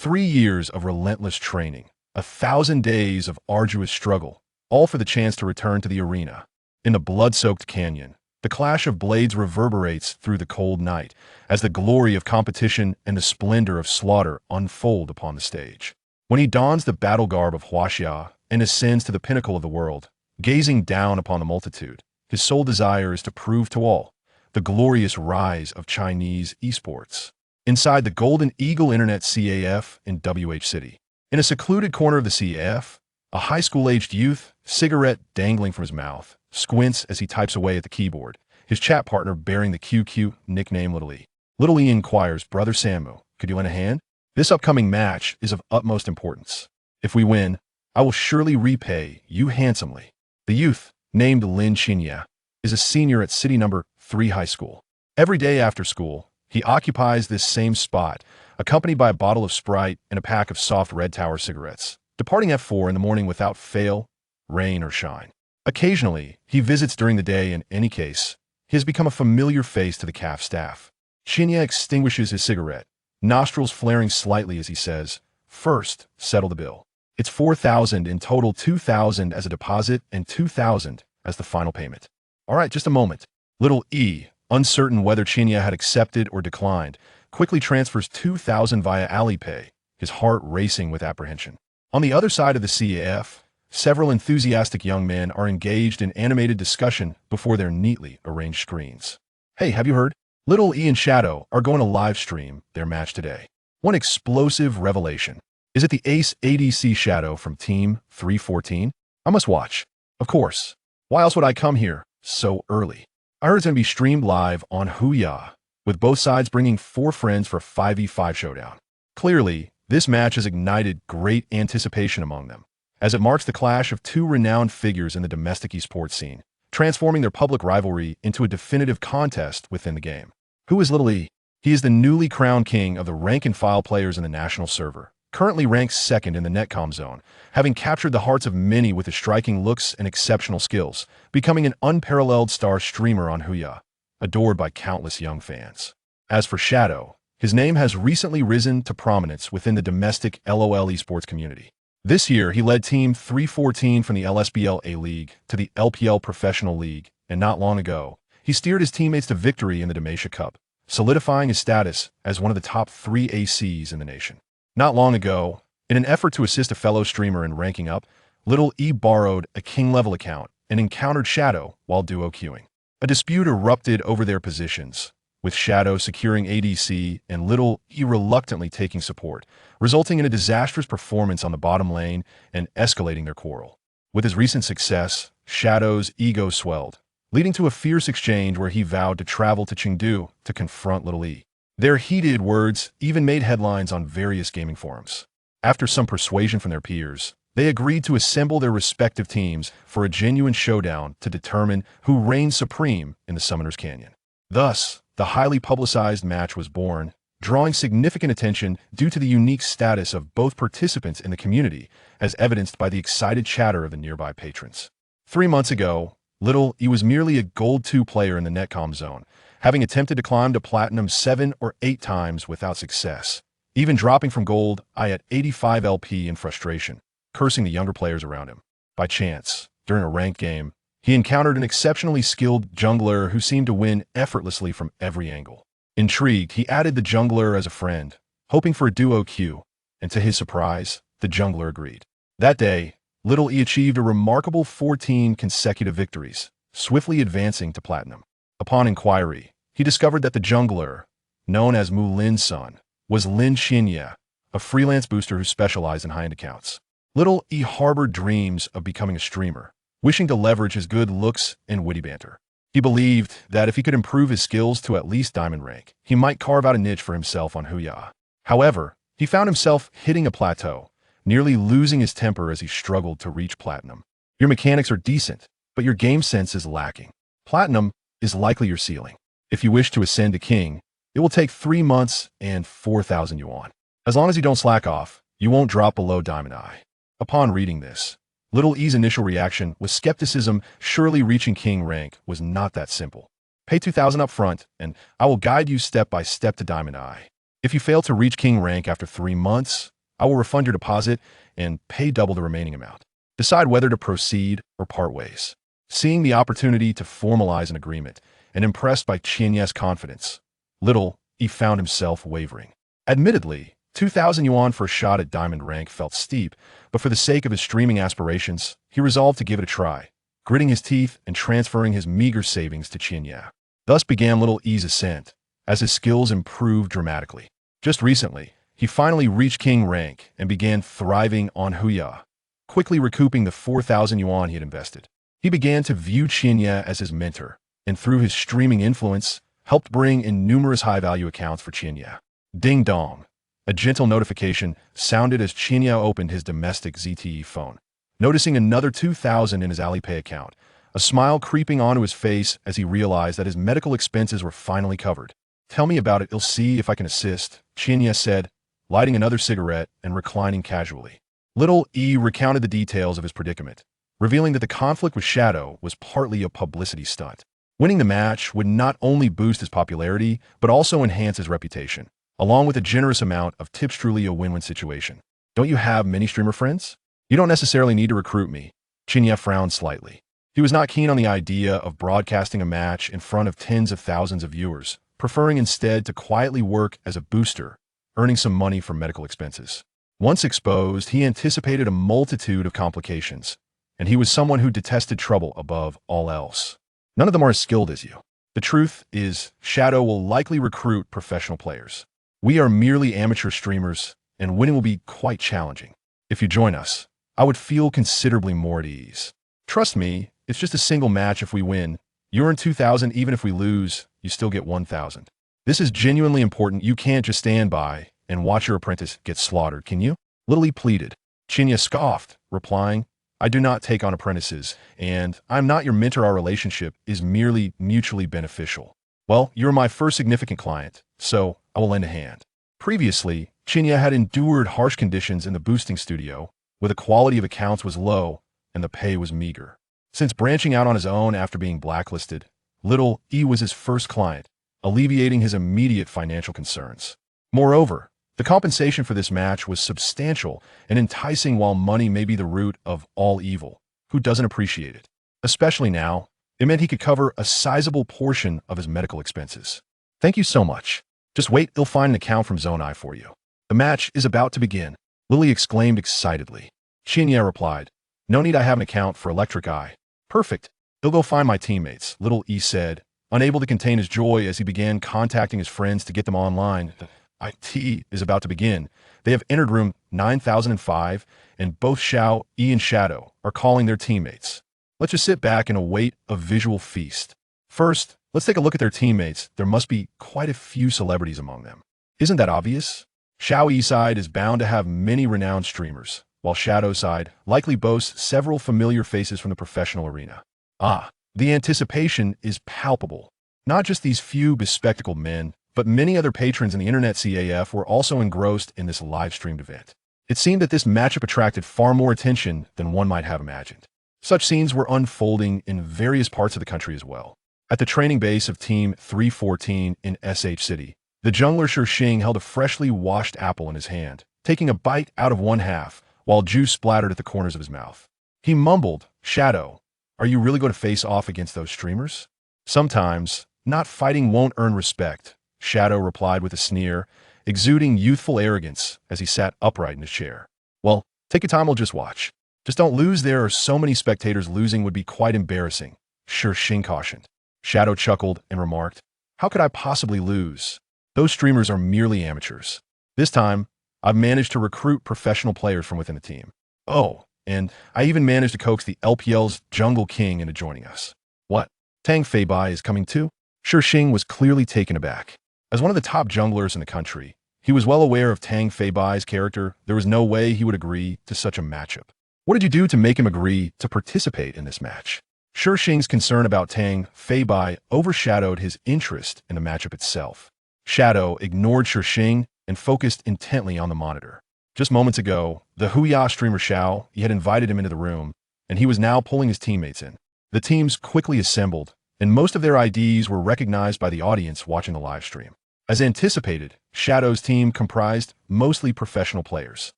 3 years of relentless training, 1,000 days of arduous struggle, all for the chance to return to the arena. In the blood-soaked canyon, the clash of blades reverberates through the cold night as the glory of competition and the splendor of slaughter unfold upon the stage. When he dons the battle garb of Huaxia and ascends to the pinnacle of the world, gazing down upon the multitude, his sole desire is to prove to all the glorious rise of Chinese eSports. Inside the Golden Eagle Internet CAF in WH City, in a secluded corner of the CAF, a high school-aged youth, cigarette dangling from his mouth, squints as he types away at the keyboard, his chat partner bearing the QQ nickname Little E. Little E inquires, "Brother Samu, could you lend a hand? This upcoming match is of utmost importance. If we win, I will surely repay you handsomely." The youth, named Lin Xinya, is a senior at City Number 3 High School. Every day after school, he occupies this same spot, accompanied by a bottle of Sprite and a pack of soft Red Tower cigarettes, departing at 4 in the morning without fail, rain or shine. Occasionally, he visits during the day. In any case, he has become a familiar face to the CAF staff. Xinya extinguishes his cigarette, nostrils flaring slightly as he says, "First, settle the bill. It's 4,000 in total, 2,000 as a deposit and 2,000 as the final payment." "All right, just a moment." Little E, uncertain whether Xinya had accepted or declined, quickly transfers 2,000 via Alipay, his heart racing with apprehension. On the other side of the CAF, several enthusiastic young men are engaged in animated discussion before their neatly arranged screens. "Hey, have you heard? Little E and Shadow are going to live stream their match today. One explosive revelation. Is it the ace ADC Shadow from Team 314? I must watch. Of course. Why else would I come here so early? I heard it's going to be streamed live on Huaxia, with both sides bringing 4 friends for a 5v5 showdown. Clearly, this match has ignited great anticipation among them, as it marks the clash of 2 renowned figures in the domestic esports scene, transforming their public rivalry into a definitive contest within the game. Who is Little E? He is the newly crowned king of the rank-and-file players in the national server, currently ranked 2nd in the Netcom zone, having captured the hearts of many with his striking looks and exceptional skills, becoming an unparalleled star streamer on Huaxia, adored by countless young fans. As for Shadow, his name has recently risen to prominence within the domestic LOL esports community. This year, he led Team 314 from the LSBL A-League to the LPL Professional League, and not long ago, he steered his teammates to victory in the Demacia Cup, solidifying his status as one of the top 3 ACs in the nation. Not long ago, in an effort to assist a fellow streamer in ranking up, Little E borrowed a king-level account and encountered Shadow while duo queuing. A dispute erupted over their positions, with Shadow securing ADC and Little E reluctantly taking support, resulting in a disastrous performance on the bottom lane and escalating their quarrel. With his recent success, Shadow's ego swelled, leading to a fierce exchange where he vowed to travel to Chengdu to confront Little E. Their heated words even made headlines on various gaming forums. After some persuasion from their peers, they agreed to assemble their respective teams for a genuine showdown to determine who reigned supreme in the Summoner's Canyon. Thus, the highly publicized match was born, drawing significant attention due to the unique status of both participants in the community, as evidenced by the excited chatter of the nearby patrons. 3 months ago, Little E was merely a Gold 2 player in the Netcom zone, having attempted to climb to Platinum 7 or 8 times without success, even dropping from Gold I at 85 LP in frustration, cursing the younger players around him. By chance, during a ranked game, he encountered an exceptionally skilled jungler who seemed to win effortlessly from every angle. Intrigued, he added the jungler as a friend, hoping for a duo queue, and to his surprise, the jungler agreed. That day, Little E achieved a remarkable 14 consecutive victories, swiftly advancing to Platinum. Upon inquiry, he discovered that the jungler, known as Mu Lin's son, was Lin Xinya, a freelance booster who specialized in high-end accounts. Little E harbored dreams of becoming a streamer, wishing to leverage his good looks and witty banter. He believed that if he could improve his skills to at least diamond rank, he might carve out a niche for himself on Huaxia. However, he found himself hitting a plateau, nearly losing his temper as he struggled to reach Platinum. Your mechanics are decent, but your game sense is lacking. Platinum is likely your ceiling. If you wish to ascend to King, it will take 3 months and 4,000 yuan. As long as you don't slack off, you won't drop below Diamond Eye. Upon reading this, Little E's initial reaction was skepticism. Surely reaching King rank was not that simple. Pay 2,000 up front, and I will guide you step by step to Diamond Eye. If you fail to reach king rank after 3 months, I will refund your deposit and pay double the remaining amount. Decide whether to proceed or part ways. Seeing the opportunity to formalize an agreement and impressed by Qianya's confidence, Little E found himself wavering. Admittedly, 2,000 yuan for a shot at diamond rank felt steep, but for the sake of his streaming aspirations, he resolved to give it a try, gritting his teeth and transferring his meager savings to Qianya. Thus began Little E's ascent, as his skills improved dramatically. Just recently, he finally reached king rank and began thriving on Huaxia, quickly recouping the 4,000 yuan he had invested. He began to view Qianya as his mentor, and through his streaming influence, helped bring in numerous high-value accounts for Qianya. Ding dong. A gentle notification sounded as Qianya opened his domestic ZTE phone. Noticing another 2,000 in his Alipay account, a smile creeping onto his face as he realized that his medical expenses were finally covered. Tell me about it, I'll see if I can assist, Qianya said, lighting another cigarette and reclining casually. Little E recounted the details of his predicament, revealing that the conflict with Shadow was partly a publicity stunt. Winning the match would not only boost his popularity, but also enhance his reputation, along with a generous amount of tips. Truly a win-win situation. Don't you have many streamer friends? You don't necessarily need to recruit me. Qianya frowned slightly. He was not keen on the idea of broadcasting a match in front of tens of thousands of viewers, preferring instead to quietly work as a booster, earning some money from medical expenses. Once exposed, he anticipated a multitude of complications, and he was someone who detested trouble above all else. None of them are as skilled as you. The truth is, Shadow will likely recruit professional players. We are merely amateur streamers, and winning will be quite challenging. If you join us, I would feel considerably more at ease. Trust me, it's just a single match. If we win, you earn 2,000. Even if we lose, you still get 1,000. This is genuinely important. You can't just stand by and watch your apprentice get slaughtered, can you? Little E pleaded. Qianya scoffed, replying, I do not take on apprentices, and I'm not your mentor. Our relationship is merely mutually beneficial. Well, you're my first significant client, so I will lend a hand. Previously, Qianya had endured harsh conditions in the boosting studio, where the quality of accounts was low and the pay was meager. Since branching out on his own after being blacklisted, Little E was his first client, alleviating his immediate financial concerns. Moreover, the compensation for this match was substantial and enticing. While money may be the root of all evil, who doesn't appreciate it? Especially now, it meant he could cover a sizable portion of his medical expenses. Thank you so much. Just wait, he'll find an account from Zone I for you. The match is about to begin, Lily exclaimed excitedly. Qianya replied, no need, I have an account for Electric Eye. Perfect. He'll go find my teammates, Little E said, unable to contain his joy as he began contacting his friends to get them online. The IT is about to begin. They have entered room 9005, and both Xiao, E, and Shadow are calling their teammates. Let's just sit back and await a visual feast. First, let's take a look at their teammates. There must be quite a few celebrities among them. Isn't that obvious? Xiao E's side is bound to have many renowned streamers, while Shadow's side likely boasts several familiar faces from the professional arena. Ah, the anticipation is palpable. Not just these few bespectacled men, but many other patrons in the internet CAF were also engrossed in this live-streamed event. It seemed that this matchup attracted far more attention than one might have imagined. Such scenes were unfolding in various parts of the country as well. At the training base of Team 314 in SH City, the jungler Shixing held a freshly washed apple in his hand, taking a bite out of one half, while juice splattered at the corners of his mouth. He mumbled, Shadow, are you really going to face off against those streamers? Sometimes, not fighting won't earn respect, Shadow replied with a sneer, exuding youthful arrogance as he sat upright in his chair. Well, take your time, we'll just watch. Just don't lose. There are so many spectators. Losing would be quite embarrassing, Shixing cautioned. Shadow chuckled and remarked, how could I possibly lose? Those streamers are merely amateurs. This time, I've managed to recruit professional players from within the team. Oh, and I even managed to coax the LPL's Jungle King into joining us. What? Tang Feibai is coming too? Shixing was clearly taken aback. As one of the top junglers in the country, he was well aware of Tang Feibai's character. There was no way he would agree to such a matchup. What did you do to make him agree to participate in this match? Shixing's concern about Tang Feibai overshadowed his interest in the matchup itself. Shadow ignored Shixing and focused intently on the monitor. Just moments ago, the Huaxia streamer Xiao, he had invited him into the room, and he was now pulling his teammates in. The teams quickly assembled, and most of their IDs were recognized by the audience watching the live stream. As anticipated, Shadow's team comprised mostly professional players.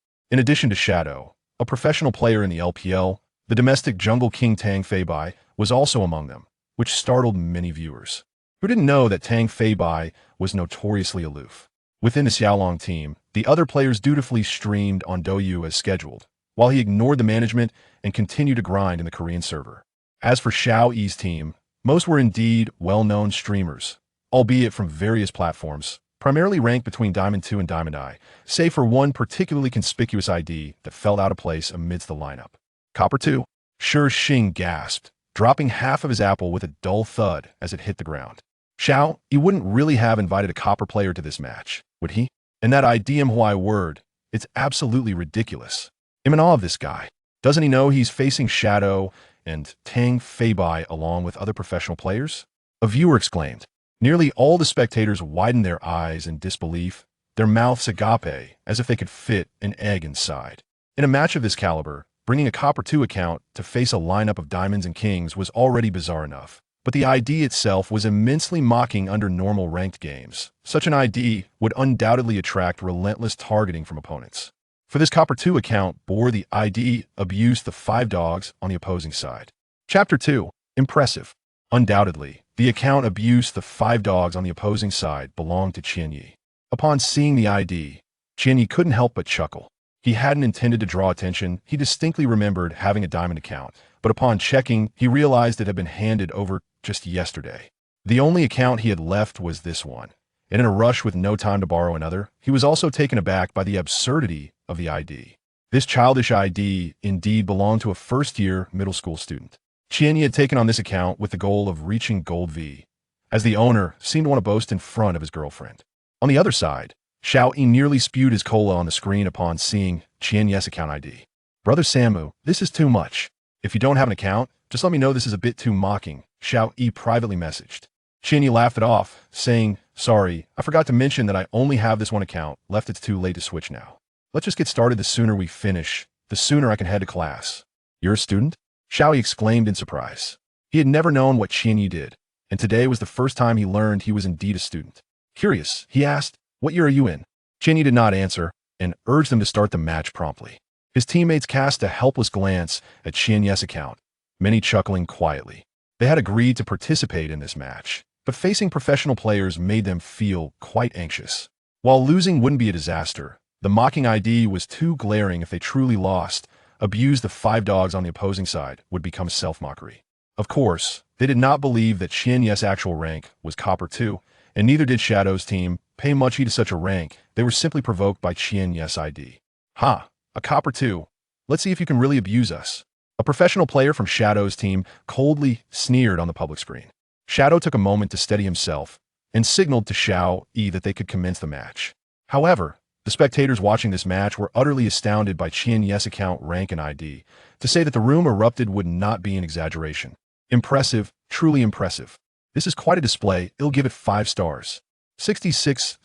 In addition to Shadow, a professional player in the LPL, the domestic jungle king Tang Feibai was also among them, which startled many viewers, who didn't know that Tang Feibai was notoriously aloof. Within the Xiaolong team, the other players dutifully streamed on Douyu as scheduled, while he ignored the management and continued to grind in the Korean server. As for Xiao Yi's team, most were indeed well-known streamers, albeit from various platforms, primarily ranked between Diamond 2 and Diamond I, save for one particularly conspicuous ID that fell out of place amidst the lineup. Copper 2. Shi Xing gasped, dropping half of his apple with a dull thud as it hit the ground. Xiao, he wouldn't really have invited a copper player to this match, would he? And that IDMY word, it's absolutely ridiculous. I'm in awe of this guy. Doesn't he know he's facing Shadow and Tang Feibai along with other professional players? A viewer exclaimed. Nearly all the spectators widened their eyes in disbelief, their mouths agape, as if they could fit an egg inside. In a match of this caliber, bringing a Copper 2 account to face a lineup of Diamonds and Kings was already bizarre enough, but the ID itself was immensely mocking under normal ranked games. Such an ID would undoubtedly attract relentless targeting from opponents. For this Copper 2 account bore the ID abused the 5 dogs on the opposing side. Chapter 2. Impressive. Undoubtedly, the account abused the 5 dogs on the opposing side belonged to Qianyi. Upon seeing the ID, Qianyi couldn't help but chuckle. He hadn't intended to draw attention. He distinctly remembered having a diamond account, but upon checking, he realized it had been handed over just yesterday. The only account he had left was this one, and in a rush with no time to borrow another, he was also taken aback by the absurdity of the ID. This childish ID indeed belonged to a first-year middle school student. Qianyi had taken on this account with the goal of reaching Gold V, as the owner seemed to want to boast in front of his girlfriend. On the other side, Xiao Yi nearly spewed his cola on the screen upon seeing Qianyi's account ID. Brother Samu, this is too much. If you don't have an account, just let me know this is a bit too mocking, Xiao Yi privately messaged. Qianyi laughed it off, saying, sorry, I forgot to mention that I only have this one account, left it's too late to switch now. Let's just get started. The sooner we finish, the sooner I can head to class. You're a student? Xiao Yi exclaimed in surprise. He had never known what Qianyi did, and today was the first time he learned he was indeed a student. Curious, he asked, what year are you in? Qianyi did not answer, and urged them to start the match promptly. His teammates cast a helpless glance at Qianyi's account, many chuckling quietly. They had agreed to participate in this match, but facing professional players made them feel quite anxious. While losing wouldn't be a disaster, the mocking ID was too glaring. If they truly lost, abuse the 5 dogs on the opposing side would become self-mockery. Of course, they did not believe that Qianyi's actual rank was Copper 2, and neither did Shadow's team pay much heed to such a rank. They were simply provoked by Qianyi's ID. Ha, a Copper 2. Let's see if you can really abuse us. A professional player from Shadow's team coldly sneered on the public screen. Shadow took a moment to steady himself and signaled to Xiao Yi that they could commence the match. However, the spectators watching this match were utterly astounded by Qianyi's account rank and ID. To say that the room erupted would not be an exaggeration. Impressive, truly impressive. This is quite a display. I'll give it 5 stars. 66.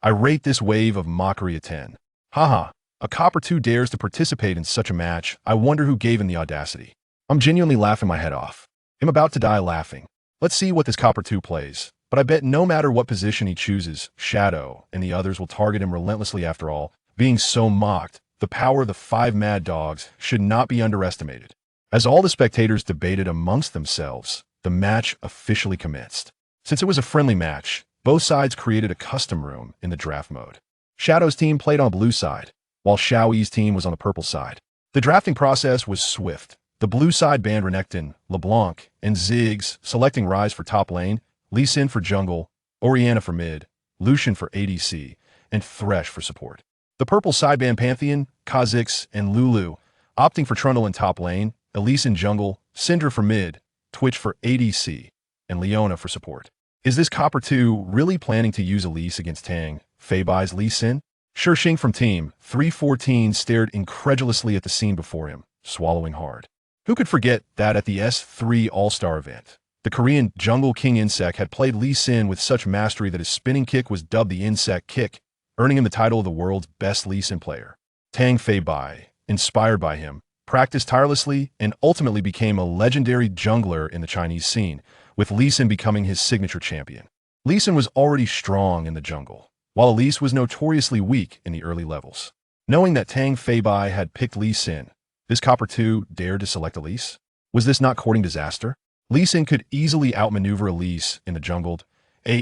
I rate this wave of mockery a 10. Haha, a Copper 2 dares to participate in such a match. I wonder who gave him the audacity. I'm genuinely laughing my head off. I'm about to die laughing. Let's see what this Copper 2 plays. But I bet no matter what position he chooses, Shadow and the others will target him relentlessly. After all, being so mocked, the power of the 5 mad dogs should not be underestimated. As all the spectators debated amongst themselves, the match officially commenced. Since it was a friendly match, both sides created a custom room in the draft mode. Shadow's team played on the blue side, while Xiao Yi's team was on the purple side. The drafting process was swift. The blue side banned Renekton, LeBlanc, and Ziggs, selecting Ryze for top lane, Lee Sin for jungle, Orianna for mid, Lucian for ADC, and Thresh for support. The purple side banned Pantheon, Kha'Zix, and Lulu, opting for Trundle in top lane, Elise in jungle, Syndra for mid, Twitch for ADC, and Leona for support. Is this Copper 2 really planning to use Elise against Tang Feibai's Lee Sin? Shi Xing from Team 314 stared incredulously at the scene before him, swallowing hard. Who could forget that at the S3 All-Star event, the Korean jungle king Insect had played Lee Sin with such mastery that his spinning kick was dubbed the Insect Kick, earning him the title of the world's best Lee Sin player. Tang Feibai, inspired by him, practiced tirelessly and ultimately became a legendary jungler in the Chinese scene, with Lee Sin becoming his signature champion. Lee Sin was already strong in the jungle, while Elise was notoriously weak in the early levels. Knowing that Tang Feibai had picked Lee Sin, this Copper 2 dared to select Elise? Was this not courting disaster? Lee Sin could easily outmaneuver Elise in the jungle,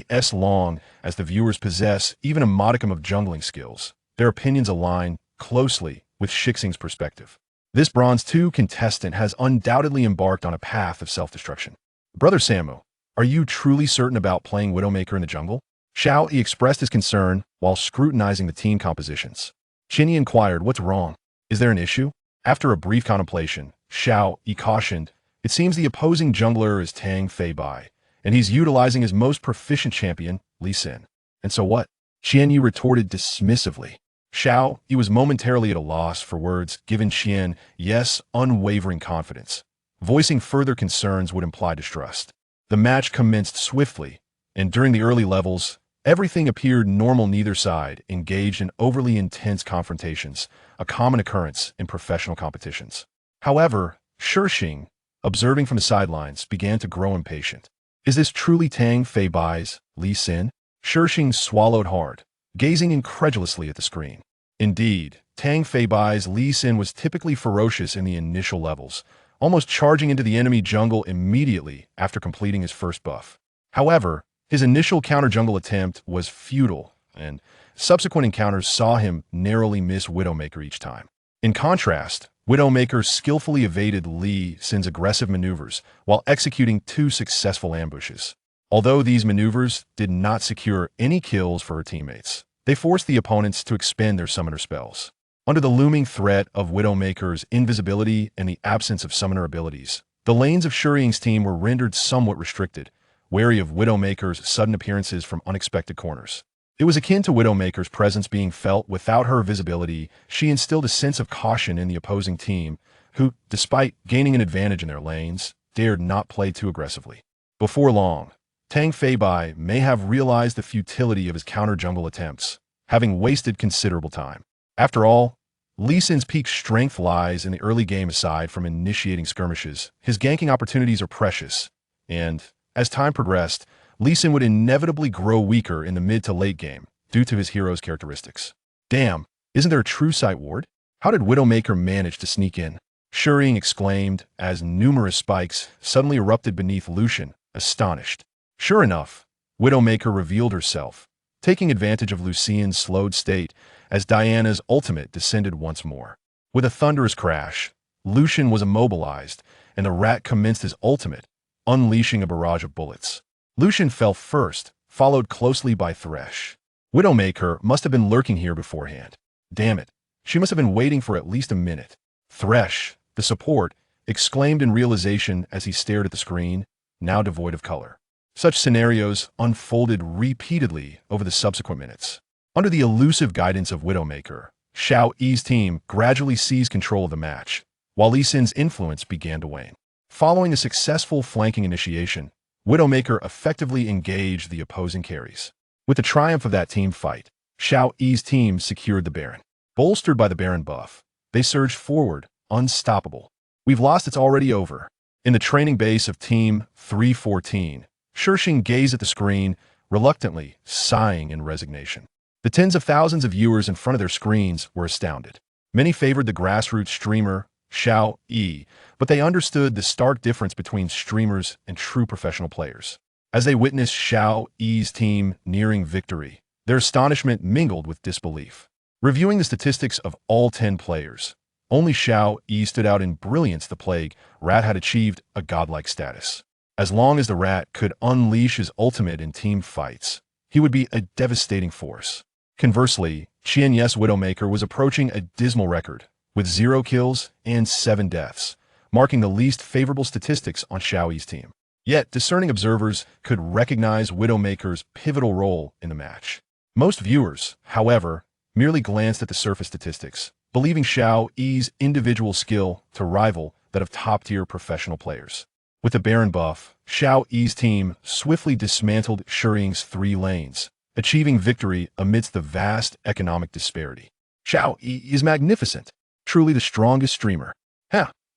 as long as the viewers possess even a modicum of jungling skills. Their opinions align closely with Shixing's perspective. This Bronze 2 contestant has undoubtedly embarked on a path of self-destruction. Brother Samu, are you truly certain about playing Widowmaker in the jungle? Xiao Yi expressed his concern while scrutinizing the team compositions. Qinyi inquired, what's wrong? Is there an issue? After a brief contemplation, Xiao Yi cautioned, it seems the opposing jungler is Tang Feibai, and he's utilizing his most proficient champion, Lee Sin. And so what? Qianyi retorted dismissively. Xiao Yi was momentarily at a loss for words, given Qian Yi's unwavering confidence. Voicing further concerns would imply distrust. The match commenced swiftly, and during the early levels, everything appeared normal. Neither side engaged in overly intense confrontations, a common occurrence in professional competitions. However, Shixing, observing from the sidelines, began to grow impatient. Is this truly Tang Feibai's Lee Sin? Shixing swallowed hard, gazing incredulously at the screen. Indeed, Tang Feibai's Lee Sin was typically ferocious in the initial levels, almost charging into the enemy jungle immediately after completing his first buff. However, his initial counter-jungle attempt was futile, and subsequent encounters saw him narrowly miss Widowmaker each time. In contrast, Widowmaker skillfully evaded Lee Sin's aggressive maneuvers while executing 2 successful ambushes. Although these maneuvers did not secure any kills for her teammates, they forced the opponents to expend their summoner spells. Under the looming threat of Widowmaker's invisibility and the absence of summoner abilities, the lanes of Shuriing's team were rendered somewhat restricted, wary of Widowmaker's sudden appearances from unexpected corners. It was akin to Widowmaker's presence being felt without her visibility. She instilled a sense of caution in the opposing team, who, despite gaining an advantage in their lanes, dared not play too aggressively. Before long, Tang Feibai may have realized the futility of his counter-jungle attempts, having wasted considerable time. After all, Lee Sin's peak strength lies in the early game. Aside from initiating skirmishes, his ganking opportunities are precious, and, as time progressed, Lee Sin would inevitably grow weaker in the mid to late game due to his hero's characteristics. Damn, isn't there a true sight ward? How did Widowmaker manage to sneak in? Shuriing exclaimed as numerous spikes suddenly erupted beneath Lucian, astonished. Sure enough, Widowmaker revealed herself, taking advantage of Lucian's slowed state as Diana's ultimate descended once more. With a thunderous crash, Lucian was immobilized, and the rat commenced his ultimate, unleashing a barrage of bullets. Lucian fell first, followed closely by Thresh. Widowmaker must have been lurking here beforehand. Damn it, she must have been waiting for at least a minute. Thresh, the support, exclaimed in realization as he stared at the screen, now devoid of color. Such scenarios unfolded repeatedly over the subsequent minutes. Under the elusive guidance of Widowmaker, Xiao Yi's team gradually seized control of the match, while Lee Sin's influence began to wane. Following a successful flanking initiation, Widowmaker effectively engaged the opposing carries. With the triumph of that team fight, Xiao Yi's team secured the Baron. Bolstered by the Baron buff, they surged forward, unstoppable. We've lost, it's already over. In the training base of Team 314, Shixing gazed at the screen, reluctantly sighing in resignation. The tens of thousands of viewers in front of their screens were astounded. Many favored the grassroots streamer, Xiao Yi, but they understood the stark difference between streamers and true professional players. As they witnessed Xiao Yi's team nearing victory, their astonishment mingled with disbelief. Reviewing the statistics of all 10 players, only Xiao Yi stood out in brilliance. The plague rat had achieved a godlike status. As long as the rat could unleash his ultimate in team fights, he would be a devastating force. Conversely, Qian Yi's Widowmaker was approaching a dismal record, with 0 kills and 7 deaths, marking the least favorable statistics on Xiao Yi's team. Yet, discerning observers could recognize Widowmaker's pivotal role in the match. Most viewers, however, merely glanced at the surface statistics, believing Xiao Yi's individual skill to rival that of top-tier professional players. With the Baron buff, Xiao Yi's team swiftly dismantled Shuriing's 3 lanes, achieving victory amidst the vast economic disparity. Xiao Yi is magnificent. Truly the strongest streamer.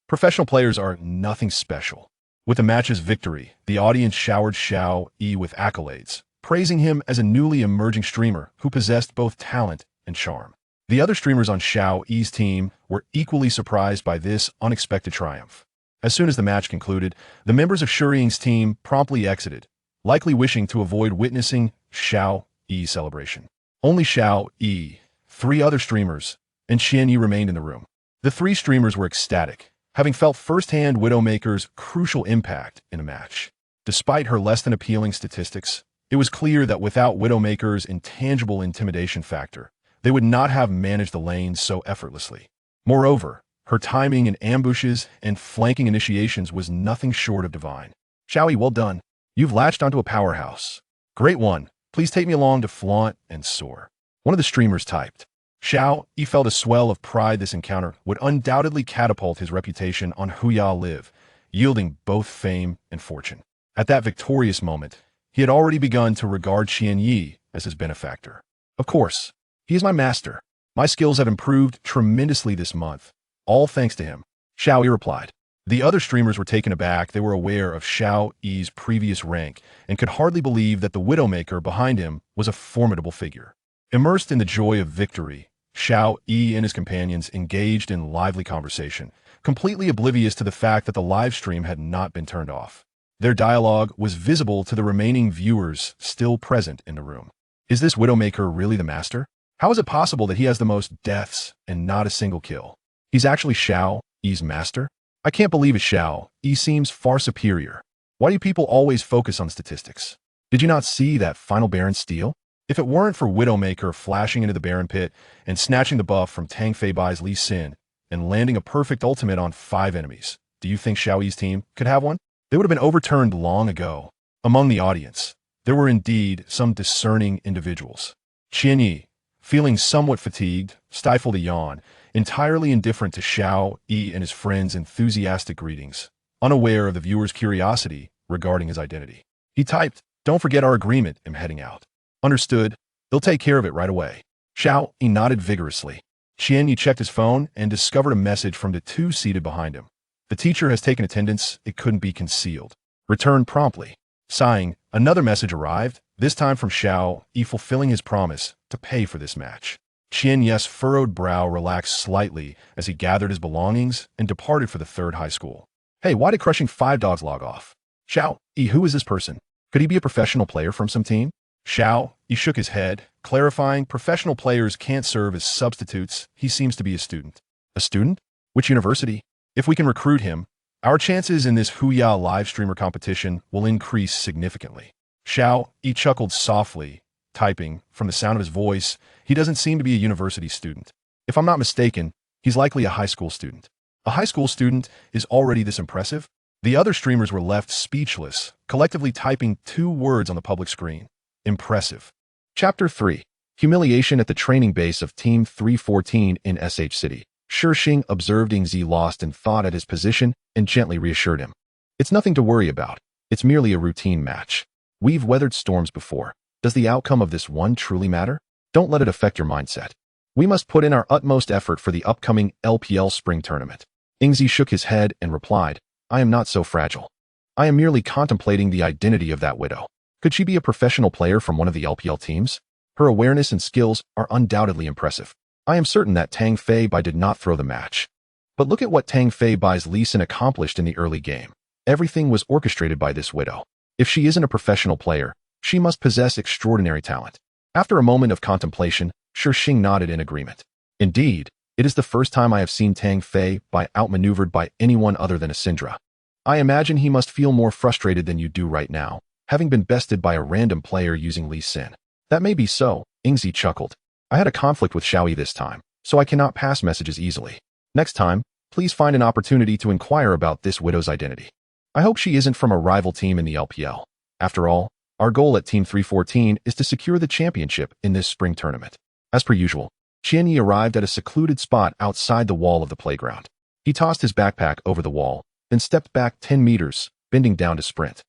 Professional players are nothing special. With the match's victory, the audience showered Xiao Yi with accolades, praising him as a newly emerging streamer who possessed both talent and charm. The other streamers on Xiao Yi's team were equally surprised by this unexpected triumph. As soon as the match concluded, the members of Shuriying's team promptly exited, likely wishing to avoid witnessing Xiao Yi's celebration. Only Xiao Yi, 3 other streamers, and Qian Yi remained in the room. The 3 streamers were ecstatic, having felt firsthand Widowmaker's crucial impact in a match. Despite her less than appealing statistics, it was clear that without Widowmaker's intangible intimidation factor, they would not have managed the lane so effortlessly. Moreover, her timing in ambushes and flanking initiations was nothing short of divine. Xiao Yi, well done. You've latched onto a powerhouse. Great one. Please take me along to flaunt and soar. One of the streamers typed. Xiao Yi felt a swell of pride. This encounter would undoubtedly catapult his reputation on Huaxia Live, yielding both fame and fortune. At that victorious moment, he had already begun to regard Qian Yi as his benefactor. Of course, he is my master. My skills have improved tremendously this month, all thanks to him. Xiao Yi replied. The other streamers were taken aback. They were aware of Xiao Yi's previous rank and could hardly believe that the Widowmaker behind him was a formidable figure. Immersed in the joy of victory, Xiao Yi and his companions engaged in lively conversation, completely oblivious to the fact that the live stream had not been turned off. Their dialogue was visible to the remaining viewers still present in the room. Is this Widowmaker really the master? How is it possible that he has the most deaths and not a single kill? He's actually Xiao Yi's master? I can't believe it. Xiao Yi seems far superior. Why do people always focus on statistics? Did you not see that final Baron steal? If it weren't for Widowmaker flashing into the Baron pit and snatching the buff from Tang Fei Bai's Lee Sin and landing a perfect ultimate on 5 enemies, do you think Xiao Yi's team could have one? They would have been overturned long ago. Among the audience, there were indeed some discerning individuals. Qian Yi, feeling somewhat fatigued, stifled a yawn, entirely indifferent to Xiao Yi and his friends' enthusiastic greetings, unaware of the viewer's curiosity regarding his identity. He typed, "Don't forget our agreement, I'm heading out." Understood. They'll take care of it right away. Xiao Yi nodded vigorously. Qian Yi checked his phone and discovered a message from the 2 seated behind him. The teacher has taken attendance. It couldn't be concealed. Return promptly. Sighing, another message arrived, this time from Xiao Yi fulfilling his promise to pay for this match. Qian Yi's furrowed brow relaxed slightly as he gathered his belongings and departed for the 3rd high school. Hey, why did Crushing 5 Dogs log off? Xiao Yi, who is this person? Could he be a professional player from some team? Xiao Yi shook his head, clarifying professional players can't serve as substitutes. He seems to be a student. A student? Which university? If we can recruit him, our chances in this Huaxia live streamer competition will increase significantly. Xiao Yi chuckled softly, typing. From the sound of his voice, he doesn't seem to be a university student. If I'm not mistaken, he's likely a high school student. A high school student is already this impressive? The other streamers were left speechless, collectively typing 2 words on the public screen. Impressive. Chapter 3. Humiliation at the training base of Team 314 in SH City. Shurxing observed Ingzi lost in thought at his position and gently reassured him. It's nothing to worry about. It's merely a routine match. We've weathered storms before. Does the outcome of this one truly matter? Don't let it affect your mindset. We must put in our utmost effort for the upcoming LPL spring tournament. Ingzi shook his head and replied, I am not so fragile. I am merely contemplating the identity of that widow. Could she be a professional player from one of the LPL teams? Her awareness and skills are undoubtedly impressive. I am certain that Tang Fei Bai did not throw the match. But look at what Tang Fei Bai's Lee Sin accomplished in the early game. Everything was orchestrated by this widow. If she isn't a professional player, she must possess extraordinary talent. After a moment of contemplation, Shurxing nodded in agreement. Indeed, it is the first time I have seen Tang Fei Bai outmaneuvered by anyone other than a Syndra. I imagine he must feel more frustrated than you do right now, having been bested by a random player using Lee Sin. That may be so, Ingzi chuckled. I had a conflict with Xiao Yi this time, so I cannot pass messages easily. Next time, please find an opportunity to inquire about this widow's identity. I hope she isn't from a rival team in the LPL. After all, our goal at Team 314 is to secure the championship in this spring tournament. As per usual, Qian Yi arrived at a secluded spot outside the wall of the playground. He tossed his backpack over the wall, then stepped back 10 meters, bending down to sprint.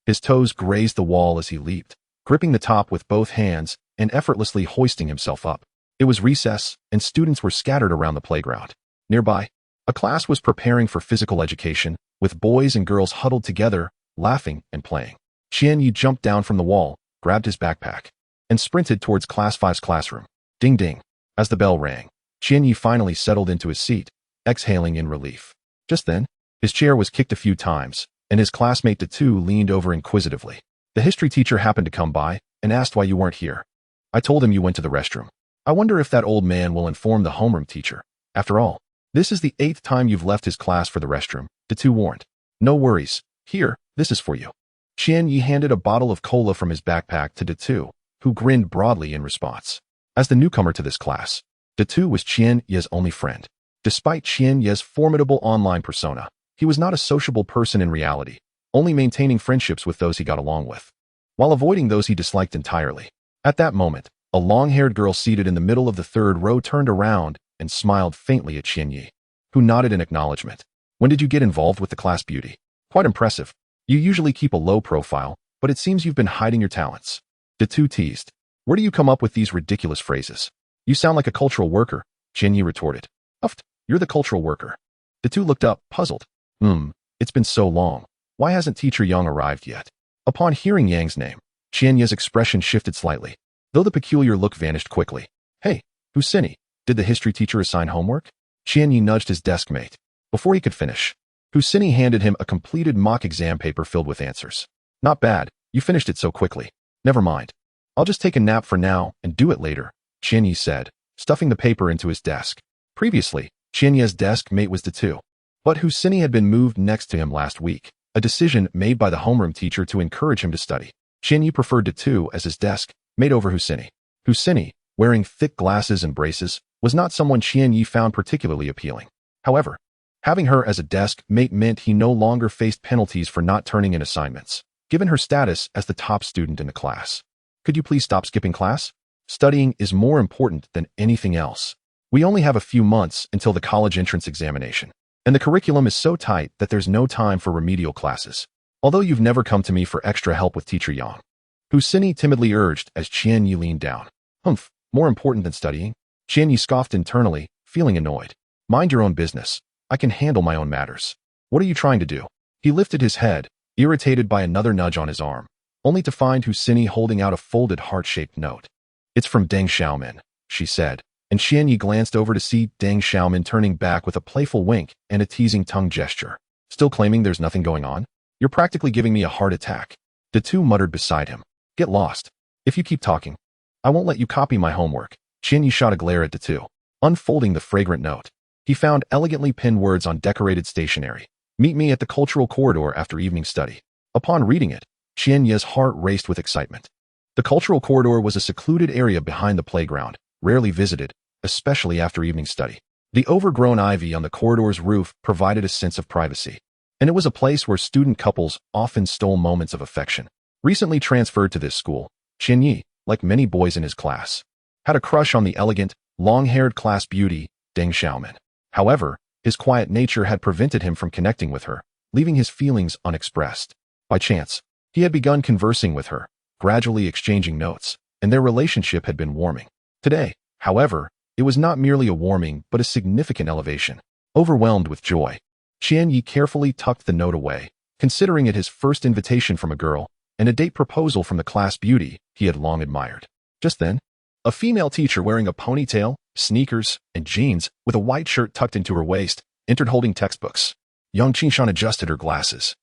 His toes grazed the wall as he leaped, gripping the top with both hands and effortlessly hoisting himself up. It was recess, and students were scattered around the playground. Nearby, a class was preparing for physical education, with boys and girls huddled together, laughing and playing. Qian Yi jumped down from the wall, grabbed his backpack, and sprinted towards Class 5's classroom. Ding ding. As the bell rang, Qianyi finally settled into his seat, exhaling in relief. Just then, his chair was kicked a few times, and his classmate Tu leaned over inquisitively. The history teacher happened to come by and asked why you weren't here. I told him you went to the restroom. I wonder if that old man will inform the homeroom teacher. After all, this is the 8th time you've left his class for the restroom, Tu warned. No worries. Here, this is for you. Qianyi handed a bottle of cola from his backpack to Tu, who grinned broadly in response. As the newcomer to this class, Tu was Qianyi's only friend. Despite Qianyi's formidable online persona, he was not a sociable person in reality, only maintaining friendships with those he got along with, while avoiding those he disliked entirely. At that moment, a long-haired girl seated in the middle of the 3rd row turned around and smiled faintly at Qianyi, who nodded in acknowledgement. When did you get involved with the class beauty? Quite impressive. You usually keep a low profile, but it seems you've been hiding your talents. Tu teased. Where do you come up with these ridiculous phrases? You sound like a cultural worker, Qianyi retorted. Uft, you're the cultural worker. Tu looked up, puzzled. It's been so long. Why hasn't Teacher Yang arrived yet? Upon hearing Yang's name, Qianyi's expression shifted slightly, though the peculiar look vanished quickly. Hey, Huaxia, did the history teacher assign homework? Qianyi nudged his desk mate. Before he could finish, Huaxia handed him a completed mock exam paper filled with answers. Not bad, you finished it so quickly. Never mind. I'll just take a nap for now and do it later, Qianyi said, stuffing the paper into his desk. Previously, Qianyi's desk mate was Tu, but Huaxia had been moved next to him last week, a decision made by the homeroom teacher to encourage him to study. Qianyi preferred Tu as his desk mate over Huaxia. Huaxia, wearing thick glasses and braces, was not someone Qianyi found particularly appealing. However, having her as a desk mate meant he no longer faced penalties for not turning in assignments, given her status as the top student in the class. Could you please stop skipping class? Studying is more important than anything else. We only have a few months until the college entrance examination, and the curriculum is so tight that there's no time for remedial classes. Although you've never come to me for extra help with Teacher Yang, Huaxia timidly urged as Qianyi leaned down. Humph, more important than studying? Qianyi scoffed internally, feeling annoyed. Mind your own business. I can handle my own matters. What are you trying to do? He lifted his head, irritated by another nudge on his arm, only to find Huaxia holding out a folded heart-shaped note. It's from Deng Xiaomin, she said, and Qianyi glanced over to see Deng Xiaomin turning back with a playful wink and a teasing tongue gesture. Still claiming there's nothing going on? You're practically giving me a heart attack. Tu muttered beside him. Get lost. If you keep talking, I won't let you copy my homework. Qianyi shot a glare at Tu, unfolding the fragrant note. He found elegantly pinned words on decorated stationery. Meet me at the cultural corridor after evening study. Upon reading it, Qianyi's heart raced with excitement. The cultural corridor was a secluded area behind the playground, rarely visited, especially after evening study. The overgrown ivy on the corridor's roof provided a sense of privacy, and it was a place where student couples often stole moments of affection. Recently transferred to this school, Qianyi, like many boys in his class, had a crush on the elegant, long-haired class beauty, Deng Xiaomin. However, his quiet nature had prevented him from connecting with her, leaving his feelings unexpressed. By chance, he had begun conversing with her, gradually exchanging notes, and their relationship had been warming. Today, however, it was not merely a warming but a significant elevation. Overwhelmed with joy, Qianyi carefully tucked the note away, considering it his first invitation from a girl and a date proposal from the class beauty he had long admired. Just then, a female teacher wearing a ponytail, sneakers, and jeans with a white shirt tucked into her waist entered holding textbooks. Yang Qingshan adjusted her glasses,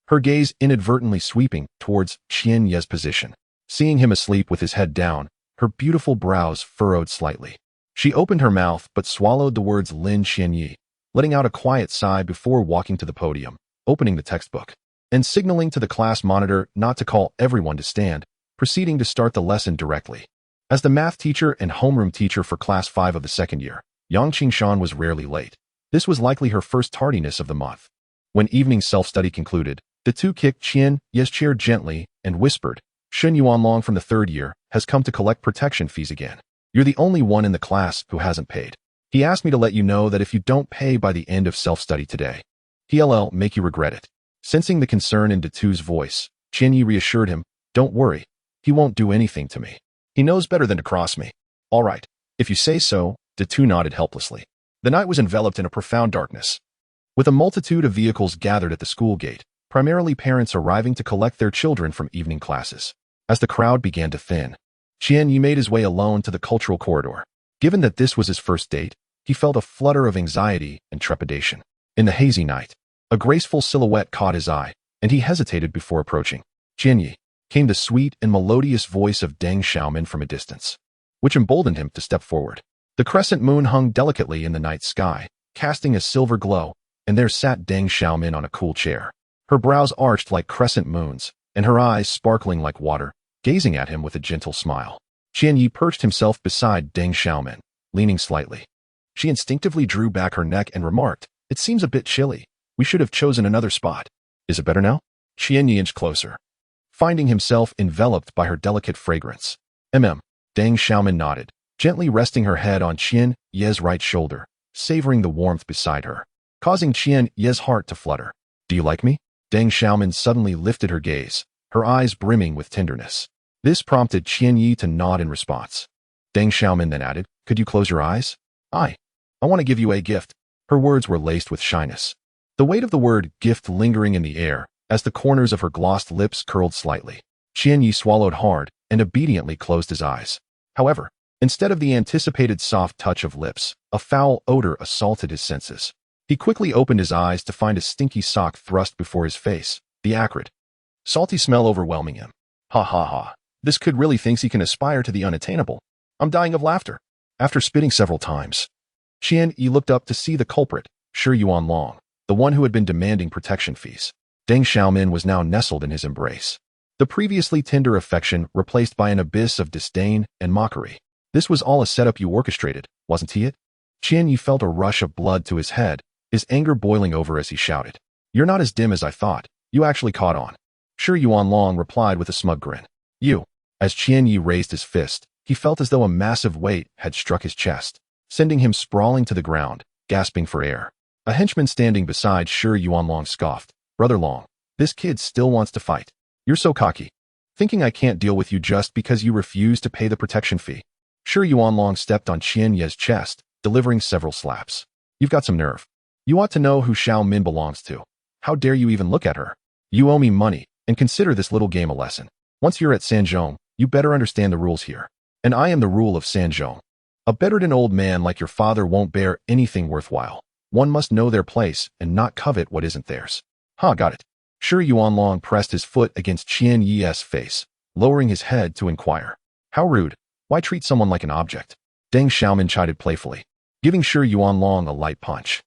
her gaze inadvertently sweeping towards Qianyi's position. Seeing him asleep with his head down, her beautiful brows furrowed slightly. She opened her mouth but swallowed the words Lin Qianyi, letting out a quiet sigh before walking to the podium, opening the textbook, and signaling to the class monitor not to call everyone to stand, proceeding to start the lesson directly. As the math teacher and homeroom teacher for Class 5 of the second year, Yang Qingshan was rarely late. This was likely her first tardiness of the month. When evening self-study concluded, Tu kicked Qianyi's chair gently and whispered, Shun Yuanlong from the third year has come to collect protection fees again. You're the only one in the class who hasn't paid. He asked me to let you know that if you don't pay by the end of self-study today, he'll make you regret it. Sensing the concern in Tu's voice, Qianyi reassured him, Don't worry, he won't do anything to me. He knows better than to cross me. All right, if you say so, Tu nodded helplessly. The night was enveloped in a profound darkness. With a multitude of vehicles gathered at the school gate, primarily parents arriving to collect their children from evening classes, As the crowd began to thin, Qian Yi made his way alone to the cultural corridor. Given that this was his first date, he felt a flutter of anxiety and trepidation. In the hazy night, a graceful silhouette caught his eye, and he hesitated before approaching. Qian Yi, came the sweet and melodious voice of Deng Xiaomin from a distance, which emboldened him to step forward. The crescent moon hung delicately in the night sky, casting a silver glow, and there sat Deng Xiaomin on a cool chair. Her brows arched like crescent moons, and her eyes sparkling like water, gazing at him with a gentle smile. Qian Yi perched himself beside Deng Xiaomin, leaning slightly. She instinctively drew back her neck and remarked, "It seems a bit chilly. We should have chosen another spot. Is it better now?" Qian Yi inched closer, finding himself enveloped by her delicate fragrance. Deng Xiaomin nodded, gently resting her head on Qian Ye's right shoulder, savoring the warmth beside her, causing Qian Ye's heart to flutter. "Do you like me?" Deng Xiaomin suddenly lifted her gaze, her eyes brimming with tenderness. This prompted Qian Yi to nod in response. Deng Xiaomin then added, "Could you close your eyes? I want to give you a gift." Her words were laced with shyness, the weight of the word gift lingering in the air as the corners of her glossed lips curled slightly. Qian Yi swallowed hard and obediently closed his eyes. However, instead of the anticipated soft touch of lips, a foul odor assaulted his senses. He quickly opened his eyes to find a stinky sock thrust before his face, the acrid, salty smell overwhelming him. Ha ha ha. This kid really thinks he can aspire to the unattainable. I'm dying of laughter. After spitting several times, Qian Yi looked up to see the culprit, Shi Yuanlong, the one who had been demanding protection fees. Deng Xiaomin was now nestled in his embrace, the previously tender affection replaced by an abyss of disdain and mockery. This was all a setup you orchestrated, wasn't he it? Qian Yi felt a rush of blood to his head, his anger boiling over as he shouted. "You're not as dim as I thought. You actually caught on." Shi Yuanlong replied with a smug grin. "You." As Qian Yi raised his fist, he felt as though a massive weight had struck his chest, sending him sprawling to the ground, gasping for air. A henchman standing beside Shi Yuanlong scoffed, "Brother Long, this kid still wants to fight. You're so cocky, thinking I can't deal with you just because you refuse to pay the protection fee." Shi Yuanlong stepped on Qian Ye's chest, delivering several slaps. "You've got some nerve. You ought to know who Xiao Min belongs to. How dare you even look at her? You owe me money, and consider this little game a lesson. Once you're at Sanzhong, you better understand the rules here. And I am the rule of Sanzhong. A bedridden old man like your father won't bear anything worthwhile. One must know their place and not covet what isn't theirs." Got it. Shi Yuanlong pressed his foot against Qian Yi's face, lowering his head to inquire. "How rude. Why treat someone like an object?" Deng Xiaomin chided playfully, giving Shi Yuanlong a light punch.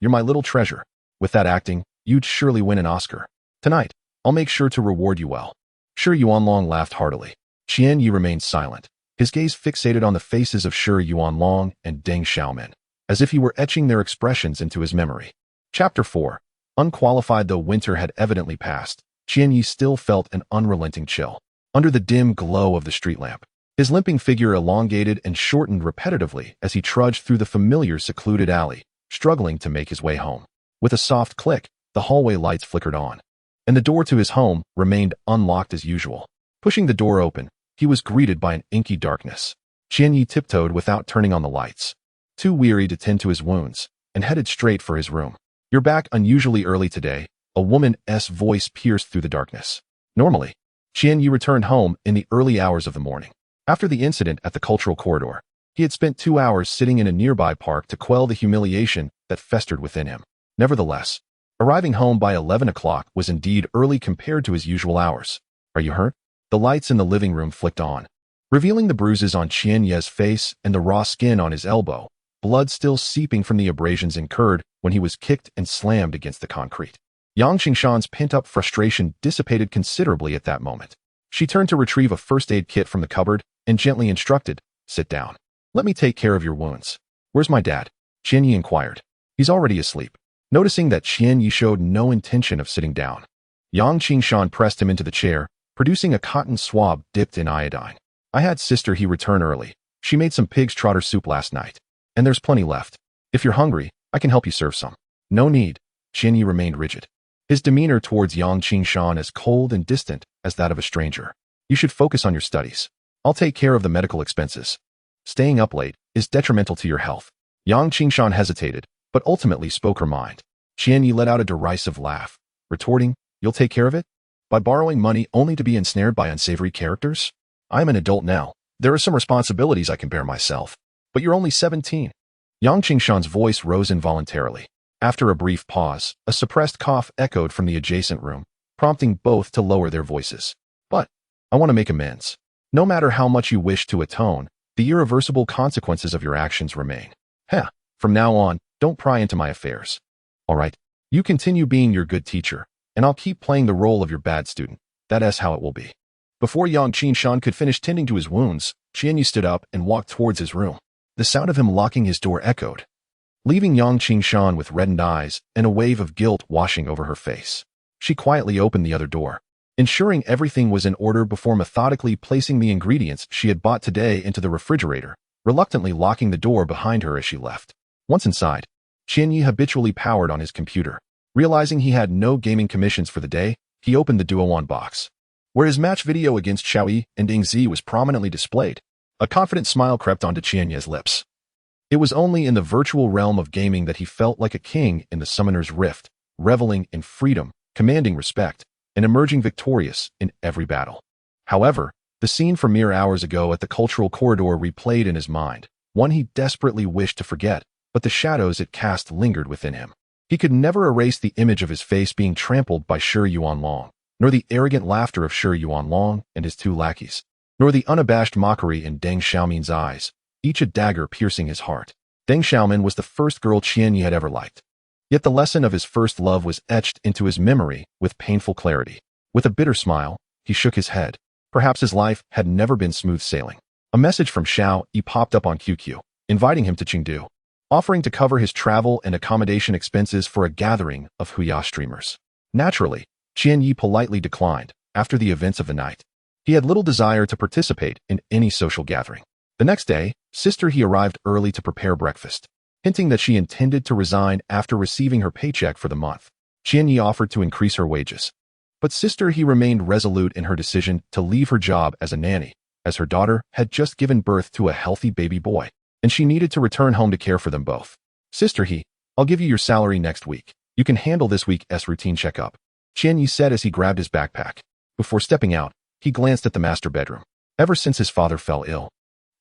You're my little treasure. With that acting, you'd surely win an Oscar. Tonight, I'll make sure to reward you well." Shi Yuanlong laughed heartily. Qian Yi remained silent, his gaze fixated on the faces of Shi Yuanlong and Deng Xiaomin, as if he were etching their expressions into his memory. Chapter 4. Unqualified though winter had evidently passed, Qian Yi still felt an unrelenting chill. Under the dim glow of the street lamp, his limping figure elongated and shortened repetitively as he trudged through the familiar secluded alley, struggling to make his way home. With a soft click, the hallway lights flickered on, and the door to his home remained unlocked as usual. Pushing the door open, he was greeted by an inky darkness. Qian Yi tiptoed without turning on the lights, too weary to tend to his wounds, and headed straight for his room. "You're back unusually early today," a woman's voice pierced through the darkness. Normally, Qian Yi returned home in the early hours of the morning. After the incident at the cultural corridor, he had spent 2 hours sitting in a nearby park to quell the humiliation that festered within him. Nevertheless, arriving home by 11 o'clock was indeed early compared to his usual hours. "Are you hurt?" The lights in the living room flicked on, revealing the bruises on Qian Ye's face and the raw skin on his elbow, blood still seeping from the abrasions incurred when he was kicked and slammed against the concrete. Yang Qingshan's pent-up frustration dissipated considerably at that moment. She turned to retrieve a first aid kit from the cupboard and gently instructed, "Sit down. Let me take care of your wounds." "Where's my dad?" Qian Yi inquired. "He's already asleep." Noticing that Qian Yi showed no intention of sitting down, Yang Qingshan pressed him into the chair, producing a cotton swab dipped in iodine. "I had sister he return early. She made some pig's trotter soup last night, and there's plenty left. If you're hungry, I can help you serve some." "No need." Qian Yi remained rigid, his demeanor towards Yang Qingshan as cold and distant as that of a stranger. "You should focus on your studies. I'll take care of the medical expenses. Staying up late is detrimental to your health." Yang Qingshan hesitated, but ultimately spoke her mind. Qian Yi let out a derisive laugh, retorting, "You'll take care of it?" By borrowing money only to be ensnared by unsavory characters? I am an adult now. There are some responsibilities I can bear myself. But you're only 17. Yang Qingshan's voice rose involuntarily. After a brief pause, a suppressed cough echoed from the adjacent room, prompting both to lower their voices. But I want to make amends. No matter how much you wish to atone, the irreversible consequences of your actions remain. Heh, from now on, don't pry into my affairs. All right, you continue being your good teacher, and I'll keep playing the role of your bad student. That's how it will be. Before Yang Qingshan could finish tending to his wounds, Qianyi stood up and walked towards his room. The sound of him locking his door echoed, leaving Yang Qingshan with reddened eyes and a wave of guilt washing over her face. She quietly opened the other door, ensuring everything was in order before methodically placing the ingredients she had bought today into the refrigerator, reluctantly locking the door behind her as she left. Once inside, Qianyi habitually powered on his computer. Realizing he had no gaming commissions for the day, he opened the Duo-One box, where his match video against Xiaoyi and Ding Zi was prominently displayed. A confident smile crept onto Qianyi's lips. It was only in the virtual realm of gaming that he felt like a king in the Summoner's Rift, reveling in freedom, commanding respect, and emerging victorious in every battle. However, the scene from mere hours ago at the cultural corridor replayed in his mind, one he desperately wished to forget, but the shadows it cast lingered within him. He could never erase the image of his face being trampled by Shi Yuanlong, nor the arrogant laughter of Shi Yuanlong and his two lackeys, nor the unabashed mockery in Deng Xiaomin's eyes, each a dagger piercing his heart. Deng Xiaomin was the first girl Qianyi had ever liked. Yet the lesson of his first love was etched into his memory with painful clarity. With a bitter smile, he shook his head. Perhaps his life had never been smooth sailing. A message from Xiao Yi popped up on QQ, inviting him to Chengdu, offering to cover his travel and accommodation expenses for a gathering of Huaxia streamers. Naturally, Qianyi politely declined. After the events of the night, he had little desire to participate in any social gathering. The next day, Sister He arrived early to prepare breakfast, hinting that she intended to resign after receiving her paycheck for the month. Qianyi offered to increase her wages, but Sister He remained resolute in her decision to leave her job as a nanny, as her daughter had just given birth to a healthy baby boy, and she needed to return home to care for them both. Sister He, I'll give you your salary next week. You can handle this week's routine checkup, Qianyi said as he grabbed his backpack. Before stepping out, he glanced at the master bedroom. Ever since his father fell ill,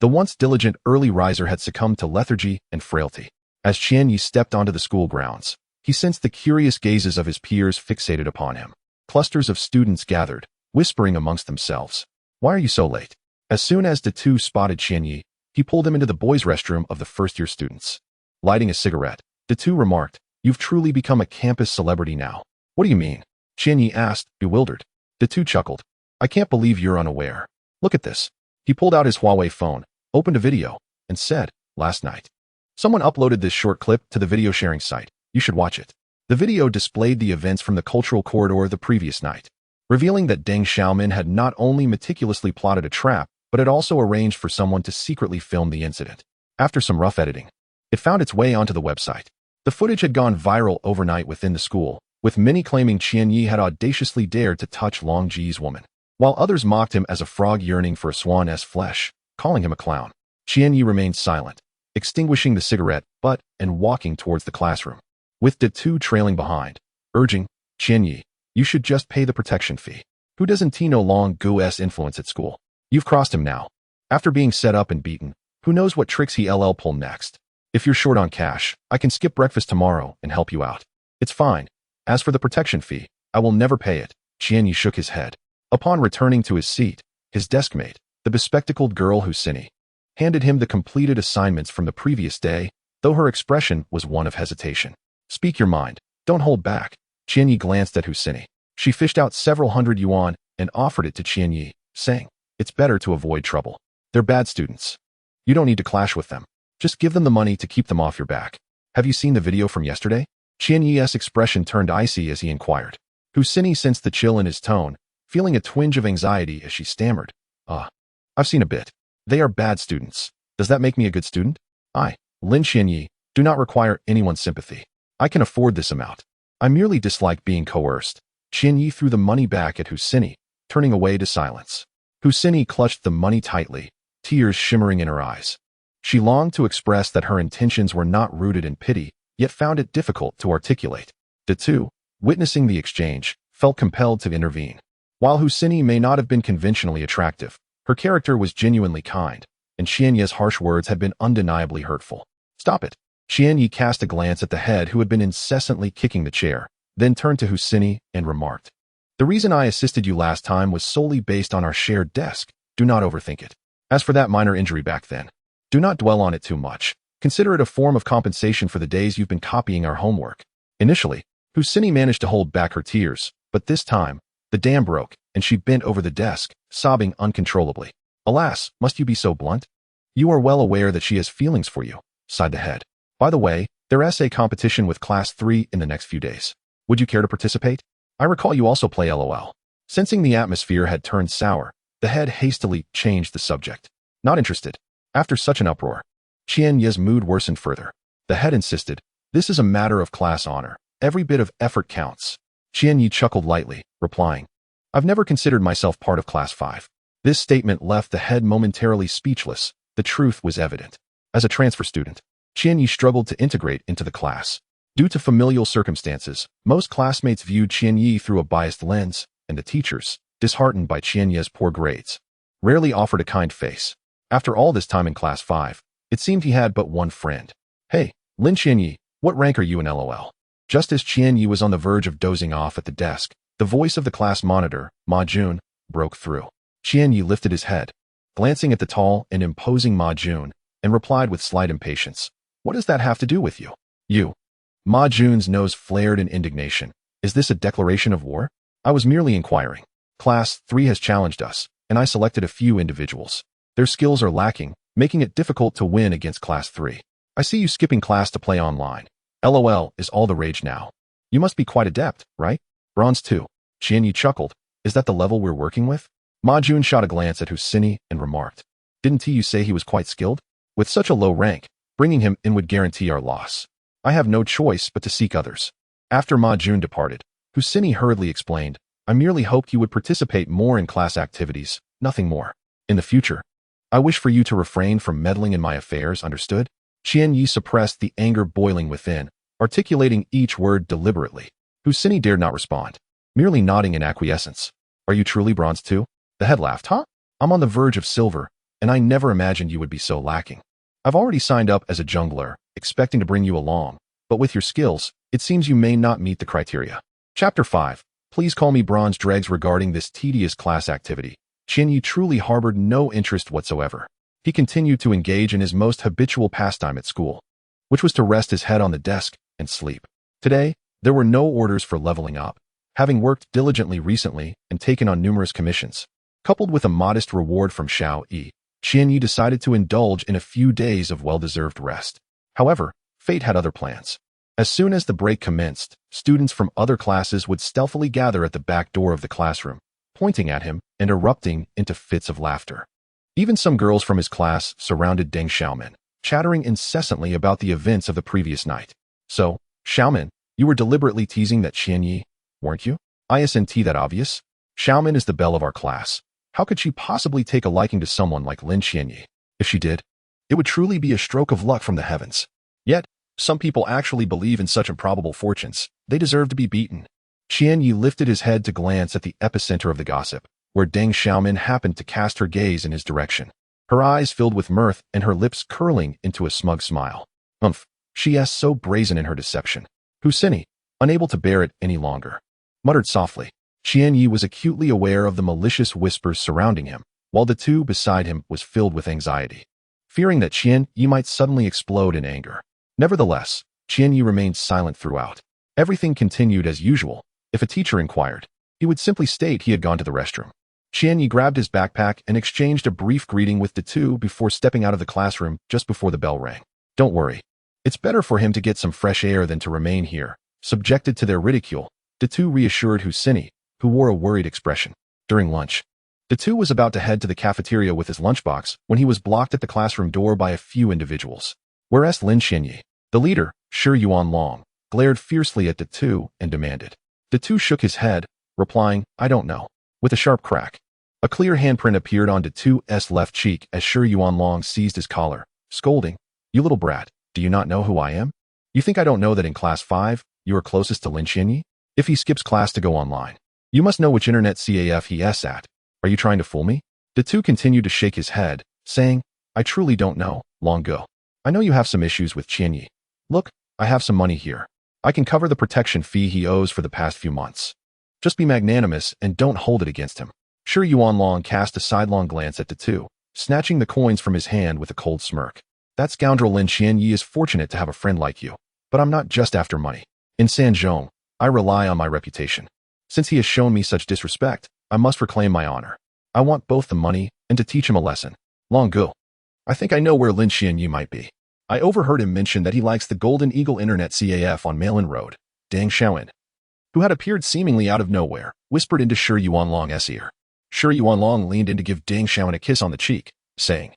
the once diligent early riser had succumbed to lethargy and frailty. As Qianyi stepped onto the school grounds, he sensed the curious gazes of his peers fixated upon him. Clusters of students gathered, whispering amongst themselves. Why are you so late? As soon as the two spotted Qianyi, he pulled him into the boys' restroom of the first-year students. Lighting a cigarette, the two remarked, You've truly become a campus celebrity now. What do you mean? Qianyi asked, bewildered. The two chuckled. I can't believe you're unaware. Look at this. He pulled out his Huawei phone, opened a video, and said, Last night, someone uploaded this short clip to the video sharing site. You should watch it. The video displayed the events from the cultural corridor the previous night, revealing that Deng Xiaomin had not only meticulously plotted a trap, but had also arranged for someone to secretly film the incident. After some rough editing, it found its way onto the website. The footage had gone viral overnight within the school, with many claiming Qianyi had audaciously dared to touch Long Ji's woman, while others mocked him as a frog yearning for a swan's flesh, calling him a clown. Qianyi remained silent, extinguishing the cigarette butt and walking towards the classroom, with the two trailing behind, urging, Qianyi, you should just pay the protection fee. Who doesn't Tino Long Gu's influence at school? You've crossed him now. After being set up and beaten, who knows what tricks he'll pull next? If you're short on cash, I can skip breakfast tomorrow and help you out. It's fine. As for the protection fee, I will never pay it. Qianyi shook his head. Upon returning to his seat, his deskmate, the bespectacled girl Huaxia, handed him the completed assignments from the previous day, though her expression was one of hesitation. Speak your mind. Don't hold back. Qianyi glanced at Huaxia. She fished out several hundred yuan and offered it to Qianyi, saying, It's better to avoid trouble. They're bad students. You don't need to clash with them. Just give them the money to keep them off your back. Have you seen the video from yesterday? Qianyi's expression turned icy as he inquired. Huaxia sensed the chill in his tone, feeling a twinge of anxiety as she stammered. I've seen a bit. They are bad students. Does that make me a good student? I, Lin Qianyi, do not require anyone's sympathy. I can afford this amount. I merely dislike being coerced. Qianyi threw the money back at Huaxia, turning away to silence. Huaxia clutched the money tightly, tears shimmering in her eyes. She longed to express that her intentions were not rooted in pity, yet found it difficult to articulate. The two, witnessing the exchange, felt compelled to intervene. While Huaxia may not have been conventionally attractive, her character was genuinely kind, and Qianye's harsh words had been undeniably hurtful. Stop it. Qianye cast a glance at the head who had been incessantly kicking the chair, then turned to Huaxia and remarked, "The reason I assisted you last time was solely based on our shared desk. Do not overthink it. As for that minor injury back then, do not dwell on it too much. Consider it a form of compensation for the days you've been copying our homework." Initially, Huaxia managed to hold back her tears, but this time, the dam broke, and she bent over the desk, sobbing uncontrollably. "Alas, must you be so blunt? You are well aware that she has feelings for you," sighed the head. "By the way, there's a competition with Class 3 in the next few days. Would you care to participate? I recall you also play LOL." Sensing the atmosphere had turned sour, the head hastily changed the subject. "Not interested." After such an uproar, Qianye's mood worsened further. The head insisted, "This is a matter of class honor. Every bit of effort counts." Qianye chuckled lightly, replying, "I've never considered myself part of Class 5. This statement left the head momentarily speechless. The truth was evident. As a transfer student, Qianye struggled to integrate into the class. Due to familial circumstances, most classmates viewed Qianye through a biased lens, and the teachers, disheartened by Qianye's poor grades, rarely offered a kind face. After all this time in Class 5, it seemed he had but one friend. "Hey, Lin Qianye, what rank are you in LOL?" Just as Qianye was on the verge of dozing off at the desk, the voice of the class monitor, Ma Jun, broke through. Qianye lifted his head, glancing at the tall and imposing Ma Jun, and replied with slight impatience, "What does that have to do with you?" "You." Ma Jun's nose flared in indignation. "Is this a declaration of war?" "I was merely inquiring. Class 3 has challenged us, and I selected a few individuals. Their skills are lacking, making it difficult to win against Class 3. I see you skipping class to play online. LOL is all the rage now. You must be quite adept, right? Bronze 2. Qianye chuckled. "Is that the level we're working with?" Ma Jun shot a glance at Huaxia and remarked, "Didn't you say he was quite skilled? With such a low rank, bringing him in would guarantee our loss. I have no choice but to seek others." After Ma Jun departed, Huaxia hurriedly explained, "I merely hoped you would participate more in class activities, nothing more. In the future, I wish for you to refrain from meddling in my affairs, understood?" Qianye suppressed the anger boiling within, articulating each word deliberately. Huaxia dared not respond, merely nodding in acquiescence. "Are you truly Bronze 2? The head laughed. "Huh? I'm on the verge of silver, and I never imagined you would be so lacking. I've already signed up as a jungler, expecting to bring you along, but with your skills, it seems you may not meet the criteria." Chapter 5. Please call me Bronze Dregs. Regarding this tedious class activity, Qianye truly harbored no interest whatsoever. He continued to engage in his most habitual pastime at school, which was to rest his head on the desk and sleep. Today, there were no orders for leveling up. Having worked diligently recently and taken on numerous commissions, coupled with a modest reward from Xiao Yi, Qianye decided to indulge in a few days of well-deserved rest. However, fate had other plans. As soon as the break commenced, students from other classes would stealthily gather at the back door of the classroom, pointing at him and erupting into fits of laughter. Even some girls from his class surrounded Deng Xiaomin, chattering incessantly about the events of the previous night. "So, Xiaomin, you were deliberately teasing that Qianye, weren't you? Isn't that obvious? Xiaomin is the belle of our class. How could she possibly take a liking to someone like Lin Qianye? If she did, it would truly be a stroke of luck from the heavens. Yet, some people actually believe in such improbable fortunes. They deserve to be beaten." Qianye lifted his head to glance at the epicenter of the gossip, where Deng Xiaomin happened to cast her gaze in his direction. Her eyes filled with mirth and her lips curling into a smug smile. "Umph, she is so brazen in her deception." Huaxia, unable to bear it any longer, muttered softly. Qianye was acutely aware of the malicious whispers surrounding him, while the two beside him was filled with anxiety, fearing that Qianye might suddenly explode in anger. Nevertheless, Qianye remained silent throughout. Everything continued as usual. If a teacher inquired, he would simply state he had gone to the restroom. Qianye grabbed his backpack and exchanged a brief greeting with the two before stepping out of the classroom just before the bell rang. "Don't worry. It's better for him to get some fresh air than to remain here, subjected to their ridicule," the two reassured Huaxia, who wore a worried expression. During lunch, the two was about to head to the cafeteria with his lunchbox when he was blocked at the classroom door by a few individuals. Whereas Lin Qianye, the leader, Shi Yuanlong, glared fiercely at the two and demanded. The two shook his head, replying, "I don't know." With a sharp crack, a clear handprint appeared on the two's left cheek as Shi Yuanlong seized his collar, scolding, "You little brat, do you not know who I am? You think I don't know that in Class 5, you are closest to Lin Qianye? If he skips class to go online, You must know which internet CAF he is at. Are you trying to fool me? The two continued to shake his head, saying, I truly don't know, Long Go. I know you have some issues with Qianyi. Look, I have some money here. I can cover the protection fee he owes for the past few months. Just be magnanimous and don't hold it against him. Sure Yuan Long cast a sidelong glance at the two, snatching the coins from his hand with a cold smirk. That scoundrel Lin Qianyi is fortunate to have a friend like you, but I'm not just after money. In Sanzhong, I rely on my reputation. Since he has shown me such disrespect, I must reclaim my honor. I want both the money and to teach him a lesson. Long Go. I think I know where Lin Qianyi might be. I overheard him mention that he likes the Golden Eagle Internet CAF on Mailin Road. Dang Xiaoan, who had appeared seemingly out of nowhere, whispered into Shi Yuanlong's ear. Shi Yuanlong leaned in to give Dang Xiaoan a kiss on the cheek, saying,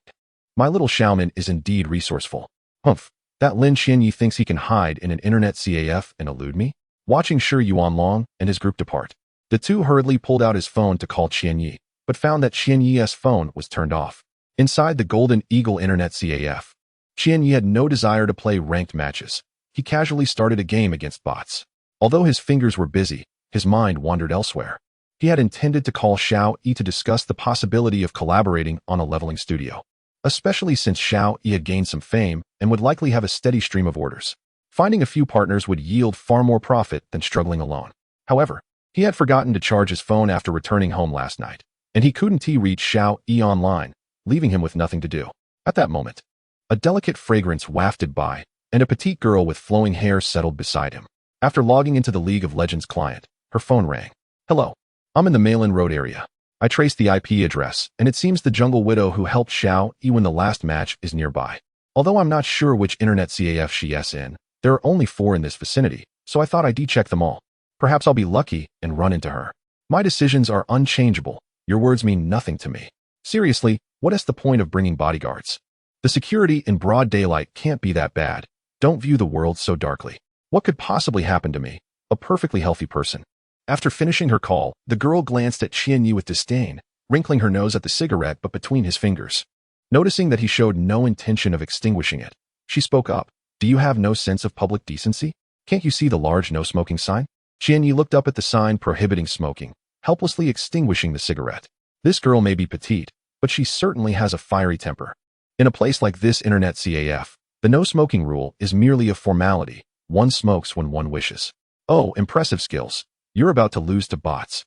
My little Xiaoman is indeed resourceful. Humph, that Lin Qianyi thinks he can hide in an Internet CAF and elude me? Watching Shi Yuanlong and his group depart, the two hurriedly pulled out his phone to call Qianyi, but found that Qianyi's phone was turned off. Inside the Golden Eagle Internet CAF, Qianyi had no desire to play ranked matches. He casually started a game against bots. Although his fingers were busy, his mind wandered elsewhere. He had intended to call Xiao Yi to discuss the possibility of collaborating on a leveling studio, especially since Xiao Yi had gained some fame and would likely have a steady stream of orders. Finding a few partners would yield far more profit than struggling alone. However, he had forgotten to charge his phone after returning home last night, and he couldn't reach Xiao Yi online, leaving him with nothing to do. At that moment, a delicate fragrance wafted by, and a petite girl with flowing hair settled beside him. After logging into the League of Legends client, her phone rang. Hello, I'm in the Mailin Road area. I traced the IP address, and it seems the jungle widow who helped Xiao Yi win the last match is nearby. Although I'm not sure which internet CAF she is in, there are only 4 in this vicinity, so I thought I'd check them all. Perhaps I'll be lucky and run into her. My decisions are unchangeable. Your words mean nothing to me. Seriously, what is the point of bringing bodyguards? The security in broad daylight can't be that bad. Don't view the world so darkly. What could possibly happen to me, a perfectly healthy person? After finishing her call, the girl glanced at Qianyi with disdain, wrinkling her nose at the cigarette but between his fingers. Noticing that he showed no intention of extinguishing it, she spoke up. Do you have no sense of public decency? Can't you see the large no smoking sign? Qianyi looked up at the sign prohibiting smoking, helplessly extinguishing the cigarette. This girl may be petite, but she certainly has a fiery temper. In a place like this internet CAF, the no smoking rule is merely a formality. One smokes when one wishes. Oh, impressive skills. You're about to lose to bots.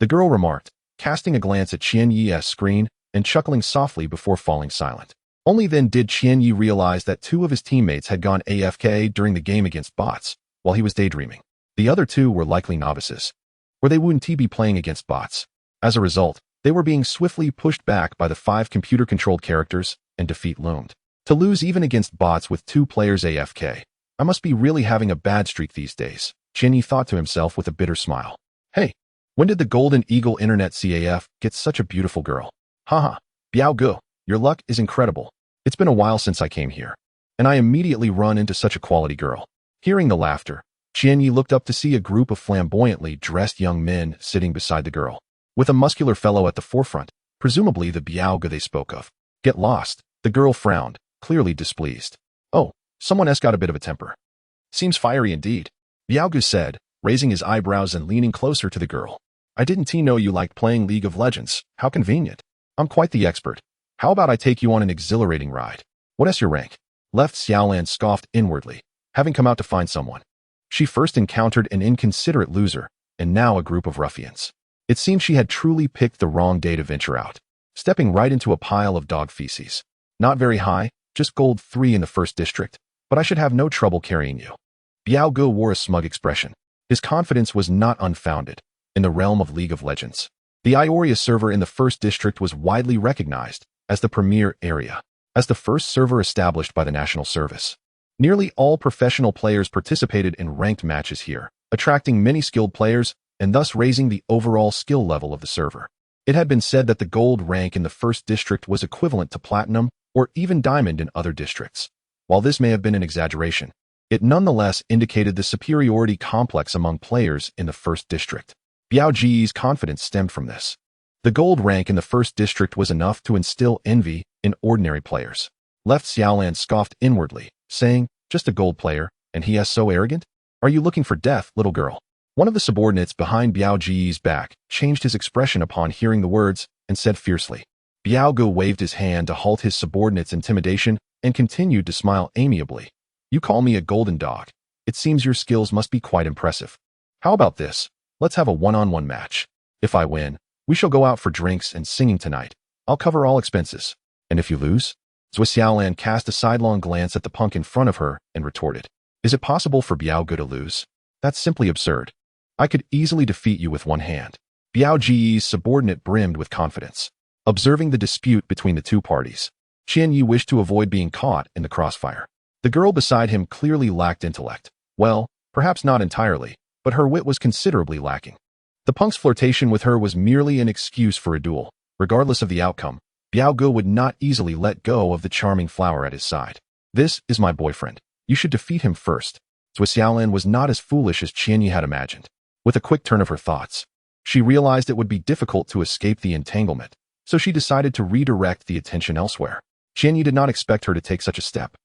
The girl remarked, casting a glance at Qianyi's screen and chuckling softly before falling silent. Only then did Qianyi realize that 2 of his teammates had gone AFK during the game against bots, while he was daydreaming. The other 2 were likely novices, or they wouldn't be playing against bots. As a result, they were being swiftly pushed back by the 5 computer-controlled characters, and defeat loomed. To lose even against bots with 2 players AFK, I must be really having a bad streak these days, Qianyi thought to himself with a bitter smile. Hey, when did the Golden Eagle Internet CAF get such a beautiful girl? Haha, Biao Gu, your luck is incredible. It's been a while since I came here, and I immediately run into such a quality girl. Hearing the laughter, Qianyi looked up to see a group of flamboyantly dressed young men sitting beside the girl, with a muscular fellow at the forefront, presumably the Biao Gu they spoke of. Get lost, the girl frowned, clearly displeased. Oh, someone has got a bit of a temper. Seems fiery indeed, Biao Gu said, raising his eyebrows and leaning closer to the girl. I didn't know you liked playing League of Legends. How convenient. I'm quite the expert. How about I take you on an exhilarating ride? What is your rank? Left Xiaolan scoffed inwardly, having come out to find someone. She first encountered an inconsiderate loser, and now a group of ruffians. It seemed she had truly picked the wrong day to venture out, stepping right into a pile of dog feces. Not very high, just gold 3 in the first district, but I should have no trouble carrying you. Biao Gu wore a smug expression. His confidence was not unfounded. In the realm of League of Legends, the Ioria server in the first district was widely recognized as the premier area, as the first server established by the National Service. Nearly all professional players participated in ranked matches here, attracting many skilled players and thus raising the overall skill level of the server. It had been said that the gold rank in the first district was equivalent to platinum or even diamond in other districts. While this may have been an exaggeration, it nonetheless indicated the superiority complex among players in the first district. Biao Ji's confidence stemmed from this. The gold rank in the first district was enough to instill envy in ordinary players. Left Xiaolan scoffed inwardly, saying, just a gold player, and he is so arrogant? Are you looking for death, little girl? One of the subordinates behind Biao Ji's back changed his expression upon hearing the words and said fiercely. Biao Gu waved his hand to halt his subordinate's intimidation and continued to smile amiably. You call me a golden dog. It seems your skills must be quite impressive. How about this? Let's have a one-on-one match. If I win, we shall go out for drinks and singing tonight. I'll cover all expenses. And if you lose? Zhuo Xiaolan cast a sidelong glance at the punk in front of her and retorted. Is it possible for Biao Gu to lose? That's simply absurd. I could easily defeat you with one hand. Biao Ji's subordinate brimmed with confidence. Observing the dispute between the two parties, Qian Yi wished to avoid being caught in the crossfire. The girl beside him clearly lacked intellect. Well, perhaps not entirely, but her wit was considerably lacking. The punk's flirtation with her was merely an excuse for a duel. Regardless of the outcome, Biao Gu would not easily let go of the charming flower at his side. This is my boyfriend. You should defeat him first. Zhuo Xiaolan was not as foolish as Qian Yi had imagined. With a quick turn of her thoughts, she realized it would be difficult to escape the entanglement, so she decided to redirect the attention elsewhere. Qian Yi did not expect her to take such a step.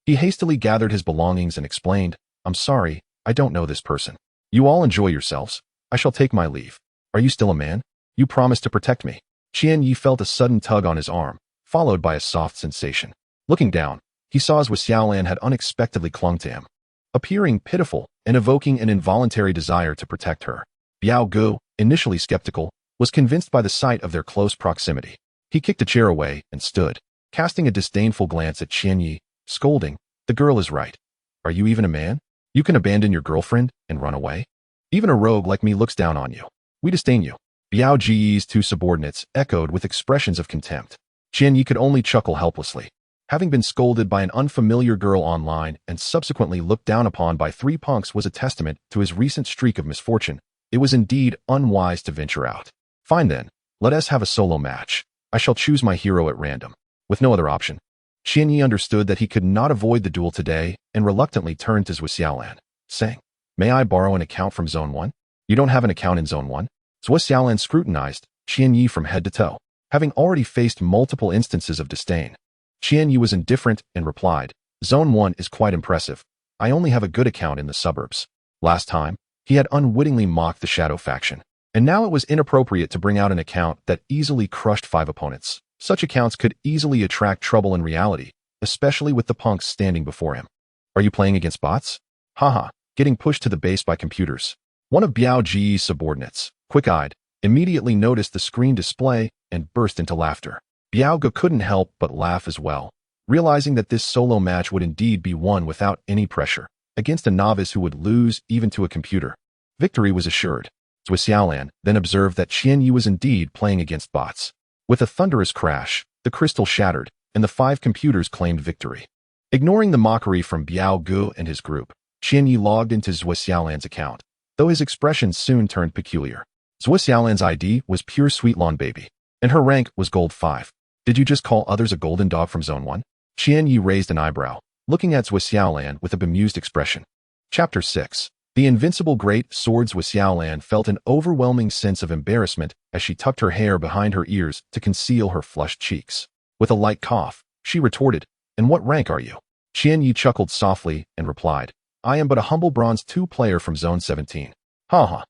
He hastily gathered his belongings and explained, I'm sorry, I don't know this person. You all enjoy yourselves. I shall take my leave. Are you still a man? You promised to protect me. Qian Yi felt a sudden tug on his arm, followed by a soft sensation. Looking down, he saw Zhuo Xiaolan had unexpectedly clung to him. Appearing pitiful and evoking an involuntary desire to protect her, Biao Gu, initially skeptical, was convinced by the sight of their close proximity. He kicked a chair away and stood, casting a disdainful glance at Qian Yi, scolding, the girl is right. Are you even a man? You can abandon your girlfriend and run away? Even a rogue like me looks down on you. We disdain you. Biao Ji's two subordinates echoed with expressions of contempt. Qian Yi could only chuckle helplessly. Having been scolded by an unfamiliar girl online and subsequently looked down upon by three punks was a testament to his recent streak of misfortune. It was indeed unwise to venture out. Fine then, let us have a solo match. I shall choose my hero at random. With no other option, Qian Yi understood that he could not avoid the duel today and reluctantly turned to Zhuo Xiaolan, saying, May I borrow an account from Zone 1? You don't have an account in Zone 1? Zhuo Xiaolan scrutinized Qian Yi from head to toe. Having already faced multiple instances of disdain, Qian Yi was indifferent and replied, Zone 1 is quite impressive. I only have a good account in the suburbs. Last time, he had unwittingly mocked the Shadow faction, and now it was inappropriate to bring out an account that easily crushed 5 opponents. Such accounts could easily attract trouble in reality, especially with the punks standing before him. Are you playing against bots? Haha, getting pushed to the base by computers. One of Biao Ji's subordinates, quick-eyed, immediately noticed the screen display and burst into laughter. Biao Gu couldn't help but laugh as well, realizing that this solo match would indeed be won without any pressure, against a novice who would lose even to a computer. Victory was assured. Zhuo Xiaolan then observed that Qian Yi was indeed playing against bots. With a thunderous crash, the crystal shattered, and the 5 computers claimed victory. Ignoring the mockery from Biao Gu and his group, Qian Yi logged into Zhuo Xiaolan's account, though his expression soon turned peculiar. Zhuo Xiaolan's ID was pure sweet lawn baby, and her rank was gold 5. Did you just call others a golden dog from Zone 1? Qian Yi raised an eyebrow, looking at Zhuo Xiaolan with a bemused expression. Chapter 6. The invincible great sword. Zhuo Xiaolan felt an overwhelming sense of embarrassment as she tucked her hair behind her ears to conceal her flushed cheeks. With a light cough, she retorted, And what rank are you? Qian Yi chuckled softly and replied, I am but a humble bronze 2 player from Zone 17. Ha ha.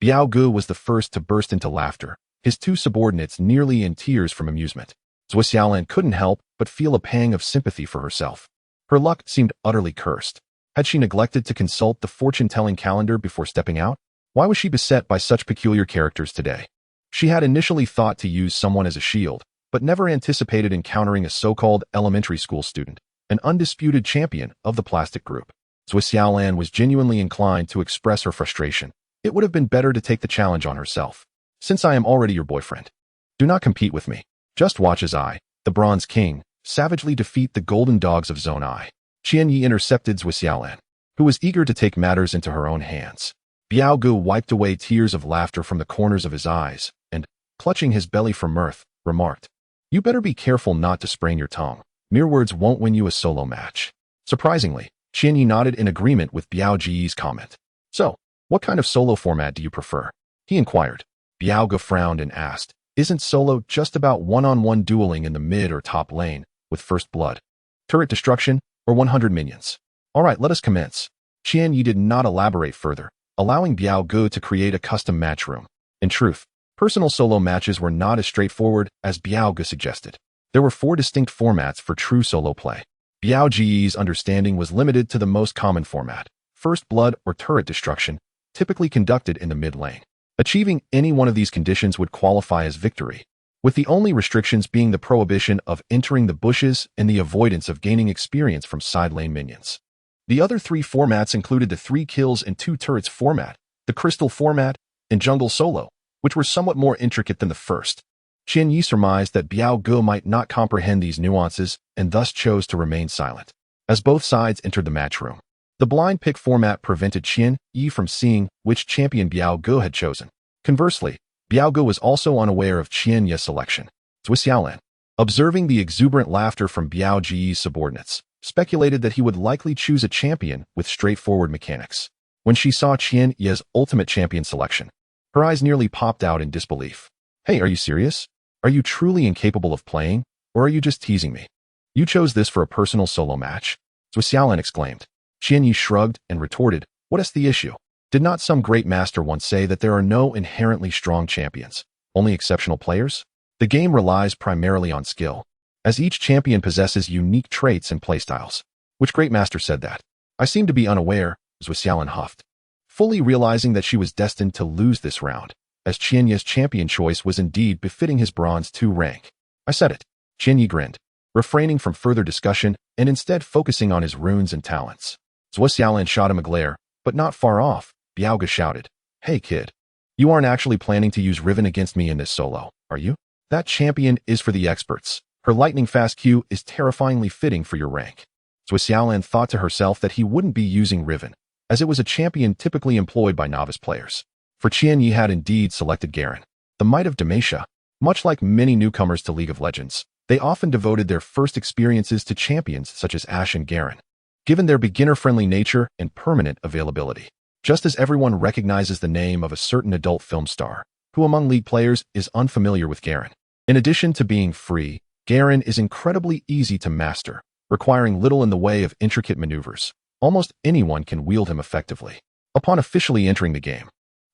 Biao Gu was the first to burst into laughter, his 2 subordinates nearly in tears from amusement. Zhuo Xiaolan couldn't help but feel a pang of sympathy for herself. Her luck seemed utterly cursed. Had she neglected to consult the fortune-telling calendar before stepping out? Why was she beset by such peculiar characters today? She had initially thought to use someone as a shield, but never anticipated encountering a so-called elementary school student, an undisputed champion of the plastic group. Zhuo Xiaolan was genuinely inclined to express her frustration. It would have been better to take the challenge on herself. Since I am already your boyfriend, do not compete with me. Just watch as I, the Bronze King, savagely defeat the golden dogs of Zone I. Qian Yi intercepted Zhuo Xiaolan, who was eager to take matters into her own hands. Biao Gu wiped away tears of laughter from the corners of his eyes, and, clutching his belly for mirth, remarked, You better be careful not to sprain your tongue. Mere words won't win you a solo match. Surprisingly, Qian Yi nodded in agreement with Biao Ji's comment. So, what kind of solo format do you prefer? He inquired. Biao Gu frowned and asked, Isn't solo just about one-on-one dueling in the mid or top lane, with first blood, turret destruction, or 100 minions? All right, let us commence. Qian Yi did not elaborate further, allowing Biao Gu to create a custom match room. In truth, personal solo matches were not as straightforward as Biao Gu suggested. There were 4 distinct formats for true solo play. Biao Ji's understanding was limited to the most common format, first blood or turret destruction, typically conducted in the mid lane. Achieving any one of these conditions would qualify as victory, with the only restrictions being the prohibition of entering the bushes and the avoidance of gaining experience from side lane minions. The other 3 formats included the 3 kills and 2 turrets format, the crystal format, and jungle solo, which were somewhat more intricate than the first. Qian Yi surmised that Biao Gu might not comprehend these nuances and thus chose to remain silent. As both sides entered the match room, the blind pick format prevented Qian Yi from seeing which champion Biao Gu had chosen. Conversely, Biao Gu was also unaware of Qian Yi's selection. Zhuo Xiaolan, observing the exuberant laughter from Biao Ji's subordinates, speculated that he would likely choose a champion with straightforward mechanics. When she saw Qian Yi's ultimate champion selection, her eyes nearly popped out in disbelief. Hey, are you serious? Are you truly incapable of playing, or are you just teasing me? You chose this for a personal solo match? Zhuo Xiaolan exclaimed. Qian Yi shrugged and retorted, what is the issue? Did not some great master once say that there are no inherently strong champions, only exceptional players? The game relies primarily on skill, as each champion possesses unique traits and playstyles. Which great master said that? I seem to be unaware, Zhuo Xiaolan huffed, fully realizing that she was destined to lose this round, as Qian Yi's champion choice was indeed befitting his bronze 2 rank. I said it. Qian Yi grinned, refraining from further discussion and instead focusing on his runes and talents. Zhuo Xiaolan shot him a glare, but not far off. Biao Gu shouted, hey kid, you aren't actually planning to use Riven against me in this solo, are you? That champion is for the experts. Her lightning-fast Q is terrifyingly fitting for your rank. Zhuo Xiaolan thought to herself that he wouldn't be using Riven, as it was a champion typically employed by novice players. For Qian Yi had indeed selected Garen, the might of Damesha. Much like many newcomers to League of Legends, they often devoted their first experiences to champions such as Ashe and Garen, given their beginner-friendly nature and permanent availability. Just as everyone recognizes the name of a certain adult film star, who among League players is unfamiliar with Garen. In addition to being free, Garen is incredibly easy to master, requiring little in the way of intricate maneuvers. Almost anyone can wield him effectively. Upon officially entering the game,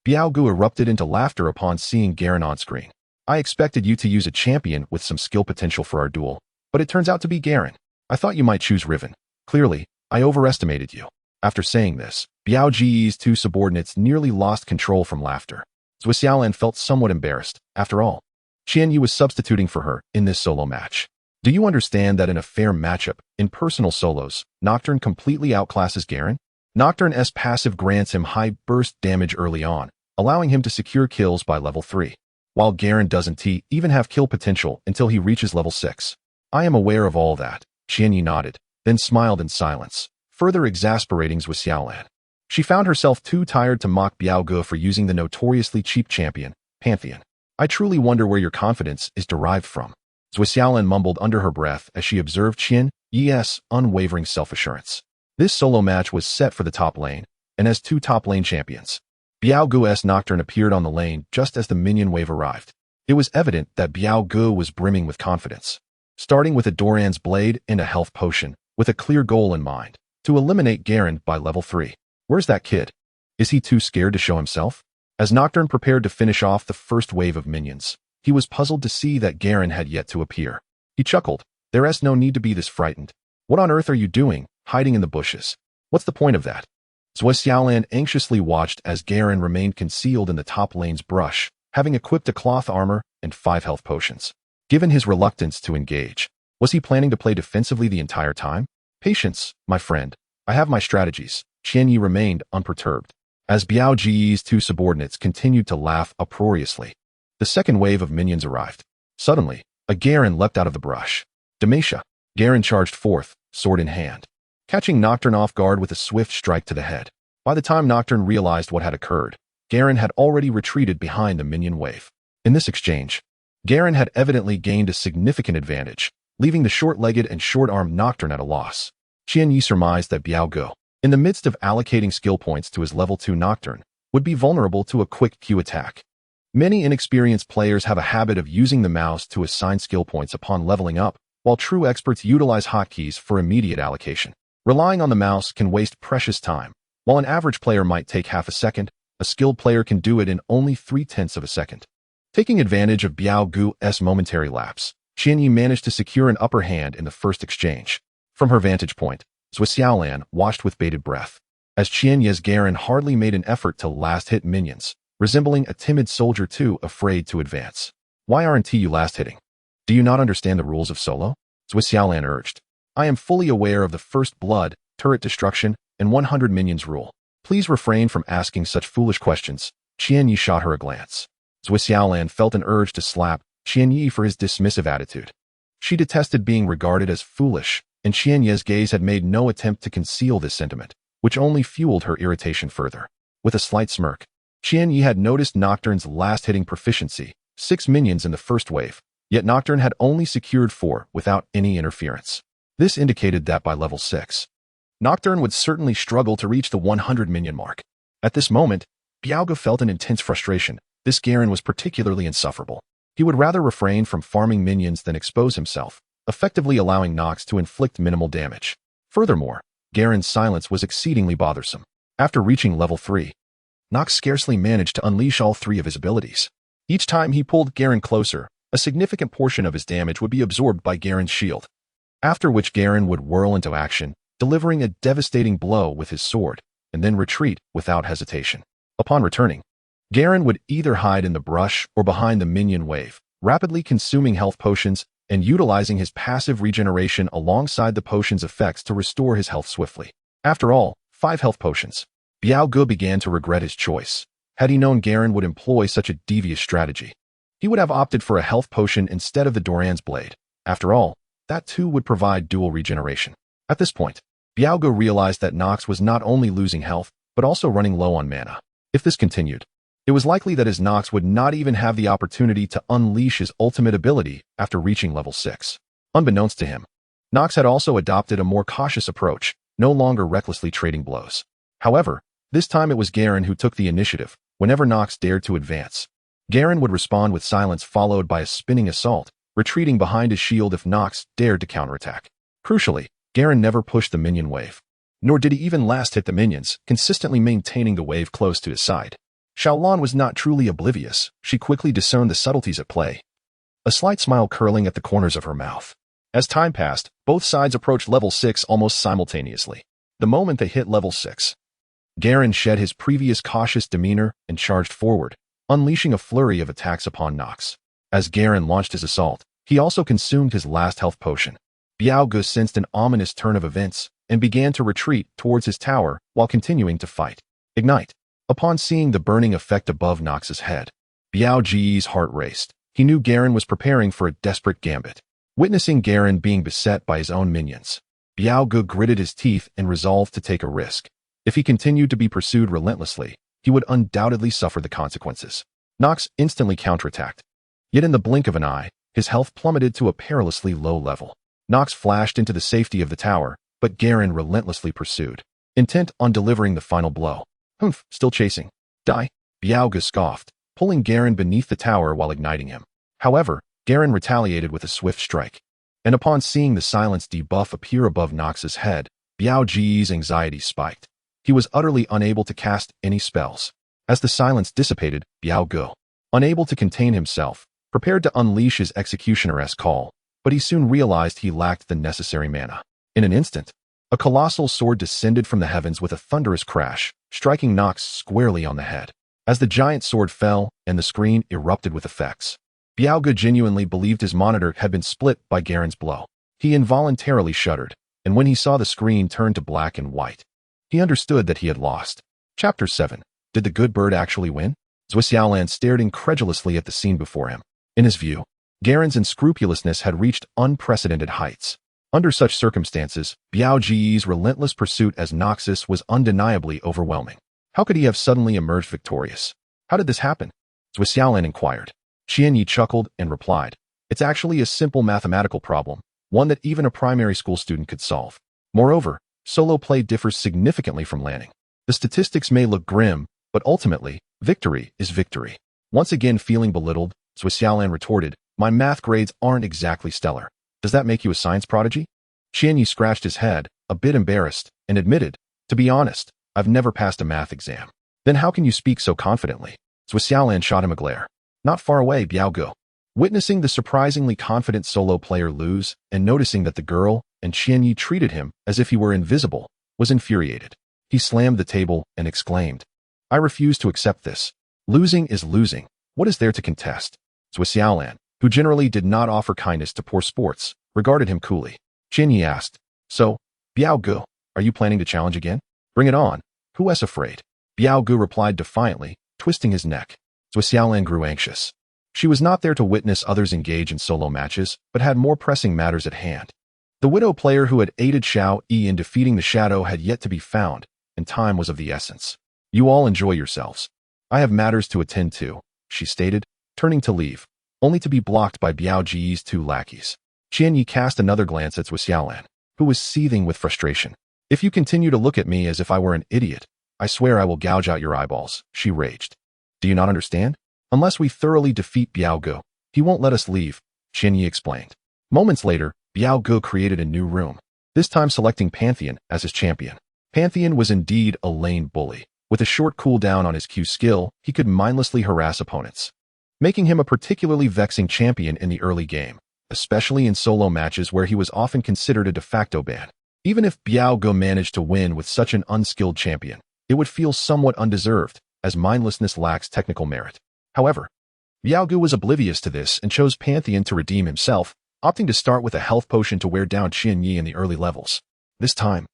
Biao Gu erupted into laughter upon seeing Garen on screen. I expected you to use a champion with some skill potential for our duel, but it turns out to be Garen. I thought you might choose Riven. Clearly, I overestimated you. After saying this, Biao Ji's 2 subordinates nearly lost control from laughter. Zhuo Xiaolan felt somewhat embarrassed. After all, Qian Yi was substituting for her in this solo match. Do you understand that in a fair matchup, in personal solos, Nocturne completely outclasses Garen? Nocturne's passive grants him high burst damage early on, allowing him to secure kills by level 3, while Garen doesn't even have kill potential until he reaches level 6. I am aware of all that, Qian Yi nodded, then smiled in silence, further exasperating Zhuo Xiaolan. She found herself too tired to mock Biao Gu for using the notoriously cheap champion, Pantheon. I truly wonder where your confidence is derived from. Zhuo Xiaolan mumbled under her breath as she observed Qian Yi's unwavering self-assurance. This solo match was set for the top lane, and as 2 top lane champions. Biao Gu's Nocturne appeared on the lane just as the minion wave arrived. It was evident that Biao Gu was brimming with confidence, starting with a Doran's blade and a health potion, with a clear goal in mind, to eliminate Garen by level 3. Where's that kid? Is he too scared to show himself? As Nocturne prepared to finish off the first wave of minions, he was puzzled to see that Garen had yet to appear. He chuckled, there's no need to be this frightened. What on earth are you doing, hiding in the bushes? What's the point of that? Zhuo Xiaolan anxiously watched as Garen remained concealed in the top lane's brush, having equipped a cloth armor and 5 health potions. Given his reluctance to engage, was he planning to play defensively the entire time? Patience, my friend. I have my strategies. Qian Yi remained unperturbed, as Biao Ji's 2 subordinates continued to laugh uproariously. The second wave of minions arrived. Suddenly, a Garen leapt out of the brush. Damesha. Garen charged forth, sword in hand, catching Nocturne off guard with a swift strike to the head. By the time Nocturne realized what had occurred, Garen had already retreated behind the minion wave. In this exchange, Garen had evidently gained a significant advantage, leaving the short-legged and short-armed Nocturne at a loss. Qian Yi surmised that Biao Gu, in the midst of allocating skill points to his level 2 Nocturne, would be vulnerable to a quick Q attack. Many inexperienced players have a habit of using the mouse to assign skill points upon leveling up, while true experts utilize hotkeys for immediate allocation. Relying on the mouse can waste precious time, While an average player might take half a second, a skilled player can do it in only 3/10 of a second. Taking advantage of Biao Gu's momentary lapse, Qianyi managed to secure an upper hand in the first exchange. From her vantage point, Zhuxiaolan watched with bated breath, as Qianyi's Garen hardly made an effort to last-hit minions, resembling a timid soldier too afraid to advance. Why aren't you last-hitting? Do you not understand the rules of solo? Zhuxiaolan urged. I am fully aware of the first blood, turret destruction, and 100 minions rule. Please refrain from asking such foolish questions. Qianyi shot her a glance. Zhuxiaolan felt an urge to slap Qianyi for his dismissive attitude. She detested being regarded as foolish, and Qianyi's gaze had made no attempt to conceal this sentiment, which only fueled her irritation further. With a slight smirk, Qianyi had noticed Nocturne's last-hitting proficiency, 6 minions in the first wave, yet Nocturne had only secured 4 without any interference. This indicated that by level 6, Nocturne would certainly struggle to reach the 100 minion mark. At this moment, Biao felt an intense frustration. This Garen was particularly insufferable. He would rather refrain from farming minions than expose himself, effectively allowing Nox to inflict minimal damage. Furthermore, Garen's silence was exceedingly bothersome. After reaching level 3, Nox scarcely managed to unleash all 3 of his abilities. Each time he pulled Garen closer, a significant portion of his damage would be absorbed by Garen's shield, after which Garen would whirl into action, delivering a devastating blow with his sword, and then retreat without hesitation. Upon returning, Garen would either hide in the brush or behind the minion wave, rapidly consuming health potions and utilizing his passive regeneration alongside the potion's effects to restore his health swiftly. After all, 5 health potions. Biao Gu began to regret his choice. Had he known Garen would employ such a devious strategy, he would have opted for a health potion instead of the Doran's blade. After all, that too would provide dual regeneration. At this point, Biao Gu realized that Nox was not only losing health, but also running low on mana. If this continued, it was likely that his Nox would not even have the opportunity to unleash his ultimate ability after reaching level 6. Unbeknownst to him, Nox had also adopted a more cautious approach, no longer recklessly trading blows. However, this time it was Garen who took the initiative. Whenever Nox dared to advance, Garen would respond with silence followed by a spinning assault, retreating behind his shield if Nox dared to counterattack. Crucially, Garen never pushed the minion wave, nor did he even last hit the minions, consistently maintaining the wave close to his side. Xiaolan was not truly oblivious. She quickly discerned the subtleties at play, a slight smile curling at the corners of her mouth. As time passed, both sides approached level 6 almost simultaneously. The moment they hit level 6, Garen shed his previous cautious demeanor and charged forward, unleashing a flurry of attacks upon Nox. As Garen launched his assault, he also consumed his last health potion. Biao Gu sensed an ominous turn of events and began to retreat towards his tower while continuing to fight. Ignite. Upon seeing the burning effect above Nox's head, Biao Ji's heart raced. He knew Garen was preparing for a desperate gambit. Witnessing Garen being beset by his own minions, Biao Gu gritted his teeth and resolved to take a risk. If he continued to be pursued relentlessly, he would undoubtedly suffer the consequences. Nox instantly counterattacked. Yet in the blink of an eye, his health plummeted to a perilously low level. Nox flashed into the safety of the tower, but Garen relentlessly pursued, intent on delivering the final blow. Humph, still chasing. Die. Biao Gu scoffed, pulling Garen beneath the tower while igniting him. However, Garen retaliated with a swift strike, and upon seeing the silence debuff appear above Nox's head, Biao Ji's anxiety spiked. He was utterly unable to cast any spells. As the silence dissipated, Biao Gu, unable to contain himself, prepared to unleash his executioner-esque call, but he soon realized he lacked the necessary mana. In an instant, a colossal sword descended from the heavens with a thunderous crash, striking Nox squarely on the head. As the giant sword fell and the screen erupted with effects, Biao Gu genuinely believed his monitor had been split by Garen's blow. He involuntarily shuddered, and when he saw the screen turn to black and white, he understood that he had lost. Chapter 7. Did the good bird actually win? Zhuxiaolan stared incredulously at the scene before him. In his view, Garen's unscrupulousness had reached unprecedented heights. Under such circumstances, Biao Ji's relentless pursuit as Noxus was undeniably overwhelming. How could he have suddenly emerged victorious? How did this happen? Zhuxiaolan inquired. Qianyi chuckled and replied, It's actually a simple mathematical problem, one that even a primary school student could solve. Moreover, solo play differs significantly from LANing. The statistics may look grim, but ultimately, victory is victory. Once again feeling belittled, Zhuxiaolan retorted, My math grades aren't exactly stellar. Does that make you a science prodigy? Qianyi scratched his head, a bit embarrassed, and admitted, To be honest, I've never passed a math exam. Then how can you speak so confidently? Zhou Xiaolan shot him a glare. Not far away, Biao Gu. Witnessing the surprisingly confident solo player lose and noticing that the girl and Qianyi treated him as if he were invisible, was infuriated. He slammed the table and exclaimed, I refuse to accept this. Losing is losing. What is there to contest? Zhou Xiaolan, who generally did not offer kindness to poor sports, regarded him coolly. Qianyi asked, So, Biao Gu, are you planning to challenge again? Bring it on. Who is afraid? Biao Gu replied defiantly, twisting his neck. Zhou Xiaolan grew anxious. She was not there to witness others engage in solo matches, but had more pressing matters at hand. The widow player who had aided Xiao Yi in defeating the shadow had yet to be found, and time was of the essence. You all enjoy yourselves. I have matters to attend to, she stated, turning to leave, only to be blocked by Biao Ji's two lackeys. Qianyi cast another glance at Zhou Xiaolan, who was seething with frustration. If you continue to look at me as if I were an idiot, I swear I will gouge out your eyeballs, she raged. Do you not understand? Unless we thoroughly defeat Biao Gu, he won't let us leave, Qianyi explained. Moments later, Biao Gu created a new room, this time selecting Pantheon as his champion. Pantheon was indeed a lane bully. With a short cooldown on his Q skill, he could mindlessly harass opponents, making him a particularly vexing champion in the early game, especially in solo matches where he was often considered a de facto ban. Even if Biao Gu managed to win with such an unskilled champion, it would feel somewhat undeserved, as mindlessness lacks technical merit. However, Biao Gu was oblivious to this and chose Pantheon to redeem himself, opting to start with a health potion to wear down Qianyi in the early levels. This time,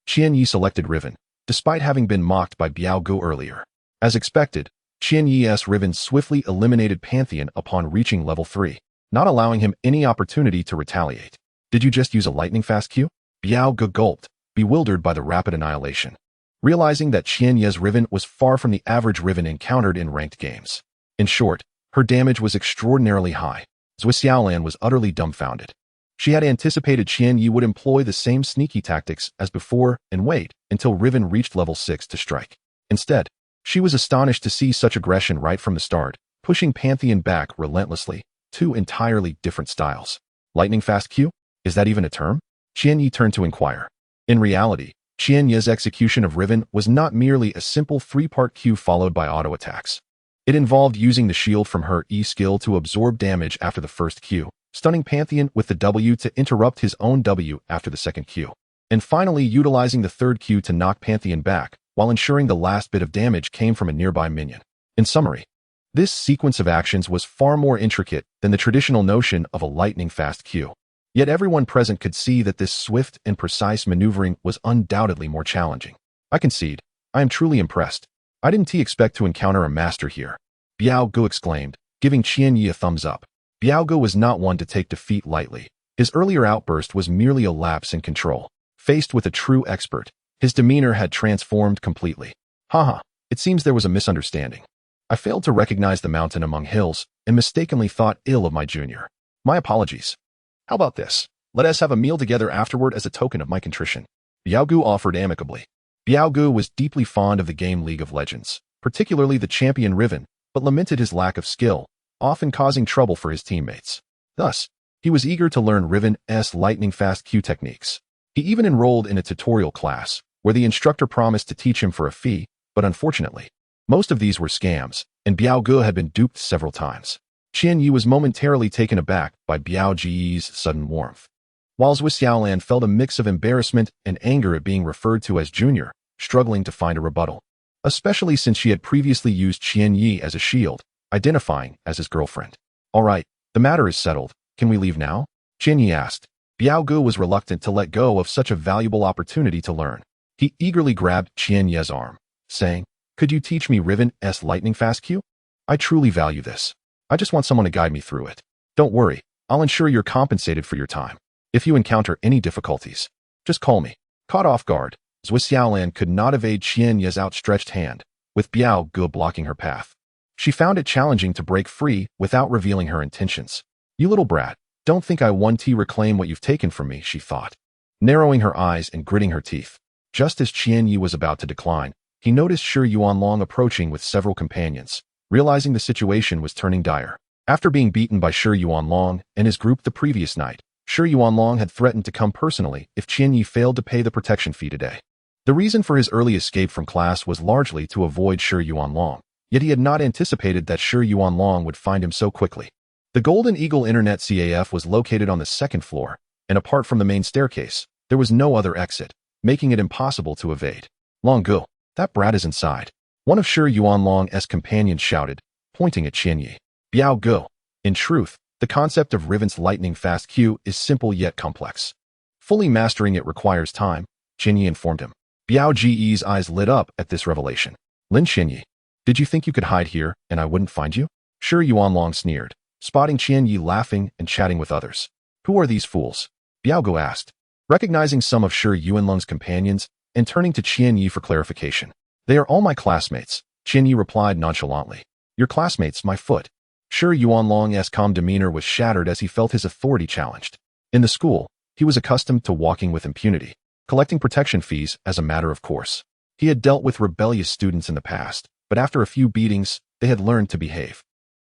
Qianyi selected Riven, despite having been mocked by Biao Gu earlier. As expected, Qianyi's Riven swiftly eliminated Pantheon upon reaching level 3, not allowing him any opportunity to retaliate. Did you just use a lightning-fast Q? Biao Gu gulped, bewildered by the rapid annihilation, realizing that Qianyi's Riven was far from the average Riven encountered in ranked games. In short, her damage was extraordinarily high. Zhou Xiaolan was utterly dumbfounded. She had anticipated Qianyi would employ the same sneaky tactics as before and wait until Riven reached level 6 to strike. Instead, she was astonished to see such aggression right from the start, pushing Pantheon back relentlessly, two entirely different styles. Lightning fast Q? Is that even a term? Qianyi turned to inquire. In reality, Qianyi's execution of Riven was not merely a simple three-part Q followed by auto attacks. It involved using the shield from her E skill to absorb damage after the first Q, stunning Pantheon with the W to interrupt his own W after the second Q, and finally utilizing the third Q to knock Pantheon back, while ensuring the last bit of damage came from a nearby minion. In summary, this sequence of actions was far more intricate than the traditional notion of a lightning-fast Q. Yet everyone present could see that this swift and precise maneuvering was undoubtedly more challenging. I concede, I am truly impressed. I didn't expect to encounter a master here, Biao Gu exclaimed, giving Qianyi a thumbs up. Biao Gu was not one to take defeat lightly. His earlier outburst was merely a lapse in control. Faced with a true expert, his demeanor had transformed completely. Haha, it seems there was a misunderstanding. I failed to recognize the mountain among hills and mistakenly thought ill of my junior. My apologies. How about this? Let us have a meal together afterward as a token of my contrition. Biao Gu offered amicably. Biao Gu was deeply fond of the game League of Legends, particularly the champion Riven, but lamented his lack of skill, often causing trouble for his teammates. Thus, he was eager to learn Riven's lightning-fast Q techniques. He even enrolled in a tutorial class, where the instructor promised to teach him for a fee, but unfortunately, most of these were scams, and Biao Gu had been duped several times. Qianyi was momentarily taken aback by Biao Ji's sudden warmth, while Zhou Xiaolan felt a mix of embarrassment and anger at being referred to as junior, struggling to find a rebuttal, especially since she had previously used Qianyi as a shield, identifying as his girlfriend. All right, the matter is settled. Can we leave now? Qianyi asked. Biao Gu was reluctant to let go of such a valuable opportunity to learn. He eagerly grabbed Qianyi's arm, saying, Could you teach me Riven's lightning fast Q? I truly value this. I just want someone to guide me through it. Don't worry, I'll ensure you're compensated for your time. If you encounter any difficulties, just call me. Caught off guard, Zhou Xiaolan could not evade Qianyi's outstretched hand, with Biao Gu blocking her path. She found it challenging to break free without revealing her intentions. You little brat, don't think I want to reclaim what you've taken from me, she thought, narrowing her eyes and gritting her teeth. Just as Qianyi was about to decline, he noticed Shi Yuanlong approaching with several companions. Realizing the situation was turning dire. After being beaten by Shi Yuanlong and his group the previous night, Shi Yuanlong had threatened to come personally if Qianyi failed to pay the protection fee today. The reason for his early escape from class was largely to avoid Shi Yuanlong, yet he had not anticipated that Shi Yuanlong would find him so quickly. The Golden Eagle Internet CAF was located on the second floor, and apart from the main staircase, there was no other exit, making it impossible to evade. Long Gu, that brat is inside. One of Shi Yuanlong's companions shouted, pointing at Qianyi. Biao Gu. In truth, the concept of Riven's lightning-fast Q is simple yet complex. Fully mastering it requires time, Qianyi informed him. Biao Ge's eyes lit up at this revelation. Lin Qianyi, did you think you could hide here and I wouldn't find you? Shi Yuanlong sneered, spotting Qianyi laughing and chatting with others. Who are these fools? Biao Gu asked, recognizing some of Shi Yuanlong's companions and turning to Qianyi for clarification. They are all my classmates, Qianyi replied nonchalantly. Your classmates, my foot. Shi Yuanlong's calm demeanor was shattered as he felt his authority challenged. In the school, he was accustomed to walking with impunity, collecting protection fees as a matter of course. He had dealt with rebellious students in the past, but after a few beatings, they had learned to behave.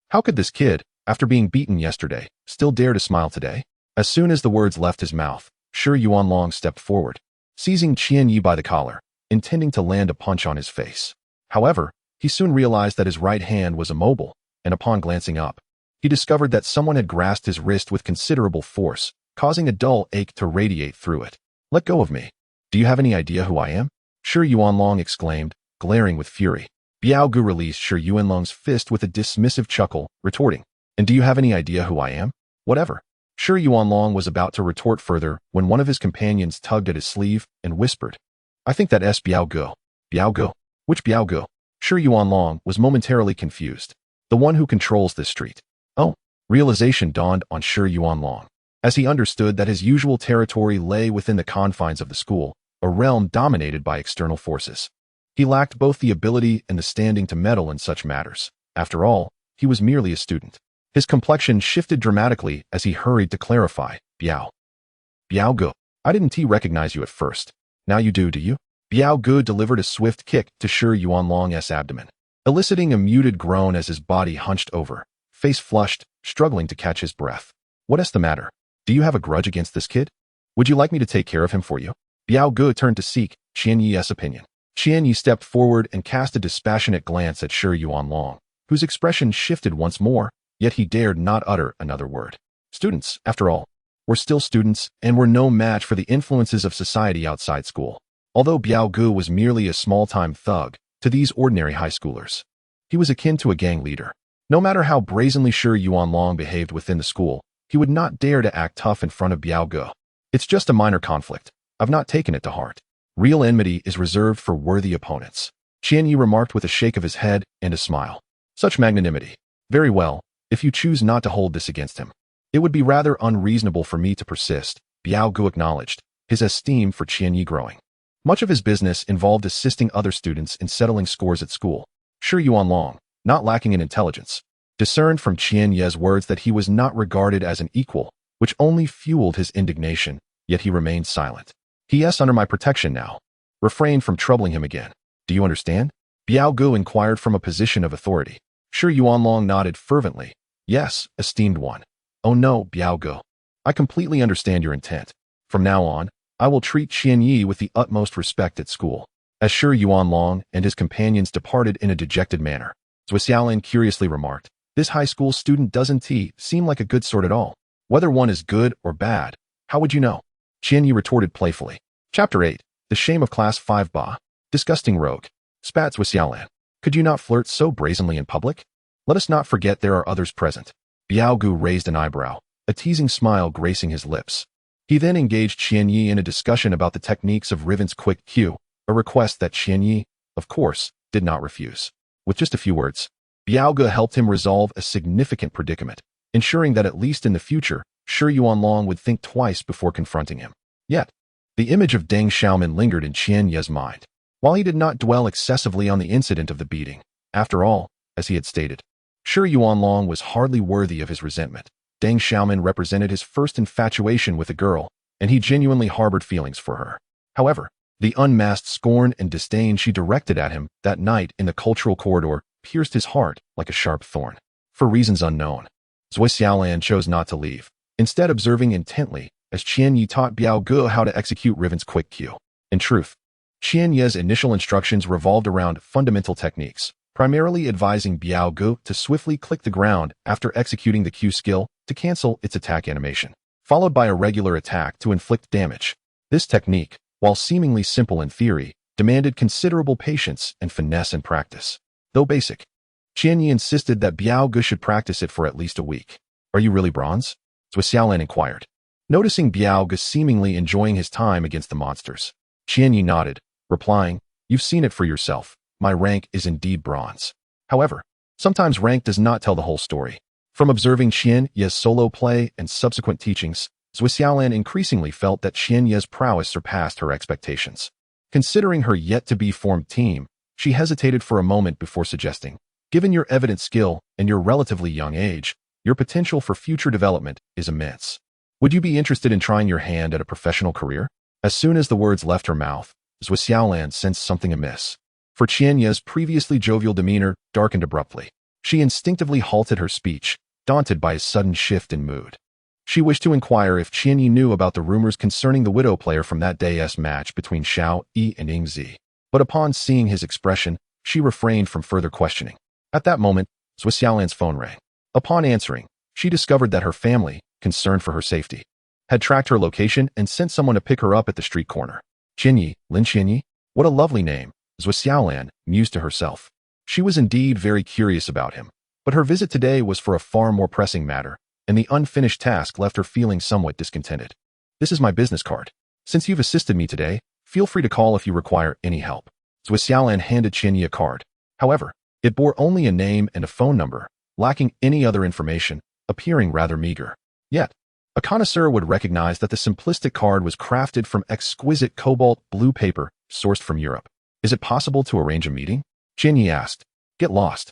How could this kid, after being beaten yesterday, still dare to smile today? As soon as the words left his mouth, Shi Yuanlong stepped forward, seizing Qianyi by the collar, intending to land a punch on his face. However, he soon realized that his right hand was immobile, and upon glancing up, he discovered that someone had grasped his wrist with considerable force, causing a dull ache to radiate through it. Let go of me. Do you have any idea who I am? Shi Yuanlong exclaimed, glaring with fury. Biao Gu released Shi Yuanlong's fist with a dismissive chuckle, retorting, and do you have any idea who I am? Whatever. Shi Yuanlong was about to retort further when one of his companions tugged at his sleeve and whispered, I think that is Biao Gu. Biao Gu? Which Biao Gu? Shi Yuanlong was momentarily confused. The one who controls this street. Oh, realization dawned on Shi Yuanlong, as he understood that his usual territory lay within the confines of the school, a realm dominated by external forces. He lacked both the ability and the standing to meddle in such matters. After all, he was merely a student. His complexion shifted dramatically as he hurried to clarify, Biao Gu, I didn't recognize you at first. Now you do you? Biao Gu delivered a swift kick to Shi Yuanlong's abdomen, eliciting a muted groan as his body hunched over, face flushed, struggling to catch his breath. What is the matter? Do you have a grudge against this kid? Would you like me to take care of him for you? Biao Gu turned to seek Qianyi's opinion. Qianyi stepped forward and cast a dispassionate glance at Shi Yuanlong, whose expression shifted once more, yet he dared not utter another word. Students, after all, were still students and were no match for the influences of society outside school. Although Biao Gu was merely a small-time thug, to these ordinary high schoolers, he was akin to a gang leader. No matter how brazenly Shi Yuanlong behaved within the school, he would not dare to act tough in front of Biao Gu. It's just a minor conflict. I've not taken it to heart. Real enmity is reserved for worthy opponents. Qianyi remarked with a shake of his head and a smile. Such magnanimity. Very well, if you choose not to hold this against him. It would be rather unreasonable for me to persist, Biao Gu acknowledged, his esteem for Qianyi growing. Much of his business involved assisting other students in settling scores at school. Shi Yuanlong, not lacking in intelligence, discerned from Qianyi's words that he was not regarded as an equal, which only fueled his indignation, yet he remained silent. He is under my protection now. Refrain from troubling him again. Do you understand? Biao Gu inquired from a position of authority. Shi Yuanlong nodded fervently. Yes, esteemed one. Oh no, Biao Gu. I completely understand your intent. From now on, I will treat Qianyi with the utmost respect at school. As Shi Yuanlong and his companions departed in a dejected manner, Zui Xiaolin curiously remarked, this high school student doesn't seem like a good sort at all. Whether one is good or bad, how would you know? Qianyi retorted playfully. Chapter 8. The Shame of Class 5 Ba. Disgusting rogue. Spat Zui Xiaolin. Could you not flirt so brazenly in public? Let us not forget there are others present. Biao Gu raised an eyebrow, a teasing smile gracing his lips. He then engaged Qianyi in a discussion about the techniques of Riven's quick cue, a request that Qianyi, of course, did not refuse. With just a few words, Biao Gu helped him resolve a significant predicament, ensuring that at least in the future, Shi Yuanlong would think twice before confronting him. Yet, the image of Deng Xiaomin lingered in Qianyi's mind. While he did not dwell excessively on the incident of the beating, after all, as he had stated, Shi Yuanlong was hardly worthy of his resentment. Deng Xiaomin represented his first infatuation with a girl, and he genuinely harbored feelings for her. However, the unmasked scorn and disdain she directed at him that night in the cultural corridor pierced his heart like a sharp thorn. For reasons unknown, Zui Xiaolin chose not to leave, instead observing intently as Qianyi taught Biao Gu how to execute Riven's quick cue. In truth, Qian Ye's initial instructions revolved around fundamental techniques, primarily advising Biao Gu to swiftly click the ground after executing the Q skill to cancel its attack animation, followed by a regular attack to inflict damage. This technique, while seemingly simple in theory, demanded considerable patience and finesse in practice. Though basic, Qian Yi insisted that Biao Gu should practice it for at least a week. "Are you really bronze?" Zhou Xiaolan inquired. Noticing Biao Gu seemingly enjoying his time against the monsters, Qian Yi nodded, replying, "You've seen it for yourself. My rank is indeed bronze. However, sometimes rank does not tell the whole story." From observing Qian Ye's solo play and subsequent teachings, Zhou Xiaolan increasingly felt that Qian Ye's prowess surpassed her expectations. Considering her yet-to-be-formed team, she hesitated for a moment before suggesting, "Given your evident skill and your relatively young age, your potential for future development is immense. Would you be interested in trying your hand at a professional career?" As soon as the words left her mouth, Zhou Xiaolan sensed something amiss. For Qian Ye's previously jovial demeanor darkened abruptly. She instinctively halted her speech, daunted by his sudden shift in mood. She wished to inquire if Qian Yi knew about the rumors concerning the widow player from that day's match between Xiao Yi and Ying Zi. But upon seeing his expression, she refrained from further questioning. At that moment, Zhou Xiaolan's phone rang. Upon answering, she discovered that her family, concerned for her safety, had tracked her location and sent someone to pick her up at the street corner. Qian Yi? What a lovely name, Zhou Xiaolan mused to herself. She was indeed very curious about him, but her visit today was for a far more pressing matter, and the unfinished task left her feeling somewhat discontented. "This is my business card. Since you've assisted me today, feel free to call if you require any help." Zhou Xiaolan handed Qian Yi a card. However, it bore only a name and a phone number, lacking any other information, appearing rather meager. Yet, a connoisseur would recognize that the simplistic card was crafted from exquisite cobalt blue paper sourced from Europe. "Is it possible to arrange a meeting?" Qian Yi asked. "Get lost."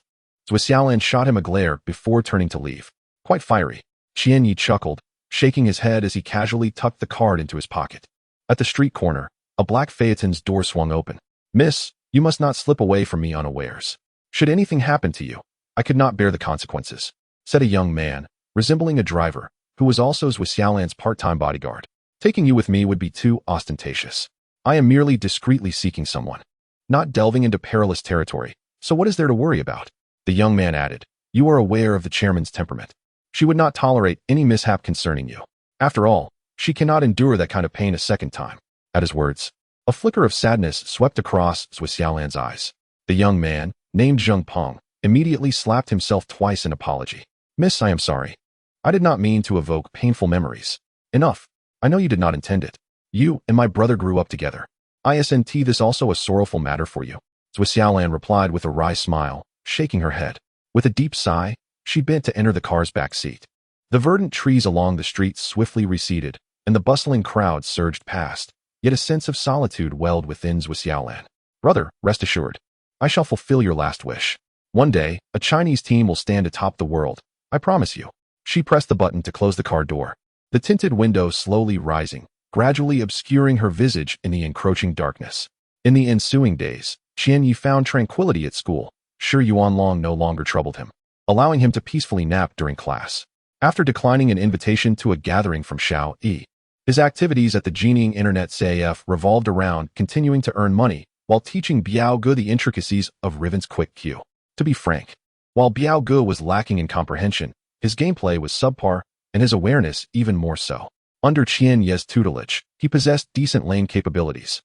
Zhou Xiaolan shot him a glare before turning to leave. Quite fiery, Qian Yi chuckled, shaking his head as he casually tucked the card into his pocket. At the street corner, a black phaeton's door swung open. "Miss, you must not slip away from me unawares. Should anything happen to you, I could not bear the consequences," said a young man, resembling a driver, who was also Zhou Xiaolan's part-time bodyguard. "Taking you with me would be too ostentatious. I am merely discreetly seeking someone, not delving into perilous territory, so what is there to worry about?" The young man added, "You are aware of the chairman's temperament. She would not tolerate any mishap concerning you. After all, she cannot endure that kind of pain a second time." At his words, a flicker of sadness swept across Zhou Xiaolan's eyes. The young man, named Zheng Peng, immediately slapped himself twice in apology. "Miss, I am sorry. I did not mean to evoke painful memories." "Enough. I know you did not intend it. You and my brother grew up together. Isn't this also a sorrowful matter for you?" Zhou Xiaolan replied with a wry smile, shaking her head. With a deep sigh, she bent to enter the car's back seat. The verdant trees along the street swiftly receded, and the bustling crowd surged past, yet a sense of solitude welled within Zhou Xiaolan. "Brother, rest assured. I shall fulfill your last wish. One day, a Chinese team will stand atop the world. I promise you." She pressed the button to close the car door, the tinted window slowly rising, gradually obscuring her visage in the encroaching darkness. In the ensuing days, Qian Yi found tranquility at school. Shi Yuanlong no longer troubled him, allowing him to peacefully nap during class. After declining an invitation to a gathering from Xiao Yi, his activities at the Jining Internet CAF revolved around continuing to earn money while teaching Biao Gu the intricacies of Riven's quick cue. To be frank, while Biao Gu was lacking in comprehension, his gameplay was subpar, and his awareness even more so. Under Qian Ye's tutelage, he possessed decent lane capabilities.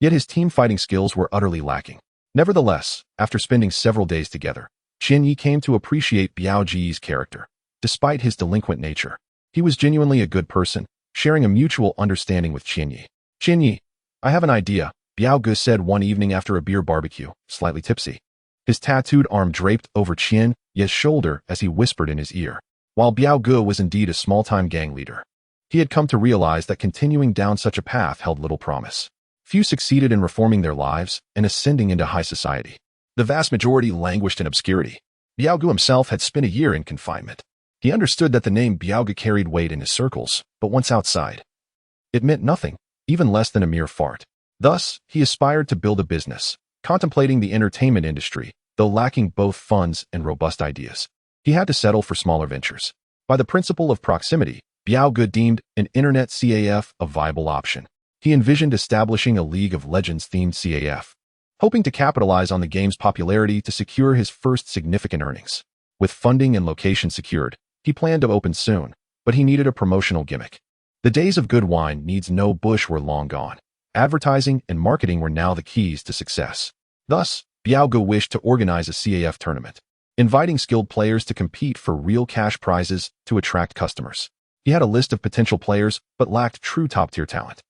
Yet his team fighting skills were utterly lacking. Nevertheless, after spending several days together, Qian Yi came to appreciate Biao Ji's character. Despite his delinquent nature, he was genuinely a good person, sharing a mutual understanding with Qian Yi. "Qian Yi, I have an idea," Biao Gu said one evening after a beer barbecue, slightly tipsy. His tattooed arm draped over Qian Ye's shoulder as he whispered in his ear. While Biao Gu was indeed a small-time gang leader, he had come to realize that continuing down such a path held little promise. Few succeeded in reforming their lives and ascending into high society. The vast majority languished in obscurity. Biao Gu himself had spent a year in confinement. He understood that the name Biao Gu carried weight in his circles, but once outside, it meant nothing, even less than a mere fart. Thus, he aspired to build a business, contemplating the entertainment industry, though lacking both funds and robust ideas. He had to settle for smaller ventures. By the principle of proximity, Biao Gu deemed an internet CAF a viable option. He envisioned establishing a League of Legends-themed CAF, hoping to capitalize on the game's popularity to secure his first significant earnings. With funding and location secured, he planned to open soon, but he needed a promotional gimmick. The days of good wine needs no bush were long gone. Advertising and marketing were now the keys to success. Thus, Biaogu wished to organize a CAF tournament, inviting skilled players to compete for real cash prizes to attract customers. He had a list of potential players but lacked true top-tier talent.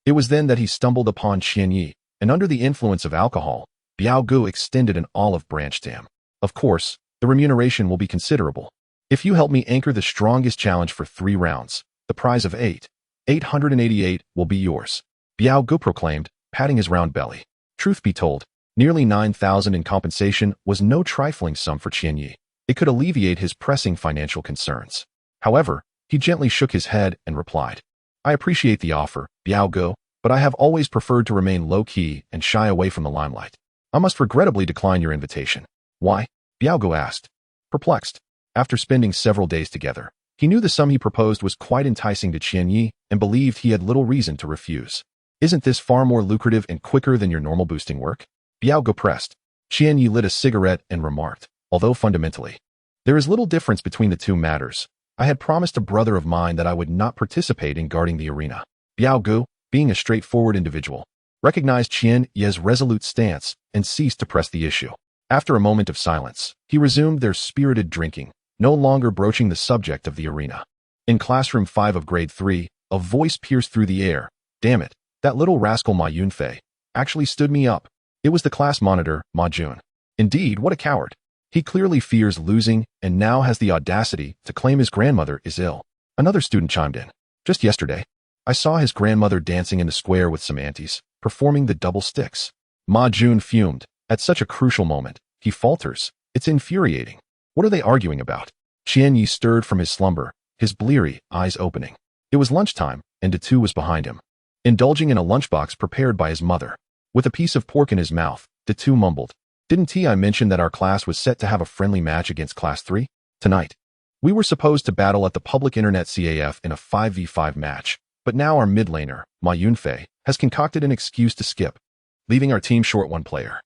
It was then that he stumbled upon Qianyi, and under the influence of alcohol, Biaogu extended an olive branch to him. Of course, the remuneration will be considerable. If you help me anchor the strongest challenge for 3 rounds, the prize of 888 will be yours, Biaogu proclaimed, patting his round belly. Truth be told, nearly 9,000 in compensation was no trifling sum for Qianyi. It could alleviate his pressing financial concerns. However, he gently shook his head and replied, I appreciate the offer, Biaogu, but I have always preferred to remain low-key and shy away from the limelight. I must regrettably decline your invitation. Why? Biaogu asked. Perplexed. After spending several days together, he knew the sum he proposed was quite enticing to Qianyi and believed he had little reason to refuse. Isn't this far more lucrative and quicker than your normal boosting work? Biaogu pressed. Qianyi lit a cigarette and remarked, although fundamentally, there is little difference between the two matters. I had promised a brother of mine that I would not participate in guarding the arena. Biaogu, being a straightforward individual, recognized Qianyi's resolute stance and ceased to press the issue. After a moment of silence, he resumed their spirited drinking, no longer broaching the subject of the arena. In classroom 5 of grade 3, a voice pierced through the air. Damn it, that little rascal Ma Yunfei actually stood me up. It was the class monitor, Ma Jun. Indeed, what a coward. He clearly fears losing and now has the audacity to claim his grandmother is ill. Another student chimed in. Just yesterday, I saw his grandmother dancing in the square with some aunties, performing the double sticks. Ma Jun fumed. At such a crucial moment, he falters. It's infuriating. What are they arguing about? Qianyi stirred from his slumber, his bleary eyes opening. It was lunchtime, and Datu was behind him, indulging in a lunchbox prepared by his mother. With a piece of pork in his mouth, Datu mumbled, Didn't I mention that our class was set to have a friendly match against Class 3? Tonight. We were supposed to battle at the public internet CAF in a 5v5 match, but now our mid laner, Ma Yunfei, has concocted an excuse to skip, leaving our team short one player.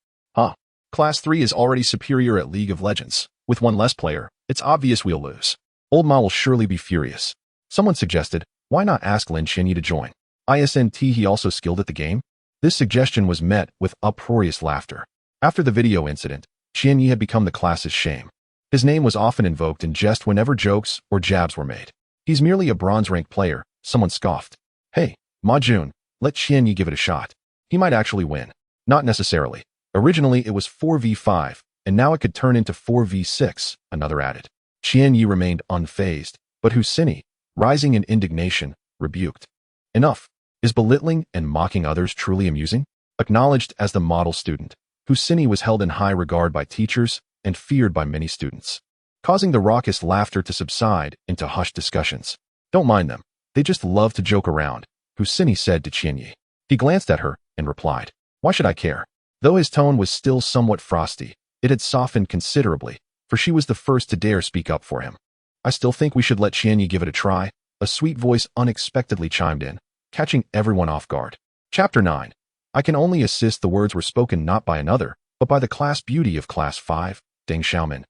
Class 3 is already superior at League of Legends. With one less player, it's obvious we'll lose. Old Ma will surely be furious. Someone suggested, why not ask Lin Qianyi to join? Isn't he also skilled at the game? This suggestion was met with uproarious laughter. After the video incident, Qianyi had become the class's shame. His name was often invoked in jest whenever jokes or jabs were made. He's merely a bronze-ranked player, someone scoffed. Hey, Ma Jun, let Qianyi give it a shot. He might actually win. Not necessarily. Originally it was 4v5, and now it could turn into 4v6, another added. Qianyi remained unfazed, but Huaxia, rising in indignation, rebuked. Enough. Is belittling and mocking others truly amusing? Acknowledged as the model student, Huaxia was held in high regard by teachers and feared by many students, causing the raucous laughter to subside into hushed discussions. Don't mind them. They just love to joke around, Huaxia said to Qianyi. He glanced at her and replied, Why should I care? Though his tone was still somewhat frosty, it had softened considerably, for she was the first to dare speak up for him. I still think we should let Qianyi give it a try, a sweet voice unexpectedly chimed in, catching everyone off guard. Chapter 9. I can only assist. The words were spoken not by another, but by the class beauty of Class 5, Deng Xiaomin,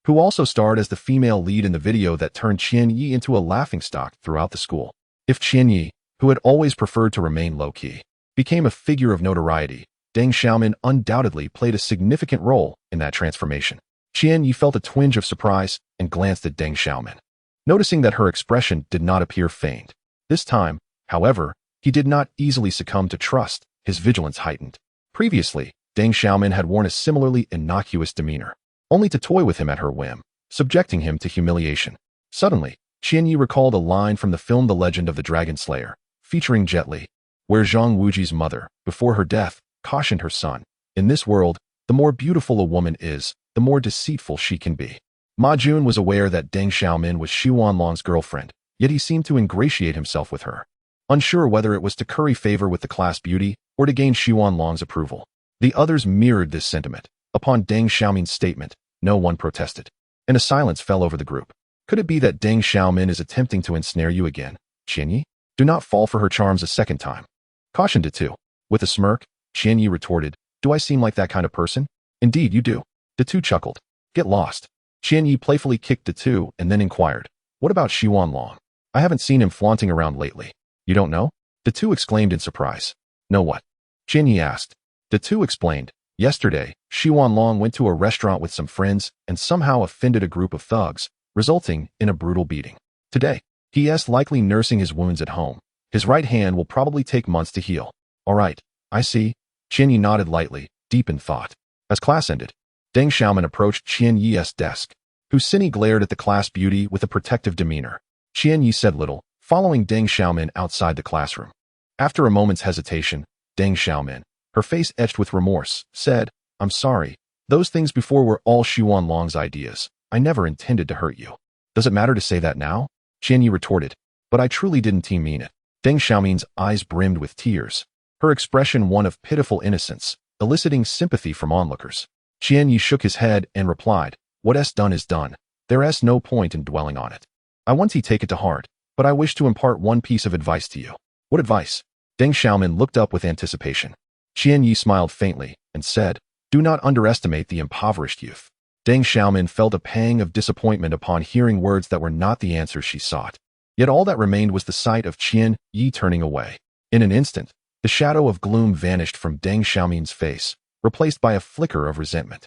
who also starred as the female lead in the video that turned Qianyi into a laughingstock throughout the school. If Qianyi, who had always preferred to remain low-key, became a figure of notoriety, Deng Xiaomin undoubtedly played a significant role in that transformation. Qianyi felt a twinge of surprise and glanced at Deng Xiaomin, noticing that her expression did not appear feigned. This time, however, he did not easily succumb to trust, his vigilance heightened. Previously, Deng Xiaomin had worn a similarly innocuous demeanor, only to toy with him at her whim, subjecting him to humiliation. Suddenly, Qianyi recalled a line from the film The Legend of the Dragon Slayer, featuring Jet Li, where Zhang Wuji's mother, before her death, cautioned her son, in this world, the more beautiful a woman is, the more deceitful she can be. Ma Jun was aware that Deng Xiaomin was Xu Wanlong's girlfriend, yet he seemed to ingratiate himself with her, unsure whether it was to curry favor with the class beauty or to gain Xu Wanlong's approval. The others mirrored this sentiment. Upon Deng Xiaomin's statement, no one protested, and a silence fell over the group. Could it be that Deng Xiaomin is attempting to ensnare you again, Qianyi? Do not fall for her charms a second time. cautioned Datu. With a smirk, Qian Yi retorted, do I seem like that kind of person? Indeed, you do. Datu chuckled. Get lost. Qian Yi playfully kicked Datu and then inquired, what about Xiwan Long? I haven't seen him flaunting around lately. You don't know? Datu exclaimed in surprise. No what? Qian Yi asked. Datu explained, yesterday, Xiwan Long went to a restaurant with some friends and somehow offended a group of thugs, resulting in a brutal beating. Today, he is likely nursing his wounds at home. His right hand will probably take months to heal. All right, I see. Qian Yi nodded lightly, deep in thought. As class ended, Deng Xiaoman approached Qian Yi's desk. Husini glared at the class beauty with a protective demeanor. Qian Yi said little, following Deng Xiaoman outside the classroom. After a moment's hesitation, Deng Xiaoman, her face etched with remorse, said, I'm sorry. Those things before were all Xiwan Long's ideas. I never intended to hurt you. Does it matter to say that now? Qian Yi retorted, but I truly didn't mean it. Deng Xiaoman's eyes brimmed with tears, her expression one of pitiful innocence, eliciting sympathy from onlookers. Qian Yi shook his head and replied, what is done. There is no point in dwelling on it. I want to take it to heart, but I wish to impart one piece of advice to you. What advice? Deng Xiaoman looked up with anticipation. Qian Yi smiled faintly and said, do not underestimate the impoverished youth. Deng Xiaoman felt a pang of disappointment upon hearing words that were not the answers she sought. Yet all that remained was the sight of Qian Yi turning away. In an instant, the shadow of gloom vanished from Deng Xiaoman's face, replaced by a flicker of resentment.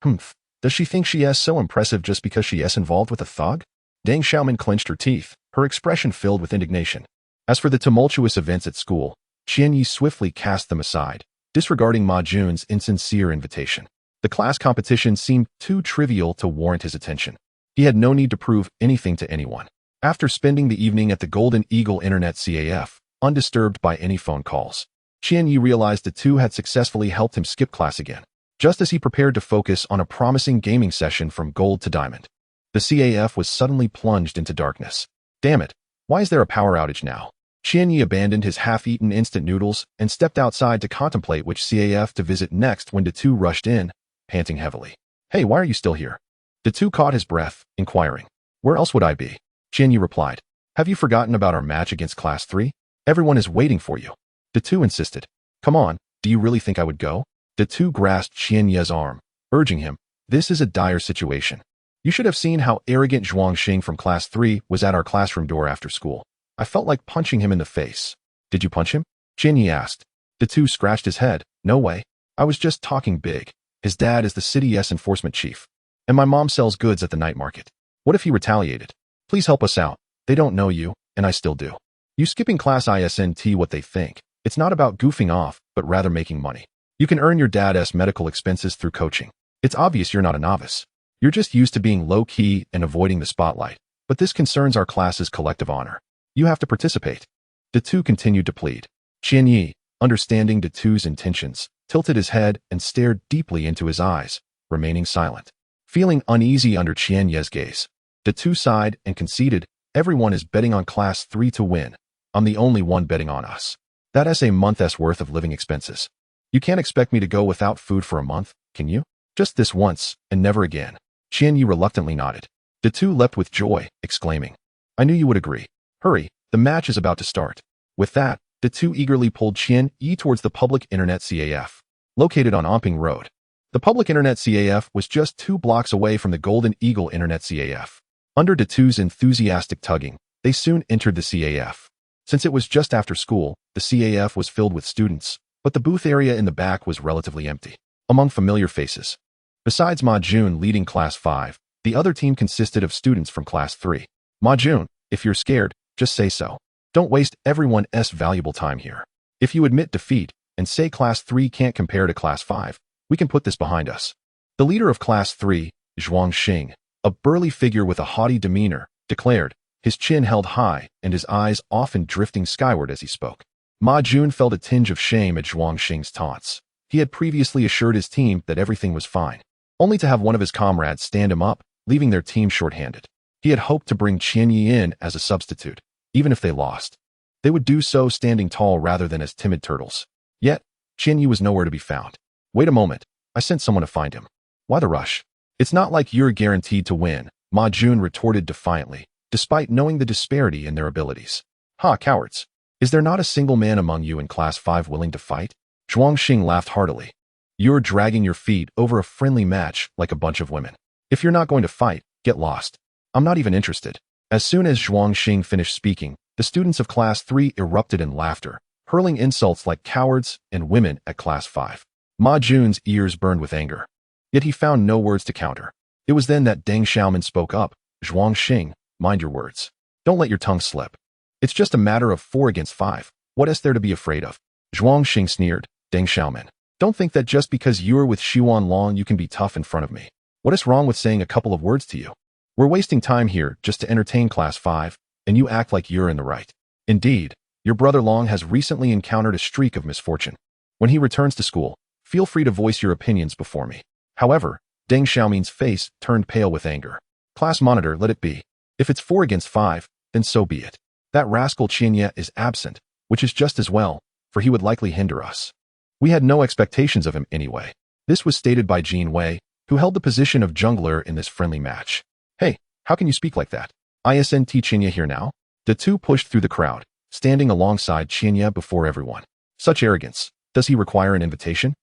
Does she think she is so impressive just because she is involved with a thug? Deng Xiaoman clenched her teeth, her expression filled with indignation. As for the tumultuous events at school, Qian Yi swiftly cast them aside, disregarding Ma Jun's insincere invitation. The class competition seemed too trivial to warrant his attention. He had no need to prove anything to anyone. After spending the evening at the Golden Eagle Internet CAF, undisturbed by any phone calls, Qian Yi realized the two had successfully helped him skip class again, just as he prepared to focus on a promising gaming session from gold to diamond. The CAF was suddenly plunged into darkness. Damn it, why is there a power outage now? Qian Yi abandoned his half-eaten instant noodles and stepped outside to contemplate which CAF to visit next when Datu rushed in, panting heavily. Hey, why are you still here? Datu caught his breath, inquiring. Where else would I be? Qian Yi replied. Have you forgotten about our match against Class 3? Everyone is waiting for you. Datu insisted. Come on, do you really think I would go? Datu grasped Qian Yi's arm, urging him. This is a dire situation. You should have seen how arrogant Zhuang Xing from Class 3 was at our classroom door after school. I felt like punching him in the face. Did you punch him? Qian Yi asked. Datu scratched his head. No way. I was just talking big. His dad is the city's enforcement chief. And my mom sells goods at the night market. What if he retaliated? Please help us out. They don't know you, and I still do. You skipping class isn't what they think. It's not about goofing off, but rather making money. You can earn your dad's medical expenses through coaching. It's obvious you're not a novice. You're just used to being low-key and avoiding the spotlight. But this concerns our class's collective honor. You have to participate. Datu continued to plead. Qian Yi, understanding Datu's intentions, tilted his head and stared deeply into his eyes, remaining silent. Feeling uneasy under Qian Yi's gaze, Datu sighed and conceded, everyone is betting on Class 3 to win. I'm the only one betting on us. That is a month's worth of living expenses. You can't expect me to go without food for a month, can you? Just this once, and never again. Qian Yi reluctantly nodded. Datu leapt with joy, exclaiming. I knew you would agree. Hurry, the match is about to start. With that, Datu eagerly pulled Qian Yi towards the public internet CAF, located on Omping Road. The public internet CAF was just 2 blocks away from the Golden Eagle Internet CAF. Under Datu's enthusiastic tugging, they soon entered the CAF. Since it was just after school, the CAF was filled with students, but the booth area in the back was relatively empty, among familiar faces. Besides Ma Jun leading Class 5, the other team consisted of students from Class 3. Ma Jun, if you're scared, just say so. Don't waste everyone's valuable time here. If you admit defeat and say Class 3 can't compare to Class 5, we can put this behind us. The leader of Class 3, Zhuang Xing, a burly figure with a haughty demeanor, declared, his chin held high and his eyes often drifting skyward as he spoke. Ma Jun felt a tinge of shame at Zhuang Xing's taunts. He had previously assured his team that everything was fine, only to have one of his comrades stand him up, leaving their team short-handed. He had hoped to bring Qian Yi in as a substitute, even if they lost. They would do so standing tall rather than as timid turtles. Yet, Qian Yi was nowhere to be found. Wait a moment, I sent someone to find him. Why the rush? It's not like you're guaranteed to win, Ma Jun retorted defiantly, despite knowing the disparity in their abilities. Ha, cowards. Is there not a single man among you in Class 5 willing to fight? Zhuang Xing laughed heartily. You're dragging your feet over a friendly match like a bunch of women. If you're not going to fight, get lost. I'm not even interested. As soon as Zhuang Xing finished speaking, the students of Class 3 erupted in laughter, hurling insults like cowards and women at Class 5. Ma Jun's ears burned with anger. Yet he found no words to counter. It was then that Deng Xiaoman spoke up. Zhuang Xing, mind your words. Don't let your tongue slip. It's just a matter of 4 against 5. What is there to be afraid of? Zhuang Xing sneered. Deng Xiaoman, don't think that just because you're with Xuan Long you can be tough in front of me. What is wrong with saying a couple of words to you? We're wasting time here just to entertain Class 5, and you act like you're in the right. Indeed, your brother Long has recently encountered a streak of misfortune. When he returns to school, feel free to voice your opinions before me. However, Deng Xiaoman's face turned pale with anger. Class monitor, let it be. If it's 4 against 5, then so be it. That rascal Qianye is absent, which is just as well, for he would likely hinder us. We had no expectations of him anyway. This was stated by Jin Wei, who held the position of jungler in this friendly match. Hey, how can you speak like that? Isn't Qianye here now? The two pushed through the crowd, standing alongside Qianye before everyone. Such arrogance. Does he require an invitation?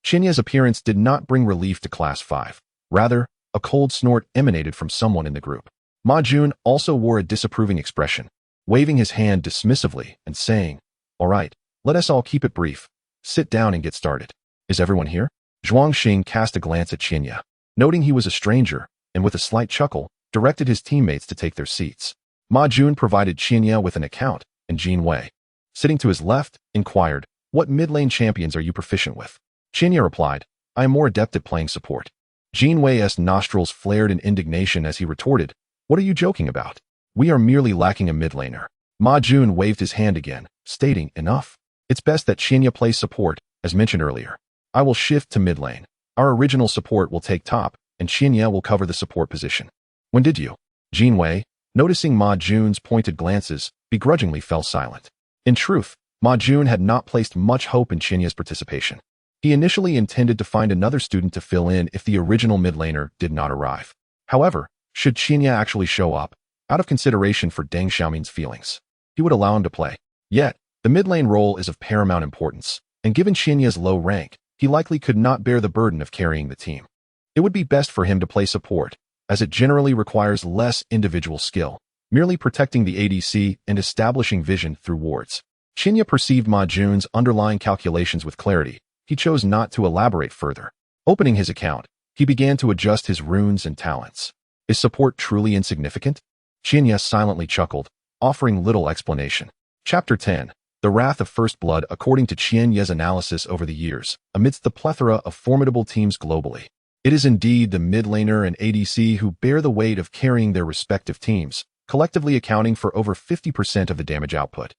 Qianye's appearance did not bring relief to Class 5. Rather, a cold snort emanated from someone in the group. Ma Jun also wore a disapproving expression, waving his hand dismissively and saying, "All right, let us all keep it brief. Sit down and get started. Is everyone here?" Zhuang Xing cast a glance at Qianye, noting he was a stranger, and with a slight chuckle, directed his teammates to take their seats. Ma Jun provided Qianye with an account, and Jin Wei, sitting to his left, inquired, "What mid-lane champions are you proficient with?" Qianye replied, "I am more adept at playing support." Jin Wei's nostrils flared in indignation as he retorted, "What are you joking about? We are merely lacking a mid-laner." Ma Jun waved his hand again, stating, "Enough. It's best that Qianye plays support, as mentioned earlier. I will shift to mid-lane. Our original support will take top, and Qianye will cover the support position." "When did you?" Jin Wei, noticing Ma Jun's pointed glances, begrudgingly fell silent. In truth, Ma Jun had not placed much hope in Qianye's participation. He initially intended to find another student to fill in if the original mid-laner did not arrive. However, should Qianye actually show up, out of consideration for Deng Xiaoman's feelings, he would allow him to play. Yet, the mid-lane role is of paramount importance, and given Qianye's low rank, he likely could not bear the burden of carrying the team. It would be best for him to play support, as it generally requires less individual skill, merely protecting the ADC and establishing vision through wards. Qianye perceived Ma Jun's underlying calculations with clarity. He chose not to elaborate further. Opening his account, he began to adjust his runes and talents. Is support truly insignificant? Qianye silently chuckled, offering little explanation. Chapter 10. The Wrath of First Blood. According to Qianye's analysis over the years, amidst the plethora of formidable teams globally, it is indeed the mid-laner and ADC who bear the weight of carrying their respective teams, collectively accounting for over 50% of the damage output,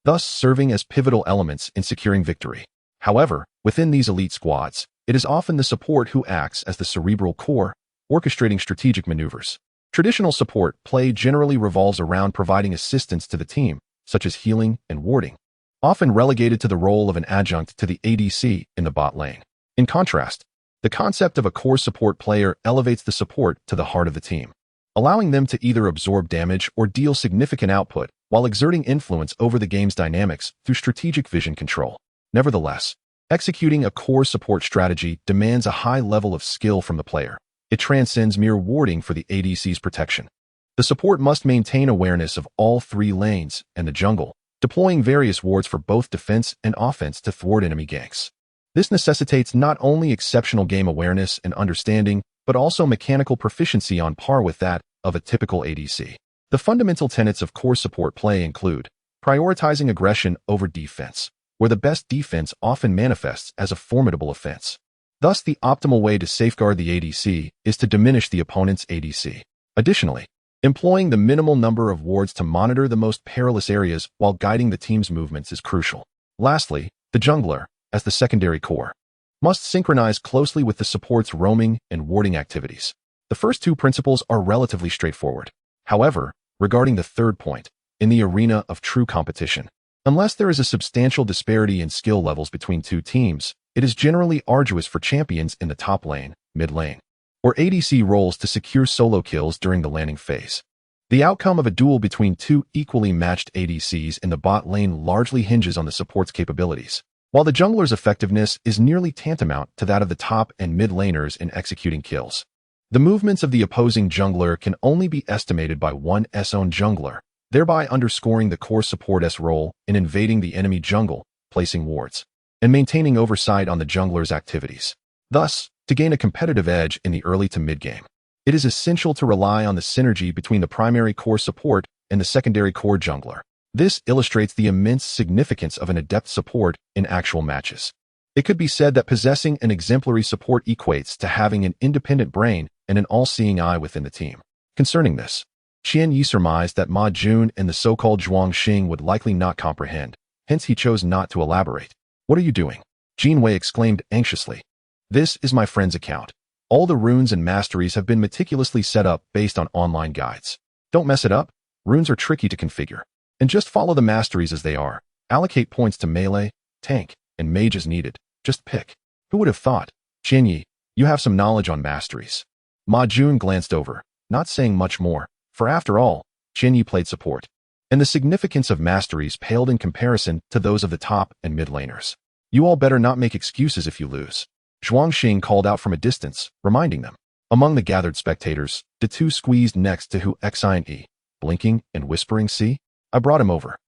thus serving as pivotal elements in securing victory. However, within these elite squads, it is often the support who acts as the cerebral core, orchestrating strategic maneuvers. Traditional support play generally revolves around providing assistance to the team, such as healing and warding, often relegated to the role of an adjunct to the ADC in the bot lane. In contrast, the concept of a core support player elevates the support to the heart of the team, allowing them to either absorb damage or deal significant output while exerting influence over the game's dynamics through strategic vision control. Nevertheless, executing a core support strategy demands a high level of skill from the player. It transcends mere warding for the ADC's protection. The support must maintain awareness of all 3 lanes and the jungle, deploying various wards for both defense and offense to thwart enemy ganks. This necessitates not only exceptional game awareness and understanding, but also mechanical proficiency on par with that of a typical ADC. The fundamental tenets of core support play include prioritizing aggression over defense, where the best defense often manifests as a formidable offense. Thus, the optimal way to safeguard the ADC is to diminish the opponent's ADC. Additionally, employing the minimal number of wards to monitor the most perilous areas while guiding the team's movements is crucial. Lastly, the jungler, as the secondary core, must synchronize closely with the support's roaming and warding activities. The first 2 principles are relatively straightforward. However, regarding the third point, in the arena of true competition, unless there is a substantial disparity in skill levels between 2 teams, it is generally arduous for champions in the top lane, mid lane, or ADC roles to secure solo kills during the landing phase. The outcome of a duel between two equally matched ADCs in the bot lane largely hinges on the support's capabilities, while the jungler's effectiveness is nearly tantamount to that of the top and mid laners in executing kills. The movements of the opposing jungler can only be estimated by one's own jungler, thereby underscoring the core support's role in invading the enemy jungle, placing wards, and maintaining oversight on the jungler's activities. Thus, to gain a competitive edge in the early to mid-game, it is essential to rely on the synergy between the primary core support and the secondary core jungler. This illustrates the immense significance of an adept support in actual matches. It could be said that possessing an exemplary support equates to having an independent brain and an all-seeing eye within the team. Concerning this, Qian Yi surmised that Ma Jun and the so-called Zhuang Xing would likely not comprehend, hence he chose not to elaborate. "What are you doing?" Jin Wei exclaimed anxiously. "This is my friend's account. All the runes and masteries have been meticulously set up based on online guides. Don't mess it up. Runes are tricky to configure. And just follow the masteries as they are. Allocate points to melee, tank, and mage as needed. Just pick." Who would have thought? Qian Yi, you have some knowledge on masteries. Ma Jun glanced over, not saying much more, for after all, Qian Yi played support. And the significance of masteries paled in comparison to those of the top and mid laners. "You all better not make excuses if you lose." Zhuang Xing called out from a distance, reminding them. Among the gathered spectators, the two squeezed next to Huaxia and E, blinking and whispering, "See? I brought him over."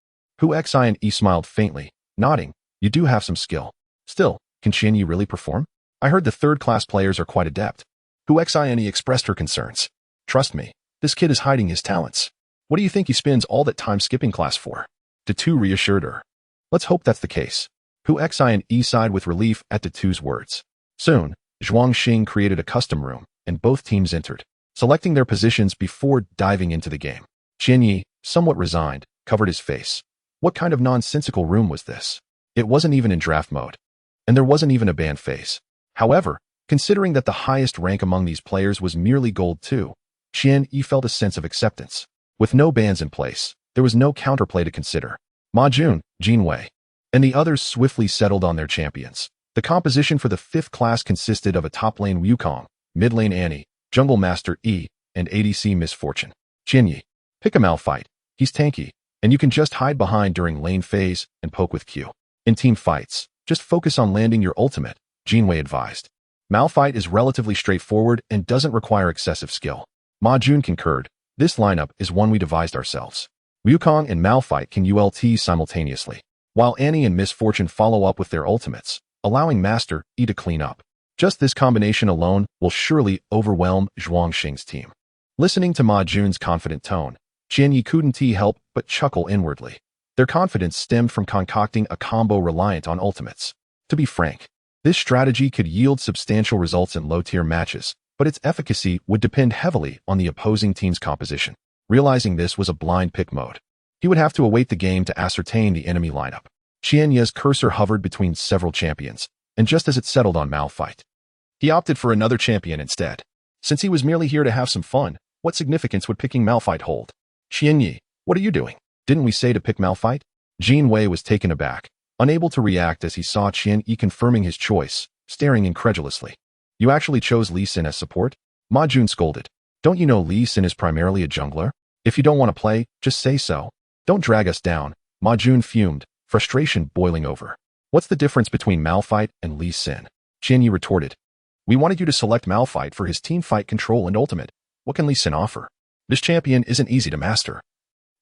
Huaxia and E smiled faintly, nodding. "You do have some skill. Still, can Qian Yi really perform? I heard the third-class players are quite adept." Huaxia and E expressed her concerns. "Trust me, this kid is hiding his talents. What do you think he spends all that time skipping class for?" The two reassured her. "Let's hope that's the case." Huaxia and E sighed with relief at the two's words. Soon, Zhuang Xing created a custom room, and both teams entered, selecting their positions before diving into the game. Qian Yi, somewhat resigned, covered his face. What kind of nonsensical room was this? It wasn't even in draft mode. And there wasn't even a ban phase. However, considering that the highest rank among these players was merely Gold 2, Qian Yi felt a sense of acceptance. With no bans in place, there was no counterplay to consider. Ma Jun, Jin Wei, and the others swiftly settled on their champions. The composition for the fifth class consisted of a top lane Wukong, mid lane Annie, jungle master E, and ADC Misfortune. Qian Yi, pick a Malphite. He's tanky, and you can just hide behind during lane phase and poke with Q. In team fights, just focus on landing your ultimate, Jin Wei advised. Malphite is relatively straightforward and doesn't require excessive skill. Ma Jun concurred. This lineup is one we devised ourselves. Wukong and Malphite can ult simultaneously, while Annie and Misfortune follow up with their ultimates, allowing Master E to clean up. Just this combination alone will surely overwhelm Zhuang Xing's team. Listening to Ma Jun's confident tone, Qian Yi couldn't help but chuckle inwardly. Their confidence stemmed from concocting a combo reliant on ultimates. To be frank, this strategy could yield substantial results in low-tier matches, but its efficacy would depend heavily on the opposing team's composition. Realizing this was a blind pick mode, he would have to await the game to ascertain the enemy lineup. Qian Yi's cursor hovered between several champions, and just as it settled on Malphite, he opted for another champion instead. Since he was merely here to have some fun, what significance would picking Malphite hold? "Qian Yi, what are you doing? Didn't we say to pick Malphite?" Jin Wei was taken aback, unable to react as he saw Qian Yi confirming his choice, staring incredulously. "You actually chose Lee Sin as support?" Ma Jun scolded. "Don't you know Lee Sin is primarily a jungler? If you don't want to play, just say so. Don't drag us down." Ma Jun fumed, frustration boiling over. "What's the difference between Malphite and Lee Sin?" Qian Yi retorted. "We wanted you to select Malphite for his teamfight control and ultimate. What can Lee Sin offer? This champion isn't easy to master."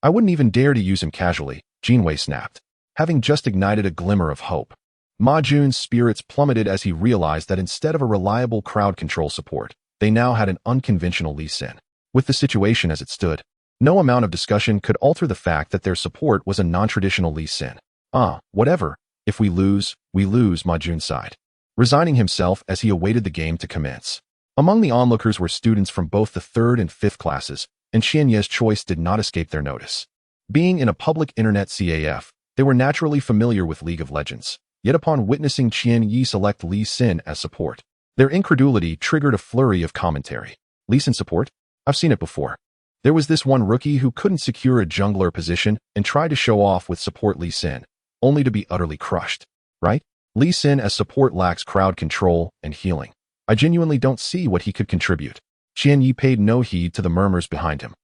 "I wouldn't even dare to use him casually," Jin Wei snapped, having just ignited a glimmer of hope. Ma Jun's spirits plummeted as he realized that instead of a reliable crowd control support, they now had an unconventional Lee Sin. With the situation as it stood, no amount of discussion could alter the fact that their support was a non-traditional Lee Sin. Whatever. If we lose, Ma Jun sighed, resigning himself as he awaited the game to commence. Among the onlookers were students from both the 3rd and 5th classes, and Qian Yi's choice did not escape their notice. Being in a public internet CAF, they were naturally familiar with League of Legends, yet upon witnessing Qian Yi select Lee Sin as support, their incredulity triggered a flurry of commentary. "Lee Sin support? I've seen it before. There was this one rookie who couldn't secure a jungler position and tried to show off with support Lee Sin, only to be utterly crushed. Right? Lee Sin as support lacks crowd control and healing. I genuinely don't see what he could contribute." Qian Yi paid no heed to the murmurs behind him.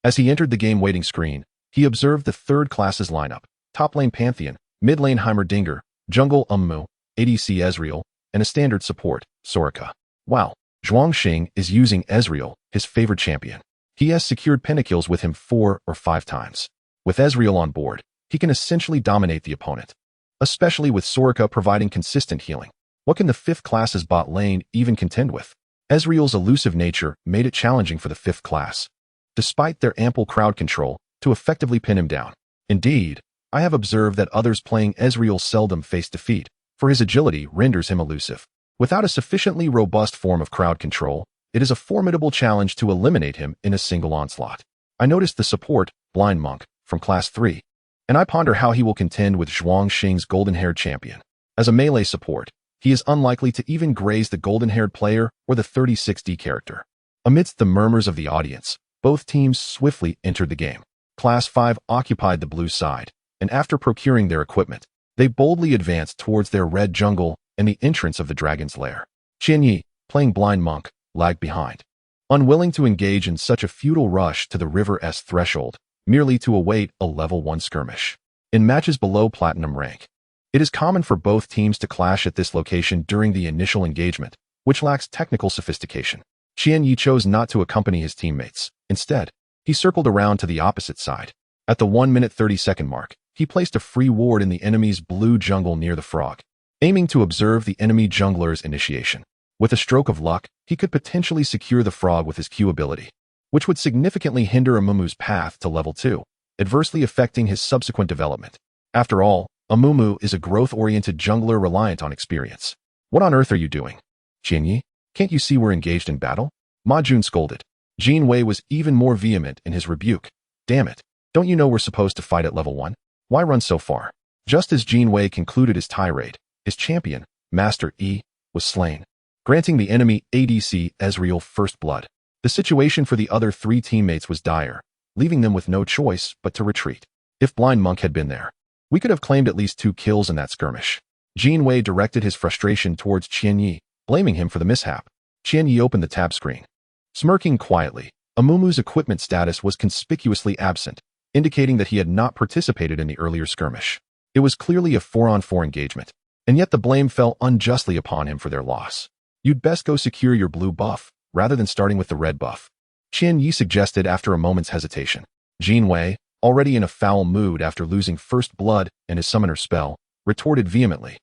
As he entered the game waiting screen, he observed the third class's lineup: top lane Pantheon, mid lane Heimerdinger, jungle ADC Ezreal, and a standard support, Soraka. Wow, Zhuangxing is using Ezreal, his favorite champion. He has secured pinnacles with him 4 or 5 times. With Ezreal on board, he can essentially dominate the opponent, especially with Soraka providing consistent healing. What can the 5th class's bot lane even contend with? Ezreal's elusive nature made it challenging for the 5th class, despite their ample crowd control, to effectively pin him down. Indeed, I have observed that others playing Ezreal seldom face defeat, for his agility renders him elusive. Without a sufficiently robust form of crowd control, it is a formidable challenge to eliminate him in a single onslaught. I noticed the support, Blind Monk, from Class 3, and I ponder how he will contend with Zhuangxing's golden-haired champion. As a melee support, he is unlikely to even graze the golden-haired player or the 36D character. Amidst the murmurs of the audience, both teams swiftly entered the game. Class 5 occupied the blue side, and after procuring their equipment, they boldly advanced towards their red jungle and the entrance of the dragon's lair. Qianyi, playing Blind Monk, lagged behind, unwilling to engage in such a futile rush to the river's threshold, merely to await a level 1 skirmish. In matches below platinum rank, it is common for both teams to clash at this location during the initial engagement, which lacks technical sophistication. Qianyi chose not to accompany his teammates. Instead, he circled around to the opposite side. At the 1 minute 30-second mark, he placed a free ward in the enemy's blue jungle near the frog, aiming to observe the enemy jungler's initiation. With a stroke of luck, he could potentially secure the frog with his Q ability, which would significantly hinder Amumu's path to level 2, adversely affecting his subsequent development. After all, Amumu is a growth-oriented jungler reliant on experience. What on earth are you doing, Qianyi? Can't you see we're engaged in battle? Ma Jun scolded. Jin Wei was even more vehement in his rebuke. Damn it, don't you know we're supposed to fight at level 1? Why run so far? Just as Jin Wei concluded his tirade, his champion, Master Yi, was slain, granting the enemy ADC Ezreal first blood. The situation for the other 3 teammates was dire, leaving them with no choice but to retreat. If Blind Monk had been there, we could have claimed at least 2 kills in that skirmish. Jin Wei directed his frustration towards Qianyi, blaming him for the mishap. Qianyi opened the tab screen. Smirking quietly, Amumu's equipment status was conspicuously absent, indicating that he had not participated in the earlier skirmish. It was clearly a 4-on-4 engagement, and yet the blame fell unjustly upon him for their loss. You'd best go secure your blue buff, rather than starting with the red buff, Qianyi suggested after a moment's hesitation. Jin Wei, already in a foul mood after losing first blood and his summoner spell, retorted vehemently.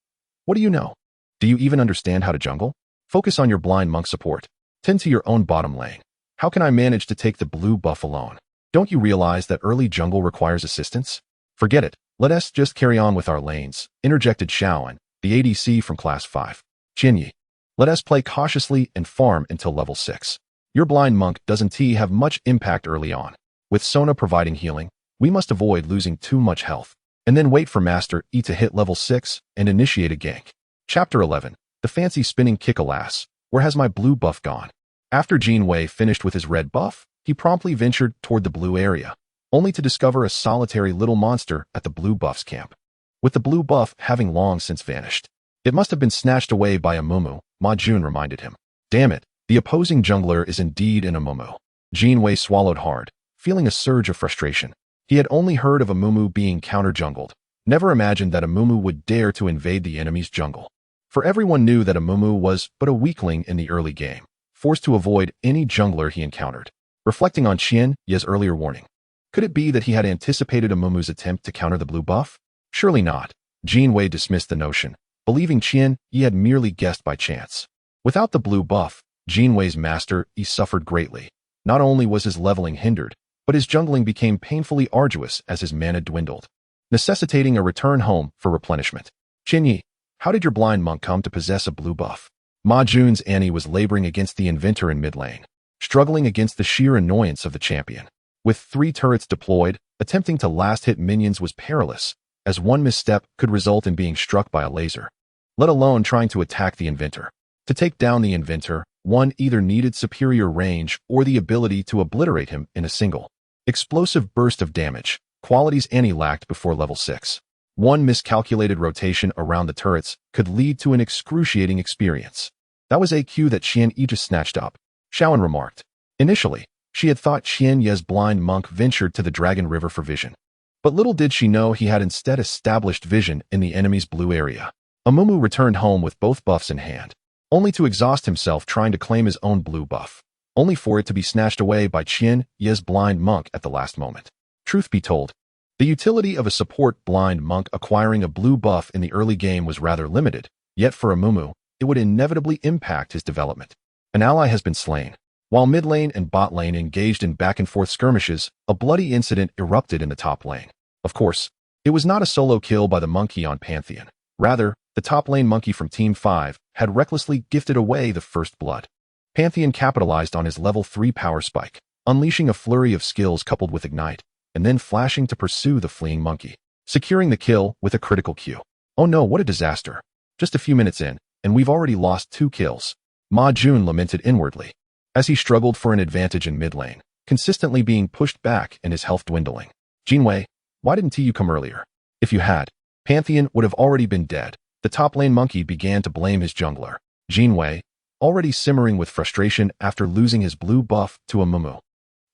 What do you know? Do you even understand how to jungle? Focus on your Blind Monk support. Tend to your own bottom lane. How can I manage to take the blue buff alone? Don't you realize that early jungle requires assistance? Forget it. Let us just carry on with our lanes, interjected Shaoan, the ADC from Class 5. Qianyi, let us play cautiously and farm until level 6. Your Blind Monk doesn't have much impact early on. With Sona providing healing, we must avoid losing too much health, and then wait for Master Yi to hit level 6 and initiate a gank. Chapter 11. The fancy spinning kick. Alas, where has my blue buff gone? After Jin Wei finished with his red buff, he promptly ventured toward the blue area, only to discover a solitary little monster at the blue buff's camp. With the blue buff having long since vanished, it must have been snatched away by Amumu, Ma Jun reminded him. Damn it, the opposing jungler is indeed an Amumu. Jin Wei swallowed hard, feeling a surge of frustration. He had only heard of Amumu being counter-jungled, never imagined that Amumu would dare to invade the enemy's jungle. For everyone knew that Amumu was but a weakling in the early game, forced to avoid any jungler he encountered. Reflecting on Qian Ye's earlier warning, could it be that he had anticipated Amumu's attempt to counter the blue buff? Surely not. Jin Wei dismissed the notion, believing Qian Ye had merely guessed by chance. Without the blue buff, Jin Wei's Master Yi suffered greatly. Not only was his leveling hindered, but his jungling became painfully arduous as his mana dwindled, necessitating a return home for replenishment. Qianyi, how did your Blind Monk come to possess a blue buff? Ma Jun's Annie was laboring against the inventor in mid lane, struggling against the sheer annoyance of the champion. With 3 turrets deployed, attempting to last-hit minions was perilous, as one misstep could result in being struck by a laser, let alone trying to attack the inventor. To take down the inventor, one either needed superior range or the ability to obliterate him in a single explosive burst of damage, qualities Annie lacked before level 6. One miscalculated rotation around the turrets could lead to an excruciating experience. That was a cue that Qian Yi just snatched up, Shaoan remarked. Initially, She had thought Qian Ye's blind monk ventured to the Dragon River for vision. But little did she know he had instead established vision in the enemy's blue area. Amumu returned home with both buffs in hand, only to exhaust himself trying to claim his own blue buff, only for it to be snatched away by Qian Ye's blind monk at the last moment. Truth be told, the utility of a support blind monk acquiring a blue buff in the early game was rather limited, yet for Amumu, it would inevitably impact his development. An ally has been slain. While mid lane and bot lane engaged in back-and-forth skirmishes, a bloody incident erupted in the top lane. Of course, it was not a solo kill by the monkey on Pantheon. Rather, the top lane monkey from Team 5 had recklessly gifted away the first blood. Pantheon capitalized on his level 3 power spike, unleashing a flurry of skills coupled with Ignite, and then flashing to pursue the fleeing monkey, securing the kill with a critical Q. Oh no, what a disaster. Just a few minutes in, and we've already lost 2 kills. Ma Jun lamented inwardly, as he struggled for an advantage in mid lane, consistently being pushed back and his health dwindling. Jinwei, why didn't you come earlier? If you had, Pantheon would have already been dead. The top lane monkey began to blame his jungler, Jinwei, already simmering with frustration after losing his blue buff to Amumu.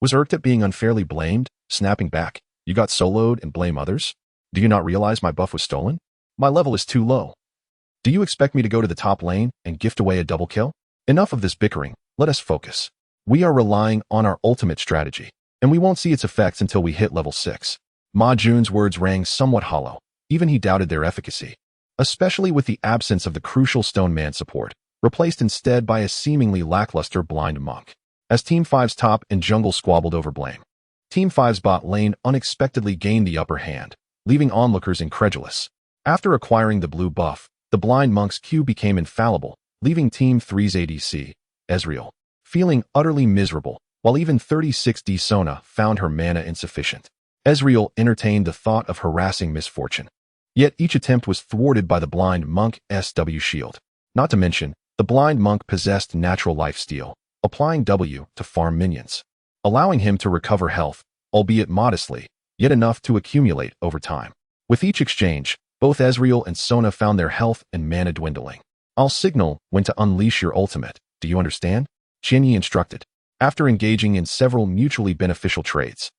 Was irked at being unfairly blamed, snapping back, you got soloed and blame others? Do you not realize my buff was stolen? My level is too low. Do you expect me to go to the top lane and gift away a double kill? Enough of this bickering. Let us focus. We are relying on our ultimate strategy, and we won't see its effects until we hit level 6. Ma Jun's words rang somewhat hollow. Even he doubted their efficacy, especially with the absence of the crucial Stone Man support, replaced instead by a seemingly lackluster blind monk. As Team 5's top and jungle squabbled over blame, Team 5's bot lane unexpectedly gained the upper hand, leaving onlookers incredulous. After acquiring the blue buff, the blind monk's Q became infallible, leaving Team 3's ADC, Ezreal, feeling utterly miserable, while even 36D Sona found her mana insufficient. Ezreal entertained the thought of harassing Misfortune. Yet each attempt was thwarted by the blind monk's SW shield. Not to mention, the blind monk possessed natural lifesteal, applying W to farm minions, allowing him to recover health, albeit modestly, yet enough to accumulate over time. With each exchange, both Ezreal and Sona found their health and mana dwindling. I'll signal when to unleash your ultimate. Do you understand? Qian Yi instructed. After engaging in several mutually beneficial trades,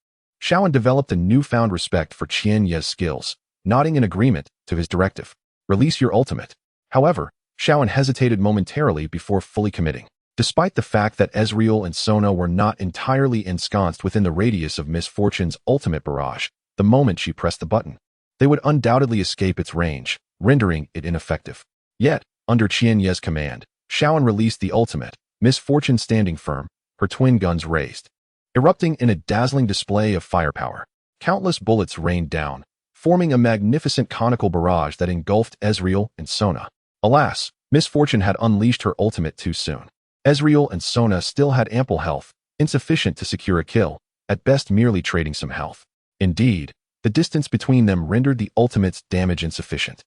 Shaoan developed a newfound respect for Qian Ye's skills, nodding in agreement to his directive. Release your ultimate. However, Shaoan hesitated momentarily before fully committing. Despite the fact that Ezreal and Sona were not entirely ensconced within the radius of Misfortune's ultimate barrage, the moment she pressed the button, they would undoubtedly escape its range, rendering it ineffective. Yet, under Qian Ye's command, Shaoan released the ultimate, Misfortune standing firm, her twin guns raised, erupting in a dazzling display of firepower. Countless bullets rained down, forming a magnificent conical barrage that engulfed Ezreal and Sona. Alas, Misfortune had unleashed her ultimate too soon. Ezreal and Sona still had ample health, insufficient to secure a kill, at best merely trading some health. Indeed, the distance between them rendered the ultimate's damage insufficient,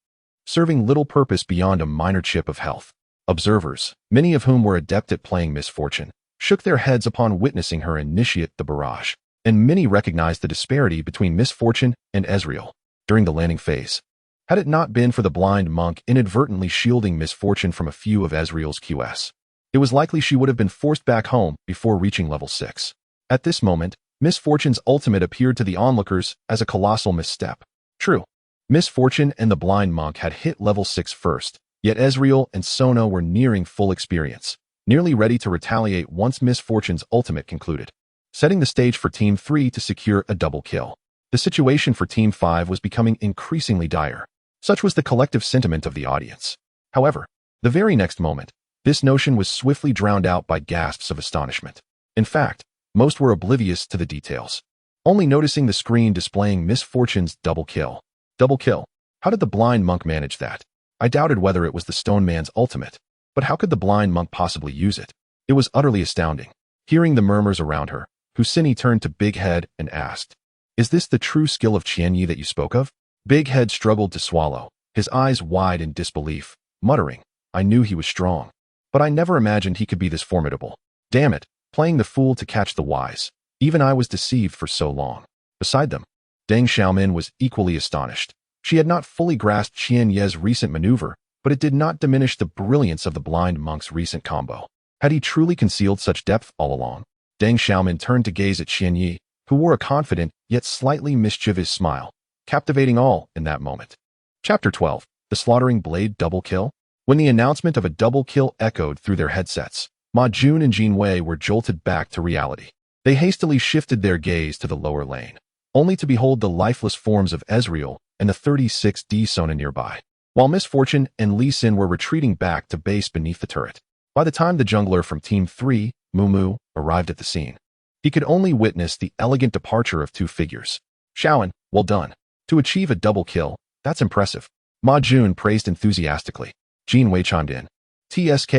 serving little purpose beyond a minor chip of health. Observers, many of whom were adept at playing Misfortune, shook their heads upon witnessing her initiate the barrage, and many recognized the disparity between Misfortune and Ezreal during the landing phase. Had it not been for the blind monk inadvertently shielding Misfortune from a few of Ezreal's QS, it was likely she would have been forced back home before reaching level 6. At this moment, Misfortune's ultimate appeared to the onlookers as a colossal misstep. True, Misfortune and the blind monk had hit level 6 first, yet Ezreal and Sona were nearing full experience, nearly ready to retaliate once Misfortune's ultimate concluded, setting the stage for Team 3 to secure a double kill. The situation for Team 5 was becoming increasingly dire. Such was the collective sentiment of the audience. However, the very next moment, this notion was swiftly drowned out by gasps of astonishment. In fact, most were oblivious to the details, only noticing the screen displaying Misfortune's double kill. Double kill? How did the blind monk manage that? I doubted whether it was the Stone Man's ultimate, but how could the blind monk possibly use it? It was utterly astounding. Hearing the murmurs around her, Huaxia turned to Big Head and asked, "Is this the true skill of Qian Yi that you spoke of?" Big Head struggled to swallow, his eyes wide in disbelief, muttering, "I knew he was strong, but I never imagined he could be this formidable. Damn it, playing the fool to catch the wise. Even I was deceived for so long." Beside them, Deng Xiaomin was equally astonished. She had not fully grasped Qian Ye's recent maneuver, but it did not diminish the brilliance of the blind monk's recent combo. Had he truly concealed such depth all along? Deng Xiaomin turned to gaze at Qian Yi, who wore a confident yet slightly mischievous smile, captivating all in that moment. Chapter 12. The Slaughtering Blade Double Kill. When the announcement of a double kill echoed through their headsets, Ma Jun and Jin Wei were jolted back to reality. They hastily shifted their gaze to the lower lane, only to behold the lifeless forms of Ezreal and the 36D Sona nearby, while Miss Fortune and Lee Sin were retreating back to base beneath the turret. By the time the jungler from Team 3, Mumu, arrived at the scene, he could only witness the elegant departure of two figures. Xiaoan, well done. To achieve a double kill, that's impressive. Ma Jun praised enthusiastically. Jin Wei chimed in. TSK.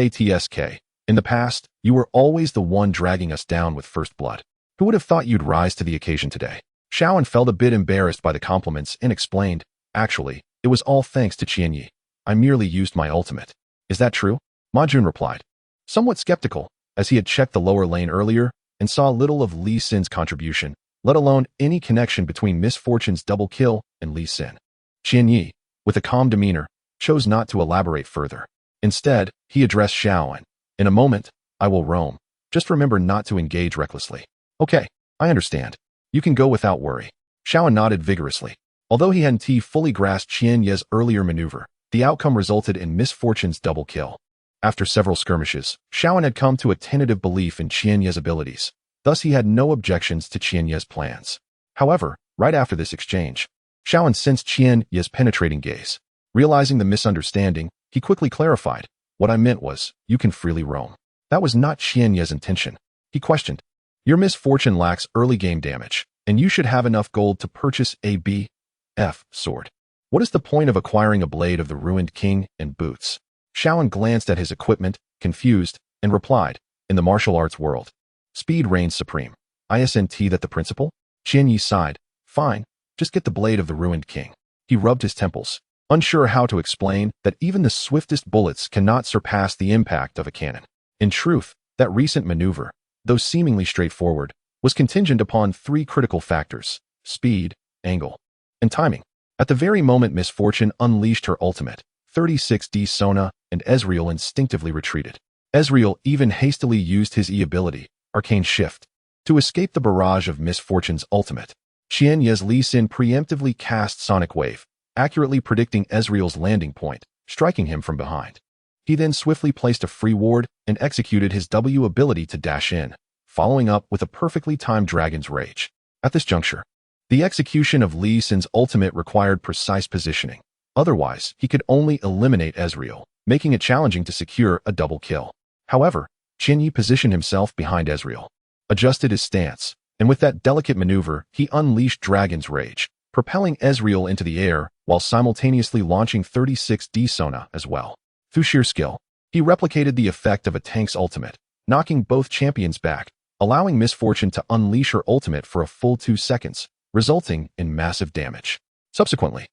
In the past, you were always the one dragging us down with first blood. Who would have thought you'd rise to the occasion today? Xiaoan felt a bit embarrassed by the compliments and explained, actually, it was all thanks to Qian Yi. I merely used my ultimate. Is that true? Ma Jun replied, somewhat skeptical, as he had checked the lower lane earlier and saw little of Lee Sin's contribution, let alone any connection between Miss Fortune's double kill and Lee Sin. Qian Yi, with a calm demeanor, chose not to elaborate further. Instead, he addressed Xiaoan. In a moment, I will roam. Just remember not to engage recklessly. Okay, I understand. You can go without worry. Xiaoan nodded vigorously. Although he hadn't fully grasped Qian Ye's earlier maneuver, the outcome resulted in Miss Fortune's double kill. After several skirmishes, Xiaoan had come to a tentative belief in Qian Ye's abilities. Thus, he had no objections to Qian Ye's plans. However, right after this exchange, Xiaoan sensed Qian Ye's penetrating gaze. Realizing the misunderstanding, he quickly clarified, what I meant was, you can freely roam. That was not Qian Ye's intention. He questioned, your Miss Fortune lacks early game damage, and you should have enough gold to purchase a B.F. sword. What is the point of acquiring a blade of the ruined king and boots? Xiaoan glanced at his equipment, confused, and replied, in the martial arts world, speed reigns supreme. Isn't that the principle? Qian Yi sighed, fine, just get the blade of the ruined king. He rubbed his temples, unsure how to explain that even the swiftest bullets cannot surpass the impact of a cannon. In truth, that recent maneuver, though seemingly straightforward, was contingent upon three critical factors: speed, angle, and timing. At the very moment Miss Fortune unleashed her ultimate, 36D Sona and Ezreal instinctively retreated. Ezreal even hastily used his E ability, Arcane Shift, to escape the barrage of Miss Fortune's ultimate. Qian Ye's Lee Sin preemptively cast Sonic Wave, accurately predicting Ezreal's landing point, striking him from behind. He then swiftly placed a free ward and executed his W ability to dash in, following up with a perfectly timed Dragon's Rage. At this juncture, the execution of Lee Sin's ultimate required precise positioning. Otherwise, he could only eliminate Ezreal, making it challenging to secure a double kill. However, Qian Yi positioned himself behind Ezreal, adjusted his stance, and with that delicate maneuver, he unleashed Dragon's Rage, propelling Ezreal into the air while simultaneously launching 36D Sona as well. Through sheer skill, he replicated the effect of a tank's ultimate, knocking both champions back, allowing Miss Fortune to unleash her ultimate for a full 2 seconds, resulting in massive damage. Subsequently,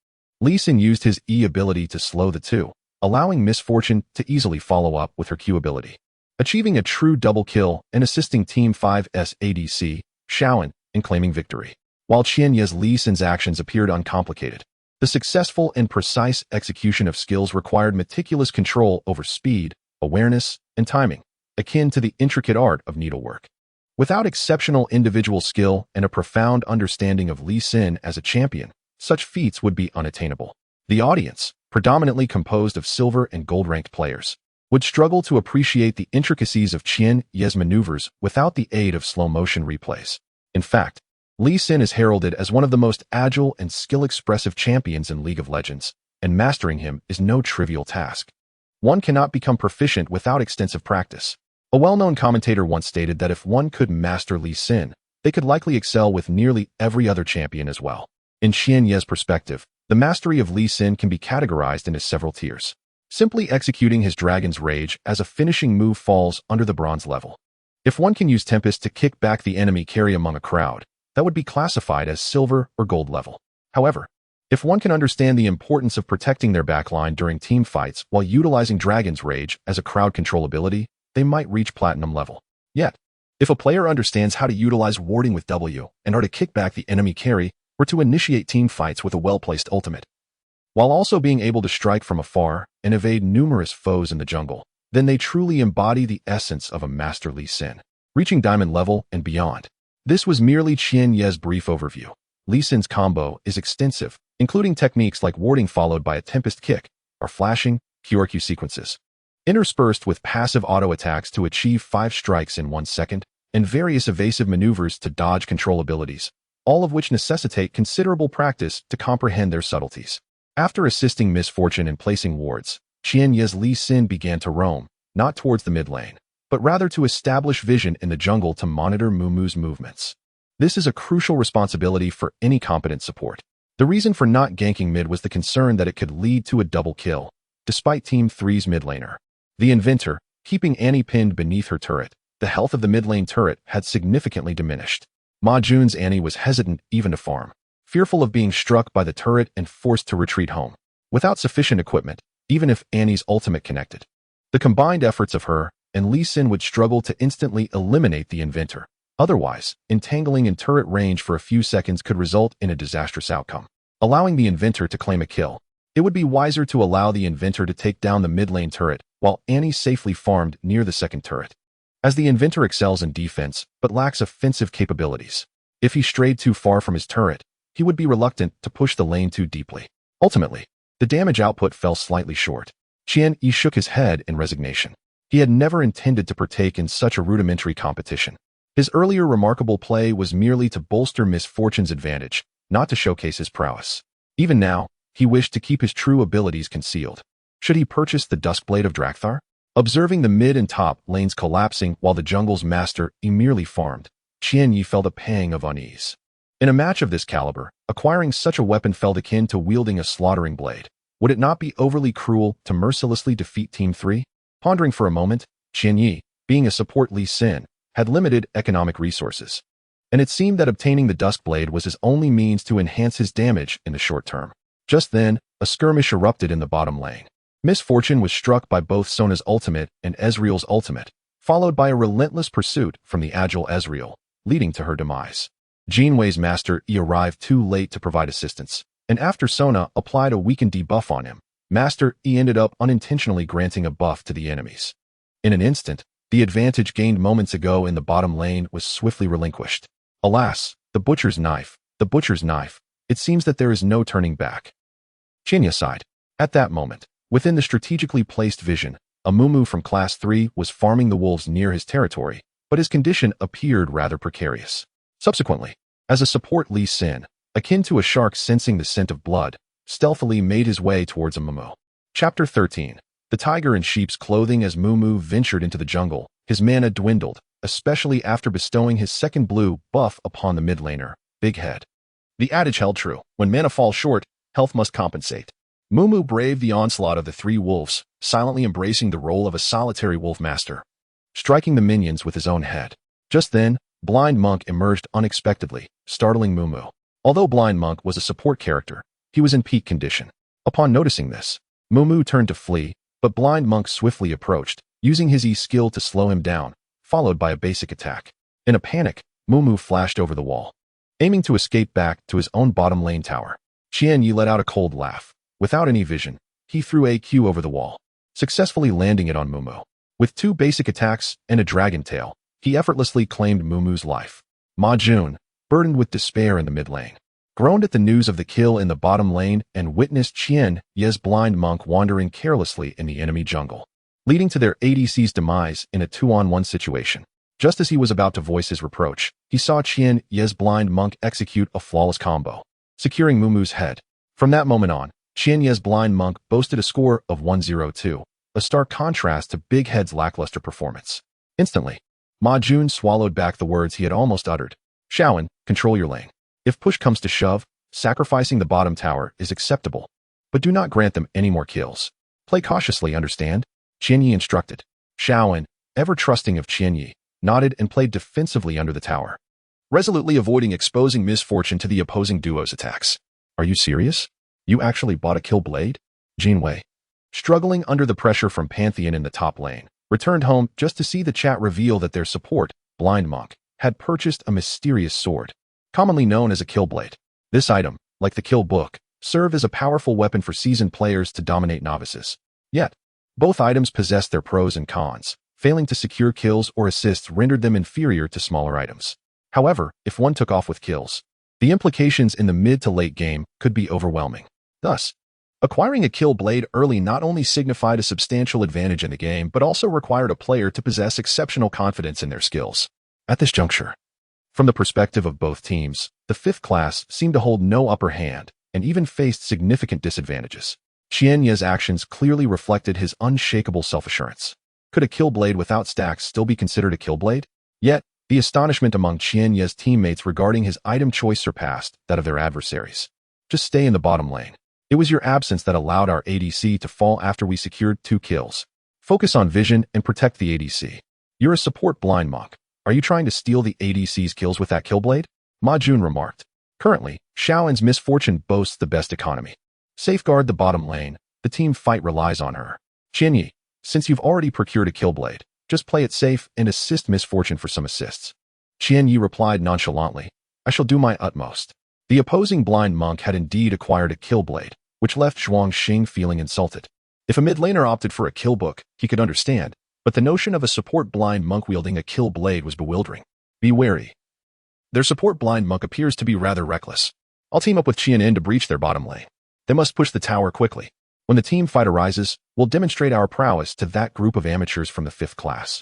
Lee Sin used his E ability to slow the two, allowing Miss Fortune to easily follow up with her Q ability, achieving a true double kill and assisting Team 5's ADC, Xiaoan, in claiming victory. While Qian Ye's Lee Sin's actions appeared uncomplicated, the successful and precise execution of skills required meticulous control over speed, awareness, and timing, akin to the intricate art of needlework. Without exceptional individual skill and a profound understanding of Lee Sin as a champion, such feats would be unattainable. The audience, predominantly composed of silver and gold-ranked players, would struggle to appreciate the intricacies of Qian Ye's maneuvers without the aid of slow-motion replays. In fact, Lee Sin is heralded as one of the most agile and skill-expressive champions in League of Legends, and mastering him is no trivial task. One cannot become proficient without extensive practice. A well-known commentator once stated that if one could master Lee Sin, they could likely excel with nearly every other champion as well. In Qian Ye's perspective, the mastery of Lee Sin can be categorized into several tiers. Simply executing his Dragon's Rage as a finishing move falls under the bronze level. If one can use Tempest to kick back the enemy carry among a crowd, that would be classified as silver or gold level. However, if one can understand the importance of protecting their backline during team fights while utilizing Dragon's Rage as a crowd control ability, they might reach platinum level. Yet, if a player understands how to utilize warding with W and are to kick back the enemy carry or to initiate team fights with a well-placed ultimate, while also being able to strike from afar and evade numerous foes in the jungle, then they truly embody the essence of a Master Lee Sin. reaching diamond level and beyond. This was merely Qian Ye's brief overview. Li Sin's combo is extensive, including techniques like warding followed by a tempest kick, or flashing QRQ sequences, interspersed with passive auto attacks to achieve 5 strikes in 1 second, and various evasive maneuvers to dodge control abilities, all of which necessitate considerable practice to comprehend their subtleties. After assisting Miss Fortune in placing wards, Qian Ye's Li Sin began to roam, not towards the mid lane, but rather to establish vision in the jungle to monitor Mumu's movements. This is a crucial responsibility for any competent support. The reason for not ganking mid was the concern that it could lead to a double kill, despite Team 3's mid laner. The Inventor, keeping Annie pinned beneath her turret, the health of the mid lane turret had significantly diminished. Ma Jun's Annie was hesitant even to farm, fearful of being struck by the turret and forced to retreat home. Without sufficient equipment, even if Annie's ultimate connected, the combined efforts of her and Li Sin would struggle to instantly eliminate the Inventor. Otherwise, entangling in turret range for a few seconds could result in a disastrous outcome, allowing the Inventor to claim a kill. It would be wiser to allow the Inventor to take down the mid lane turret, while Annie safely farmed near the second turret, as the Inventor excels in defense but lacks offensive capabilities. If he strayed too far from his turret, he would be reluctant to push the lane too deeply. Ultimately, the damage output fell slightly short. Qian Yi shook his head in resignation. He had never intended to partake in such a rudimentary competition. His earlier remarkable play was merely to bolster Miss Fortune's advantage, not to showcase his prowess. Even now, he wished to keep his true abilities concealed. Should he purchase the Duskblade of Drakthar? Observing the mid and top lanes collapsing while the jungle's master merely farmed, Qian Yi felt a pang of unease. In a match of this caliber, acquiring such a weapon felt akin to wielding a slaughtering blade. Would it not be overly cruel to mercilessly defeat Team 3? Pondering for a moment, Qian Yi, being a support Li Sin, had limited economic resources, and it seemed that obtaining the Duskblade was his only means to enhance his damage in the short term. Just then, a skirmish erupted in the bottom lane. Miss Fortune was struck by both Sona's ultimate and Ezreal's ultimate, followed by a relentless pursuit from the agile Ezreal, leading to her demise. Jean Wei's Master Yi arrived too late to provide assistance, and after Sona applied a weakened debuff on him, Master Yi ended up unintentionally granting a buff to the enemies. In an instant, the advantage gained moments ago in the bottom lane was swiftly relinquished. Alas, the butcher's knife, the butcher's knife. It seems that there is no turning back. Qian sighed. At that moment, within the strategically placed vision, a Mumu from Class 3 was farming the wolves near his territory, but his condition appeared rather precarious. Subsequently, as a support Li Sin, akin to a shark sensing the scent of blood, stealthily made his way towards a Mumu. Chapter 13. The tiger in sheep's clothing. As Mumu ventured into the jungle, his mana dwindled, especially after bestowing his second blue buff upon the mid laner, Big Head. The adage held true: when mana falls short, health must compensate. Mumu braved the onslaught of the 3 wolves, silently embracing the role of a solitary wolf master, striking the minions with his own head. Just then, Blind Monk emerged unexpectedly, startling Mumu. Although Blind Monk was a support character, he was in peak condition. Upon noticing this, Mumu turned to flee, but Blind Monk swiftly approached, using his E skill to slow him down, followed by a basic attack. In a panic, Mumu flashed over the wall, aiming to escape back to his own bottom lane tower. Qian Yi let out a cold laugh. Without any vision, he threw AQ over the wall, successfully landing it on Mumu. With 2 basic attacks and a dragon tail, he effortlessly claimed Mumu's life. Ma Jun, burdened with despair in the mid lane, groaned at the news of the kill in the bottom lane and witnessed Qian Ye's Blind Monk wandering carelessly in the enemy jungle, leading to their ADC's demise in a 2-on-1 situation. Just as he was about to voice his reproach, he saw Qian Ye's Blind Monk execute a flawless combo, securing Mumu's head. From that moment on, Qian Ye's Blind Monk boasted a score of 102, a stark contrast to Big Head's lackluster performance. Instantly, Ma Jun swallowed back the words he had almost uttered. Shaoan, control your lane. If push comes to shove, sacrificing the bottom tower is acceptable, but do not grant them any more kills. Play cautiously, understand? Qian Yi instructed. Shaoan, ever trusting of Qian Yi, nodded and played defensively under the tower, resolutely avoiding exposing Miss Fortune to the opposing duo's attacks. Are you serious? You actually bought a kill blade? Jean Wei, struggling under the pressure from Pantheon in the top lane, returned home just to see the chat reveal that their support, Blind Monk, had purchased a mysterious sword, commonly known as a kill blade. This item, like the kill book, served as a powerful weapon for seasoned players to dominate novices. Yet, both items possessed their pros and cons. Failing to secure kills or assists rendered them inferior to smaller items. However, if one took off with kills, the implications in the mid to late game could be overwhelming. Thus, acquiring a kill blade early not only signified a substantial advantage in the game, but also required a player to possess exceptional confidence in their skills. At this juncture, from the perspective of both teams, the 5th class seemed to hold no upper hand and even faced significant disadvantages. Qian Ye's actions clearly reflected his unshakable self-assurance. Could a kill blade without stacks still be considered a kill blade? Yet, the astonishment among Qian Ye's teammates regarding his item choice surpassed that of their adversaries. Just stay in the bottom lane. It was your absence that allowed our ADC to fall after we secured 2 kills. Focus on vision and protect the ADC. You're a support blind monk. Are you trying to steal the ADC's kills with that kill blade? Ma Jun remarked. Currently, Xiaoan's misfortune boasts the best economy. Safeguard the bottom lane. The team fight relies on her. Qian Yi, since you've already procured a kill blade, just play it safe and assist misfortune for some assists. Qian Yi replied nonchalantly. I shall do my utmost. The opposing blind monk had indeed acquired a kill blade, which left Zhuang Xing feeling insulted. If a mid laner opted for a kill book, he could understand, but the notion of a support blind monk wielding a kill blade was bewildering. Be wary. Their support blind monk appears to be rather reckless. I'll team up with Qian Yin to breach their bottom lane. They must push the tower quickly. When the team fight arises, we'll demonstrate our prowess to that group of amateurs from the 5th class.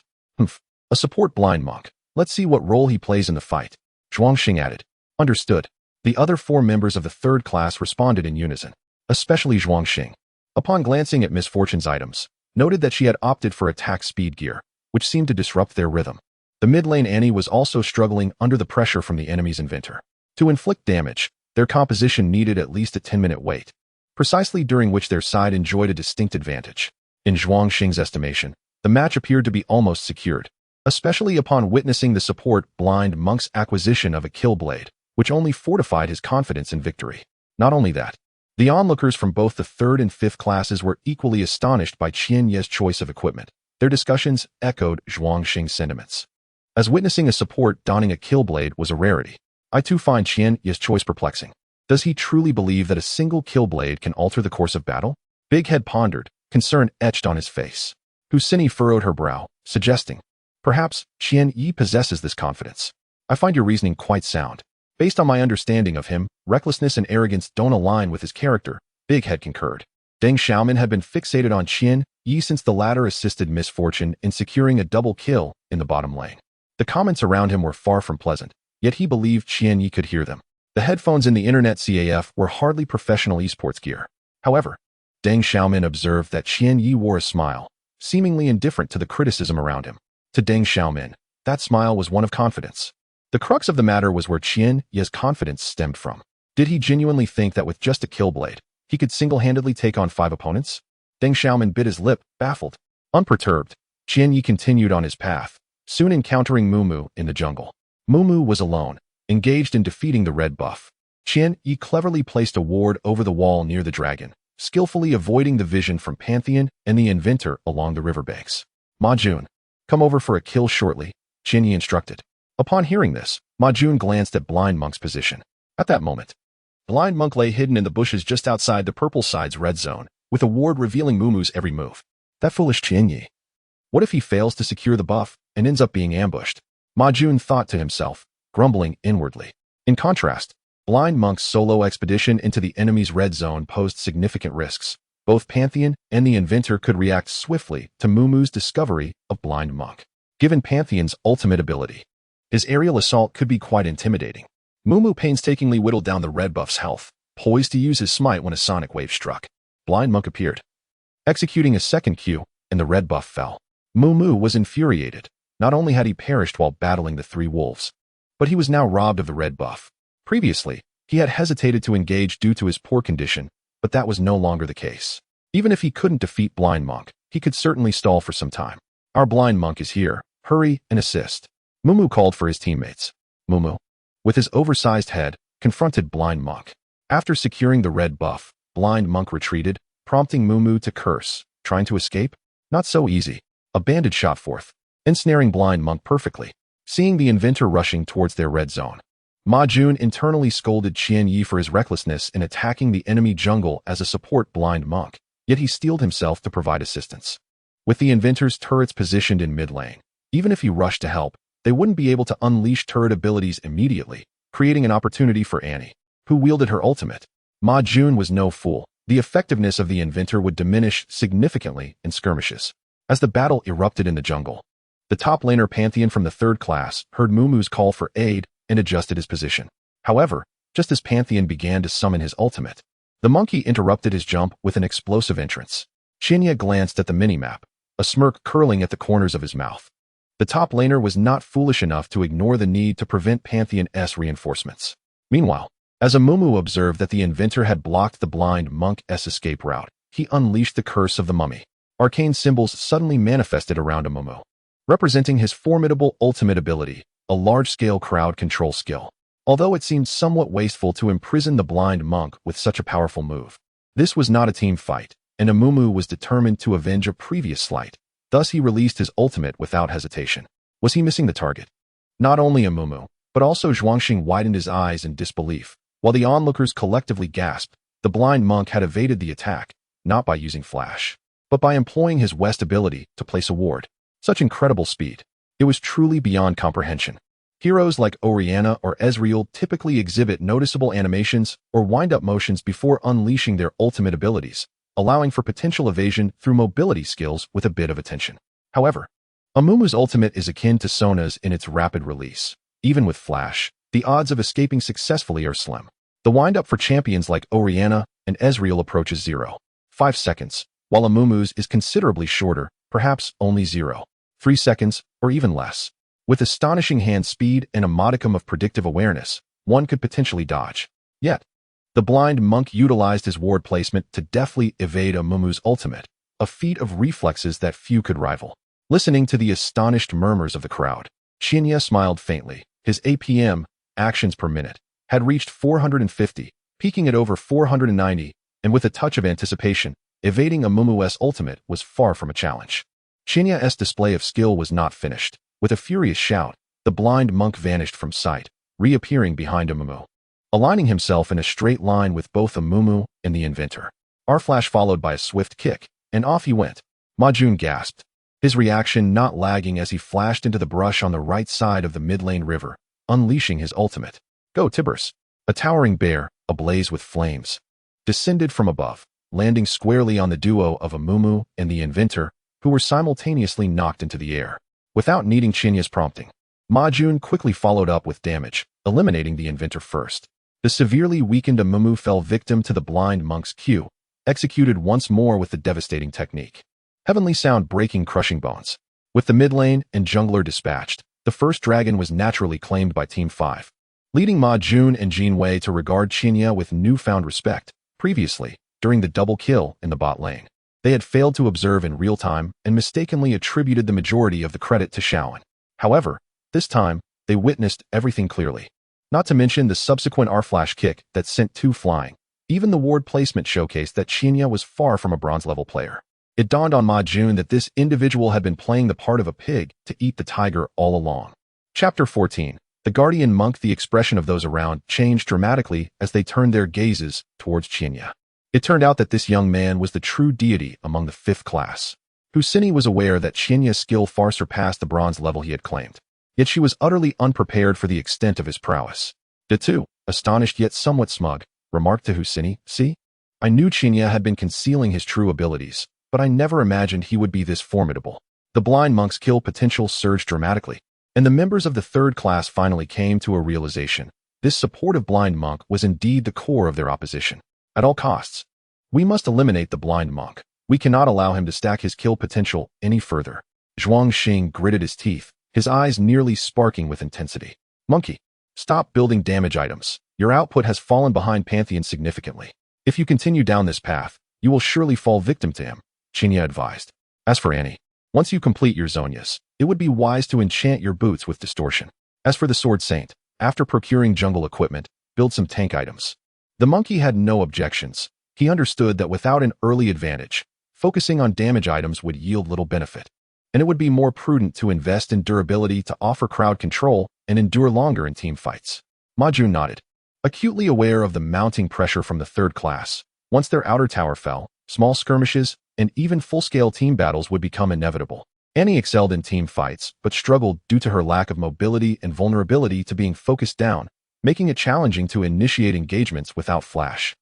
A support blind monk. Let's see what role he plays in the fight. Zhuang Xing added. Understood. The other 4 members of the 3rd class responded in unison, especially Zhuang Xing. Upon glancing at Misfortune's items, noted that she had opted for attack speed gear, which seemed to disrupt their rhythm. The mid lane Annie was also struggling under the pressure from the enemy's inventor. To inflict damage, their composition needed at least a 10-minute wait, precisely during which their side enjoyed a distinct advantage. In Zhuang Xing's estimation, the match appeared to be almost secured, especially upon witnessing the support blind monk's acquisition of a kill blade, which only fortified his confidence in victory. Not only that, the onlookers from both the 3rd and 5th classes were equally astonished by Qian Ye's choice of equipment. Their discussions echoed Zhuang Xing's sentiments. As witnessing a support donning a kill blade was a rarity, I too find Qian Ye's choice perplexing. Does he truly believe that a single kill blade can alter the course of battle? Big Head pondered, concern etched on his face. Husini furrowed her brow, suggesting, perhaps Qian Yi possesses this confidence. I find your reasoning quite sound. Based on my understanding of him, recklessness and arrogance don't align with his character, Big Head concurred. Deng Xiaomin had been fixated on Qian Yi since the latter assisted Misfortune in securing a double kill in the bottom lane. The comments around him were far from pleasant, yet he believed Qian Yi could hear them. The headphones in the internet CAF were hardly professional esports gear. However, Deng Xiaomin observed that Qian Yi wore a smile, seemingly indifferent to the criticism around him. To Deng Xiaomin, that smile was one of confidence. The crux of the matter was where Qian Yi's confidence stemmed from. Did he genuinely think that with just a kill blade, he could single-handedly take on 5 opponents? Deng Xiaomin bit his lip, baffled. Unperturbed, Qian Yi continued on his path, soon encountering Mumu in the jungle. Mumu was alone, engaged in defeating the red buff. Qian Yi cleverly placed a ward over the wall near the dragon, skillfully avoiding the vision from Pantheon and the inventor along the riverbanks. Ma Jun, come over for a kill shortly, Qian Yi instructed. Upon hearing this, Ma Jun glanced at Blind Monk's position. At that moment, Blind Monk lay hidden in the bushes just outside the purple side's red zone, with a ward revealing Mumu's every move. That foolish Qian Yi. What if he fails to secure the buff and ends up being ambushed? Ma Jun thought to himself, grumbling inwardly. In contrast, Blind Monk's solo expedition into the enemy's red zone posed significant risks. Both Pantheon and the inventor could react swiftly to Mumu's discovery of Blind Monk. Given Pantheon's ultimate ability, his aerial assault could be quite intimidating. Mumu painstakingly whittled down the red buff's health, poised to use his smite when a sonic wave struck. Blind Monk appeared, executing a second Q, and the red buff fell. Mumu was infuriated. Not only had he perished while battling the 3 wolves, but he was now robbed of the red buff. Previously, he had hesitated to engage due to his poor condition, but that was no longer the case. Even if he couldn't defeat Blind Monk, he could certainly stall for some time. Our Blind Monk is here. Hurry and assist. Mumu called for his teammates. Mumu, with his oversized head, confronted Blind Monk. After securing the red buff, Blind Monk retreated, prompting Mumu to curse. Trying to escape? Not so easy. A bandit shot forth, ensnaring Blind Monk perfectly. Seeing the inventor rushing towards their red zone, Ma Jun internally scolded Qian Yi for his recklessness in attacking the enemy jungle as a support Blind Monk, yet he steeled himself to provide assistance. With the inventor's turrets positioned in mid-lane, even if he rushed to help, they wouldn't be able to unleash turret abilities immediately, creating an opportunity for Annie, who wielded her ultimate. Ma Jun was no fool. The effectiveness of the inventor would diminish significantly in skirmishes. As the battle erupted in the jungle, the top laner Pantheon from the third class heard Mumu's call for aid and adjusted his position. However, just as Pantheon began to summon his ultimate, the monkey interrupted his jump with an explosive entrance. Qianya glanced at the minimap, a smirk curling at the corners of his mouth. The top laner was not foolish enough to ignore the need to prevent Pantheon's reinforcements. Meanwhile, as Amumu observed that the inventor had blocked the blind monk's escape route, he unleashed the curse of the mummy. Arcane symbols suddenly manifested around Amumu, representing his formidable ultimate ability, a large-scale crowd control skill. Although it seemed somewhat wasteful to imprison the blind monk with such a powerful move, this was not a team fight, and Amumu was determined to avenge a previous slight. Thus he released his ultimate without hesitation. Was he missing the target? Not only Amumu, but also Zhuangxing widened his eyes in disbelief. While the onlookers collectively gasped, the blind monk had evaded the attack, not by using flash, but by employing his West ability to place a ward. Such incredible speed. It was truly beyond comprehension. Heroes like Orianna or Ezreal typically exhibit noticeable animations or wind-up motions before unleashing their ultimate abilities, allowing for potential evasion through mobility skills with a bit of attention. However, Amumu's ultimate is akin to Sona's in its rapid release. Even with flash, the odds of escaping successfully are slim. The wind-up for champions like Orianna and Ezreal approaches 0.5 seconds, while Amumu's is considerably shorter, perhaps only 0.3 seconds or even less. With astonishing hand speed and a modicum of predictive awareness, one could potentially dodge. Yet, the blind monk utilized his ward placement to deftly evade Amumu's ultimate, a feat of reflexes that few could rival. Listening to the astonished murmurs of the crowd, Qianya smiled faintly. His APM, actions per minute, had reached 450, peaking at over 490, and with a touch of anticipation, evading Amumu's ultimate was far from a challenge. Qianya's display of skill was not finished. With a furious shout, the blind monk vanished from sight, reappearing behind Amumu, aligning himself in a straight line with both Amumu and the inventor. R-flash followed by a swift kick, and off he went. Ma Jun gasped, his reaction not lagging as he flashed into the brush on the right side of the mid-lane river, unleashing his ultimate. Go Tibbers! A towering bear, ablaze with flames, descended from above, landing squarely on the duo of Amumu and the inventor, who were simultaneously knocked into the air. Without needing Qianya's prompting, Ma Jun quickly followed up with damage, eliminating the inventor first. The severely weakened Amumu fell victim to the blind monk's Q, executed once more with the devastating technique. Heavenly sound breaking crushing bones. With the mid lane and jungler dispatched, the first dragon was naturally claimed by Team 5, leading Ma Jun and Jin Wei to regard Qianya with newfound respect. Previously, during the double kill in the bot lane, they had failed to observe in real time and mistakenly attributed the majority of the credit to Shaoan. However, this time, they witnessed everything clearly. Not to mention the subsequent R-flash kick that sent two flying. Even the ward placement showcased that Qianya was far from a bronze-level player. It dawned on Ma Jun that this individual had been playing the part of a pig to eat the tiger all along. Chapter 14. The Guardian Monk. The expression of those around changed dramatically as they turned their gazes towards Qianya. It turned out that this young man was the true deity among the 5th class. Huaxia was aware that Qianya's skill far surpassed the bronze level he had claimed. Yet she was utterly unprepared for the extent of his prowess. Datu, astonished yet somewhat smug, remarked to Huaxia, "See? I knew Qianya had been concealing his true abilities, but I never imagined he would be this formidable." The blind monk's kill potential surged dramatically, and the members of the 3rd class finally came to a realization. This supportive blind monk was indeed the core of their opposition. At all costs, we must eliminate the blind monk. We cannot allow him to stack his kill potential any further. Zhuangxing gritted his teeth, his eyes nearly sparking with intensity. Monkey, stop building damage items. Your output has fallen behind Pantheon significantly. If you continue down this path, you will surely fall victim to him, Qianya advised. As for Annie, once you complete your zonias, it would be wise to enchant your boots with distortion. As for the Sword Saint, after procuring jungle equipment, build some tank items. The monkey had no objections. He understood that without an early advantage, focusing on damage items would yield little benefit, and it would be more prudent to invest in durability to offer crowd control and endure longer in team fights. Ma Jun nodded, acutely aware of the mounting pressure from the 3rd class. Once their outer tower fell, small skirmishes and even full-scale team battles would become inevitable. Annie excelled in team fights, but struggled due to her lack of mobility and vulnerability to being focused down, making it challenging to initiate engagements without flash.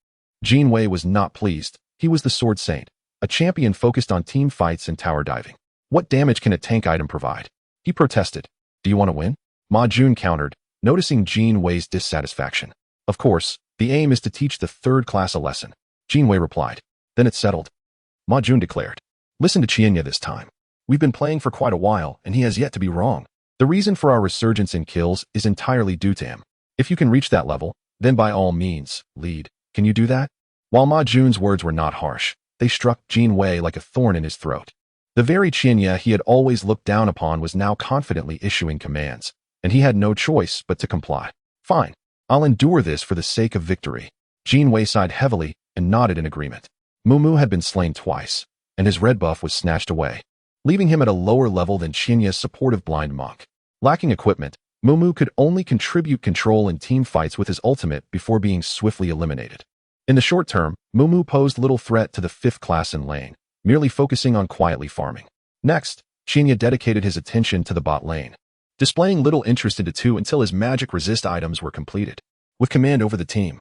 Jin Wei was not pleased. He was the Sword Saint, a champion focused on team fights and tower diving. What damage can a tank item provide? He protested. Do you want to win? Ma Jun countered, noticing Jin Wei's dissatisfaction. Of course, the aim is to teach the third class a lesson. Jin Wei replied. Then it's settled. Ma Jun declared. Listen to Qianya this time. We've been playing for quite a while, and he has yet to be wrong. The reason for our resurgence in kills is entirely due to him. If you can reach that level, then by all means, lead. Can you do that? While Ma Jun's words were not harsh, they struck Jin Wei like a thorn in his throat. The very Qianya he had always looked down upon was now confidently issuing commands, and he had no choice but to comply. Fine. I'll endure this for the sake of victory. Jin Wei sighed heavily and nodded in agreement. Mumu had been slain twice, and his red buff was snatched away, leaving him at a lower level than Qianya's supportive blind monk. Lacking equipment, Mumu could only contribute control in team fights with his ultimate before being swiftly eliminated. In the short term, Mumu posed little threat to the 5th class in lane, merely focusing on quietly farming. Next, Qianya dedicated his attention to the bot lane, displaying little interest into 2 until his magic resist items were completed. With command over the team,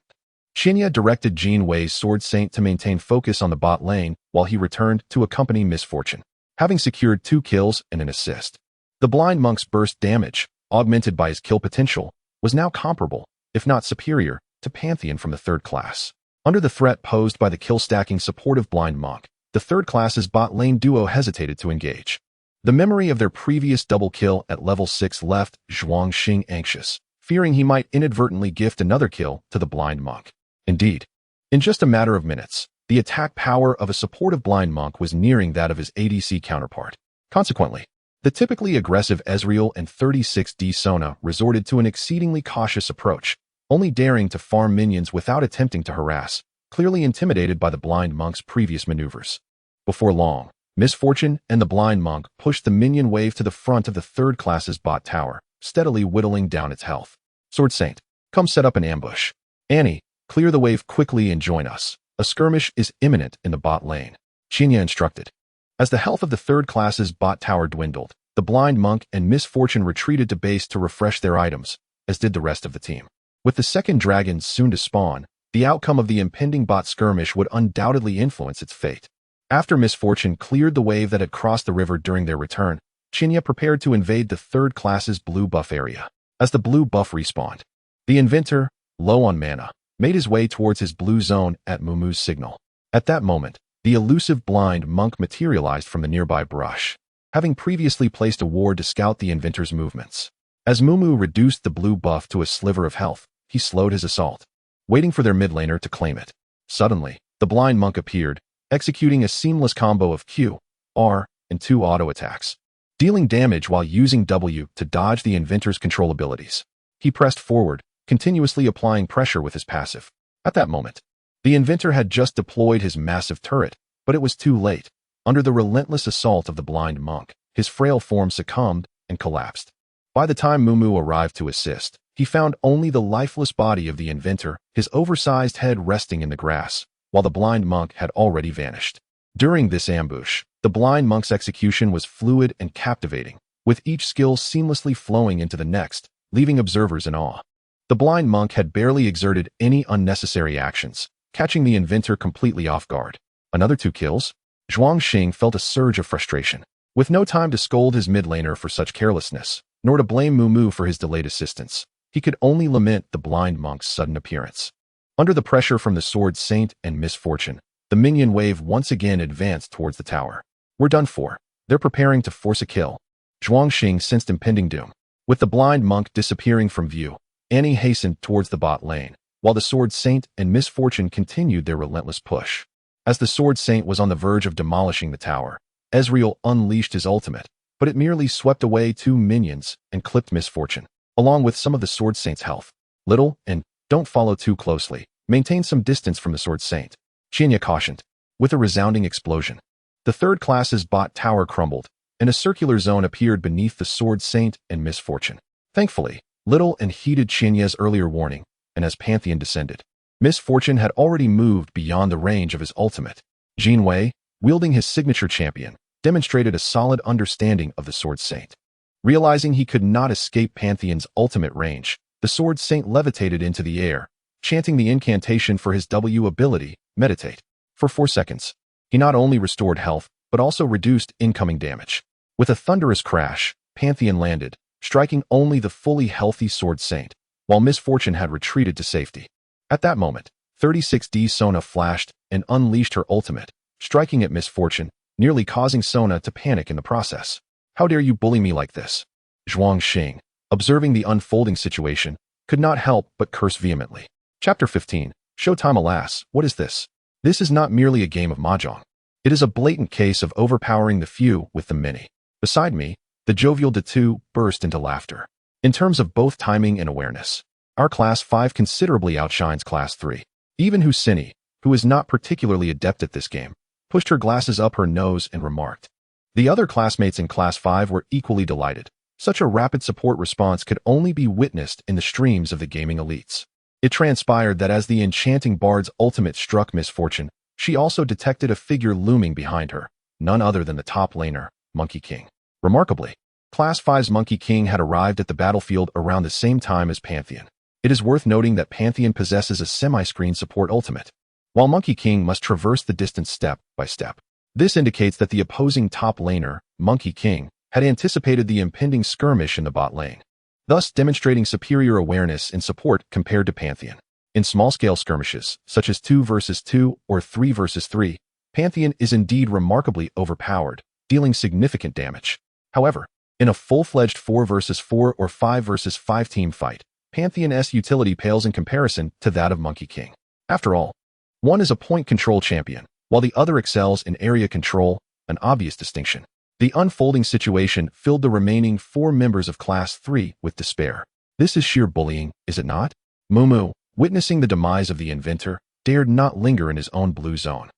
Qianya directed Jin Wei's Sword Saint to maintain focus on the bot lane while he returned to accompany Miss Fortune. Having secured 2 kills and an assist, the blind monk's burst damage, augmented by his kill potential, was now comparable, if not superior, to Pantheon from the 3rd class. Under the threat posed by the kill-stacking supportive blind monk, the 3rd class's bot lane duo hesitated to engage. The memory of their previous double kill at level 6 left Zhuang Xing anxious, fearing he might inadvertently gift another kill to the blind monk. Indeed, in just a matter of minutes, the attack power of a supportive blind monk was nearing that of his ADC counterpart. Consequently, the typically aggressive Ezreal and 36D Sona resorted to an exceedingly cautious approach, only daring to farm minions without attempting to harass, clearly intimidated by the blind monk's previous maneuvers. Before long, Miss Fortune and the blind monk pushed the minion wave to the front of the 3rd class's bot tower, steadily whittling down its health. Sword Saint, come set up an ambush. Annie, clear the wave quickly and join us. A skirmish is imminent in the bot lane. Qianya instructed. As the health of the 3rd class's bot tower dwindled, the blind monk and Miss Fortune retreated to base to refresh their items, as did the rest of the team. With the 2nd dragon soon to spawn, the outcome of the impending bot skirmish would undoubtedly influence its fate. After Miss Fortune cleared the wave that had crossed the river during their return, Qianya prepared to invade the 3rd class's blue buff area. As the blue buff respawned, the inventor, low on mana, made his way towards his blue zone at Mumu's signal. At that moment, the elusive blind monk materialized from the nearby brush, having previously placed a ward to scout the inventor's movements. As Mumu reduced the blue buff to a sliver of health, he slowed his assault, waiting for their mid laner to claim it. Suddenly, the blind monk appeared, executing a seamless combo of Q, R, and 2 auto attacks, dealing damage while using W to dodge the inventor's control abilities. He pressed forward, continuously applying pressure with his passive. At that moment, the inventor had just deployed his massive turret, but it was too late. Under the relentless assault of the blind monk, his frail form succumbed and collapsed. By the time Mumu arrived to assist, he found only the lifeless body of the inventor, his oversized head resting in the grass, while the blind monk had already vanished. During this ambush, the blind monk's execution was fluid and captivating, with each skill seamlessly flowing into the next, leaving observers in awe. The blind monk had barely exerted any unnecessary actions, catching the inventor completely off guard. Another 2 kills? Zhuang Xing felt a surge of frustration. With no time to scold his mid laner for such carelessness, nor to blame Mumu for his delayed assistance, he could only lament the blind monk's sudden appearance. Under the pressure from the Sword Saint and Miss Fortune, the minion wave once again advanced towards the tower. We're done for. They're preparing to force a kill. Zhuang Xing sensed impending doom. With the blind monk disappearing from view, Annie hastened towards the bot lane, while the Sword Saint and Miss Fortune continued their relentless push. As the Sword Saint was on the verge of demolishing the tower, Ezreal unleashed his ultimate, but it merely swept away 2 minions and clipped Miss Fortune, along with some of the Sword Saint's health. Little, and don't follow too closely. Maintain some distance from the Sword Saint, Qianya cautioned. With a resounding explosion, the 3rd class's bot tower crumbled, and a circular zone appeared beneath the Sword Saint and Miss Fortune. Thankfully, Little and heeded Qianya's earlier warning, and as Pantheon descended, Miss Fortune had already moved beyond the range of his ultimate. Jin Wei, wielding his signature champion, demonstrated a solid understanding of the Sword Saint. Realizing he could not escape Pantheon's ultimate range, the Sword Saint levitated into the air, chanting the incantation for his W ability, Meditate. For 4 seconds, he not only restored health, but also reduced incoming damage. With a thunderous crash, Pantheon landed, striking only the fully healthy Sword Saint, while Misfortune had retreated to safety. At that moment, 36D Sona flashed and unleashed her ultimate, striking at Misfortune, nearly causing Sona to panic in the process. "How dare you bully me like this?" Zhuang Xing, observing the unfolding situation, could not help but curse vehemently. Chapter 15. Showtime. Alas, what is this? This is not merely a game of mahjong. It is a blatant case of overpowering the few with the many. Beside me, the jovial Datu burst into laughter. In terms of both timing and awareness, our Class 5 considerably outshines Class 3. Even Huaxia, who is not particularly adept at this game, pushed her glasses up her nose and remarked. The other classmates in Class 5 were equally delighted. Such a rapid support response could only be witnessed in the streams of the gaming elites. It transpired that as the enchanting bard's ultimate struck Misfortune, she also detected a figure looming behind her, none other than the top laner, Monkey King. Remarkably, Class 5's Monkey King had arrived at the battlefield around the same time as Pantheon. It is worth noting that Pantheon possesses a semi-screen support ultimate, while Monkey King must traverse the distance step by step. This indicates that the opposing top laner, Monkey King, had anticipated the impending skirmish in the bot lane, thus demonstrating superior awareness and support compared to Pantheon. In small-scale skirmishes, such as 2 versus 2 or 3 versus 3, Pantheon is indeed remarkably overpowered, dealing significant damage. However, in a full-fledged 4 versus 4 or 5 versus 5 team fight, Pantheon's utility pales in comparison to that of Monkey King. After all, one is a point control champion, while the other excels in area control, an obvious distinction. The unfolding situation filled the remaining 4 members of Class 3 with despair. This is sheer bullying, is it not? Mumu, witnessing the demise of the inventor, dared not linger in his own blue zone.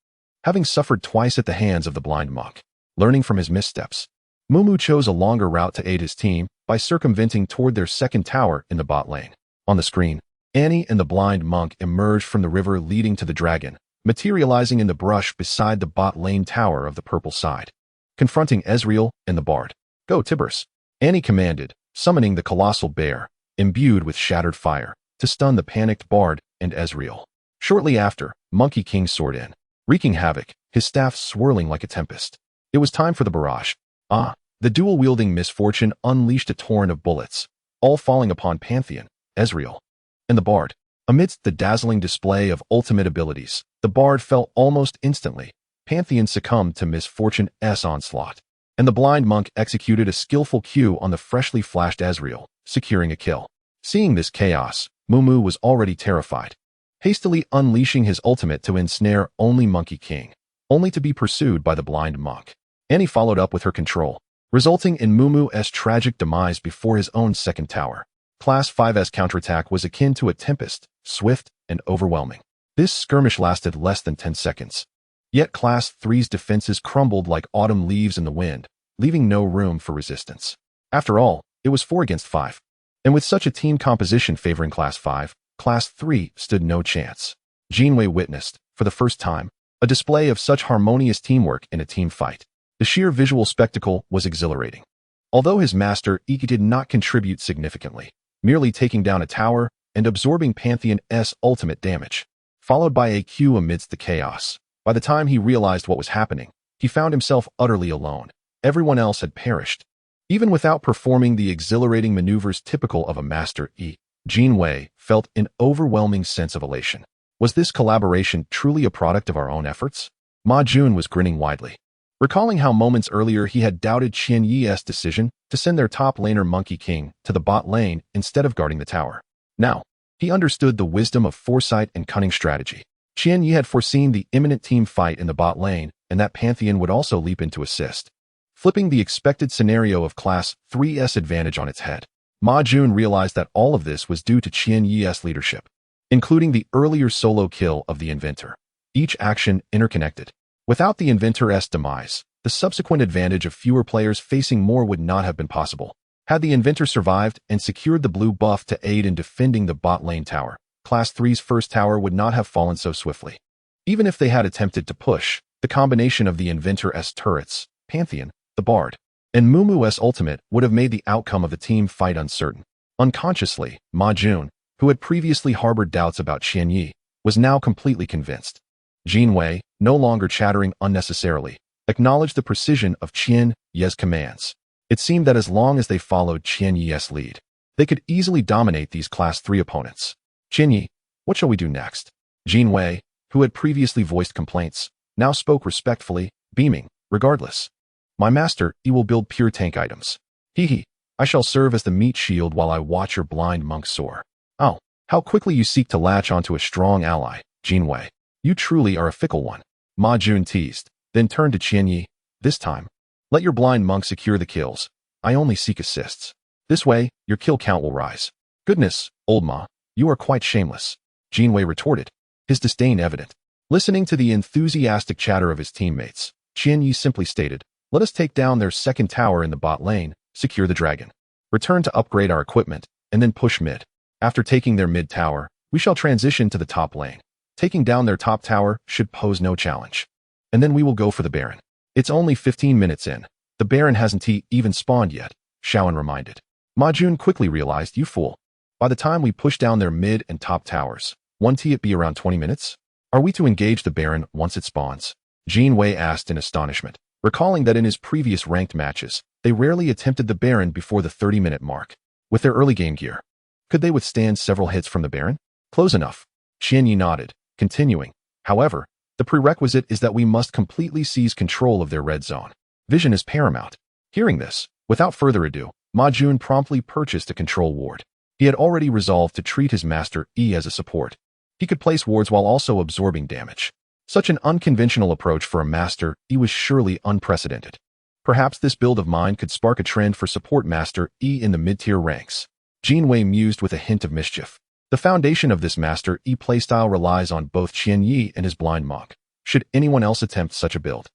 Having suffered twice at the hands of the blind monk, learning from his missteps, Mumu chose a longer route to aid his team by circumventing toward their second tower in the bot lane. On the screen, Annie and the blind monk emerged from the river leading to the dragon, materializing in the brush beside the bot lane tower of the purple side. Confronting Ezreal and the bard. "Go, Tibbers," Annie commanded, summoning the colossal bear, imbued with shattered fire, to stun the panicked bard and Ezreal. Shortly after, Monkey King soared in, wreaking havoc, his staff swirling like a tempest. It was time for the barrage. The dual-wielding Misfortune unleashed a torrent of bullets, all falling upon Pantheon, Ezreal, and the bard. Amidst the dazzling display of ultimate abilities, the bard fell almost instantly. Pantheon succumbed to Misfortune's onslaught, and the blind monk executed a skillful Q on the freshly flashed Ezreal, securing a kill. Seeing this chaos, Mumu was already terrified, hastily unleashing his ultimate to ensnare only Monkey King, only to be pursued by the blind monk. Annie followed up with her control, resulting in Mumu's tragic demise before his own second tower. Class 5's counterattack was akin to a tempest, swift and overwhelming. This skirmish lasted less than 10 seconds. Yet Class 3's defenses crumbled like autumn leaves in the wind, leaving no room for resistance. After all, it was 4 against 5. And with such a team composition favoring Class 5, Class 3 stood no chance. Jinwei witnessed, for the first time, a display of such harmonious teamwork in a team fight. The sheer visual spectacle was exhilarating. Although his master Iki did not contribute significantly, merely taking down a tower and absorbing Pantheon's ultimate damage, followed by a Q amidst the chaos. By the time he realized what was happening, he found himself utterly alone. Everyone else had perished. Even without performing the exhilarating maneuvers typical of a master Jinwei felt an overwhelming sense of elation. Was this collaboration truly a product of our own efforts? Ma Jun was grinning widely, recalling how moments earlier he had doubted Qian Yi's decision to send their top laner Monkey King to the bot lane instead of guarding the tower. Now, he understood the wisdom of foresight and cunning strategy. Qian Yi had foreseen the imminent team fight in the bot lane and that Pantheon would also leap in to assist, flipping the expected scenario of Class 3's advantage on its head. Ma Jun realized that all of this was due to Qian Yi's leadership, including the earlier solo kill of the inventor. Each action interconnected. Without the inventor's demise, the subsequent advantage of fewer players facing more would not have been possible. Had the inventor survived and secured the blue buff to aid in defending the bot lane tower, Class 3's first tower would not have fallen so swiftly. Even if they had attempted to push, The combination of the Inventor-S turrets, Pantheon, the Bard, and Mumu-S ultimate would have made the outcome of the team fight uncertain. Unconsciously, Ma Jun, who had previously harbored doubts about Qian Yi, was now completely convinced. Jin Wei, no longer chattering unnecessarily, acknowledged the precision of Qian Yi's commands. It seemed that as long as they followed Qian Yi's lead, they could easily dominate these Class 3 opponents. Qian Yi, what shall we do next? Jin Wei, who had previously voiced complaints, now spoke respectfully, beaming, regardless. My master, he will build pure tank items. Hee, I shall serve as the meat shield while I watch your blind monk soar. Oh, how quickly you seek to latch onto a strong ally, Jin Wei. You truly are a fickle one. Ma Jun teased, then turned to Qian Yi. This time, let your blind monk secure the kills. I only seek assists. This way, your kill count will rise. Goodness, old Ma, you are quite shameless. Jin Wei retorted, his disdain evident. Listening to the enthusiastic chatter of his teammates, Qian Yi simply stated, let us take down their second tower in the bot lane, secure the dragon. Return to upgrade our equipment, and then push mid. After taking their mid tower, we shall transition to the top lane. Taking down their top tower should pose no challenge. And then we will go for the Baron. It's only 15 minutes in. The Baron hasn't even spawned yet, Shaoan reminded. Ma Jun quickly realized, you fool. By the time we push down their mid and top towers, won't it be around 20 minutes? Are we to engage the Baron once it spawns? Jin Wei asked in astonishment, recalling that in his previous ranked matches, they rarely attempted the Baron before the 30-minute mark. With their early game gear, could they withstand several hits from the Baron? Close enough. Qian Yi nodded, continuing. However, the prerequisite is that we must completely seize control of their red zone. Vision is paramount. Hearing this, without further ado, Ma Jun promptly purchased a control ward. He had already resolved to treat his master E as a support. He could place wards while also absorbing damage. Such an unconventional approach for a master E was surely unprecedented. Perhaps this build of mine could spark a trend for support master E in the mid-tier ranks. Jin Wei mused with a hint of mischief. The foundation of this master E playstyle relies on both Qian Yi and his blind monk. Should anyone else attempt such a build,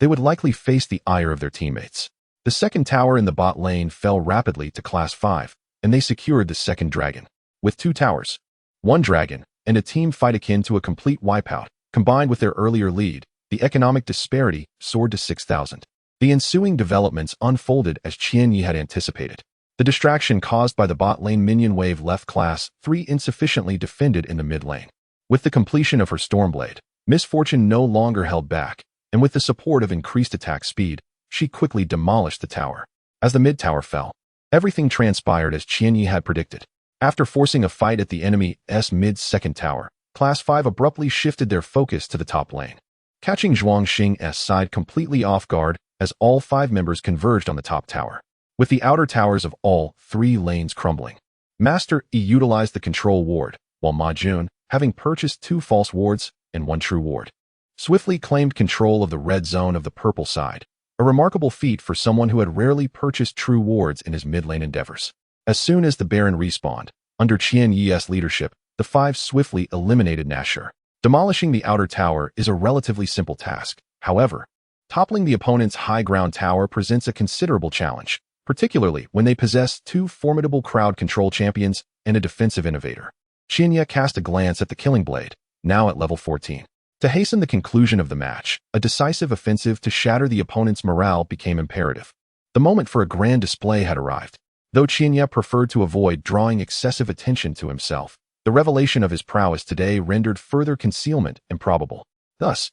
they would likely face the ire of their teammates. The second tower in the bot lane fell rapidly to Class 5, and they secured the second dragon. With 2 towers, 1 dragon, and a team fight akin to a complete wipeout, combined with their earlier lead, the economic disparity soared to 6,000. The ensuing developments unfolded as Qian Yi had anticipated. The distraction caused by the bot lane minion wave left Class 3 insufficiently defended in the mid lane. With the completion of her Stormblade, Misfortune no longer held back, and with the support of increased attack speed, she quickly demolished the tower. As the mid tower fell, everything transpired as Qian Yi had predicted. After forcing a fight at the enemy's mid-second tower, Class 5 abruptly shifted their focus to the top lane, catching Zhuang Xing's side completely off guard as all 5 members converged on the top tower. With the outer towers of all 3 lanes crumbling, Master E utilized the control ward, while Ma Jun, having purchased 2 false wards and 1 true ward, swiftly claimed control of the red zone of the purple side, a remarkable feat for someone who had rarely purchased true wards in his mid-lane endeavors. As soon as the Baron respawned, under Qian Yi's leadership, the 5 swiftly eliminated Nashor. Demolishing the outer tower is a relatively simple task. However, toppling the opponent's high ground tower presents a considerable challenge, particularly when they possess 2 formidable crowd control champions and a defensive innovator. Qian Yi cast a glance at the Killing Blade, now at level 14. To hasten the conclusion of the match, a decisive offensive to shatter the opponent's morale became imperative. The moment for a grand display had arrived. Though Qian Yi preferred to avoid drawing excessive attention to himself, the revelation of his prowess today rendered further concealment improbable. Thus,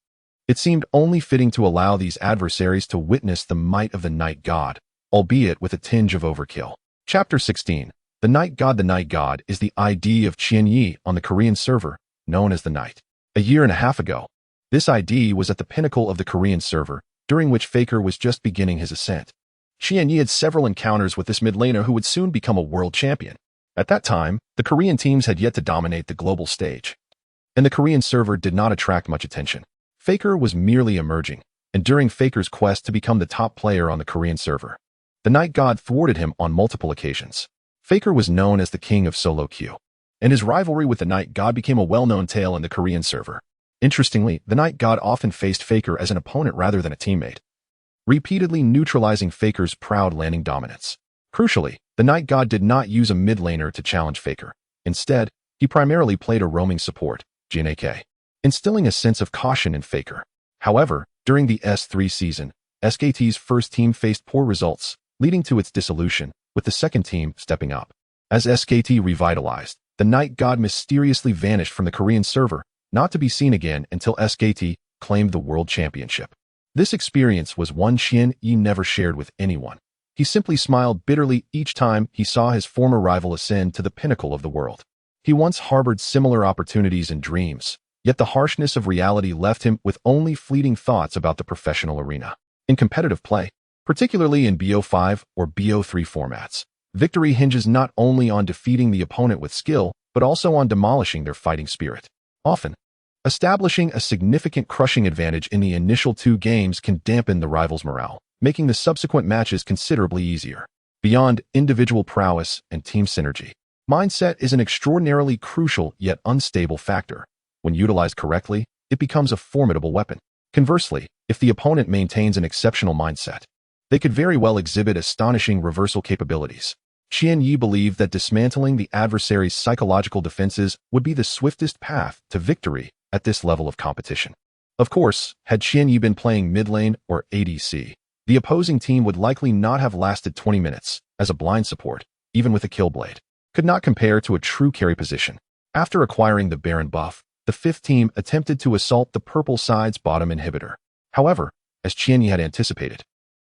it seemed only fitting to allow these adversaries to witness the might of the Night God, albeit with a tinge of overkill. Chapter 16. The Night God. The Night God is the ID of Qian Yi on the Korean server, known as the Night. A year and a half ago, this ID was at the pinnacle of the Korean server, during which Faker was just beginning his ascent. Qian Yi had several encounters with this mid laner who would soon become a world champion. At that time, the Korean teams had yet to dominate the global stage, and the Korean server did not attract much attention. Faker was merely emerging, and during Faker's quest to become the top player on the Korean server, the Night God thwarted him on multiple occasions. Faker was known as the king of solo queue, and his rivalry with the Night God became a well-known tale in the Korean server. Interestingly, the Night God often faced Faker as an opponent rather than a teammate, repeatedly neutralizing Faker's proud landing dominance. Crucially, the Night God did not use a mid laner to challenge Faker. Instead, he primarily played a roaming support, Jin AK, instilling a sense of caution in Faker. However, During the S3 season, SKT's first team faced poor results, leading to its dissolution, with the second team stepping up. As SKT revitalized, the Night God mysteriously vanished from the Korean server, not to be seen again until SKT claimed the World Championship. This experience was one Qian Yi never shared with anyone. He simply smiled bitterly each time he saw his former rival ascend to the pinnacle of the world. He once harbored similar opportunities and dreams, yet the harshness of reality left him with only fleeting thoughts about the professional arena. In competitive play, particularly in BO5 or BO3 formats, victory hinges not only on defeating the opponent with skill, but also on demolishing their fighting spirit. Often, establishing a significant crushing advantage in the initial 2 games can dampen the rival's morale, making the subsequent matches considerably easier. Beyond individual prowess and team synergy, mindset is an extraordinarily crucial yet unstable factor. When utilized correctly, it becomes a formidable weapon. Conversely, if the opponent maintains an exceptional mindset, they could very well exhibit astonishing reversal capabilities. Qian Yi believed that dismantling the adversary's psychological defenses would be the swiftest path to victory at this level of competition. Of course, had Qian Yi been playing mid lane or ADC, the opposing team would likely not have lasted 20 minutes, as a blind support, even with a kill blade, could not compare to a true carry position. After acquiring the Baron buff, the 5th team attempted to assault the purple side's bottom inhibitor. However, as Qian Yi had anticipated,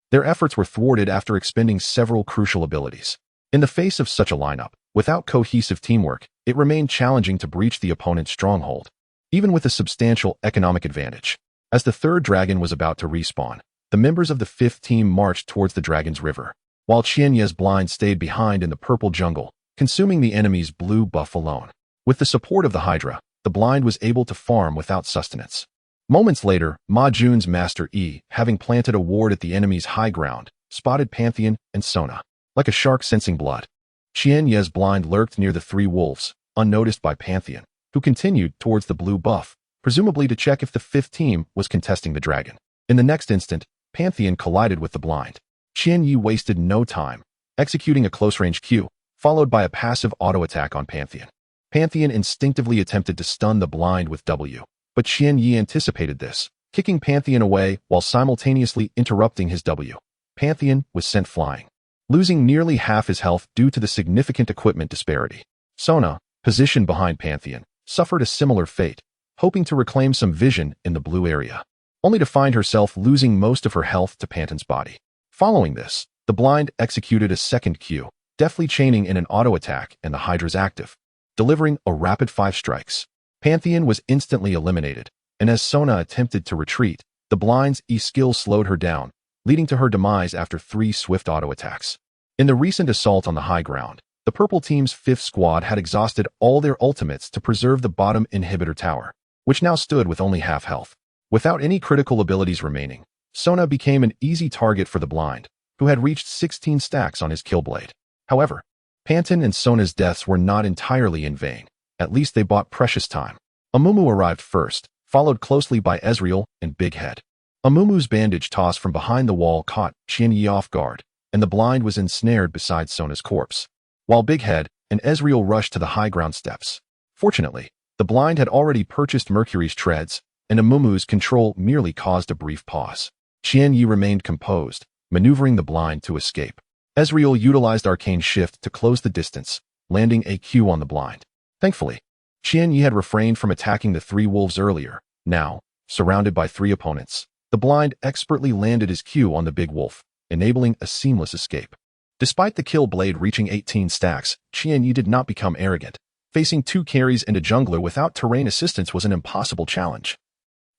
their efforts were thwarted after expending several crucial abilities. In the face of such a lineup, without cohesive teamwork, it remained challenging to breach the opponent's stronghold, even with a substantial economic advantage. As the 3rd dragon was about to respawn, the members of the 5th team marched towards the Dragon's River, while Qian Yi's blind stayed behind in the purple jungle, consuming the enemy's blue buff alone. With the support of the Hydra, the blind was able to farm without sustenance. Moments later, Ma Jun's Master Yi, having planted a ward at the enemy's high ground, spotted Pantheon and Sona. Like a shark sensing blood, Qian Yi's blind lurked near the 3 wolves, unnoticed by Pantheon, who continued towards the blue buff, presumably to check if the 5th team was contesting the dragon. In the next instant, Pantheon collided with the blind. Qian Yi wasted no time, executing a close-range Q, followed by a passive auto-attack on Pantheon. Pantheon instinctively attempted to stun the blind with W, but Qian Yi anticipated this, kicking Pantheon away while simultaneously interrupting his W. Pantheon was sent flying, losing nearly half his health due to the significant equipment disparity. Sona, positioned behind Pantheon, suffered a similar fate, hoping to reclaim some vision in the blue area, only to find herself losing most of her health to Pantheon's body. Following this, the blind executed a second Q, deftly chaining in an auto-attack and the Hydra's active, delivering a rapid 5 strikes. Pantheon was instantly eliminated, and as Sona attempted to retreat, the blind's E-skill slowed her down, leading to her demise after 3 swift auto-attacks. In the recent assault on the high ground, the purple team's 5th squad had exhausted all their ultimates to preserve the bottom inhibitor tower, which now stood with only half health. Without any critical abilities remaining, Sona became an easy target for the blind, who had reached 16 stacks on his killblade. However, Pantheon and Sona's deaths were not entirely in vain. At least they bought precious time. Amumu arrived first, followed closely by Ezreal and Big Head. Amumu's bandage toss from behind the wall caught Qian Yi off guard, and the blind was ensnared beside Sona's corpse, while Big Head and Ezreal rushed to the high ground steps. Fortunately, the blind had already purchased Mercury's treads, and Amumu's control merely caused a brief pause. Qian Yi remained composed, maneuvering the blind to escape. Ezreal utilized Arcane Shift to close the distance, landing a Q on the blind. Thankfully, Qian Yi had refrained from attacking the 3 wolves earlier. Now, surrounded by 3 opponents, the blind expertly landed his Q on the big wolf, enabling a seamless escape. Despite the kill blade reaching 18 stacks, Qian Yi did not become arrogant. Facing 2 carries and a jungler without terrain assistance was an impossible challenge,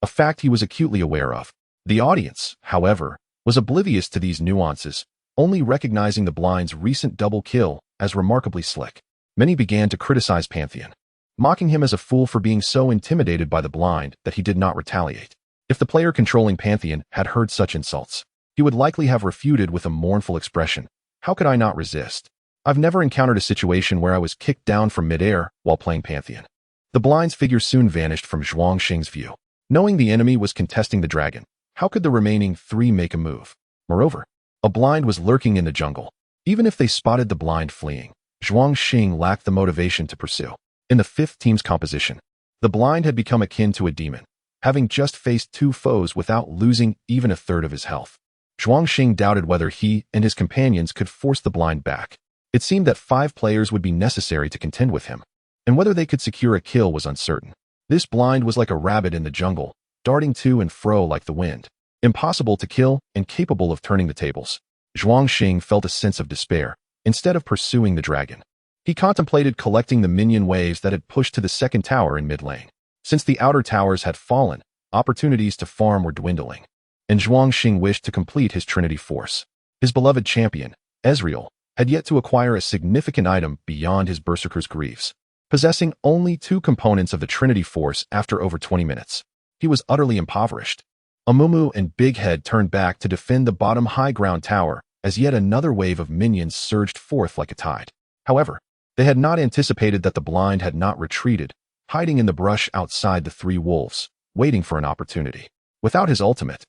a fact he was acutely aware of. The audience, however, was oblivious to these nuances, only recognizing the blind's recent double kill as remarkably slick. Many began to criticize Pantheon, mocking him as a fool for being so intimidated by the blind that he did not retaliate. If the player controlling Pantheon had heard such insults, he would likely have refuted with a mournful expression, "How could I not resist? I've never encountered a situation where I was kicked down from midair while playing Pantheon." The blind's figure soon vanished from Zhuang Xing's view. Knowing the enemy was contesting the dragon, how could the remaining 3 make a move? Moreover, a blind was lurking in the jungle. Even if they spotted the blind fleeing, Zhuang Xing lacked the motivation to pursue. In the 5th team's composition, the blind had become akin to a demon, having just faced 2 foes without losing even a third of his health. Zhuangxing doubted whether he and his companions could force the blind back. It seemed that 5 players would be necessary to contend with him, and whether they could secure a kill was uncertain. This blind was like a rabbit in the jungle, darting to and fro like the wind, impossible to kill and capable of turning the tables. Zhuangxing felt a sense of despair. Instead of pursuing the dragon, he contemplated collecting the minion waves that had pushed to the second tower in mid-lane. Since the outer towers had fallen, opportunities to farm were dwindling, and Zhuangxing wished to complete his Trinity Force. His beloved champion, Ezreal, had yet to acquire a significant item beyond his Berserker's Greaves. Possessing only 2 components of the Trinity Force after over 20 minutes, he was utterly impoverished. Amumu and Big Head turned back to defend the bottom high ground tower as yet another wave of minions surged forth like a tide. However, they had not anticipated that the blind had not retreated, hiding in the brush outside the 3 wolves, waiting for an opportunity. Without his ultimate,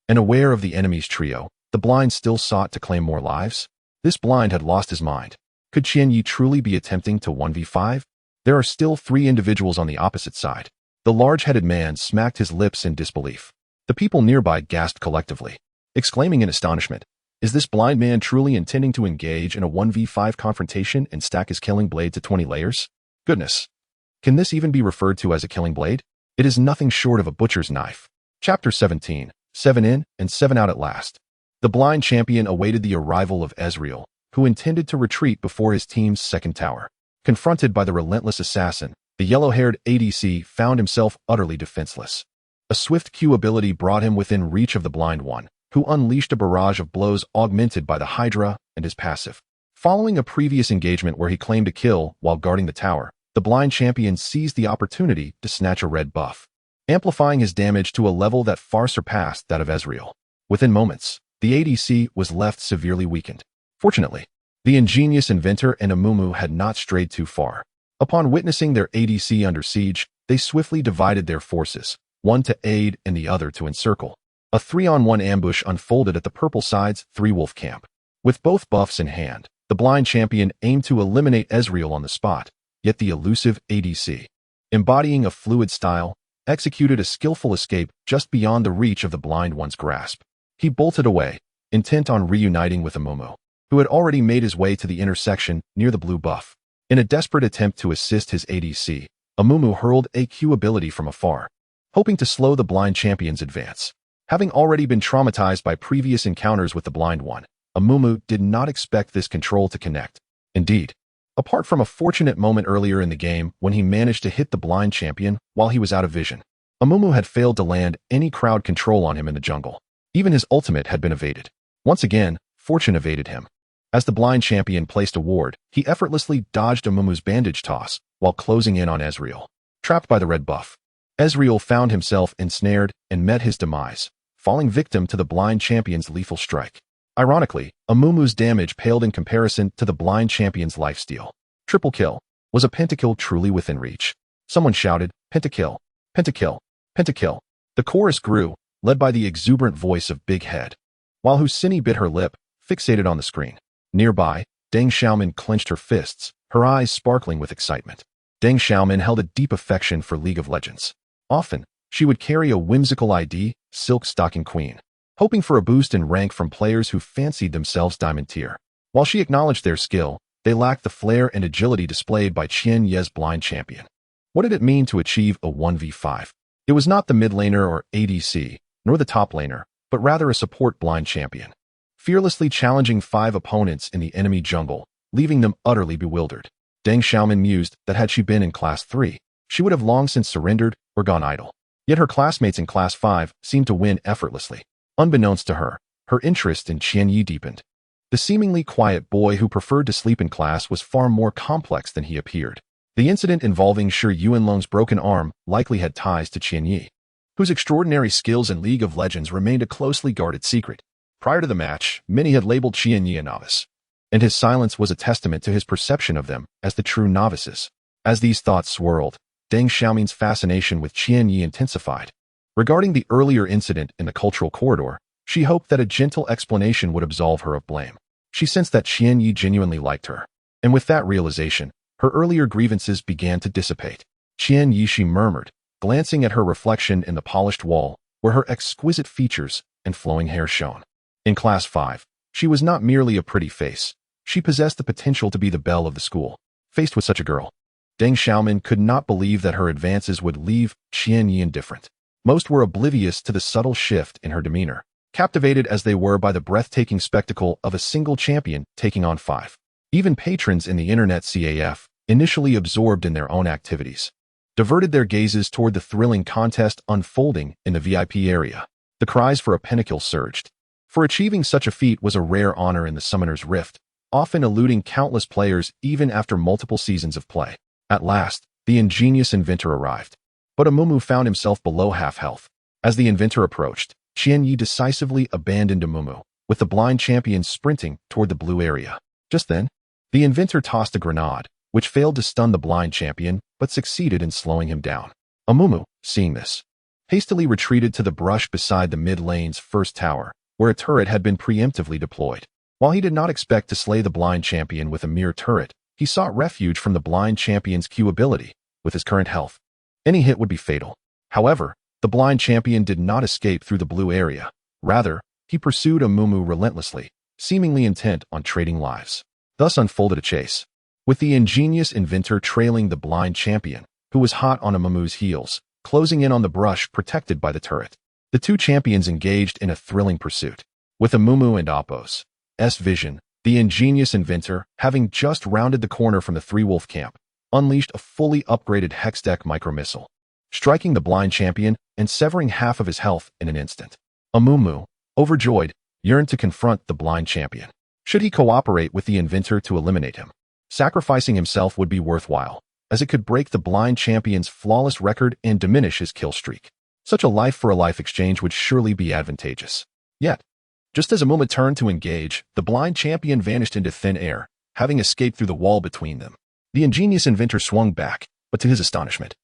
and aware of the enemy's trio, the blind still sought to claim more lives. This blind had lost his mind. Could Qianyi truly be attempting to 1v5? There are still 3 individuals on the opposite side. The large-headed man smacked his lips in disbelief. The people nearby gasped collectively, exclaiming in astonishment, "Is this blind man truly intending to engage in a 1v5 confrontation and stack his killing blade to 20 layers? Goodness! Can this even be referred to as a killing blade? It is nothing short of a butcher's knife." Chapter 17. 7 in and 7 out at last. The blind champion awaited the arrival of Ezreal, who intended to retreat before his team's second tower. Confronted by the relentless assassin, the yellow-haired ADC found himself utterly defenseless. A swift Q ability brought him within reach of the blind one, who unleashed a barrage of blows augmented by the Hydra and his passive. Following a previous engagement where he claimed a kill while guarding the tower, the blind champion seized the opportunity to snatch a red buff, amplifying his damage to a level that far surpassed that of Ezreal. Within moments, the ADC was left severely weakened. Fortunately, the ingenious inventor and Amumu had not strayed too far. Upon witnessing their ADC under siege, they swiftly divided their forces, one to aid and the other to encircle. A 3-on-1 ambush unfolded at the purple side's 3-wolf camp. With both buffs in hand, the blind champion aimed to eliminate Ezreal on the spot, yet the elusive ADC, embodying a fluid style, executed a skillful escape just beyond the reach of the blind one's grasp. He bolted away, intent on reuniting with Amumu, who had already made his way to the intersection near the blue buff. In a desperate attempt to assist his ADC, Amumu hurled a Q ability from afar, hoping to slow the blind champion's advance. Having already been traumatized by previous encounters with the blind one, Amumu did not expect this control to connect. Indeed, apart from a fortunate moment earlier in the game when he managed to hit the blind champion while he was out of vision, Amumu had failed to land any crowd control on him in the jungle. Even his ultimate had been evaded. Once again, fortune evaded him. As the blind champion placed a ward, he effortlessly dodged Amumu's bandage toss while closing in on Ezreal. Trapped by the red buff, Ezreal found himself ensnared and met his demise, falling victim to the blind champion's lethal strike. Ironically, Amumu's damage paled in comparison to the blind champion's lifesteal. Triple kill. Was a pentakill truly within reach? Someone shouted, "Pentakill! Pentakill! Pentakill!" The chorus grew, led by the exuberant voice of Big Head, while Huaxia bit her lip, fixated on the screen. Nearby, Deng Xiaomin clenched her fists, her eyes sparkling with excitement. Deng Xiaomin held a deep affection for League of Legends. Often, she would carry a whimsical ID, Silk Stocking Queen, hoping for a boost in rank from players who fancied themselves Diamond Tier. While she acknowledged their skill, they lacked the flair and agility displayed by Qian Ye's blind champion. What did it mean to achieve a 1v5? It was not the mid laner or ADC, nor the top laner, but rather a support blind champion, fearlessly challenging 5 opponents in the enemy jungle, leaving them utterly bewildered. Deng Xiaomin mused that had she been in Class 3, she would have long since surrendered or gone idle. Yet her classmates in Class 5 seemed to win effortlessly. Unbeknownst to her, her interest in Qianyi deepened. The seemingly quiet boy who preferred to sleep in class was far more complex than he appeared. The incident involving Shi Yuanlong's broken arm likely had ties to Qianyi, whose extraordinary skills in League of Legends remained a closely guarded secret. Prior to the match, many had labeled Qianyi a novice, and his silence was a testament to his perception of them as the true novices. As these thoughts swirled, Deng Xiaomin's fascination with Qianyi intensified. Regarding the earlier incident in the cultural corridor, she hoped that a gentle explanation would absolve her of blame. She sensed that Qianyi genuinely liked her, and with that realization, her earlier grievances began to dissipate. "Qianyi," she murmured, glancing at her reflection in the polished wall, where her exquisite features and flowing hair shone. In Class 5, she was not merely a pretty face. She possessed the potential to be the belle of the school. Faced with such a girl, Deng Xiaomin could not believe that her advances would leave Qianyi indifferent. Most were oblivious to the subtle shift in her demeanor, captivated as they were by the breathtaking spectacle of a single champion taking on 5. Even patrons in the internet CAF, initially absorbed in their own activities, diverted their gazes toward the thrilling contest unfolding in the VIP area. The cries for a pinnacle surged. For achieving such a feat was a rare honor in the Summoner's Rift, often eluding countless players even after multiple seasons of play. At last, the ingenious inventor arrived. But Amumu found himself below half health. As the inventor approached, Qianyi decisively abandoned Amumu, with the blind champion sprinting toward the blue area. Just then, the inventor tossed a grenade, which failed to stun the blind champion, but succeeded in slowing him down. Amumu, seeing this, hastily retreated to the brush beside the mid-lane's first tower, where a turret had been preemptively deployed. While he did not expect to slay the blind champion with a mere turret, he sought refuge from the blind champion's Q ability. With his current health, any hit would be fatal. However, the blind champion did not escape through the blue area. Rather, he pursued Amumu relentlessly, seemingly intent on trading lives. Thus unfolded a chase, with the ingenious inventor trailing the blind champion, who was hot on Amumu's heels, closing in on the brush protected by the turret. The two champions engaged in a thrilling pursuit. With Amumu and Oppo's vision, the ingenious inventor, having just rounded the corner from the three-wolf camp, unleashed a fully upgraded Hextech micromissile, striking the blind champion and severing half of his health in an instant. Amumu, overjoyed, yearned to confront the blind champion. Should he cooperate with the inventor to eliminate him? Sacrificing himself would be worthwhile, as it could break the blind champion's flawless record and diminish his kill streak. Such a life-for-a-life exchange would surely be advantageous. Yet, just as Amumu turned to engage, the blind champion vanished into thin air, having escaped through the wall between them. The ingenious inventor swung back, but to his astonishment,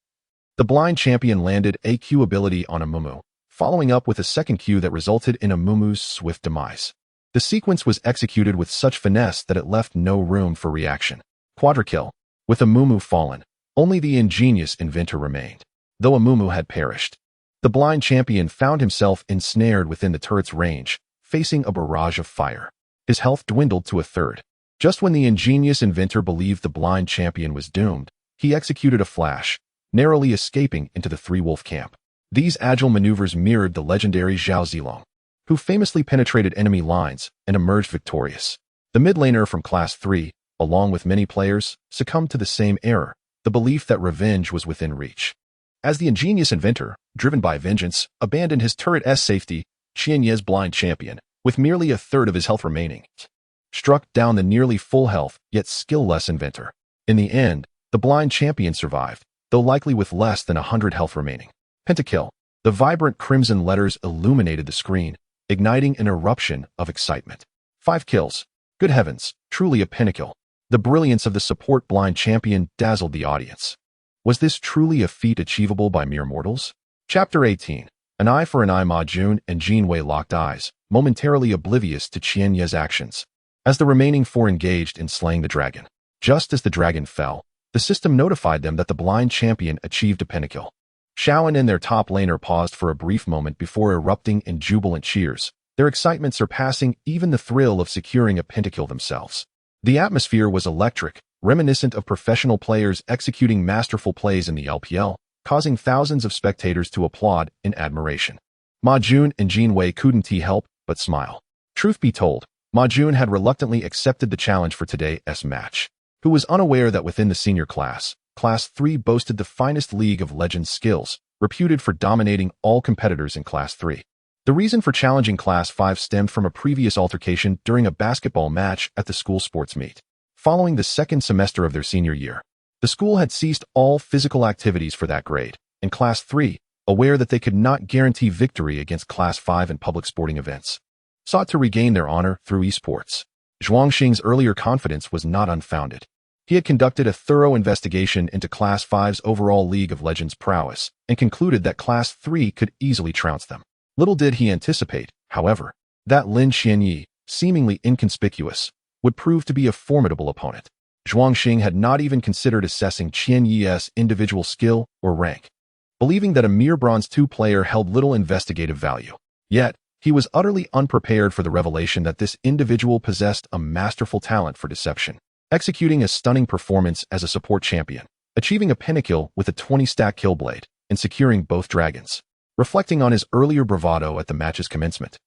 the blind champion landed a Q ability on Amumu, following up with a second Q that resulted in Amumu's swift demise. The sequence was executed with such finesse that it left no room for reaction. Quadra-kill. With Amumu fallen, only the ingenious inventor remained. Though Amumu had perished, the blind champion found himself ensnared within the turret's range, facing a barrage of fire. His health dwindled to a third. Just when the ingenious inventor believed the blind champion was doomed, he executed a flash, narrowly escaping into the three-wolf camp. These agile maneuvers mirrored the legendary Zhao Zilong, who famously penetrated enemy lines and emerged victorious. The mid-laner from Class 3, along with many players, succumbed to the same error, the belief that revenge was within reach. As the ingenious inventor, driven by vengeance, abandoned his turret's safety, Qianyi's blind champion, with merely a third of his health remaining, struck down the nearly full health yet skill-less inventor. In the end, the blind champion survived, though likely with less than 100 health remaining. Pentakill. The vibrant crimson letters illuminated the screen, igniting an eruption of excitement. 5 kills. Good heavens, truly a pinnacle. The brilliance of the support blind champion dazzled the audience. Was this truly a feat achievable by mere mortals? Chapter 18. An eye for an eye. Ma Jun and Jin Wei locked eyes, momentarily oblivious to Qianyi's actions, as the remaining 4 engaged in slaying the dragon. Just as the dragon fell, the system notified them that the blind champion achieved a pinnacle. Shaoan and their top laner paused for a brief moment before erupting in jubilant cheers, their excitement surpassing even the thrill of securing a pentakill themselves. The atmosphere was electric, reminiscent of professional players executing masterful plays in the LPL, causing thousands of spectators to applaud in admiration. Ma Jun and Jin Wei couldn't help but smile. Truth be told, Ma Jun had reluctantly accepted the challenge for today's match, who was unaware that within the senior class, Class 3 boasted the finest League of Legends skills, reputed for dominating all competitors in Class 3. The reason for challenging Class 5 stemmed from a previous altercation during a basketball match at the school sports meet. Following the second semester of their senior year, the school had ceased all physical activities for that grade, and Class 3, aware that they could not guarantee victory against Class 5 in public sporting events, sought to regain their honor through eSports. Zhuangxing's earlier confidence was not unfounded. He had conducted a thorough investigation into Class 5's overall League of Legends prowess and concluded that Class 3 could easily trounce them. Little did he anticipate, however, that Lin Qianyi, seemingly inconspicuous, would prove to be a formidable opponent. Zhuangxing had not even considered assessing Qianyi's individual skill or rank. believing that a mere Bronze 2 player held little investigative value. Yet, he was utterly unprepared for the revelation that this individual possessed a masterful talent for deception, executing a stunning performance as a support champion, achieving a pinnacle with a 20-stack kill blade, and securing both dragons. Reflecting on his earlier bravado at the match's commencement,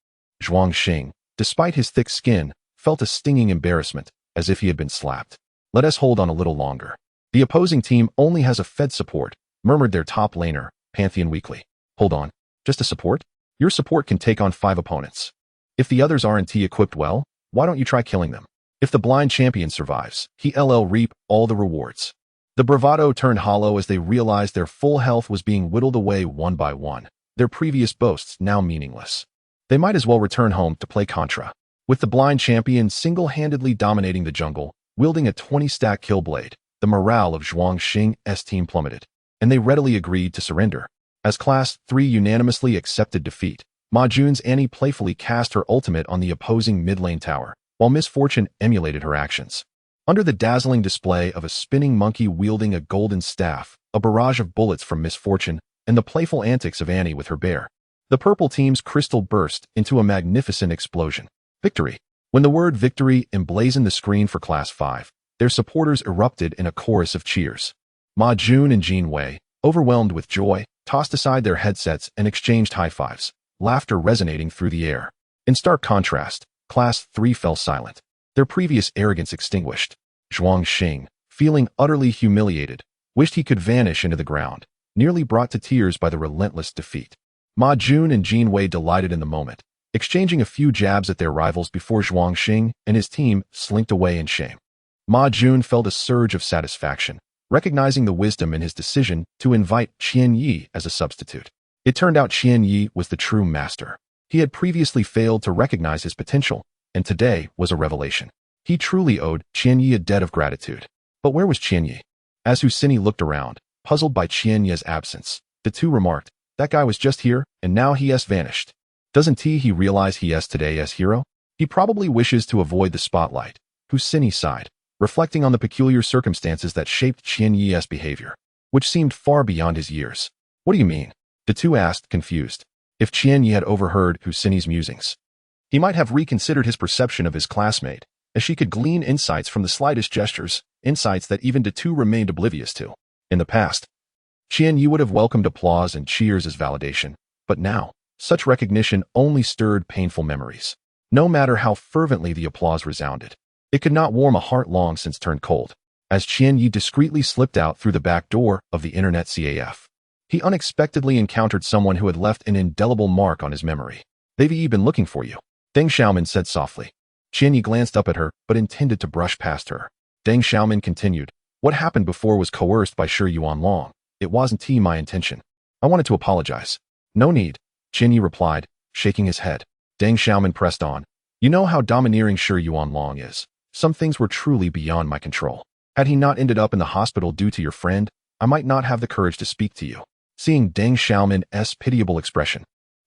Zhuang Xing, despite his thick skin, felt a stinging embarrassment, as if he had been slapped. "Let us hold on a little longer. The opposing team only has a Fed support," murmured their top laner, Pantheon weakly. "Hold on. Just a support? Your support can take on 5 opponents. If the others aren't equipped well, why don't you try killing them? If the blind champion survives, he'll reap all the rewards." The bravado turned hollow as they realized their full health was being whittled away one by one, their previous boasts now meaningless. They might as well return home to play Contra. With the blind champion single-handedly dominating the jungle, wielding a 20-stack kill blade, the morale of Zhuang Xing's team plummeted, and they readily agreed to surrender. As Class 3 unanimously accepted defeat, Ma Jun's Annie playfully cast her ultimate on the opposing mid-lane tower, while Misfortune emulated her actions. Under the dazzling display of a spinning monkey wielding a golden staff, a barrage of bullets from Misfortune, and the playful antics of Annie with her bear, the purple team's crystal burst into a magnificent explosion. Victory! When the word victory emblazoned the screen for Class 5, their supporters erupted in a chorus of cheers. Ma Jun and Jin Wei, overwhelmed with joy, tossed aside their headsets and exchanged high-fives, laughter resonating through the air. In stark contrast, Class 3 fell silent, their previous arrogance extinguished. Zhuang Xing, feeling utterly humiliated, wished he could vanish into the ground, nearly brought to tears by the relentless defeat. Ma Jun and Jin Wei delighted in the moment, exchanging a few jabs at their rivals before Zhuang Xing and his team slinked away in shame. Ma Jun felt a surge of satisfaction, recognizing the wisdom in his decision to invite Qian Yi as a substitute. It turned out Qian Yi was the true master. He had previously failed to recognize his potential, and today was a revelation. He truly owed Qian Yi a debt of gratitude. But where was Qian Yi? As Husini looked around, puzzled by Qian Yi's absence, the two remarked, "That guy was just here, and now he has vanished. Doesn't he realize he is today's hero? He probably wishes to avoid the spotlight." Husini sighed, reflecting on the peculiar circumstances that shaped Qian Yi's behavior, which seemed far beyond his years. "What do you mean?" the two asked, confused. If Qian Yi had overheard Husini's musings, he might have reconsidered his perception of his classmate, as she could glean insights from the slightest gestures, insights that even the two remained oblivious to. In the past, Qian Yi would have welcomed applause and cheers as validation, but now, such recognition only stirred painful memories. No matter how fervently the applause resounded, it could not warm a heart long since turned cold. As Qian Yi discreetly slipped out through the back door of the internet CAF, he unexpectedly encountered someone who had left an indelible mark on his memory. "They've been looking for you," Deng Xiaomin said softly. Qian Yi glanced up at her, but intended to brush past her. Deng Xiaomin continued, "What happened before was coerced by Shi Yuanlong. It wasn't my intention. I wanted to apologize." "No need," Qian Yi replied, shaking his head. Deng Xiaomin pressed on. "You know how domineering Shi Yuanlong is. Some things were truly beyond my control. Had he not ended up in the hospital due to your friend, I might not have the courage to speak to you." Seeing Deng Xiaomin's pitiable expression,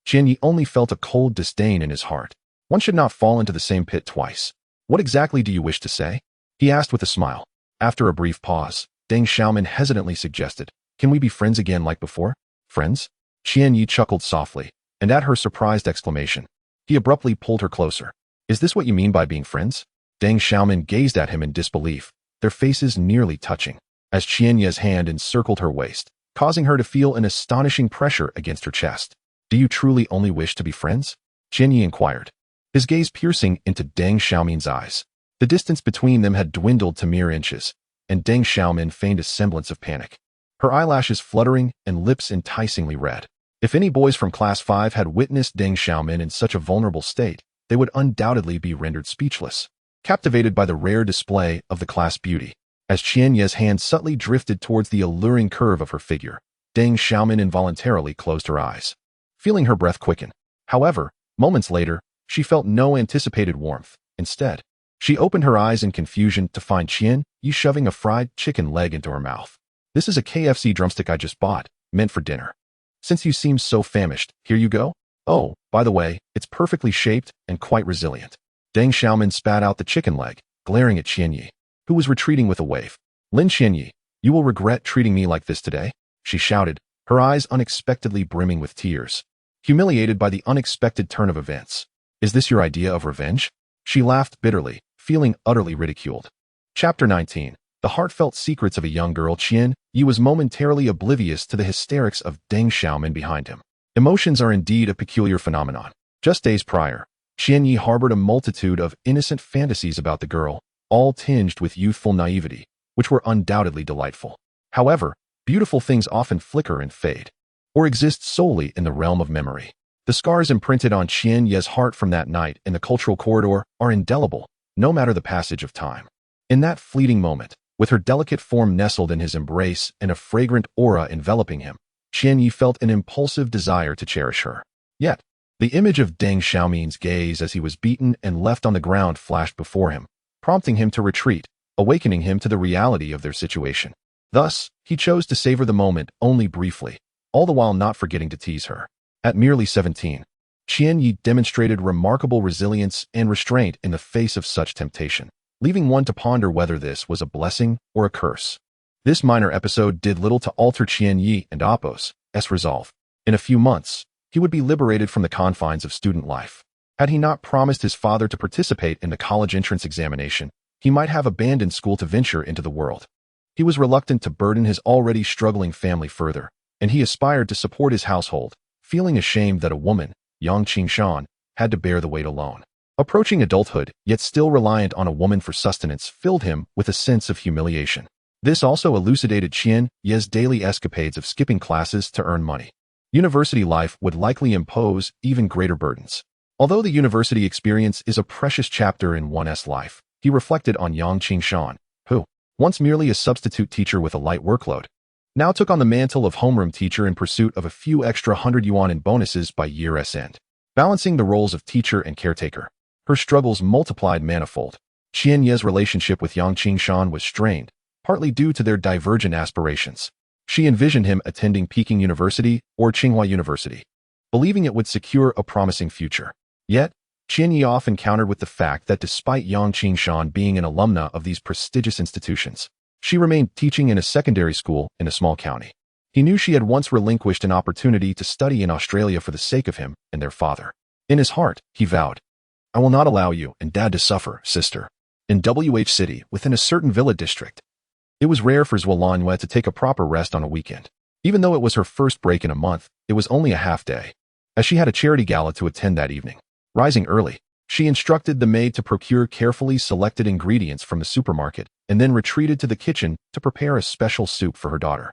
Qian Yi only felt a cold disdain in his heart. One should not fall into the same pit twice. "What exactly do you wish to say?" he asked with a smile. After a brief pause, Deng Xiaomin hesitantly suggested, "Can we be friends again like before?" "Friends?" Qian Yi chuckled softly, and at her surprised exclamation, he abruptly pulled her closer. "Is this what you mean by being friends?" Deng Xiaomin gazed at him in disbelief, their faces nearly touching, as Qian Yi's hand encircled her waist, causing her to feel an astonishing pressure against her chest. "Do you truly only wish to be friends?" Qian Yi inquired, his gaze piercing into Deng Xiaomin's eyes. The distance between them had dwindled to mere inches, and Deng Xiaomin feigned a semblance of panic, her eyelashes fluttering and lips enticingly red. If any boys from Class 5 had witnessed Deng Xiaomin in such a vulnerable state, they would undoubtedly be rendered speechless, captivated by the rare display of the class beauty. As Qian Yi's hand subtly drifted towards the alluring curve of her figure, Deng Xiaomin involuntarily closed her eyes, feeling her breath quicken. However, moments later, she felt no anticipated warmth. Instead, she opened her eyes in confusion to find Qian Yi shoving a fried chicken leg into her mouth. "This is a KFC drumstick I just bought, meant for dinner. Since you seem so famished, here you go. Oh, by the way, it's perfectly shaped and quite resilient." Deng Xiaomin spat out the chicken leg, glaring at Qian Yi, who was retreating with a wave. "Lin Qian Yi, you will regret treating me like this today," she shouted, her eyes unexpectedly brimming with tears, humiliated by the unexpected turn of events. "Is this your idea of revenge?" She laughed bitterly, feeling utterly ridiculed. Chapter 19. The heartfelt secrets of a young girl. Qian Yi was momentarily oblivious to the hysterics of Deng Xiaomin behind him. Emotions are indeed a peculiar phenomenon. Just days prior, Qian Yi harbored a multitude of innocent fantasies about the girl, all tinged with youthful naivety, which were undoubtedly delightful. However, beautiful things often flicker and fade, or exist solely in the realm of memory. The scars imprinted on Qian Yi's heart from that night in the cultural corridor are indelible, no matter the passage of time. In that fleeting moment, with her delicate form nestled in his embrace and a fragrant aura enveloping him, Qian Yi felt an impulsive desire to cherish her. Yet, the image of Deng Xiaomin's gaze as he was beaten and left on the ground flashed before him, prompting him to retreat, awakening him to the reality of their situation. Thus, he chose to savor the moment only briefly, all the while not forgetting to tease her. At merely 17, Qian Yi demonstrated remarkable resilience and restraint in the face of such temptation, leaving one to ponder whether this was a blessing or a curse. This minor episode did little to alter Qian Yi and Appo's resolve. In a few months, he would be liberated from the confines of student life. Had he not promised his father to participate in the college entrance examination, he might have abandoned school to venture into the world. He was reluctant to burden his already struggling family further, and he aspired to support his household, feeling ashamed that a woman, Yang Qingshan, had to bear the weight alone. Approaching adulthood, yet still reliant on a woman for sustenance, filled him with a sense of humiliation. This also elucidated Qian Yi's daily escapades of skipping classes to earn money. University life would likely impose even greater burdens. Although the university experience is a precious chapter in one's life, he reflected on Yang Qingshan, who, once merely a substitute teacher with a light workload, now took on the mantle of homeroom teacher in pursuit of a few extra 100 yuan in bonuses by year's end. Balancing the roles of teacher and caretaker, her struggles multiplied manifold. Qian Yi's relationship with Yang Qingshan was strained, partly due to their divergent aspirations. She envisioned him attending Peking University or Tsinghua University, believing it would secure a promising future. Yet, Qian Yi often countered with the fact that despite Yang Qingshan being an alumna of these prestigious institutions, she remained teaching in a secondary school in a small county. He knew she had once relinquished an opportunity to study in Australia for the sake of him and their father. In his heart, he vowed, "I will not allow you and Dad to suffer, sister." In WH City, within a certain villa district, it was rare for Zhualangyue to take a proper rest on a weekend. Even though it was her first break in a month, it was only a half day, as she had a charity gala to attend that evening. Rising early, she instructed the maid to procure carefully selected ingredients from the supermarket and then retreated to the kitchen to prepare a special soup for her daughter.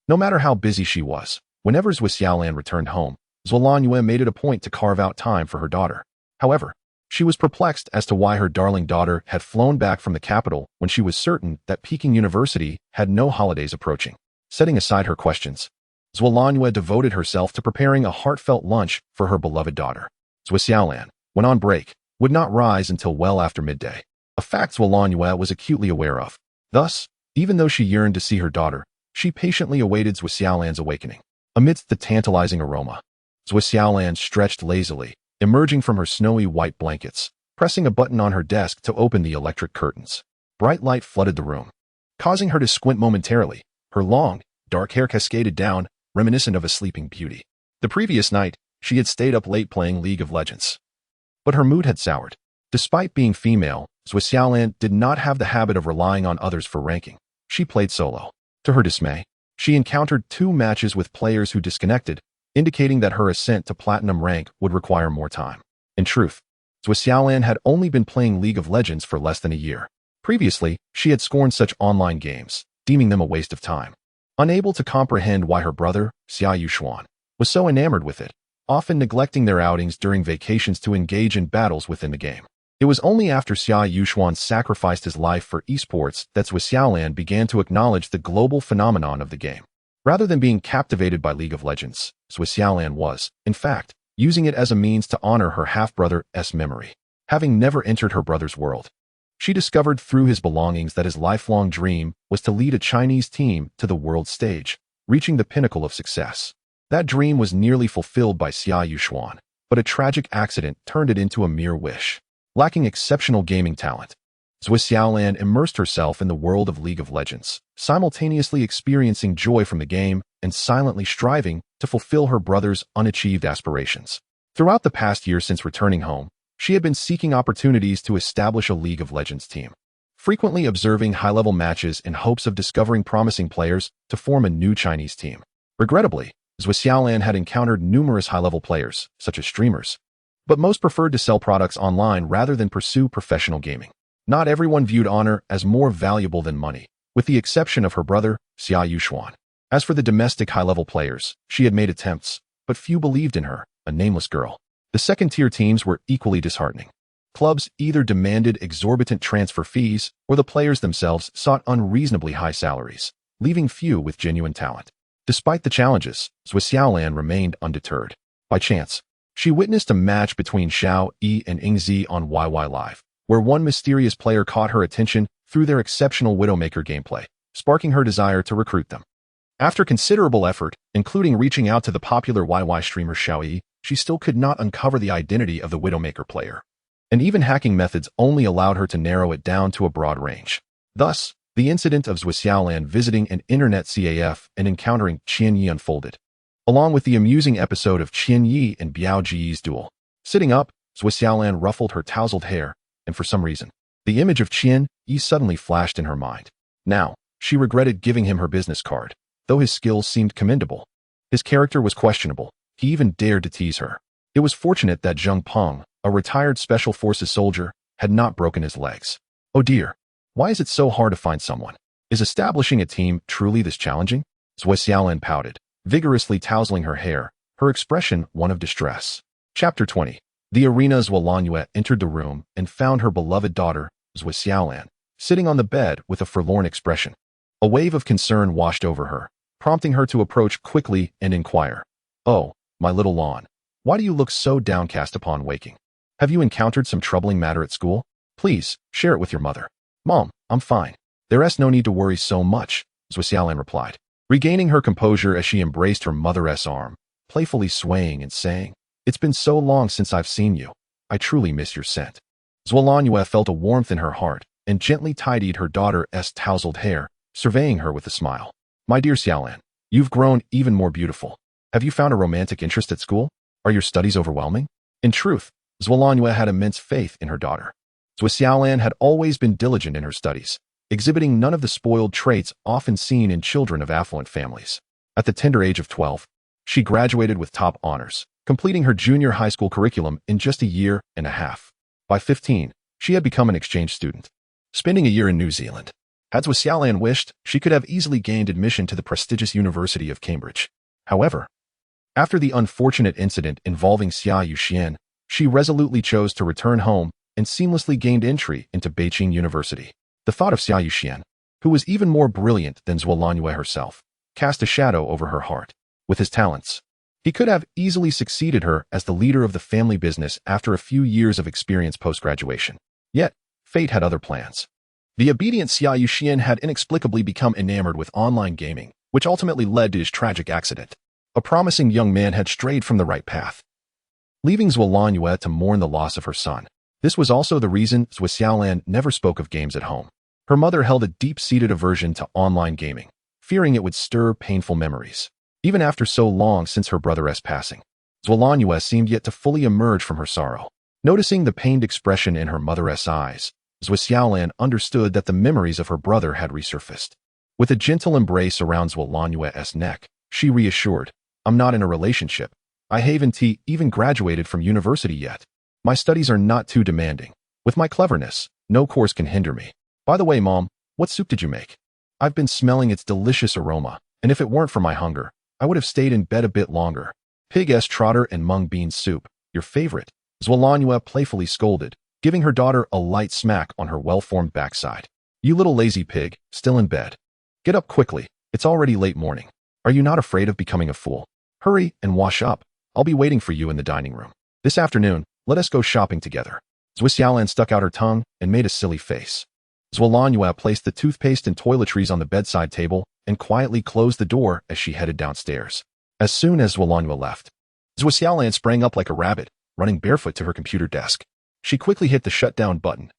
No matter how busy she was, whenever Zhu Xiaolan returned home, Zhualangyue made it a point to carve out time for her daughter. However, she was perplexed as to why her darling daughter had flown back from the capital when she was certain that Peking University had no holidays approaching. Setting aside her questions, Zhualangyue devoted herself to preparing a heartfelt lunch for her beloved daughter. Zhu Xiaolan, when on break, would not rise until well after midday, a fact Zhualangyue was acutely aware of. Thus, even though she yearned to see her daughter, she patiently awaited Zhu Xiaolan's awakening. Amidst the tantalizing aroma, Zhu Xiaolan stretched lazily, emerging from her snowy white blankets, pressing a button on her desk to open the electric curtains. Bright light flooded the room, causing her to squint momentarily. Her long, dark hair cascaded down, reminiscent of a sleeping beauty. The previous night, she had stayed up late playing League of Legends. But her mood had soured. Despite being female, Zhu Xiaolan did not have the habit of relying on others for ranking. She played solo. To her dismay, she encountered 2 matches with players who disconnected, indicating that her ascent to platinum rank would require more time. In truth, Zhu Xiaolan had only been playing League of Legends for less than a year. Previously, she had scorned such online games, deeming them a waste of time. Unable to comprehend why her brother, Xia Yuxuan, was so enamored with it, often neglecting their outings during vacations to engage in battles within the game. It was only after Xia Yuxuan sacrificed his life for eSports that Zhu Xiaolan began to acknowledge the global phenomenon of the game. Rather than being captivated by League of Legends, Zhu Xiaolan was, in fact, using it as a means to honor her half-brother's memory. Having never entered her brother's world, she discovered through his belongings that his lifelong dream was to lead a Chinese team to the world stage, reaching the pinnacle of success. That dream was nearly fulfilled by Xia Yuxuan, but a tragic accident turned it into a mere wish. Lacking exceptional gaming talent, Zhui Xiaolan immersed herself in the world of League of Legends, simultaneously experiencing joy from the game and silently striving to fulfill her brother's unachieved aspirations. Throughout the past year since returning home, she had been seeking opportunities to establish a League of Legends team, frequently observing high-level matches in hopes of discovering promising players to form a new Chinese team. Regrettably, Zhui Xiaolan had encountered numerous high-level players, such as streamers, but most preferred to sell products online rather than pursue professional gaming. Not everyone viewed honor as more valuable than money, with the exception of her brother, Xia Yuxuan. As for the domestic high-level players, she had made attempts, but few believed in her, a nameless girl. The second-tier teams were equally disheartening. Clubs either demanded exorbitant transfer fees or the players themselves sought unreasonably high salaries, leaving few with genuine talent. Despite the challenges, Zhui Xiaolan remained undeterred. By chance, she witnessed a match between Xiao Yi and Ying Zi on YY Live, where one mysterious player caught her attention through their exceptional Widowmaker gameplay, sparking her desire to recruit them. After considerable effort, including reaching out to the popular YY streamer Xiao Yi, she still could not uncover the identity of the Widowmaker player. And even hacking methods only allowed her to narrow it down to a broad range. Thus, the incident of Zhui Xiaolan visiting an internet CAF and encountering Qian Yi unfolded, along with the amusing episode of Qian Yi and Biao Ji's duel. Sitting up, Zhui Xiaolan ruffled her tousled hair, and for some reason, the image of Qian Yi suddenly flashed in her mind. Now, she regretted giving him her business card, though his skills seemed commendable. His character was questionable. He even dared to tease her. It was fortunate that Zheng Peng, a retired Special Forces soldier, had not broken his legs. Oh dear, why is it so hard to find someone? Is establishing a team truly this challenging? Zhui Xiaolan pouted, vigorously tousling her hair, her expression one of distress. Chapter 20. The arena's Zhuo entered the room and found her beloved daughter, Zhui Xiaolan, sitting on the bed with a forlorn expression. A wave of concern washed over her, prompting her to approach quickly and inquire, "Oh, my little Lan, why do you look so downcast upon waking? Have you encountered some troubling matter at school? Please, share it with your mother." "Mom, I'm fine. There's no need to worry so much," Zhui Xiaolan replied, regaining her composure as she embraced her mother's arm, playfully swaying and saying, "It's been so long since I've seen you. I truly miss your scent." Zhuo felt a warmth in her heart and gently tidied her daughter's tousled hair, surveying her with a smile. "My dear Xiaolan, you've grown even more beautiful. Have you found a romantic interest at school? Are your studies overwhelming?" In truth, Zhuo had immense faith in her daughter. Zhui Xiaolan had always been diligent in her studies, exhibiting none of the spoiled traits often seen in children of affluent families. At the tender age of 12, she graduated with top honors, completing her junior high school curriculum in just a year and a half. By 15, she had become an exchange student, spending a year in New Zealand. Had Zhui Xiaolan wished, she could have easily gained admission to the prestigious University of Cambridge. However, after the unfortunate incident involving Xia Yuxian, she resolutely chose to return home and seamlessly gained entry into Beijing University. The thought of Xia Yuxian, who was even more brilliant than Zhuo herself, cast a shadow over her heart. With his talents, he could have easily succeeded her as the leader of the family business after a few years of experience post-graduation. Yet, fate had other plans. The obedient Xia Yuxian had inexplicably become enamored with online gaming, which ultimately led to his tragic accident. A promising young man had strayed from the right path, leaving Zhuo to mourn the loss of her son. This was also the reason Zhui Xiaolan never spoke of games at home. Her mother held a deep-seated aversion to online gaming, fearing it would stir painful memories. Even after so long since her brother's passing, Zhuo seemed yet to fully emerge from her sorrow. Noticing the pained expression in her mother's eyes, Zhui Xiaolan understood that the memories of her brother had resurfaced. With a gentle embrace around Zhuo's neck, she reassured, "I'm not in a relationship. I haven't even graduated from university yet. My studies are not too demanding. With my cleverness, no course can hinder me. By the way, Mom, what soup did you make? I've been smelling its delicious aroma, and if it weren't for my hunger, I would have stayed in bed a bit longer." "Pig-s trotter and mung bean soup, your favorite," Zhuo playfully scolded, giving her daughter a light smack on her well-formed backside. "You little lazy pig, still in bed. Get up quickly, it's already late morning. Are you not afraid of becoming a fool? Hurry and wash up. I'll be waiting for you in the dining room. This afternoon, let us go shopping together." Zhui Xiaolan stuck out her tongue and made a silly face. Zhuo placed the toothpaste and toiletries on the bedside table and quietly closed the door as she headed downstairs. As soon as Zhuo left, Zhui Xiaolan sprang up like a rabbit, running barefoot to her computer desk. She quickly hit the shutdown button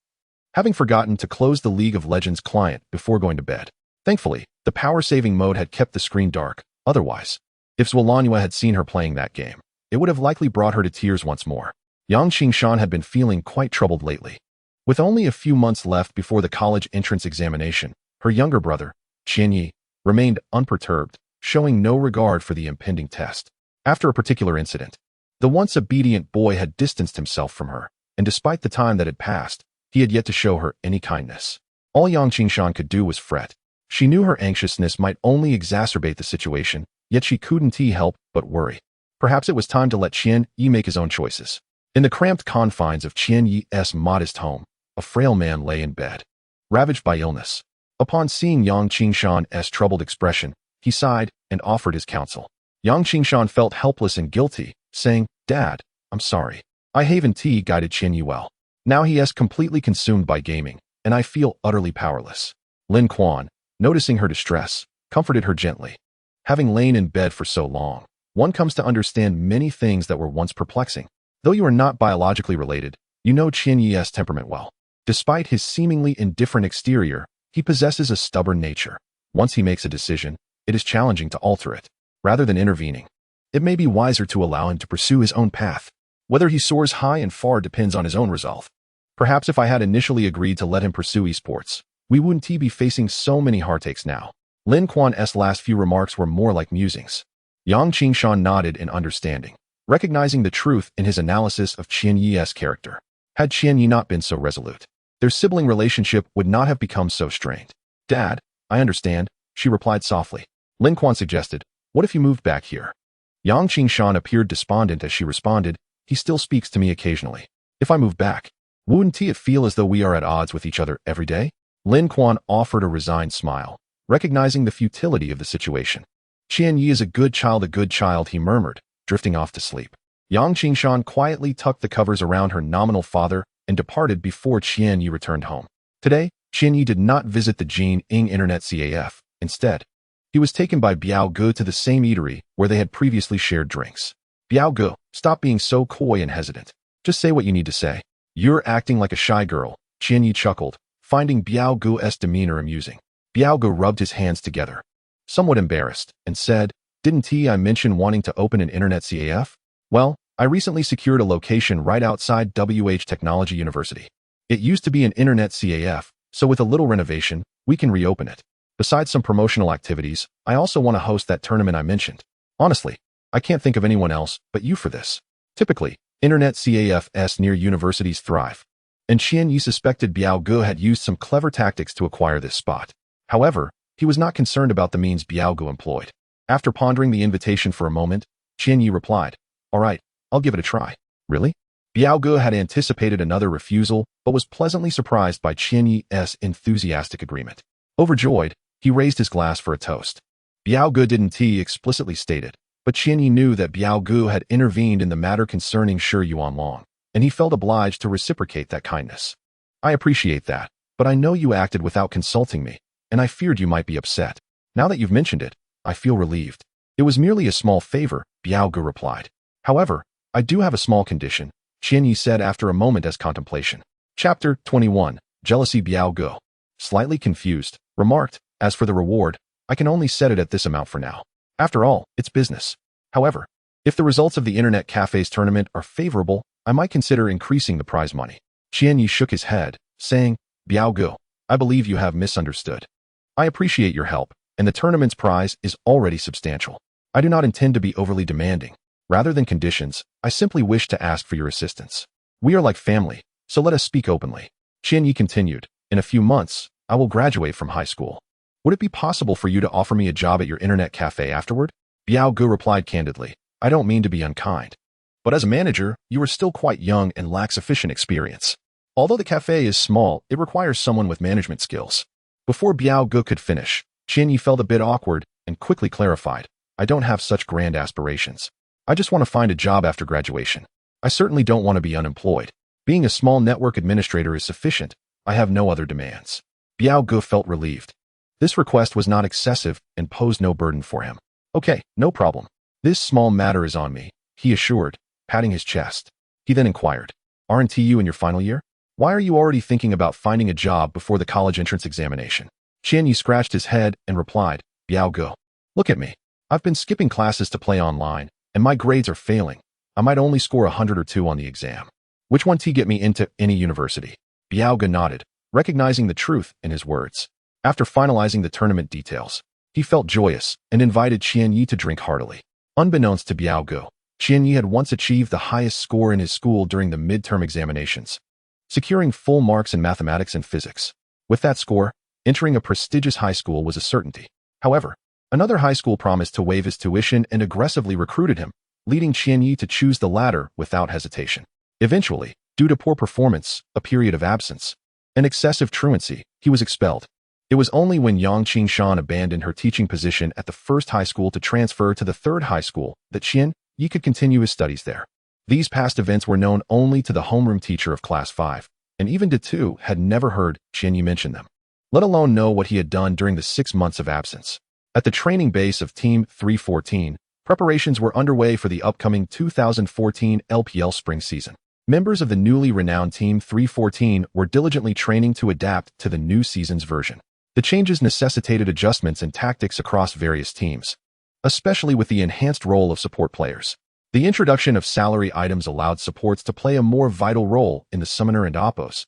having forgotten to close the League of Legends client before going to bed. Thankfully, the power-saving mode had kept the screen dark. Otherwise, if Xuelanhua had seen her playing that game, it would have likely brought her to tears once more. Yang Qingshan had been feeling quite troubled lately. With only a few months left before the college entrance examination, her younger brother, Qianyi, remained unperturbed, showing no regard for the impending test. After a particular incident, the once obedient boy had distanced himself from her, and despite the time that had passed, he had yet to show her any kindness. All Yang Qingshan could do was fret. She knew her anxiousness might only exacerbate the situation, yet she couldn't help but worry. Perhaps it was time to let Qian Yi make his own choices. In the cramped confines of Qian Yi's modest home, a frail man lay in bed, ravaged by illness. Upon seeing Yang Qingshan's troubled expression, he sighed and offered his counsel. Yang Qingshan felt helpless and guilty, saying, "Dad, I'm sorry. I haven't guided Qian Yi well. Now he is completely consumed by gaming, and I feel utterly powerless." Lin Quan, noticing her distress, comforted her gently. Having lain in bed for so long, one comes to understand many things that were once perplexing. Though you are not biologically related, you know Qian Yi's temperament well. Despite his seemingly indifferent exterior, he possesses a stubborn nature. Once he makes a decision, it is challenging to alter it. Rather than intervening, it may be wiser to allow him to pursue his own path. Whether he soars high and far depends on his own resolve. Perhaps if I had initially agreed to let him pursue eSports, we wouldn't be facing so many heartaches now. Lin Quan's last few remarks were more like musings. Yang Qingshan nodded in understanding, recognizing the truth in his analysis of Qian Yi's character. Had Qian Yi not been so resolute, their sibling relationship would not have become so strained. "Dad, I understand," she replied softly. Lin Quan suggested, "What if you moved back here?" Yang Qingshan appeared despondent as she responded, "He still speaks to me occasionally. If I move back, wouldn't it feel as though we are at odds with each other every day?" Lin Quan offered a resigned smile, recognizing the futility of the situation. "Qian Yi is a good child," he murmured, drifting off to sleep. Yang Qingshan quietly tucked the covers around her nominal father and departed before Qian Yi returned home. Today, Qian Yi did not visit the Jin Ing Internet CAF. Instead, he was taken by Biao Gu to the same eatery where they had previously shared drinks. "Biao Gu, stop being so coy and hesitant. Just say what you need to say. You're acting like a shy girl," Qian Yi chuckled, finding Biao Gu's demeanor amusing. Biao Gu rubbed his hands together, somewhat embarrassed, and said, "Didn't I mention wanting to open an Internet CAF? Well, I recently secured a location right outside WH Technology University. It used to be an Internet CAF, so with a little renovation, we can reopen it. Besides some promotional activities, I also want to host that tournament I mentioned. Honestly, I can't think of anyone else but you for this." Typically, Internet CAFs near universities thrive, and Qian Yi suspected Biao Gu had used some clever tactics to acquire this spot. However, he was not concerned about the means Biao Gu employed. After pondering the invitation for a moment, Qian Yi replied, "All right, I'll give it a try." "Really?" Biao Gu had anticipated another refusal, but was pleasantly surprised by Qian Yi's enthusiastic agreement. Overjoyed, he raised his glass for a toast. Biao Gu didn't explicitly state it, but Qian Yi knew that Biao Gu had intervened in the matter concerning Shi Yuanlong, and he felt obliged to reciprocate that kindness. "I appreciate that, but I know you acted without consulting me, and I feared you might be upset. Now that you've mentioned it, I feel relieved." "It was merely a small favor," Biao Gu replied. "However, I do have a small condition," Qian Yi said after a moment as contemplation. Chapter 21. Jealousy. Biao Gu, slightly confused, remarked, "As for the reward, I can only set it at this amount for now. After all, it's business. However, if the results of the Internet Cafe's tournament are favorable, I might consider increasing the prize money." Qian Yi shook his head, saying, "Biao Gu, I believe you have misunderstood. I appreciate your help, and the tournament's prize is already substantial. I do not intend to be overly demanding. Rather than conditions, I simply wish to ask for your assistance. We are like family, so let us speak openly." Qian Yi continued, "In a few months, I will graduate from high school. Would it be possible for you to offer me a job at your Internet Cafe afterward?" Biao Gu replied candidly, "I don't mean to be unkind, but as a manager, you are still quite young and lack sufficient experience. Although the cafe is small, it requires someone with management skills." Before Biao Gu could finish, Qian Yi felt a bit awkward and quickly clarified, "I don't have such grand aspirations. I just want to find a job after graduation. I certainly don't want to be unemployed. Being a small network administrator is sufficient. I have no other demands." Biao Gu felt relieved. This request was not excessive and posed no burden for him. "Okay, no problem. This small matter is on me," he assured, patting his chest. He then inquired, "Aren't you in your final year?" Why are you already thinking about finding a job before the college entrance examination? Qianyi scratched his head and replied, Biao Go. Look at me. I've been skipping classes to play online, and my grades are failing. I might only score 100 or 2 on the exam. Which one to get me into any university? Biao Ge nodded, recognizing the truth in his words. After finalizing the tournament details, he felt joyous and invited Qianyi to drink heartily. Unbeknownst to Biao Ge, Qianyi had once achieved the highest score in his school during the midterm examinations, securing full marks in mathematics and physics. With that score, entering a prestigious high school was a certainty. However, another high school promised to waive his tuition and aggressively recruited him, leading Qianyi to choose the latter without hesitation. Eventually, due to poor performance, a period of absence, and excessive truancy, he was expelled. It was only when Yang Qingshan abandoned her teaching position at the first high school to transfer to the third high school that Qianyi could continue his studies there. These past events were known only to the homeroom teacher of Class 5, and even De Tu had never heard Qianyi mention them, let alone know what he had done during the 6 months of absence. At the training base of Team 314, preparations were underway for the upcoming 2014 LPL spring season. Members of the newly renowned Team 314 were diligently training to adapt to the new season's version. The changes necessitated adjustments in tactics across various teams, especially with the enhanced role of support players. The introduction of salary items allowed supports to play a more vital role in the Summoner and Oppo's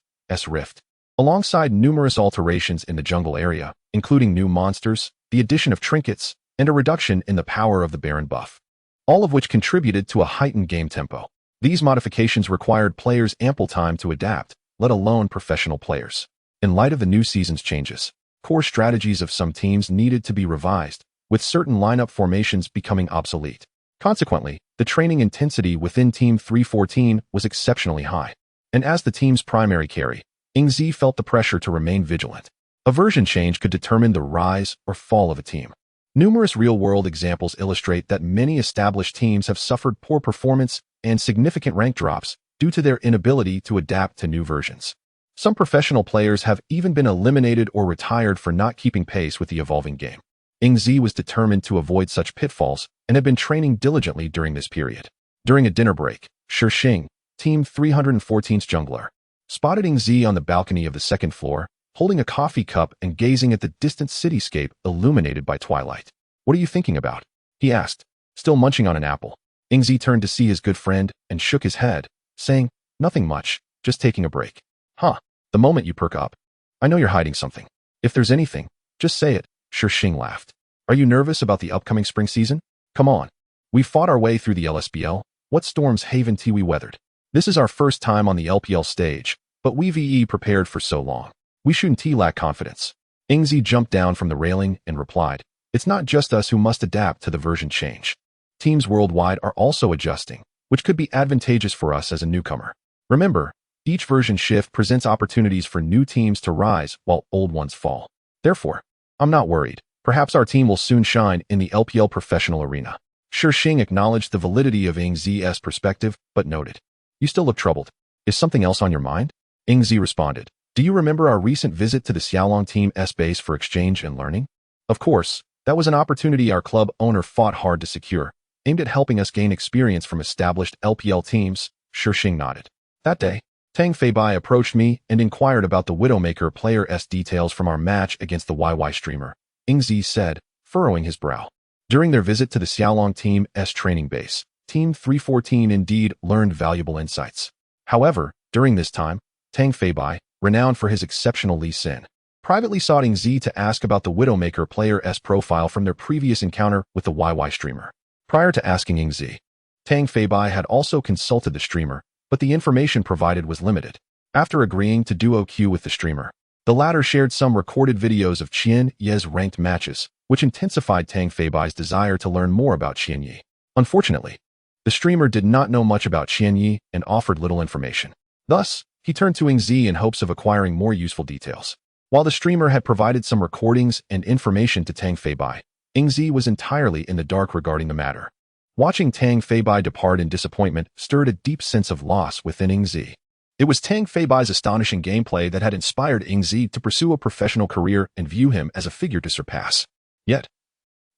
rift, alongside numerous alterations in the jungle area, including new monsters, the addition of trinkets, and a reduction in the power of the Baron buff, all of which contributed to a heightened game tempo. These modifications required players ample time to adapt, let alone professional players. In light of the new season's changes, core strategies of some teams needed to be revised, with certain lineup formations becoming obsolete. Consequently, the training intensity within Team 314 was exceptionally high, and as the team's primary carry, Yingzi felt the pressure to remain vigilant. A version change could determine the rise or fall of a team. Numerous real-world examples illustrate that many established teams have suffered poor performance and significant rank drops due to their inability to adapt to new versions. Some professional players have even been eliminated or retired for not keeping pace with the evolving game. Yingzi was determined to avoid such pitfalls and had been training diligently during this period. During a dinner break, Shixing, Team 314's jungler, spotted Yingzi on the balcony of the second floor, holding a coffee cup and gazing at the distant cityscape illuminated by twilight. What are you thinking about? He asked, still munching on an apple. Yingzi turned to see his good friend and shook his head, saying, nothing much, just taking a break. Huh, the moment you perk up. I know you're hiding something. If there's anything, just say it, Shixing laughed. Are you nervous about the upcoming spring season? Come on. We fought our way through the LSBL. What storms haven't we weathered? This is our first time on the LPL stage, but we've prepared for so long. We shouldn't lack confidence. Yingzi jumped down from the railing and replied, it's not just us who must adapt to the version change. Teams worldwide are also adjusting, which could be advantageous for us as a newcomer. Remember, each version shift presents opportunities for new teams to rise while old ones fall. Therefore, I'm not worried. Perhaps our team will soon shine in the LPL professional arena. Shixing acknowledged the validity of Yingzi's perspective, but noted, you still look troubled. Is something else on your mind? Yingzi responded, do you remember our recent visit to the Xiaolong Team's base for exchange and learning? Of course, that was an opportunity our club owner fought hard to secure, aimed at helping us gain experience from established LPL teams. Shixing nodded. That day, Tang Feibai approached me and inquired about the Widowmaker player's details from our match against the YY streamer, Yingzi said, furrowing his brow. During their visit to the Xiaolong Team's training base, Team 314 indeed learned valuable insights. However, during this time, Tang Feibai, renowned for his exceptional Li Xin, privately sought Yingzi to ask about the Widowmaker player's profile from their previous encounter with the YY streamer. Prior to asking Yingzi, Tang Feibai had also consulted the streamer, but the information provided was limited. After agreeing to duo queue with the streamer, the latter shared some recorded videos of Qianyi's ranked matches, which intensified Tang Feibai's desire to learn more about Qianyi. Unfortunately, the streamer did not know much about Qianyi and offered little information. Thus, he turned to Yingzi in hopes of acquiring more useful details. While the streamer had provided some recordings and information to Tang Feibai, Yingzi was entirely in the dark regarding the matter. Watching Tang Feibai depart in disappointment stirred a deep sense of loss within Yingzi. It was Tang Feibai's astonishing gameplay that had inspired Yingzi to pursue a professional career and view him as a figure to surpass. Yet,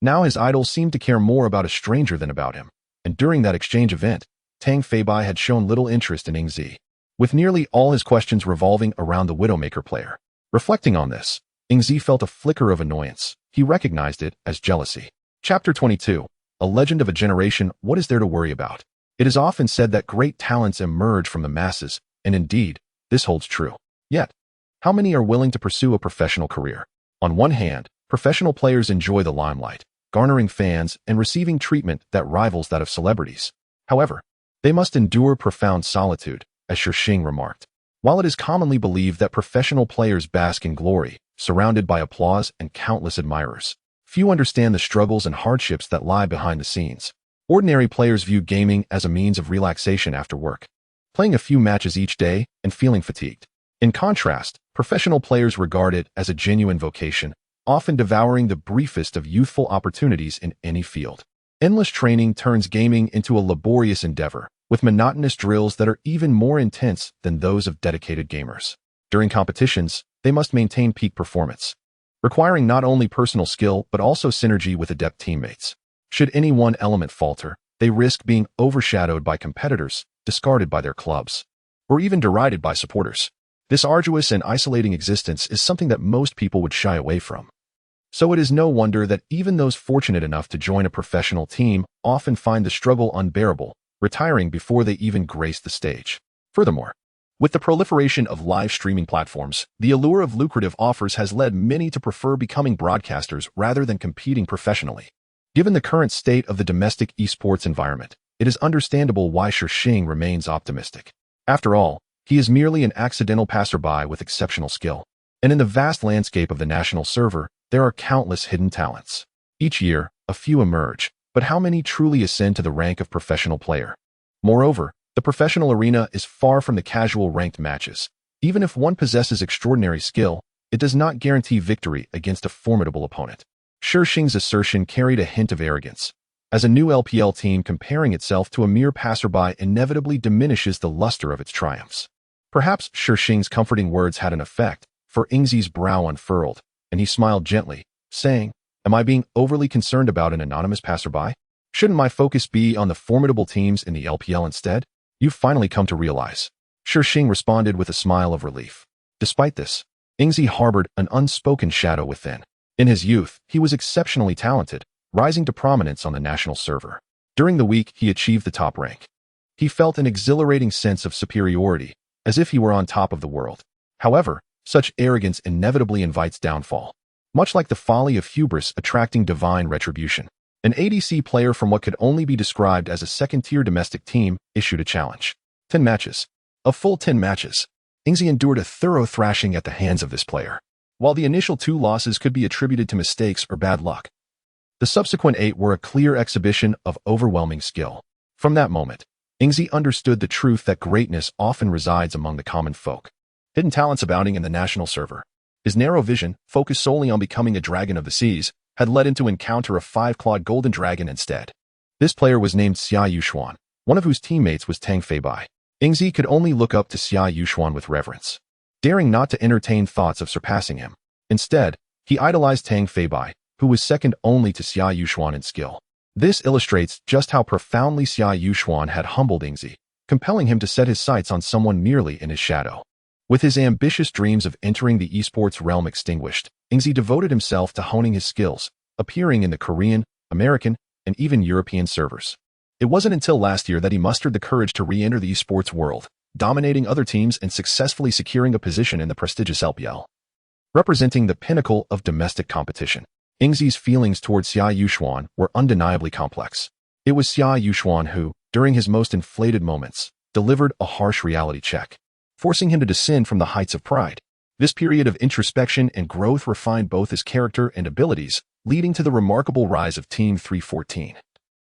now his idol seemed to care more about a stranger than about him, and during that exchange event, Tang Feibai had shown little interest in Yingzi. with nearly all his questions revolving around the Widowmaker player. Reflecting on this, Ingzi felt a flicker of annoyance. He recognized it as jealousy. Chapter 22. A Legend of a Generation. What is there to worry about? It is often said that great talents emerge from the masses, and indeed, this holds true. Yet, how many are willing to pursue a professional career? On one hand, professional players enjoy the limelight, garnering fans and receiving treatment that rivals that of celebrities. However, they must endure profound solitude, as Shixing remarked. While it is commonly believed that professional players bask in glory, surrounded by applause and countless admirers, few understand the struggles and hardships that lie behind the scenes. Ordinary players view gaming as a means of relaxation after work, playing a few matches each day and feeling fatigued. In contrast, professional players regard it as a genuine vocation, often devouring the briefest of youthful opportunities in any field. Endless training turns gaming into a laborious endeavor, with monotonous drills that are even more intense than those of dedicated gamers. During competitions, they must maintain peak performance, requiring not only personal skill but also synergy with adept teammates. Should any one element falter, they risk being overshadowed by competitors, discarded by their clubs, or even derided by supporters. This arduous and isolating existence is something that most people would shy away from. So it is no wonder that even those fortunate enough to join a professional team often find the struggle unbearable, retiring before they even grace the stage. Furthermore, with the proliferation of live streaming platforms, the allure of lucrative offers has led many to prefer becoming broadcasters rather than competing professionally. Given the current state of the domestic eSports environment, it is understandable why Shixing remains optimistic. After all, he is merely an accidental passerby with exceptional skill. And in the vast landscape of the national server, there are countless hidden talents. Each year, a few emerge, but how many truly ascend to the rank of professional player? Moreover, the professional arena is far from the casual ranked matches. Even if one possesses extraordinary skill, it does not guarantee victory against a formidable opponent. Shixing's assertion carried a hint of arrogance, as a new LPL team comparing itself to a mere passerby inevitably diminishes the luster of its triumphs. Perhaps Shixing's comforting words had an effect, for Ingzi's brow unfurled, and he smiled gently, saying, "Am I being overly concerned about an anonymous passerby? Shouldn't my focus be on the formidable teams in the LPL instead? You've finally come to realize." Shixing responded with a smile of relief. Despite this, Ingzi harbored an unspoken shadow within. In his youth, he was exceptionally talented, rising to prominence on the national server. During the week, he achieved the top rank. He felt an exhilarating sense of superiority, as if he were on top of the world. However, such arrogance inevitably invites downfall, much like the folly of hubris attracting divine retribution. An ADC player from what could only be described as a second-tier domestic team issued a challenge. 10 matches. A full 10 matches. Ingzi endured a thorough thrashing at the hands of this player. While the initial 2 losses could be attributed to mistakes or bad luck, the subsequent 8 were a clear exhibition of overwhelming skill. From that moment, Ingzi understood the truth that greatness often resides among the common folk. Hidden talents abounding in the national server. His narrow vision, focused solely on becoming a dragon of the seas, had led him to encounter a 5-clawed golden dragon instead. This player was named Xia Yuxuan, one of whose teammates was Tang Feibai. Ingzi could only look up to Xia Yuxuan with reverence, daring not to entertain thoughts of surpassing him. Instead, he idolized Tang Feibai, who was second only to Xia Yuxuan in skill. This illustrates just how profoundly Xia Yuxuan had humbled Ingzi, compelling him to set his sights on someone merely in his shadow. With his ambitious dreams of entering the eSports realm extinguished, Ingzi devoted himself to honing his skills, appearing in the Korean, American, and even European servers. It wasn't until last year that he mustered the courage to re-enter the eSports world, dominating other teams and successfully securing a position in the prestigious LPL. Representing the pinnacle of domestic competition, Ingzi's feelings towards Xia Yuxuan were undeniably complex. It was Xia Yuxuan who, during his most inflated moments, delivered a harsh reality check, forcing him to descend from the heights of pride. This period of introspection and growth refined both his character and abilities, leading to the remarkable rise of Team 314.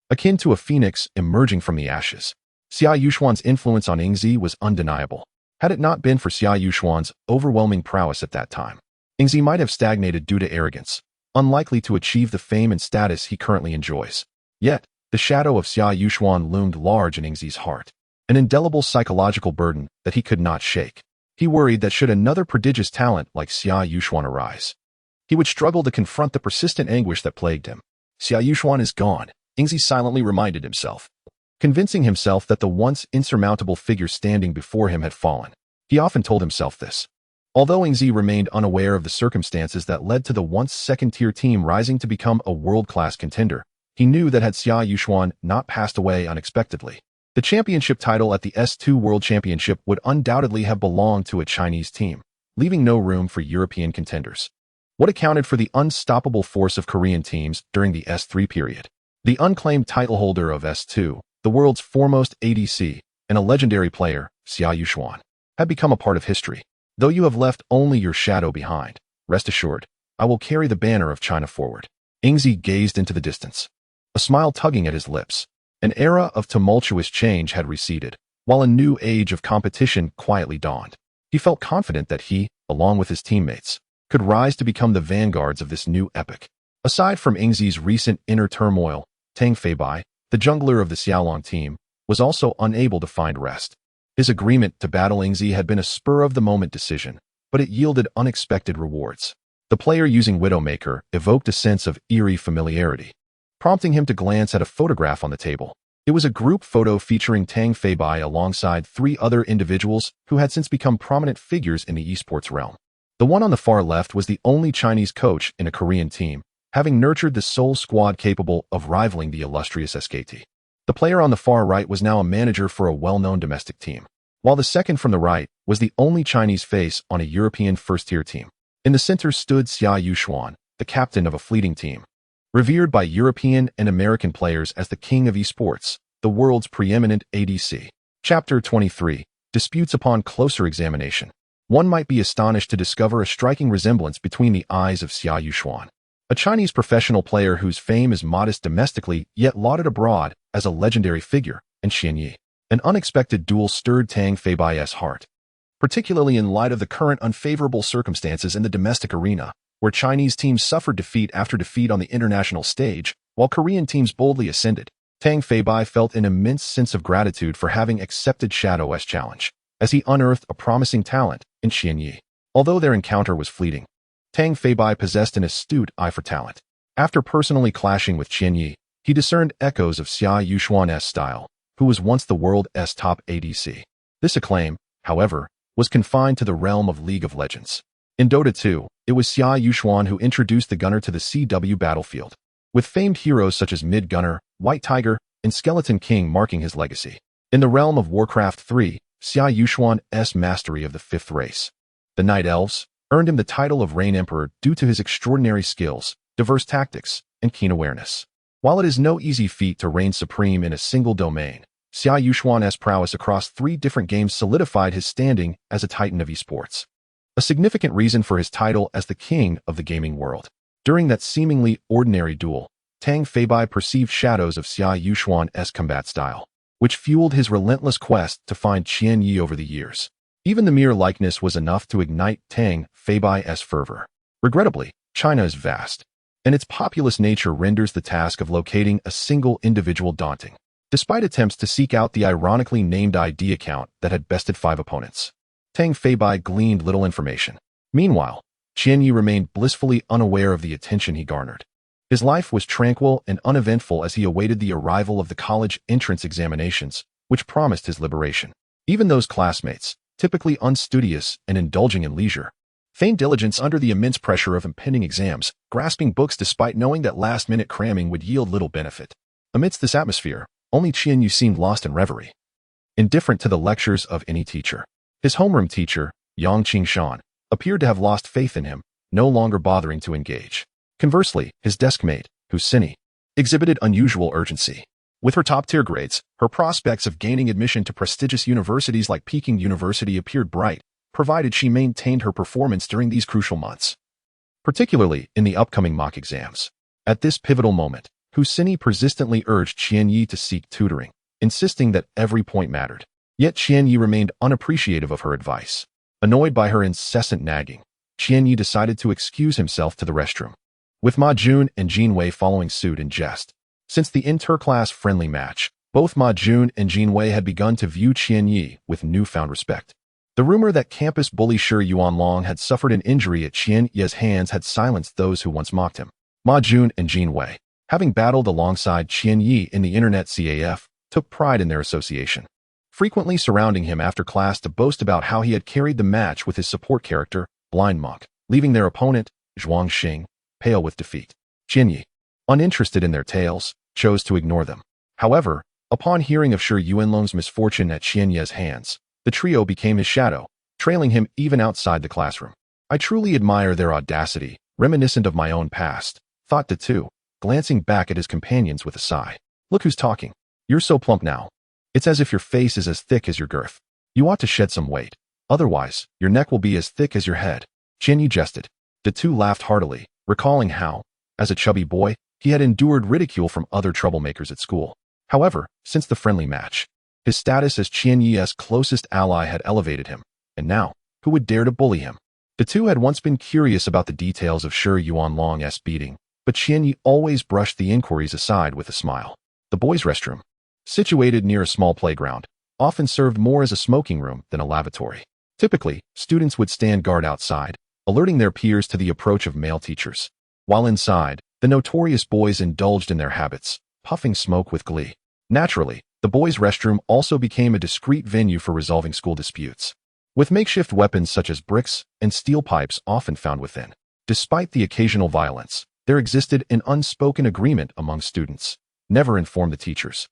Akin to a phoenix emerging from the ashes, Xia Yuxuan's influence on Ingzi was undeniable. Had it not been for Xia Yuxuan's overwhelming prowess at that time, Ingzi might have stagnated due to arrogance, unlikely to achieve the fame and status he currently enjoys. Yet, the shadow of Xia Yuxuan loomed large in Ingzi's heart, an indelible psychological burden that he could not shake. He worried that should another prodigious talent like Xia Yuxuan arise, he would struggle to confront the persistent anguish that plagued him. Xia Yuxuan is gone, Ingzi silently reminded himself. convincing himself that the once insurmountable figure standing before him had fallen. He often told himself this. Although Ingzi remained unaware of the circumstances that led to the once second-tier team rising to become a world-class contender, he knew that had Xia Yuxuan not passed away unexpectedly, the championship title at the S2 World Championship would undoubtedly have belonged to a Chinese team, leaving no room for European contenders. What accounted for the unstoppable force of Korean teams during the S3 period? The unclaimed title holder of S2, the world's foremost ADC, and a legendary player, Xia Yuxuan, had become a part of history. Though you have left only your shadow behind, rest assured, I will carry the banner of China forward. Ingzi gazed into the distance, a smile tugging at his lips. An era of tumultuous change had receded, while a new age of competition quietly dawned. He felt confident that he, along with his teammates, could rise to become the vanguards of this new epoch. Aside from Ingzi's recent inner turmoil, Tang Feibai, the jungler of the Xiaolong team, was also unable to find rest. His agreement to battle Ingzi had been a spur-of-the-moment decision, but it yielded unexpected rewards. The player using Widowmaker evoked a sense of eerie familiarity, prompting him to glance at a photograph on the table. It was a group photo featuring Tang Feibai alongside 3 other individuals who had since become prominent figures in the eSports realm. The one on the far left was the only Chinese coach in a Korean team, having nurtured the sole squad capable of rivaling the illustrious SKT. The player on the far right was now a manager for a well-known domestic team, while the second from the right was the only Chinese face on a European first-tier team. In the center stood Xia Yuxuan, the captain of a fleeting team, revered by European and American players as the king of eSports, the world's preeminent ADC. Chapter 23. Disputes upon closer examination. One might be astonished to discover a striking resemblance between the eyes of Xia Yuxuan, a Chinese professional player whose fame is modest domestically yet lauded abroad as a legendary figure, and Xian Yi. An unexpected duel stirred Tang Feibai's heart, particularly in light of the current unfavorable circumstances in the domestic arena, where Chinese teams suffered defeat after defeat on the international stage, while Korean teams boldly ascended. Tang Feibai felt an immense sense of gratitude for having accepted Shadow's challenge, as he unearthed a promising talent in Xian Yi. Although their encounter was fleeting, Tang Feibai possessed an astute eye for talent. After personally clashing with Xian Yi, he discerned echoes of Xia Yuxuan's style, who was once the world's top ADC. This acclaim, however, was confined to the realm of League of Legends. In Dota 2, it was Xia Yuxuan who introduced the gunner to the CW battlefield, with famed heroes such as Mid Gunner, White Tiger, and Skeleton King marking his legacy. In the realm of Warcraft 3, Xia Yuxuan's mastery of the 5th race, the Night Elves, earned him the title of Rain Emperor due to his extraordinary skills, diverse tactics, and keen awareness. While it is no easy feat to reign supreme in a single domain, Xia Yuxuan's prowess across 3 different games solidified his standing as a titan of eSports, a significant reason for his title as the king of the gaming world. During that seemingly ordinary duel, Tang Feibai perceived shadows of Xia Yuxuan's combat style, which fueled his relentless quest to find Xian Yi over the years. Even the mere likeness was enough to ignite Tang Feibai's fervor. Regrettably, China is vast, and its populous nature renders the task of locating a single individual daunting. Despite attempts to seek out the ironically named ID account that had bested 5 opponents, Tang Feibai gleaned little information. Meanwhile, Xian Yi remained blissfully unaware of the attention he garnered. His life was tranquil and uneventful as he awaited the arrival of the college entrance examinations, which promised his liberation. Even those classmates, typically unstudious and indulging in leisure, feigned diligence under the immense pressure of impending exams, grasping books despite knowing that last-minute cramming would yield little benefit. Amidst this atmosphere, only Qian Yu seemed lost in reverie, indifferent to the lectures of any teacher. His homeroom teacher, Yang Qingshan, appeared to have lost faith in him, no longer bothering to engage. Conversely, his deskmate, Huaxia, exhibited unusual urgency. With her top-tier grades, her prospects of gaining admission to prestigious universities like Peking University appeared bright, provided she maintained her performance during these crucial months, particularly in the upcoming mock exams. At this pivotal moment, Huaxia persistently urged Qian Yi to seek tutoring, insisting that every point mattered. Yet Qian Yi remained unappreciative of her advice. Annoyed by her incessant nagging, Qian Yi decided to excuse himself to the restroom, with Ma Jun and Jin Wei following suit in jest. Since the inter-class friendly match, both Ma Jun and Jin Wei had begun to view Qian Yi with newfound respect. The rumor that campus bully Shi Yuanlong had suffered an injury at Qian Yi's hands had silenced those who once mocked him. Ma Jun and Jin Wei, having battled alongside Qian Yi in the internet CAF, took pride in their association, frequently surrounding him after class to boast about how he had carried the match with his support character, Blind Monk, leaving their opponent, Zhuang Xing, pale with defeat. Qianyi, uninterested in their tales, chose to ignore them. However, upon hearing of Shi Yuanlong's misfortune at Qianyi's hands, the trio became his shadow, trailing him even outside the classroom. I truly admire their audacity, reminiscent of my own past, thought De Tu, glancing back at his companions with a sigh. Look who's talking. You're so plump now. It's as if your face is as thick as your girth. You ought to shed some weight. Otherwise, your neck will be as thick as your head. Qianyi jested. De Tu laughed heartily, recalling how, as a chubby boy, he had endured ridicule from other troublemakers at school. However, since the friendly match, his status as Qianyi's closest ally had elevated him, and now, who would dare to bully him? De Tu had once been curious about the details of Shi Yuanlong's beating, but Qianyi always brushed the inquiries aside with a smile. The boys' restroom, situated near a small playground, often served more as a smoking room than a lavatory. Typically, students would stand guard outside, alerting their peers to the approach of male teachers. While inside, the notorious boys indulged in their habits, puffing smoke with glee. Naturally, the boys' restroom also became a discreet venue for resolving school disputes, with makeshift weapons such as bricks and steel pipes often found within. Despite the occasional violence, there existed an unspoken agreement among students: never inform the teachers.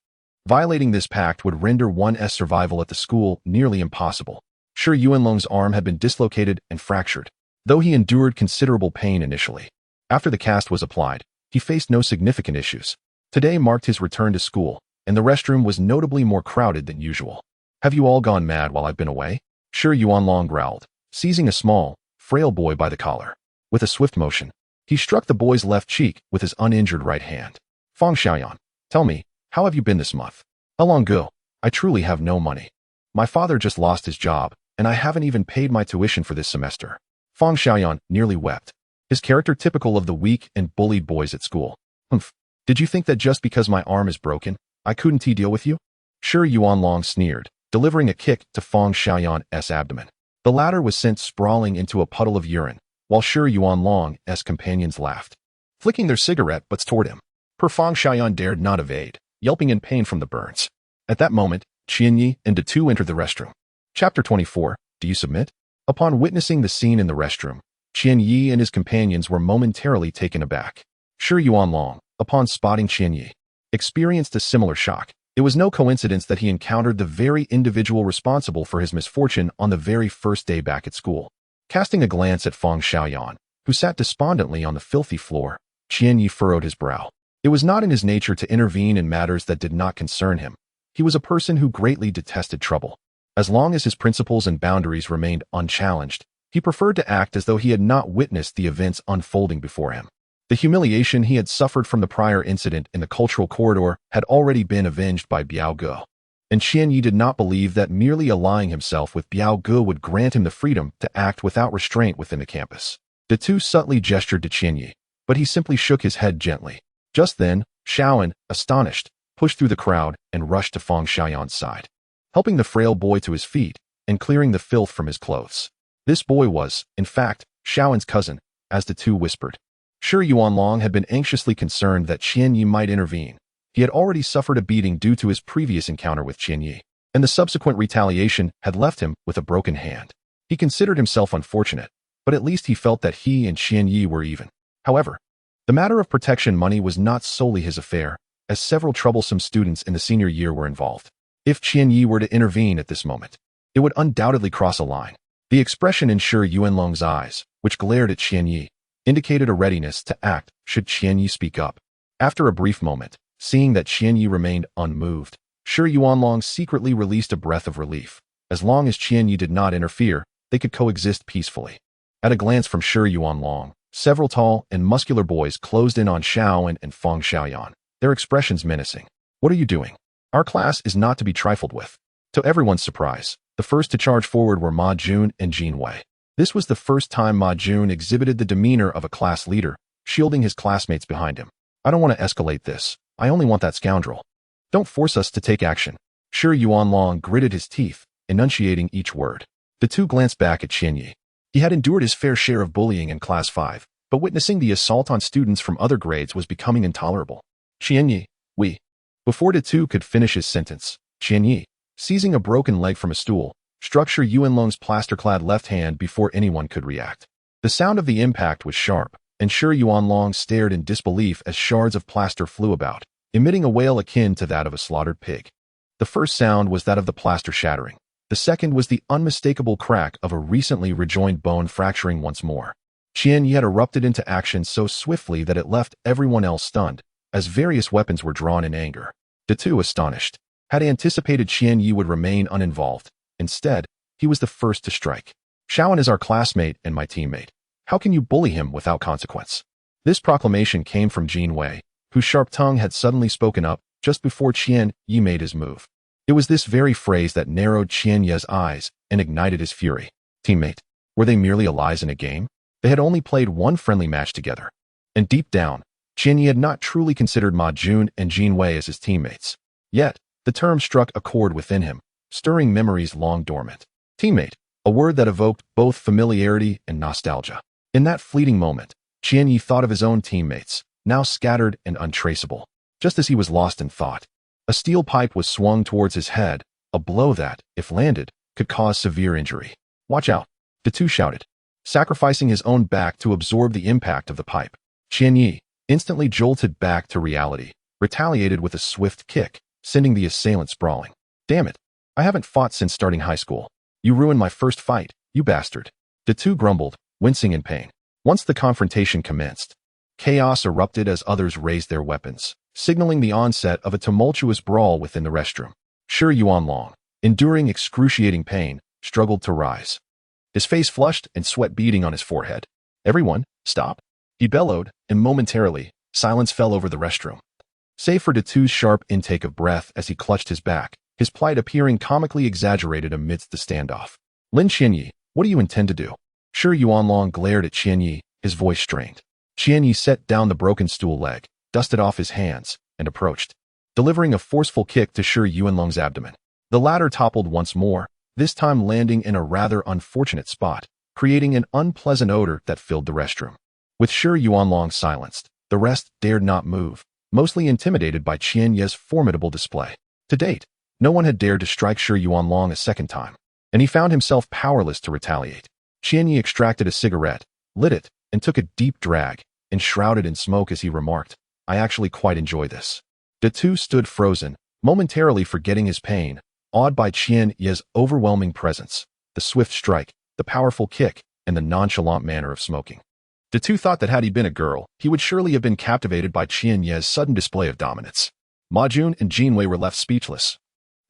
Violating this pact would render one's survival at the school nearly impossible. Shi Yuanlong's arm had been dislocated and fractured, though he endured considerable pain initially. After the cast was applied, he faced no significant issues. Today marked his return to school, and the restroom was notably more crowded than usual. Have you all gone mad while I've been away? Shi Yuanlong growled, seizing a small, frail boy by the collar. With a swift motion, he struck the boy's left cheek with his uninjured right hand. Fang Xiaoyan, tell me, how have you been this month? How long ago? I truly have no money. My father just lost his job, and I haven't even paid my tuition for this semester. Fang Xiaoyan nearly wept, his character typical of the weak and bullied boys at school. Humph. Did you think that just because my arm is broken, I couldn't deal with you? Shi Yuanlong sneered, delivering a kick to Fang Xiaoyan's abdomen. The latter was sent sprawling into a puddle of urine, while Shi Yuanlong's companions laughed, flicking their cigarette butts toward him. Poor Fang Xiaoyan dared not evade, yelping in pain from the burns. At that moment, Qianyi and De Tu entered the restroom. Chapter 24, Do You Submit? Upon witnessing the scene in the restroom, Qianyi and his companions were momentarily taken aback. Shi Yuanlong, upon spotting Qianyi, experienced a similar shock. It was no coincidence that he encountered the very individual responsible for his misfortune on the very first day back at school. Casting a glance at Fang Xiaoyan, who sat despondently on the filthy floor, Qianyi furrowed his brow. It was not in his nature to intervene in matters that did not concern him. He was a person who greatly detested trouble. As long as his principles and boundaries remained unchallenged, he preferred to act as though he had not witnessed the events unfolding before him. The humiliation he had suffered from the prior incident in the cultural corridor had already been avenged by Biao Ge, and Qianyi did not believe that merely allying himself with Biao Ge would grant him the freedom to act without restraint within the campus. De Tu subtly gestured to Qianyi, but he simply shook his head gently. Just then, Xiaoyan, astonished, pushed through the crowd and rushed to Fang Xiaoyan's side, helping the frail boy to his feet and clearing the filth from his clothes. This boy was, in fact, Xiaoyan's cousin, as De Tu whispered. Shi Yuanlong had been anxiously concerned that Qianyi might intervene. He had already suffered a beating due to his previous encounter with Qianyi, and the subsequent retaliation had left him with a broken hand. He considered himself unfortunate, but at least he felt that he and Qianyi were even. However, the matter of protection money was not solely his affair, as several troublesome students in the senior year were involved. If Qianyi were to intervene at this moment, it would undoubtedly cross a line. The expression in Shi Yuanlong's eyes, which glared at Qianyi, indicated a readiness to act should Qianyi speak up. After a brief moment, seeing that Qianyi remained unmoved, Shi Yuanlong secretly released a breath of relief. As long as Qianyi did not interfere, they could coexist peacefully. At a glance from Shi Yuanlong, several tall and muscular boys closed in on Xiaoyan and Fang Xiaoyan, their expressions menacing. What are you doing? Our class is not to be trifled with. To everyone's surprise, the first to charge forward were Ma Jun and Jin Wei. This was the first time Ma Jun exhibited the demeanor of a class leader, shielding his classmates behind him. I don't want to escalate this. I only want that scoundrel. Don't force us to take action. Shi Yuanlong gritted his teeth, enunciating each word. The two glanced back at Qianyi. He had endured his fair share of bullying in Class 5, but witnessing the assault on students from other grades was becoming intolerable. Qianyi, we Before De could finish his sentence, Qian Yi, seizing a broken leg from a stool, struck Shi Yuanlong's plaster-clad left hand before anyone could react. The sound of the impact was sharp, and Shi Yuanlong stared in disbelief as shards of plaster flew about, emitting a wail akin to that of a slaughtered pig. The first sound was that of the plaster shattering. The second was the unmistakable crack of a recently rejoined bone fracturing once more. Qian Yi had erupted into action so swiftly that it left everyone else stunned, as various weapons were drawn in anger. De, astonished, had anticipated Qian Yi would remain uninvolved. Instead, he was the first to strike. Shaoan is our classmate and my teammate. How can you bully him without consequence? This proclamation came from Jin Wei, whose sharp tongue had suddenly spoken up just before Qian Yi made his move. It was this very phrase that narrowed Qian Yi's eyes and ignited his fury. Teammate, were they merely allies in a game? They had only played one friendly match together. And deep down, Qian Yi had not truly considered Ma Jun and Jin Wei as his teammates. Yet, the term struck a chord within him, stirring memories long dormant. Teammate, a word that evoked both familiarity and nostalgia. In that fleeting moment, Qian Yi thought of his own teammates, now scattered and untraceable. Just as he was lost in thought, a steel pipe was swung towards his head, a blow that, if landed, could cause severe injury. Watch out, De shouted, sacrificing his own back to absorb the impact of the pipe. Qian Yi, instantly jolted back to reality, retaliated with a swift kick, sending the assailant sprawling. Damn it, I haven't fought since starting high school. You ruined my first fight, you bastard. De grumbled, wincing in pain. Once the confrontation commenced, chaos erupted as others raised their weapons, signaling the onset of a tumultuous brawl within the restroom. Shi Yuanlong, enduring excruciating pain, struggled to rise. His face flushed and sweat beading on his forehead. Everyone, stop. He bellowed, and momentarily, silence fell over the restroom. Save for De's sharp intake of breath as he clutched his back, his plight appearing comically exaggerated amidst the standoff. Lin Qianyi, what do you intend to do? Shi Yuanlong glared at Qianyi, his voice strained. Qianyi set down the broken stool leg, dusted off his hands, and approached, delivering a forceful kick to Shi Yuanlong's abdomen. The latter toppled once more, this time landing in a rather unfortunate spot, creating an unpleasant odor that filled the restroom. With Shi Yuanlong silenced, the rest dared not move, mostly intimidated by Qian Yi's formidable display. To date, no one had dared to strike Shi Yuanlong a second time, and he found himself powerless to retaliate. Qian Yi extracted a cigarette, lit it, and took a deep drag, enshrouded in smoke as he remarked, I actually quite enjoy this. De stood frozen, momentarily forgetting his pain, awed by Qian Yi's overwhelming presence, the swift strike, the powerful kick, and the nonchalant manner of smoking. De thought that had he been a girl, he would surely have been captivated by Qian Yi's sudden display of dominance. Ma Jun and Jin Wei were left speechless.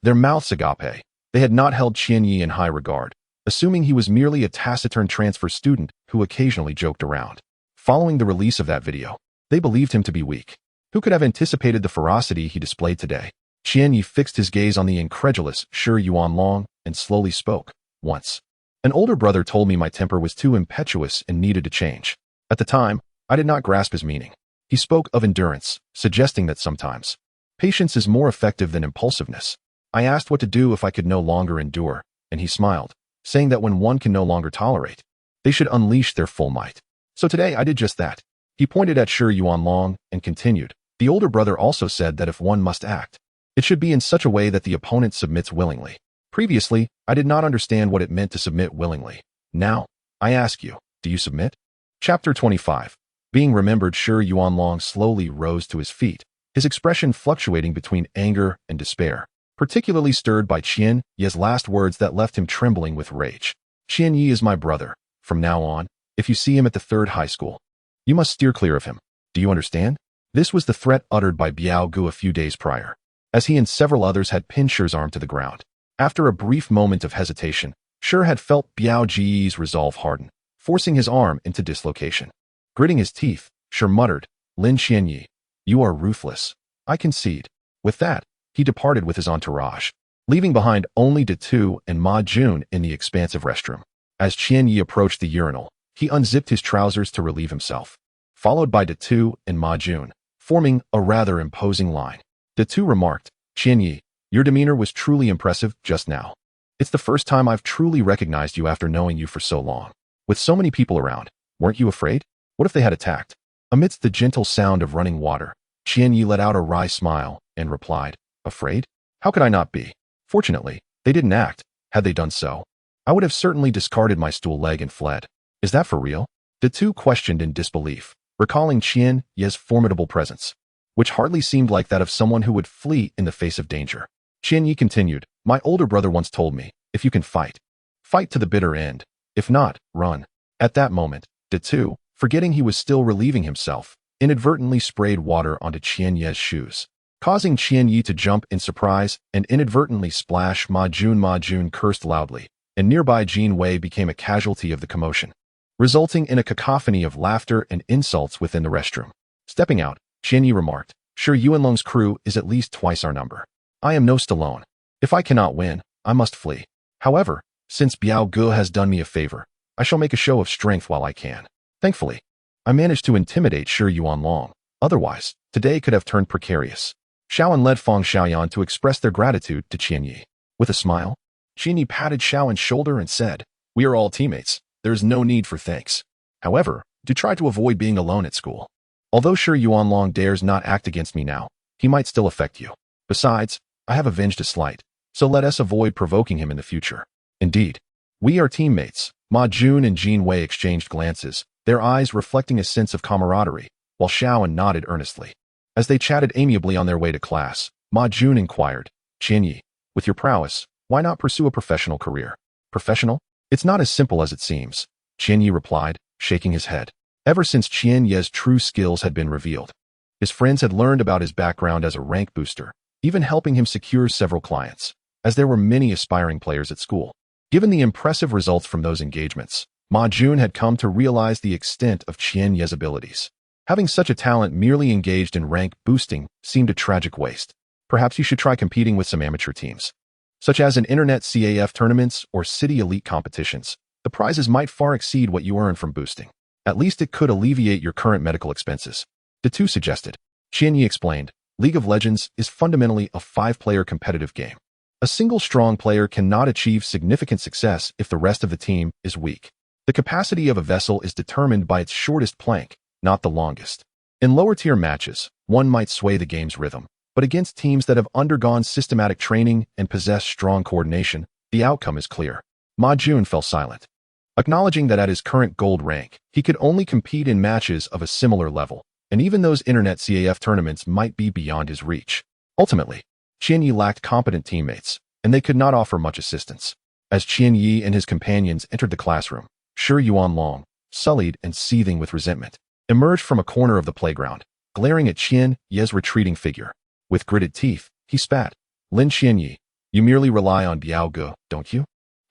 Their mouths agape. They had not held Qian Yi in high regard, assuming he was merely a taciturn transfer student who occasionally joked around. Following the release of that video, they believed him to be weak. Who could have anticipated the ferocity he displayed today? Qian Yi fixed his gaze on the incredulous Shi Yuanlong and slowly spoke. Once, an older brother told me my temper was too impetuous and needed to change. At the time, I did not grasp his meaning. He spoke of endurance, suggesting that sometimes patience is more effective than impulsiveness. I asked what to do if I could no longer endure, and he smiled, saying that when one can no longer tolerate, they should unleash their full might. So today I did just that. He pointed at Shi Yuanlong and continued. The older brother also said that if one must act, it should be in such a way that the opponent submits willingly. Previously, I did not understand what it meant to submit willingly. Now, I ask you, do you submit? Chapter 25. Being remembered, Shi Yuanlong slowly rose to his feet, his expression fluctuating between anger and despair, particularly stirred by Qian Yi's last words that left him trembling with rage. Qian Yi is my brother. From now on, if you see him at the third high school, you must steer clear of him. Do you understand? This was the threat uttered by Biao Gu a few days prior, as he and several others had pinned Shi's arm to the ground. After a brief moment of hesitation, Shi had felt Biao Ji's resolve harden, forcing his arm into dislocation. Gritting his teeth, Shi muttered, Lin Qianyi, you are ruthless. I concede. With that, he departed with his entourage, leaving behind only De and Ma Jun in the expansive restroom. As Qian Yi approached the urinal, he unzipped his trousers to relieve himself, followed by De and Ma Jun, forming a rather imposing line. De remarked, Qian Yi, your demeanor was truly impressive just now. It's the first time I've truly recognized you after knowing you for so long. With so many people around, weren't you afraid? What if they had attacked? Amidst the gentle sound of running water, Qian Yi let out a wry smile and replied, "Afraid? How could I not be?" Fortunately, they didn't act. Had they done so, I would have certainly discarded my stool leg and fled. Is that for real? The two questioned in disbelief, recalling Qian Ye's formidable presence, which hardly seemed like that of someone who would flee in the face of danger. Qian Yi continued, "My older brother once told me, if you can fight, fight to the bitter end. If not, run." At that moment, De Tu, forgetting he was still relieving himself, inadvertently sprayed water onto Qian Ye's shoes, causing Qian Yi to jump in surprise and inadvertently splash Ma Jun. Ma Jun cursed loudly, and nearby Jin Wei became a casualty of the commotion, resulting in a cacophony of laughter and insults within the restroom. Stepping out, Qian Yi remarked, "Sure, Yuanlong's crew is at least twice our number. I am no Stallone. If I cannot win, I must flee. However, since Biao Ge has done me a favor, I shall make a show of strength while I can." Thankfully, I managed to intimidate Shi Yuanlong. Otherwise, today could have turned precarious. Shaoan led Feng Xiaoyan to express their gratitude to Qian Yi. With a smile, Qian Yi patted Shaoan's shoulder and said, "We are all teammates. There is no need for thanks. However, do try to avoid being alone at school. Although Shi Yuanlong dares not act against me now, he might still affect you. Besides, I have avenged a slight, so let us avoid provoking him in the future." Indeed, we are teammates. Ma Jun and Jin Wei exchanged glances, their eyes reflecting a sense of camaraderie, while Shaoan nodded earnestly. As they chatted amiably on their way to class, Ma Jun inquired, "Qian Yi, with your prowess, why not pursue a professional career?" "Professional? It's not as simple as it seems," Qian Yi replied, shaking his head. Ever since Qian Ye's true skills had been revealed, his friends had learned about his background as a rank booster, even helping him secure several clients, as there were many aspiring players at school. Given the impressive results from those engagements, Ma Jun had come to realize the extent of Qian Ye's abilities. Having such a talent merely engaged in rank boosting seemed a tragic waste. Perhaps you should try competing with some amateur teams, such as in internet CAF tournaments or city elite competitions. The prizes might far exceed what you earn from boosting. At least it could alleviate your current medical expenses. De Tu suggested. Qian Yi explained, League of Legends is fundamentally a 5-player competitive game. A single strong player cannot achieve significant success if the rest of the team is weak. The capacity of a vessel is determined by its shortest plank, not the longest. In lower-tier matches, one might sway the game's rhythm, but against teams that have undergone systematic training and possess strong coordination, the outcome is clear. Ma Jun fell silent, acknowledging that at his current gold rank, he could only compete in matches of a similar level, and even those internet CAF tournaments might be beyond his reach. Ultimately, Qian Yi lacked competent teammates, and they could not offer much assistance. As Qian Yi and his companions entered the classroom, Shi Yuanlong, sullied and seething with resentment, emerged from a corner of the playground, glaring at Qian Ye's retreating figure. With gritted teeth, he spat, "Lin Qian Yi, you merely rely on Biao Ge, don't you?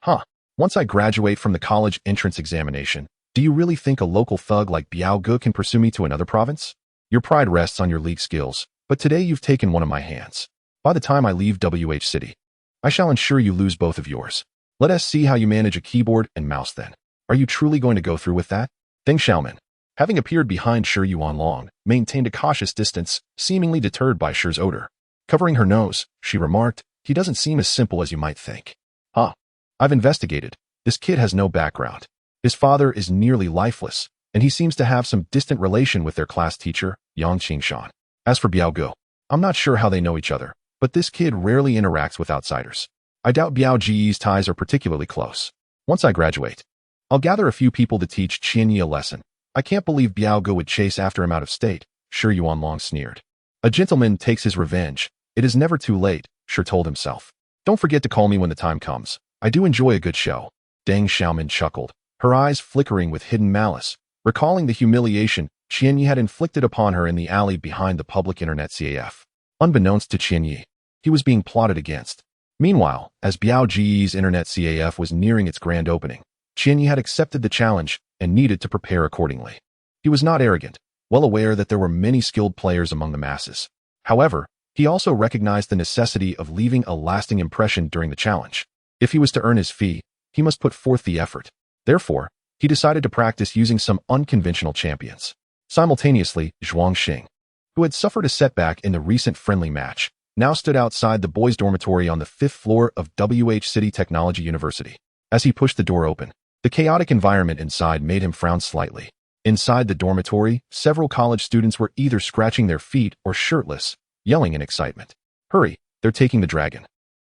Huh. Once I graduate from the college entrance examination, do you really think a local thug like Biao Ge can pursue me to another province? Your pride rests on your league skills, but today you've taken one of my hands. By the time I leave WH City, I shall ensure you lose both of yours. Let us see how you manage a keyboard and mouse then. Are you truly going to go through with that?" Deng Xiaomin, having appeared behind Shi Yuanlong, maintained a cautious distance, seemingly deterred by Shi's odor. Covering her nose, she remarked, "He doesn't seem as simple as you might think." "Huh. I've investigated. This kid has no background. His father is nearly lifeless, and he seems to have some distant relation with their class teacher, Yang Qingshan. As for Biao Ge, I'm not sure how they know each other, but this kid rarely interacts with outsiders. I doubt Biao Ji's ties are particularly close. Once I graduate, I'll gather a few people to teach Qian Yi a lesson. I can't believe Biao Ge would chase after him out of state," Shi Yuanlong sneered. "A gentleman takes his revenge. It is never too late," Shi told himself. "Don't forget to call me when the time comes. I do enjoy a good show." Deng Xiaomin chuckled, her eyes flickering with hidden malice, recalling the humiliation Qian Yi had inflicted upon her in the alley behind the public internet CAF. Unbeknownst to Qian Yi, he was being plotted against. Meanwhile, as Biao Ji's internet CAF was nearing its grand opening, Qian Yi had accepted the challenge and needed to prepare accordingly. He was not arrogant, well aware that there were many skilled players among the masses. However, he also recognized the necessity of leaving a lasting impression during the challenge. If he was to earn his fee, he must put forth the effort. Therefore, he decided to practice using some unconventional champions. Simultaneously, Zhuang Xing, who had suffered a setback in the recent friendly match, now stood outside the boys' dormitory on the 5th floor of WH City Technology University. As he pushed the door open, the chaotic environment inside made him frown slightly. Inside the dormitory, several college students were either scratching their feet or shirtless, yelling in excitement. Hurry, they're taking the dragon.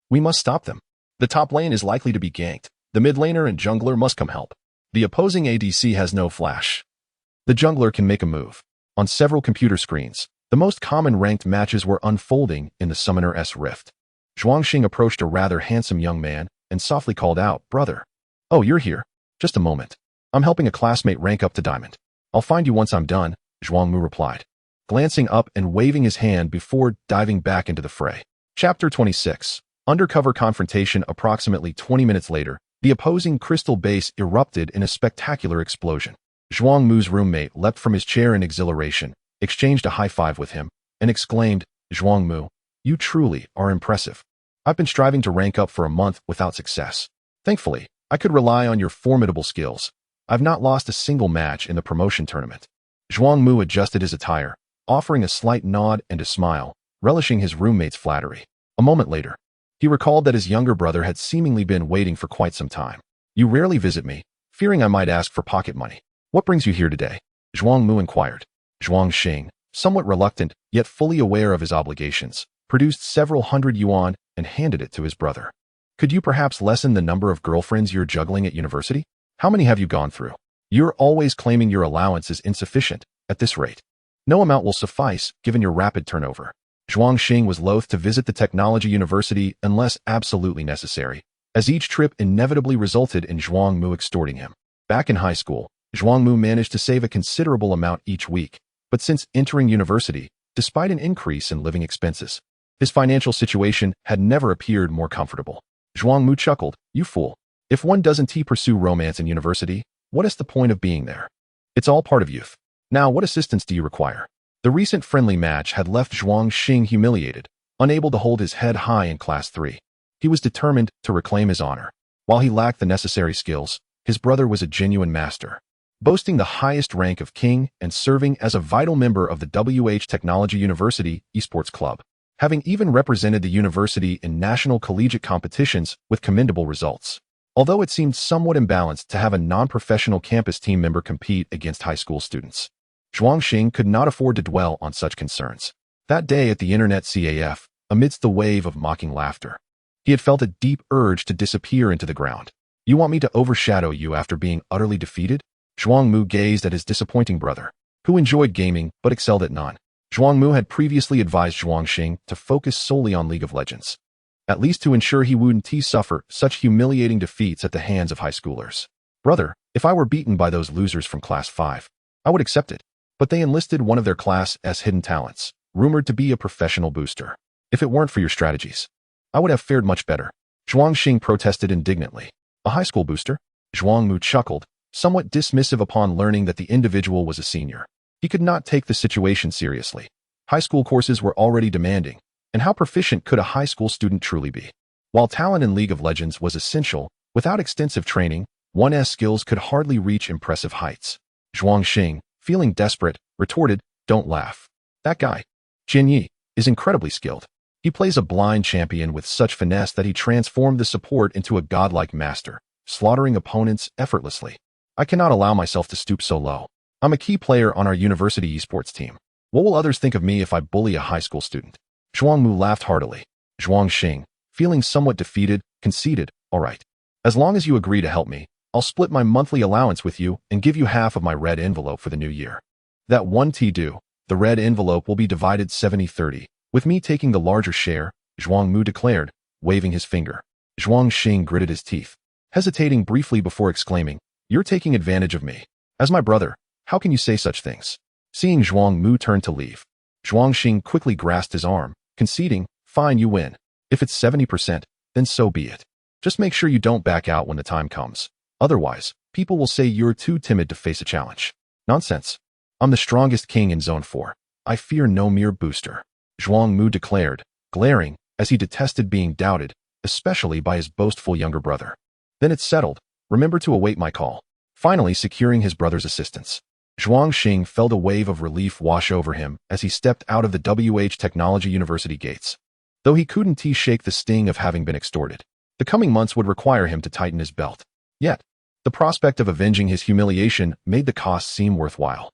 We must stop them. The top lane is likely to be ganked. The mid laner and jungler must come help. The opposing ADC has no flash. The jungler can make a move. On several computer screens, the most common ranked matches were unfolding in the Summoner's Rift. Zhuangxing approached a rather handsome young man and softly called out, "Brother." "Oh, you're here. Just a moment. I'm helping a classmate rank up to Diamond. I'll find you once I'm done," Zhuangmu replied, glancing up and waving his hand before diving back into the fray. Chapter 26. Undercover confrontation. Approximately 20 minutes later, the opposing crystal base erupted in a spectacular explosion. Zhuangmu's roommate leapt from his chair in exhilaration, exchanged a high five with him, and exclaimed, "Zhuangmu, you truly are impressive. I've been striving to rank up for a month without success. Thankfully, I could rely on your formidable skills. I've not lost a single match in the promotion tournament." Zhuangmu adjusted his attire, offering a slight nod and a smile, relishing his roommate's flattery. A moment later, he recalled that his younger brother had seemingly been waiting for quite some time. "You rarely visit me, fearing I might ask for pocket money. What brings you here today?" Zhuangmu inquired. Zhuangxing, somewhat reluctant, yet fully aware of his obligations, produced several hundred yuan and handed it to his brother. "Could you perhaps lessen the number of girlfriends you're juggling at university? How many have you gone through? You're always claiming your allowance is insufficient. At this rate, no amount will suffice given your rapid turnover." Zhuangxing was loath to visit the technology university unless absolutely necessary, as each trip inevitably resulted in Zhuangmu extorting him. Back in high school, Zhuangmu managed to save a considerable amount each week, but since entering university, despite an increase in living expenses, his financial situation had never appeared more comfortable. Zhuangmu chuckled, "You fool. If one doesn't pursue romance in university, what is the point of being there? It's all part of youth. Now, what assistance do you require?" The recent friendly match had left Zhuangxing humiliated, unable to hold his head high in Class 3. He was determined to reclaim his honor. While he lacked the necessary skills, his brother was a genuine master, boasting the highest rank of king and serving as a vital member of the Technology University eSports Club, having even represented the university in national collegiate competitions with commendable results. Although it seemed somewhat imbalanced to have a non-professional campus team member compete against high school students, Zhuangxing could not afford to dwell on such concerns. That day at the internet CAF, amidst the wave of mocking laughter, he had felt a deep urge to disappear into the ground. "You want me to overshadow you after being utterly defeated?" Zhuangmu gazed at his disappointing brother, who enjoyed gaming but excelled at none. Zhuangmu had previously advised Zhuangxing to focus solely on League of Legends, at least to ensure he wouldn't suffer such humiliating defeats at the hands of high schoolers. "Brother, if I were beaten by those losers from Class 5, I would accept it. But they enlisted one of their class as hidden talents, rumored to be a professional booster. If it weren't for your strategies, I would have fared much better." Zhuangxing protested indignantly. "A high school booster?" Zhuangmu chuckled, somewhat dismissive upon learning that the individual was a senior. He could not take the situation seriously. High school courses were already demanding, and how proficient could a high school student truly be? While talent in League of Legends was essential, without extensive training, one's skills could hardly reach impressive heights. Zhuangxing, feeling desperate, retorted, "Don't laugh. That guy, Jinyi, is incredibly skilled. He plays a blind champion with such finesse that he transformed the support into a godlike master, slaughtering opponents effortlessly. I cannot allow myself to stoop so low. I'm a key player on our university esports team. What will others think of me if I bully a high school student?" Zhuangmu laughed heartily. Zhuangxing, feeling somewhat defeated, conceded, "All right. As long as you agree to help me, I'll split my monthly allowance with you and give you half of my red envelope for the new year." "That one do. The red envelope will be divided 70-30, with me taking the larger share," Zhuangmu declared, waving his finger. Zhuangxing gritted his teeth, hesitating briefly before exclaiming, "You're taking advantage of me. As my brother, how can you say such things?" Seeing Zhuangmu turn to leave, Zhuangxing quickly grasped his arm, conceding, "Fine, you win. If it's 70%, then so be it. Just make sure you don't back out when the time comes. Otherwise, people will say you're too timid to face a challenge." "Nonsense. I'm the strongest king in Zone 4. I fear no mere booster," Zhuangmu declared, glaring, as he detested being doubted, especially by his boastful younger brother. "Then it's settled. Remember to await my call." Finally securing his brother's assistance, Zhuangxing felt a wave of relief wash over him as he stepped out of the Technology University gates. Though he couldn't shake the sting of having been extorted, the coming months would require him to tighten his belt. Yet, the prospect of avenging his humiliation made the cost seem worthwhile.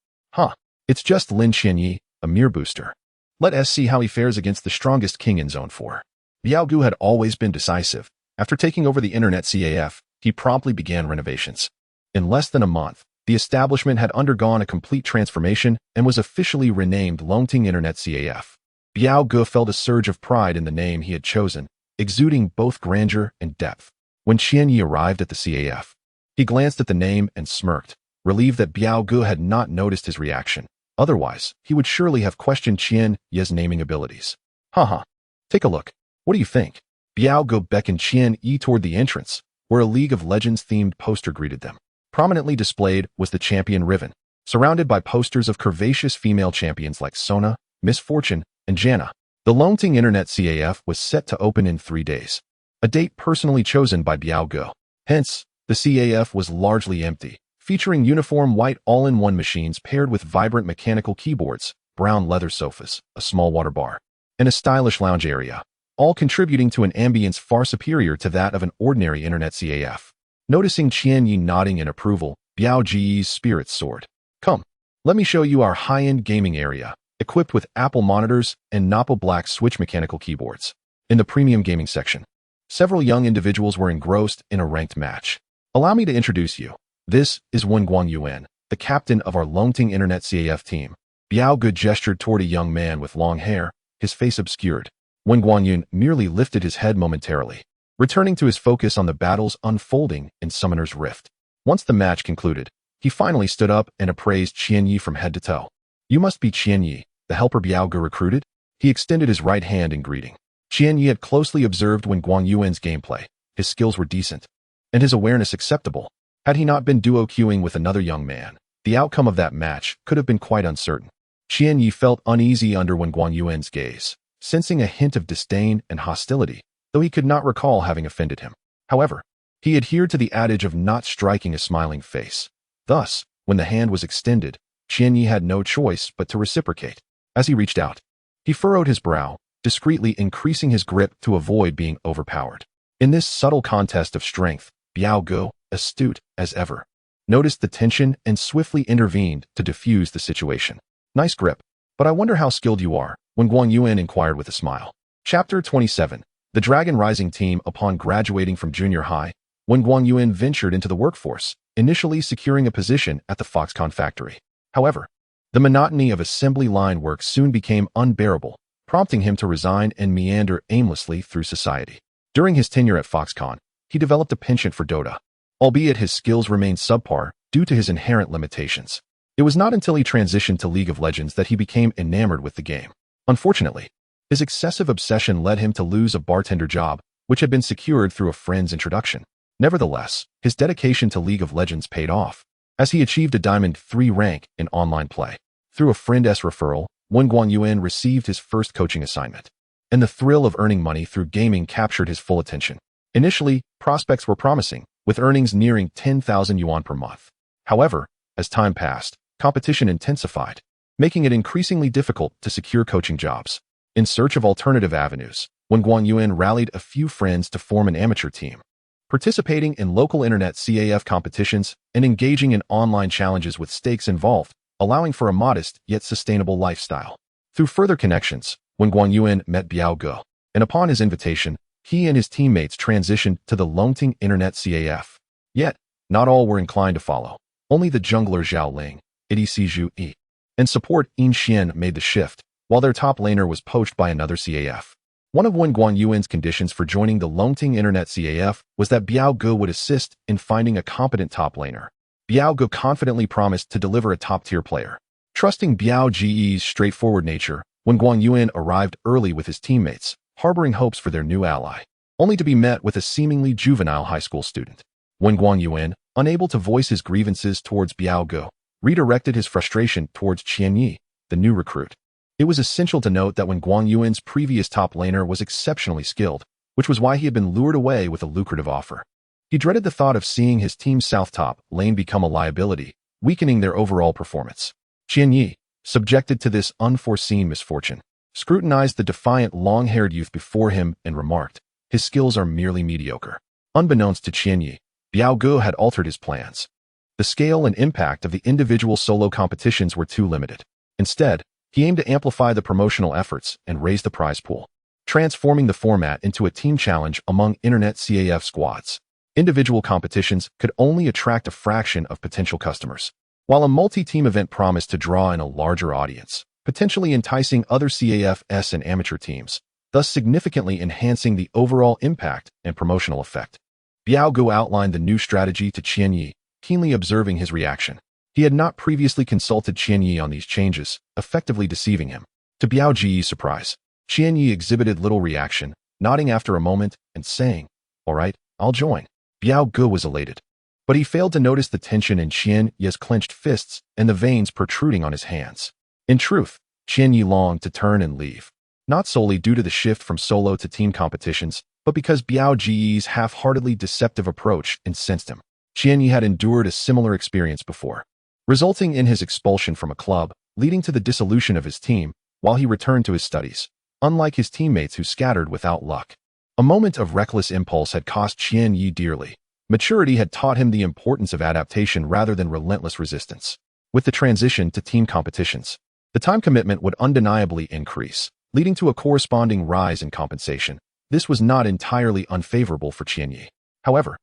It's just Lin Qianyi, a mere booster. Let us see how he fares against the strongest king in Zone 4. Biao Gu had always been decisive. After taking over the internet CAF, he promptly began renovations. In less than a month, the establishment had undergone a complete transformation and was officially renamed Longting Internet CAF. Biao Gu felt a surge of pride in the name he had chosen, exuding both grandeur and depth. When Qian Yi arrived at the CAF, he glanced at the name and smirked, relieved that Biao Gu had not noticed his reaction. Otherwise, he would surely have questioned Qian Yi's naming abilities. Haha. Take a look. What do you think? Biao Gu beckoned Qian Yi toward the entrance, where a League of Legends-themed poster greeted them. Prominently displayed was the champion Riven, surrounded by posters of curvaceous female champions like Sona, Miss Fortune, and Janna. The Longting Internet CAF was set to open in 3 days, a date personally chosen by Biao Gu. Hence, the CAF was largely empty, featuring uniform white all-in-one machines paired with vibrant mechanical keyboards, brown leather sofas, a small water bar, and a stylish lounge area, all contributing to an ambience far superior to that of an ordinary internet CAF. Noticing Qian Yi nodding in approval, Biao Ji's spirits soared. Come, let me show you our high-end gaming area, equipped with Apple monitors and Napa Black Switch mechanical keyboards. In the premium gaming section, several young individuals were engrossed in a ranked match. Allow me to introduce you. This is Wen Guangyuan, the captain of our Longting Internet CAF team. Biao Gu gestured toward a young man with long hair, his face obscured. Wen Guangyuan merely lifted his head momentarily, returning to his focus on the battles unfolding in Summoner's Rift. Once the match concluded, he finally stood up and appraised Qian Yi from head to toe. You must be Qian Yi, the helper Biao Gu recruited? He extended his right hand in greeting. Qian Yi had closely observed Wen Guangyuan's gameplay. His skills were decent, and his awareness acceptable. Had he not been duo queuing with another young man, the outcome of that match could have been quite uncertain. Qian Yi felt uneasy under Wen Guangyuan's gaze, sensing a hint of disdain and hostility, though he could not recall having offended him. However, he adhered to the adage of not striking a smiling face. Thus, when the hand was extended, Qian Yi had no choice but to reciprocate. As he reached out, he furrowed his brow, discreetly increasing his grip to avoid being overpowered. In this subtle contest of strength, Biao Gu, astute as ever, noticed the tension and swiftly intervened to diffuse the situation. Nice grip, but I wonder how skilled you are, Wen Guangyuan inquired with a smile. Chapter 27. The Dragon Rising team. Upon graduating from junior high, Wen Guangyuan ventured into the workforce, initially securing a position at the Foxconn factory. However, the monotony of assembly line work soon became unbearable, prompting him to resign and meander aimlessly through society. During his tenure at Foxconn, he developed a penchant for Dota, albeit his skills remained subpar due to his inherent limitations. It was not until he transitioned to League of Legends that he became enamored with the game. Unfortunately, his excessive obsession led him to lose a bartender job, which had been secured through a friend's introduction. Nevertheless, his dedication to League of Legends paid off, as he achieved a Diamond 3 rank in online play. Through a friend's referral, Wen Guangyuan received his first coaching assignment, and the thrill of earning money through gaming captured his full attention. Initially, prospects were promising, with earnings nearing 10,000 yuan per month. However, as time passed, competition intensified, making it increasingly difficult to secure coaching jobs. In search of alternative avenues, Wen Guangyuan rallied a few friends to form an amateur team, participating in local internet CAF competitions and engaging in online challenges with stakes involved, allowing for a modest yet sustainable lifestyle. Through further connections, Wen Guangyuan met Biao Gu, and upon his invitation, he and his teammates transitioned to the Longting Internet CAF. Yet, not all were inclined to follow. Only the jungler Zhao Ling, Idiciju E, and support Yin Xian made the shift, while their top laner was poached by another CAF. One of Wen Guangyuan's conditions for joining the Longting Internet CAF was that Biao Gu would assist in finding a competent top laner. Biao Gu confidently promised to deliver a top-tier player. Trusting Biao Ji's straightforward nature, Wen Guangyuan arrived early with his teammates, harboring hopes for their new ally, only to be met with a seemingly juvenile high school student. Wen Guangyuan, unable to voice his grievances towards Biao Gu, redirected his frustration towards Qian Yi, the new recruit. It was essential to note that Wen Guangyuan's previous top laner was exceptionally skilled, which was why he had been lured away with a lucrative offer. He dreaded the thought of seeing his team's south top lane become a liability, weakening their overall performance. Qian Yi, subjected to this unforeseen misfortune, scrutinized the defiant long-haired youth before him and remarked, "His skills are merely mediocre." Unbeknownst to Qian Yi, Biao Gu had altered his plans. The scale and impact of the individual solo competitions were too limited. Instead, He aimed to amplify the promotional efforts and raise the prize pool, transforming the format into a team challenge among internet CAF squads. Individual competitions could only attract a fraction of potential customers, while a multi-team event promised to draw in a larger audience, potentially enticing other CAFs and amateur teams, thus significantly enhancing the overall impact and promotional effect. Biao Gu outlined the new strategy to Qian Yi, keenly observing his reaction. He had not previously consulted Qian Yi on these changes, effectively deceiving him. To Biao Ji's surprise, Qian Yi exhibited little reaction, nodding after a moment and saying, "All right, I'll join." Biao Gu was elated, but he failed to notice the tension in Qian Yi's clenched fists and the veins protruding on his hands. In truth, Qian Yi longed to turn and leave, not solely due to the shift from solo to team competitions, but because Biao Ji's half-heartedly deceptive approach incensed him. Qian Yi had endured a similar experience before, resulting in his expulsion from a club, leading to the dissolution of his team while he returned to his studies, unlike his teammates who scattered without luck. A moment of reckless impulse had cost Qian Yi dearly. Maturity had taught him the importance of adaptation rather than relentless resistance. With the transition to team competitions, the time commitment would undeniably increase, leading to a corresponding rise in compensation. This was not entirely unfavorable for Qian Yi. However,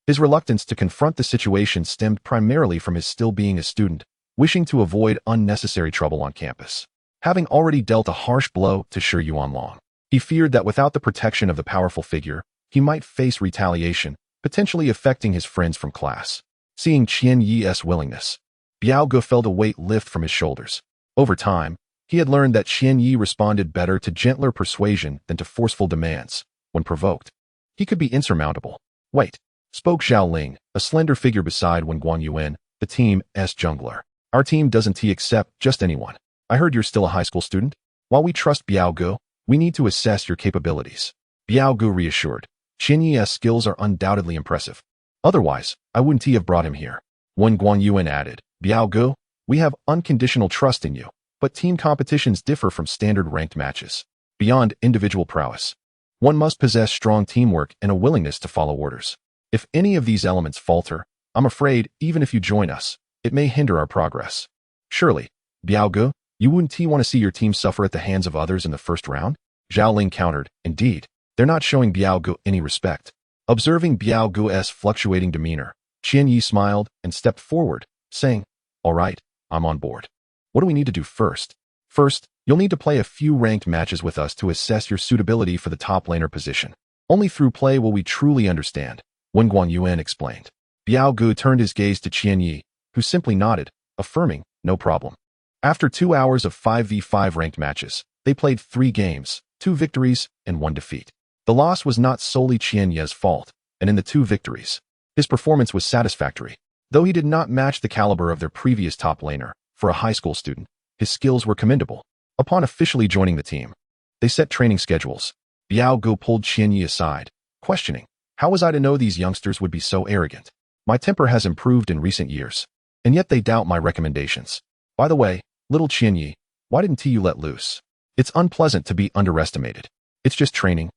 his reluctance to confront the situation stemmed primarily from his still being a student, wishing to avoid unnecessary trouble on campus. Having already dealt a harsh blow to Shi Yuanlong, he feared that without the protection of the powerful figure, he might face retaliation, potentially affecting his friends from class. Seeing Qian Yi's willingness, Biao Gu felt a weight lift from his shoulders. Over time, he had learned that Qian Yi responded better to gentler persuasion than to forceful demands. When provoked, he could be insurmountable. "Wait," spoke Zhao Ling, a slender figure beside Wen Guanyuan, the team's jungler. "Our team doesn't accept just anyone. I heard you're still a high school student. While we trust Biao Gu, we need to assess your capabilities." Biao Gu reassured. Qian Yi's skills are undoubtedly impressive. Otherwise, I wouldn't have brought him here. Wen Guanyuan added, "Biao Gu, we have unconditional trust in you, but team competitions differ from standard ranked matches. Beyond individual prowess, one must possess strong teamwork and a willingness to follow orders. If any of these elements falter, I'm afraid, even if you join us, it may hinder our progress." "Surely, Biao Gu, you wouldn't want to see your team suffer at the hands of others in the first round?" Zhao Ling countered. "Indeed, they're not showing Biao Gu any respect." Observing Biao Gu's fluctuating demeanor, Qian Yi smiled and stepped forward, saying, "All right, I'm on board. What do we need to do first?" "First, you'll need to play a few ranked matches with us to assess your suitability for the top laner position. Only through play will we truly understand," Wen Guanyuan explained. Biao Gu turned his gaze to Qian Yi, who simply nodded, affirming, "No problem." After 2 hours of 5v5 ranked matches, they played 3 games, 2 victories, and 1 defeat. The loss was not solely Qian Yi's fault, and in the 2 victories, his performance was satisfactory. Though he did not match the caliber of their previous top laner, for a high school student, his skills were commendable. Upon officially joining the team, they set training schedules. Biao Gu pulled Qian Yi aside, questioning, "How was I to know these youngsters would be so arrogant? My temper has improved in recent years, and yet they doubt my recommendations. By the way, little Qian Yi, why didn't you let loose? It's unpleasant to be underestimated. It's just training,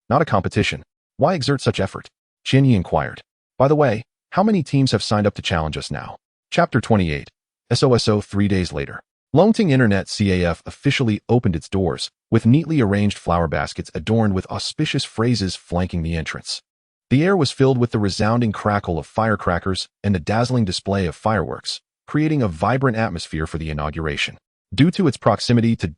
not a competition. Why exert such effort?" Qian Yi inquired. "By the way, how many teams have signed up to challenge us now?" Chapter 28. SOSO 3 days later. Longting Internet CAF officially opened its doors, with neatly arranged flower baskets adorned with auspicious phrases flanking the entrance. The air was filled with the resounding crackle of firecrackers and the dazzling display of fireworks, creating a vibrant atmosphere for the inauguration. Due to its proximity to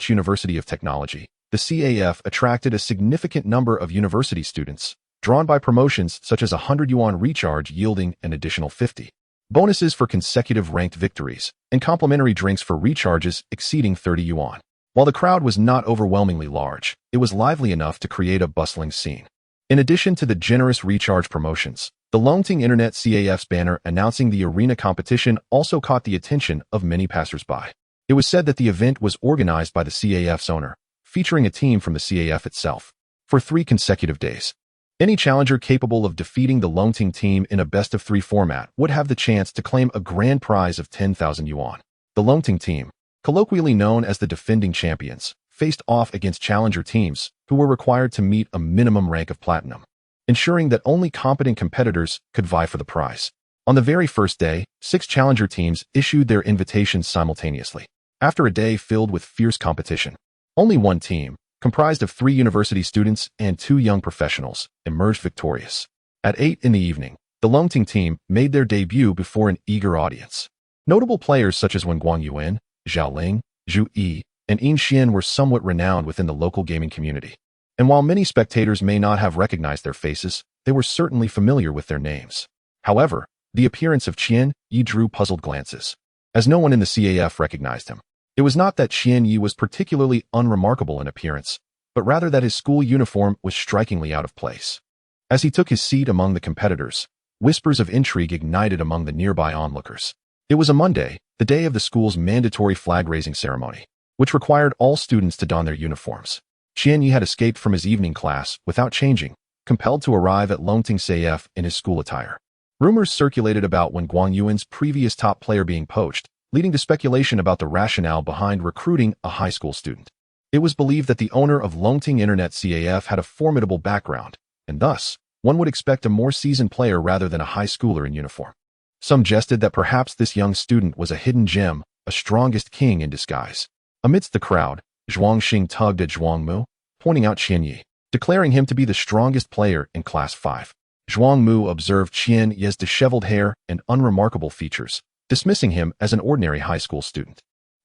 University of Technology, the CAF attracted a significant number of university students, drawn by promotions such as a 100 yuan recharge yielding an additional 50. Bonuses for consecutive ranked victories, and complimentary drinks for recharges exceeding 30 yuan. While the crowd was not overwhelmingly large, it was lively enough to create a bustling scene. In addition to the generous recharge promotions, the Longting Internet CAF's banner announcing the arena competition also caught the attention of many passers-by. It was said that the event was organized by the CAF's owner, featuring a team from the CAF itself. For 3 consecutive days, any challenger capable of defeating the Longting team in a best-of-3 format would have the chance to claim a grand prize of 10,000 yuan. The Longting team, colloquially known as the defending champions, faced off against challenger teams who were required to meet a minimum rank of platinum, ensuring that only competent competitors could vie for the prize. On the very first day, 6 challenger teams issued their invitations simultaneously. After a day filled with fierce competition, only one team, comprised of 3 university students and 2 young professionals, emerged victorious. At 8 in the evening, the Longting team made their debut before an eager audience. Notable players such as Wen Guangyuan, Zhao Ling, Zhu Yi, and Yin Xian were somewhat renowned within the local gaming community. And while many spectators may not have recognized their faces, they were certainly familiar with their names. However, the appearance of Qian Yi drew puzzled glances, as no one in the CAF recognized him. It was not that Qian Yi was particularly unremarkable in appearance, but rather that his school uniform was strikingly out of place. As he took his seat among the competitors, whispers of intrigue ignited among the nearby onlookers. It was a Monday, the day of the school's mandatory flag-raising ceremony, which required all students to don their uniforms. Qian Yi had escaped from his evening class without changing, compelled to arrive at Longting CAF in his school attire. Rumors circulated about Wen Guangyuan's previous top player being poached, leading to speculation about the rationale behind recruiting a high school student. It was believed that the owner of Longting Internet CAF had a formidable background, and thus, one would expect a more seasoned player rather than a high schooler in uniform. Some jested that perhaps this young student was a hidden gem, a strongest king in disguise. Amidst the crowd, Zhuang Xing tugged at Zhuang Mu, pointing out Qian Yi, declaring him to be the strongest player in Class 5. Zhuang Mu observed Qian Yi's disheveled hair and unremarkable features, dismissing him as an ordinary high school student.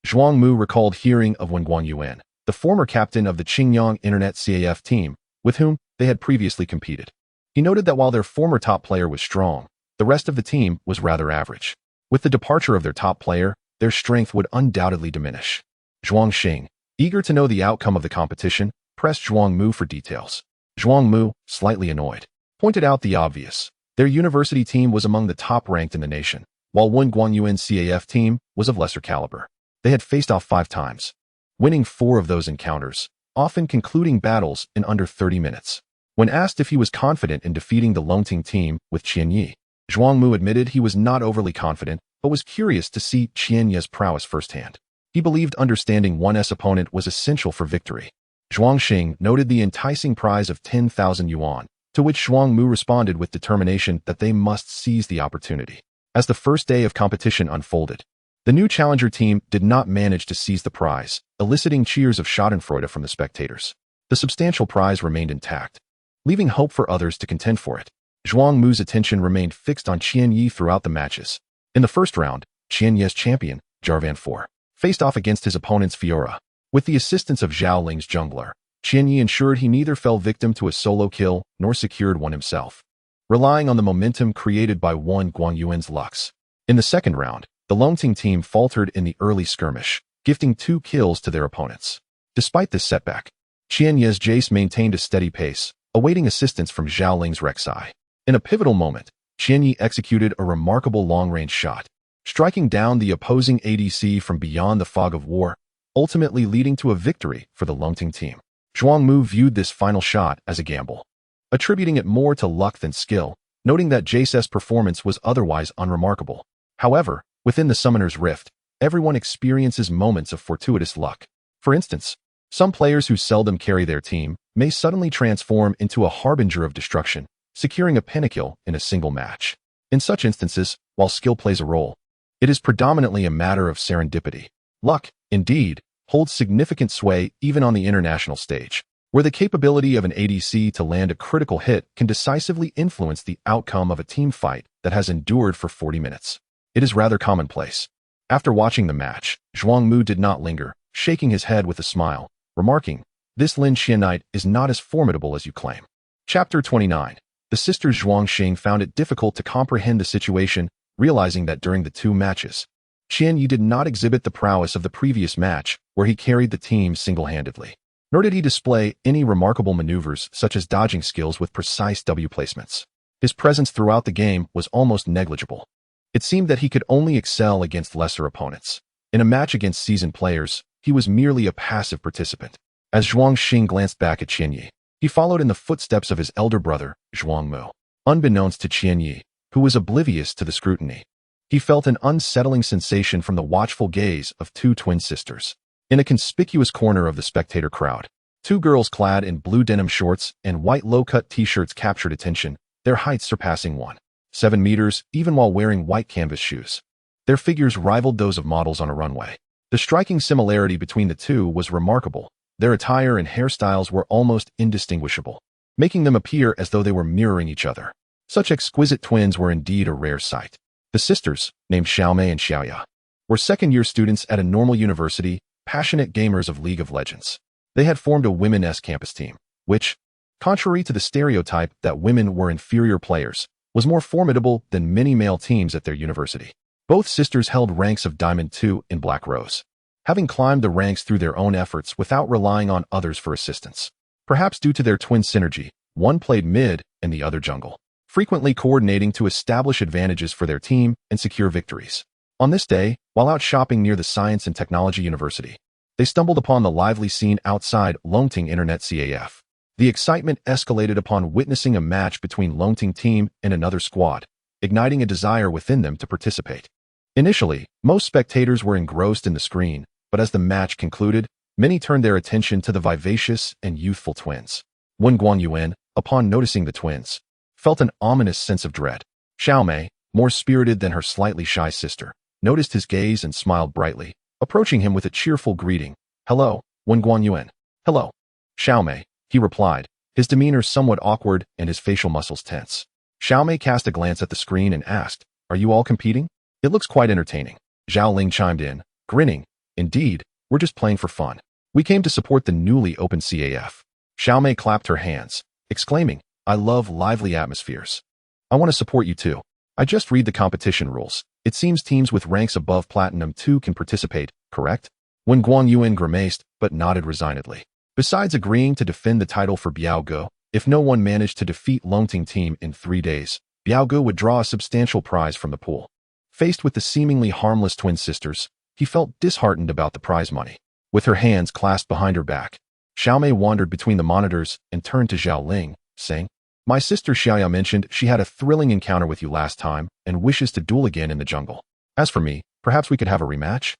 Zhuang Mu recalled hearing of Wen Guangyuan, the former captain of the Qingyang Internet CAF team, with whom they had previously competed. He noted that while their former top player was strong, the rest of the team was rather average. With the departure of their top player, their strength would undoubtedly diminish. Zhuang Xing, eager to know the outcome of the competition, pressed Zhuang Mu for details. Zhuang Mu, slightly annoyed, pointed out the obvious. Their university team was among the top ranked in the nation, while Wen Guangyuan CAF team was of lesser caliber. They had faced off 5 times, winning 4 of those encounters, often concluding battles in under 30 minutes. When asked if he was confident in defeating the Longting team with Qian Yi, Zhuang Mu admitted he was not overly confident, but was curious to see Qian Yi's prowess firsthand. He believed understanding one's opponent was essential for victory. Zhuang Xing noted the enticing prize of 10,000 yuan, to which Zhuang Mu responded with determination that they must seize the opportunity. As the first day of competition unfolded, the new challenger team did not manage to seize the prize, eliciting cheers of schadenfreude from the spectators. The substantial prize remained intact, leaving hope for others to contend for it. Zhuang Mu's attention remained fixed on Qian Yi throughout the matches. In the first round, Qian Yi's champion, Jarvan 4, faced off against his opponent's Fiora. With the assistance of Zhao Ling's jungler, Qian Yi ensured he neither fell victim to a solo kill nor secured one himself, relying on the momentum created by Wen Guangyuan's Lux. In the second round, the Longting team faltered in the early skirmish, gifting 2 kills to their opponents. Despite this setback, Qian Yi's Jace maintained a steady pace, awaiting assistance from Zhao Ling's Rek'Sai. In a pivotal moment, Qian Yi executed a remarkable long-range shot, striking down the opposing ADC from beyond the fog of war, ultimately leading to a victory for the Longting team. Zhuang Mu viewed this final shot as a gamble, attributing it more to luck than skill, noting that Jace's performance was otherwise unremarkable. However, within the Summoner's Rift, everyone experiences moments of fortuitous luck. For instance, some players who seldom carry their team may suddenly transform into a harbinger of destruction, securing a pinnacle in a single match. In such instances, while skill plays a role, it is predominantly a matter of serendipity. Luck, indeed, holds significant sway even on the international stage, where the capability of an ADC to land a critical hit can decisively influence the outcome of a team fight that has endured for 40 minutes. It is rather commonplace. After watching the match, Zhuang Mu did not linger, shaking his head with a smile, remarking, "This Lin Qianite is not as formidable as you claim." Chapter 29. The sisters Zhuang Xing found it difficult to comprehend the situation, realizing that during the 2 matches, Qian Yi did not exhibit the prowess of the previous match, where he carried the team single-handedly. Nor did he display any remarkable maneuvers such as dodging skills with precise W placements. His presence throughout the game was almost negligible. It seemed that he could only excel against lesser opponents. In a match against seasoned players, he was merely a passive participant. As Zhuang Xing glanced back at Qian Yi, he followed in the footsteps of his elder brother, Zhuang Mu. Unbeknownst to Qian Yi, who was oblivious to the scrutiny, he felt an unsettling sensation from the watchful gaze of 2 twin sisters. In a conspicuous corner of the spectator crowd, 2 girls clad in blue denim shorts and white low-cut t-shirts captured attention, their heights surpassing 1.7 meters even while wearing white canvas shoes. Their figures rivaled those of models on a runway. The striking similarity between the two was remarkable. Their attire and hairstyles were almost indistinguishable, making them appear as though they were mirroring each other. Such exquisite twins were indeed a rare sight. The sisters, named Xiaomei and Huaxia, were second-year students at a normal university, passionate gamers of League of Legends. They had formed a women's campus team, which, contrary to the stereotype that women were inferior players, was more formidable than many male teams at their university. Both sisters held ranks of Diamond 2 in Black Rose, having climbed the ranks through their own efforts without relying on others for assistance. Perhaps due to their twin synergy, one played mid and the other jungle, frequently coordinating to establish advantages for their team and secure victories. On this day, while out shopping near the Science and Technology University, they stumbled upon the lively scene outside Longting Internet CAF. The excitement escalated upon witnessing a match between Longting team and another squad, igniting a desire within them to participate. Initially, most spectators were engrossed in the screen, but as the match concluded, many turned their attention to the vivacious and youthful twins. Wen Guangyuan, upon noticing the twins, felt an ominous sense of dread. Xiaomei, more spirited than her slightly shy sister, noticed his gaze and smiled brightly, approaching him with a cheerful greeting. "Hello, Wen Guangyuan." "Hello, Xiaomei," he replied, his demeanor somewhat awkward and his facial muscles tense. Xiaomei cast a glance at the screen and asked, "Are you all competing? It looks quite entertaining." Zhao Ling chimed in, grinning, "Indeed, we're just playing for fun. We came to support the newly opened CAF." Xiaomei clapped her hands, exclaiming, "I love lively atmospheres. I want to support you too. I just read the competition rules. It seems teams with ranks above Platinum 2 can participate, correct?" Wen Guangyuan grimaced, but nodded resignedly. Besides agreeing to defend the title for Biaoge, if no one managed to defeat Longting team in 3 days, Biaoge would draw a substantial prize from the pool. Faced with the seemingly harmless twin sisters, he felt disheartened about the prize money. With her hands clasped behind her back, Xiaomei wandered between the monitors and turned to Zhao Ling, saying, "My sister Xiaoya mentioned she had a thrilling encounter with you last time and wishes to duel again in the jungle. As for me, perhaps we could have a rematch?"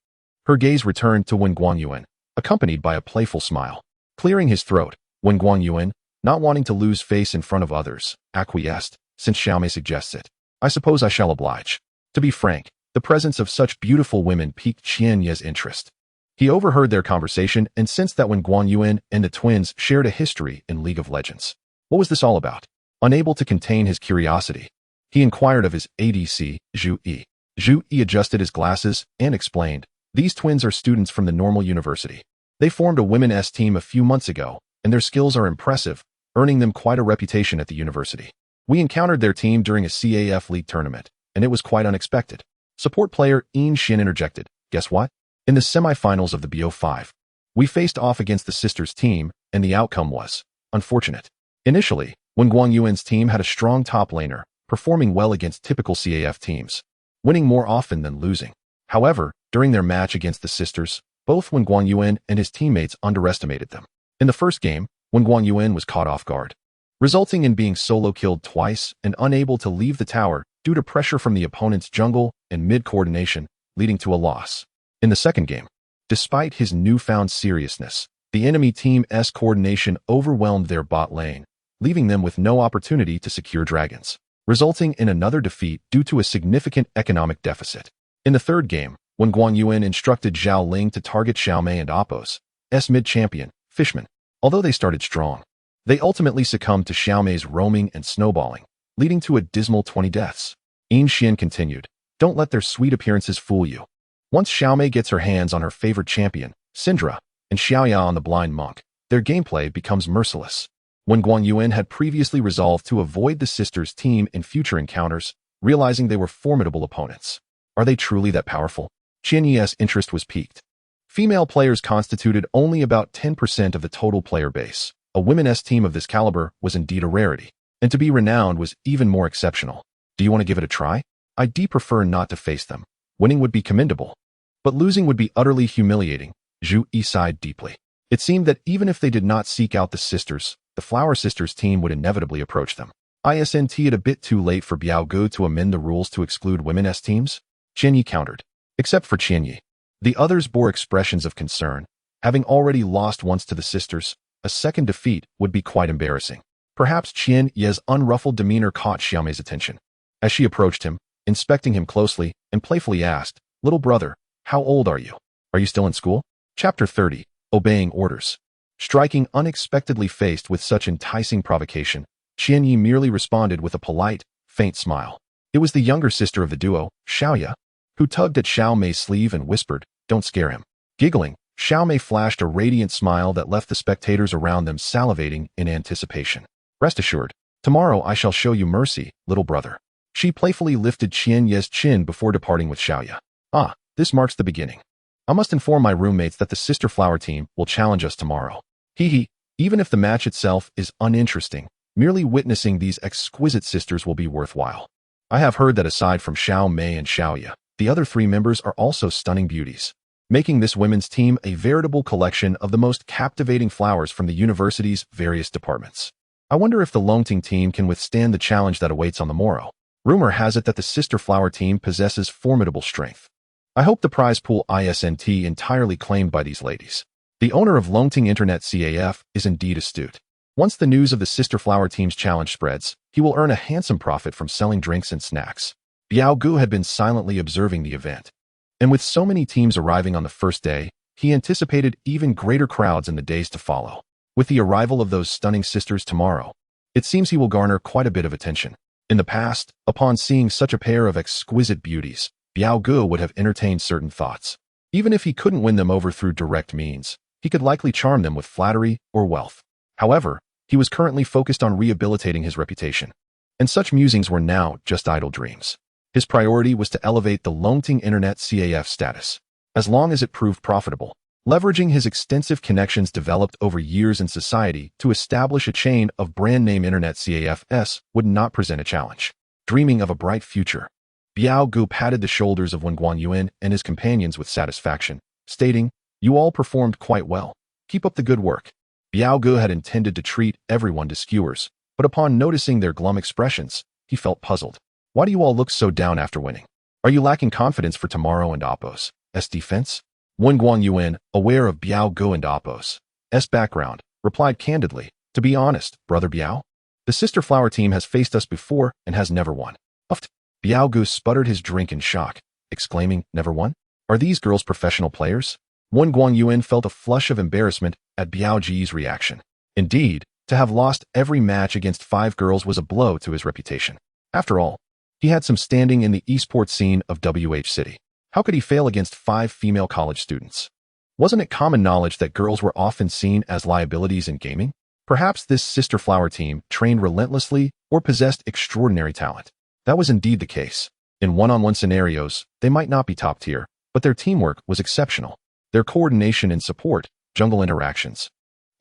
Her gaze returned to Wen Guangyuan, accompanied by a playful smile. Clearing his throat, Wen Guangyuan, not wanting to lose face in front of others, acquiesced, "Since Xiaomei suggests it, I suppose I shall oblige." To be frank, the presence of such beautiful women piqued Qian Ye's interest. He overheard their conversation and sensed that Wen Guangyuan and the twins shared a history in League of Legends. What was this all about? Unable to contain his curiosity, he inquired of his ADC, Zhu Yi. Zhu Yi adjusted his glasses and explained, "These twins are students from the normal university. They formed a women's team a few months ago, and their skills are impressive, earning them quite a reputation at the university. We encountered their team during a CAF League tournament, and it was quite unexpected." Support player Yin Xin interjected, "Guess what? In the semifinals of the BO5, we faced off against the sisters' team, and the outcome was unfortunate. Initially, Wen Guangyuan's team had a strong top laner, performing well against typical CAF teams, winning more often than losing. However, during their match against the sisters, both Wen Guangyuan and his teammates underestimated them. In the first game, Wen Guangyuan was caught off guard, resulting in being solo killed twice and unable to leave the tower due to pressure from the opponent's jungle and mid coordination, leading to a loss. In the second game, despite his newfound seriousness, the enemy team's coordination overwhelmed their bot lane, leaving them with no opportunity to secure dragons, resulting in another defeat due to a significant economic deficit. In the third game, Wen Guangyuan instructed Zhao Ling to target Xiaomei and Oppo's mid-champion, Fishman. Although they started strong, they ultimately succumbed to Xiaomei's roaming and snowballing, leading to a dismal 20 deaths. Yin Xian continued, "Don't let their sweet appearances fool you. Once Xiaomei gets her hands on her favorite champion, Syndra, and Xiaoya on the blind monk, their gameplay becomes merciless." Wen Guangyuan had previously resolved to avoid the sisters' team in future encounters, realizing they were formidable opponents. Are they truly that powerful? Qian Ye's interest was piqued. Female players constituted only about 10% of the total player base. A women's team of this caliber was indeed a rarity, and to be renowned was even more exceptional. "Do you want to give it a try? I'd prefer not to face them. Winning would be commendable, but losing would be utterly humiliating." Zhu Yi sighed deeply. It seemed that even if they did not seek out the sisters, the Flower Sisters team would inevitably approach them. Isn't it a bit too late for Biaoge to amend the rules to exclude women's teams? Qian Yi countered. Except for Qian Yi, the others bore expressions of concern. Having already lost once to the sisters, a second defeat would be quite embarrassing. Perhaps Qian Ye's unruffled demeanor caught Xiaomei's attention. As she approached him, inspecting him closely, and playfully asked, "Little brother, how old are you?" Are you still in school? Chapter 30. Obeying Orders. Striking unexpectedly faced with such enticing provocation, Qianyi merely responded with a polite, faint smile. It was the younger sister of the duo, Huaxia, who tugged at Xiao Mei's sleeve and whispered, "Don't scare him." Giggling, Xiao Mei flashed a radiant smile that left the spectators around them salivating in anticipation. "Rest assured, tomorrow I shall show you mercy, little brother." She playfully lifted Qianyi's chin before departing with Xiaoya. "Ah, this marks the beginning. I must inform my roommates that the sister flower team will challenge us tomorrow. Hee. Even if the match itself is uninteresting, merely witnessing these exquisite sisters will be worthwhile. I have heard that aside from Xiao Mei and Xiaoya, the other three members are also stunning beauties, making this women's team a veritable collection of the most captivating flowers from the university's various departments. I wonder if the Longting team can withstand the challenge that awaits on the morrow. Rumor has it that the sister flower team possesses formidable strength. I hope the prize pool isn't entirely claimed by these ladies. The owner of Longting Internet CAF is indeed astute. Once the news of the sister flower team's challenge spreads, he will earn a handsome profit from selling drinks and snacks." Biao Gu had been silently observing the event, and with so many teams arriving on the first day, he anticipated even greater crowds in the days to follow. With the arrival of those stunning sisters tomorrow, it seems he will garner quite a bit of attention. In the past, upon seeing such a pair of exquisite beauties, Biao Gu would have entertained certain thoughts. Even if he couldn't win them over through direct means, he could likely charm them with flattery or wealth. However, he was currently focused on rehabilitating his reputation, and such musings were now just idle dreams. His priority was to elevate the Longting Internet CAF status, as long as it proved profitable, leveraging his extensive connections developed over years in society to establish a chain of brand-name Internet CAFs would not present a challenge. Dreaming of a bright future, Biao Gu patted the shoulders of Wen Guanyuan and his companions with satisfaction, stating, "You all performed quite well. Keep up the good work." Biao Gu had intended to treat everyone to skewers, but upon noticing their glum expressions, he felt puzzled. "Why do you all look so down after winning? Are you lacking confidence for tomorrow and Oppo's defense?" Wen Guanyuan, aware of Biao Gu and Oppo's background, replied candidly, "To be honest, brother Biao, the sister flower team has faced us before and has never won." Uffed. Biao Gu sputtered his drink in shock, exclaiming, "Never won? Are these girls professional players?" Wen Guanyuan felt a flush of embarrassment at Biao Ji's reaction. Indeed, to have lost every match against 5 girls was a blow to his reputation. After all, he had some standing in the eSports scene of WH City. How could he fail against 5 female college students? Wasn't it common knowledge that girls were often seen as liabilities in gaming? Perhaps this sister flower team trained relentlessly or possessed extraordinary talent. That was indeed the case. In one-on-one scenarios, they might not be top tier, but their teamwork was exceptional. Their coordination and support, jungle interactions,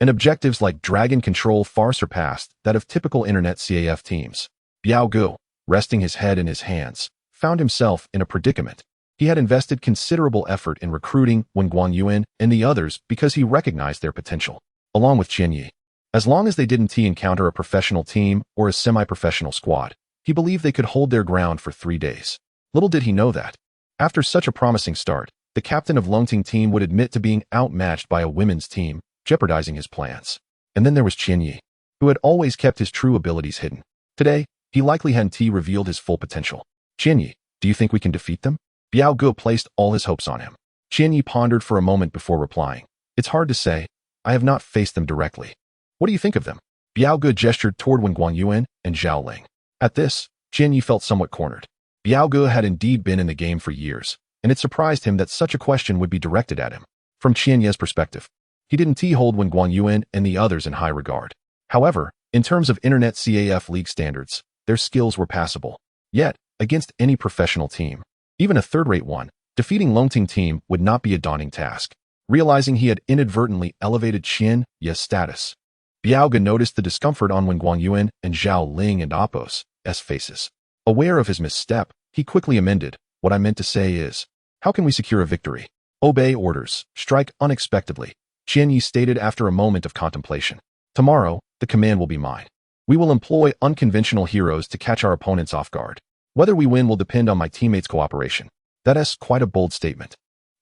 and objectives like dragon control far surpassed that of typical Internet CAF teams. Biao Gu, resting his head in his hands, found himself in a predicament. He had invested considerable effort in recruiting Wen Guanyuan and the others because he recognized their potential, along with Qianyi. As long as they didn't encounter a professional team or a semi-professional squad, he believed they could hold their ground for 3 days. Little did he know that, after such a promising start, the captain of Longting team would admit to being outmatched by a women's team, jeopardizing his plans. And then there was Qianyi, who had always kept his true abilities hidden. Today, he likely hadn't revealed his full potential. "Qianyi, do you think we can defeat them?" Biao Gu placed all his hopes on him. Qianyi pondered for a moment before replying, "It's hard to say. I have not faced them directly. What do you think of them?" Biao Gu gestured toward Wen Guanyuan and Zhao Ling. At this, Qianyi felt somewhat cornered. Biao Gu had indeed been in the game for years, and it surprised him that such a question would be directed at him. From Qianyi's perspective, he didn't hold Wen Guanyuan and the others in high regard. However, in terms of Internet CAF league standards, their skills were passable. Yet, against any professional team, even a third-rate one, defeating Longting team would not be a daunting task. Realizing he had inadvertently elevated Qianyi's status, Biao Gu noticed the discomfort on Wen Guanyuan and Zhao Ling and Oppo's faces. Aware of his misstep, he quickly amended, "What I meant to say is, how can we secure a victory?" "Obey orders, strike unexpectedly," Qianyi stated after a moment of contemplation. "Tomorrow, the command will be mine. We will employ unconventional heroes to catch our opponents off guard. Whether we win will depend on my teammates' cooperation." That's quite a bold statement.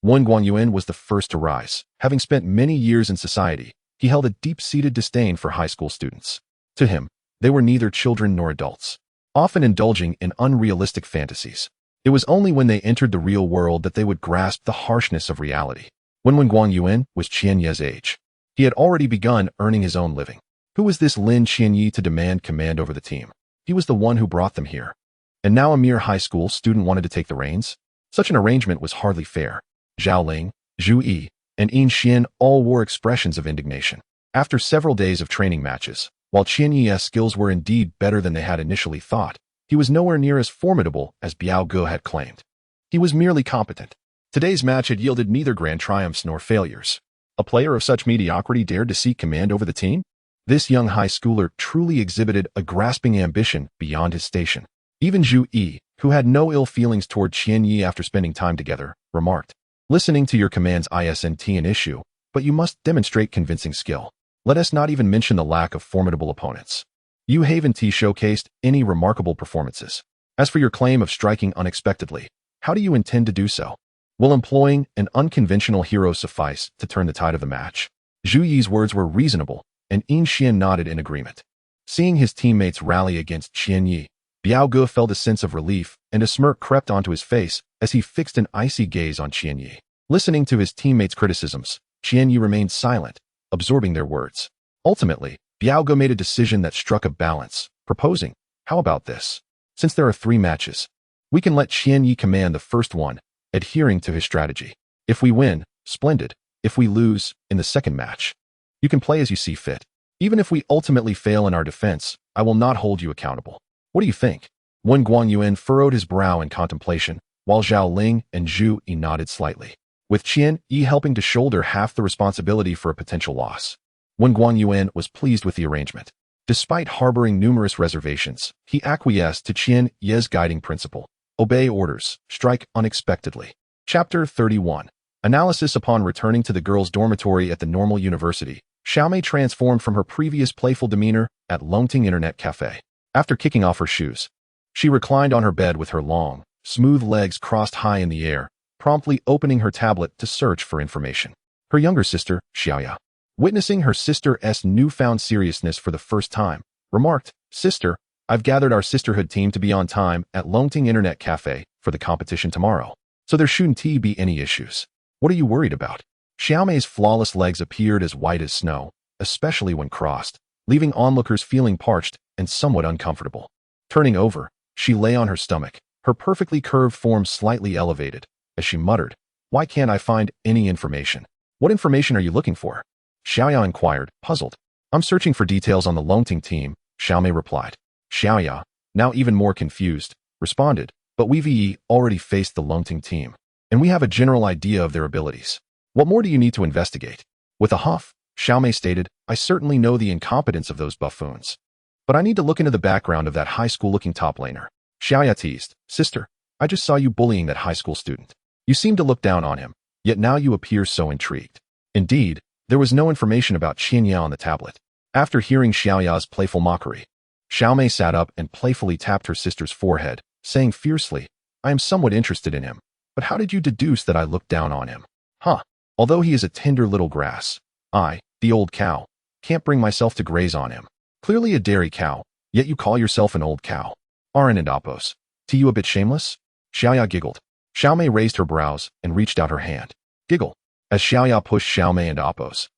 Wen Guanyuan was the first to rise. Having spent many years in society, he held a deep-seated disdain for high school students. To him, they were neither children nor adults, often indulging in unrealistic fantasies. It was only when they entered the real world that they would grasp the harshness of reality. When Guangyuan was Qianye's age, he had already begun earning his own living. Who was this Lin Qianyi to demand command over the team? He was the one who brought them here. And now a mere high school student wanted to take the reins? Such an arrangement was hardly fair. Zhao Ling, Zhu Yi, and Yin Xian all wore expressions of indignation. After several days of training matches, while Qianyi's skills were indeed better than they had initially thought, he was nowhere near as formidable as Biao Ge had claimed. He was merely competent. Today's match had yielded neither grand triumphs nor failures. A player of such mediocrity dared to seek command over the team? This young high schooler truly exhibited a grasping ambition beyond his station. Even Zhu Yi, who had no ill feelings toward Qianyi after spending time together, remarked, "Listening to your commands isn't an issue, but you must demonstrate convincing skill. Let us not even mention the lack of formidable opponents. You haven't showcased any remarkable performances. As for your claim of striking unexpectedly, how do you intend to do so? Will employing an unconventional hero suffice to turn the tide of the match?" Zhu Yi's words were reasonable, and Yin Xian nodded in agreement. Seeing his teammates rally against Qianyi, Biao Ge felt a sense of relief, and a smirk crept onto his face as he fixed an icy gaze on Qianyi. Listening to his teammates' criticisms, Qianyi remained silent, absorbing their words. Ultimately, Biao Ge made a decision that struck a balance, proposing, "How about this? Since there are 3 matches, we can let Qianyi command the first one, adhering to his strategy. If we win, splendid. If we lose, in the second match, you can play as you see fit. Even if we ultimately fail in our defense, I will not hold you accountable. What do you think?" Wen Guangyuan furrowed his brow in contemplation, while Zhao Ling and Zhu Yi nodded slightly, with Qian Yi helping to shoulder half the responsibility for a potential loss. Wen Guangyuan was pleased with the arrangement. Despite harboring numerous reservations, he acquiesced to Qian Yi's guiding principle: obey orders, strike unexpectedly. Chapter 31. Analysis. Upon returning to the girls' dormitory at the normal university, Xiaomei transformed from her previous playful demeanor at Longting Internet Cafe. After kicking off her shoes, she reclined on her bed with her long, smooth legs crossed high in the air, promptly opening her tablet to search for information. Her younger sister, Huaxia, witnessing her sister's newfound seriousness for the first time, remarked, "Sister, I've gathered our sisterhood team to be on time at Longting Internet Cafe for the competition tomorrow, so there shouldn't be any issues. What are you worried about?" Xiaomei's flawless legs appeared as white as snow, especially when crossed, leaving onlookers feeling parched and somewhat uncomfortable. Turning over, she lay on her stomach, her perfectly curved form slightly elevated, as she muttered, "Why can't I find any information?" "What information are you looking for?" Xiaoya inquired, puzzled. "I'm searching for details on the Longting team," Xiaomei replied. Xiaoya, now even more confused, responded, "But we've already faced the Longting team, and we have a general idea of their abilities. What more do you need to investigate?" With a huff, Xiaomei stated, "I certainly know the incompetence of those buffoons, but I need to look into the background of that high school-looking top laner." Xiaoya teased, "Sister, I just saw you bullying that high school student. You seem to look down on him, yet now you appear so intrigued." Indeed, there was no information about Qianya on the tablet. After hearing Xiaoya's playful mockery, Xiaomei sat up and playfully tapped her sister's forehead, saying fiercely, "I am somewhat interested in him, but how did you deduce that I looked down on him?" "Huh. Although he is a tender little grass, I, the old cow, can't bring myself to graze on him. Clearly a dairy cow, yet you call yourself an old cow. Aren't it, Appos? To you a bit shameless?" Xiaoya giggled. Xiaomei raised her brows and reached out her hand. Giggle, as Xiaoya pushed Xiaomei and Appos'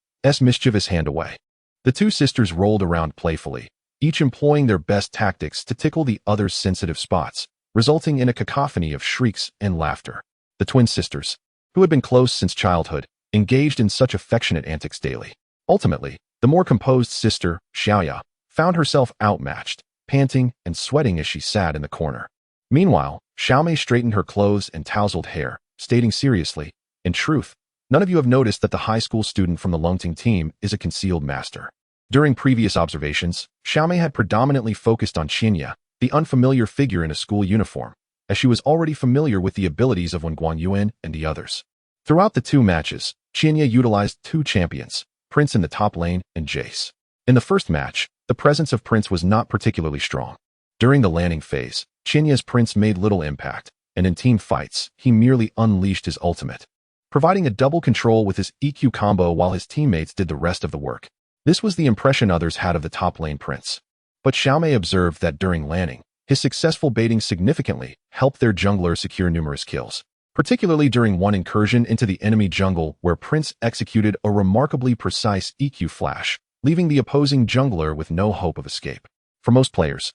mischievous hand away. The two sisters rolled around playfully, each employing their best tactics to tickle the other's sensitive spots, resulting in a cacophony of shrieks and laughter. The twin sisters, who had been close since childhood, engaged in such affectionate antics daily. Ultimately, the more composed sister, Xiaoya, found herself outmatched, panting and sweating as she sat in the corner. Meanwhile, Xiaomei straightened her clothes and tousled hair, stating seriously, "In truth, none of you have noticed that the high school student from the Longting team is a concealed master." During previous observations, Xiaomei had predominantly focused on Qianya, the unfamiliar figure in a school uniform, as she was already familiar with the abilities of Wen Guangyuan and the others. Throughout the 2 matches, Qianya utilized 2 champions, Prince in the top lane and Jace. In the first match, the presence of Prince was not particularly strong. During the landing phase, Qianya's Prince made little impact, and in team fights, he merely unleashed his ultimate, providing a double control with his EQ combo while his teammates did the rest of the work. This was the impression others had of the top lane Prince. But Xiaomei observed that during landing, his successful baiting significantly helped their jungler secure numerous kills, particularly during one incursion into the enemy jungle where Prince executed a remarkably precise EQ flash, leaving the opposing jungler with no hope of escape. For most players,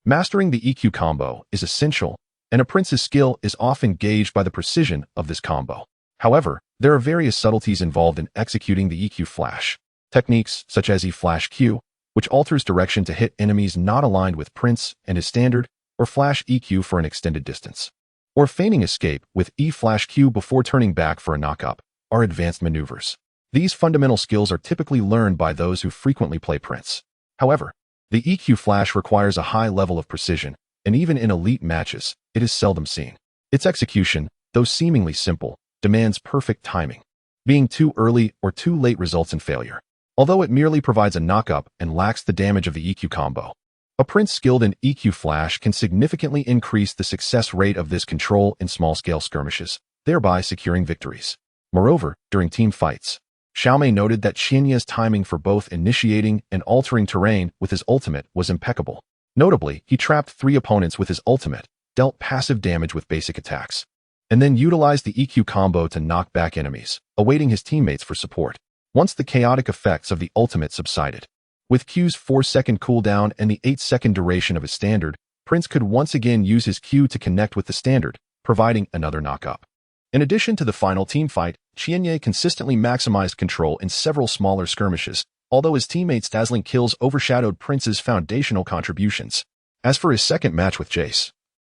mastering the EQ combo is essential, and a Prince's skill is often gauged by the precision of this combo. However, there are various subtleties involved in executing the EQ flash. Techniques such as E-Flash Q, which alters direction to hit enemies not aligned with Prince and his standard, or Flash EQ for an extended distance, or feigning escape with E-Flash Q before turning back for a knock-up, are advanced maneuvers. These fundamental skills are typically learned by those who frequently play Prince. However, the EQ flash requires a high level of precision, and even in elite matches, it is seldom seen. Its execution, though seemingly simple, demands perfect timing. Being too early or too late results in failure, although it merely provides a knock-up and lacks the damage of the EQ combo. A Prince skilled in EQ flash can significantly increase the success rate of this control in small-scale skirmishes, thereby securing victories. Moreover, during team fights, Xiaomei noted that Qianye's timing for both initiating and altering terrain with his ultimate was impeccable. Notably, he trapped 3 opponents with his ultimate, dealt passive damage with basic attacks, and then utilized the EQ combo to knock back enemies, awaiting his teammates for support. Once the chaotic effects of the ultimate subsided, with Q's 4-second cooldown and the 8-second duration of his standard, Prince could once again use his Q to connect with the standard, providing another knock-up. In addition to the final team fight, Qianye consistently maximized control in several smaller skirmishes, although his teammates' dazzling kills overshadowed Prince's foundational contributions. As for his second match with Jace,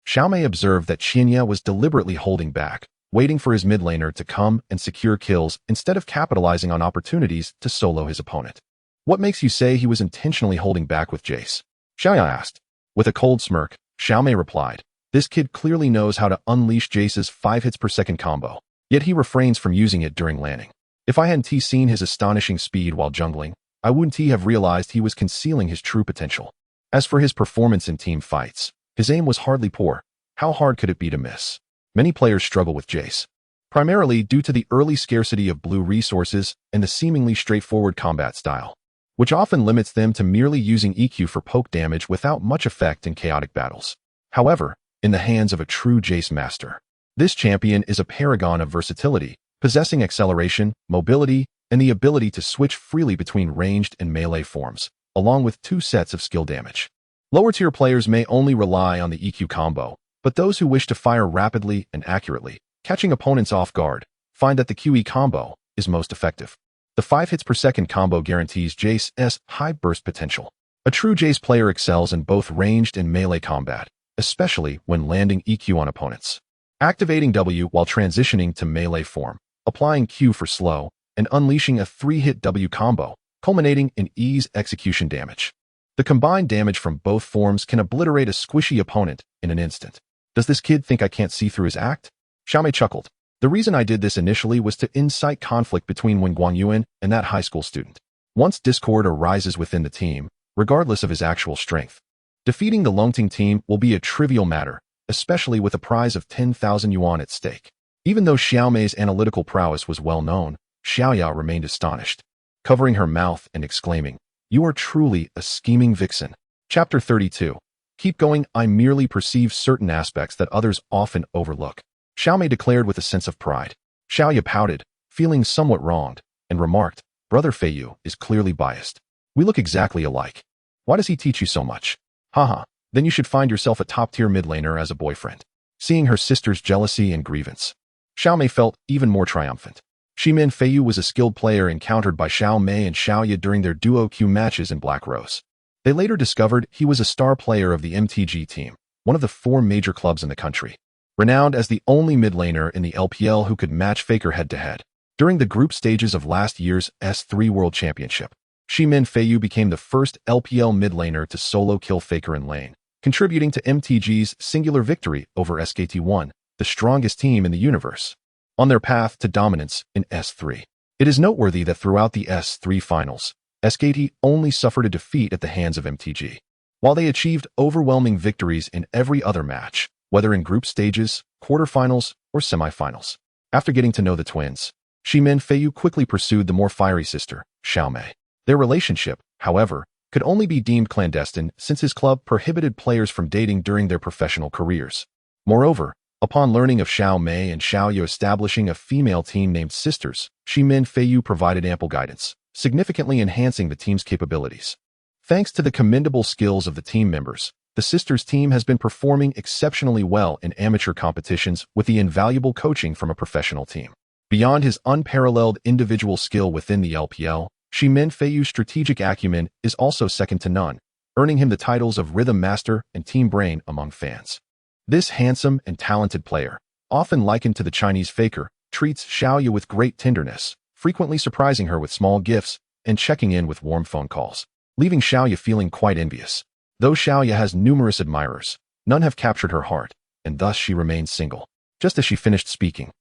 Xiaomei observed that Qianye was deliberately holding back, waiting for his mid laner to come and secure kills instead of capitalizing on opportunities to solo his opponent. What makes you say he was intentionally holding back with Jace? Xiaoya asked. With a cold smirk, Xiaomei replied, "This kid clearly knows how to unleash Jace's 5 hits per second combo, yet he refrains from using it during landing. If I hadn't seen his astonishing speed while jungling, I wouldn't have realized he was concealing his true potential. As for his performance in team fights, his aim was hardly poor. How hard could it be to miss?" Many players struggle with Jace, primarily due to the early scarcity of blue resources and the seemingly straightforward combat style, which often limits them to merely using EQ for poke damage without much effect in chaotic battles. However, in the hands of a true Jace master, this champion is a paragon of versatility, possessing acceleration, mobility, and the ability to switch freely between ranged and melee forms, along with 2 sets of skill damage. Lower-tier players may only rely on the EQ combo, but those who wish to fire rapidly and accurately, catching opponents off guard, find that the QE combo is most effective. The 5 hits per second combo guarantees Jace's high burst potential. A true Jace player excels in both ranged and melee combat, especially when landing EQ on opponents. Activating W while transitioning to melee form, applying Q for slow, and unleashing a 3-hit W combo, culminating in E's execution damage. The combined damage from both forms can obliterate a squishy opponent in an instant. Does this kid think I can't see through his act? Xiaomei chuckled. The reason I did this initially was to incite conflict between Wen Guangyuan and that high school student. Once discord arises within the team, regardless of his actual strength, defeating the Longting team will be a trivial matter, especially with a prize of 10,000 yuan at stake. Even though Xiaomei's analytical prowess was well known, Xiaoya remained astonished, covering her mouth and exclaiming, "You are truly a scheming vixen." Chapter 32. Keep going. I merely perceive certain aspects that others often overlook, Xiaomei declared with a sense of pride. Xiaoya pouted, feeling somewhat wronged, and remarked, "Brother Feiyu is clearly biased. We look exactly alike. Why does he teach you so much? Haha, then you should find yourself a top-tier mid laner as a boyfriend." Seeing her sister's jealousy and grievance, Xiaomei felt even more triumphant. Shimin Feiyu was a skilled player encountered by Xiaomei and Xiaoya during their duo Q matches in Black Rose. They later discovered he was a star player of the MTG team, one of the 4 major clubs in the country, renowned as the only mid laner in the LPL who could match Faker head-to-head. During the group stages of last year's S3 World Championship, Shimin Feiyu became the first LPL mid laner to solo kill Faker in lane, contributing to MTG's singular victory over SKT1, the strongest team in the universe, on their path to dominance in S3. It is noteworthy that throughout the S3 finals, SKT only suffered a defeat at the hands of MTG, while they achieved overwhelming victories in every other match, whether in group stages, quarterfinals, or semifinals. After getting to know the twins, Shimin Feiyu quickly pursued the more fiery sister, Xiaomei. Their relationship, however, could only be deemed clandestine since his club prohibited players from dating during their professional careers. Moreover, Upon learning of Xiao Mei and Xiao Yu establishing a female team named Sisters, Ximin Feiyu provided ample guidance, significantly enhancing the team's capabilities. Thanks to the commendable skills of the team members, the Sisters team has been performing exceptionally well in amateur competitions with the invaluable coaching from a professional team. Beyond his unparalleled individual skill within the LPL, Ximin Feiyu's strategic acumen is also second to none, earning him the titles of Rhythm Master and Team Brain among fans. This handsome and talented player, often likened to the Chinese Faker, treats Xiaoya with great tenderness, frequently surprising her with small gifts and checking in with warm phone calls, leaving Xiaoya feeling quite envious. Though Xiaoya has numerous admirers, none have captured her heart, and thus she remains single. Just as she finished speaking,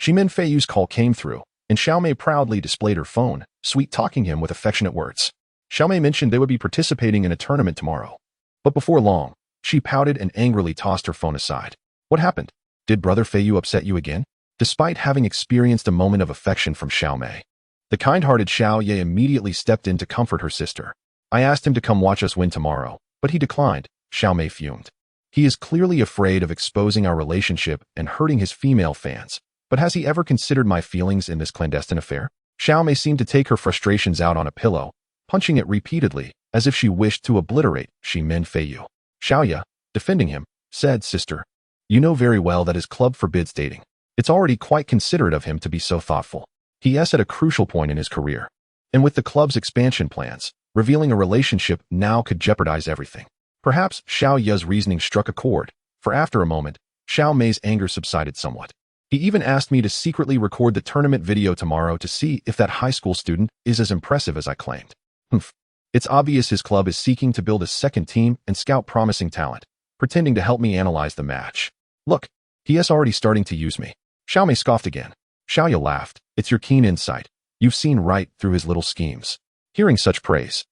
Ximin Feiyu's call came through, and Xiaomei proudly displayed her phone, sweet-talking him with affectionate words. Xiaomei mentioned they would be participating in a tournament tomorrow. But before long, she pouted and angrily tossed her phone aside. What happened? Did Brother Feiyu upset you again? Despite having experienced a moment of affection from Xiaomei, the kind-hearted Xiao Ye immediately stepped in to comfort her sister. I asked him to come watch us win tomorrow, but he declined, Xiaomei fumed. He is clearly afraid of exposing our relationship and hurting his female fans. But has he ever considered my feelings in this clandestine affair? Xiaomei seemed to take her frustrations out on a pillow, punching it repeatedly, as if she wished to obliterate Ximin Feiyu. Xiaoya, defending him, said, Sister, you know very well that his club forbids dating. It's already quite considerate of him to be so thoughtful. He is at a crucial point in his career. And with the club's expansion plans, revealing a relationship now could jeopardize everything. Perhaps Xiaoya's reasoning struck a chord, for after a moment, Xiao Mei's anger subsided somewhat. He even asked me to secretly record the tournament video tomorrow to see if that high school student is as impressive as I claimed. It's obvious his club is seeking to build a second team and scout promising talent, pretending to help me analyze the match. Look, he is already starting to use me. Xiaomei scoffed again. Xiaoya laughed. It's your keen insight. You've seen right through his little schemes. Hearing such praise,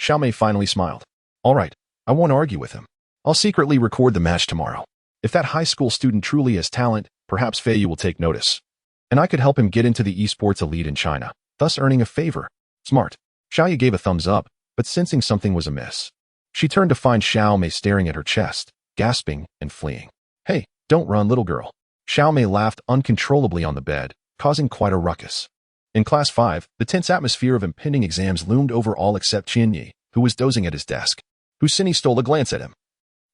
Xiaomei finally smiled. All right, I won't argue with him. I'll secretly record the match tomorrow. If that high school student truly has talent, perhaps Feiyu will take notice. And I could help him get into the eSports elite in China, thus earning a favor. Smart. Xiaoya gave a thumbs up, but sensing something was amiss. She turned to find Xiaomei staring at her chest, gasping and fleeing. Hey, don't run, little girl. Xiaomei laughed uncontrollably on the bed, causing quite a ruckus. In Class 5, the tense atmosphere of impending exams loomed over all except Qianyi, who was dozing at his desk. Husini stole a glance at him,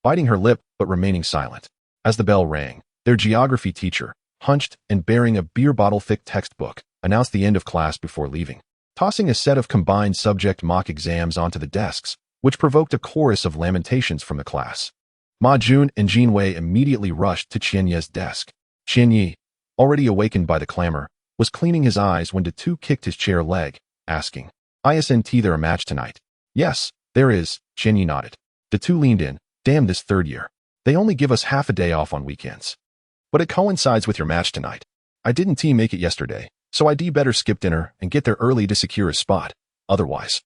biting her lip but remaining silent. As the bell rang, their geography teacher, hunched and bearing a beer bottle-thick textbook, announced the end of class before leaving, tossing a set of combined subject mock exams onto the desks, which provoked a chorus of lamentations from the class. Ma Jun and Jin Wei immediately rushed to Qianyi's desk. Qianyi, already awakened by the clamor, was cleaning his eyes when Datu kicked his chair leg, asking, Isn't there a match tonight? Yes, there is, Qianyi nodded. Datu leaned in. Damn this third year. They only give us half a day off on weekends. But it coincides with your match tonight. I didn't make it yesterday, so I'd better skip dinner and get there early to secure a spot. Otherwise,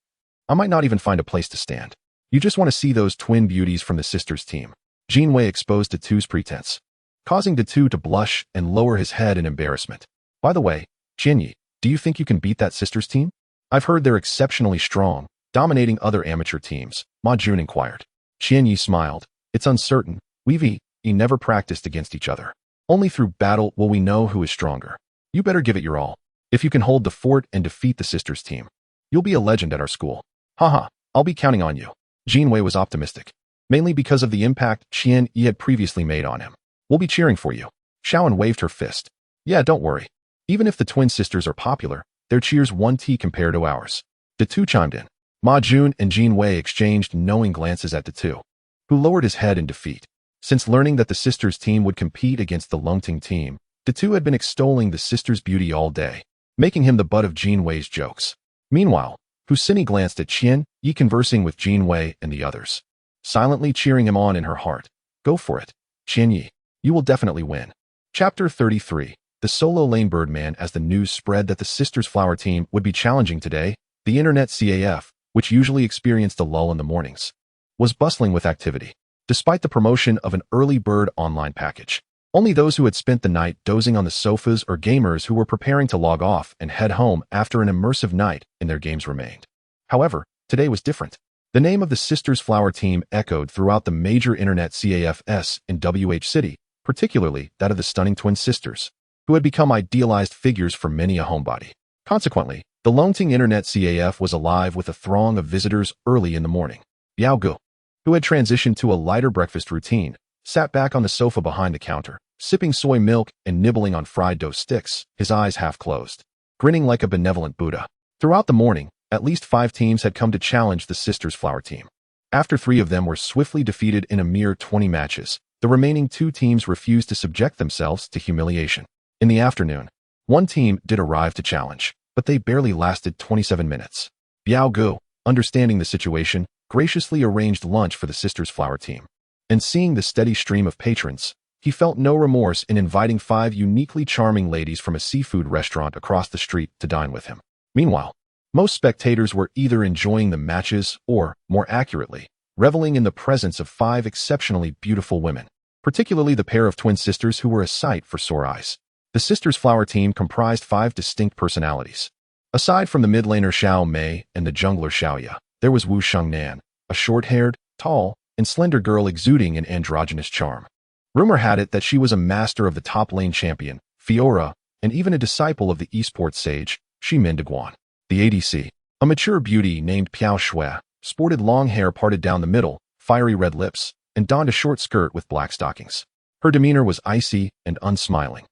I might not even find a place to stand. You just want to see those twin beauties from the sisters team. Jin Wei exposed Datu's pretense, causing Datu to blush and lower his head in embarrassment. By the way, Qianyi, do you think you can beat that sisters team? I've heard they're exceptionally strong, dominating other amateur teams, Ma Jun inquired. Qianyi smiled. It's uncertain. We've never practiced against each other. Only through battle will we know who is stronger. You better give it your all. If you can hold the fort and defeat the sisters team, you'll be a legend at our school. Haha, I'll be counting on you. Jin Wei was optimistic, mainly because of the impact Qian Yi had previously made on him. We'll be cheering for you. Xiaoan waved her fist. Yeah, don't worry. Even if the twin sisters are popular, their cheers 1T compared to ours. Datu chimed in. Ma Jun and Jin Wei exchanged knowing glances at Datu, who lowered his head in defeat. Since learning that the sisters team would compete against the Longting team, Datu had been extolling the sisters' beauty all day, making him the butt of Jin Wei's jokes. Meanwhile, Husini glanced at Qian Yi conversing with Jin Wei and the others, silently cheering him on in her heart. Go for it, Qian Yi. You will definitely win. Chapter 33. The solo lane Birdman. As the news spread that the sisters flower team would be challenging today, the internet CAF, which usually experienced a lull in the mornings, was bustling with activity. Despite the promotion of an early bird online package, only those who had spent the night dozing on the sofas or gamers who were preparing to log off and head home after an immersive night in their games remained. However, today was different. The name of the sisters flower team echoed throughout the major internet CAFs in WH City, particularly that of the stunning twin sisters, who had become idealized figures for many a homebody. Consequently, the Longting Internet CAF was alive with a throng of visitors early in the morning. Biao Gu, who had transitioned to a lighter breakfast routine, sat back on the sofa behind the counter, sipping soy milk and nibbling on fried dough sticks, his eyes half closed, grinning like a benevolent Buddha. Throughout the morning, at least 5 teams had come to challenge the sisters' flower team. After 3 of them were swiftly defeated in a mere 20 matches, the remaining 2 teams refused to subject themselves to humiliation. In the afternoon, 1 team did arrive to challenge, but they barely lasted 27 minutes. Biao Gu, understanding the situation, graciously arranged lunch for the sisters' flower team. And seeing the steady stream of patrons, he felt no remorse in inviting 5 uniquely charming ladies from a seafood restaurant across the street to dine with him. Meanwhile, most spectators were either enjoying the matches or, more accurately, reveling in the presence of 5 exceptionally beautiful women, particularly the pair of twin sisters who were a sight for sore eyes. The sisters' flower team comprised 5 distinct personalities. Aside from the mid-laner Xiao Mei and the jungler Huaxia, there was Wu Shengnan, a short-haired, tall, and slender girl exuding an androgynous charm. Rumor had it that she was a master of the top lane champion, Fiora, and even a disciple of the eSports sage, Ximin Guan. The ADC, a mature beauty named Piao Shui, sported long hair parted down the middle, fiery red lips, and donned a short skirt with black stockings. Her demeanor was icy and unsmiling,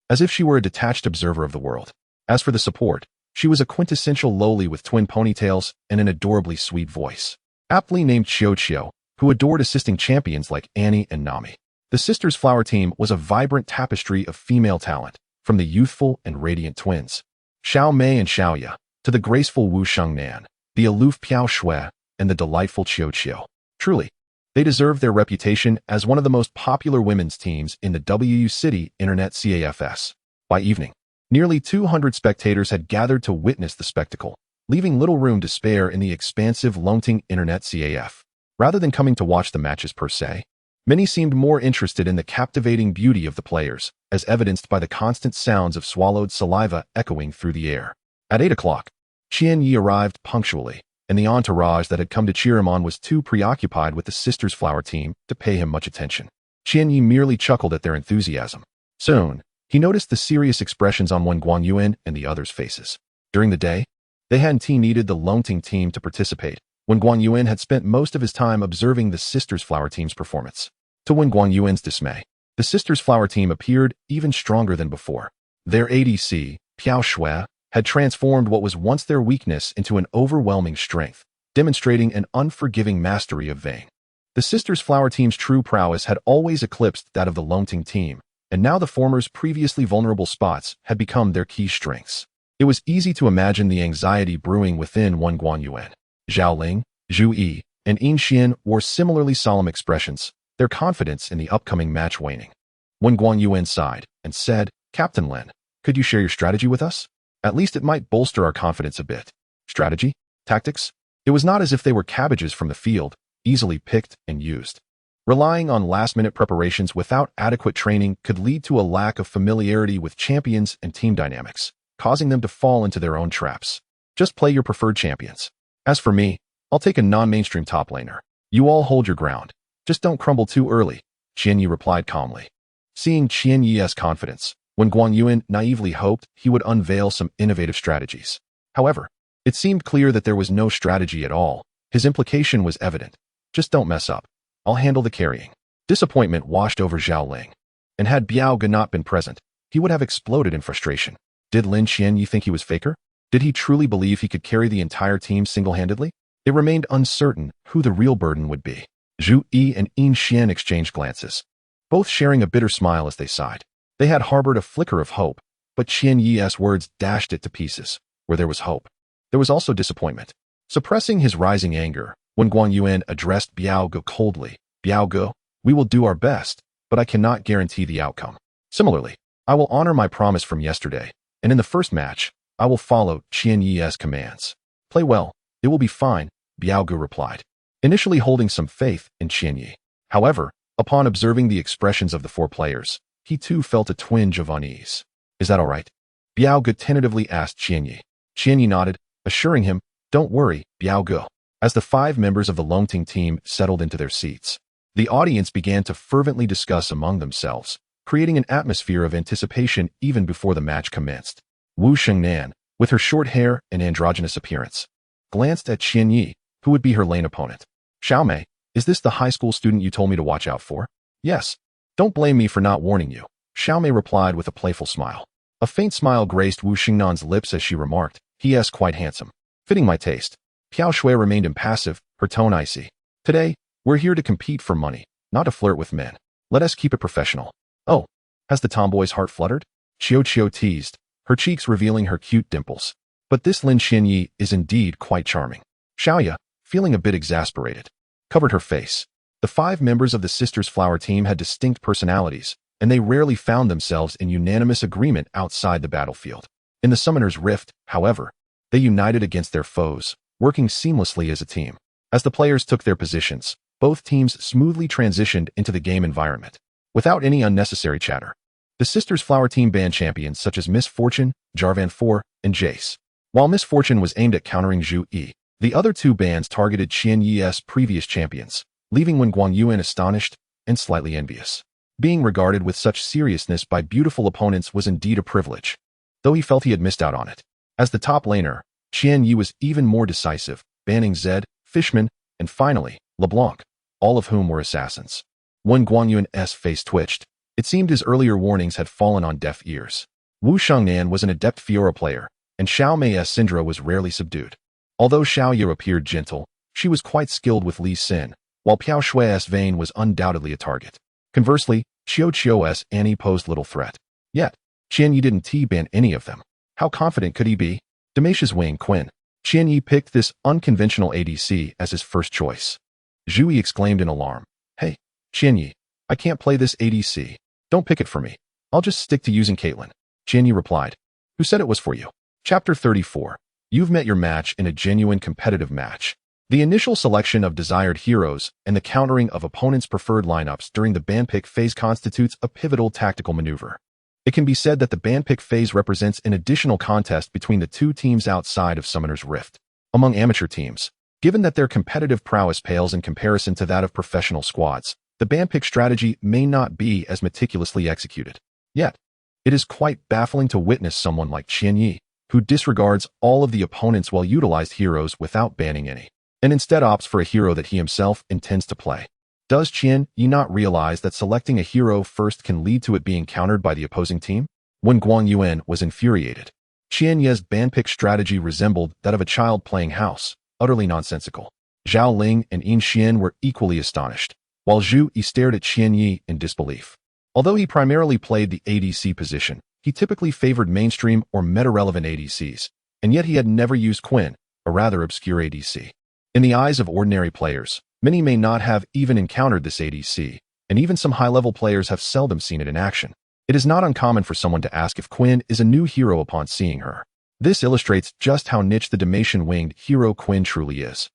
as if she were a detached observer of the world. As for the support, she was a quintessential lowly with twin ponytails and an adorably sweet voice, aptly named Xiao, who adored assisting champions like Annie and Nami. The sisters' flower team was a vibrant tapestry of female talent, from the youthful and radiant twins, Xiao Mei and Xiaoya, to the graceful Wu Shengnan, the aloof Piao Shui, and the delightful Qiu. Truly, they deserved their reputation as one of the most popular women's teams in the WU City Internet CAFS. By evening, nearly 200 spectators had gathered to witness the spectacle, leaving little room to spare in the expansive Longting Internet CAF. Rather than coming to watch the matches per se, many seemed more interested in the captivating beauty of the players, as evidenced by the constant sounds of swallowed saliva echoing through the air. At 8 o'clock, Qian Yi arrived punctually, and the entourage that had come to cheer him on was too preoccupied with the sisters' flower team to pay him much attention. Qian Yi merely chuckled at their enthusiasm. Soon, he noticed the serious expressions on Wen Guanyuan and the others' faces. During the day, they hadn't needed the Longting team to participate, when Guanyuan had spent most of his time observing the sisters' flower team's performance. To Wen Guanyuan's dismay, the sisters' flower team appeared even stronger than before. Their ADC, Piao Shui, had transformed what was once their weakness into an overwhelming strength, demonstrating an unforgiving mastery of Vayne. The sisters' flower team's true prowess had always eclipsed that of the Longting team, and now the former's previously vulnerable spots had become their key strengths. It was easy to imagine the anxiety brewing within Wen Guanyuan. Zhao Ling, Zhu Yi, and Yin Xian wore similarly solemn expressions, their confidence in the upcoming match waning. Wen Guanyuan sighed and said, "Captain Lin, could you share your strategy with us? At least it might bolster our confidence a bit." Strategy? Tactics? It was not as if they were cabbages from the field, easily picked and used. Relying on last-minute preparations without adequate training could lead to a lack of familiarity with champions and team dynamics, causing them to fall into their own traps. Just play your preferred champions. As for me, I'll take a non-mainstream top laner. You all hold your ground. Just don't crumble too early, Qian Yi replied calmly. Seeing Qian Yi's confidence, Wen Guanyuan naively hoped he would unveil some innovative strategies. However, it seemed clear that there was no strategy at all. His implication was evident. Just don't mess up. I'll handle the carrying. Disappointment washed over Zhao Ling, and had Biao Ge not been present, he would have exploded in frustration. Did Lin Qianyi think he was faker? Did he truly believe he could carry the entire team single-handedly? It remained uncertain who the real burden would be. Zhu Yi and Yin Xian exchanged glances, both sharing a bitter smile as they sighed. They had harbored a flicker of hope, but Qian Yi's words dashed it to pieces. Where there was hope, there was also disappointment. Suppressing his rising anger, when Guanyuan addressed Biao Ge coldly, "Biao Ge, we will do our best, but I cannot guarantee the outcome. Similarly, I will honor my promise from yesterday, and in the first match, I will follow Qian Yi's commands." "Play well, it will be fine," Biao Ge replied, initially holding some faith in Qian Yi. However, upon observing the expressions of the 4 players, he too felt a twinge of unease. "Is that all right?" Biao Ge tentatively asked Qian Yi. Qian Yi nodded, assuring him, "Don't worry, Biao Ge." As the 5 members of the Longting team settled into their seats, the audience began to fervently discuss among themselves, creating an atmosphere of anticipation even before the match commenced. Wu Shengnan, with her short hair and androgynous appearance, glanced at Qian Yi, who would be her lane opponent. Xiaomei, is this the high school student you told me to watch out for? Yes. Don't blame me for not warning you, Xiaomei replied with a playful smile. A faint smile graced Wu Xingnan's lips as she remarked, he is quite handsome. Fitting my taste. Piao Shui remained impassive, her tone icy. Today, we're here to compete for money, not to flirt with men. Let us keep it professional. Oh, has the tomboy's heart fluttered? Qiao teased, her cheeks revealing her cute dimples. But this Lin Xianyi is indeed quite charming. Xiaoya, feeling a bit exasperated, covered her face. The 5 members of the Sisters Flower team had distinct personalities, and they rarely found themselves in unanimous agreement outside the battlefield. In the Summoner's Rift, however, they united against their foes, working seamlessly as a team. As the players took their positions, both teams smoothly transitioned into the game environment, without any unnecessary chatter. The Sisters Flower team banned champions such as Miss Fortune, Jarvan 4, and Jace. While Miss Fortune was aimed at countering Zhu Yi, the other 2 bans targeted Qian Yi's previous champions, leaving Wen Guangyuan astonished and slightly envious. Being regarded with such seriousness by beautiful opponents was indeed a privilege, though he felt he had missed out on it. As the top laner, Qian Yi was even more decisive, banning Zed, Fishman, and finally, LeBlanc, all of whom were assassins. Wen Guangyuan's face twitched. It seemed his earlier warnings had fallen on deaf ears. Wu Shengnan was an adept Fiora player, and Xiaomei's Syndra was rarely subdued. Although Xiaoyu appeared gentle, she was quite skilled with Li Xin, while Piao Shui's Vayne was undoubtedly a target. Conversely, Qiu's Annie posed little threat. Yet, Qian Yi didn't T-ban any of them. How confident could he be? Damasia's Wing Quinn. Qian Yi picked this unconventional ADC as his first choice. Zhu Yi exclaimed in alarm. Hey, Qian Yi, I can't play this ADC. Don't pick it for me. I'll just stick to using Caitlyn. Qian Yi replied. Who said it was for you? Chapter 34. You've met your match in a genuine competitive match. The initial selection of desired heroes and the countering of opponents' preferred lineups during the ban pick phase constitutes a pivotal tactical maneuver. It can be said that the ban pick phase represents an additional contest between the 2 teams outside of Summoner's Rift. Among amateur teams, given that their competitive prowess pales in comparison to that of professional squads, the ban pick strategy may not be as meticulously executed. Yet, it is quite baffling to witness someone like Qian Yi, who disregards all of the opponent's well-utilized heroes without banning any, and instead opts for a hero that he himself intends to play. Does Qian Yi not realize that selecting a hero first can lead to it being countered by the opposing team? When Guangyuan was infuriated, Qian Yi's ban pick strategy resembled that of a child playing house, utterly nonsensical. Zhao Ling and Yin Xian were equally astonished, while Zhu Yi stared at Qian Yi in disbelief. Although he primarily played the ADC position, he typically favored mainstream or meta-relevant ADCs, and yet he had never used Quinn, a rather obscure ADC. In the eyes of ordinary players, many may not have even encountered this ADC, and even some high-level players have seldom seen it in action. It is not uncommon for someone to ask if Quinn is a new hero upon seeing her. This illustrates just how niche the Damasian-winged hero Quinn truly is.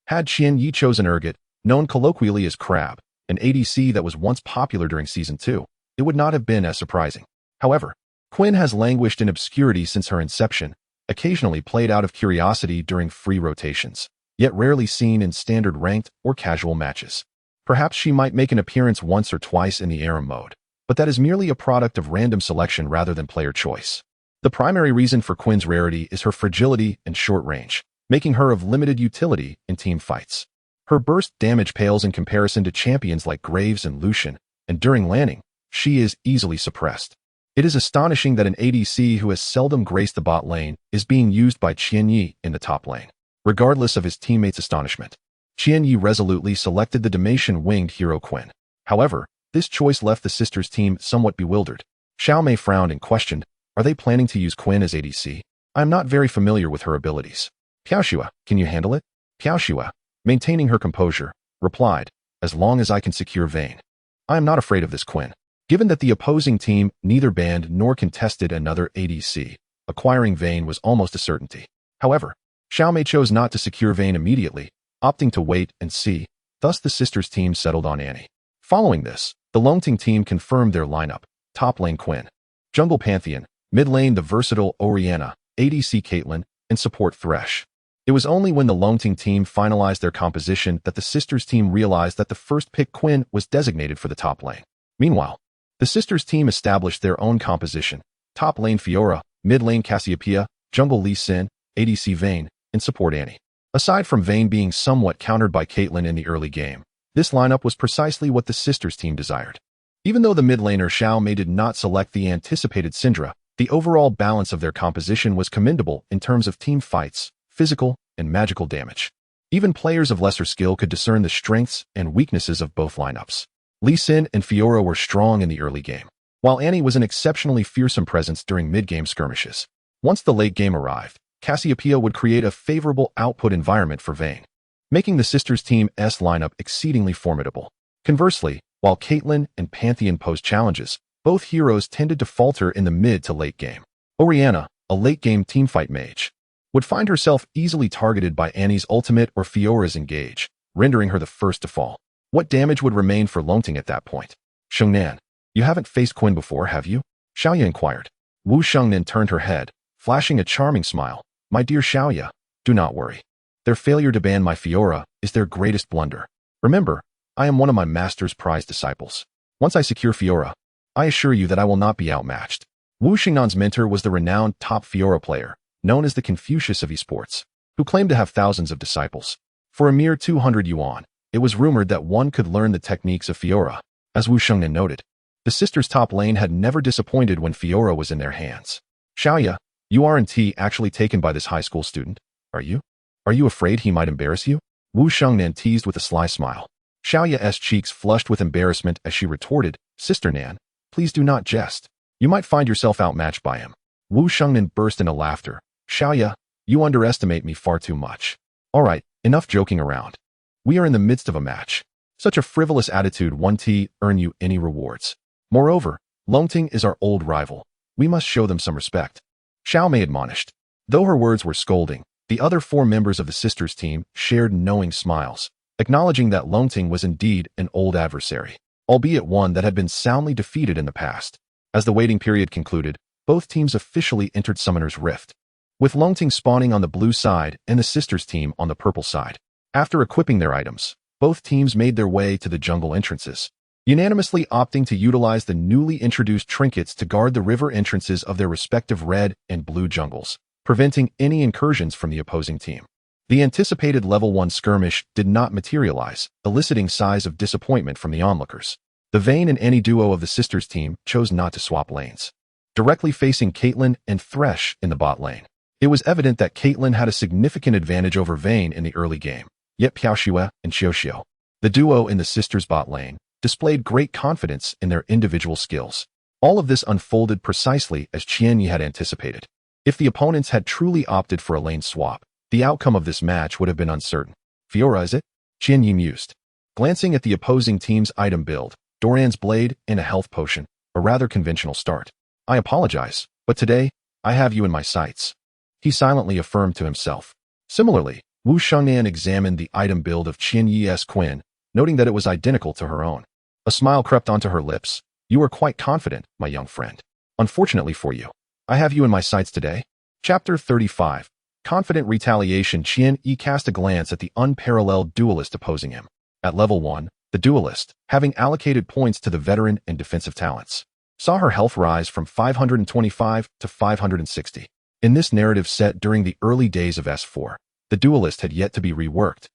Had Qian Yi chosen Urgot, known colloquially as Crab, an ADC that was once popular during Season 2, it would not have been as surprising. However, Quinn has languished in obscurity since her inception, occasionally played out of curiosity during free rotations, yet rarely seen in standard ranked or casual matches. Perhaps she might make an appearance once or twice in the Aram mode, but that is merely a product of random selection rather than player choice. The primary reason for Quinn's rarity is her fragility and short range, making her of limited utility in team fights. Her burst damage pales in comparison to champions like Graves and Lucian, and during landing, she is easily suppressed. It is astonishing that an ADC who has seldom graced the bot lane is being used by Qian Yi in the top lane. Regardless of his teammates' astonishment, Qian Yi resolutely selected the Damasian-winged hero Quinn. However, this choice left the sisters' team somewhat bewildered. Xiaomei frowned and questioned, are they planning to use Quinn as ADC? I am not very familiar with her abilities. Piaoxia, can you handle it? Piaoxia, maintaining her composure, replied, as long as I can secure Vayne. I am not afraid of this Quinn. Given that the opposing team neither banned nor contested another ADC, acquiring Vayne was almost a certainty. However, Xiaomei chose not to secure Vayne immediately, opting to wait and see, thus the sisters' team settled on Annie. Following this, the Longting team confirmed their lineup, top lane Quinn, jungle Pantheon, mid lane the versatile Orianna, ADC Caitlyn, and support Thresh. It was only when the Longting team finalized their composition that the sisters' team realized that the first pick Quinn was designated for the top lane. Meanwhile, The sisters' team established their own composition: top lane Fiora, mid lane Cassiopeia, jungle Lee Sin, ADC Vayne, and support Annie. Aside from Vayne being somewhat countered by Caitlyn in the early game, this lineup was precisely what the sisters' team desired. Even though the mid laner Xiao Mei did not select the anticipated Syndra, the overall balance of their composition was commendable in terms of team fights, physical, and magical damage. Even players of lesser skill could discern the strengths and weaknesses of both lineups. Lee Sin and Fiora were strong in the early game, while Annie was an exceptionally fearsome presence during mid-game skirmishes. Once the late game arrived, Cassiopeia would create a favorable output environment for Vayne, making the sisters' team's lineup exceedingly formidable. Conversely, while Caitlyn and Pantheon posed challenges, both heroes tended to falter in the mid to late game. Orianna, a late-game teamfight mage, would find herself easily targeted by Annie's ultimate or Fiora's engage, rendering her the first to fall. What damage would remain for Longting at that point? Shengnan, you haven't faced Quinn before, have you? Xiaoya inquired. Wu Shengnan turned her head, flashing a charming smile. My dear Xiaoya, do not worry. Their failure to ban my Fiora is their greatest blunder. Remember, I am one of my master's prized disciples. Once I secure Fiora, I assure you that I will not be outmatched. Wu Xingnan's mentor was the renowned top Fiora player, known as the Confucius of eSports, who claimed to have thousands of disciples. For a mere 200 yuan, it was rumored that one could learn the techniques of Fiora. As Wu Shengnan noted, the sisters' top lane had never disappointed when Fiora was in their hands. Xiaoya, you aren't actually taken by this high school student, are you? Are you afraid he might embarrass you? Wu Shengnan teased with a sly smile. Xiaoya's cheeks flushed with embarrassment as she retorted, Sister Nan, please do not jest. You might find yourself outmatched by him. Wu Shengnan burst into laughter. Xiaoya, you underestimate me far too much. All right, enough joking around. We are in the midst of a match. Such a frivolous attitude won't earn you any rewards. Moreover, Longting is our old rival. We must show them some respect. Xiao Mei admonished. Though her words were scolding, the other 4 members of the sisters' team shared knowing smiles, acknowledging that Longting was indeed an old adversary, albeit one that had been soundly defeated in the past. As the waiting period concluded, both teams officially entered Summoner's Rift, with Longting spawning on the blue side and the sisters' team on the purple side. After equipping their items, both teams made their way to the jungle entrances, unanimously opting to utilize the newly introduced trinkets to guard the river entrances of their respective red and blue jungles, preventing any incursions from the opposing team. The anticipated level 1 skirmish did not materialize, eliciting sighs of disappointment from the onlookers. The Vayne and Annie duo of the sisters' team chose not to swap lanes, directly facing Caitlyn and Thresh in the bot lane. It was evident that Caitlyn had a significant advantage over Vayne in the early game, yet Piaoxue and Xiaoxiu, the duo in the sisters' bot lane, displayed great confidence in their individual skills. All of this unfolded precisely as Qianyi had anticipated. If the opponents had truly opted for a lane swap, the outcome of this match would have been uncertain. Fiora, is it? Qianyi mused. Glancing at the opposing team's item build, Doran's blade and a health potion, a rather conventional start. I apologize, but today, I have you in my sights. He silently affirmed to himself. Similarly, Wu Shengnan examined the item build of Qianyi's Quinn, noting that it was identical to her own. A smile crept onto her lips. You are quite confident, my young friend. Unfortunately for you, I have you in my sights today. Chapter 35. Confident retaliation. Qianyi cast a glance at the unparalleled duelist opposing him. At level 1, the duelist, having allocated points to the veteran and defensive talents, saw her health rise from 525 to 560. In this narrative set during the early days of S4, the duelist had yet to be reworked.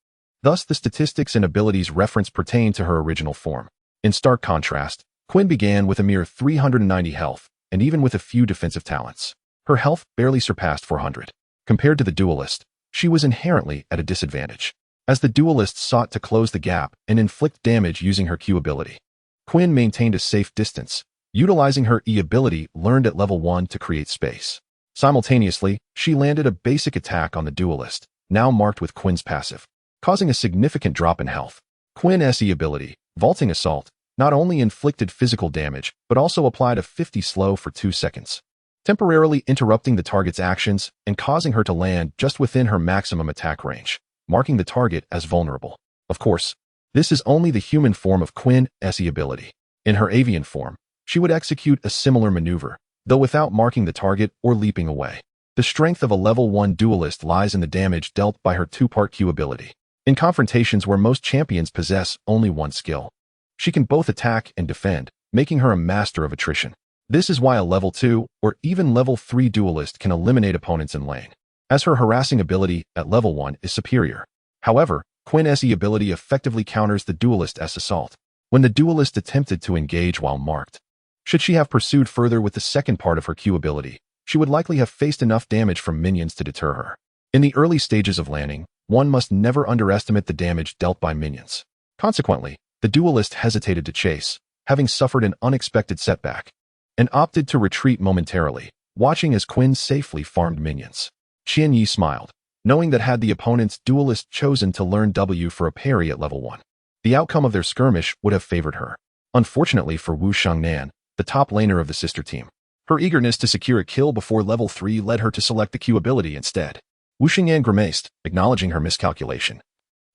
Thus, the statistics and abilities referenced pertain to her original form. In stark contrast, Quinn began with a mere 390 health, and even with a few defensive talents, her health barely surpassed 400. Compared to the duelist, she was inherently at a disadvantage, as the duelist sought to close the gap and inflict damage using her Q ability. Quinn maintained a safe distance, utilizing her E ability learned at level 1 to create space. Simultaneously, she landed a basic attack on the duelist, now marked with Quinn's passive, causing a significant drop in health. Quinn's E ability, Vaulting Assault, not only inflicted physical damage, but also applied a 50 slow for 2 seconds, temporarily interrupting the target's actions and causing her to land just within her maximum attack range, marking the target as vulnerable. Of course, this is only the human form of Quinn's E ability. In her avian form, she would execute a similar maneuver, though without marking the target or leaping away. The strength of a level 1 duelist lies in the damage dealt by her 2-part Q ability. In confrontations where most champions possess only one skill, she can both attack and defend, making her a master of attrition. This is why a level 2 or even level 3 duelist can eliminate opponents in lane, as her harassing ability at level 1 is superior. However, Quinn SE ability effectively counters the duelist's assault. When the duelist attempted to engage while marked, should she have pursued further with the second part of her Q ability, she would likely have faced enough damage from minions to deter her. In the early stages of laning, one must never underestimate the damage dealt by minions. Consequently, the duelist hesitated to chase, having suffered an unexpected setback, and opted to retreat momentarily, watching as Quinn safely farmed minions. Qian Yi smiled, knowing that had the opponent's duelist chosen to learn W for a parry at level 1, the outcome of their skirmish would have favored her. Unfortunately for Wu Shengnan, the top laner of the sister team, her eagerness to secure a kill before level 3 led her to select the Q ability instead. Wu Shengnan grimaced, acknowledging her miscalculation,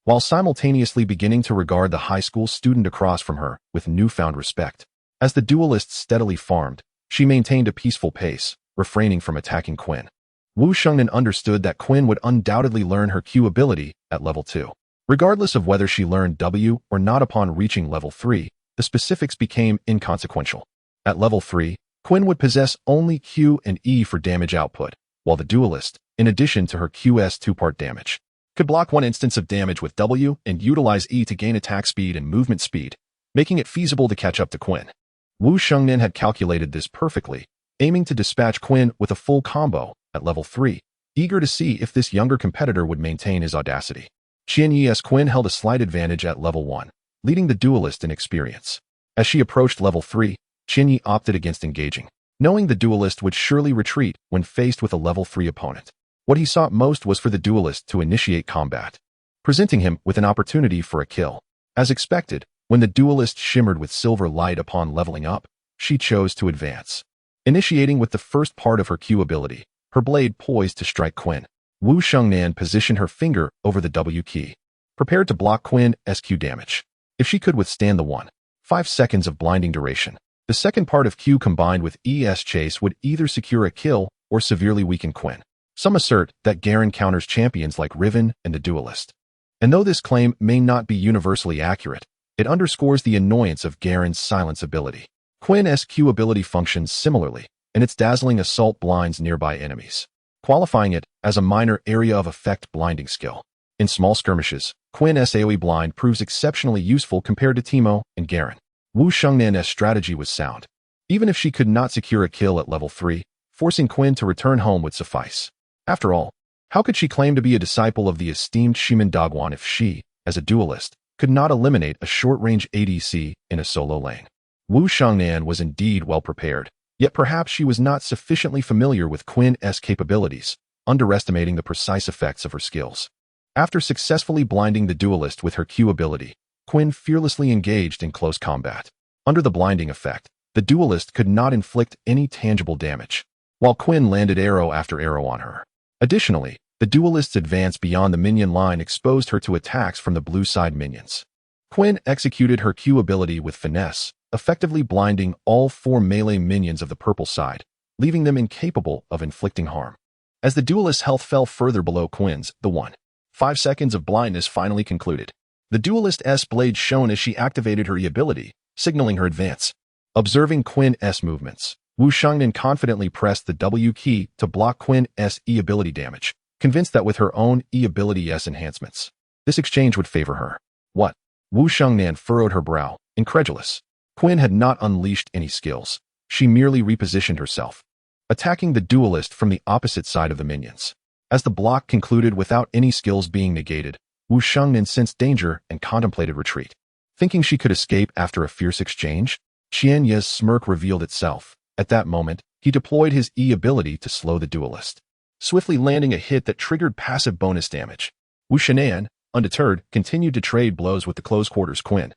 while simultaneously beginning to regard the high school student across from her with newfound respect. As the duelist steadily farmed, she maintained a peaceful pace, refraining from attacking Quinn. Wu Shengnan understood that Quinn would undoubtedly learn her Q ability at level 2. Regardless of whether she learned W or not upon reaching level 3, the specifics became inconsequential. At level 3, Quinn would possess only Q and E for damage output, while the duelist, in addition to her Q's two-part damage, could block one instance of damage with W and utilize E to gain attack speed and movement speed, making it feasible to catch up to Quinn. Wu Shengnan had calculated this perfectly, aiming to dispatch Quinn with a full combo at level 3, eager to see if this younger competitor would maintain his audacity. Qian Yi's Quinn held a slight advantage at level 1, leading the duelist in experience. As she approached level 3, Qian Yi opted against engaging, knowing the duelist would surely retreat when faced with a level 3 opponent. What he sought most was for the duelist to initiate combat, presenting him with an opportunity for a kill. As expected, when the duelist shimmered with silver light upon leveling up, she chose to advance. Initiating with the first part of her Q ability, her blade poised to strike Quinn. Wu Shengnan positioned her finger over the W key, prepared to block Quinn's Q damage. If she could withstand the 1.5 seconds of blinding duration, the second part of Q combined with ES chase would either secure a kill or severely weaken Quinn. Some assert that Garen counters champions like Riven and the duelist. And though this claim may not be universally accurate, it underscores the annoyance of Garen's silence ability. Quinn's Q ability functions similarly, and its dazzling assault blinds nearby enemies, qualifying it as a minor area of effect blinding skill. In small skirmishes, Quinn's AoE blind proves exceptionally useful compared to Teemo and Garen. Wu Shengnan's strategy was sound. Even if she could not secure a kill at level 3, forcing Quinn to return home would suffice. After all, how could she claim to be a disciple of the esteemed Shimen Dogwan if she, as a duelist, could not eliminate a short-range ADC in a solo lane? Wu Shengnan was indeed well prepared, yet perhaps she was not sufficiently familiar with Quinn's capabilities, underestimating the precise effects of her skills. After successfully blinding the duelist with her Q ability, Quinn fearlessly engaged in close combat. Under the blinding effect, the duelist could not inflict any tangible damage, while Quinn landed arrow after arrow on her. Additionally, the duelist's advance beyond the minion line exposed her to attacks from the blue side minions. Quinn executed her Q ability with finesse, effectively blinding all 4 melee minions of the purple side, leaving them incapable of inflicting harm. As the duelist's health fell further below Quinn's, the 1.5 seconds of blindness finally concluded. The duelist's blade shone as she activated her E ability, signaling her advance. Observing Quinn's movements, Wu Shengnan confidently pressed the W key to block Quinn's E ability damage, convinced that with her own E ability S enhancements, this exchange would favor her. What? Wu Shengnan furrowed her brow, incredulous. Quinn had not unleashed any skills. She merely repositioned herself, attacking the duelist from the opposite side of the minions. As the block concluded without any skills being negated, Wu Shengnan sensed danger and contemplated retreat. Thinking she could escape after a fierce exchange, Qian Ye's smirk revealed itself. At that moment, he deployed his E ability to slow the duelist, swiftly landing a hit that triggered passive bonus damage. Wu Shengnan, undeterred, continued to trade blows with the close quarters Quinn,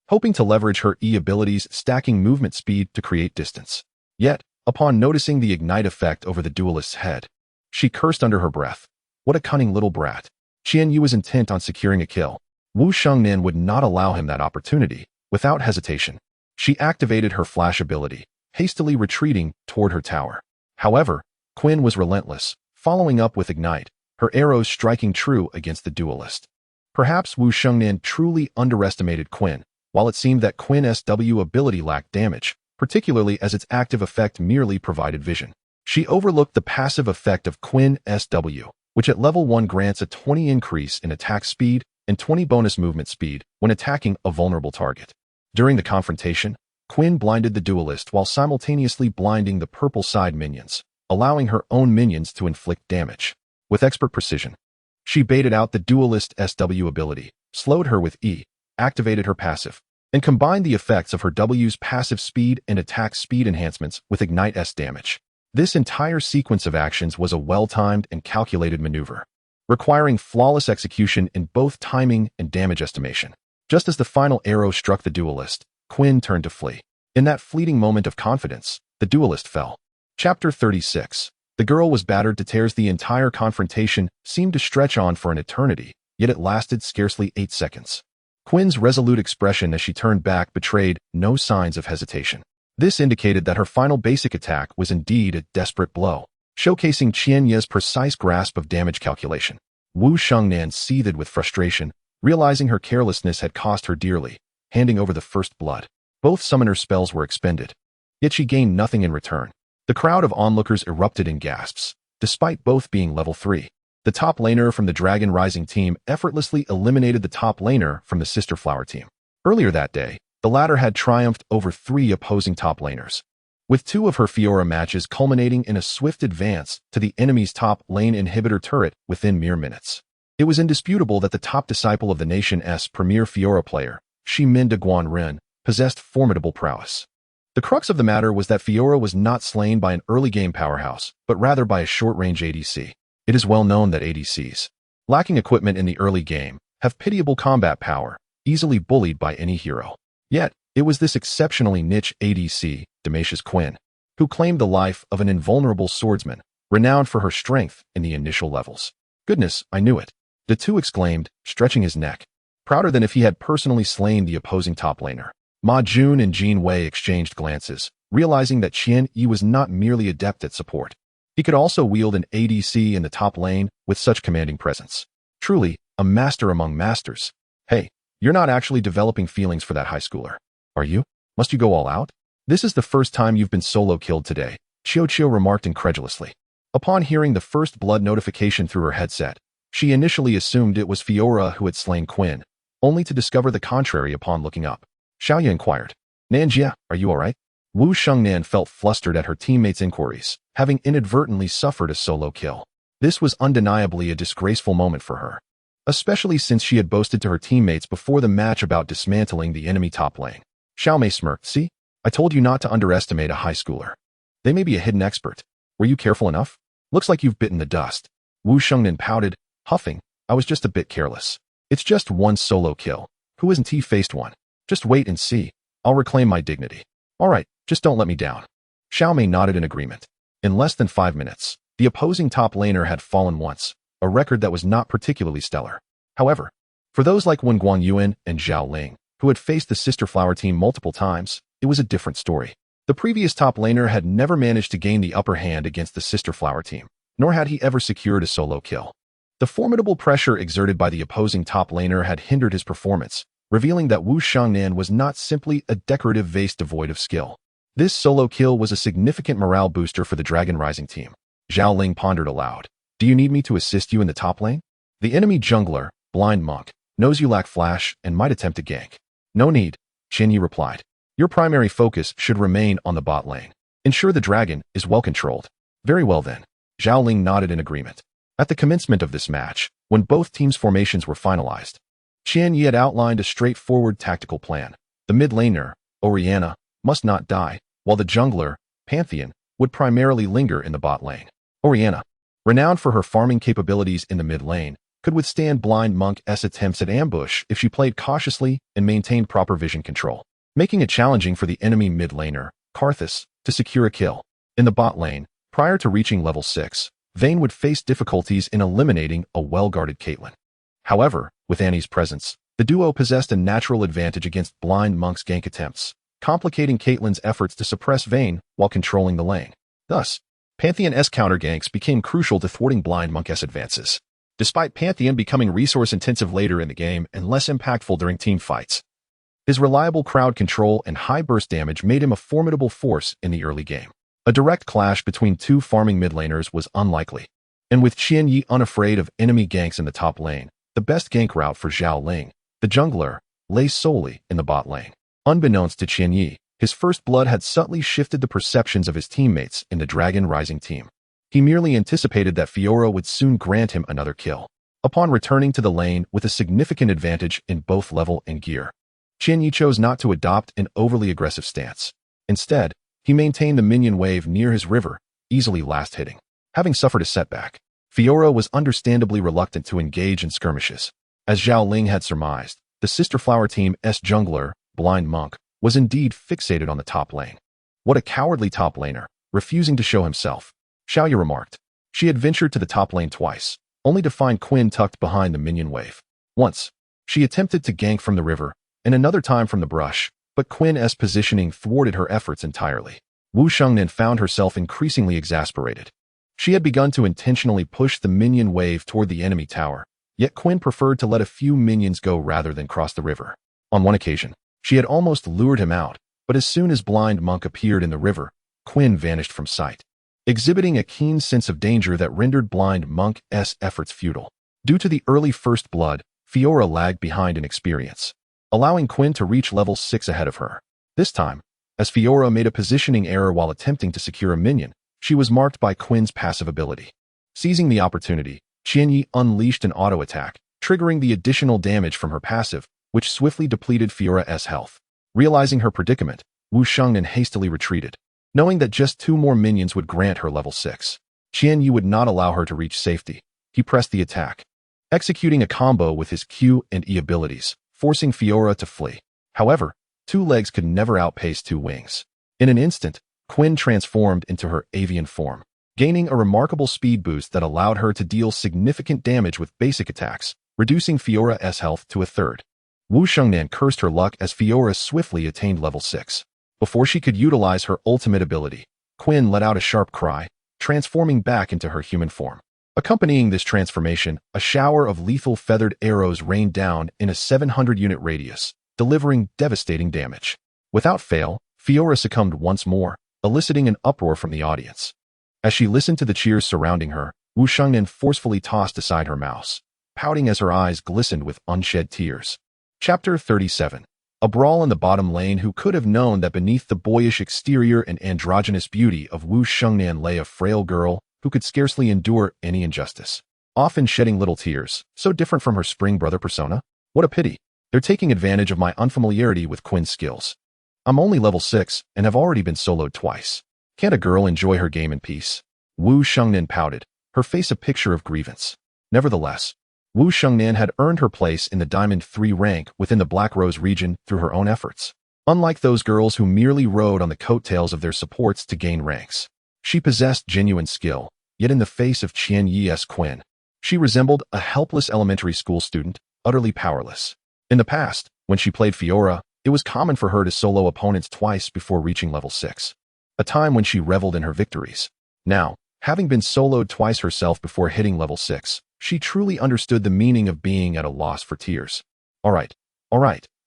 hoping to leverage her E ability's stacking movement speed to create distance. Yet, upon noticing the ignite effect over the duelist's head, she cursed under her breath. What a cunning little brat. Qian Yu was intent on securing a kill. Wu Shengnan would not allow him that opportunity. Without hesitation, she activated her flash ability, hastily retreating toward her tower. However, Quinn was relentless, following up with ignite, her arrows striking true against the duelist. Perhaps Wu Shengnan truly underestimated Quinn, while it seemed that Quinn SW ability lacked damage, particularly as its active effect merely provided vision. She overlooked the passive effect of Quinn SW, which at level 1 grants a 20 increase in attack speed and 20 bonus movement speed when attacking a vulnerable target. During the confrontation, Quinn blinded the duelist while simultaneously blinding the purple side minions, allowing her own minions to inflict damage. With expert precision, she baited out the duelist SW ability, slowed her with E, activated her passive, and combined the effects of her W's passive speed and attack speed enhancements with Ignite S damage. This entire sequence of actions was a well-timed and calculated maneuver, requiring flawless execution in both timing and damage estimation. Just as the final arrow struck the duelist, Quinn turned to flee. In that fleeting moment of confidence, the duelist fell. Chapter 36. The girl was battered to tears. The entire confrontation seemed to stretch on for an eternity, yet it lasted scarcely 8 seconds. Quinn's resolute expression as she turned back betrayed no signs of hesitation. This indicated that her final basic attack was indeed a desperate blow, showcasing Qian Ye's precise grasp of damage calculation. Wu Shengnan seethed with frustration, realizing her carelessness had cost her dearly, handing over the first blood. Both summoner spells were expended, yet she gained nothing in return. The crowd of onlookers erupted in gasps, despite both being level 3. The top laner from the Dragon Rising team effortlessly eliminated the top laner from the Sister Flower team. Earlier that day, the latter had triumphed over 3 opposing top laners, with 2 of her Fiora matches culminating in a swift advance to the enemy's top lane inhibitor turret within mere minutes. It was indisputable that the top disciple of the nation's premier Fiora player, Shimin de Guanren, possessed formidable prowess. The crux of the matter was that Fiora was not slain by an early-game powerhouse, but rather by a short-range ADC. It is well known that ADCs, lacking equipment in the early game, have pitiable combat power, easily bullied by any hero. Yet, it was this exceptionally niche ADC, Damascus Quinn, who claimed the life of an invulnerable swordsman, renowned for her strength in the initial levels. Goodness, I knew it, the two exclaimed, stretching his neck, prouder than if he had personally slain the opposing top laner. Ma Jun and Jin Wei exchanged glances, realizing that Qian Yi was not merely adept at support. He could also wield an ADC in the top lane with such commanding presence. Truly, a master among masters. Hey, you're not actually developing feelings for that high schooler, are you? Must you go all out? This is the first time you've been solo killed today, Qiao remarked incredulously. Upon hearing the first blood notification through her headset, she initially assumed it was Fiora who had slain Quinn, only to discover the contrary upon looking up. Xiaoya inquired, Nanjia, are you alright? Wu Shengnan felt flustered at her teammates' inquiries, having inadvertently suffered a solo kill. This was undeniably a disgraceful moment for her, especially since she had boasted to her teammates before the match about dismantling the enemy top lane. Xiaomei smirked, see? I told you not to underestimate a high schooler. They may be a hidden expert. Were you careful enough? Looks like you've bitten the dust. Wu Shengnan pouted, huffing, I was just a bit careless. It's just one solo kill. Who isn't he faced one? Just wait and see. I'll reclaim my dignity. Alright, just don't let me down. Xiaomei nodded in agreement. In less than 5 minutes, the opposing top laner had fallen once, a record that was not particularly stellar. However, for those like Wen Guanyuan and Zhao Ling, who had faced the Sister Flower team multiple times, it was a different story. The previous top laner had never managed to gain the upper hand against the Sister Flower team, nor had he ever secured a solo kill. The formidable pressure exerted by the opposing top laner had hindered his performance, revealing that Wu Shengnan was not simply a decorative vase devoid of skill. This solo kill was a significant morale booster for the Dragon Rising team. Zhao Ling pondered aloud. Do you need me to assist you in the top lane? The enemy jungler, Blind Monk, knows you lack flash and might attempt to gank. No need, Qian Yi replied. Your primary focus should remain on the bot lane. Ensure the dragon is well controlled. Very well then. Zhao Ling nodded in agreement. At the commencement of this match, when both teams' formations were finalized, Qian Yi had outlined a straightforward tactical plan. The mid laner, Oriana, must not die, while the jungler, Pantheon, would primarily linger in the bot lane. Oriana, renowned for her farming capabilities in the mid lane, could withstand Blind Monk's attempts at ambush if she played cautiously and maintained proper vision control, making it challenging for the enemy mid laner, Karthus, to secure a kill. In the bot lane, prior to reaching level 6, Vayne would face difficulties in eliminating a well-guarded Caitlyn. However, with Annie's presence, the duo possessed a natural advantage against Blind Monk's gank attempts, complicating Caitlyn's efforts to suppress Vayne while controlling the lane. Thus, Pantheon's counter ganks became crucial to thwarting Blind Monk's advances, despite Pantheon becoming resource-intensive later in the game and less impactful during team fights. His reliable crowd control and high burst damage made him a formidable force in the early game. A direct clash between two farming mid laners was unlikely. And with Qianyi unafraid of enemy ganks in the top lane, the best gank route for Zhao Ling, the jungler, lay solely in the bot lane. Unbeknownst to Qianyi, his first blood had subtly shifted the perceptions of his teammates in the Dragon Rising team. He merely anticipated that Fiora would soon grant him another kill. Upon returning to the lane with a significant advantage in both level and gear, Qianyi chose not to adopt an overly aggressive stance. Instead, he maintained the minion wave near his river, easily last hitting. Having suffered a setback, Fiora was understandably reluctant to engage in skirmishes. As Zhao Ling had surmised, the Sister Flower team's jungler, Blind Monk, was indeed fixated on the top lane. What a cowardly top laner, refusing to show himself, Xiaoya remarked. She had ventured to the top lane twice, only to find Quinn tucked behind the minion wave. Once, she attempted to gank from the river, and another time from the brush, but Quinn's positioning thwarted her efforts entirely. Wu Shengnan found herself increasingly exasperated. She had begun to intentionally push the minion wave toward the enemy tower, yet Quinn preferred to let a few minions go rather than cross the river. On one occasion, she had almost lured him out, but as soon as Blind Monk appeared in the river, Quinn vanished from sight, exhibiting a keen sense of danger that rendered Blind Monk's efforts futile. Due to the early first blood, Fiora lagged behind in experience, allowing Quinn to reach level 6 ahead of her. This time, as Fiora made a positioning error while attempting to secure a minion, she was marked by Quinn's passive ability. Seizing the opportunity, Qianyi unleashed an auto attack, triggering the additional damage from her passive, which swiftly depleted Fiora's health. Realizing her predicament, Wu Shengnan hastily retreated, knowing that just 2 more minions would grant her level 6. Qianyi would not allow her to reach safety. He pressed the attack, executing a combo with his Q and E abilities, forcing Fiora to flee. However, 2 legs could never outpace 2 wings. In an instant, Quinn transformed into her avian form, gaining a remarkable speed boost that allowed her to deal significant damage with basic attacks, reducing Fiora's health to a third. Wu Shengnan cursed her luck as Fiora swiftly attained level 6. Before she could utilize her ultimate ability, Quinn let out a sharp cry, transforming back into her human form. Accompanying this transformation, a shower of lethal feathered arrows rained down in a 700-unit radius, delivering devastating damage. Without fail, Fiora succumbed once more, eliciting an uproar from the audience. As she listened to the cheers surrounding her, Wu Shengnan forcefully tossed aside her mouse, pouting as her eyes glistened with unshed tears. Chapter 37. A brawl in the bottom lane. Who could have known that beneath the boyish exterior and androgynous beauty of Wu Shengnan lay a frail girl who could scarcely endure any injustice, often shedding little tears, so different from her spring brother persona? What a pity. They're taking advantage of my unfamiliarity with Quinn's skills. I'm only level 6 and have already been soloed twice. Can't a girl enjoy her game in peace? Wu Shengnan pouted, her face a picture of grievance. Nevertheless, Wu Shengnan had earned her place in the Diamond 3 rank within the Black Rose region through her own efforts. Unlike those girls who merely rode on the coattails of their supports to gain ranks, she possessed genuine skill, yet in the face of Qianyi's Quinn, she resembled a helpless elementary school student, utterly powerless. In the past, when she played Fiora, it was common for her to solo opponents twice before reaching level 6, a time when she reveled in her victories. Now, having been soloed twice herself before hitting level 6, she truly understood the meaning of being at a loss for tears. All right.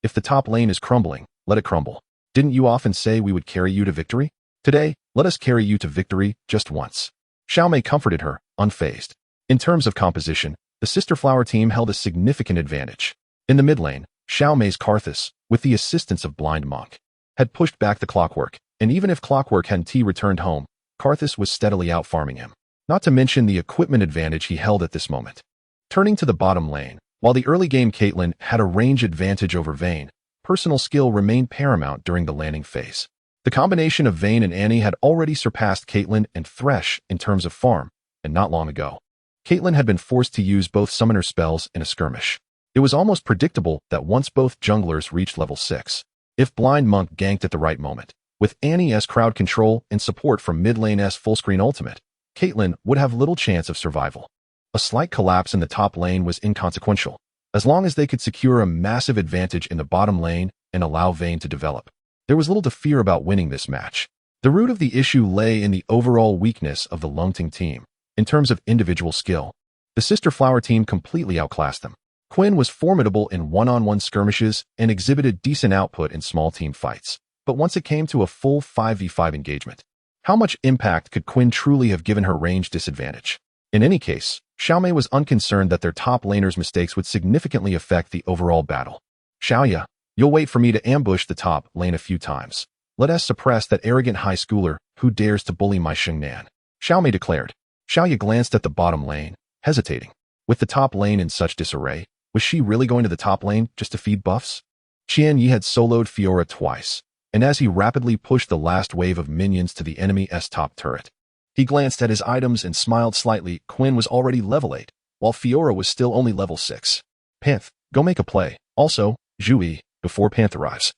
If the top lane is crumbling, let it crumble. Didn't you often say we would carry you to victory? Today, let us carry you to victory just once. Xiao Mei comforted her, unfazed. In terms of composition, the Sister Flower team held a significant advantage. In the mid lane, Xiao Mei's Karthus, with the assistance of Blind Monk, had pushed back the Clockwork, and even if Clockwork hadn't returned home, Karthus was steadily out-farming him. Not to mention the equipment advantage he held at this moment. Turning to the bottom lane, while the early game Caitlyn had a range advantage over Vayne, personal skill remained paramount during the landing phase. The combination of Vayne and Annie had already surpassed Caitlyn and Thresh in terms of farm, and not long ago. Caitlyn had been forced to use both summoner spells in a skirmish. It was almost predictable that once both junglers reached level 6, if Blind Monk ganked at the right moment, with Annie's crowd control and support from mid lane's full-screen ultimate, Caitlyn would have little chance of survival. A slight collapse in the top lane was inconsequential, as long as they could secure a massive advantage in the bottom lane and allow Vayne to develop. There was little to fear about winning this match. The root of the issue lay in the overall weakness of the Lungting team. In terms of individual skill, the Sister Flower team completely outclassed them. Quinn was formidable in one-on-one skirmishes and exhibited decent output in small team fights. But once it came to a full 5v5 engagement, how much impact could Quinn truly have given her range disadvantage? In any case, Xiaomei was unconcerned that their top laner's mistakes would significantly affect the overall battle. Huaxia, you'll wait for me to ambush the top lane a few times. Let us suppress that arrogant high schooler who dares to bully my Xingnan, Xiaomei declared. Huaxia glanced at the bottom lane, hesitating. With the top lane in such disarray, was she really going to the top lane just to feed buffs? Qian Yi had soloed Fiora twice, and as he rapidly pushed the last wave of minions to the enemy's top turret, he glanced at his items and smiled slightly. Quinn was already level 8, while Fiora was still only level 6. Panth, go make a play. Also, Zhui, before Panth arrives.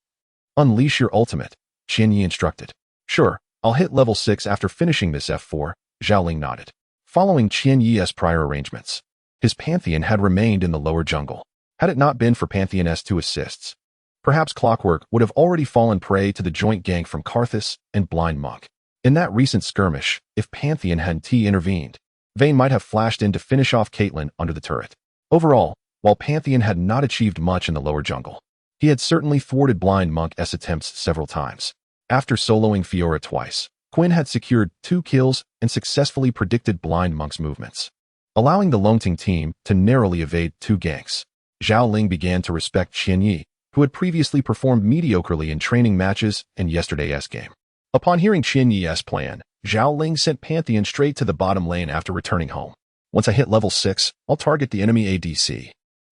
Unleash your ultimate, Qian Yi instructed. Sure, I'll hit level 6 after finishing this F4, Zhaoling nodded. Following Qian Yi's prior arrangements, his Pantheon had remained in the lower jungle. Had it not been for Pantheon's 2 assists, perhaps Clockwork would have already fallen prey to the joint gank from Karthus and Blind Monk. In that recent skirmish, if Pantheon hadn't intervened, Vayne might have flashed in to finish off Caitlyn under the turret. Overall, while Pantheon had not achieved much in the lower jungle, he had certainly thwarted Blind Monk's attempts several times. After soloing Fiora twice, Quinn had secured 2 kills and successfully predicted Blind Monk's movements, allowing the Longting team to narrowly evade 2 ganks. Zhao Ling began to respect Qian Yi, who had previously performed mediocrely in training matches and yesterday's game. Upon hearing Qian Yi's plan, Zhao Ling sent Pantheon straight to the bottom lane after returning home. Once I hit level 6, I'll target the enemy ADC.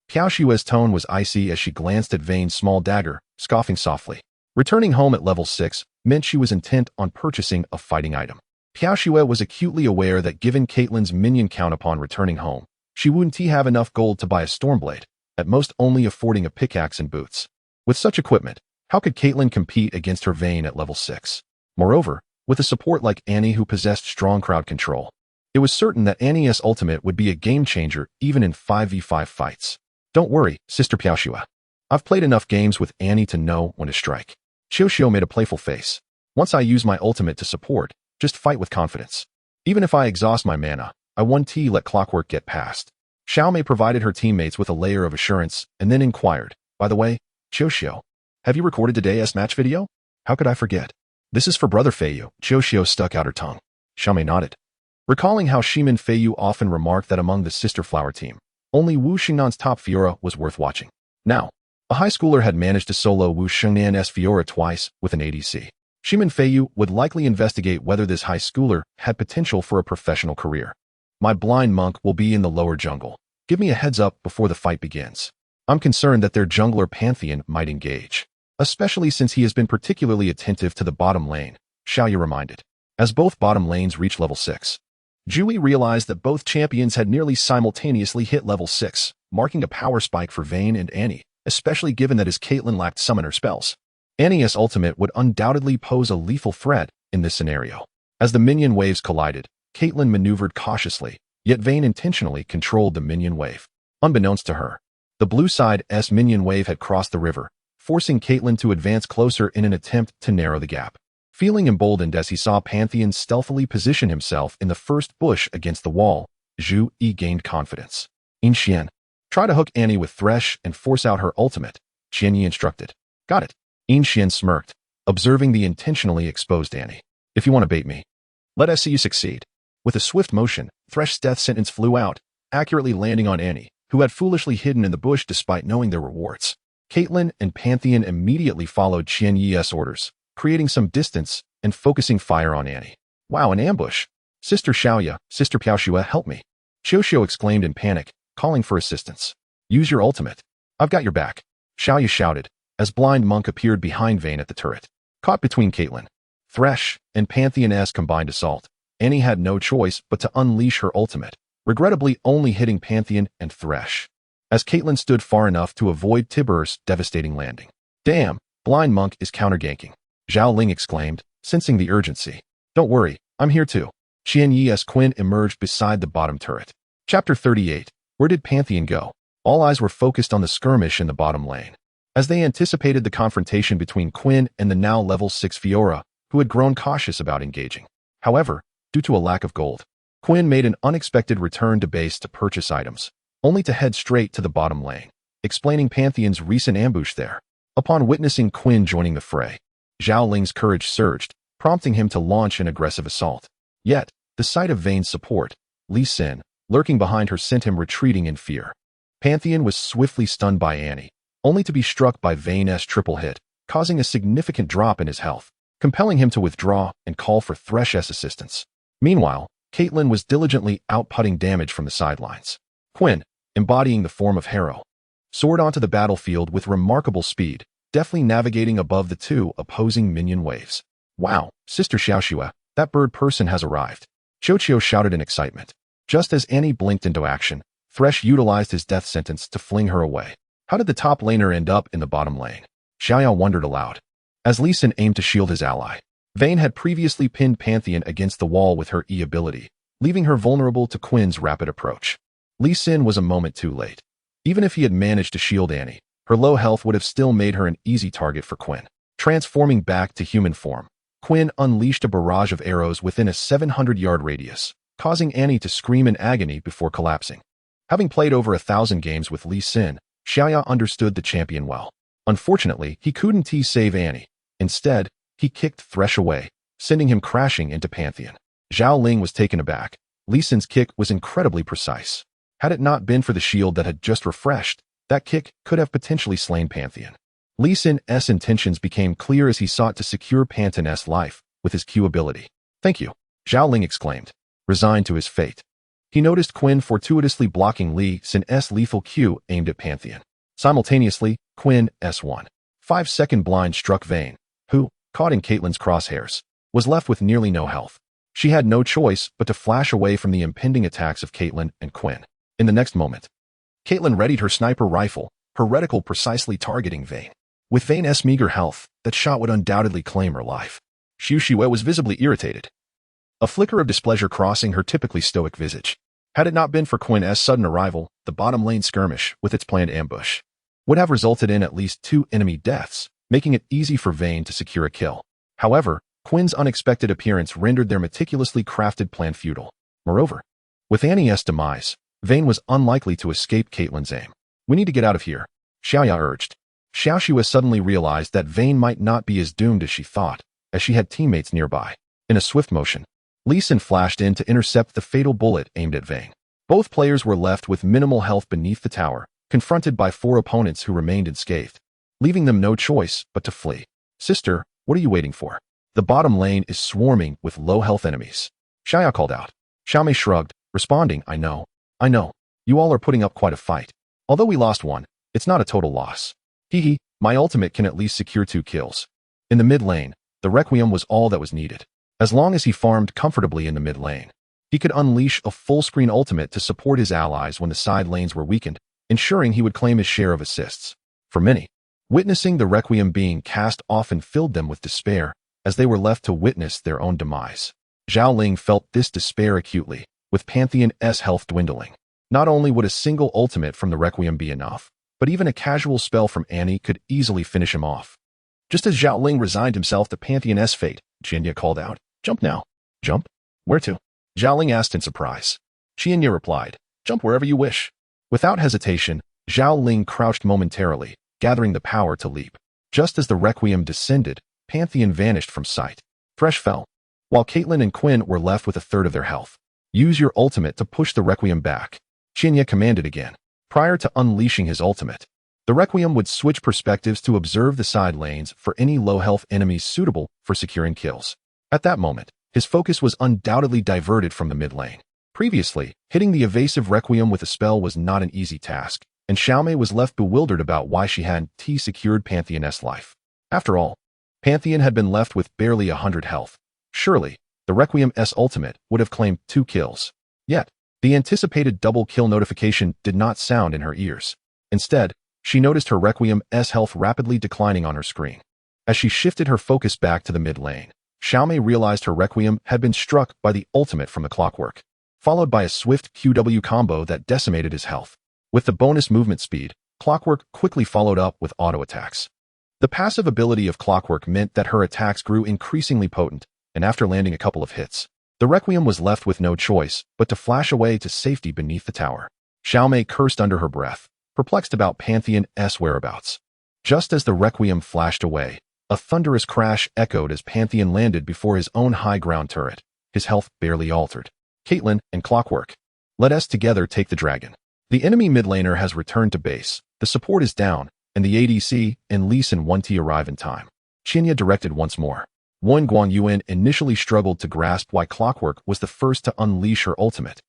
Piao Xue's tone was icy as she glanced at Vayne's small dagger, scoffing softly. Returning home at level 6 meant she was intent on purchasing a fighting item. Piao Xue was acutely aware that given Caitlyn's minion count upon returning home, she wouldn't have enough gold to buy a Stormblade, at most only affording a pickaxe and boots. With such equipment, how could Caitlyn compete against her Vayne at level 6? Moreover, with a support like Annie who possessed strong crowd control, it was certain that Annie's ultimate would be a game-changer even in 5v5 fights. Don't worry, Sister Piao Xue. I've played enough games with Annie to know when to strike. Xiao made a playful face. Once I use my ultimate to support, just fight with confidence. Even if I exhaust my mana, I won't let Clockwork get past. Xiaomei provided her teammates with a layer of assurance and then inquired, by the way, Xiao, have you recorded today's match video? How could I forget? This is for Brother Feiyu. Xiao stuck out her tongue. Xiaomei nodded. Recalling how Shimin Feiyu often remarked that among the Sister Flower team, only Wu Xingnan's top Fiora was worth watching. Now, a high schooler had managed to solo Wu Xingnan's Fiora twice with an ADC. Shimin Feiyu would likely investigate whether this high schooler had potential for a professional career. My Blind Monk will be in the lower jungle. Give me a heads up before the fight begins. I'm concerned that their jungler Pantheon might engage, especially since he has been particularly attentive to the bottom lane, Xiaoyu reminded. As both bottom lanes reached level 6, Zhui realized that both champions had nearly simultaneously hit level 6, marking a power spike for Vayne and Annie, especially given that his Caitlyn lacked summoner spells. Annie's ultimate would undoubtedly pose a lethal threat in this scenario. As the minion waves collided, Caitlyn maneuvered cautiously, yet Vayne intentionally controlled the minion wave. Unbeknownst to her, the blue side's minion wave had crossed the river, forcing Caitlyn to advance closer in an attempt to narrow the gap. Feeling emboldened as he saw Pantheon stealthily position himself in the first bush against the wall, Zhu Yi gained confidence. In Xian, try to hook Annie with Thresh and force out her ultimate, Qian Yi instructed. Got it. In Xian smirked, observing the intentionally exposed Annie. If you want to bait me, let us see you succeed. With a swift motion, Thresh's death sentence flew out, accurately landing on Annie, who had foolishly hidden in the bush despite knowing there were wards. Caitlyn and Pantheon immediately followed Qian Yi's orders, creating some distance and focusing fire on Annie. Wow, an ambush! Sister Xiaoya, Sister Piao Xue, help me! Xiao exclaimed in panic, calling for assistance. Use your ultimate. I've got your back, Xiaoya shouted, as Blind Monk appeared behind Vayne at the turret. Caught between Caitlyn, Thresh, and Pantheon's combined assault, Annie had no choice but to unleash her ultimate, regrettably only hitting Pantheon and Thresh, as Caitlyn stood far enough to avoid Tibur's devastating landing. Damn, Blind Monk is counter-ganking, Zhao Ling exclaimed, sensing the urgency. Don't worry, I'm here too. Qian Yi's Quinn emerged beside the bottom turret. Chapter 38. Where did Pantheon go? All eyes were focused on the skirmish in the bottom lane, as they anticipated the confrontation between Quinn and the now level 6 Fiora, who had grown cautious about engaging. However, due to a lack of gold, Quinn made an unexpected return to base to purchase items, only to head straight to the bottom lane. explaining Pantheon's recent ambush there. Upon witnessing Quinn joining the fray, Zhao Ling's courage surged, prompting him to launch an aggressive assault. Yet, the sight of Vane's support, Lee Sin, lurking behind her sent him retreating in fear. Pantheon was swiftly stunned by Annie, only to be struck by Vane's triple hit, causing a significant drop in his health, compelling him to withdraw and call for Thresh's assistance. Meanwhile, Caitlyn was diligently outputting damage from the sidelines. Quinn, embodying the form of Harrow, soared onto the battlefield with remarkable speed, deftly navigating above the two opposing minion waves. Wow, Sister Huaxia, that bird person has arrived. Qiuqiu shouted in excitement. Just as Annie blinked into action, Thresh utilized his death sentence to fling her away. How did the top laner end up in the bottom lane? Xiaoya wondered aloud. As Lee Sin aimed to shield his ally, Vayne had previously pinned Pantheon against the wall with her E ability, leaving her vulnerable to Quinn's rapid approach. Lee Sin was a moment too late. Even if he had managed to shield Annie, her low health would have still made her an easy target for Quinn. Transforming back to human form, Quinn unleashed a barrage of arrows within a 700-yard radius, causing Annie to scream in agony before collapsing. Having played over 1,000 games with Lee Sin, Xiaoya understood the champion well. Unfortunately, he couldn't save Annie. Instead, he kicked Thresh away, sending him crashing into Pantheon. Zhao Ling was taken aback. Lee Sin's kick was incredibly precise. Had it not been for the shield that had just refreshed, that kick could have potentially slain Pantheon. Lee Sin's intentions became clear as he sought to secure Pantheon's life with his Q ability. Thank you, Zhao Ling exclaimed, resigned to his fate. He noticed Quinn fortuitously blocking Lee Sin's lethal Q aimed at Pantheon. Simultaneously, Quinn's 5-second blind struck Vayne, who, caught in Caitlyn's crosshairs, was left with nearly no health. She had no choice but to flash away from the impending attacks of Caitlyn and Quinn. In the next moment, Caitlyn readied her sniper rifle, her reticle precisely targeting Vayne. With Vayne's meager health, that shot would undoubtedly claim her life. Huaxia was visibly irritated, a flicker of displeasure crossing her typically stoic visage. Had it not been for Quinn's sudden arrival, the bottom lane skirmish, with its planned ambush, would have resulted in at least 2 enemy deaths, making it easy for Vayne to secure a kill. However, Quinn's unexpected appearance rendered their meticulously crafted plan futile. Moreover, with Annie's demise, Vayne was unlikely to escape Caitlyn's aim. We need to get out of here, Xiaoya urged. Huaxia suddenly realized that Vayne might not be as doomed as she thought, as she had teammates nearby. In a swift motion, Lee Sin flashed in to intercept the fatal bullet aimed at Vayne. Both players were left with minimal health beneath the tower, confronted by 4 opponents who remained unscathed, leaving them no choice but to flee. Sister, what are you waiting for? The bottom lane is swarming with low-health enemies. Xiaoya called out. Xiaomei shrugged, responding, I know. You all are putting up quite a fight. Although we lost one, it's not a total loss. Hehe, my ultimate can at least secure 2 kills. In the mid lane, the Requiem was all that was needed. As long as he farmed comfortably in the mid lane, he could unleash a full-screen ultimate to support his allies when the side lanes were weakened, ensuring he would claim his share of assists. For many, witnessing the Requiem being cast often filled them with despair, as they were left to witness their own demise. Zhao Ling felt this despair acutely, with Pantheon's health dwindling. Not only would a single ultimate from the Requiem be enough, but even a casual spell from Annie could easily finish him off. Just as Zhao Ling resigned himself to Pantheon's fate, Qianya called out, Jump now. Jump? Where to? Zhao Ling asked in surprise. Qianya replied, Jump wherever you wish. Without hesitation, Zhao Ling crouched momentarily, gathering the power to leap. Just as the Requiem descended, Pantheon vanished from sight. Thresh fell, while Caitlyn and Quinn were left with 1/3 of their health. Use your ultimate to push the Requiem back, Qianya commanded again. Prior to unleashing his ultimate, the Requiem would switch perspectives to observe the side lanes for any low-health enemies suitable for securing kills. At that moment, his focus was undoubtedly diverted from the mid lane. Previously, hitting the evasive Requiem with a spell was not an easy task, and Xiaomei was left bewildered about why she hadn't secured Pantheon's life. After all, Pantheon had been left with barely 100 health. Surely, the Requiem's ultimate would have claimed 2 kills. Yet, the anticipated double kill notification did not sound in her ears. Instead, she noticed her Requiem's health rapidly declining on her screen. As she shifted her focus back to the mid lane, Xiaomei realized her Requiem had been struck by the ultimate from the clockwork, followed by a swift QW combo that decimated his health. With the bonus movement speed, Clockwork quickly followed up with auto attacks. The passive ability of Clockwork meant that her attacks grew increasingly potent, and after landing a couple of hits, the Requiem was left with no choice but to flash away to safety beneath the tower. Xiaomei cursed under her breath, perplexed about Pantheon's whereabouts. Just as the Requiem flashed away, a thunderous crash echoed as Pantheon landed before his own high ground turret, his health barely altered. Caitlyn and Clockwork. Let us together take the dragon. The enemy mid laner has returned to base, the support is down, and the ADC and Lee Sin 1T arrive in time. Qinya directed once more. Wen Guangyuan initially struggled to grasp why Clockwork was the first to unleash her ultimate,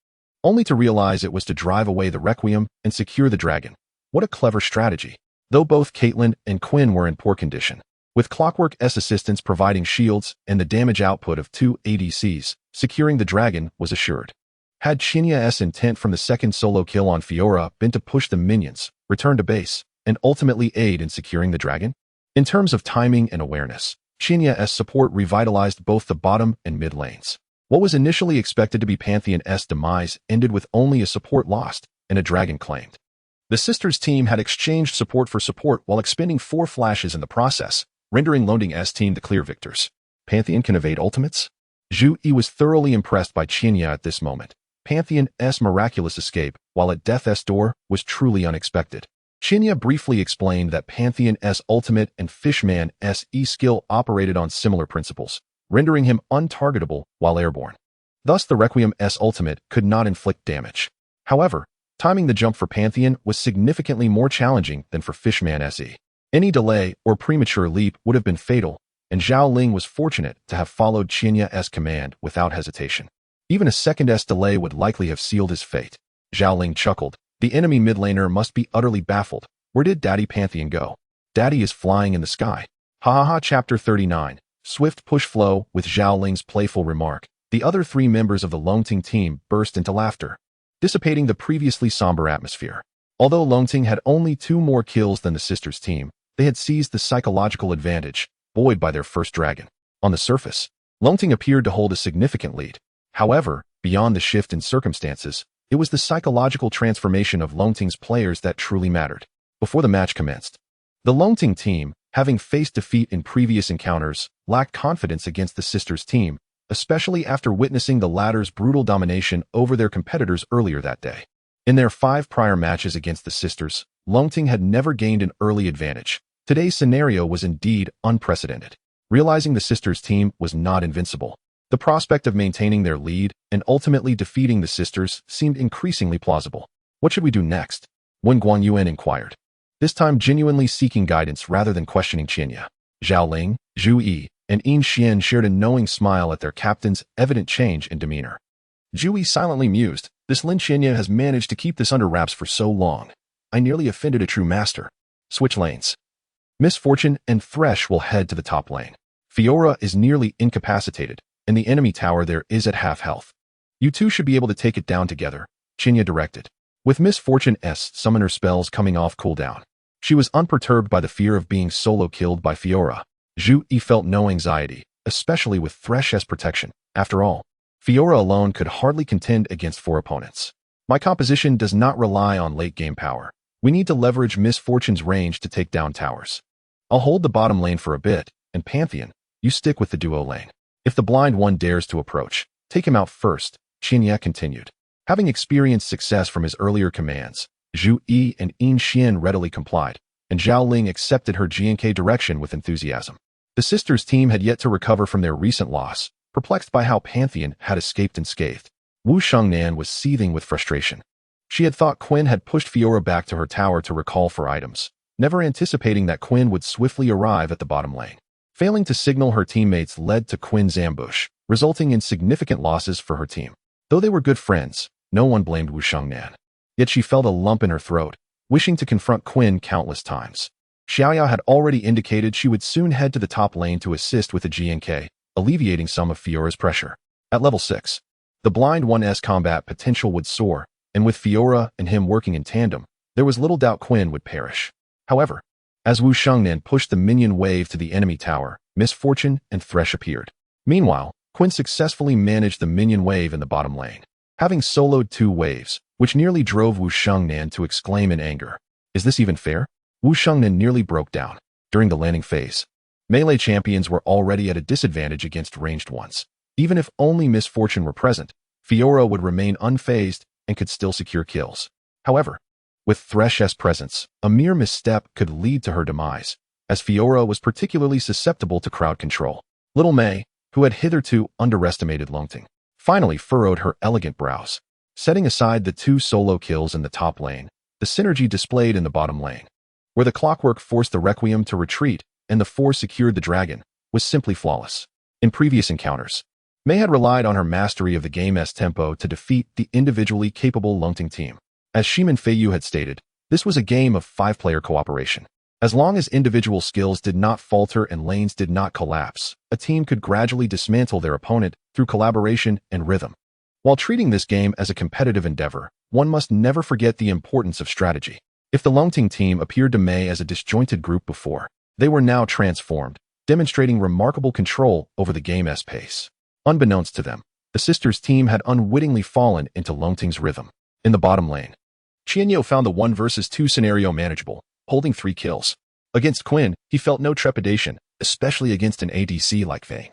only to realize it was to drive away the Requiem and secure the dragon. What a clever strategy. Though both Caitlyn and Quinn were in poor condition, with Clockwork's assistance providing shields and the damage output of 2 ADCs, securing the dragon was assured. Had Qinya's intent from the second solo kill on Fiora been to push the minions, return to base, and ultimately aid in securing the dragon? In terms of timing and awareness, Qinya's support revitalized both the bottom and mid lanes. What was initially expected to be Pantheon's demise ended with only a support lost and a dragon claimed. The sisters' team had exchanged support for support while expending 4 flashes in the process, rendering Longting's team the clear victors. Pantheon can evade ultimates? Zhu Yi was thoroughly impressed by Qinya at this moment. Pantheon's miraculous escape, while at death's door, was truly unexpected. Qinya briefly explained that Pantheon's ultimate and Fishman's E-skill operated on similar principles, rendering him untargetable while airborne. Thus, the Requiem's ultimate could not inflict damage. However, timing the jump for Pantheon was significantly more challenging than for Fishman's E. Any delay or premature leap would have been fatal, and Zhao Ling was fortunate to have followed Qinya's command without hesitation. Even a second's delay would likely have sealed his fate. Zhao Ling chuckled. The enemy mid laner must be utterly baffled. Where did Daddy Pantheon go? Daddy is flying in the sky. Ha ha ha. Chapter 39. Swift push flow. With Zhao Ling's playful remark, the other 3 members of the Longting team burst into laughter, dissipating the previously somber atmosphere. Although Longting had only 2 more kills than the sisters' team, they had seized the psychological advantage, buoyed by their first dragon. On the surface, Longting appeared to hold a significant lead. However, beyond the shift in circumstances, it was the psychological transformation of Longting's players that truly mattered. Before the match commenced, the Longting team, having faced defeat in previous encounters, lacked confidence against the sisters' team, especially after witnessing the latter's brutal domination over their competitors earlier that day. In their 5 prior matches against the sisters, Longting had never gained an early advantage. Today's scenario was indeed unprecedented. Realizing the sisters' team was not invincible, the prospect of maintaining their lead and ultimately defeating the sisters seemed increasingly plausible. What should we do next? Wen Guangyuan inquired, this time genuinely seeking guidance rather than questioning Qinya. Zhao Ling, Zhu Yi, and Yin Xian shared a knowing smile at their captain's evident change in demeanor. Zhu Yi silently mused, this Lin Qinya has managed to keep this under wraps for so long. I nearly offended a true master. Switch lanes. Misfortune and Thresh will head to the top lane. Fiora is nearly incapacitated, and the enemy tower there is at half health. You two should be able to take it down together, Qinya directed. With Misfortune's summoner spells coming off cooldown, she was unperturbed by the fear of being solo killed by Fiora. Zhu Yi felt no anxiety, especially with Thresh's protection. After all, Fiora alone could hardly contend against 4 opponents. My composition does not rely on late-game power. We need to leverage Misfortune's range to take down towers. I'll hold the bottom lane for a bit, and Pantheon, you stick with the duo lane. If the blind one dares to approach, take him out first, Qinya continued. Having experienced success from his earlier commands, Zhu Yi and Yin Xian readily complied, and Zhao Ling accepted her GNK direction with enthusiasm. The sisters' team had yet to recover from their recent loss, perplexed by how Pantheon had escaped unscathed. Wu Shengnan was seething with frustration. She had thought Quinn had pushed Fiora back to her tower to recall for items, never anticipating that Quinn would swiftly arrive at the bottom lane. Failing to signal her teammates led to Quinn's ambush, resulting in significant losses for her team. Though they were good friends, no one blamed Wu Shengnan. Yet she felt a lump in her throat, wishing to confront Quinn countless times. Xiaoyao had already indicated she would soon head to the top lane to assist with the GNK, alleviating some of Fiora's pressure. At level 6, the blind one's combat potential would soar, and with Fiora and him working in tandem, there was little doubt Quinn would perish. However, as Wu Shengnan pushed the minion wave to the enemy tower, Misfortune and Thresh appeared. Meanwhile, Quinn successfully managed the minion wave in the bottom lane, having soloed 2 waves, which nearly drove Wu Shengnan to exclaim in anger. Is this even fair? Wu Shengnan nearly broke down. During the landing phase, melee champions were already at a disadvantage against ranged ones. Even if only Misfortune were present, Fiora would remain unfazed and could still secure kills. However, With Thresh's presence, a mere misstep could lead to her demise, as Fiora was particularly susceptible to crowd control. Little Mei, who had hitherto underestimated Longting, finally furrowed her elegant brows. Setting aside the 2 solo kills in the top lane, the synergy displayed in the bottom lane, where the clockwork forced the Requiem to retreat and the 4 secured the dragon, was simply flawless. In previous encounters, Mei had relied on her mastery of the game's tempo to defeat the individually capable Longting team. As Shimin Feiyu had stated, this was a game of 5-player cooperation. As long as individual skills did not falter and lanes did not collapse, a team could gradually dismantle their opponent through collaboration and rhythm. While treating this game as a competitive endeavor, one must never forget the importance of strategy. If the Longting team appeared to Mei as a disjointed group before, they were now transformed, demonstrating remarkable control over the game's pace. Unbeknownst to them, the sisters' team had unwittingly fallen into Longting's rhythm. In the bottom lane, Qianyo found the 1 versus 2 scenario manageable, holding 3 kills. Against Quinn, he felt no trepidation, especially against an ADC like Vayne,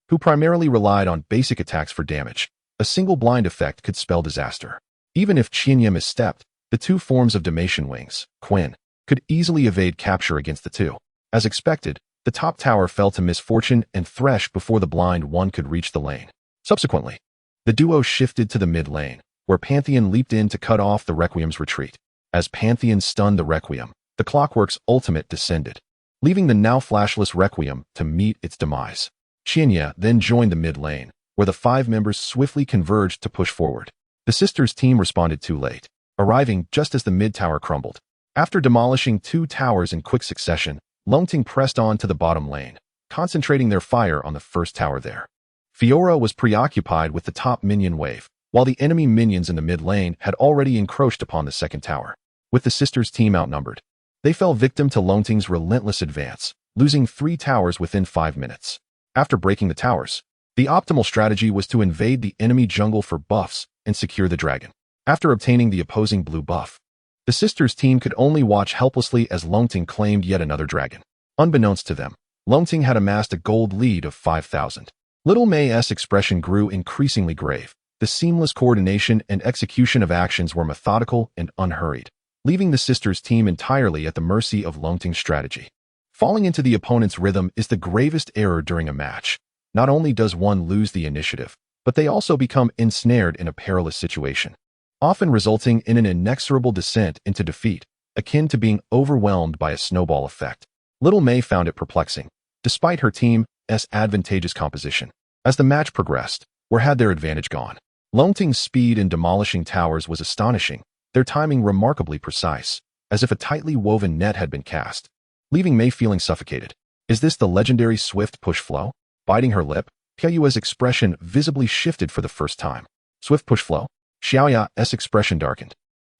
who primarily relied on basic attacks for damage. A single blind effect could spell disaster. Even if Qianyo misstepped, the 2 forms of Damation Wings, Quinn, could easily evade capture against the 2. As expected, the top tower fell to Misfortune and Thresh before the blind one could reach the lane. Subsequently, the duo shifted to the mid lane, where Pantheon leaped in to cut off the Requiem's retreat. As Pantheon stunned the Requiem, the Clockwork's ultimate descended, leaving the now flashless Requiem to meet its demise. Qianyo then joined the mid lane, where the 5 members swiftly converged to push forward. The sisters' team responded too late, arriving just as the mid tower crumbled. After demolishing 2 towers in quick succession, Longting pressed on to the bottom lane, concentrating their fire on the first tower there. Fiora was preoccupied with the top minion wave, while the enemy minions in the mid lane had already encroached upon the second tower. With the sisters' team outnumbered, they fell victim to Longting's relentless advance, losing 3 towers within 5 minutes. After breaking the towers, the optimal strategy was to invade the enemy jungle for buffs and secure the dragon. After obtaining the opposing blue buff, the sisters' team could only watch helplessly as Longting claimed yet another dragon. Unbeknownst to them, Longting had amassed a gold lead of 5,000. Little Mei's expression grew increasingly grave. The seamless coordination and execution of actions were methodical and unhurried, leaving the sisters' team entirely at the mercy of Longting's strategy. Falling into the opponent's rhythm is the gravest error during a match. Not only does one lose the initiative, but they also become ensnared in a perilous situation, often resulting in an inexorable descent into defeat, akin to being overwhelmed by a snowball effect. Little Mei found it perplexing, despite her team's advantageous composition. As the match progressed, where had their advantage gone? Longting's speed in demolishing towers was astonishing, their timing remarkably precise, as if a tightly woven net had been cast, leaving Mei feeling suffocated. Is this the legendary swift push flow? Biting her lip, Pieyu's expression visibly shifted for the first time. Swift push flow? Xiaoya's expression darkened.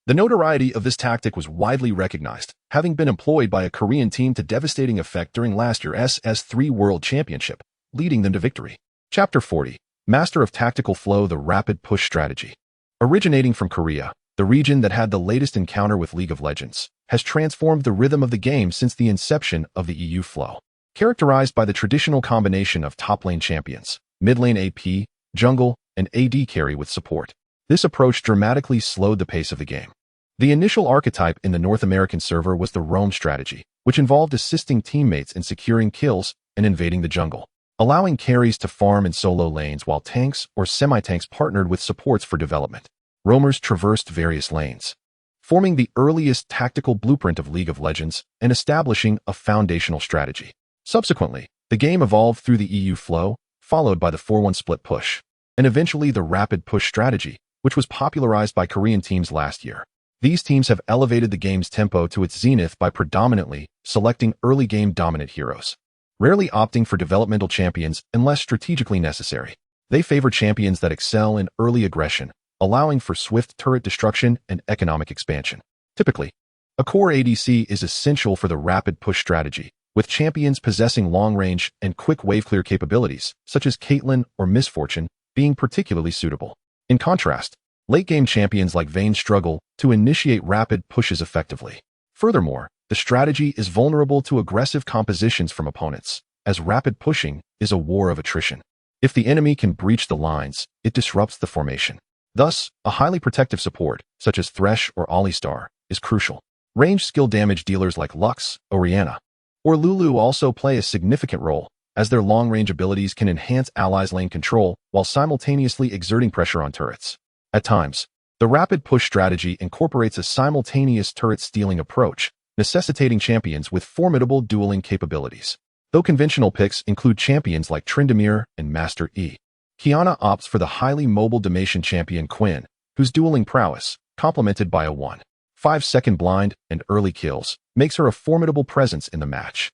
The notoriety of this tactic was widely recognized, having been employed by a Korean team to devastating effect during last year's S3 World Championship, leading them to victory. Chapter 40. Master of Tactical Flow, the Rapid Push Strategy. Originating from Korea, the region that had the latest encounter with League of Legends, has transformed the rhythm of the game since the inception of the EU flow. Characterized by the traditional combination of top-lane champions, mid-lane AP, jungle, and AD carry with support. This approach dramatically slowed the pace of the game. The initial archetype in the North American server was the roam strategy, which involved assisting teammates in securing kills and invading the jungle, allowing carries to farm in solo lanes while tanks or semi-tanks partnered with supports for development. Roamers traversed various lanes, forming the earliest tactical blueprint of League of Legends and establishing a foundational strategy. Subsequently, the game evolved through the EU flow, followed by the 4-1 split push, and eventually the rapid push strategy, which was popularized by Korean teams last year. These teams have elevated the game's tempo to its zenith by predominantly selecting early game dominant heroes, rarely opting for developmental champions unless strategically necessary. They favor champions that excel in early aggression, allowing for swift turret destruction and economic expansion. Typically, a core ADC is essential for the rapid push strategy, with champions possessing long-range and quick wave-clear capabilities, such as Caitlyn or Misfortune, being particularly suitable. In contrast, late-game champions like Vayne struggle to initiate rapid pushes effectively. Furthermore, the strategy is vulnerable to aggressive compositions from opponents, as rapid pushing is a war of attrition. If the enemy can breach the lines, it disrupts the formation. Thus, a highly protective support, such as Thresh or Alistar, is crucial. Range skill damage dealers like Lux, Orianna, or Lulu also play a significant role, as their long-range abilities can enhance allies' lane control while simultaneously exerting pressure on turrets. At times, the rapid push strategy incorporates a simultaneous turret stealing approach, necessitating champions with formidable dueling capabilities. Though conventional picks include champions like Tryndamere and Master E, Qiyana opts for the highly mobile Dalmatian champion Quinn, whose dueling prowess, complemented by a 1.5-second blind and early kills, makes her a formidable presence in the match.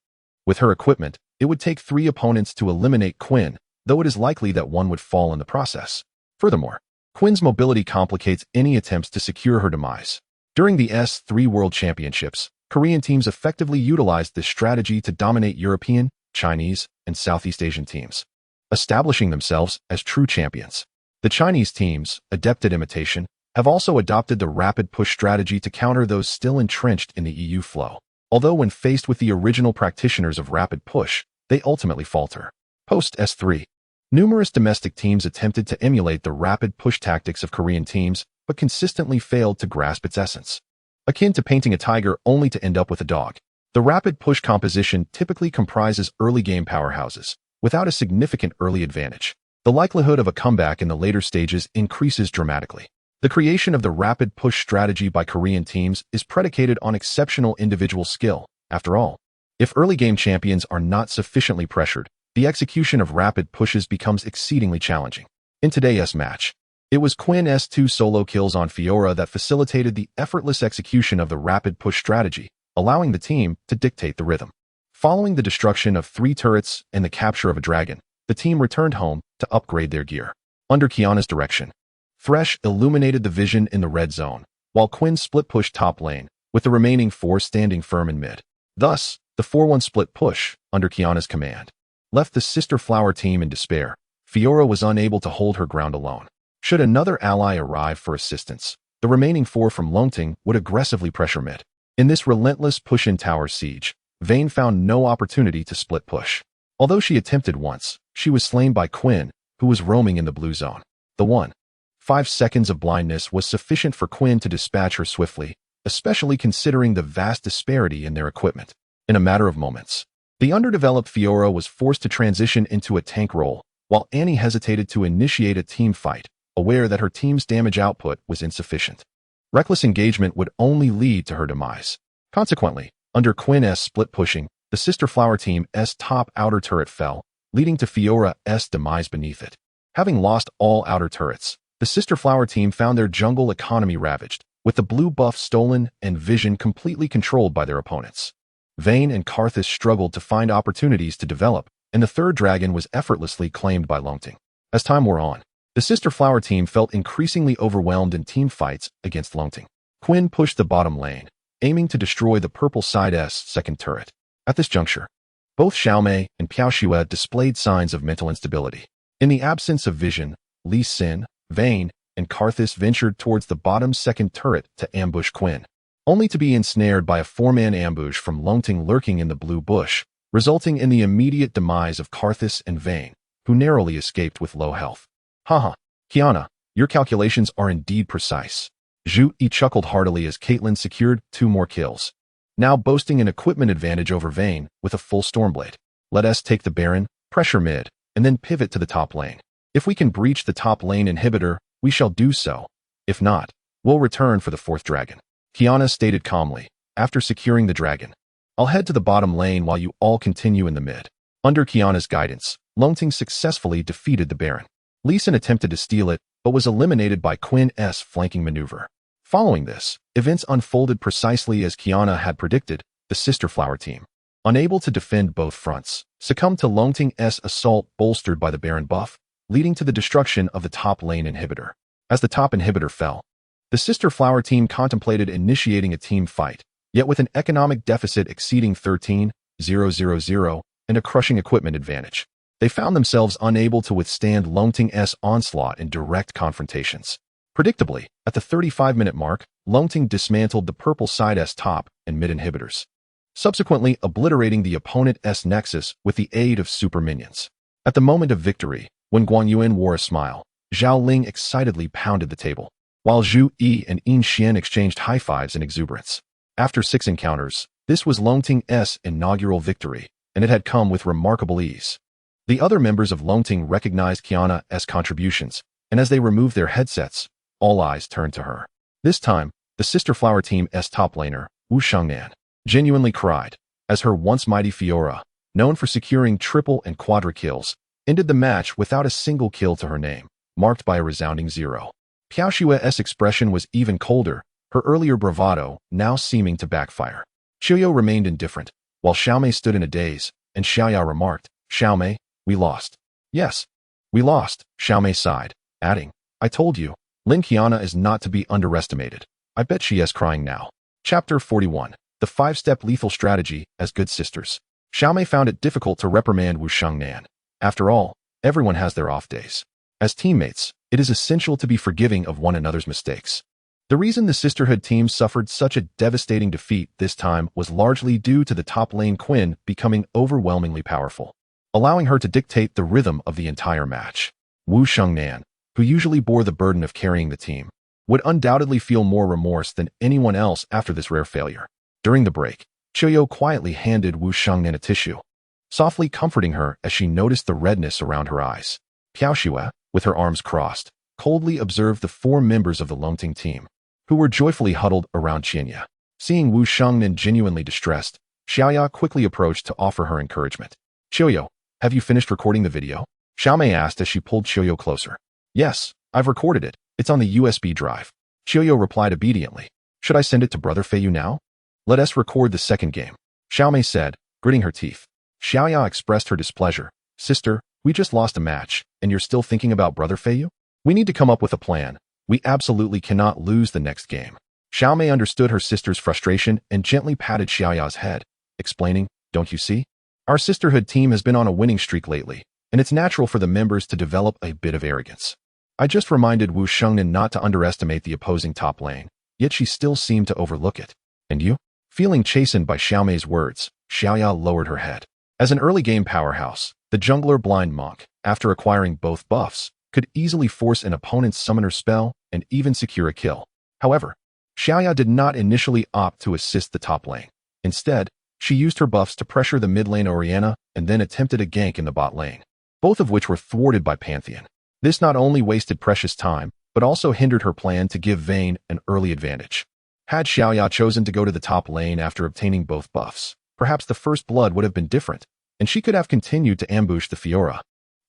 With her equipment, it would take 3 opponents to eliminate Quinn, though it is likely that one would fall in the process. Furthermore, Quinn's mobility complicates any attempts to secure her demise. During the S3 World Championships, Korean teams effectively utilized this strategy to dominate European, Chinese, and Southeast Asian teams, establishing themselves as true champions. The Chinese teams, adept at imitation, have also adopted the rapid push strategy to counter those still entrenched in the EU flow. Although when faced with the original practitioners of rapid push, they ultimately falter. Post S3, numerous domestic teams attempted to emulate the rapid push tactics of Korean teams, but consistently failed to grasp its essence. Akin to painting a tiger only to end up with a dog, the rapid push composition typically comprises early game powerhouses, without a significant early advantage. The likelihood of a comeback in the later stages increases dramatically. The creation of the rapid push strategy by Korean teams is predicated on exceptional individual skill. After all, if early game champions are not sufficiently pressured, the execution of rapid pushes becomes exceedingly challenging. In today's match, it was Quinn's 2 solo kills on Fiora that facilitated the effortless execution of the rapid push strategy, allowing the team to dictate the rhythm. Following the destruction of 3 turrets and the capture of a dragon, the team returned home to upgrade their gear. Under Qiyana's direction, Thresh illuminated the vision in the red zone, while Quinn split pushed top lane, with the remaining 4 standing firm in mid. Thus, the 4-1 split push, under Qiyana's command, left the Sister Flower team in despair. Fiora was unable to hold her ground alone. Should another ally arrive for assistance, the remaining 4 from Longting would aggressively pressure mid. In this relentless push-in tower siege, Vayne found no opportunity to split push. Although she attempted once, she was slain by Quinn, who was roaming in the blue zone. The 1.5 seconds of blindness was sufficient for Quinn to dispatch her swiftly, especially considering the vast disparity in their equipment. In a matter of moments, the underdeveloped Fiora was forced to transition into a tank role, while Annie hesitated to initiate a team fight, aware that her team's damage output was insufficient. Reckless engagement would only lead to her demise. Consequently, under Quinn's split pushing, the Sister Flower team's top outer turret fell, leading to Fiora's demise beneath it. Having lost all outer turrets, the Sister Flower team found their jungle economy ravaged, with the blue buff stolen and vision completely controlled by their opponents. Vayne and Karthus struggled to find opportunities to develop, and the 3rd dragon was effortlessly claimed by Longting. As time wore on, the Sister Flower team felt increasingly overwhelmed in team fights against Longting. Quinn pushed the bottom lane, aiming to destroy the purple side's 2nd turret. At this juncture, both Xiaomei and Piaoxue displayed signs of mental instability. In the absence of vision, Lee Sin, Vayne, and Karthus ventured towards the bottom 2nd turret to ambush Quinn, only to be ensnared by a 4-man ambush from Longting lurking in the blue bush, resulting in the immediate demise of Karthus and Vayne, who narrowly escaped with low health. Haha, Qiyana, your calculations are indeed precise. Zhu Yi chuckled heartily as Caitlyn secured 2 more kills, now boasting an equipment advantage over Vayne with a full Stormblade. Let us take the Baron, pressure mid, and then pivot to the top lane. If we can breach the top lane inhibitor, we shall do so. If not, we'll return for the 4th dragon. Qiyana stated calmly, after securing the dragon. I'll head to the bottom lane while you all continue in the mid. Under Qiyana's guidance, Longting successfully defeated the Baron. Lee Sin attempted to steal it, but was eliminated by Quinn's flanking maneuver. Following this, events unfolded precisely as Qiyana had predicted. The Sister Flower team, unable to defend both fronts, succumbed to Longting's assault bolstered by the Baron buff, leading to the destruction of the top lane inhibitor. As the top inhibitor fell, the Sister Flower team contemplated initiating a team fight, yet with an economic deficit exceeding 13,000 and a crushing equipment advantage, they found themselves unable to withstand Longting's onslaught in direct confrontations. Predictably, at the 35-minute mark, Longting dismantled the purple side's top and mid inhibitors, subsequently obliterating the opponent's nexus with the aid of super minions. At the moment of victory, when Guan Yuan wore a smile, Zhao Ling excitedly pounded the table. while Zhu Yi and Yin Xian exchanged high-fives in exuberance. After 6 encounters, this was Longting's inaugural victory, and it had come with remarkable ease. The other members of Longting recognized Qiana's contributions, and as they removed their headsets, all eyes turned to her. This time, the Sister Flower Team's top laner, Wu Shangnan, genuinely cried, as her once mighty Fiora, known for securing triple and quadra kills, ended the match without a single kill to her name, marked by a resounding 0. Huaxia's expression was even colder, her earlier bravado now seeming to backfire. Qiuyo remained indifferent, while Xiaomei stood in a daze, and Xiaoya remarked, "Xiaomei, we lost." "Yes, we lost," Xiaomei sighed, adding, "I told you, Lin Qiana is not to be underestimated. I bet she is crying now." Chapter 41. The 5-step lethal strategy as good sisters. Xiaomei found it difficult to reprimand Wu Shangnan. After all, everyone has their off days. As teammates, it is essential to be forgiving of one another's mistakes. The reason the sisterhood team suffered such a devastating defeat this time was largely due to the top lane Quinn becoming overwhelmingly powerful, allowing her to dictate the rhythm of the entire match. Wu Shangnan, who usually bore the burden of carrying the team, would undoubtedly feel more remorse than anyone else after this rare failure. During the break, Qiuyo quietly handed Wu Shangnan a tissue, softly comforting her as she noticed the redness around her eyes. Huaxia, with her arms crossed, coldly observed the 4 members of the Longting team, who were joyfully huddled around Qianya. Seeing Wu Shangnan genuinely distressed, Xiaoya quickly approached to offer her encouragement. "Qiuyo, have you finished recording the video?" Xiaomei asked as she pulled Qiuyo closer. "Yes, I've recorded it. It's on the USB drive." Qiuyo replied obediently. "Should I send it to Brother Feiyu now?" "Let us record the second game," Xiaomei said, gritting her teeth. Xiaoya expressed her displeasure. "Sister, we just lost a match, and you're still thinking about Brother Feiyu? We need to come up with a plan. We absolutely cannot lose the next game." Xiaomei understood her sister's frustration and gently patted Xiaoya's head, explaining, "Don't you see? Our sisterhood team has been on a winning streak lately, and it's natural for the members to develop a bit of arrogance. I just reminded Wu Shangnan not to underestimate the opposing top lane, yet she still seemed to overlook it. And you?" Feeling chastened by Xiaomei's words, Xiaoya lowered her head. As an early game powerhouse, the jungler Blind Monk, after acquiring both buffs, could easily force an opponent's summoner spell and even secure a kill. However, Xiaoya did not initially opt to assist the top lane. Instead, she used her buffs to pressure the mid lane Orianna and then attempted a gank in the bot lane, both of which were thwarted by Pantheon. This not only wasted precious time, but also hindered her plan to give Vayne an early advantage. Had Xiaoya chosen to go to the top lane after obtaining both buffs, perhaps the first blood would have been different, and she could have continued to ambush the Fiora,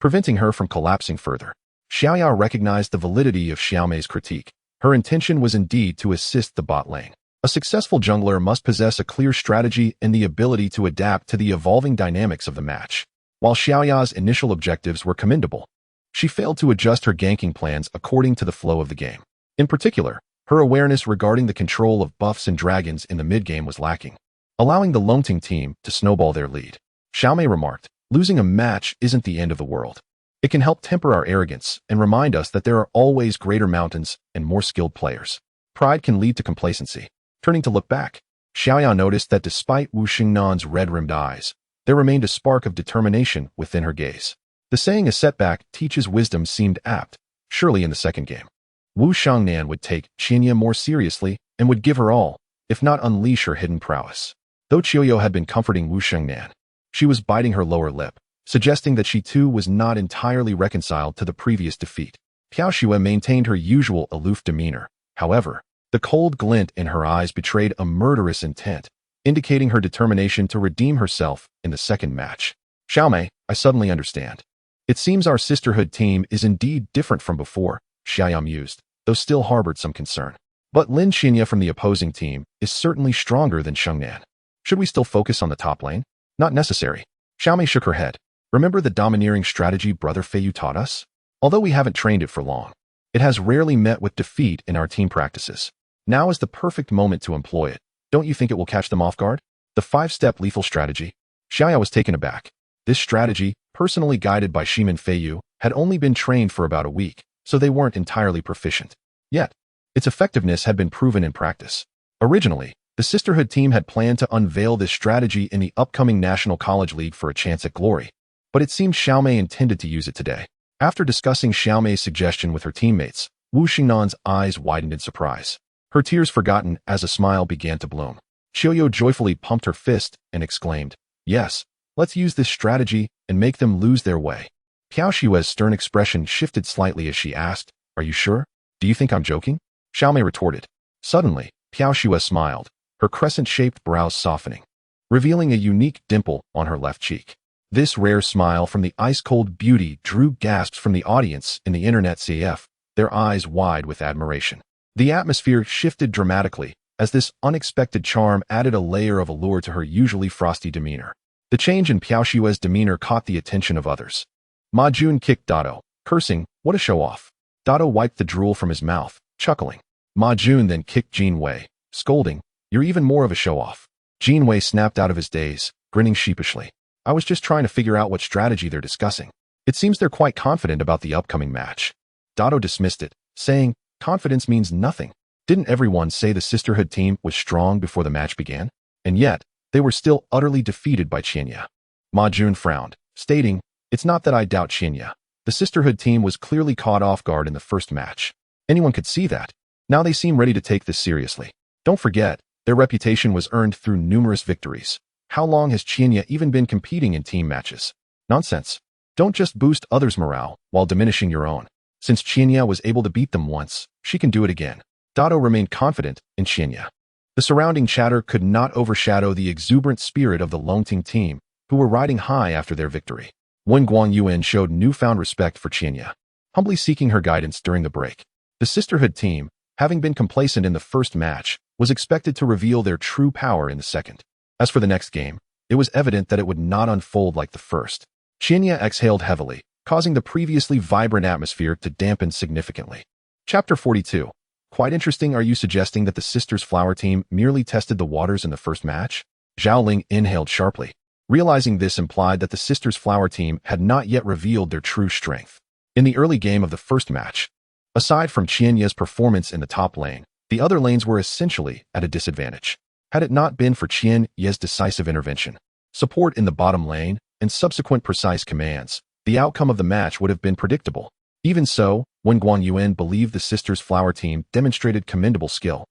preventing her from collapsing further. Xiaoya recognized the validity of Xiaomei's critique. Her intention was indeed to assist the bot lane. A successful jungler must possess a clear strategy and the ability to adapt to the evolving dynamics of the match. While Xiaoya's initial objectives were commendable, she failed to adjust her ganking plans according to the flow of the game. In particular, her awareness regarding the control of buffs and dragons in the mid-game was lacking, allowing the Longting team to snowball their lead. Xiaomei remarked, "Losing a match isn't the end of the world. It can help temper our arrogance and remind us that there are always greater mountains and more skilled players. Pride can lead to complacency." Turning to look back, Xiaoya noticed that despite Wu Xingnan's red-rimmed eyes, there remained a spark of determination within her gaze. The saying "a setback teaches wisdom" seemed apt. Surely in the second game, Wu Shangnan would take Qianya more seriously and would give her all, if not unleash her hidden prowess. Though Qiuyo had been comforting Wu Shangnan, she was biting her lower lip, suggesting that she too was not entirely reconciled to the previous defeat. Huaxia maintained her usual aloof demeanor. However, the cold glint in her eyes betrayed a murderous intent, indicating her determination to redeem herself in the second match. "Xiaomei, I suddenly understand. It seems our sisterhood team is indeed different from before," Xiaoya mused, though still harbored some concern. "But Lin Qianya from the opposing team is certainly stronger than Shangnan. Should we still focus on the top lane?" "Not necessary." Xiaomei shook her head. "Remember the domineering strategy Brother Feiyu taught us? Although we haven't trained it for long, it has rarely met with defeat in our team practices. Now is the perfect moment to employ it. Don't you think it will catch them off guard?" The 5-step lethal strategy. Xiaoya was taken aback. This strategy, personally guided by Shimin Feiyu, had only been trained for about a week, so they weren't entirely proficient. Yet, its effectiveness had been proven in practice. Originally, the sisterhood team had planned to unveil this strategy in the upcoming National College League for a chance at glory, but it seemed Xiaomei intended to use it today. After discussing Xiaomei's suggestion with her teammates, Wu Xingnan's eyes widened in surprise. Her tears forgotten as a smile began to bloom. Qiuyo joyfully pumped her fist and exclaimed, "Yes, let's use this strategy and make them lose their way." Piao Xue's stern expression shifted slightly as she asked, "Are you sure? Do you think I'm joking?" Xiaomei retorted. Suddenly, Piao Xue smiled, her crescent-shaped brows softening, revealing a unique dimple on her left cheek. This rare smile from the ice-cold beauty drew gasps from the audience in the internet CF, their eyes wide with admiration. The atmosphere shifted dramatically as this unexpected charm added a layer of allure to her usually frosty demeanor. The change in Piao Xue's demeanor caught the attention of others. Ma Jun kicked Dado, cursing, "What a show-off." Dado wiped the drool from his mouth, chuckling. Ma Jun then kicked Jin Wei, scolding, "You're even more of a show-off." Jin Wei snapped out of his daze, grinning sheepishly. "I was just trying to figure out what strategy they're discussing. It seems they're quite confident about the upcoming match." Dado dismissed it, saying, "Confidence means nothing. Didn't everyone say the sisterhood team was strong before the match began? And yet, they were still utterly defeated by Qianya." Ma Jun frowned, stating, "It's not that I doubt Qianya. The sisterhood team was clearly caught off guard in the first match. Anyone could see that. Now they seem ready to take this seriously. Don't forget, their reputation was earned through numerous victories. How long has Qianya even been competing in team matches? Nonsense. Don't just boost others' morale while diminishing your own. Since Qianya was able to beat them once, she can do it again." Dado remained confident in Qianya. The surrounding chatter could not overshadow the exuberant spirit of the Longting team, who were riding high after their victory. Wen Guangyuan showed newfound respect for Qianya, humbly seeking her guidance during the break. The sisterhood team, having been complacent in the first match, was expected to reveal their true power in the second. As for the next game, it was evident that it would not unfold like the first. Qianya exhaled heavily, causing the previously vibrant atmosphere to dampen significantly. Chapter 42. Quite interesting. Are you suggesting that the Sisters Flower team merely tested the waters in the first match? Zhao Ling inhaled sharply, realizing this implied that the Sisters Flower team had not yet revealed their true strength. In the early game of the first match, aside from Qianya's performance in the top lane, the other lanes were essentially at a disadvantage. Had it not been for Qianya's decisive intervention, support in the bottom lane, and subsequent precise commands, the outcome of the match would have been predictable. Even so, Wen Guangyuan believed the Sisters Flower team demonstrated commendable skill.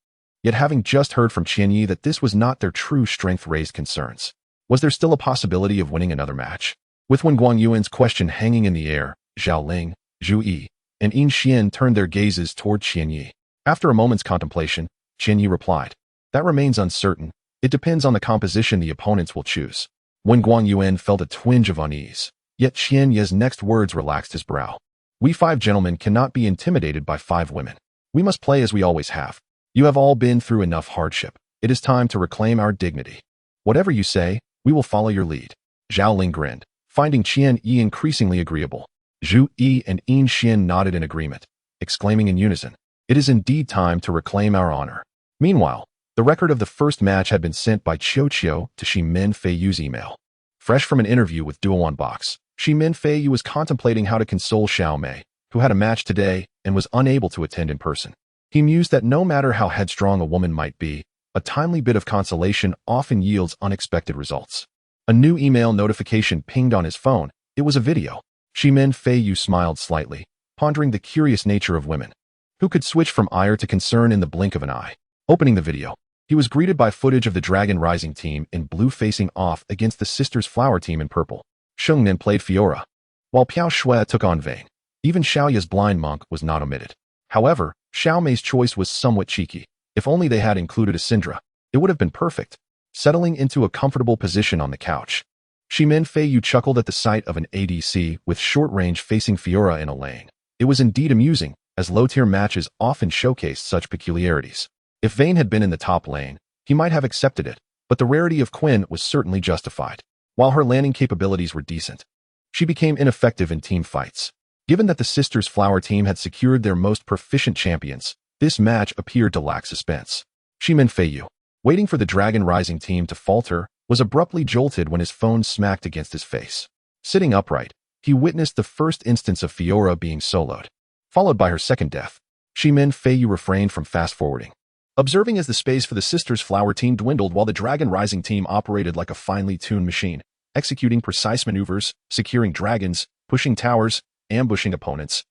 Yet having just heard from Qianyi that this was not their true strength raised concerns. Was there still a possibility of winning another match? With Wen Guangyuan's question hanging in the air, Zhao Ling, Zhu Yi, and Yin Xian turned their gazes toward Qianyi. After a moment's contemplation, Qianyi replied, "That remains uncertain. It depends on the composition the opponents will choose." Wen Guangyuan felt a twinge of unease, yet Qianyi's next words relaxed his brow. "We 5 gentlemen cannot be intimidated by 5 women. We must play as we always have. You have all been through enough hardship. It is time to reclaim our dignity. Whatever you say, we will follow your lead." Zhao Ling grinned, finding Qian Yi increasingly agreeable. Zhu Yi and Yin Xian nodded in agreement, exclaiming in unison, "It is indeed time to reclaim our honor." Meanwhile, the record of the first match had been sent by Qiu Qiu to Shi Min Feiyu's email. Fresh from an interview with Duo on Box, Shi Min Feiyu was contemplating how to console Xiaomei, who had a match today and was unable to attend in person. He mused that no matter how headstrong a woman might be, a timely bit of consolation often yields unexpected results. A new email notification pinged on his phone. It was a video. Shi Min Feiyu smiled slightly, pondering the curious nature of women, who could switch from ire to concern in the blink of an eye. Opening the video, he was greeted by footage of the Dragon Rising team in blue facing off against the Sisters Flower team in purple. Shengnan played Fiora, while Piao Xue took on Vayne. Even Xiaoya's blind monk was not omitted. However, Xiaomei's choice was somewhat cheeky. If only they had included a Syndra, it would have been perfect. Settling into a comfortable position on the couch, Shi Min Feiyu chuckled at the sight of an ADC with short range facing Fiora in a lane. It was indeed amusing, as low-tier matches often showcased such peculiarities. If Vayne had been in the top lane, he might have accepted it, but the rarity of Quinn was certainly justified. While her landing capabilities were decent, she became ineffective in team fights. Given that the Sisters Flower team had secured their most proficient champions, this match appeared to lack suspense. Shi Min Feiyu, waiting for the Dragon Rising team to falter, was abruptly jolted when his phone smacked against his face. Sitting upright, he witnessed the first instance of Fiora being soloed, followed by her second death. Shi Min Feiyu refrained from fast-forwarding, observing as the space for the Sisters Flower team dwindled while the Dragon Rising team operated like a finely tuned machine, executing precise maneuvers, securing dragons, pushing towers, ambushing opponents,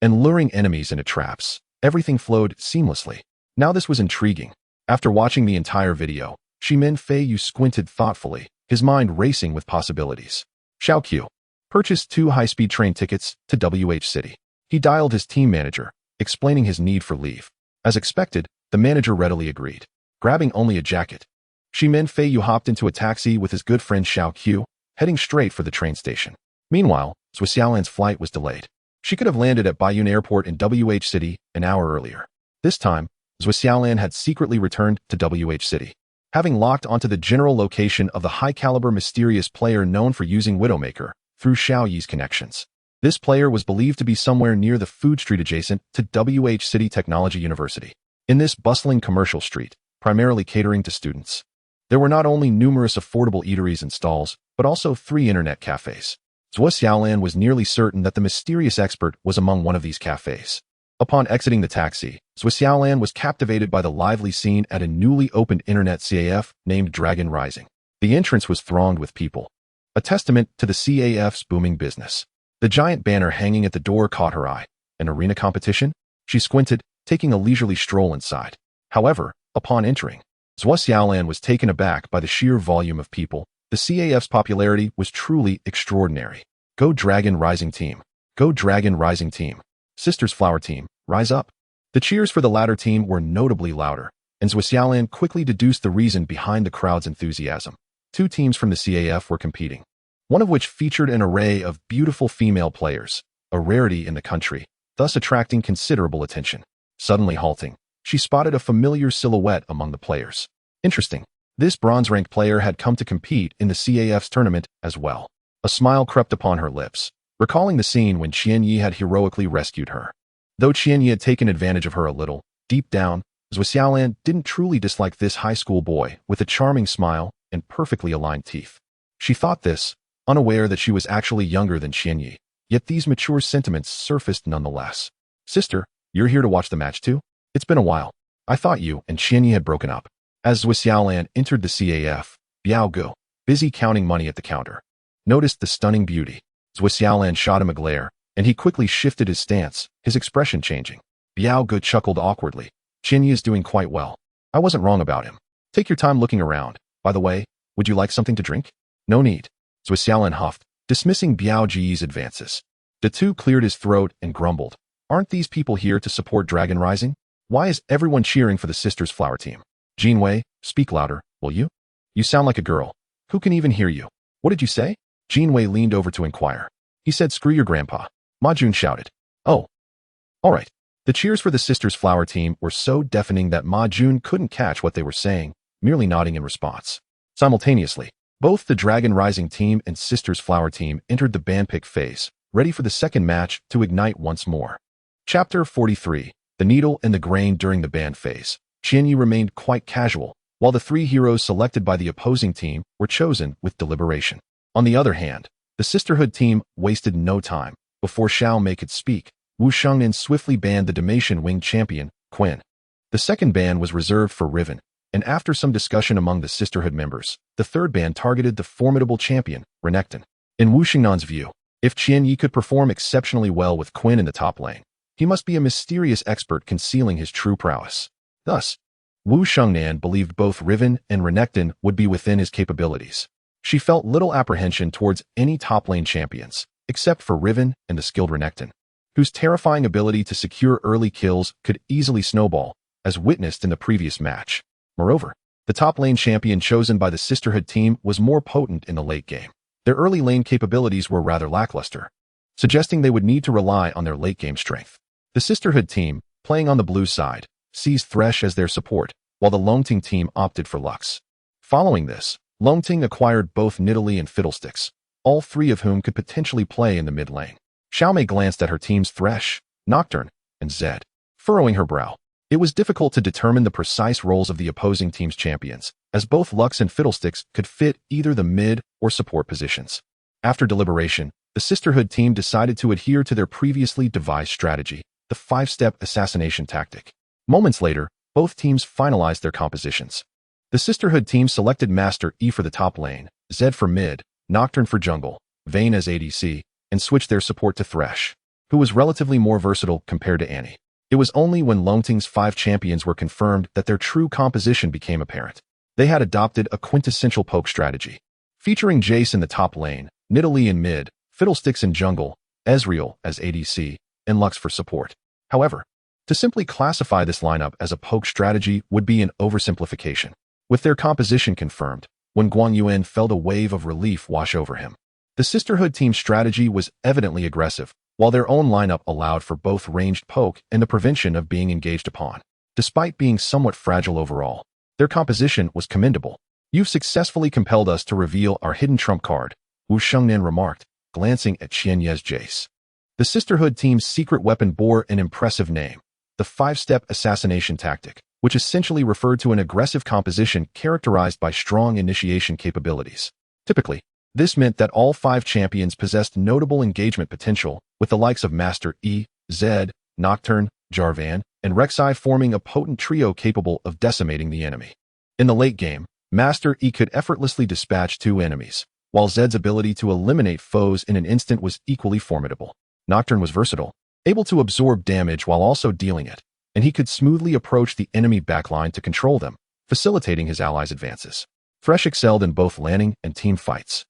and luring enemies into traps. Everything flowed seamlessly. Now this was intriguing. After watching the entire video, Shimin Feiyu squinted thoughtfully, his mind racing with possibilities. Huaxia purchased 2 high-speed train tickets to WH City. He dialed his team manager, explaining his need for leave. As expected, the manager readily agreed, grabbing only a jacket. Shimin Feiyu hopped into a taxi with his good friend Huaxia, heading straight for the train station. Meanwhile, Zhuo Xiaolan's flight was delayed. She could have landed at Baiyun Airport in WH City an hour earlier. This time, Zhuo Xiaolan had secretly returned to WH City. Having locked onto the general location of the high-caliber mysterious player known for using Widowmaker through Xiao Yi's connections. This player was believed to be somewhere near the food street adjacent to WH City Technology University. In this bustling commercial street, primarily catering to students, there were not only numerous affordable eateries and stalls, but also 3 internet cafes. Zhuo Xiaolan was nearly certain that the mysterious expert was among one of these cafes. Upon exiting the taxi, Zhuo Xiaolan was captivated by the lively scene at a newly opened internet CAF named Dragon Rising. The entrance was thronged with people, a testament to the CAF's booming business. The giant banner hanging at the door caught her eye. An arena competition? She squinted, taking a leisurely stroll inside. However, upon entering, Zhuo Xiaolan was taken aback by the sheer volume of people. The CAF's popularity was truly extraordinary. Go Dragon Rising Team! Go Dragon Rising Team! Sisters Flower Team, rise up! The cheers for the latter team were notably louder, and Zhuo Xiaolan quickly deduced the reason behind the crowd's enthusiasm. 2 teams from the CAF were competing, one of which featured an array of beautiful female players, a rarity in the country, thus attracting considerable attention. Suddenly halting, she spotted a familiar silhouette among the players. Interesting. This bronze-ranked player had come to compete in the CAF's tournament as well. A smile crept upon her lips, recalling the scene when Qian Yi had heroically rescued her. Though Qian Yi had taken advantage of her a little, deep down, Zhuo Xiaolan didn't truly dislike this high school boy with a charming smile and perfectly aligned teeth. She thought this, unaware that she was actually younger than Qian Yi, yet these mature sentiments surfaced nonetheless. Sister, you're here to watch the match too? It's been a while. I thought you and Qian Yi had broken up. As Zhuo Xiaolan entered the CAF, Biao Gu, busy counting money at the counter, noticed the stunning beauty. Zhuo Xiaolan shot him a glare, and he quickly shifted his stance, his expression changing. Biao Gu chuckled awkwardly. Qian Yi is doing quite well. I wasn't wrong about him. Take your time looking around. By the way, would you like something to drink? No need. Zhuo Xiaolan huffed, dismissing Biao Ji's advances. The 2 cleared his throat and grumbled. Aren't these people here to support Dragon Rising? Why is everyone cheering for the Sisters Flower Team? Jinwei, speak louder, will you? You sound like a girl. Who can even hear you? What did you say? Jinwei leaned over to inquire. He said, screw your grandpa. Ma Jun shouted. Oh. All right. The cheers for the Sisters Flower Team were so deafening that Ma Jun couldn't catch what they were saying, merely nodding in response. Simultaneously, both the Dragon Rising Team and Sisters Flower Team entered the band pick phase, ready for the second match to ignite once more. Chapter 43, The Needle and the Grain. During the band phase, Qian Yi remained quite casual, while the 3 heroes selected by the opposing team were chosen with deliberation. On the other hand, the Sisterhood team wasted no time. Before Xiao Mei could speak, Wu Shengnan swiftly banned the Dalmatian winged champion, Quinn. The second ban was reserved for Riven, and after some discussion among the Sisterhood members, the third ban targeted the formidable champion, Renekton. In Wu Shengnan's view, if Qian Yi could perform exceptionally well with Quinn in the top lane, he must be a mysterious expert concealing his true prowess. Thus, Wu Shengnan believed both Riven and Renekton would be within his capabilities. She felt little apprehension towards any top lane champions, except for Riven and the skilled Renekton, whose terrifying ability to secure early kills could easily snowball, as witnessed in the previous match. Moreover, the top lane champion chosen by the Sisterhood team was more potent in the late game. Their early lane capabilities were rather lackluster, suggesting they would need to rely on their late game strength. The Sisterhood team, playing on the blue side, seized Thresh as their support, while the Longting team opted for Lux. Following this, Longting acquired both Nidalee and Fiddlesticks, all 3 of whom could potentially play in the mid lane. Xiao Mei glanced at her team's Thresh, Nocturne, and Zed, furrowing her brow. It was difficult to determine the precise roles of the opposing team's champions, as both Lux and Fiddlesticks could fit either the mid or support positions. After deliberation, the Sisterhood team decided to adhere to their previously devised strategy, the 5-step assassination tactic. Moments later, both teams finalized their compositions. The Sisterhood team selected Master Yi for the top lane, Zed for mid, Nocturne for jungle, Vayne as ADC, and switched their support to Thresh, who was relatively more versatile compared to Annie. It was only when Longting's 5 champions were confirmed that their true composition became apparent. They had adopted a quintessential poke strategy, featuring Jace in the top lane, Nidalee in mid, Fiddlesticks in jungle, Ezreal as ADC, and Lux for support. However, to simply classify this lineup as a poke strategy would be an oversimplification. With their composition confirmed, when Guan Yuan felt a wave of relief wash over him. The Sisterhood team's strategy was evidently aggressive, while their own lineup allowed for both ranged poke and the prevention of being engaged upon. Despite being somewhat fragile overall, their composition was commendable. "You've successfully compelled us to reveal our hidden trump card," Wu Shengnan remarked, glancing at Qian Ye's Jace. The Sisterhood team's secret weapon bore an impressive name, the 5-step assassination tactic, which essentially referred to an aggressive composition characterized by strong initiation capabilities. Typically, this meant that all 5 champions possessed notable engagement potential, with the likes of Master E, Zed, Nocturne, Jarvan, and Rek'Sai forming a potent trio capable of decimating the enemy. In the late game, Master E could effortlessly dispatch 2 enemies, while Zed's ability to eliminate foes in an instant was equally formidable. Nocturne was versatile, able to absorb damage while also dealing it, and he could smoothly approach the enemy backline to control them, facilitating his allies' advances. Thresh excelled in both landing and team fights.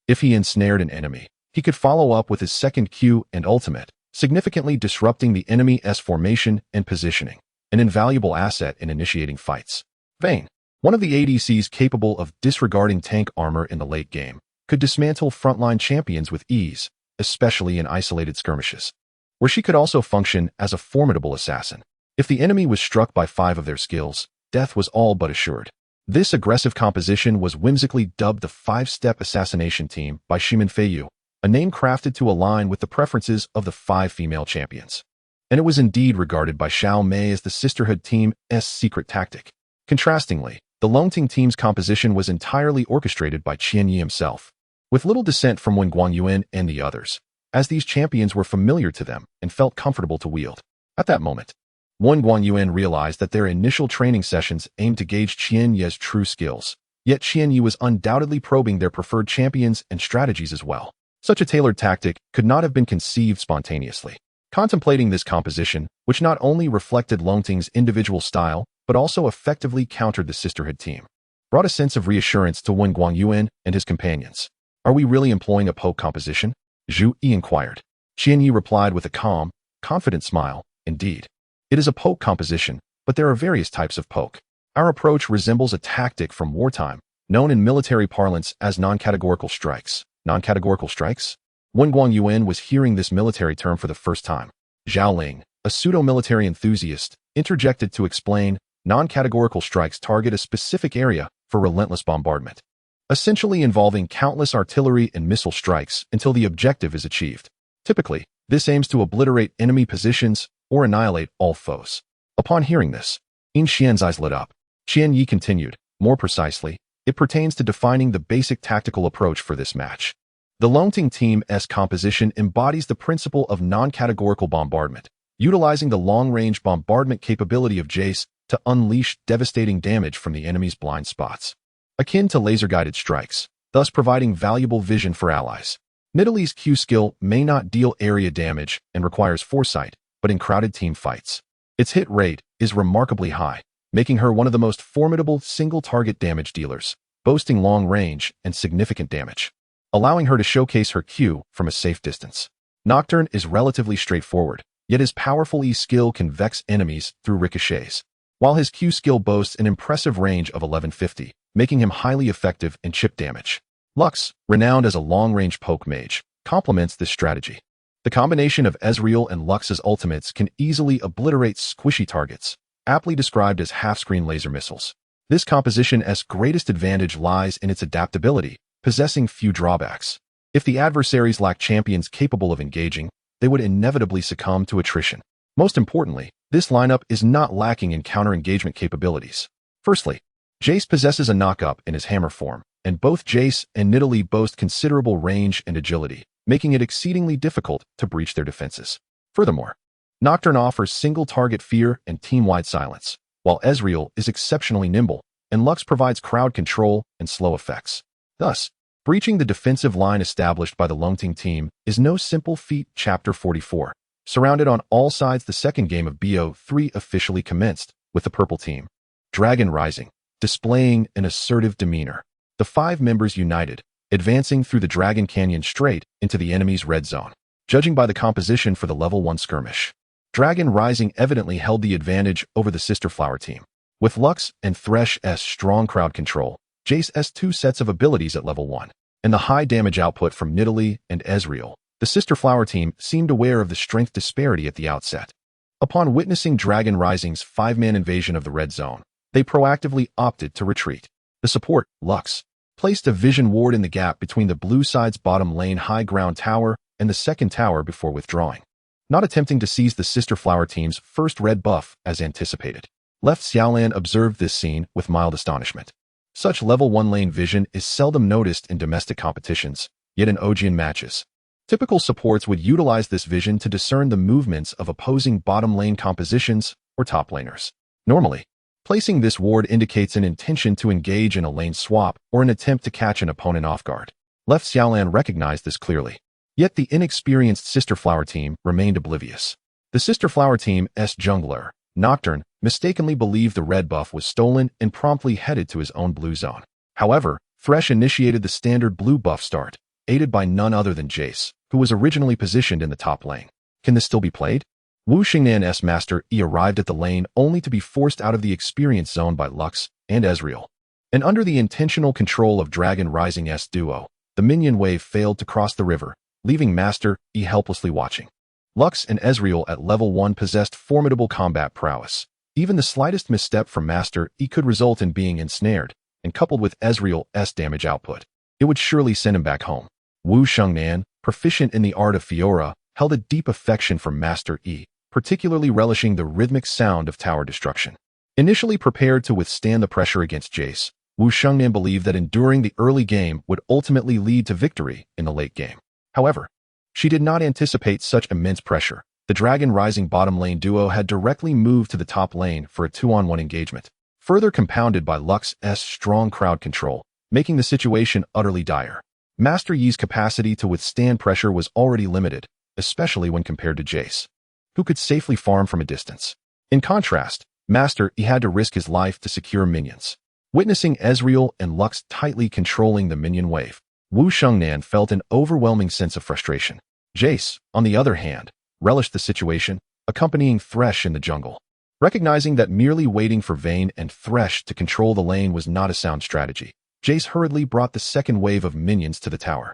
If he ensnared an enemy, he could follow up with his second Q and ultimate, significantly disrupting the enemy's formation and positioning, an invaluable asset in initiating fights. Vayne, one of the ADCs capable of disregarding tank armor in the late game, could dismantle frontline champions with ease, especially in isolated skirmishes, where she could also function as a formidable assassin. If the enemy was struck by 5 of their skills, death was all but assured. This aggressive composition was whimsically dubbed the 5-step assassination team by Shimin Feiyu, a name crafted to align with the preferences of the 5 female champions. And it was indeed regarded by Xiao Mei as the Sisterhood team's secret tactic. Contrastingly, the Longting team's composition was entirely orchestrated by Qian Yi himself, with little dissent from Wen Guanyuan and the others, as these champions were familiar to them and felt comfortable to wield. At that moment, Wen Guanyuan realized that their initial training sessions aimed to gauge Qian Yi's true skills, yet Qian Yi was undoubtedly probing their preferred champions and strategies as well. Such a tailored tactic could not have been conceived spontaneously. Contemplating this composition, which not only reflected Longting's individual style, but also effectively countered the Sisterhood team, brought a sense of reassurance to Wen Guanyuan and his companions. "Are we really employing a poke composition?" Zhu Yi inquired. Qian Yi replied with a calm, confident smile, "Indeed. It is a poke composition, but there are various types of poke. Our approach resembles a tactic from wartime, known in military parlance as non-categorical strikes." Non-categorical strikes? Wen Guanyuan was hearing this military term for the first time. Zhao Ling, a pseudo-military enthusiast, interjected to explain, non-categorical strikes target a specific area for relentless bombardment, essentially involving countless artillery and missile strikes until the objective is achieved. Typically, this aims to obliterate enemy positions or annihilate all foes. Upon hearing this, In Xian's eyes lit up. Qian Yi continued, "More precisely, it pertains to defining the basic tactical approach for this match. The Longting team's composition embodies the principle of non-categorical bombardment, utilizing the long-range bombardment capability of Jace to unleash devastating damage from the enemy's blind spots, akin to laser-guided strikes, thus providing valuable vision for allies. Nidalee's Q skill may not deal area damage and requires foresight, but in crowded team fights, its hit rate is remarkably high, making her one of the most formidable single-target damage dealers, boasting long range and significant damage, allowing her to showcase her Q from a safe distance. Nocturne is relatively straightforward, yet his powerful E skill can vex enemies through ricochets, while his Q skill boasts an impressive range of 1150, making him highly effective in chip damage. Lux, renowned as a long-range poke mage, complements this strategy. The combination of Ezreal and Lux's ultimates can easily obliterate squishy targets, aptly described as half-screen laser missiles. This composition's greatest advantage lies in its adaptability, possessing few drawbacks. If the adversaries lack champions capable of engaging, they would inevitably succumb to attrition. Most importantly, this lineup is not lacking in counter-engagement capabilities. Firstly, Jace possesses a knock-up in his hammer form, and both Jace and Nidalee boast considerable range and agility, making it exceedingly difficult to breach their defenses. Furthermore, Nocturne offers single-target fear and team-wide silence, while Ezreal is exceptionally nimble, and Lux provides crowd control and slow effects. Thus, breaching the defensive line established by the Longting team is no simple feat. Chapter 44. Surrounded on all sides, the second game of BO3 officially commenced, with the purple team, Dragon Rising, displaying an assertive demeanor. The 5 members united, advancing through the Dragon Canyon straight into the enemy's red zone. Judging by the composition for the level 1 skirmish, Dragon Rising evidently held the advantage over the Sister Flower team. With Lux and Thresh's strong crowd control, Jace's 2 sets of abilities at level 1, and the high damage output from Nidalee and Ezreal, the Sister Flower team seemed aware of the strength disparity at the outset. Upon witnessing Dragon Rising's 5-man invasion of the red zone, they proactively opted to retreat. The support, Lux, placed a vision ward in the gap between the blue side's bottom lane high ground tower and the second tower before withdrawing, not attempting to seize the Sister Flower team's first red buff as anticipated. Left Xiaolan observed this scene with mild astonishment. Such level 1 lane vision is seldom noticed in domestic competitions, yet in Ogian matches, typical supports would utilize this vision to discern the movements of opposing bottom lane compositions or top laners. Normally, placing this ward indicates an intention to engage in a lane swap or an attempt to catch an opponent off guard. Left Xiaolan recognized this clearly. Yet the inexperienced Sister Flower team remained oblivious. The Sister Flower team's jungler, Nocturne, mistakenly believed the red buff was stolen and promptly headed to his own blue zone. However, Thresh initiated the standard blue buff start, aided by none other than Jace, who was originally positioned in the top lane. Can this still be played? Wu Xingnan's Master Yi arrived at the lane only to be forced out of the experience zone by Lux and Ezreal. And under the intentional control of Dragon Rising's duo, the minion wave failed to cross the river, leaving Master Yi helplessly watching. Lux and Ezreal at level 1 possessed formidable combat prowess. Even the slightest misstep from Master Yi could result in being ensnared, and coupled with Ezreal's damage output, it would surely send him back home. Wu Xingnan, proficient in the art of Fiora, held a deep affection for Master Yi, particularly relishing the rhythmic sound of tower destruction. Initially prepared to withstand the pressure against Jace, Wu Xingnan believed that enduring the early game would ultimately lead to victory in the late game. However, she did not anticipate such immense pressure. The Dragon Rising bottom lane duo had directly moved to the top lane for a 2-on-1 engagement, further compounded by Lux's strong crowd control, making the situation utterly dire. Master Yi's capacity to withstand pressure was already limited, especially when compared to Jace, who could safely farm from a distance. In contrast, Master Yi had to risk his life to secure minions. Witnessing Ezreal and Lux tightly controlling the minion wave, Wu Xingnan felt an overwhelming sense of frustration. Jace, on the other hand, relished the situation, accompanying Thresh in the jungle. Recognizing that merely waiting for Vayne and Thresh to control the lane was not a sound strategy, Jace hurriedly brought the second wave of minions to the tower.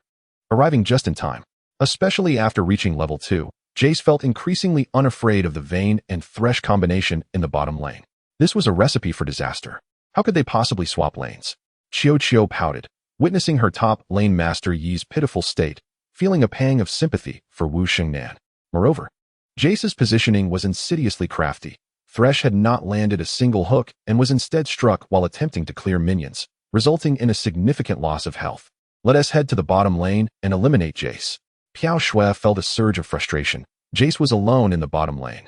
Arriving just in time, especially after reaching level 2, Jace felt increasingly unafraid of the Vayne and Thresh combination in the bottom lane. This was a recipe for disaster. How could they possibly swap lanes? Chiyo pouted, witnessing her top lane Master Yi's pitiful state, feeling a pang of sympathy for Wu Xingnan. Moreover, Jace's positioning was insidiously crafty. Thresh had not landed a single hook and was instead struck while attempting to clear minions, resulting in a significant loss of health. Let us head to the bottom lane and eliminate Jace. Piao Shui felt a surge of frustration. Jace was alone in the bottom lane,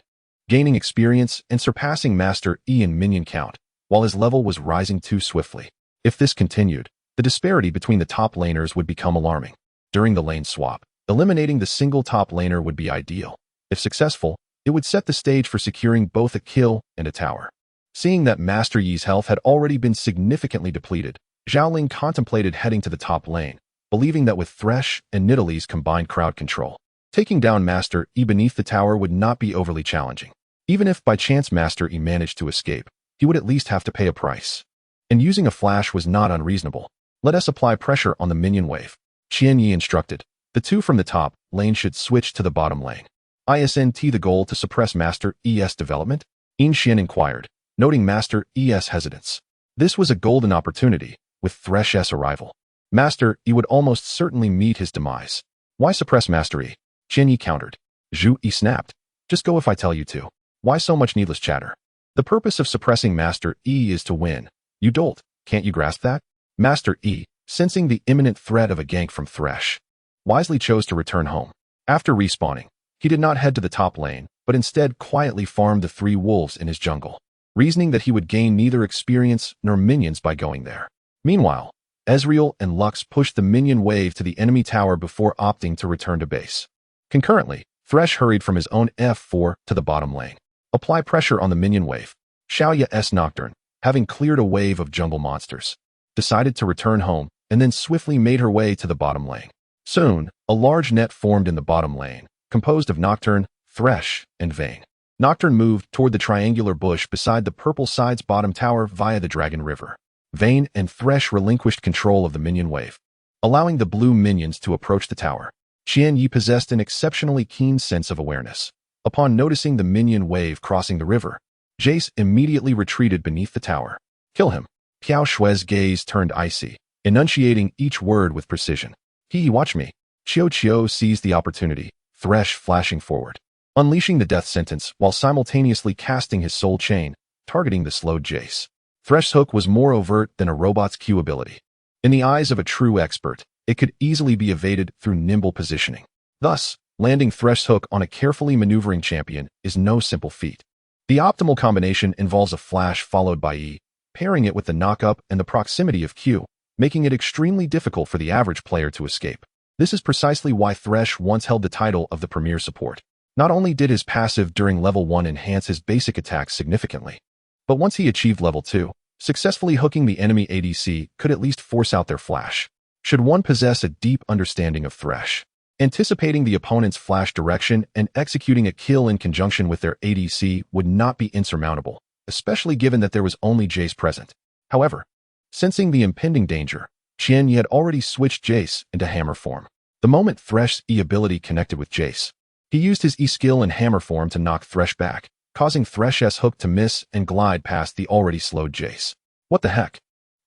gaining experience and surpassing Master Yi in minion count, while his level was rising too swiftly. If this continued, the disparity between the top laners would become alarming. During the lane swap, eliminating the single top laner would be ideal. If successful, it would set the stage for securing both a kill and a tower. Seeing that Master Yi's health had already been significantly depleted, Xiaoling contemplated heading to the top lane, believing that with Thresh and Nidalee's combined crowd control, taking down Master Yi beneath the tower would not be overly challenging. Even if by chance Master Yi managed to escape, he would at least have to pay a price. And using a flash was not unreasonable. Let us apply pressure on the minion wave, Qian Yi instructed. The two from the top lane should switch to the bottom lane. Isn't the goal to suppress Master Yi's development? Yin Xian inquired, noting Master Yi's hesitance. This was a golden opportunity. With Thresh's arrival, Master Yi would almost certainly meet his demise. Why suppress Master Yi? Qian Yi countered. Zhu Yi snapped. Just go if I tell you to. Why so much needless chatter? The purpose of suppressing Master Yi is to win. You dolt, can't you grasp that? Master Yi, sensing the imminent threat of a gank from Thresh, wisely chose to return home. After respawning, he did not head to the top lane, but instead quietly farmed the 3 wolves in his jungle, reasoning that he would gain neither experience nor minions by going there. Meanwhile, Ezreal and Lux pushed the minion wave to the enemy tower before opting to return to base. Concurrently, Thresh hurried from his own F4 to the bottom lane. Apply pressure on the minion wave. Huaxia's Nocturne, having cleared a wave of jungle monsters, decided to return home and then swiftly made her way to the bottom lane. Soon, a large net formed in the bottom lane, composed of Nocturne, Thresh, and Vayne. Nocturne moved toward the triangular bush beside the purple side's bottom tower via the Dragon River. Vayne and Thresh relinquished control of the minion wave, allowing the blue minions to approach the tower. Qian Yi possessed an exceptionally keen sense of awareness. Upon noticing the minion wave crossing the river, Jace immediately retreated beneath the tower. Kill him. Piao Shui's gaze turned icy, enunciating each word with precision. Watch me. Chio seized the opportunity, Thresh flashing forward, unleashing the death sentence while simultaneously casting his soul chain, targeting the slowed Jace. Thresh's hook was more overt than a robot's Q ability. In the eyes of a true expert, it could easily be evaded through nimble positioning. Thus, landing Thresh's hook on a carefully maneuvering champion is no simple feat. The optimal combination involves a flash followed by E, pairing it with the knockup and the proximity of Q, making it extremely difficult for the average player to escape. This is precisely why Thresh once held the title of the premier support. Not only did his passive during level 1 enhance his basic attacks significantly, but once he achieved level 2, successfully hooking the enemy ADC could at least force out their flash. Should one possess a deep understanding of Thresh, anticipating the opponent's flash direction and executing a kill in conjunction with their ADC would not be insurmountable, especially given that there was only Jace present. However, sensing the impending danger, Qian Yi had already switched Jace into hammer form. The moment Thresh's E ability connected with Jace, he used his E skill in hammer form to knock Thresh back, causing Thresh's hook to miss and glide past the already slowed Jace. What the heck?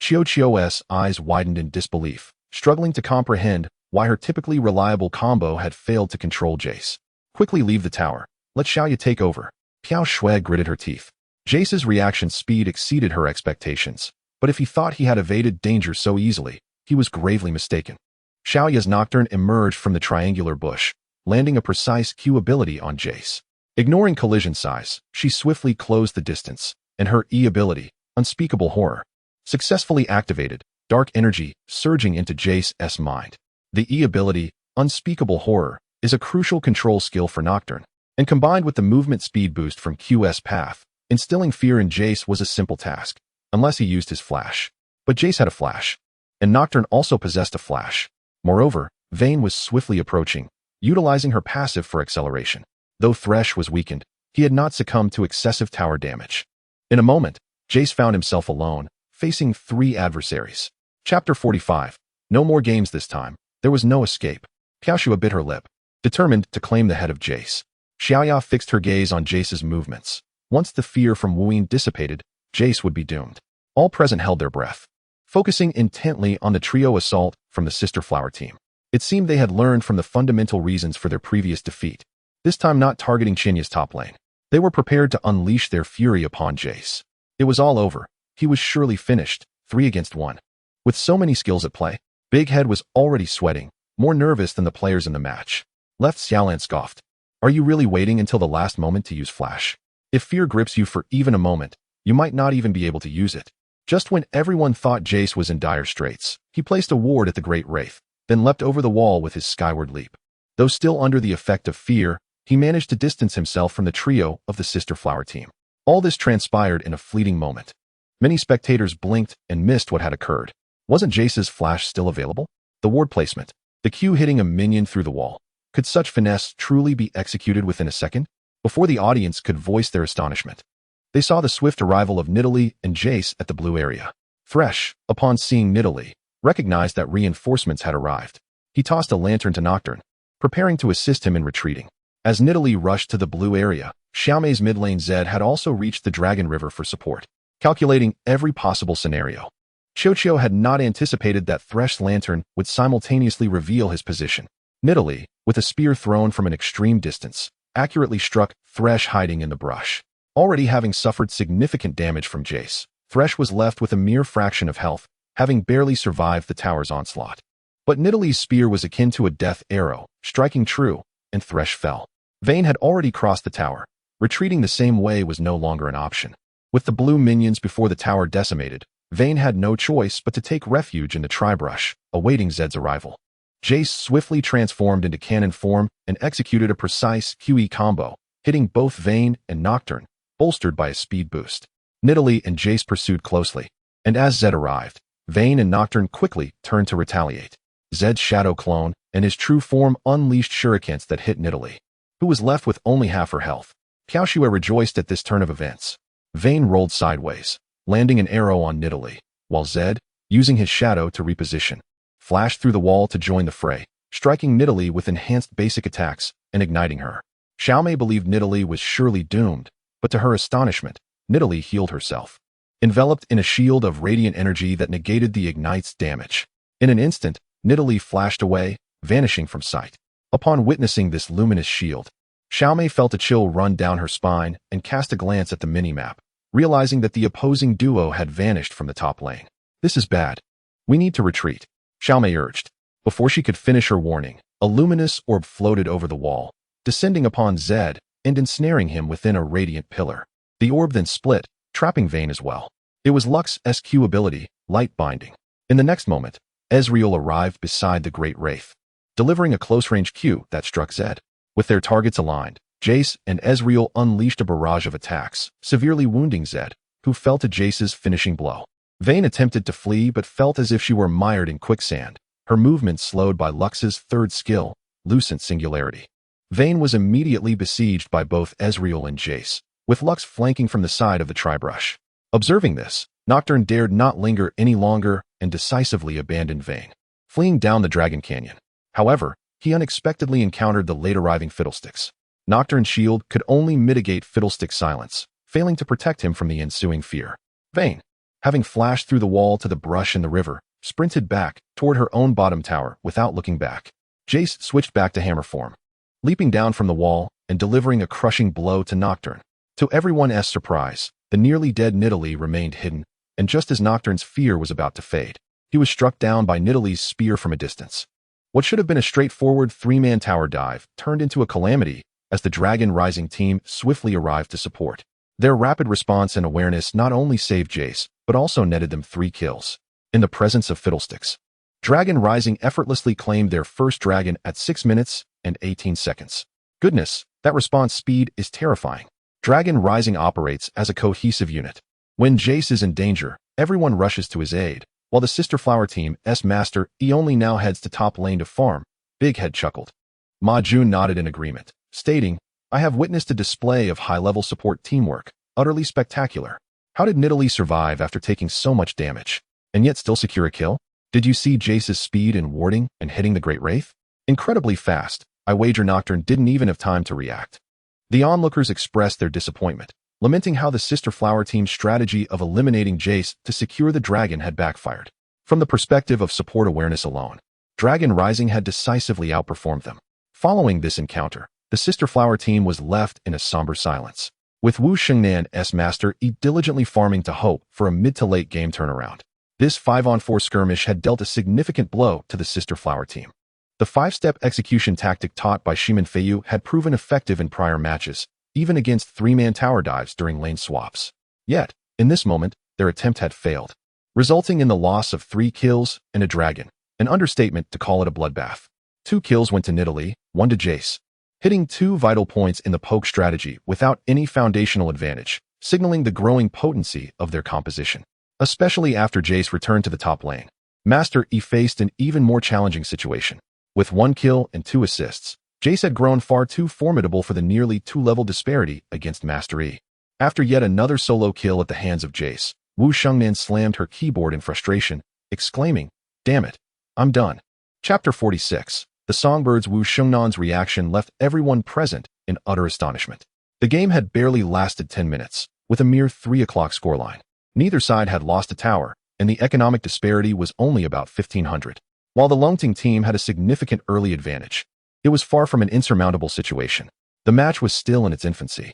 Chio's eyes widened in disbelief, struggling to comprehend why her typically reliable combo had failed to control Jace. Quickly leave the tower. Let Huaxia take over. Piao Shui gritted her teeth. Jace's reaction speed exceeded her expectations, but if he thought he had evaded danger so easily, he was gravely mistaken. Huaxia's Nocturne emerged from the triangular bush, landing a precise Q ability on Jace. Ignoring collision size, she swiftly closed the distance, and her E ability, Unspeakable Horror, successfully activated, dark energy surging into Jace's mind. The E ability, Unspeakable Horror, is a crucial control skill for Nocturne, and combined with the movement speed boost from Q's path, instilling fear in Jace was a simple task, unless he used his flash. But Jace had a flash, and Nocturne also possessed a flash. Moreover, Vayne was swiftly approaching, utilizing her passive for acceleration. Though Thresh was weakened, he had not succumbed to excessive tower damage. In a moment, Jace found himself alone, facing 3 adversaries. Chapter 45. No more games this time. There was no escape. Huaxia bit her lip, determined to claim the head of Jace. Huaxia fixed her gaze on Jace's movements. Once the fear from Wu Yin dissipated, Jace would be doomed. All present held their breath, focusing intently on the trio assault from the Sister Flower team. It seemed they had learned from the fundamental reasons for their previous defeat, this time not targeting Qinya's top lane. They were prepared to unleash their fury upon Jace. It was all over. He was surely finished, 3 against 1. With so many skills at play, Big Head was already sweating, more nervous than the players in the match. Left Xiaolan scoffed. Are you really waiting until the last moment to use flash? If fear grips you for even a moment, you might not even be able to use it. Just when everyone thought Jace was in dire straits, he placed a ward at the Great Wraith, then leapt over the wall with his skyward leap. Though still under the effect of fear, he managed to distance himself from the trio of the Sister Flower team. All this transpired in a fleeting moment. Many spectators blinked and missed what had occurred. Wasn't Jace's flash still available? The ward placement, the Q hitting a minion through the wall. Could such finesse truly be executed within a second? Before the audience could voice their astonishment, they saw the swift arrival of Nidalee and Jace at the blue area. Thresh, upon seeing Nidalee, recognized that reinforcements had arrived. He tossed a lantern to Nocturne, preparing to assist him in retreating. As Nidalee rushed to the blue area, Xiaomei's mid lane Zed had also reached the Dragon River for support. Calculating every possible scenario, Qiao had not anticipated that Thresh's lantern would simultaneously reveal his position. Nidalee, with a spear thrown from an extreme distance, accurately struck Thresh hiding in the brush. Already having suffered significant damage from Jace, Thresh was left with a mere fraction of health, having barely survived the tower's onslaught. But Nidalee's spear was akin to a death arrow, striking true, and Thresh fell. Vayne had already crossed the tower. Retreating the same way was no longer an option. With the blue minions before the tower decimated, Vayne had no choice but to take refuge in the tribrush, awaiting Zed's arrival. Jace swiftly transformed into cannon form and executed a precise QE combo, hitting both Vayne and Nocturne, bolstered by a speed boost. Nidalee and Jace pursued closely, and as Zed arrived, Vayne and Nocturne quickly turned to retaliate. Zed's shadow clone and his true form unleashed shurikens that hit Nidalee, who was left with only half her health. Huaxia rejoiced at this turn of events. Vayne rolled sideways, landing an arrow on Nidalee, while Zed, using his shadow to reposition, flashed through the wall to join the fray, striking Nidalee with enhanced basic attacks and igniting her. Xiaomei believed Nidalee was surely doomed, but to her astonishment, Nidalee healed herself, enveloped in a shield of radiant energy that negated the ignite's damage. In an instant, Nidalee flashed away, vanishing from sight. Upon witnessing this luminous shield, Xiaomei felt a chill run down her spine and cast a glance at the minimap, realizing that the opposing duo had vanished from the top lane. This is bad. We need to retreat, Xiaomei urged. Before she could finish her warning, a luminous orb floated over the wall, descending upon Zed and ensnaring him within a radiant pillar. The orb then split, trapping Vayne as well. It was Lux's SQ ability, Light Binding. In the next moment, Ezreal arrived beside the Great Wraith, delivering a close-range Q that struck Zed. With their targets aligned, Jace and Ezreal unleashed a barrage of attacks, severely wounding Zed, who fell to Jace's finishing blow. Vayne attempted to flee but felt as if she were mired in quicksand, her movement slowed by Lux's third skill, Lucent Singularity. Vayne was immediately besieged by both Ezreal and Jace, with Lux flanking from the side of the tribrush. Observing this, Nocturne dared not linger any longer and decisively abandoned Vayne, fleeing down the Dragon Canyon. However, he unexpectedly encountered the late-arriving Fiddlesticks. Nocturne's shield could only mitigate Fiddlestick's silence, failing to protect him from the ensuing fear. Vayne, having flashed through the wall to the brush in the river, sprinted back toward her own bottom tower without looking back. Jace switched back to hammer form, leaping down from the wall and delivering a crushing blow to Nocturne. To everyone's surprise, the nearly dead Nidalee remained hidden, and just as Nocturne's fear was about to fade, he was struck down by Nidalee's spear from a distance. What should have been a straightforward three-man tower dive turned into a calamity as the Dragon Rising team swiftly arrived to support. Their rapid response and awareness not only saved Jace, but also netted them 3 kills. In the presence of Fiddlesticks, Dragon Rising effortlessly claimed their first dragon at 6 minutes and 18 seconds. Goodness, that response speed is terrifying. Dragon Rising operates as a cohesive unit. When Jace is in danger, everyone rushes to his aid, while the Sister Flower team's master only now heads to top lane to farm. Big Head chuckled. Ma Jun nodded in agreement, stating, I have witnessed a display of high-level support teamwork, utterly spectacular. How did Nidalee survive after taking so much damage, and yet still secure a kill? Did you see Jace's speed in warding and hitting the Great Wraith? Incredibly fast. I wager Nocturne didn't even have time to react. The onlookers expressed their disappointment, lamenting how the Sister Flower team's strategy of eliminating Jace to secure the dragon had backfired. From the perspective of support awareness alone, Dragon Rising had decisively outperformed them. Following this encounter, the Sister Flower team was left in a somber silence, with Wu Xingnan's master diligently farming to hope for a mid-to-late game turnaround. This 5-on-4 skirmish had dealt a significant blow to the Sister Flower team. The 5-step execution tactic taught by Shimin Feiyu had proven effective in prior matches, even against 3-man tower dives during lane swaps. Yet, in this moment, their attempt had failed, resulting in the loss of 3 kills and a dragon, an understatement to call it a bloodbath. 2 kills went to Nidalee, 1 to Jace, hitting 2 vital points in the poke strategy without any foundational advantage, signaling the growing potency of their composition. Especially after Jace returned to the top lane, Master Yi faced an even more challenging situation. With 1 kill and 2 assists, Jace had grown far too formidable for the nearly 2-level disparity against Master Yi. After yet another solo kill at the hands of Jace, Wu Xingnan slammed her keyboard in frustration, exclaiming, "Damn it, I'm done." Chapter 46. The Songbird's Wu Xingnan's reaction left everyone present in utter astonishment. The game had barely lasted 10 minutes, with a mere 3 o'clock scoreline. Neither side had lost a tower, and the economic disparity was only about 1,500. While the Longting team had a significant early advantage, it was far from an insurmountable situation. The match was still in its infancy,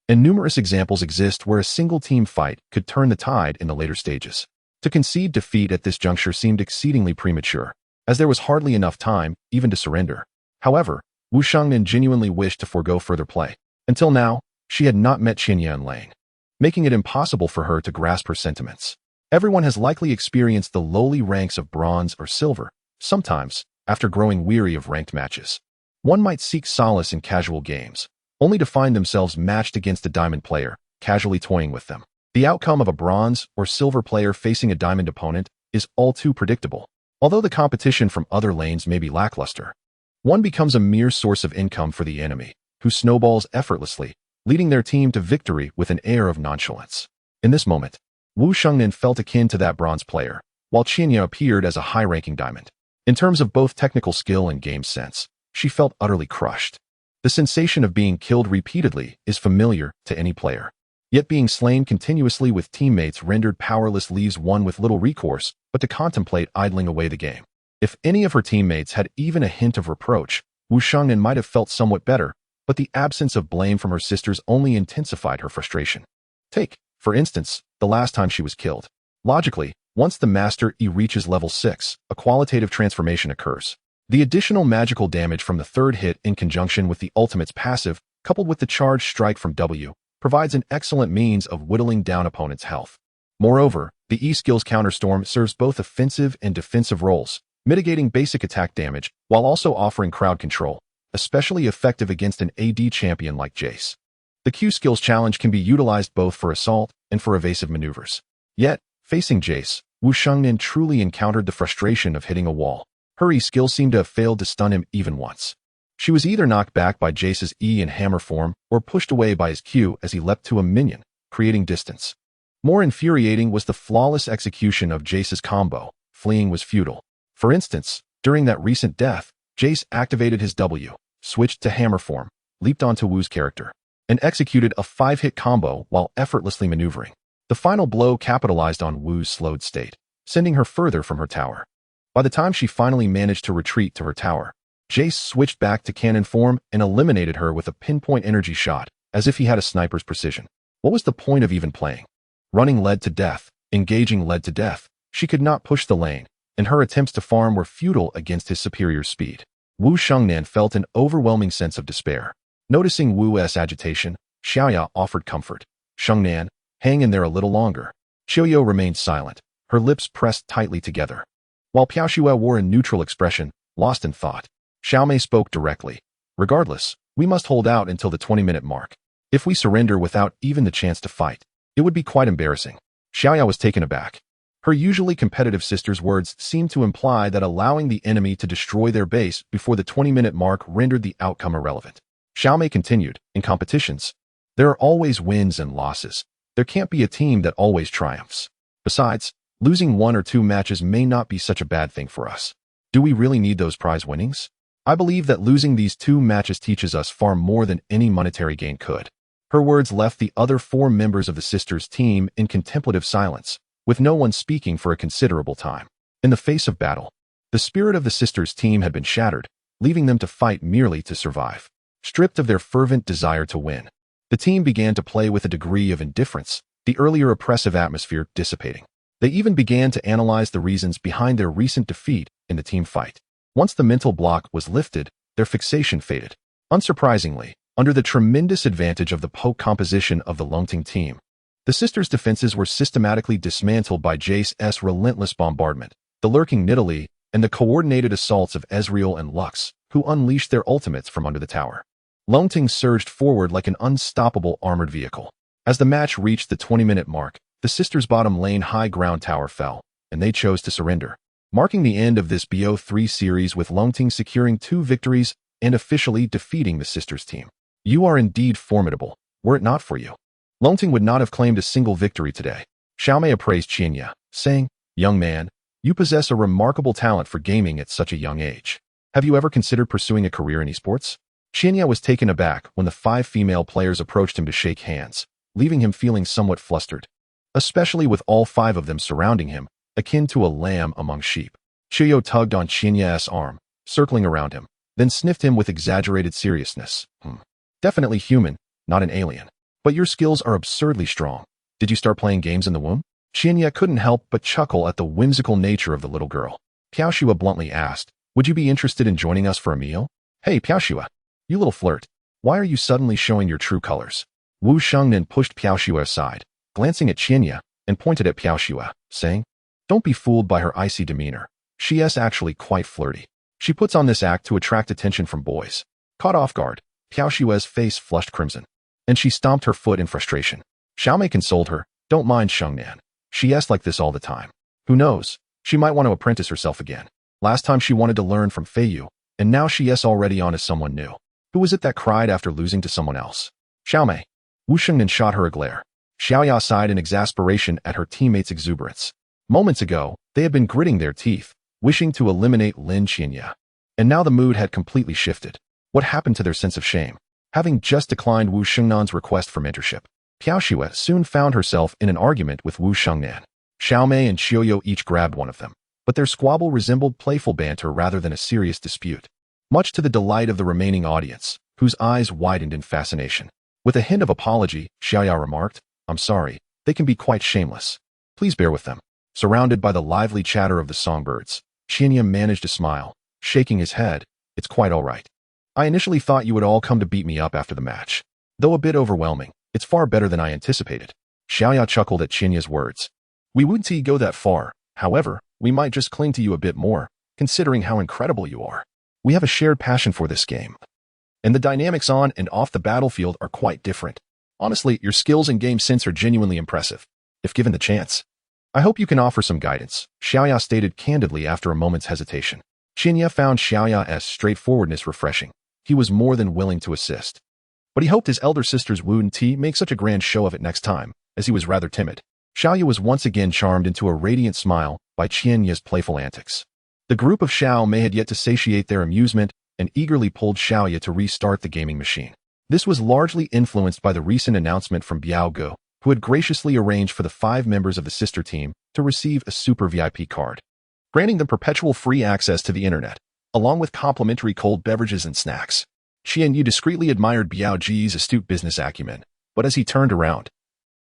and numerous examples exist where a single team fight could turn the tide in the later stages. To concede defeat at this juncture seemed exceedingly premature, as there was hardly enough time even to surrender. However, Wu Xingnan genuinely wished to forego further play. Until now, she had not met Qianyan Lang, making it impossible for her to grasp her sentiments. Everyone has likely experienced the lowly ranks of bronze or silver, sometimes After growing weary of ranked matches, one might seek solace in casual games, only to find themselves matched against a diamond player, casually toying with them. The outcome of a bronze or silver player facing a diamond opponent is all too predictable. Although the competition from other lanes may be lackluster, one becomes a mere source of income for the enemy, who snowballs effortlessly, leading their team to victory with an air of nonchalance. In this moment, Wu Shengnan felt akin to that bronze player, while Qianya appeared as a high-ranking diamond. In terms of both technical skill and game sense, she felt utterly crushed. The sensation of being killed repeatedly is familiar to any player. Yet being slain continuously with teammates rendered powerless leaves one with little recourse but to contemplate idling away the game. If any of her teammates had even a hint of reproach, Wu Shengnan might have felt somewhat better, but the absence of blame from her sisters only intensified her frustration. Take, for instance, the last time she was killed. Logically, once the Master E reaches level 6, a qualitative transformation occurs. The additional magical damage from the third hit in conjunction with the ultimate's passive, coupled with the charged strike from W, provides an excellent means of whittling down opponents' health. Moreover, the E-skill's counterstorm serves both offensive and defensive roles, mitigating basic attack damage while also offering crowd control, especially effective against an AD champion like Jace. The Q-skill's challenge can be utilized both for assault and for evasive maneuvers. Yet, facing Jace, Wu Shengnan truly encountered the frustration of hitting a wall. Her E-skill seemed to have failed to stun him even once. She was either knocked back by Jace's E in hammer form or pushed away by his Q as he leapt to a minion, creating distance. More infuriating was the flawless execution of Jace's combo. Fleeing was futile. For instance, during that recent death, Jace activated his W, switched to hammer form, leaped onto Wu's character, and executed a 5-hit combo while effortlessly maneuvering. The final blow capitalized on Wu's slowed state, sending her further from her tower. By the time she finally managed to retreat to her tower, Jace switched back to cannon form and eliminated her with a pinpoint energy shot, as if he had a sniper's precision. What was the point of even playing? Running led to death, engaging led to death. She could not push the lane, and her attempts to farm were futile against his superior speed. Wu Shengnan felt an overwhelming sense of despair. Noticing Wu's agitation, Huaxia offered comfort. Shengnan, hang in there a little longer. Qiuyo remained silent, her lips pressed tightly together. While Piaoxue wore a neutral expression, lost in thought, Xiaomei spoke directly. Regardless, we must hold out until the 20-minute mark. If we surrender without even the chance to fight, it would be quite embarrassing. Xiaoya was taken aback. Her usually competitive sister's words seemed to imply that allowing the enemy to destroy their base before the 20-minute mark rendered the outcome irrelevant. Xiaomei continued, in competitions, there are always wins and losses. There can't be a team that always triumphs. Besides, losing 1 or 2 matches may not be such a bad thing for us. Do we really need those prize winnings? I believe that losing these 2 matches teaches us far more than any monetary gain could. Her words left the other 4 members of the sisters' team in contemplative silence, with no one speaking for a considerable time. In the face of battle, the spirit of the sisters' team had been shattered, leaving them to fight merely to survive. Stripped of their fervent desire to win, the team began to play with a degree of indifference, the earlier oppressive atmosphere dissipating. They even began to analyze the reasons behind their recent defeat in the team fight. Once the mental block was lifted, their fixation faded. Unsurprisingly, under the tremendous advantage of the poke composition of the Longting team, the sisters' defenses were systematically dismantled by Jace's relentless bombardment, the lurking Nidalee, and the coordinated assaults of Ezreal and Lux, who unleashed their ultimates from under the tower. Longting surged forward like an unstoppable armored vehicle. As the match reached the 20-minute mark, the sisters' bottom lane high ground tower fell, and they chose to surrender, marking the end of this BO3 series with Longting securing 2 victories and officially defeating the sisters' team. You are indeed formidable, were it not for you. Longting would not have claimed a single victory today. Xiaomei appraised Qianya, saying, young man, you possess a remarkable talent for gaming at such a young age. Have you ever considered pursuing a career in eSports? Qianya was taken aback when the 5 female players approached him to shake hands, leaving him feeling somewhat flustered, especially with all 5 of them surrounding him, akin to a lamb among sheep. Qiuyo tugged on Qianya's arm, circling around him, then sniffed him with exaggerated seriousness. Definitely human, not an alien. But your skills are absurdly strong. Did you start playing games in the womb? Qianya couldn't help but chuckle at the whimsical nature of the little girl. Piaoxue bluntly asked, would you be interested in joining us for a meal? Hey Piaoxue, you little flirt. Why are you suddenly showing your true colors? Wu Shengnan pushed Piaoxue aside, glancing at Qianya, and pointed at Piaoxue, saying, don't be fooled by her icy demeanor. She is actually quite flirty. She puts on this act to attract attention from boys. Caught off guard, Huaxia's face flushed crimson, and she stomped her foot in frustration. Xiaomei consoled her. Don't mind Shengnan. She yes like this all the time. Who knows? She might want to apprentice herself again. Last time she wanted to learn from Feiyu, and now she yes already on as someone new. Who was it that cried after losing to someone else? Xiaomei. Wu Shengnan shot her a glare. Xiaoya sighed in exasperation at her teammates' exuberance. Moments ago, they had been gritting their teeth, wishing to eliminate Lin Qianye. And now the mood had completely shifted. What happened to their sense of shame? Having just declined Wu Shengnan's request for mentorship, Huaxia soon found herself in an argument with Wu Shengnan. Xiaomei and Qiuyo each grabbed one of them, but their squabble resembled playful banter rather than a serious dispute. Much to the delight of the remaining audience, whose eyes widened in fascination. With a hint of apology, Xiaoya remarked, I'm sorry, they can be quite shameless. Please bear with them. Surrounded by the lively chatter of the songbirds, Qianye managed a smile, shaking his head. It's quite all right. I initially thought you would all come to beat me up after the match. Though a bit overwhelming, it's far better than I anticipated. Xiaoya chuckled at Qianye's words. We wouldn't go that far. However, we might just cling to you a bit more, considering how incredible you are. We have a shared passion for this game. And the dynamics on and off the battlefield are quite different. Honestly, your skills and game sense are genuinely impressive, if given the chance. I hope you can offer some guidance, Xiaoya stated candidly after a moment's hesitation. Qianye found Xiaoya's straightforwardness refreshing. He was more than willing to assist. But he hoped his elder sister's Wu Ti make such a grand show of it next time, as he was rather timid. Xiaoya was once again charmed into a radiant smile by Qianye's playful antics. The group of Xiaomei had yet to satiate their amusement and eagerly pulled Xiaoya to restart the gaming machine. This was largely influenced by the recent announcement from Biao, who had graciously arranged for the 5 members of the sister team to receive a super VIP card, granting them perpetual free access to the internet, along with complimentary cold beverages and snacks. Qianye discreetly admired Biao's astute business acumen, but as he turned around,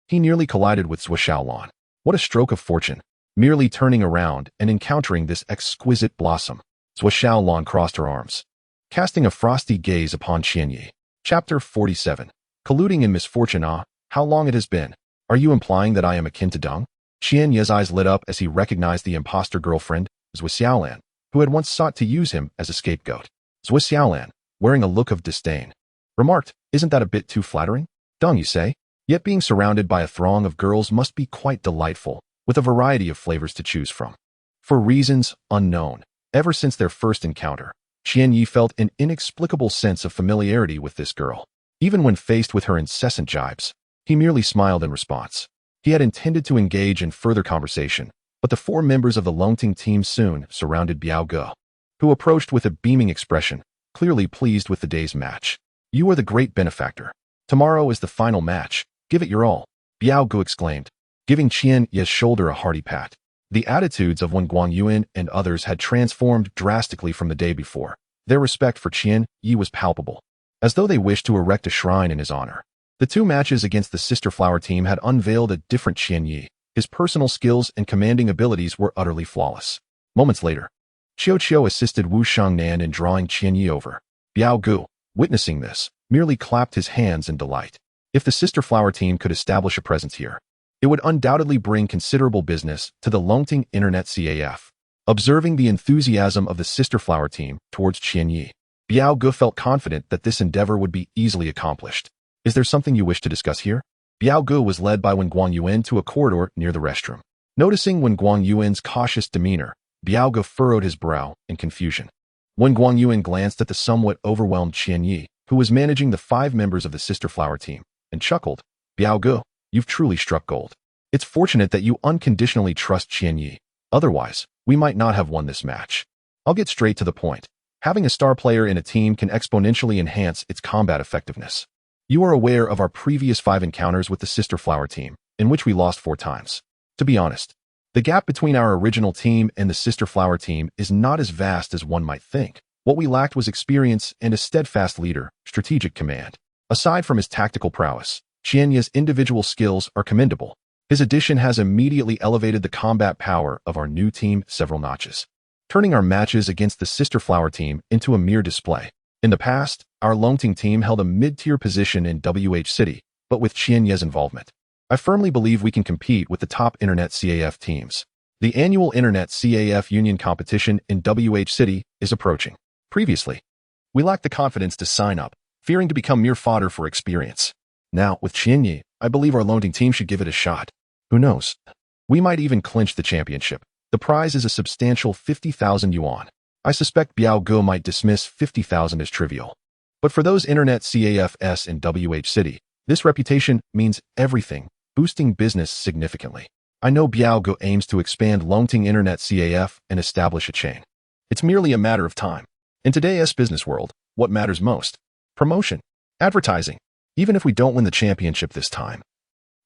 he nearly collided with Zhou Xiaolan. What a stroke of fortune, merely turning around and encountering this exquisite blossom. Zhou Xiaolan crossed her arms, casting a frosty gaze upon Qianye. Chapter 47. Colluding in misfortune. How long it has been. Are you implying that I am akin to Deng? Qianye's eyes lit up as he recognized the imposter girlfriend, Zhou Xiaolan, who had once sought to use him as a scapegoat. Zhou Xiaolan, wearing a look of disdain, remarked, Isn't that a bit too flattering? Deng, you say? Yet being surrounded by a throng of girls must be quite delightful, with a variety of flavors to choose from. For reasons unknown, ever since their first encounter, Qianye felt an inexplicable sense of familiarity with this girl. Even when faced with her incessant jibes, he merely smiled in response. He had intended to engage in further conversation, but the 4 members of the Longting team soon surrounded Biao, who approached with a beaming expression, clearly pleased with the day's match. You are the great benefactor. Tomorrow is the final match. Give it your all, Biao exclaimed, giving Qianye's shoulder a hearty pat. The attitudes of Wen Guangyuan and others had transformed drastically from the day before. Their respect for Qianye was palpable, as though they wished to erect a shrine in his honor. The 2 matches against the Sister Flower team had unveiled a different Qianye. His personal skills and commanding abilities were utterly flawless. Moments later, Qiu assisted Wu Shengnan in drawing Qianye over. Biao, witnessing this, merely clapped his hands in delight. If the Sister Flower team could establish a presence here, it would undoubtedly bring considerable business to the Longting Internet CAF. Observing the enthusiasm of the Sister Flower team towards Qianye, Biao felt confident that this endeavor would be easily accomplished. Is there something you wish to discuss here? Biao was led by Wen Guangyuan to a corridor near the restroom. Noticing Wen Guangyuan's cautious demeanor, Biao furrowed his brow in confusion. Wen Guangyuan glanced at the somewhat overwhelmed Qianye, who was managing the 5 members of the Sister Flower team, and chuckled. Biao, you've truly struck gold. It's fortunate that you unconditionally trust Qianye. Otherwise, we might not have won this match. I'll get straight to the point. Having a star player in a team can exponentially enhance its combat effectiveness. You are aware of our previous 5 encounters with the Sister Flower team, in which we lost 4 times. To be honest, the gap between our original team and the Sister Flower team is not as vast as one might think. What we lacked was experience and a steadfast leader, strategic command. Aside from his tactical prowess, Qianye's individual skills are commendable. His addition has immediately elevated the combat power of our new team several notches, turning our matches against the Sister Flower team into a mere display. In the past, our Longting team held a mid-tier position in WH City, but with Qianye's involvement, I firmly believe we can compete with the top Internet CAF teams. The annual Internet CAF Union competition in WH City is approaching. Previously, we lacked the confidence to sign up, fearing to become mere fodder for experience. Now, with Qianyi, I believe our loaning team should give it a shot. Who knows? We might even clinch the championship. The prize is a substantial 50,000 yuan. I suspect Biao Ge might dismiss 50,000 as trivial. But for those Internet CAFs in WH City, this reputation means everything, boosting business significantly. I know Biao Ge aims to expand Longting Internet CAF and establish a chain. It's merely a matter of time. In today's business world, what matters most? Promotion, advertising. Even if we don't win the championship this time,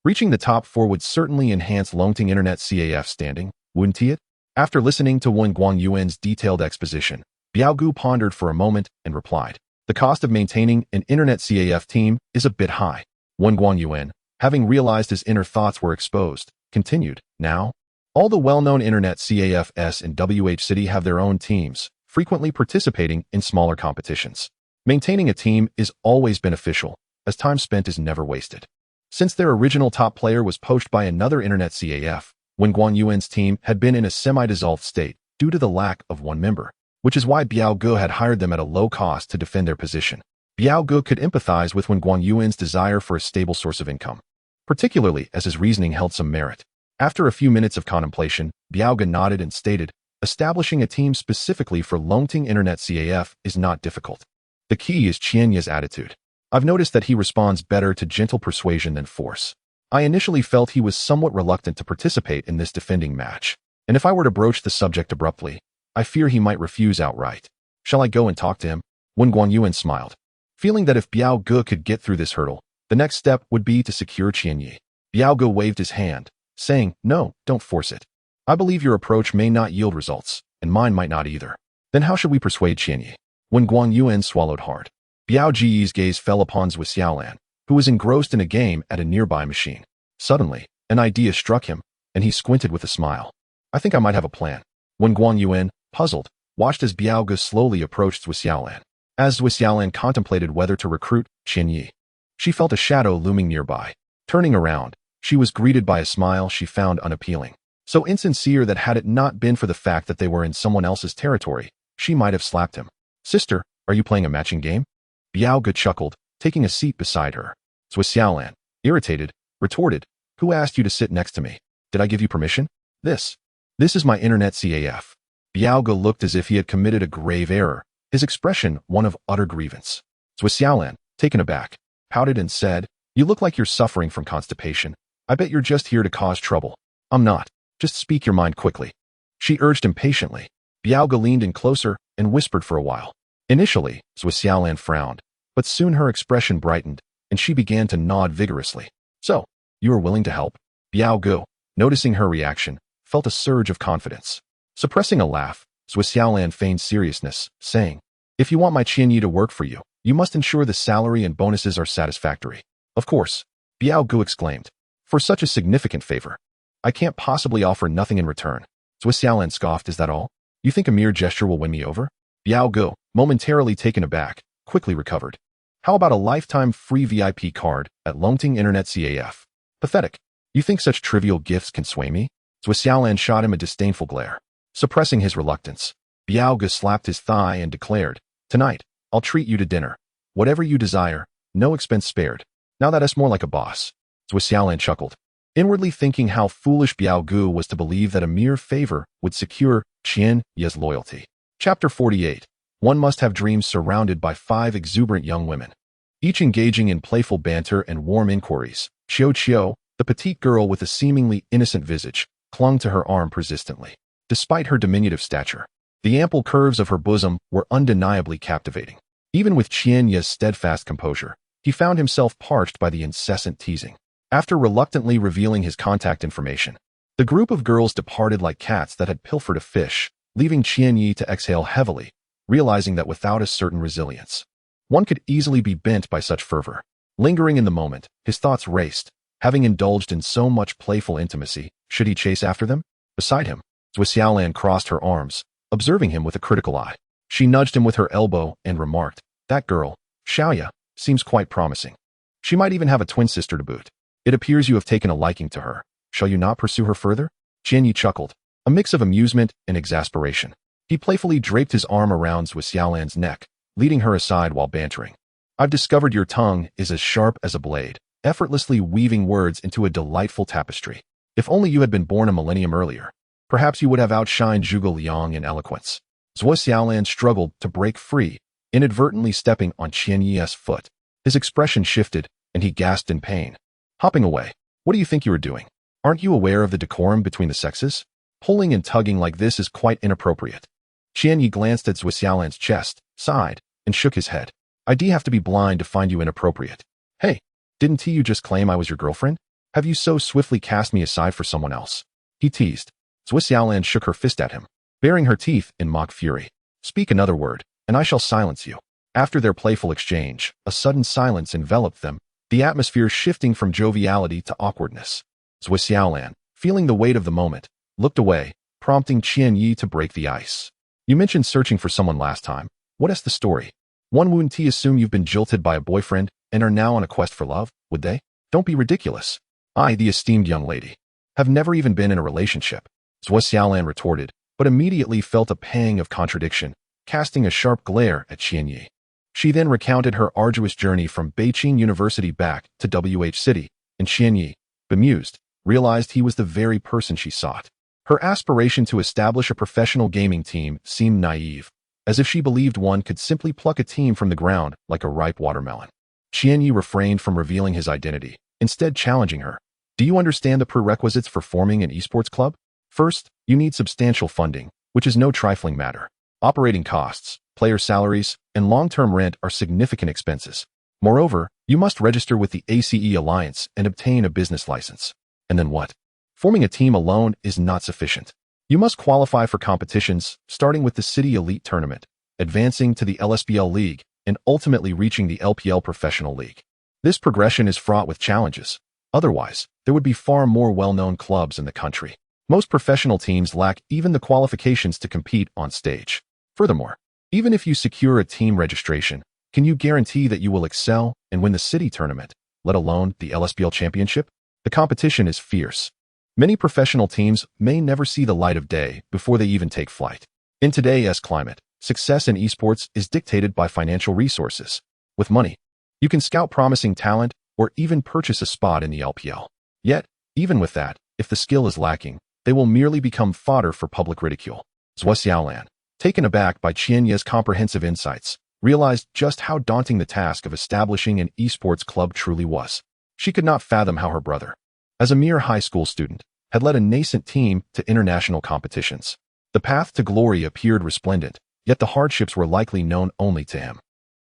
reaching the top 4 would certainly enhance Longting Internet CAF standing, wouldn't it? After listening to Wen Guangyuan's detailed exposition, Biao Ge pondered for a moment and replied, "The cost of maintaining an Internet CAF team is a bit high." Wen Guangyuan, having realized his inner thoughts were exposed, continued, "Now, all the well-known Internet CAFs in WH City have their own teams, frequently participating in smaller competitions. Maintaining a team is always beneficial, as time spent is never wasted." Since their original top player was poached by another Internet CAF, Wen Guangyuan's team had been in a semi-dissolved state due to the lack of one member, which is why Biao Ge had hired them at a low cost to defend their position. Biao Ge could empathize with Wen Guangyuan's desire for a stable source of income, particularly as his reasoning held some merit. After a few minutes of contemplation, Biao Ge nodded and stated, "Establishing a team specifically for Longting Internet CAF is not difficult. The key is Qianye's attitude. I've noticed that he responds better to gentle persuasion than force. I initially felt he was somewhat reluctant to participate in this defending match, and if I were to broach the subject abruptly, I fear he might refuse outright. Shall I go and talk to him?" Wen Guangyuan smiled, feeling that if Biao Ge could get through this hurdle, the next step would be to secure Qianyi. Biao Ge waved his hand, saying, "No, don't force it. I believe your approach may not yield results, and mine might not either. Then how should we persuade Qianyi?" Wen Guangyuan swallowed hard. Biao Ji's gaze fell upon Zhuo Xiaolan, who was engrossed in a game at a nearby machine. Suddenly, an idea struck him, and he squinted with a smile. "I think I might have a plan." Wen Guangyuan, puzzled, watched as Biao Ge slowly approached Zhuo Xiaolan. As Zhuo Xiaolan contemplated whether to recruit Qianyi, she felt a shadow looming nearby. Turning around, she was greeted by a smile she found unappealing, so insincere that had it not been for the fact that they were in someone else's territory, she might have slapped him. "Sister, are you playing a matching game?" Biao Ge chuckled, taking a seat beside her. Zhuo Xiaolan, irritated, retorted, "Who asked you to sit next to me? Did I give you permission? This is my Internet CAF." Biao Ge looked as if he had committed a grave error, his expression one of utter grievance. Zhuo Xiaolan, taken aback, pouted and said, "You look like you're suffering from constipation. I bet you're just here to cause trouble." "I'm not. Just speak your mind quickly," she urged impatiently. Biao Ge leaned in closer and whispered for a while. Initially, Zhuo Xiaolan frowned, but soon her expression brightened, and she began to nod vigorously. "So, you are willing to help?" Biao Ge, noticing her reaction, felt a surge of confidence. Suppressing a laugh, Zhuo Xiaolan feigned seriousness, saying, "If you want my Qianyi to work for you, you must ensure the salary and bonuses are satisfactory." "Of course," Biao Ge exclaimed. "For such a significant favor, I can't possibly offer nothing in return." Zhuo Xiaolan scoffed, "Is that all? You think a mere gesture will win me over?" Biao Ge, momentarily taken aback, quickly recovered. "How about a lifetime free VIP card at Longting Internet CAF? Pathetic. You think such trivial gifts can sway me?" Zhuo Xiaolan shot him a disdainful glare. Suppressing his reluctance, Biao Ge slapped his thigh and declared, "Tonight, I'll treat you to dinner. Whatever you desire, no expense spared. Now that's more like a boss." Zhuo Xiaolan chuckled, inwardly thinking how foolish Biao Ge was to believe that a mere favor would secure Qianye's loyalty. Chapter 48. One must have dreams surrounded by 5 exuberant young women, each engaging in playful banter and warm inquiries. Qiao, the petite girl with a seemingly innocent visage, clung to her arm persistently. Despite her diminutive stature, the ample curves of her bosom were undeniably captivating. Even with Qianye's steadfast composure, he found himself parched by the incessant teasing. After reluctantly revealing his contact information, the group of girls departed like cats that had pilfered a fish, leaving Qianyi to exhale heavily, realizing that without a certain resilience, one could easily be bent by such fervor. Lingering in the moment, his thoughts raced. Having indulged in so much playful intimacy, should he chase after them? Beside him, Zhuo Xiaolan crossed her arms, observing him with a critical eye. She nudged him with her elbow and remarked, "That girl, Huaxia, seems quite promising. She might even have a twin sister to boot. It appears you have taken a liking to her. Shall you not pursue her further?" Qianyi chuckled, a mix of amusement and exasperation. He playfully draped his arm around Zhuo Xiaolan's neck, leading her aside while bantering. I've discovered your tongue is as sharp as a blade, effortlessly weaving words into a delightful tapestry. If only you had been born a millennium earlier, perhaps you would have outshined Zhuge Liang in eloquence. Zhuo Xiaolan struggled to break free, inadvertently stepping on Qian Yi's foot. His expression shifted, and he gasped in pain. Hopping away. What do you think you are doing? Aren't you aware of the decorum between the sexes? Pulling and tugging like this is quite inappropriate. Qian Yi glanced at Zhuo Xiaolan's chest, sighed, and shook his head. I'd have to be blind to find you inappropriate. Hey, didn't you just claim I was your girlfriend? Have you so swiftly cast me aside for someone else? He teased. Zhuo Xiaolan shook her fist at him, baring her teeth in mock fury. Speak another word, and I shall silence you. After their playful exchange, a sudden silence enveloped them, the atmosphere shifting from joviality to awkwardness. Zhuo Xiaolan, feeling the weight of the moment, looked away, prompting Qian Yi to break the ice. You mentioned searching for someone last time. What is the story? Wouldn't assume you've been jilted by a boyfriend and are now on a quest for love, would they? Don't be ridiculous. I, the esteemed young lady, have never even been in a relationship. Zhuo Xiaolan retorted, but immediately felt a pang of contradiction, casting a sharp glare at Qian Yi. She then recounted her arduous journey from Beijing University back to WH City, and Qian Yi, bemused, realized he was the very person she sought. Her aspiration to establish a professional gaming team seemed naive, as if she believed one could simply pluck a team from the ground like a ripe watermelon. Qian Yi refrained from revealing his identity, instead challenging her. Do you understand the prerequisites for forming an eSports club? First, you need substantial funding, which is no trifling matter. Operating costs, player salaries, and long-term rent are significant expenses. Moreover, you must register with the ACE Alliance and obtain a business license. And then what? Forming a team alone is not sufficient. You must qualify for competitions, starting with the City Elite Tournament, advancing to the LSBL League, and ultimately reaching the LPL Professional League. This progression is fraught with challenges. Otherwise, there would be far more well-known clubs in the country. Most professional teams lack even the qualifications to compete on stage. Furthermore, even if you secure a team registration, can you guarantee that you will excel and win the city tournament, let alone the LSBL Championship? The competition is fierce. Many professional teams may never see the light of day before they even take flight. In today's climate, success in esports is dictated by financial resources. With money, you can scout promising talent or even purchase a spot in the LPL. Yet, even with that, if the skill is lacking, they will merely become fodder for public ridicule. Zhuo Xiaolan, taken aback by Qian Yi's comprehensive insights, realized just how daunting the task of establishing an esports club truly was. She could not fathom how her brother, as a mere high school student, had led a nascent team to international competitions. The path to glory appeared resplendent, yet the hardships were likely known only to him.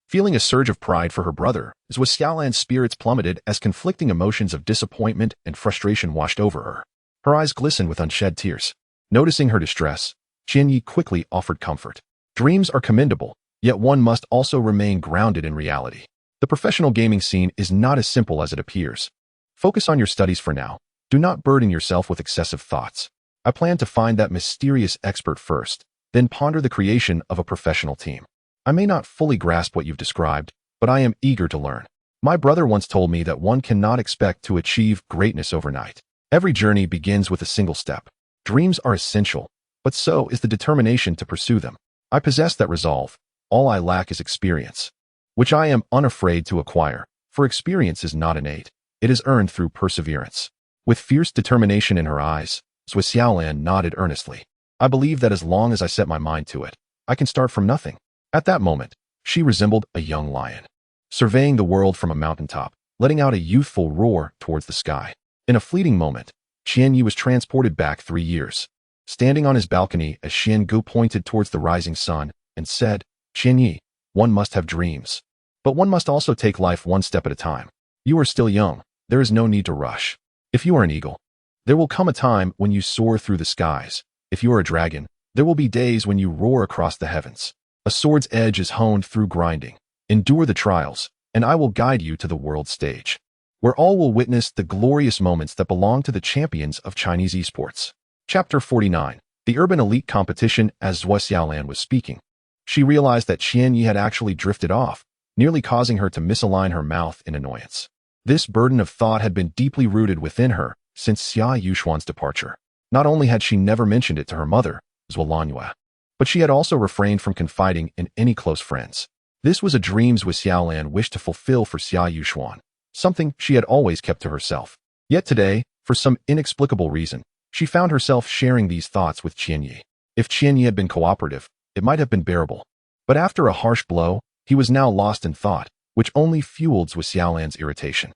Feeling a surge of pride for her brother, Zhuo Xiaolan's spirits plummeted as conflicting emotions of disappointment and frustration washed over her. Her eyes glistened with unshed tears. Noticing her distress, Qian Yi quickly offered comfort. Dreams are commendable, yet one must also remain grounded in reality. The professional gaming scene is not as simple as it appears. Focus on your studies for now. Do not burden yourself with excessive thoughts. I plan to find that mysterious expert first, then ponder the creation of a professional team. I may not fully grasp what you've described, but I am eager to learn. My brother once told me that one cannot expect to achieve greatness overnight. Every journey begins with a single step. Dreams are essential, but so is the determination to pursue them. I possess that resolve. All I lack is experience, which I am unafraid to acquire, for experience is not innate. It is earned through perseverance. With fierce determination in her eyes, Zhuo Xiaolan nodded earnestly. I believe that as long as I set my mind to it, I can start from nothing. At that moment, she resembled a young lion, surveying the world from a mountaintop, letting out a youthful roar towards the sky. In a fleeting moment, Qian Yi was transported back 3 years. Standing on his balcony as Xian Gu pointed towards the rising sun and said, Qian Yi, one must have dreams. But one must also take life one step at a time. You are still young. There is no need to rush. If you are an eagle, there will come a time when you soar through the skies. If you are a dragon, there will be days when you roar across the heavens. A sword's edge is honed through grinding. Endure the trials, and I will guide you to the world stage, where all will witness the glorious moments that belong to the champions of Chinese esports. Chapter 49. The Urban Elite Competition. As Zhuo Xiaolan was speaking, she realized that Qian Yi had actually drifted off, nearly causing her to misalign her mouth in annoyance. This burden of thought had been deeply rooted within her since Xia Yuxuan's departure. Not only had she never mentioned it to her mother, Zhualanhua, but she had also refrained from confiding in any close friends. This was a dream Zhuo Xiaolan wished to fulfill for Xia Yuxuan, something she had always kept to herself. Yet today, for some inexplicable reason, she found herself sharing these thoughts with Qianyi. If Qianyi had been cooperative, it might have been bearable. But after a harsh blow, he was now lost in thought, which only fueled Zhuo Xiaolan's irritation.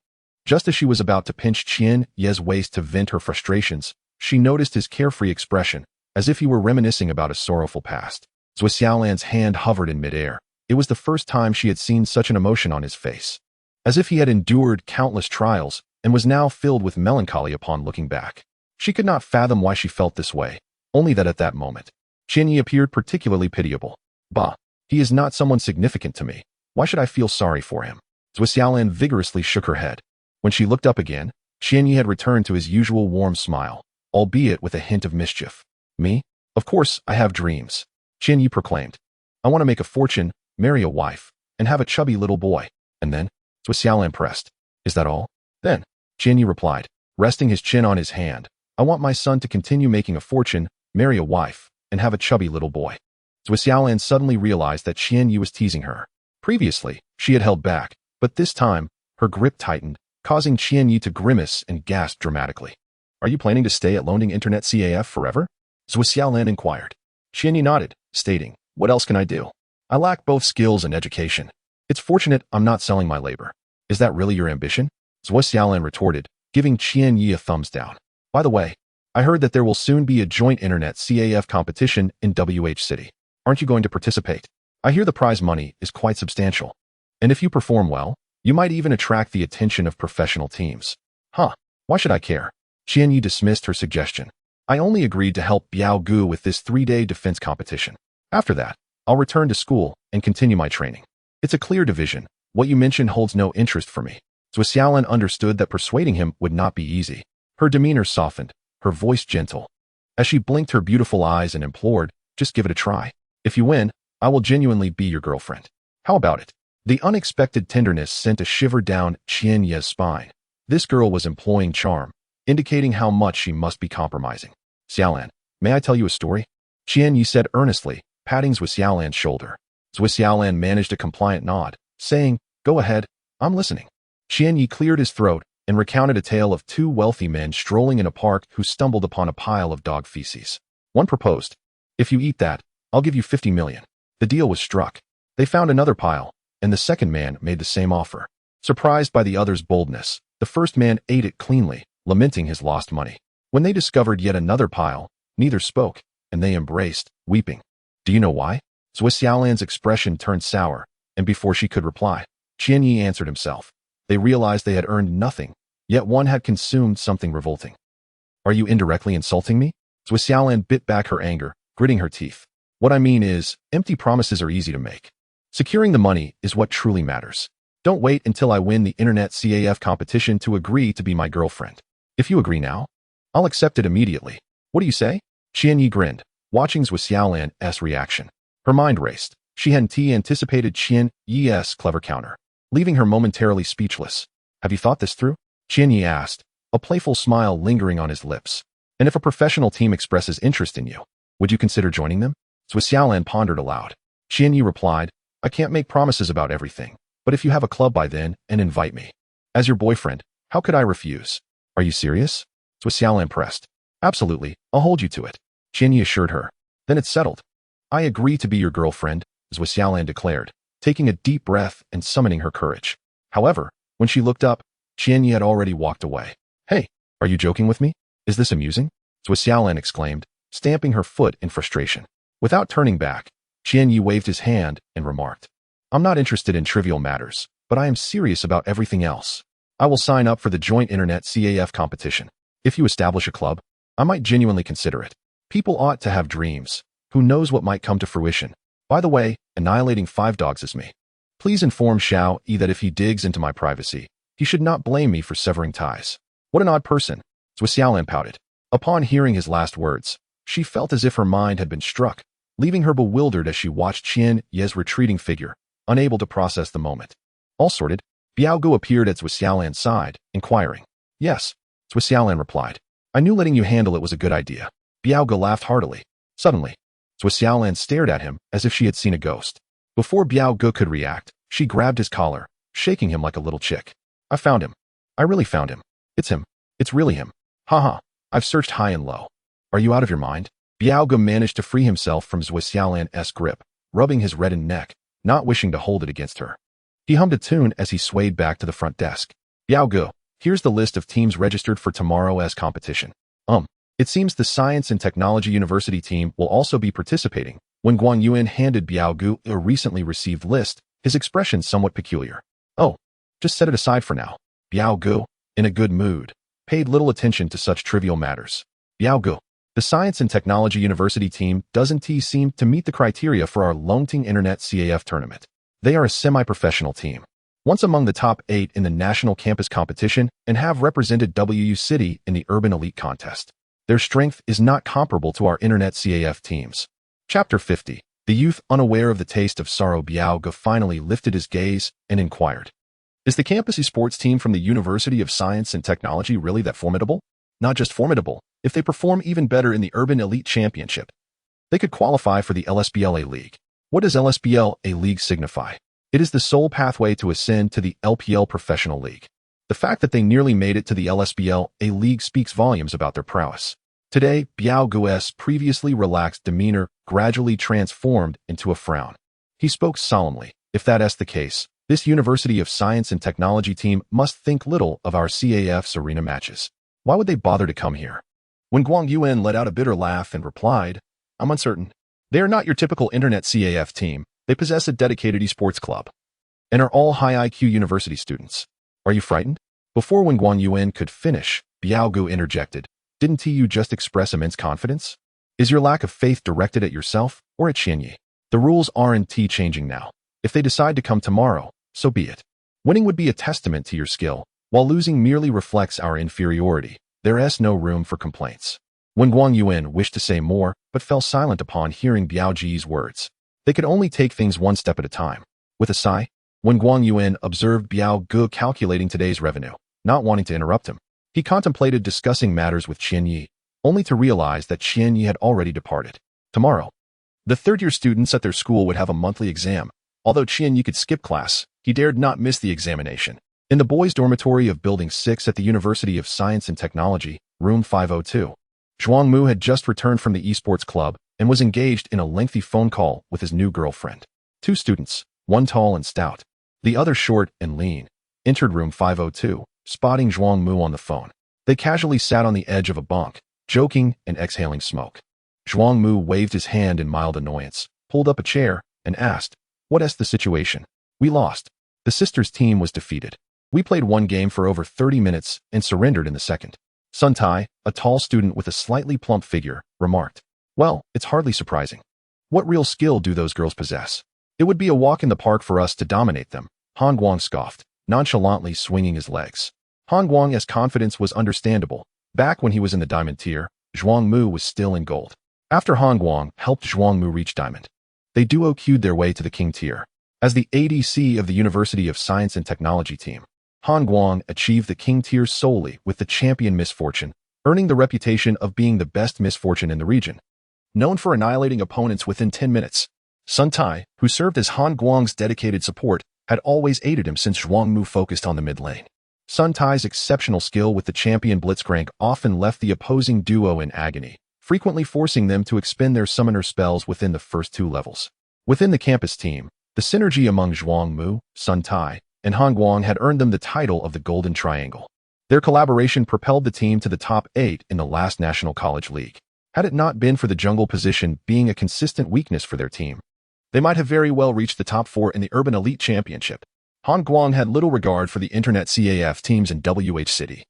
Just as she was about to pinch Qian Ye's waist to vent her frustrations, she noticed his carefree expression, as if he were reminiscing about a sorrowful past. Zhuo Xiaolan's hand hovered in midair. It was the first time she had seen such an emotion on his face. As if he had endured countless trials and was now filled with melancholy upon looking back. She could not fathom why she felt this way, only that at that moment, Qianyi appeared particularly pitiable. Bah, he is not someone significant to me. Why should I feel sorry for him? Zhuo Xiaolan vigorously shook her head. When she looked up again, Qianyi had returned to his usual warm smile, albeit with a hint of mischief. Me? Of course, I have dreams. Qianyi proclaimed. I want to make a fortune, marry a wife, and have a chubby little boy. And then? Zhuo Xiaolan pressed. Is that all? Then, Qianyi replied, resting his chin on his hand. I want my son to continue making a fortune, marry a wife, and have a chubby little boy. Zhuo Xiaolan suddenly realized that Qianyi was teasing her. Previously, she had held back, but this time, her grip tightened, causing Qianyi to grimace and gasp dramatically. Are you planning to stay at Loaning Internet CAF forever? Zhuo Xiaolan inquired. Qianyi nodded, stating, what else can I do? I lack both skills and education. It's fortunate I'm not selling my labor. Is that really your ambition? Zhuo Xiaolan retorted, giving Qianyi a thumbs down. By the way, I heard that there will soon be a joint internet CAF competition in WH City. Aren't you going to participate? I hear the prize money is quite substantial. And if you perform well, you might even attract the attention of professional teams. Huh, why should I care? Qianyi dismissed her suggestion. I only agreed to help Biao Gu with this 3-day defense competition. After that, I'll return to school and continue my training. It's a clear division. What you mentioned holds no interest for me. Zhuo Xiaolan understood that persuading him would not be easy. Her demeanor softened, her voice gentle. As she blinked her beautiful eyes and implored, just give it a try. If you win, I will genuinely be your girlfriend. How about it? The unexpected tenderness sent a shiver down Qianyi's spine. This girl was employing charm, indicating how much she must be compromising. Xiaolan, may I tell you a story? Qianyi said earnestly, patting Zhuo Xiaolan's shoulder. Zhuo Xiaolan managed a compliant nod, saying, go ahead, I'm listening. Qianyi cleared his throat and recounted a tale of 2 wealthy men strolling in a park who stumbled upon a pile of dog feces. One proposed, if you eat that, I'll give you 50 million. The deal was struck. They found another pile, and the second man made the same offer. Surprised by the other's boldness, the first man ate it cleanly, lamenting his lost money. When they discovered yet another pile, neither spoke, and they embraced, weeping. Do you know why? Zhuo Xiaolan's expression turned sour, and before she could reply, Qianyi answered himself. They realized they had earned nothing, yet one had consumed something revolting. Are you indirectly insulting me? Zhuo Xiaolan bit back her anger, gritting her teeth. What I mean is, empty promises are easy to make. Securing the money is what truly matters. Don't wait until I win the Internet CAF competition to agree to be my girlfriend. If you agree now, I'll accept it immediately. What do you say? Qianyi grinned, watching Zhuo Xiaolan's reaction. Her mind raced. She hadn't anticipated Qianyi's clever counter, leaving her momentarily speechless. Have you thought this through? Qianyi asked, a playful smile lingering on his lips. And if a professional team expresses interest in you, would you consider joining them? Zhuo Xiaolan pondered aloud. Qianyi replied, I can't make promises about everything, but if you have a club by then and invite me as your boyfriend, how could I refuse? Are you serious? Zhuo Xiaolan pressed. Absolutely, I'll hold you to it. Qianyi assured her. Then it's settled. I agree to be your girlfriend, Zhuo Xiaolan declared, taking a deep breath and summoning her courage. However, when she looked up, Qianyi had already walked away. Hey, are you joking with me? Is this amusing? Zhuo Xiaolan exclaimed, stamping her foot in frustration. Without turning back, Qianyi waved his hand and remarked, I'm not interested in trivial matters, but I am serious about everything else. I will sign up for the joint internet CAF competition. If you establish a club, I might genuinely consider it. People ought to have dreams. Who knows what might come to fruition? By the way, annihilating 5 dogs is me. Please inform Xiao Yi that if he digs into my privacy, he should not blame me for severing ties. What an odd person. Zhuo Xiaolan pouted. Upon hearing his last words, she felt as if her mind had been struck, leaving her bewildered as she watched Qianyi's retreating figure, unable to process the moment. All sorted, Biao Gu appeared at Zhuo Xiaolan's side, inquiring. Yes, Zhuo Xiaolan replied. I knew letting you handle it was a good idea. Biao Ge laughed heartily. Suddenly, Zhou Xiaolan stared at him as if she had seen a ghost. Before Biao Ge could react, she grabbed his collar, shaking him like a little chick. I found him. I really found him. It's him. It's really him. Haha. I've searched high and low. Are you out of your mind? Biao Ge managed to free himself from Zhou Xiaolan's grip, rubbing his reddened neck, not wishing to hold it against her. He hummed a tune as he swayed back to the front desk. Biao Ge, here's the list of teams registered for tomorrow's competition. It seems the Science and Technology University team will also be participating. When Guang Yuan handed Biao Ge a recently received list, his expression somewhat peculiar. Oh, just set it aside for now. Biao Ge, in a good mood, paid little attention to such trivial matters. Biao Ge, the Science and Technology University team doesn't seem to meet the criteria for our Longting Internet CAF tournament. They are a semi-professional team, once among the top 8 in the national campus competition and have represented WU City in the Urban Elite Contest. Their strength is not comparable to our Internet CAF teams. Chapter 50. The youth, unaware of the taste of sorrow, Biao Ge finally lifted his gaze and inquired. Is the campus eSports team from the University of Science and Technology really that formidable? Not just formidable, if they perform even better in the Urban Elite Championship, they could qualify for the LSBLA League. What does LSBLA League signify? It is the sole pathway to ascend to the LPL Professional League. The fact that they nearly made it to the LSBLA League speaks volumes about their prowess. Today, Biao Ge's previously relaxed demeanor gradually transformed into a frown. He spoke solemnly. If that's the case, this University of Science and Technology team must think little of our CAF's arena matches. Why would they bother to come here? When Guang Yuan let out a bitter laugh and replied, I'm uncertain. They are not your typical Internet CAF team. They possess a dedicated eSports club and are all high IQ university students. Are you frightened? Before Wen Guang Yuan could finish, Biao Ge interjected. Didn't you just express immense confidence? Is your lack of faith directed at yourself or at Xianyi? The rules aren't changing now. If they decide to come tomorrow, so be it. Winning would be a testament to your skill, while losing merely reflects our inferiority. There is no room for complaints. Wen Guang Yuan wished to say more, but fell silent upon hearing Biao Ge's words. They could only take things one step at a time. With a sigh, Wen Guang Yuan observed Biao Ge calculating today's revenue, not wanting to interrupt him. He contemplated discussing matters with Qianyi, only to realize that Qianyi had already departed. Tomorrow, the third-year students at their school would have a monthly exam. Although Qianyi could skip class, he dared not miss the examination. In the boys' dormitory of Building 6 at the University of Science and Technology, room 502, Zhuang Mu had just returned from the eSports club and was engaged in a lengthy phone call with his new girlfriend. Two students, one tall and stout, the other short and lean, entered room 502, spotting Zhuang Mu on the phone. They casually sat on the edge of a bunk, joking and exhaling smoke. Zhuang Mu waved his hand in mild annoyance, pulled up a chair, and asked, "What's the situation?" "We lost. The sisters' team was defeated. We played one game for over 30 minutes and surrendered in the second." Sun Tai, a tall student with a slightly plump figure, remarked, "Well, it's hardly surprising. What real skill do those girls possess? It would be a walk in the park for us to dominate them." Han Guang scoffed, nonchalantly swinging his legs. Han Guang's confidence was understandable. Back when he was in the diamond tier, Zhuang Mu was still in gold. After Han Guang helped Zhuang Mu reach diamond, they duo queued their way to the king tier. As the ADC of the University of Science and Technology team, Han Guang achieved the king tier solely with the champion misfortune, earning the reputation of being the best misfortune in the region. Known for annihilating opponents within 10 minutes, Sun Tai, who served as Han Guang's dedicated support, had always aided him since Zhuang Mu focused on the mid lane. Sun Tai's exceptional skill with the champion Blitzcrank often left the opposing duo in agony, frequently forcing them to expend their summoner spells within the first 2 levels. Within the campus team, the synergy among Zhuang Mu, Sun Tai, and Han Guang had earned them the title of the Golden Triangle. Their collaboration propelled the team to the top 8 in the last National College League. Had it not been for the jungle position being a consistent weakness for their team, they might have very well reached the top 4 in the Urban Elite Championship. Han Guang had little regard for the Internet CAF teams in WH City,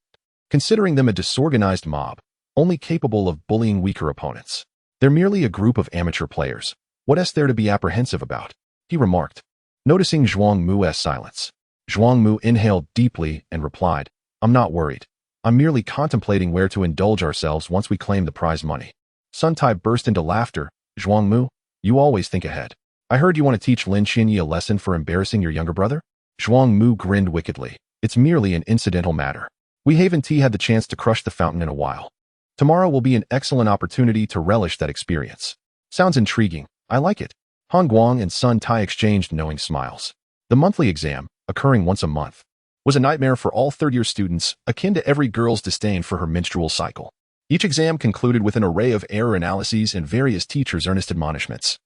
considering them a disorganized mob, only capable of bullying weaker opponents. They're merely a group of amateur players. What is there to be apprehensive about? He remarked, noticing Zhuang Mu's silence. Zhuang Mu inhaled deeply and replied, "I'm not worried. I'm merely contemplating where to indulge ourselves once we claim the prize money." Sun Tai burst into laughter. "Zhuang Mu, you always think ahead. I heard you want to teach Lin Xinyi a lesson for embarrassing your younger brother?" Zhuang Mu grinned wickedly. "It's merely an incidental matter. We haven't had the chance to crush the fountain in a while. Tomorrow will be an excellent opportunity to relish that experience. Sounds intriguing. I like it. Han Guang and Sun Tai exchanged knowing smiles. The monthly exam, occurring once a month, was a nightmare for all third-year students, akin to every girl's disdain for her menstrual cycle. Each exam concluded with an array of error analyses and various teachers' earnest admonishments,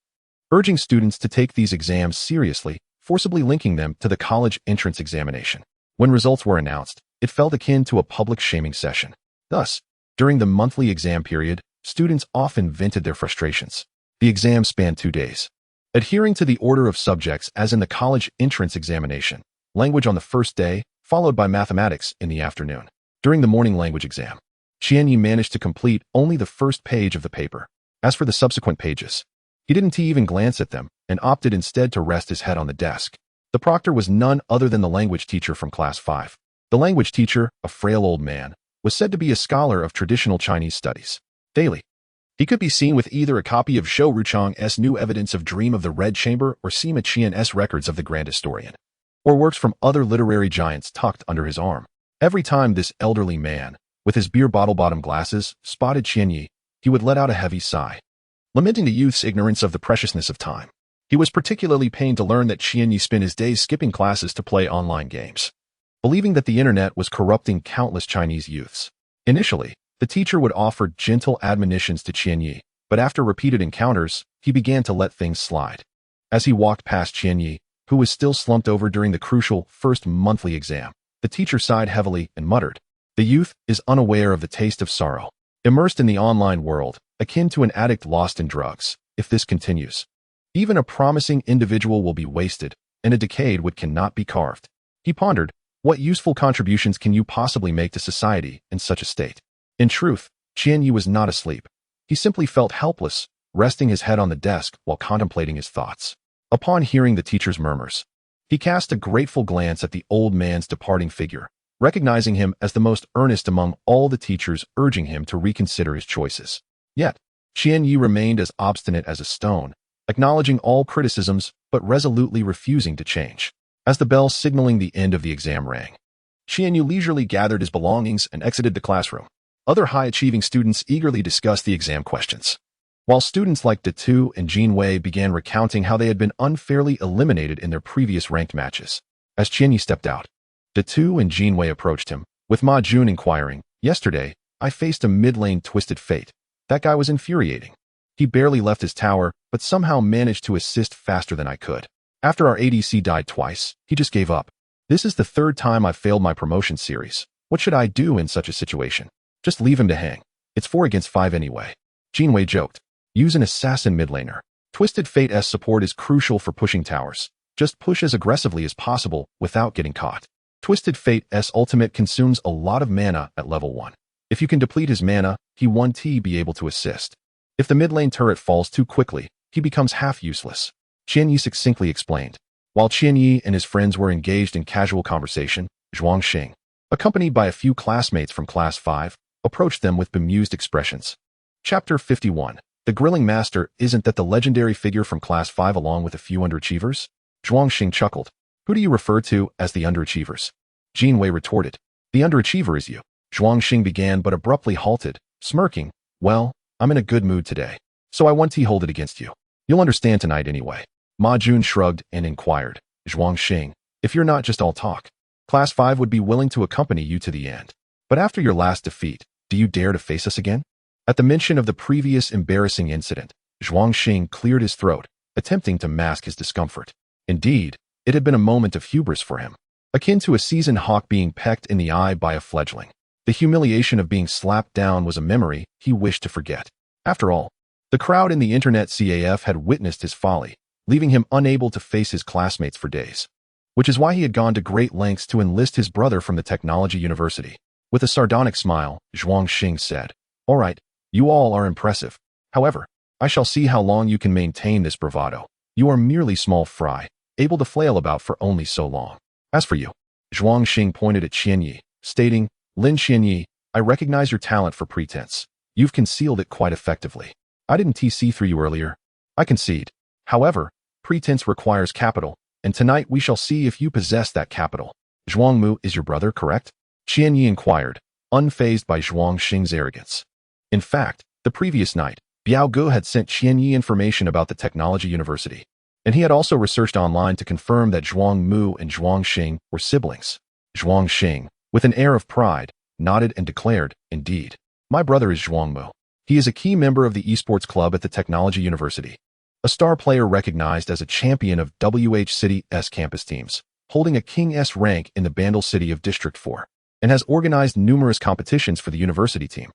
urging students to take these exams seriously, forcibly linking them to the college entrance examination. When results were announced, it felt akin to a public shaming session. Thus, during the monthly exam period, students often vented their frustrations. The exam spanned 2 days. Adhering to the order of subjects as in the college entrance examination, language on the first day, followed by mathematics in the afternoon. During the morning language exam, Qianyi managed to complete only the first page of the paper. As for the subsequent pages, he didn't even glance at them and opted instead to rest his head on the desk. The proctor was none other than the language teacher from class 5. The language teacher, a frail old man, was said to be a scholar of traditional Chinese studies. Daily, he could be seen with either a copy of Zhou Ruchang's New Evidence of Dream of the Red Chamber or Sima Qian's Records of the Grand Historian, or works from other literary giants tucked under his arm. Every time this elderly man, with his beer bottle-bottom glasses, spotted Qianyi, he would let out a heavy sigh, lamenting the youth's ignorance of the preciousness of time. He was particularly pained to learn that Qianyi spent his days skipping classes to play online games, believing that the internet was corrupting countless Chinese youths. Initially, the teacher would offer gentle admonitions to Qianyi, but after repeated encounters, he began to let things slide. As he walked past Qianyi, who was still slumped over during the crucial first monthly exam, the teacher sighed heavily and muttered, "The youth is unaware of the taste of sorrow, immersed in the online world, akin to an addict lost in drugs. If this continues, even a promising individual will be wasted, and a decayed wood cannot be carved." He pondered, what useful contributions can you possibly make to society in such a state? In truth, Qianyi was not asleep. He simply felt helpless, resting his head on the desk while contemplating his thoughts. Upon hearing the teacher's murmurs, he cast a grateful glance at the old man's departing figure, recognizing him as the most earnest among all the teachers, urging him to reconsider his choices. Yet, Qianyi remained as obstinate as a stone, acknowledging all criticisms but resolutely refusing to change. As the bell signaling the end of the exam rang, Qianyi leisurely gathered his belongings and exited the classroom. Other high-achieving students eagerly discussed the exam questions, while students like De Tu and Jin Wei began recounting how they had been unfairly eliminated in their previous ranked matches. As Qianyi stepped out, De Tu and Jin Wei approached him, with Ma Jun inquiring, "Yesterday, I faced a mid-lane Twisted Fate. That guy was infuriating. He barely left his tower, but somehow managed to assist faster than I could. After our ADC died twice, he just gave up. This is the 3rd time I've failed my promotion series. What should I do in such a situation? Just leave him to hang. It's 4 against 5 anyway." Jin Wei joked, "Use an assassin mid laner. Twisted Fate's support is crucial for pushing towers. Just push as aggressively as possible without getting caught. Twisted Fate's ultimate consumes a lot of mana at level 1. If you can deplete his mana, he won't be able to assist. If the mid lane turret falls too quickly, he becomes half useless." Qianyi succinctly explained. While Qianyi and his friends were engaged in casual conversation, Zhuang Xing, accompanied by a few classmates from class 5, approached them with bemused expressions. Chapter 51. The Grilling Master. Isn't that the legendary figure from class 5 along with a few underachievers? Zhuang Xing chuckled. Who do you refer to as the underachievers? Jin Wei retorted. The underachiever is you. Zhuang Xing began but abruptly halted, smirking. Well, I'm in a good mood today, so I won't hold it against you. You'll understand tonight anyway. Ma Jun shrugged and inquired. Zhuang Xing, if you're not just all talk, class 5 would be willing to accompany you to the end. But after your last defeat, do you dare to face us again? At the mention of the previous embarrassing incident, Zhuang Xing cleared his throat, attempting to mask his discomfort. Indeed, it had been a moment of hubris for him, akin to a seasoned hawk being pecked in the eye by a fledgling. The humiliation of being slapped down was a memory he wished to forget. After all, the crowd in the internet CAF had witnessed his folly, leaving him unable to face his classmates for days, which is why he had gone to great lengths to enlist his brother from the Technology University. With a sardonic smile, Zhuang Xing said, "All right, you all are impressive. However, I shall see how long you can maintain this bravado. You are merely small fry, able to flail about for only so long. As for you," Zhuang Xing pointed at Qianyi, stating, "Lin Qianyi, I recognize your talent for pretense. You've concealed it quite effectively. I didn't see through you earlier. I concede. However, pretense requires capital, and tonight we shall see if you possess that capital." Zhuang Mu is your brother, correct? Qianyi inquired, unfazed by Zhuang Xing's arrogance. In fact, the previous night, Biao Gu had sent Qianyi information about the technology university, and he had also researched online to confirm that Zhuang Mu and Zhuang Xing were siblings. Zhuang Xing, with an air of pride, nodded and declared, "Indeed, my brother is Zhuang Mu. He is a key member of the eSports club at the technology university, a star player recognized as a champion of WH City's campus teams, holding a King S rank in the Bandel City of District 4, and has organized numerous competitions for the university team.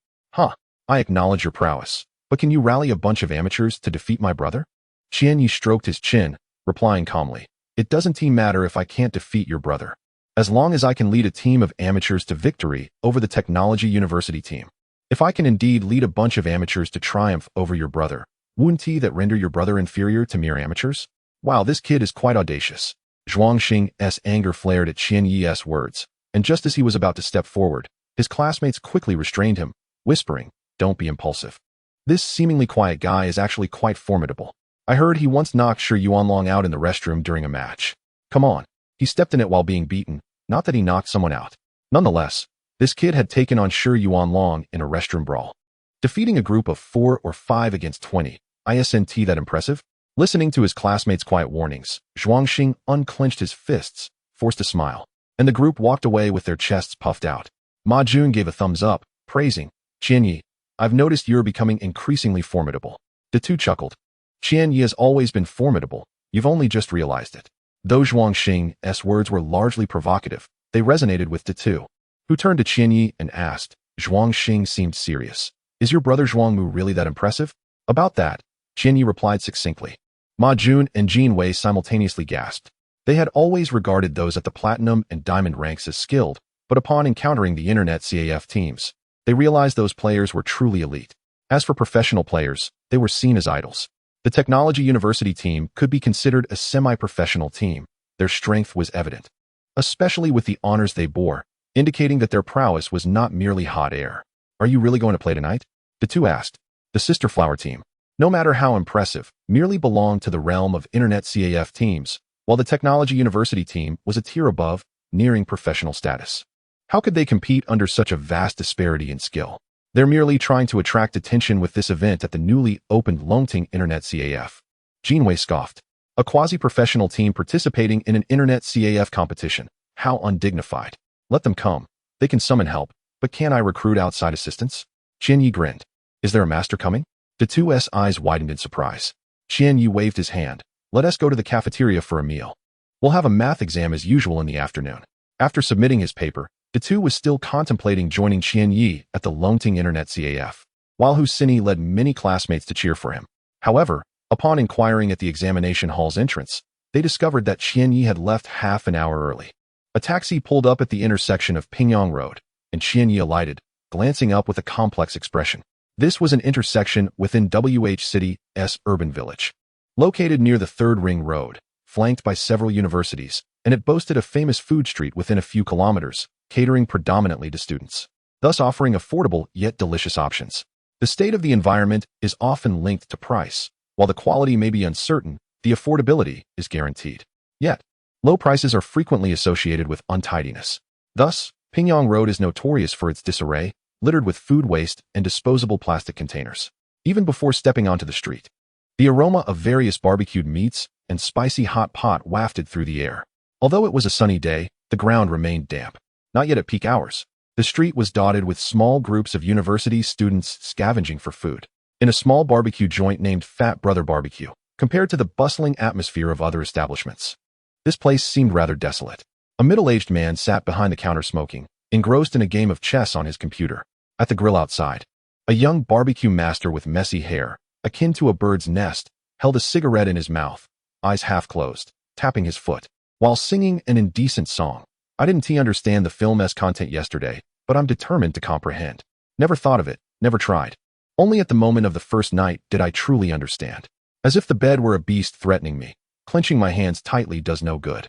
I acknowledge your prowess, but can you rally a bunch of amateurs to defeat my brother?" Qianyi stroked his chin, replying calmly, "It doesn't matter if I can't defeat your brother, as long as I can lead a team of amateurs to victory over the technology university team. If I can indeed lead a bunch of amateurs to triumph over your brother, wouldn't that render your brother inferior to mere amateurs? Wow, this kid is quite audacious." Zhuang Xing's anger flared at Qianyi's words, and just as he was about to step forward, his classmates quickly restrained him, whispering, "Don't be impulsive. This seemingly quiet guy is actually quite formidable. I heard he once knocked Shi Yuanlong out in the restroom during a match. Come on, he stepped in it while being beaten, not that he knocked someone out. Nonetheless, this kid had taken on Shi Yuanlong in a restroom brawl, defeating a group of 4 or 5 against 20. Isn't that impressive?" Listening to his classmates' quiet warnings, Zhuang Xing unclenched his fists, forced a smile, and the group walked away with their chests puffed out. Ma Jun gave a thumbs up, praising, "Qianyi, I've noticed you're becoming increasingly formidable." The two chuckled. "Qianyi has always been formidable, you've only just realized it." Though Zhuang Xing's words were largely provocative, they resonated with the two, who turned to Qianyi and asked. Zhuang Xing seemed serious. "Is your brother Zhuang Mu really that impressive?" "About that," Qianyi replied succinctly. Ma Jun and Jin Wei simultaneously gasped. They had always regarded those at the platinum and diamond ranks as skilled, but upon encountering the internet CAF teams, they realized those players were truly elite. As for professional players, they were seen as idols. The technology university team could be considered a semi-professional team. Their strength was evident, especially with the honors they bore, indicating that their prowess was not merely hot air. "Are you really going to play tonight?" the two asked. The Sister Flower team, no matter how impressive, merely belonged to the realm of internet CAF teams, while the technology university team was a tier above, nearing professional status. How could they compete under such a vast disparity in skill? They're merely trying to attract attention with this event at the newly opened Longting Internet CAF. Jinwei scoffed. A quasi-professional team participating in an Internet CAF competition. How undignified. Let them come. They can summon help, but can I recruit outside assistance? Qianyi grinned. Is there a master coming? The two's eyes widened in surprise. Qianyi waved his hand. Let us go to the cafeteria for a meal. We'll have a math exam as usual in the afternoon. After submitting his paper, the two was still contemplating joining Qianyi at the Longting Internet CAF, while Huaxia led many classmates to cheer for him. However, upon inquiring at the examination hall's entrance, they discovered that Qianyi had left half an hour early. A taxi pulled up at the intersection of Pingyang Road, and Qianyi alighted, glancing up with a complex expression. This was an intersection within WH City's urban village, located near the Third Ring Road, flanked by several universities, and it boasted a famous food street within a few kilometers, catering predominantly to students, thus offering affordable yet delicious options. The state of the environment is often linked to price. While the quality may be uncertain, the affordability is guaranteed. Yet, low prices are frequently associated with untidiness. Thus, Pingyang Road is notorious for its disarray, littered with food waste and disposable plastic containers. Even before stepping onto the street, the aroma of various barbecued meats and spicy hot pot wafted through the air. Although it was a sunny day, the ground remained damp. Not yet at peak hours. The street was dotted with small groups of university students scavenging for food. In a small barbecue joint named Fat Brother Barbecue, compared to the bustling atmosphere of other establishments, this place seemed rather desolate. A middle-aged man sat behind the counter smoking, engrossed in a game of chess on his computer. At the grill outside, a young barbecue master with messy hair, akin to a bird's nest, held a cigarette in his mouth, eyes half closed, tapping his foot, while singing an indecent song. I didn't understand the film's content yesterday, but I'm determined to comprehend. Never thought of it, never tried. Only at the moment of the first night did I truly understand. As if the bed were a beast threatening me, clenching my hands tightly does no good.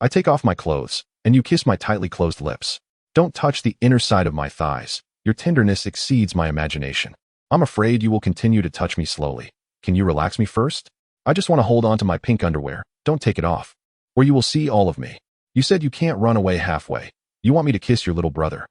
I take off my clothes, and you kiss my tightly closed lips. Don't touch the inner side of my thighs. Your tenderness exceeds my imagination. I'm afraid you will continue to touch me slowly. Can you relax me first? I just want to hold on to my pink underwear. Don't take it off, or you will see all of me. You said you can't run away halfway. You want me to kiss your little brother.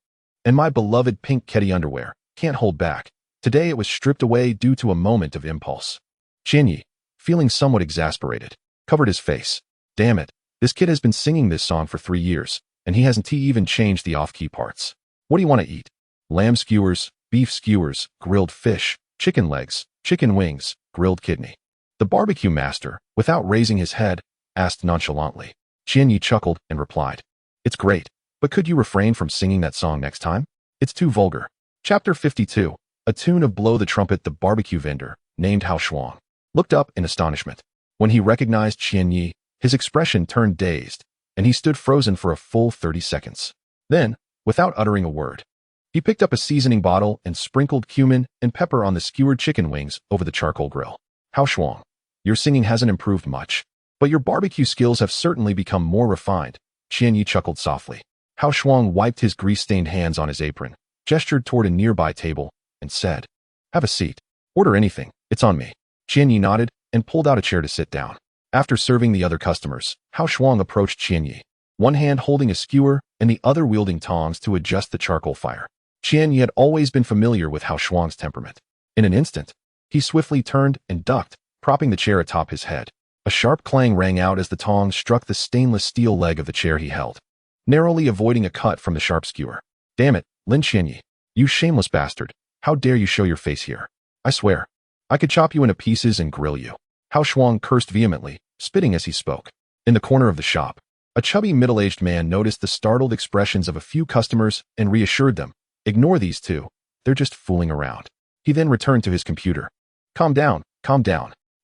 And my beloved pink kitty underwear. Can't hold back. Today it was stripped away due to a moment of impulse. Qianyi, feeling somewhat exasperated, covered his face. Damn it, this kid has been singing this song for 3 years, and he hasn't even changed the off-key parts. What do you want to eat? Lamb skewers, beef skewers, grilled fish, chicken legs, chicken wings, grilled kidney. The barbecue master, without raising his head, asked nonchalantly. Qianyi chuckled and replied, "It's great, but could you refrain from singing that song next time? It's too vulgar." Chapter 52. A tune of Blow the Trumpet. The barbecue vendor, named Huaxia, looked up in astonishment. When he recognized Qianyi, his expression turned dazed, and he stood frozen for a full 30 seconds. Then, without uttering a word, he picked up a seasoning bottle and sprinkled cumin and pepper on the skewered chicken wings over the charcoal grill. Huaxia, your singing hasn't improved much, but your barbecue skills have certainly become more refined. Qianyi chuckled softly. Huaxia wiped his grease-stained hands on his apron, gestured toward a nearby table, and said, "Have a seat. Order anything, it's on me." Qianyi nodded and pulled out a chair to sit down. After serving the other customers, Huaxia approached Qianyi, one hand holding a skewer and the other wielding tongs to adjust the charcoal fire. Qianyi had always been familiar with Huaxia's temperament. In an instant, he swiftly turned and ducked, propping the chair atop his head. A sharp clang rang out as the tongs struck the stainless steel leg of the chair he held, narrowly avoiding a cut from the sharp skewer. "Damn it, Lin Qianyi, you shameless bastard. How dare you show your face here? I swear, I could chop you into pieces and grill you." Huaxia cursed vehemently, spitting as he spoke. In the corner of the shop, a chubby middle-aged man noticed the startled expressions of a few customers and reassured them, "Ignore these two, they're just fooling around." He then returned to his computer. Calm down.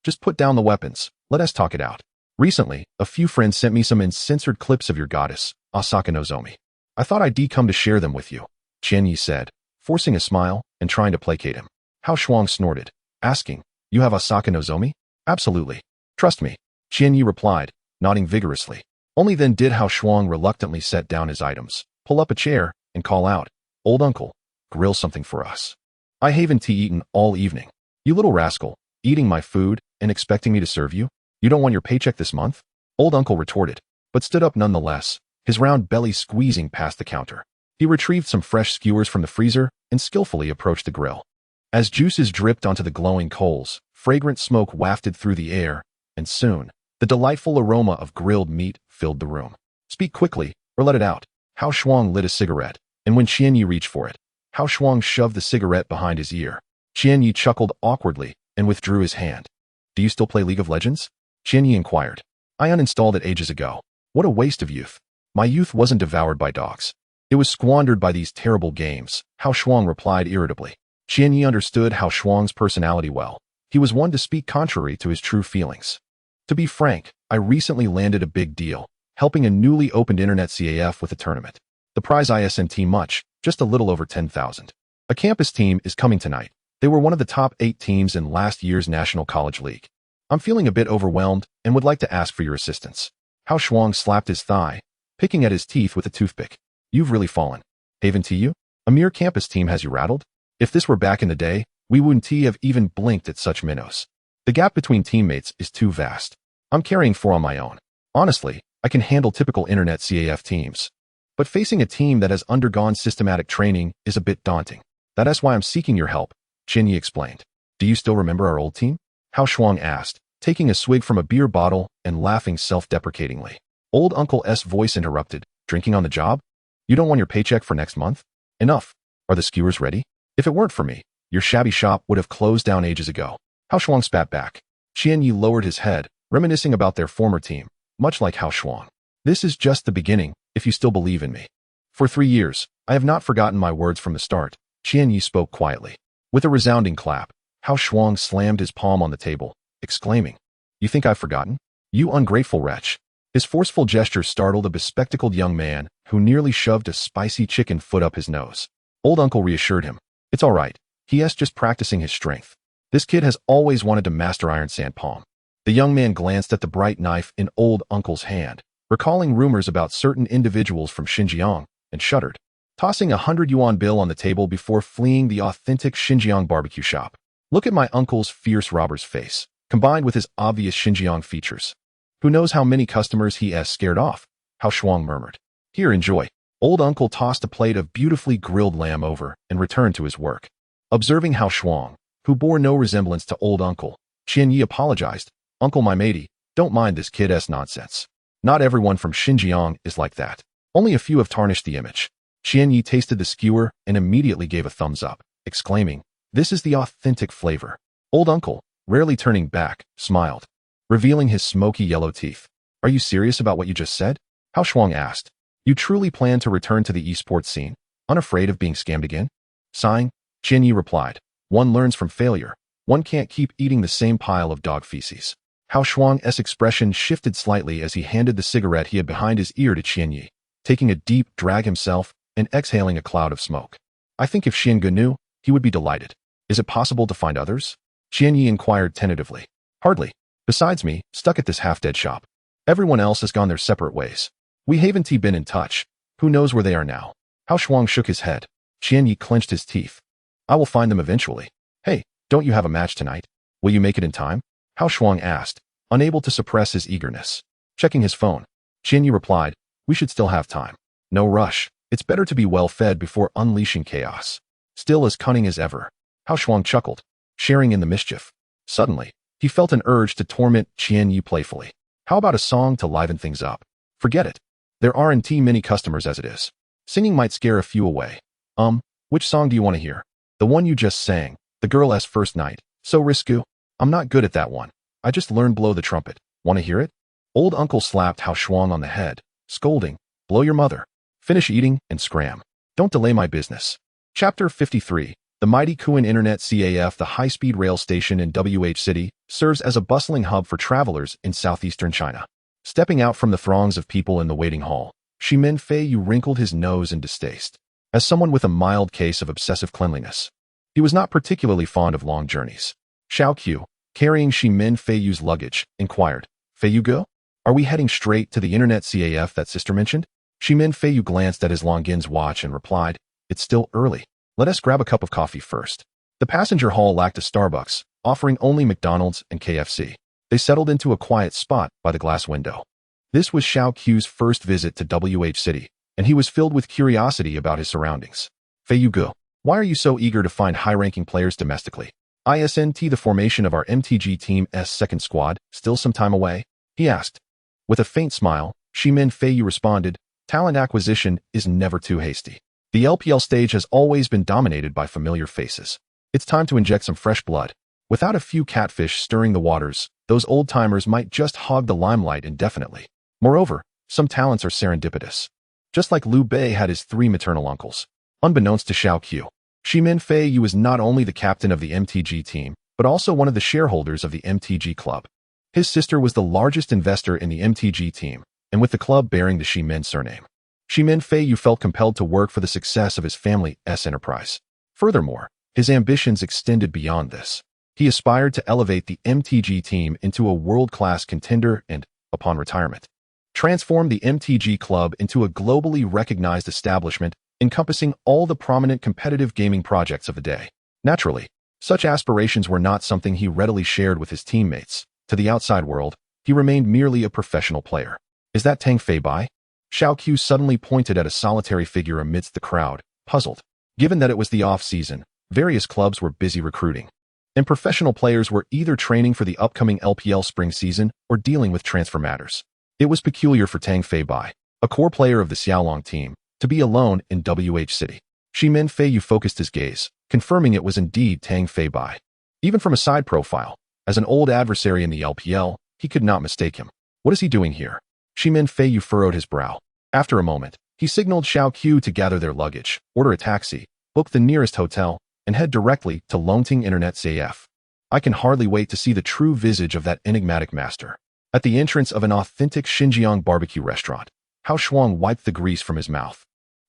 Just put down the weapons, let us talk it out. Recently, a few friends sent me some uncensored clips of your goddess, Asaka Nozomi. I thought I'd come to share them with you," Qianyi said, forcing a smile and trying to placate him. Huaxia snorted, asking, "You have Asaka Nozomi?" "Absolutely. Trust me," Qianyi replied, nodding vigorously. Only then did Huaxia reluctantly set down his items, pull up a chair, and call out, "Old uncle, grill something for us. I haven't eaten all evening." "You little rascal, eating my food and expecting me to serve you? You don't want your paycheck this month?" Old uncle retorted, but stood up nonetheless, his round belly squeezing past the counter. He retrieved some fresh skewers from the freezer and skillfully approached the grill. As juices dripped onto the glowing coals, fragrant smoke wafted through the air, and soon, the delightful aroma of grilled meat filled the room. "Speak quickly, or let it out." Huaxia lit a cigarette, and when Qianyi reached for it, Huaxia shoved the cigarette behind his ear. Qianyi chuckled awkwardly and withdrew his hand. "Do you still play League of Legends?" Qianyi inquired. "I uninstalled it ages ago. What a waste of youth." "My youth wasn't devoured by dogs. It was squandered by these terrible games," Huaxia replied irritably. Qianyi understood Huaxia's personality well. He was one to speak contrary to his true feelings. "To be frank, I recently landed a big deal, helping a newly opened internet CAF with a tournament. The prize isn't much, just a little over 10,000. A campus team is coming tonight. They were one of the top 8 teams in last year's National College League. I'm feeling a bit overwhelmed and would like to ask for your assistance." Huaxia slapped his thigh, picking at his teeth with a toothpick. "You've really fallen. Haven't you? A mere campus team has you rattled? If this were back in the day, we wouldn't have even blinked at such minnows. The gap between teammates is too vast. I'm carrying 4 on my own. Honestly, I can handle typical internet CAF teams. But facing a team that has undergone systematic training is a bit daunting. That's why I'm seeking your help," Qianyi explained. "Do you still remember our old team?" Huaxia asked, taking a swig from a beer bottle and laughing self-deprecatingly. Old Uncle S' voice interrupted. "Drinking on the job? You don't want your paycheck for next month? Enough. Are the skewers ready? If it weren't for me, your shabby shop would have closed down ages ago." Huaxia spat back. Qianyi lowered his head, reminiscing about their former team, much like Huaxia. "This is just the beginning, if you still believe in me. For 3 years, I have not forgotten my words from the start," Qianyi spoke quietly. With a resounding clap, Huaxia slammed his palm on the table, exclaiming, "You think I've forgotten? You ungrateful wretch." His forceful gesture startled a bespectacled young man who nearly shoved a spicy chicken foot up his nose. Old Uncle reassured him. "It's all right. He's just practicing his strength. This kid has always wanted to master iron sand palm." The young man glanced at the bright knife in Old Uncle's hand, recalling rumors about certain individuals from Xinjiang, and shuddered, tossing a 100 yuan bill on the table before fleeing the authentic Xinjiang barbecue shop. "Look at my uncle's fierce robber's face, combined with his obvious Xinjiang features. Who knows how many customers he has scared off," Huaxia murmured. "Here, enjoy." Old Uncle tossed a plate of beautifully grilled lamb over and returned to his work. Observing Hao Shuang, who bore no resemblance to old uncle, Qian Yi apologized. Uncle my matey, don't mind this kid's nonsense. Not everyone from Xinjiang is like that. Only a few have tarnished the image. Qian Yi tasted the skewer and immediately gave a thumbs up, exclaiming, this is the authentic flavor. Old uncle, rarely turning back, smiled, revealing his smoky yellow teeth. Are you serious about what you just said? Hao Shuang asked. You truly plan to return to the eSports scene, unafraid of being scammed again? Sighing, Qian Yi replied, one learns from failure. One can't keep eating the same pile of dog feces. Hao Shuang's expression shifted slightly as he handed the cigarette he had behind his ear to Qian Yi, taking a deep drag himself and exhaling a cloud of smoke. I think if Xian Ge knew, he would be delighted. Is it possible to find others? Qian Yi inquired tentatively. Hardly. Besides me, stuck at this half-dead shop. Everyone else has gone their separate ways. We haven't been in touch. Who knows where they are now? Hao Shuang shook his head. Qian Yi clenched his teeth. I will find them eventually. Hey, don't you have a match tonight? Will you make it in time? Hao Shuang asked, unable to suppress his eagerness. Checking his phone, Qian Yi replied, we should still have time. No rush. It's better to be well-fed before unleashing chaos. Still as cunning as ever, Hao Shuang chuckled, sharing in the mischief. Suddenly, he felt an urge to torment Qian Yi playfully. How about a song to liven things up? Forget it. There aren't many customers as it is. Singing might scare a few away. Which song do you want to hear? The one you just sang, The Girl's First Night. So risku. I'm not good at that one. I just learned Blow the Trumpet. Want to hear it? Old uncle slapped Hao Shuang on the head, scolding, blow your mother. Finish eating and scram. Don't delay my business. Chapter 53. The mighty Kuan Internet CAF, the high-speed rail station in WH City, serves as a bustling hub for travelers in southeastern China. Stepping out from the throngs of people in the waiting hall, Shimin Feiyu wrinkled his nose in distaste. As someone with a mild case of obsessive cleanliness, he was not particularly fond of long journeys. Xiao Qiu, carrying Shimin Feiyu's luggage, inquired, Feiyu go? Are we heading straight to the Internet CAF that sister mentioned? Shimin Feiyu glanced at his Longines watch and replied, it's still early. Let us grab a cup of coffee first. The passenger hall lacked a Starbucks, offering only McDonald's and KFC. They settled into a quiet spot by the glass window. This was Xiao Qiu's first visit to WH City, and he was filled with curiosity about his surroundings. Feiyu Ge, why are you so eager to find high-ranking players domestically? Isn't the formation of our MTG team's second squad still some time away? He asked. With a faint smile, Shimin Feiyu responded, talent acquisition is never too hasty. The LPL stage has always been dominated by familiar faces. It's time to inject some fresh blood. Without a few catfish stirring the waters, those old-timers might just hog the limelight indefinitely. Moreover, some talents are serendipitous. Just like Liu Bei had his 3 maternal uncles. Unbeknownst to Xiao Qiu, Shimin Feiyu was not only the captain of the MTG team, but also one of the shareholders of the MTG club. His sister was the largest investor in the MTG team, and with the club bearing the Shimin surname. Shimin Feiyu felt compelled to work for the success of his family's enterprise. Furthermore, his ambitions extended beyond this. He aspired to elevate the MTG team into a world-class contender and, upon retirement, transform the MTG club into a globally recognized establishment encompassing all the prominent competitive gaming projects of the day. Naturally, such aspirations were not something he readily shared with his teammates. To the outside world, he remained merely a professional player. Is that Tang Fei Bai? Xiao Qiu suddenly pointed at a solitary figure amidst the crowd, puzzled. Given that it was the off-season, various clubs were busy recruiting, and professional players were either training for the upcoming LPL spring season or dealing with transfer matters. It was peculiar for Tang Fei Bai, a core player of the Xiaolong team, to be alone in WH City. Shimin Feiyu focused his gaze, confirming it was indeed Tang Fei Bai. Even from a side profile, as an old adversary in the LPL, he could not mistake him. What is he doing here? Shimin Feiyu furrowed his brow. After a moment, he signaled Xiao Qiu to gather their luggage, order a taxi, book the nearest hotel, and head directly to Longting Internet CAF. I can hardly wait to see the true visage of that enigmatic master. At the entrance of an authentic Xinjiang barbecue restaurant, Hao Shuang wiped the grease from his mouth.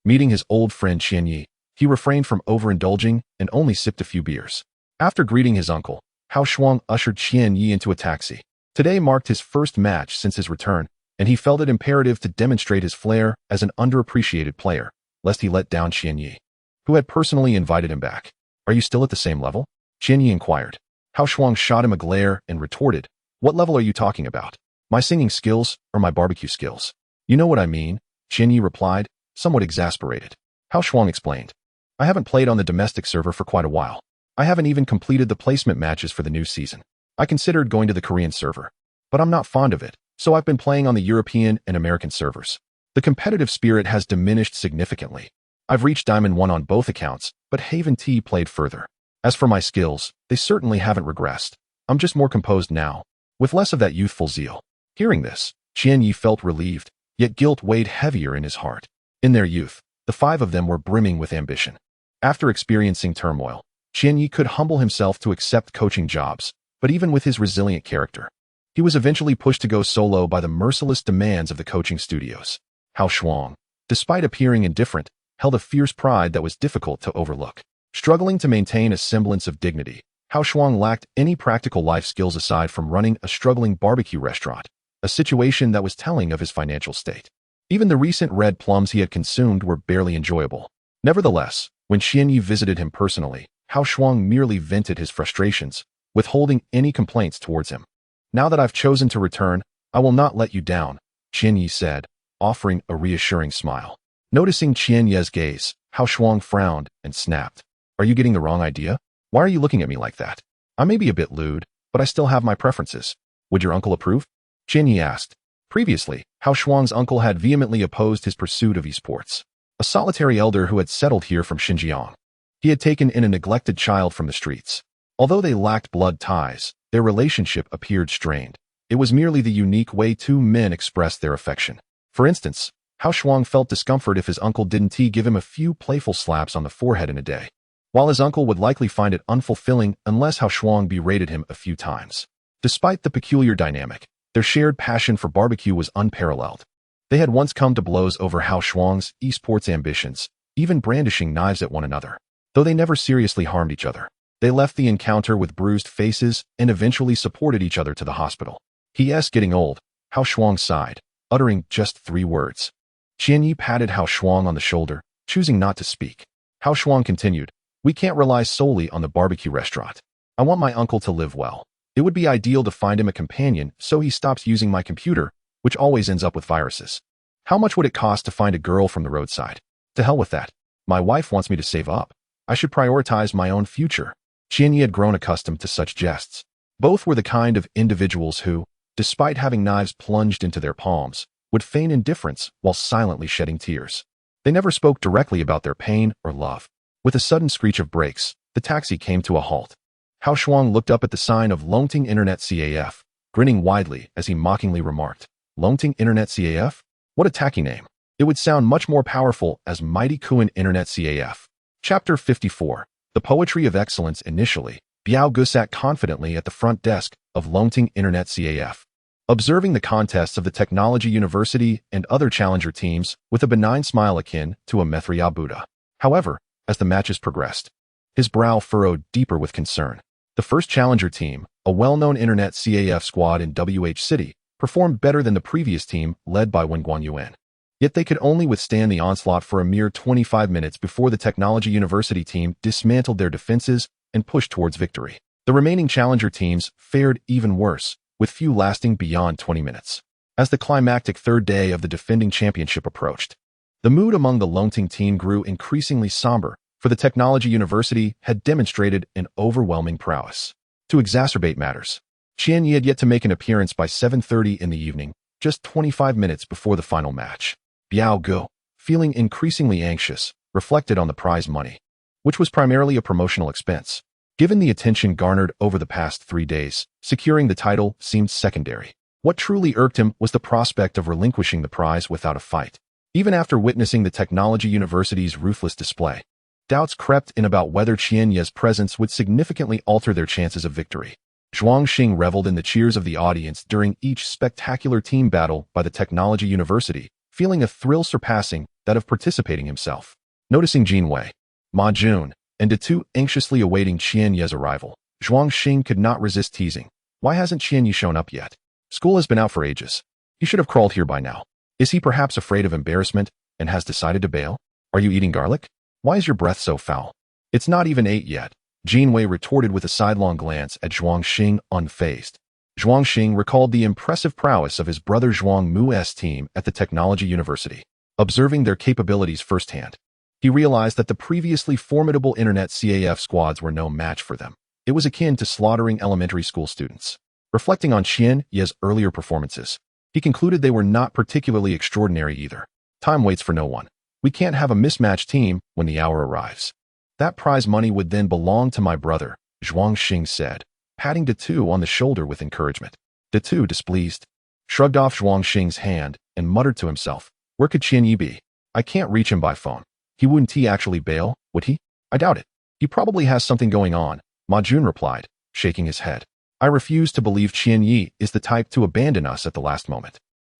Meeting his old friend Qian Yi, he refrained from overindulging and only sipped a few beers. After greeting his uncle, Hao Shuang ushered Qian Yi into a taxi. Today marked his first match since his return, and he felt it imperative to demonstrate his flair as an underappreciated player, lest he let down Qian Yi, who had personally invited him back. Are you still at the same level? Qian Yi inquired. Hao Shuang shot him a glare and retorted, what level are you talking about? My singing skills or my barbecue skills? You know what I mean, Qian Yi replied, somewhat exasperated. Hao Shuang explained. I haven't played on the domestic server for quite a while. I haven't even completed the placement matches for the new season. I considered going to the Korean server, but I'm not fond of it, so I've been playing on the European and American servers. The competitive spirit has diminished significantly. I've reached Diamond 1 on both accounts, but Haven T played further. As for my skills, they certainly haven't regressed. I'm just more composed now, with less of that youthful zeal. Hearing this, Qianyi felt relieved, yet guilt weighed heavier in his heart. In their youth, the five of them were brimming with ambition. After experiencing turmoil, Qianyi could humble himself to accept coaching jobs, but even with his resilient character, he was eventually pushed to go solo by the merciless demands of the coaching studios. Hao Shuang, despite appearing indifferent, held a fierce pride that was difficult to overlook. Struggling to maintain a semblance of dignity, Hao Shuang lacked any practical life skills aside from running a struggling barbecue restaurant, a situation that was telling of his financial state. Even the recent red plums he had consumed were barely enjoyable. Nevertheless, when Qianyi visited him personally, Hao Shuang merely vented his frustrations, withholding any complaints towards him. Now that I've chosen to return, I will not let you down, Qianyi said, offering a reassuring smile. Noticing Qianyi's gaze, Hao Shuang frowned and snapped. Are you getting the wrong idea? Why are you looking at me like that? I may be a bit lewd, but I still have my preferences. Would your uncle approve? Qianyi asked. Previously, Hao Shuang's uncle had vehemently opposed his pursuit of eSports. A solitary elder who had settled here from Xinjiang. He had taken in a neglected child from the streets. Although they lacked blood ties, their relationship appeared strained. It was merely the unique way two men expressed their affection. For instance, Hao Shuang felt discomfort if his uncle didn't give him a few playful slaps on the forehead in a day, while his uncle would likely find it unfulfilling unless Hao Shuang berated him a few times. Despite the peculiar dynamic, their shared passion for barbecue was unparalleled. They had once come to blows over Hao Shuang's eSports ambitions, even brandishing knives at one another. Though they never seriously harmed each other, they left the encounter with bruised faces and eventually supported each other to the hospital. He's getting old, Hao Shuang sighed, uttering just 3 words. Qianyi patted Hao Shuang on the shoulder, choosing not to speak. Hao Shuang continued, we can't rely solely on the barbecue restaurant. I want my uncle to live well. It would be ideal to find him a companion so he stops using my computer, which always ends up with viruses. How much would it cost to find a girl from the roadside? To hell with that. My wife wants me to save up. I should prioritize my own future. Qianyi had grown accustomed to such jests. Both were the kind of individuals who, despite having knives plunged into their palms, would feign indifference while silently shedding tears. They never spoke directly about their pain or love. With a sudden screech of brakes, the taxi came to a halt. Hao Shuang looked up at the sign of Longting Internet CAF, grinning widely as he mockingly remarked, Longting Internet CAF? What a tacky name. It would sound much more powerful as Mighty Kuan Internet CAF. Chapter 54. The Poetry of Excellence. Initially, Biao Gu sat confidently at the front desk of Longting Internet CAF, observing the contests of the Technology University and other challenger teams with a benign smile akin to a Mithriya Buddha. However, as the matches progressed, his brow furrowed deeper with concern. The first challenger team, a well-known Internet CAF squad in WH City, performed better than the previous team led by Wen Guanyuan. Yet they could only withstand the onslaught for a mere 25 minutes before the Technology University team dismantled their defenses and pushed towards victory. The remaining challenger teams fared even worse, with few lasting beyond 20 minutes. As the climactic third day of the defending championship approached, the mood among the Longting team grew increasingly somber, for the Technology University had demonstrated an overwhelming prowess. To exacerbate matters, Qianyi had yet to make an appearance by 7:30 in the evening, just 25 minutes before the final match. Biao Gu, feeling increasingly anxious, reflected on the prize money, which was primarily a promotional expense. Given the attention garnered over the past 3 days, securing the title seemed secondary. What truly irked him was the prospect of relinquishing the prize without a fight. Even after witnessing the Technology University's ruthless display, doubts crept in about whether Qianyi's presence would significantly alter their chances of victory. Zhuang Xing reveled in the cheers of the audience during each spectacular team battle by the Technology University, feeling a thrill surpassing that of participating himself. Noticing Jin Wei, Ma Jun, and De Tu anxiously awaiting Qianyi's arrival, Zhuang Xing could not resist teasing. Why hasn't Qianyi shown up yet? School has been out for ages. He should have crawled here by now. Is he perhaps afraid of embarrassment and has decided to bail? Are you eating garlic? Why is your breath so foul? It's not even 8 yet, Jin Wei retorted with a sidelong glance at Zhuang Xing, unfazed. Zhuang Xing recalled the impressive prowess of his brother Zhuang Mu's team at the Technology University, observing their capabilities firsthand. He realized that the previously formidable internet CAF squads were no match for them. It was akin to slaughtering elementary school students. Reflecting on Qian Ye's earlier performances, he concluded they were not particularly extraordinary either. Time waits for no one. We can't have a mismatched team when the hour arrives. That prize money would then belong to my brother, Zhuang Xing said, patting De Tu on the shoulder with encouragement. De Tu, displeased, shrugged off Zhuang Xing's hand and muttered to himself, where could Qian Yi be? I can't reach him by phone. He wouldn't he actually bail, would he? I doubt it. He probably has something going on, Ma Jun replied, shaking his head. I refuse to believe Qian Yi is the type to abandon us at the last moment.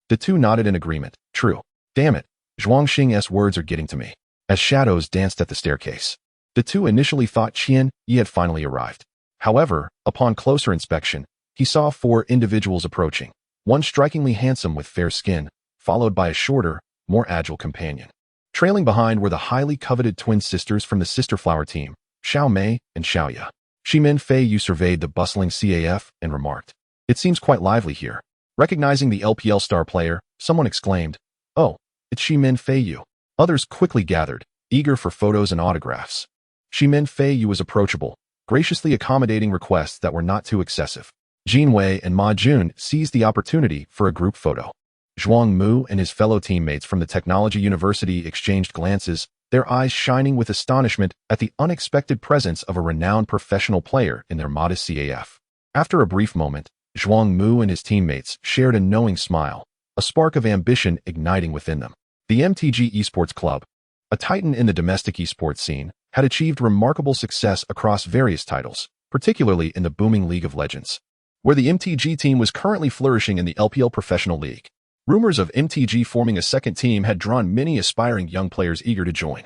De Tu nodded in agreement. True. Damn it. Zhuang Xing's words are getting to me. As shadows danced at the staircase, De Tu initially thought Qian Yi had finally arrived. However, upon closer inspection, he saw 4 individuals approaching, one strikingly handsome with fair skin, followed by a shorter, more agile companion. Trailing behind were the highly coveted twin sisters from the Sister Flower team, Xiao Mei and Xiaoya. Ximin Fei Yu surveyed the bustling CAF and remarked, it seems quite lively here. Recognizing the LPL star player, someone exclaimed, oh, it's Ximin Fei Yu. Others quickly gathered, eager for photos and autographs. Ximin Fei Yu was approachable, graciously accommodating requests that were not too excessive. Jin Wei and Ma Jun seized the opportunity for a group photo. Zhuang Mu and his fellow teammates from the Technology University exchanged glances, their eyes shining with astonishment at the unexpected presence of a renowned professional player in their modest CAF. After a brief moment, Zhuang Mu and his teammates shared a knowing smile, a spark of ambition igniting within them. The MTG eSports Club, a titan in the domestic eSports scene, had achieved remarkable success across various titles, particularly in the booming League of Legends, where the MTG team was currently flourishing in the LPL Professional League. Rumors of MTG forming a second team had drawn many aspiring young players eager to join.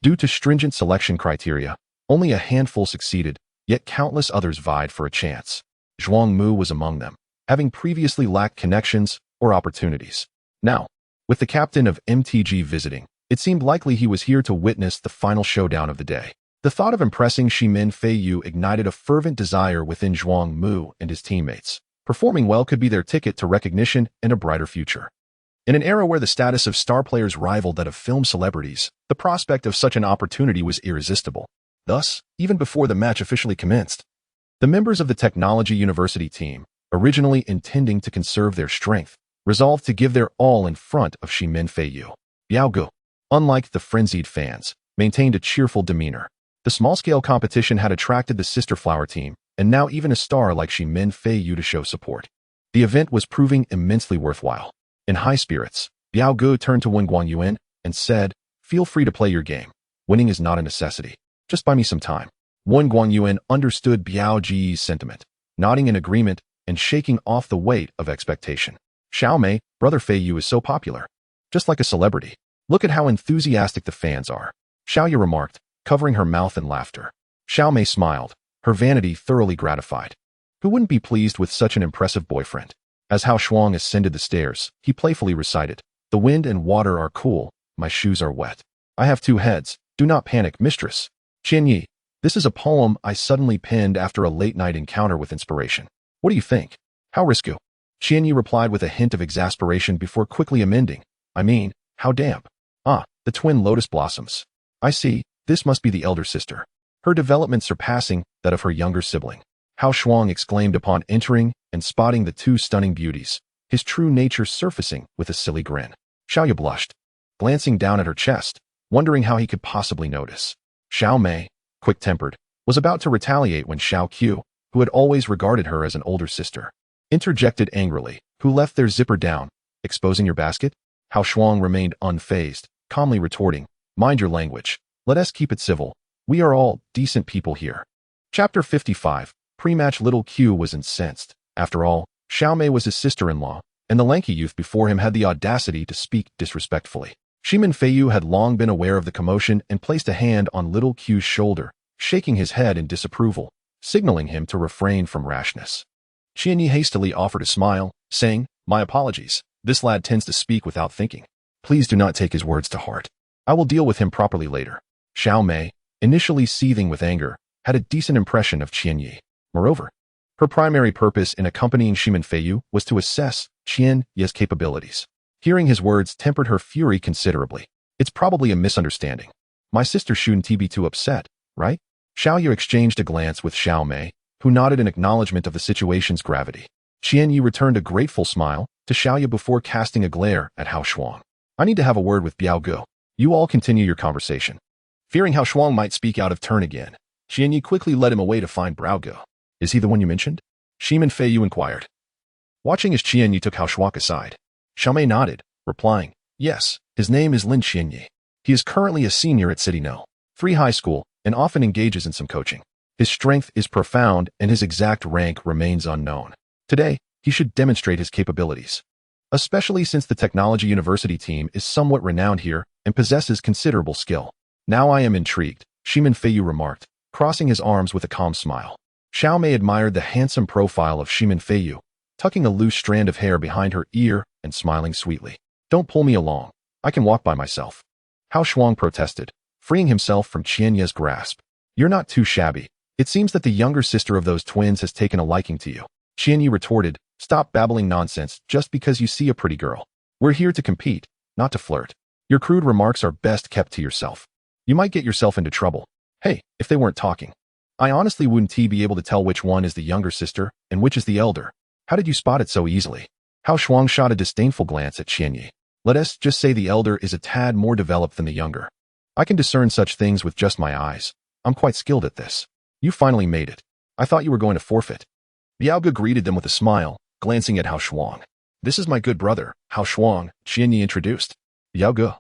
Due to stringent selection criteria, only a handful succeeded, yet countless others vied for a chance. Zhuang Mu was among them, having previously lacked connections or opportunities. Now, with the captain of MTG visiting, it seemed likely he was here to witness the final showdown of the day. The thought of impressing Ximin Fei Yu ignited a fervent desire within Zhuang Mu and his teammates. Performing well could be their ticket to recognition and a brighter future. In an era where the status of star players rivaled that of film celebrities, the prospect of such an opportunity was irresistible. Thus, even before the match officially commenced, the members of the Technology University team, originally intending to conserve their strength, resolved to give their all in front of Ximin Fei Yu. Biao Gu, unlike the frenzied fans, maintained a cheerful demeanor. The small-scale competition had attracted the Sister Flower team, and now even a star like Ximin Fei Yu to show support. The event was proving immensely worthwhile. In high spirits, Biao Gu turned to Wen Guangyuan and said, feel free to play your game. Winning is not a necessity. Just buy me some time. Wen Guangyuan understood Biao Ji's sentiment, nodding in agreement and shaking off the weight of expectation. Xiao Mei, brother Fei Yu is so popular. Just like a celebrity. Look at how enthusiastic the fans are. Xiaoya remarked, covering her mouth in laughter. Xiao Mei smiled, her vanity thoroughly gratified. Who wouldn't be pleased with such an impressive boyfriend? As Hao Shuang ascended the stairs, he playfully recited, the wind and water are cool, my shoes are wet. I have 2 heads, do not panic, mistress. Qian Yi, this is a poem I suddenly penned after a late-night encounter with inspiration. What do you think? How risky? Qian Yi replied with a hint of exasperation before quickly amending. I mean, how damp? Ah, the twin lotus blossoms. I see, this must be the elder sister. Her development surpassing that of her younger sibling. Hao Shuang exclaimed upon entering and spotting the 2 stunning beauties, his true nature surfacing with a silly grin. Xiaoya blushed, glancing down at her chest, wondering how he could possibly notice. Xiao Mei, quick-tempered, was about to retaliate when Xiao Qiu, who had always regarded her as an older sister, interjected angrily, who left their zipper down, exposing your basket? Hao Shuang remained unfazed, calmly retorting, mind your language, let us keep it civil, we are all decent people here. Chapter 55, Pre-match little Q was incensed. After all, Xiao Mei was his sister-in-law, and the lanky youth before him had the audacity to speak disrespectfully. Ximin Fei Yu had long been aware of the commotion and placed a hand on little Q's shoulder, shaking his head in disapproval, signaling him to refrain from rashness. Qian Yi hastily offered a smile, saying, my apologies, this lad tends to speak without thinking. Please do not take his words to heart. I will deal with him properly later. Xiao Mei, initially seething with anger, had a decent impression of Qian Yi. Moreover, her primary purpose in accompanying Ximin Fei Yu was to assess Qian Yi's capabilities. Hearing his words tempered her fury considerably. It's probably a misunderstanding. My sister shouldn't be too upset, right? Xiaoyu exchanged a glance with Xiao Mei, who nodded in acknowledgement of the situation's gravity. Qianyi returned a grateful smile to Xiaoyu before casting a glare at Hao Shuang. I need to have a word with Biao Gu. You all continue your conversation. Fearing Hao Shuang might speak out of turn again, Qianyi quickly led him away to find Biao Gu. Is he the one you mentioned? Shimin Feiyu inquired. Watching as Qianyi took Hao Shuang aside, Xiao Mei nodded, replying, yes, his name is Lin Qianyi. He is currently a senior at City No. 3 High School and often engages in some coaching. His strength is profound and his exact rank remains unknown. Today, he should demonstrate his capabilities, especially since the Technology University team is somewhat renowned here and possesses considerable skill. Now I am intrigued, Shimin Feiyu remarked, crossing his arms with a calm smile. Xiao Mei admired the handsome profile of Shimin Feiyu, tucking a loose strand of hair behind her ear and smiling sweetly. Don't pull me along. I can walk by myself. Hao Shuang protested, freeing himself from Qianyi's grasp. You're not too shabby. It seems that the younger sister of those twins has taken a liking to you. Qianyi retorted, stop babbling nonsense just because you see a pretty girl. We're here to compete, not to flirt. Your crude remarks are best kept to yourself. You might get yourself into trouble. Hey, if they weren't talking. I honestly wouldn't be able to tell which one is the younger sister and which is the elder. How did you spot it so easily? Hao Shuang shot a disdainful glance at Qianyi. Let us just say the elder is a tad more developed than the younger. I can discern such things with just my eyes. I'm quite skilled at this. You finally made it. I thought you were going to forfeit. Biao Ge greeted them with a smile, glancing at Hao Shuang. This is my good brother, Hao Shuang, Qianyi introduced. Biao Ge.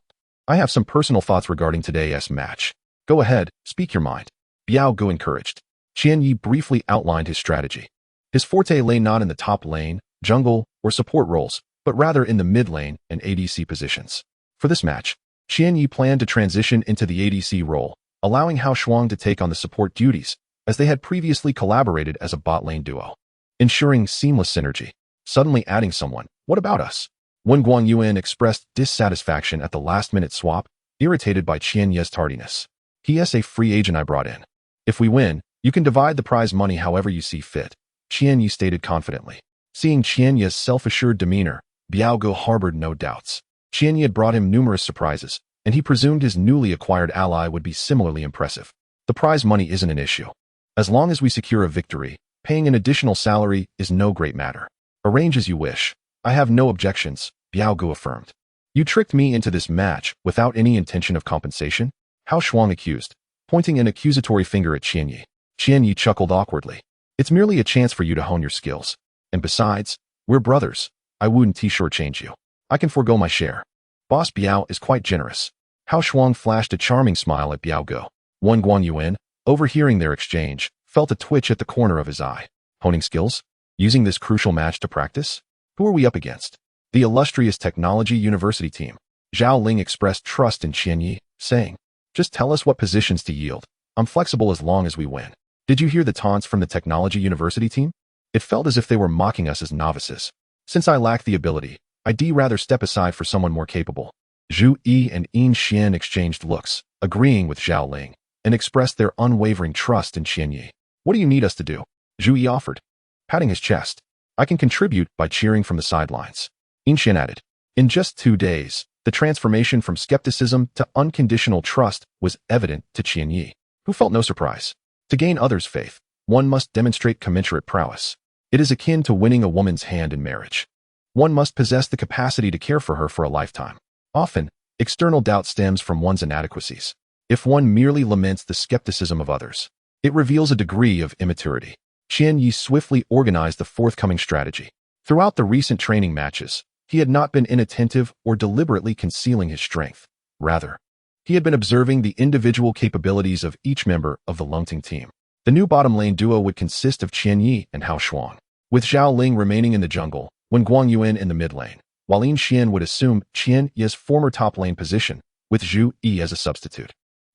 I have some personal thoughts regarding today's match. Go ahead, speak your mind. Biao Ge encouraged. Qianyi briefly outlined his strategy. His forte lay not in the top lane, jungle, or support roles, but rather in the mid lane and ADC positions. For this match, Qianyi planned to transition into the ADC role, allowing Hao Shuang to take on the support duties, as they had previously collaborated as a bot lane duo, ensuring seamless synergy. Suddenly adding someone, what about us? Wen Guangyuan expressed dissatisfaction at the last-minute swap, irritated by Qianyi's tardiness. He is a free agent I brought in. If we win, you can divide the prize money however you see fit, Qianyi stated confidently. Seeing Qianyi's self-assured demeanor, Biao Ge harbored no doubts. Qianyi had brought him numerous surprises, and he presumed his newly acquired ally would be similarly impressive. The prize money isn't an issue. As long as we secure a victory, paying an additional salary is no great matter. Arrange as you wish. I have no objections, Biao Ge affirmed. You tricked me into this match without any intention of compensation? Hao Shuang accused, pointing an accusatory finger at Qianyi. Qianyi chuckled awkwardly. It's merely a chance for you to hone your skills. And besides, we're brothers. I wouldn't shortchange you. I can forego my share. Boss Biao is quite generous. Hao Shuang flashed a charming smile at Biao Ge. Wen Guangyuan, overhearing their exchange, felt a twitch at the corner of his eye. Honing skills? Using this crucial match to practice? Who are we up against? The illustrious Technology University team. Zhao Ling expressed trust in Qianyi, saying, just tell us what positions to yield. I'm flexible as long as we win. Did you hear the taunts from the Technology University team? It felt as if they were mocking us as novices. Since I lack the ability, I'd rather step aside for someone more capable. Zhu Yi and Yin Xian exchanged looks, agreeing with Zhao Ling, and expressed their unwavering trust in Qianyi. What do you need us to do? Zhu Yi offered, patting his chest. I can contribute by cheering from the sidelines. Yin Xian added. In just 2 days, the transformation from skepticism to unconditional trust was evident to Qianyi, who felt no surprise. To gain others' faith, one must demonstrate commensurate prowess. It is akin to winning a woman's hand in marriage. One must possess the capacity to care for her for a lifetime. Often, external doubt stems from one's inadequacies. If one merely laments the skepticism of others, it reveals a degree of immaturity. Qianyi swiftly organized the forthcoming strategy. Throughout the recent training matches, he had not been inattentive or deliberately concealing his strength. Rather, he had been observing the individual capabilities of each member of the Lungting team. The new bottom lane duo would consist of Qianyi and Hao Shuang, with Zhao Ling remaining in the jungle, Wen Guangyuan in the mid lane, while Yin Xian would assume Qianyi's former top lane position, with Zhu Yi as a substitute.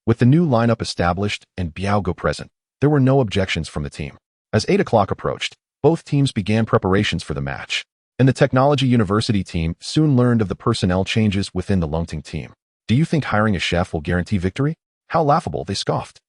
With the new lineup established and Biao Ge present, there were no objections from the team. As 8 o'clock approached, both teams began preparations for the match, and the Technology University team soon learned of the personnel changes within the Lungting team. Do you think hiring a chef will guarantee victory? How laughable, they scoffed.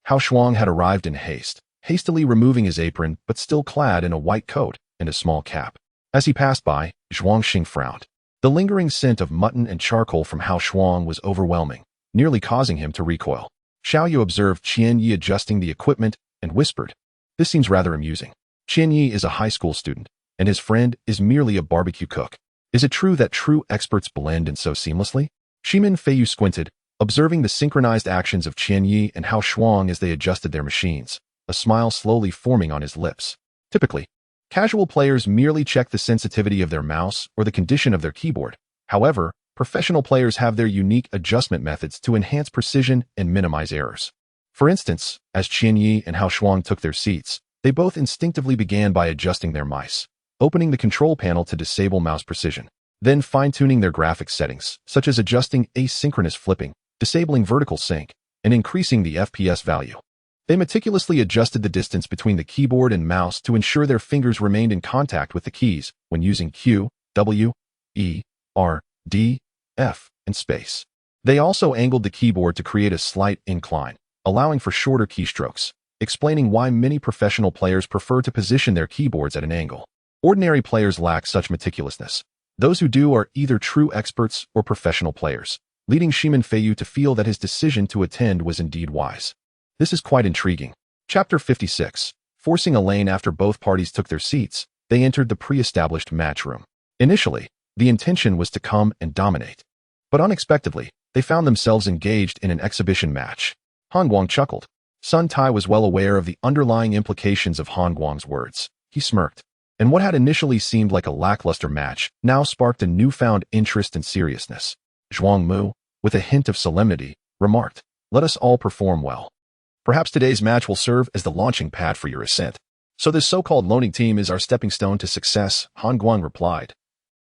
Hao Shuang had arrived in haste, hastily removing his apron but still clad in a white coat and a small cap. As he passed by, Zhuang Xing frowned. The lingering scent of mutton and charcoal from Hao Shuang was overwhelming, nearly causing him to recoil. Huaxia observed Qian Yi adjusting the equipment and whispered, "This seems rather amusing. Qian Yi is a high school student, and his friend is merely a barbecue cook. Is it true that true experts blend in so seamlessly?" Shimin Feiyu squinted, observing the synchronized actions of Qian Yi and Hao Shuang as they adjusted their machines, a smile slowly forming on his lips. Typically, casual players merely check the sensitivity of their mouse or the condition of their keyboard. However, professional players have their unique adjustment methods to enhance precision and minimize errors. For instance, as Qian Yi and Hao Shuang took their seats, they both instinctively began by adjusting their mice, opening the control panel to disable mouse precision, then fine-tuning their graphics settings, such as adjusting asynchronous flipping, disabling vertical sync, and increasing the FPS value. They meticulously adjusted the distance between the keyboard and mouse to ensure their fingers remained in contact with the keys when using Q, W, E, R, D, F, and space. They also angled the keyboard to create a slight incline, allowing for shorter keystrokes, explaining why many professional players prefer to position their keyboards at an angle. Ordinary players lack such meticulousness. Those who do are either true experts or professional players, leading Shimin Feiyu to feel that his decision to attend was indeed wise. This is quite intriguing. Chapter 56. Forcing a lane. After both parties took their seats, they entered the pre-established match room. Initially, the intention was to come and dominate. But unexpectedly, they found themselves engaged in an exhibition match. Han Guang chuckled. Sun Tai was well aware of the underlying implications of Han Guang's words. He smirked. And what had initially seemed like a lackluster match now sparked a newfound interest and seriousness. Zhuang Mu, with a hint of solemnity, remarked, "Let us all perform well. Perhaps today's match will serve as the launching pad for your ascent." "So this so-called loaning team is our stepping stone to success," Han Guang replied,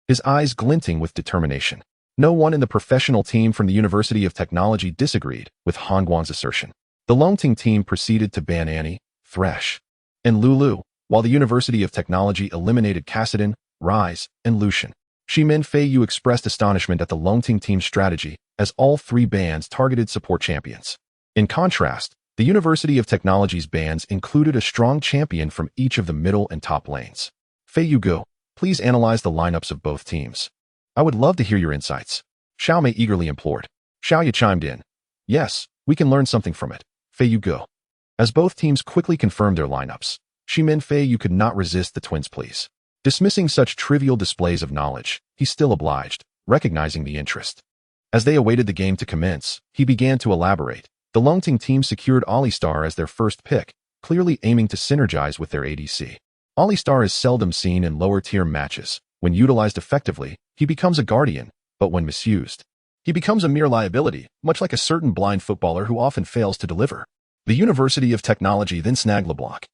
his eyes glinting with determination. No one in the professional team from the University of Technology disagreed with Han Guang's assertion. The loaning team proceeded to ban Annie, Thresh, and Lulu, while the University of Technology eliminated Cassidon, Rise, and Lucian. Shimin Feiyu expressed astonishment at the loaning team's strategy, as all three bans targeted support champions. In contrast, the University of Technology's bans included a strong champion from each of the middle and top lanes. Feiyu Go, please analyze the lineups of both teams. I would love to hear your insights. Xiaomei eagerly implored. Xiaoya chimed in. Yes, we can learn something from it. Feiyu Go. As both teams quickly confirmed their lineups, Shimin Feiyu could not resist the twins' pleas. Dismissing such trivial displays of knowledge, he still obliged, recognizing the interest. As they awaited the game to commence, he began to elaborate. The loaning team secured Alistar as their first pick, clearly aiming to synergize with their ADC. Alistar is seldom seen in lower-tier matches. When utilized effectively, he becomes a guardian, but when misused, he becomes a mere liability, much like a certain blind footballer who often fails to deliver. The University of Technology then snagged LeBlanc.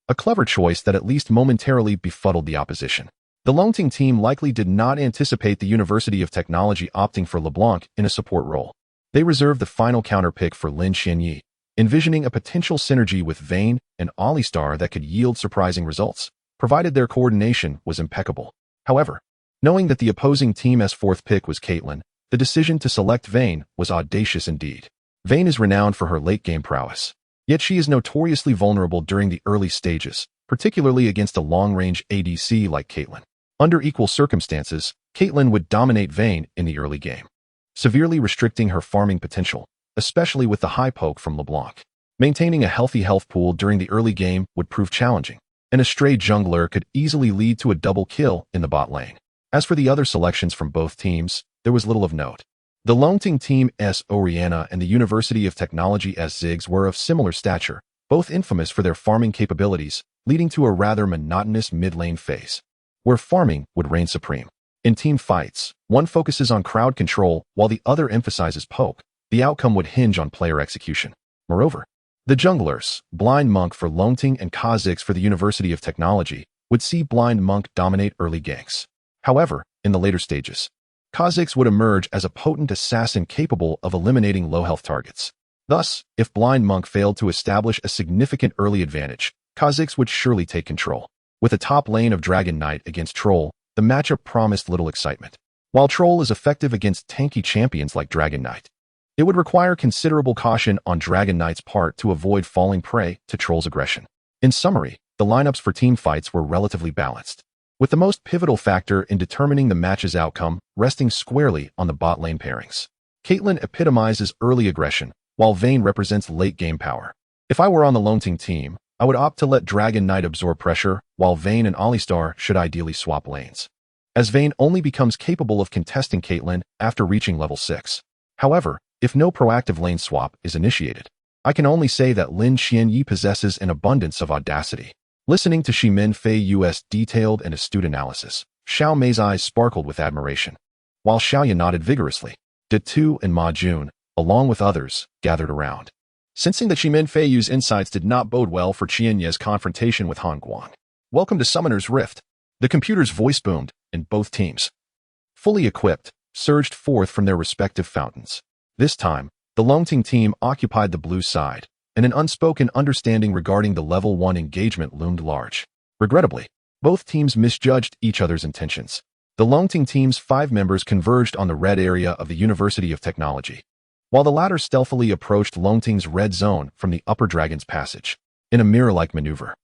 A clever choice that at least momentarily befuddled the opposition. The loaning team likely did not anticipate the University of Technology opting for LeBlanc in a support role. They reserved the final counter pick for Lin Xianyi, envisioning a potential synergy with Vayne and Alistar that could yield surprising results, provided their coordination was impeccable. However, knowing that the opposing team's fourth pick was Caitlyn, the decision to select Vayne was audacious indeed. Vayne is renowned for her late-game prowess, yet she is notoriously vulnerable during the early stages, particularly against a long-range ADC like Caitlyn. Under equal circumstances, Caitlyn would dominate Vayne in the early game, severely restricting her farming potential, especially with the high poke from LeBlanc. Maintaining a healthy health pool during the early game would prove challenging, and a stray jungler could easily lead to a double kill in the bot lane. As for the other selections from both teams, there was little of note. The loaning team S. Oriana and the University of Technology S. Ziggs were of similar stature, both infamous for their farming capabilities, leading to a rather monotonous mid-lane phase, where farming would reign supreme. In team fights, one focuses on crowd control while the other emphasizes poke. The outcome would hinge on player execution. Moreover, the junglers, Blind Monk for loaning and Kha'Zix for the University of Technology, would see Blind Monk dominate early ganks. However, in the later stages, Kha'Zix would emerge as a potent assassin capable of eliminating low-health targets. Thus, if Blind Monk failed to establish a significant early advantage, Kha'Zix would surely take control. With a top lane of Dragon Knight against Troll, the matchup promised little excitement. While Troll is effective against tanky champions like Dragon Knight, it would require considerable caution on Dragon Knight's part to avoid falling prey to Troll's aggression. In summary, the lineups for team fights were relatively balanced, with the most pivotal factor in determining the match's outcome resting squarely on the bot lane pairings. Caitlyn epitomizes early aggression, while Vayne represents late-game power. If I were on the Longting team, I would opt to let Dragon Knight absorb pressure, while Vayne and Alistar should ideally swap lanes, as Vayne only becomes capable of contesting Caitlyn after reaching level 6. However, if no proactive lane swap is initiated, I can only say that Lin Xianyi possesses an abundance of audacity. Listening to Shimin Fei Yu's detailed and astute analysis, Xiao Mei's eyes sparkled with admiration, while Xiaoya nodded vigorously. De Tu and Ma Jun, along with others, gathered around, sensing that Shimin Fei Yu's insights did not bode well for Qian Ye's confrontation with Han Guang. Welcome to Summoner's Rift. The computer's voice boomed, and both teams, fully equipped, surged forth from their respective fountains. This time, the Longting team occupied the blue side, and an unspoken understanding regarding the level 1 engagement loomed large. Regrettably, both teams misjudged each other's intentions. The Longting team's 5 members converged on the red area of the University of Technology, while the latter stealthily approached Longting's red zone from the Upper Dragon's Passage. In a mirror-like maneuver,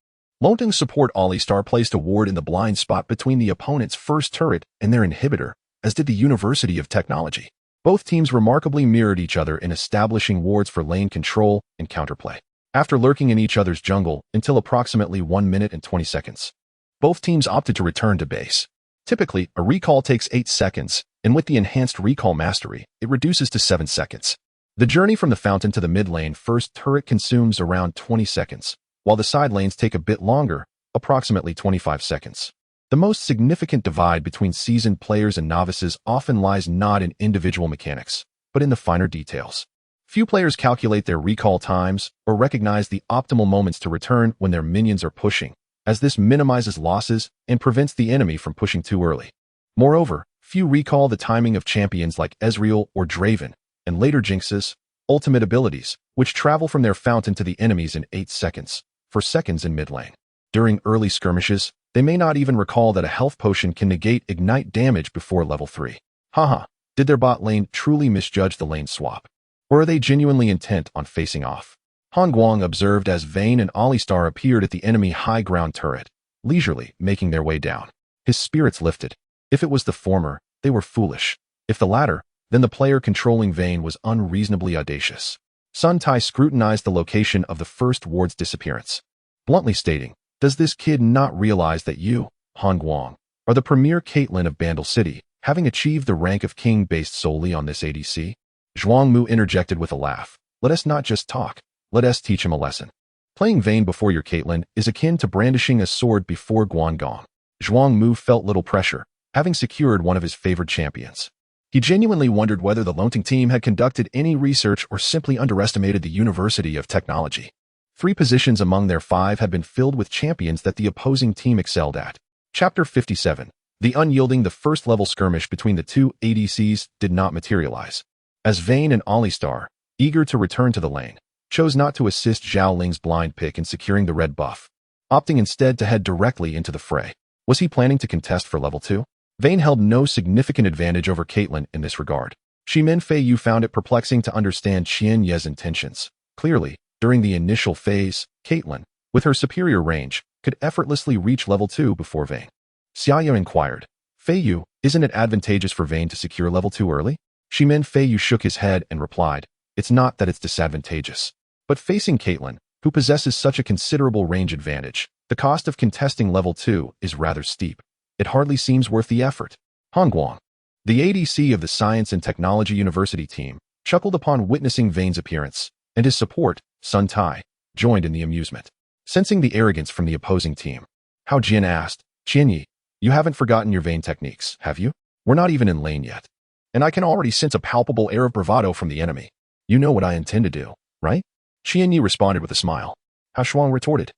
Longting's support Alistar placed a ward in the blind spot between the opponent's first turret and their inhibitor, as did the University of Technology. Both teams remarkably mirrored each other in establishing wards for lane control and counterplay. After lurking in each other's jungle until approximately 1 minute and 20 seconds, both teams opted to return to base. Typically, a recall takes 8 seconds, and with the enhanced recall mastery, it reduces to 7 seconds. The journey from the fountain to the mid lane first turret consumes around 20 seconds, while the side lanes take a bit longer, approximately 25 seconds. The most significant divide between seasoned players and novices often lies not in individual mechanics, but in the finer details. Few players calculate their recall times or recognize the optimal moments to return when their minions are pushing, as this minimizes losses and prevents the enemy from pushing too early. Moreover, few recall the timing of champions like Ezreal or Draven, and later Jinx's ultimate abilities, which travel from their fountain to the enemies in 8 seconds, for seconds in mid lane. During early skirmishes, they may not even recall that a health potion can negate ignite damage before level 3. Haha, did their bot lane truly misjudge the lane swap? Or are they genuinely intent on facing off? Han Guang observed as Vayne and Alistar appeared at the enemy high ground turret, leisurely making their way down. His spirits lifted. If it was the former, they were foolish. If the latter, then the player controlling Vayne was unreasonably audacious. Sun Tai scrutinized the location of the first ward's disappearance, bluntly stating, "Does this kid not realize that you, Han Guang, are the premier Caitlyn of Bandle City, having achieved the rank of king based solely on this ADC?" Zhuang Mu interjected with a laugh. "Let us not just talk. Let us teach him a lesson. Playing Vayne before your Caitlyn is akin to brandishing a sword before Guangong." Zhuang Mu felt little pressure, having secured one of his favored champions. He genuinely wondered whether the Longting team had conducted any research or simply underestimated the University of Technology. 3 positions among their 5 had been filled with champions that the opposing team excelled at. Chapter 57. The unyielding. The first level skirmish between the 2 ADCs did not materialize, as Vayne and Alistar, eager to return to the lane, chose not to assist Zhao Ling's blind pick in securing the red buff, opting instead to head directly into the fray. Was he planning to contest for level 2? Vayne held no significant advantage over Caitlyn in this regard. Shimin Fei Yu found it perplexing to understand Qian Ye's intentions. Clearly, during the initial phase, Caitlyn, with her superior range, could effortlessly reach level 2 before Vayne. Xiaoya inquired, "Fei Yu, isn't it advantageous for Vayne to secure level 2 early?" Shimin Fei Yu shook his head and replied, "It's not that it's disadvantageous. But facing Caitlyn, who possesses such a considerable range advantage, the cost of contesting level 2 is rather steep. It hardly seems worth the effort." Han Guang, the ADC of the Science and Technology University team, chuckled upon witnessing Vayne's appearance, and his support, Sun Tai, joined in the amusement. Sensing the arrogance from the opposing team, Hao Jin asked, "Qianyi, you haven't forgotten your Vayne techniques, have you? We're not even in lane yet, and I can already sense a palpable air of bravado from the enemy. You know what I intend to do, right?" Qianyi responded with a smile. Hao Shuang retorted,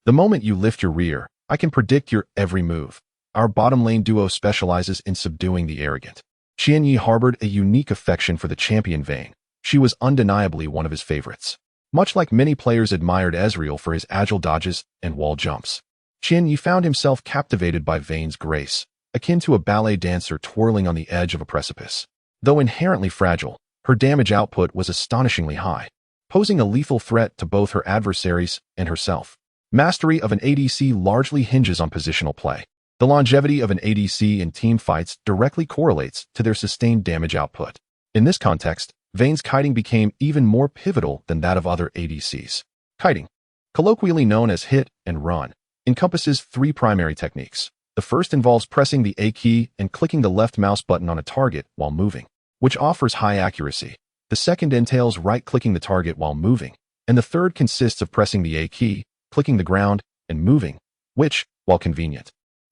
"The moment you lift your rear, I can predict your every move. Our bottom lane duo specializes in subduing the arrogant." Qianyi harbored a unique affection for the champion Vayne. She was undeniably one of his favorites. Much like many players admired Ezreal for his agile dodges and wall jumps, Qianyi found himself captivated by Vayne's grace, akin to a ballet dancer twirling on the edge of a precipice. Though inherently fragile, her damage output was astonishingly high, posing a lethal threat to both her adversaries and herself. Mastery of an ADC largely hinges on positional play. The longevity of an ADC in team fights directly correlates to their sustained damage output. In this context, Vayne's kiting became even more pivotal than that of other ADCs. Kiting, colloquially known as hit and run, encompasses three primary techniques. The first involves pressing the A key and clicking the left mouse button on a target while moving, which offers high accuracy. The second entails right-clicking the target while moving, and the third consists of pressing the A key, clicking the ground, and moving, which, while convenient,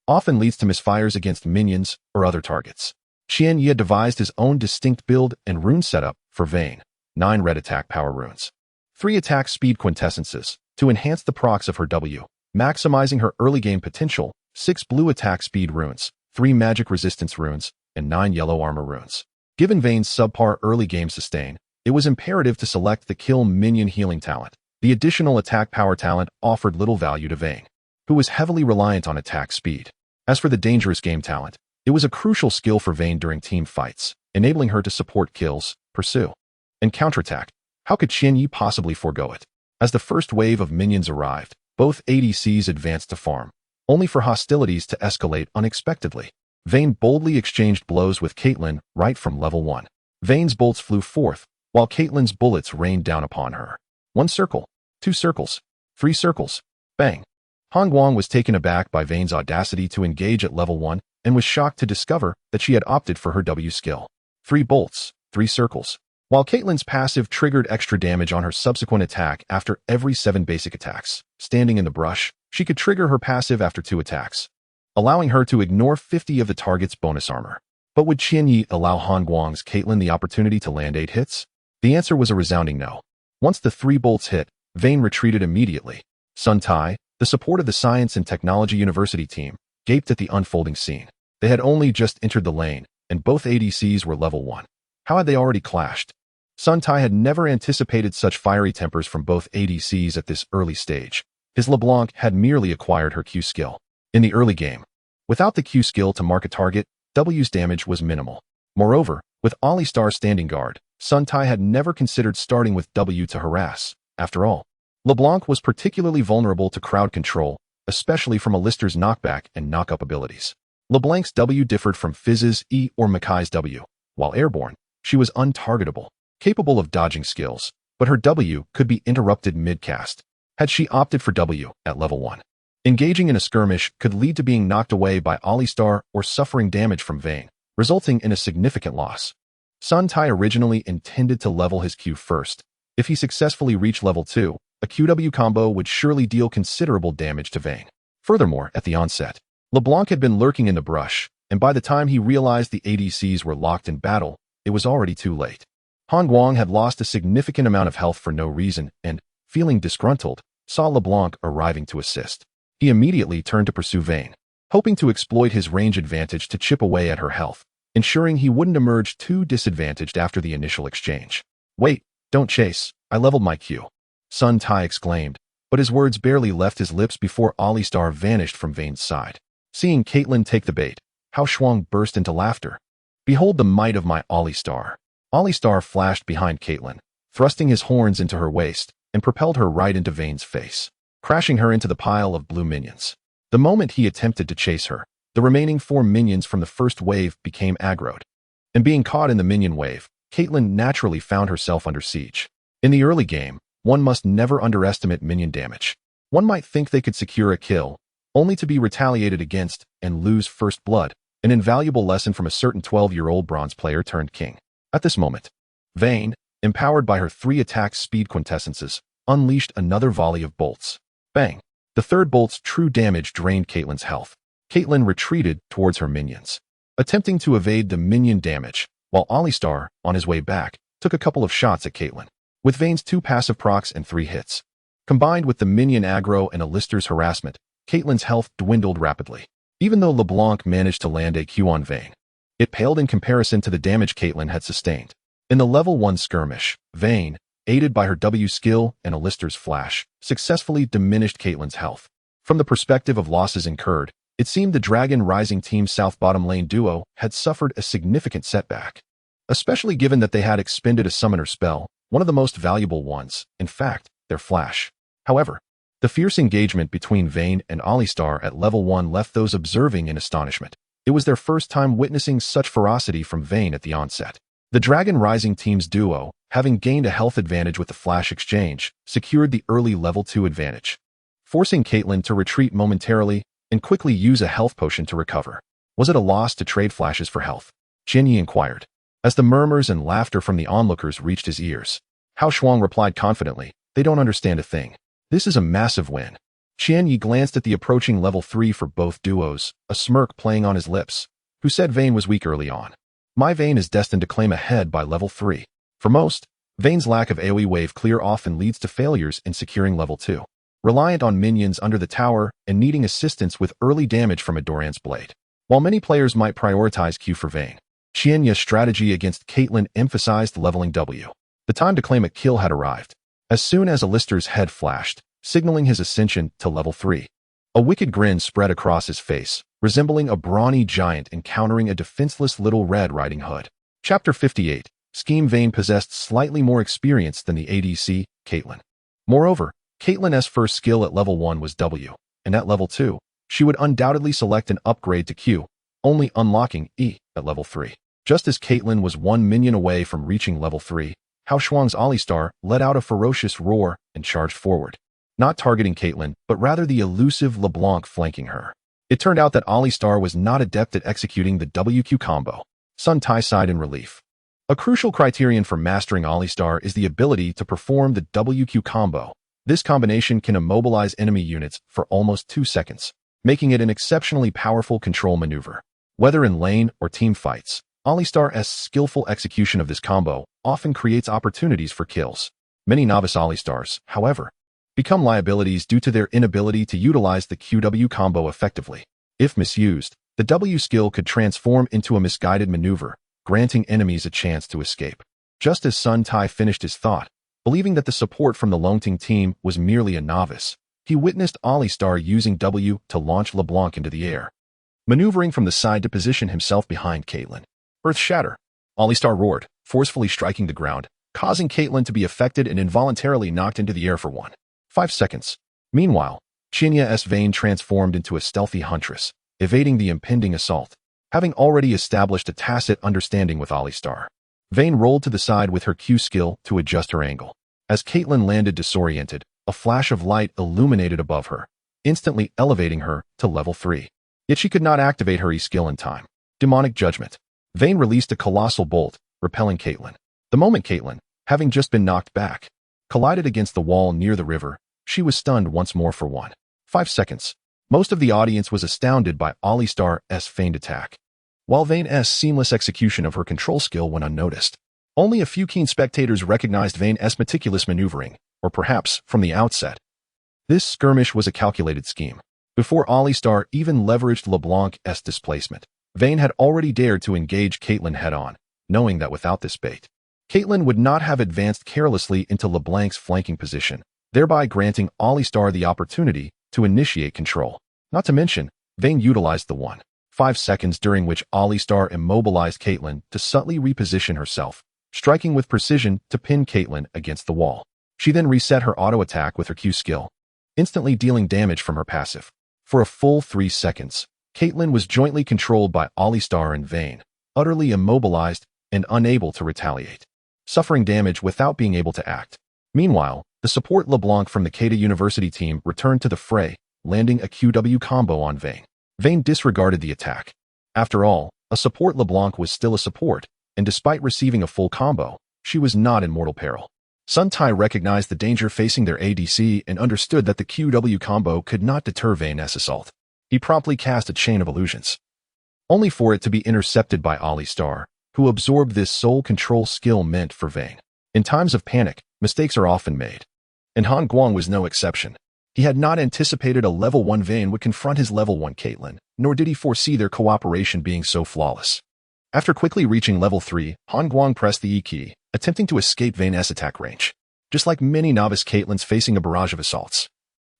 often leads to misfires against minions or other targets. Qian Yi had devised his own distinct build and rune setup for Vayne: 9 red attack power runes, 3 attack speed quintessences to enhance the procs of her W, maximizing her early game potential, 6 blue attack speed runes, 3 magic resistance runes, and 9 yellow armor runes. Given Vayne's subpar early game sustain, it was imperative to select the kill minion healing talent. The additional attack power talent offered little value to Vayne, who was heavily reliant on attack speed. As for the dangerous game talent, it was a crucial skill for Vayne during team fights, enabling her to support kills, pursue, and counterattack. How could Qian Yi possibly forego it? As the first wave of minions arrived, both ADCs advanced to farm, only for hostilities to escalate unexpectedly. Vayne boldly exchanged blows with Caitlyn right from level 1. Vayne's bolts flew forth, while Caitlyn's bullets rained down upon her. 1 circle, 2 circles, 3 circles. Bang! Han Guang was taken aback by Vayne's audacity to engage at level 1 and was shocked to discover that she had opted for her W skill. 3 bolts, 3 circles. While Caitlyn's passive triggered extra damage on her subsequent attack after every 7 basic attacks, standing in the brush, she could trigger her passive after 2 attacks, allowing her to ignore 50 of the target's bonus armor. But would Qian Yi allow Han Guang's Caitlyn the opportunity to land 8 hits? The answer was a resounding no. Once the 3 bolts hit, Vayne retreated immediately. Sun Tai, the support of the Science and Technology University team, gaped at the unfolding scene. They had only just entered the lane, and both ADCs were level 1. How had they already clashed? Sun Tai had never anticipated such fiery tempers from both ADCs at this early stage. His LeBlanc had merely acquired her Q skill. In the early game, without the Q skill to mark a target, W's damage was minimal. Moreover, with Alistar standing guard, Sun Tai had never considered starting with W to harass. After all, LeBlanc was particularly vulnerable to crowd control, especially from Alistar's knockback and knock-up abilities. LeBlanc's W differed from Fizz's E or Makai's W. While airborne, she was untargetable, capable of dodging skills, but her W could be interrupted mid-cast. Had she opted for W at level 1, engaging in a skirmish could lead to being knocked away by Alistar or suffering damage from Vayne, resulting in a significant loss. Sun Tai originally intended to level his Q first. If he successfully reached level 2, a QW combo would surely deal considerable damage to Vayne. Furthermore, at the onset, LeBlanc had been lurking in the brush, and by the time he realized the ADCs were locked in battle, it was already too late. Han Guang had lost a significant amount of health for no reason and, feeling disgruntled, saw LeBlanc arriving to assist. He immediately turned to pursue Vayne, hoping to exploit his range advantage to chip away at her health, ensuring he wouldn't emerge too disadvantaged after the initial exchange. "Wait, don't chase, I leveled my Q," Sun Tai exclaimed, but his words barely left his lips before Alistar vanished from Vayne's side. Seeing Caitlyn take the bait, Hao Shuang burst into laughter. "Behold the might of my Alistar." Alistar flashed behind Caitlyn, thrusting his horns into her waist, and propelled her right into Vayne's face, crashing her into the pile of blue minions. The moment he attempted to chase her, the remaining 4 minions from the first wave became aggroed. And being caught in the minion wave, Caitlyn naturally found herself under siege. In the early game, one must never underestimate minion damage. One might think they could secure a kill, only to be retaliated against and lose first blood, an invaluable lesson from a certain 12-year-old bronze player turned king. At this moment, Vayne, empowered by her 3 attack speed quintessences, unleashed another volley of bolts. Bang! The third bolt's true damage drained Caitlyn's health. Caitlyn retreated towards her minions, attempting to evade the minion damage, while Alistar, on his way back, took a couple of shots at Caitlyn. With Vayne's 2 passive procs and 3 hits, combined with the minion aggro and Alistar's harassment, Caitlyn's health dwindled rapidly. Even though LeBlanc managed to land a Q on Vayne, it paled in comparison to the damage Caitlyn had sustained. In the level 1 skirmish, Vayne, aided by her W skill and Alistar's flash, successfully diminished Caitlyn's health. From the perspective of losses incurred, it seemed the Dragon Rising Team South bottom lane duo had suffered a significant setback, especially given that they had expended a summoner spell, one of the most valuable ones, in fact, their flash. However, the fierce engagement between Vayne and Alistar at level 1 left those observing in astonishment. It was their first time witnessing such ferocity from Vayne at the onset. The Dragon Rising team's duo, having gained a health advantage with the flash exchange, secured the early level 2 advantage, forcing Caitlyn to retreat momentarily and quickly use a health potion to recover. Was it a loss to trade flashes for health? Jinyi inquired, as the murmurs and laughter from the onlookers reached his ears. Huaxia replied confidently, "They don't understand a thing. This is a massive win." Qianyi glanced at the approaching level 3 for both duos, a smirk playing on his lips, who said Vayne was weak early on. My Vayne is destined to claim ahead by level 3. For most, Vayne's lack of AoE wave clear often leads to failures in securing level 2, reliant on minions under the tower and needing assistance with early damage from a Doran's blade. While many players might prioritize Q for Vayne, Qianyi's strategy against Caitlyn emphasized leveling W. The time to claim a kill had arrived. As soon as Alistair's head flashed, signaling his ascension to level 3. A wicked grin spread across his face, resembling a brawny giant encountering a defenseless little Red Riding Hood. Chapter 58. Scheme Vayne possessed slightly more experience than the ADC, Caitlyn. Moreover, Caitlyn's first skill at level 1 was W, and at level 2, she would undoubtedly select an upgrade to Q, only unlocking E at level 3. Just as Caitlyn was one minion away from reaching level 3, Huaxia's Alistar let out a ferocious roar and charged forward, not targeting Caitlyn, but rather the elusive LeBlanc flanking her. It turned out that Alistar was not adept at executing the WQ combo. Sun Tai sighed in relief. A crucial criterion for mastering Alistar is the ability to perform the WQ combo. This combination can immobilize enemy units for almost 2 seconds, making it an exceptionally powerful control maneuver. Whether in lane or team fights, Alistar's skillful execution of this combo often creates opportunities for kills. Many novice Alistars, however, become liabilities due to their inability to utilize the QW combo effectively. If misused, the W skill could transform into a misguided maneuver, granting enemies a chance to escape. Just as Sun Tai finished his thought, believing that the support from the Longting team was merely a novice, he witnessed Alistar using W to launch LeBlanc into the air, maneuvering from the side to position himself behind Caitlyn. Earth Shatter! Alistar roared, forcefully striking the ground, causing Caitlyn to be affected and involuntarily knocked into the air for 5 seconds. Meanwhile, Qianyi's Vayne transformed into a stealthy huntress, evading the impending assault. Having already established a tacit understanding with Alistar, Vayne rolled to the side with her Q skill to adjust her angle. As Caitlyn landed disoriented, a flash of light illuminated above her, instantly elevating her to level 3. Yet she could not activate her E skill in time. Demonic Judgment. Vayne released a colossal bolt, repelling Caitlyn. The moment Caitlyn, having just been knocked back, collided against the wall near the river, she was stunned once more for 5 seconds. Most of the audience was astounded by Alistar's feigned attack, while Vayne's seamless execution of her control skill went unnoticed. Only a few keen spectators recognized Vayne's meticulous maneuvering, or perhaps from the outset. This skirmish was a calculated scheme. Before Alistar even leveraged LeBlanc's displacement, Vayne had already dared to engage Caitlyn head-on, knowing that without this bait, Caitlyn would not have advanced carelessly into LeBlanc's flanking position, thereby granting Alistar the opportunity to initiate control. Not to mention, Vayne utilized the 5 seconds during which Alistar immobilized Caitlyn to subtly reposition herself, striking with precision to pin Caitlyn against the wall. She then reset her auto-attack with her Q skill, instantly dealing damage from her passive. For a full 3 seconds, Caitlyn was jointly controlled by Alistar and Vayne, utterly immobilized and unable to retaliate, suffering damage without being able to act. Meanwhile, the support LeBlanc from the Keida University team returned to the fray, landing a QW combo on Vayne. Vayne disregarded the attack. After all, a support LeBlanc was still a support, and despite receiving a full combo, she was not in mortal peril. Sun Tai recognized the danger facing their ADC and understood that the QW combo could not deter Vayne's assault. He promptly cast a chain of illusions, only for it to be intercepted by Alistar, who absorbed this sole control skill meant for Vayne. In times of panic, mistakes are often made, and Han Guang was no exception. He had not anticipated a level 1 Vayne would confront his level 1 Caitlyn, nor did he foresee their cooperation being so flawless. After quickly reaching level 3, Han Guang pressed the E key, attempting to escape Vayne's attack range. Just like many novice Caitlyns facing a barrage of assaults,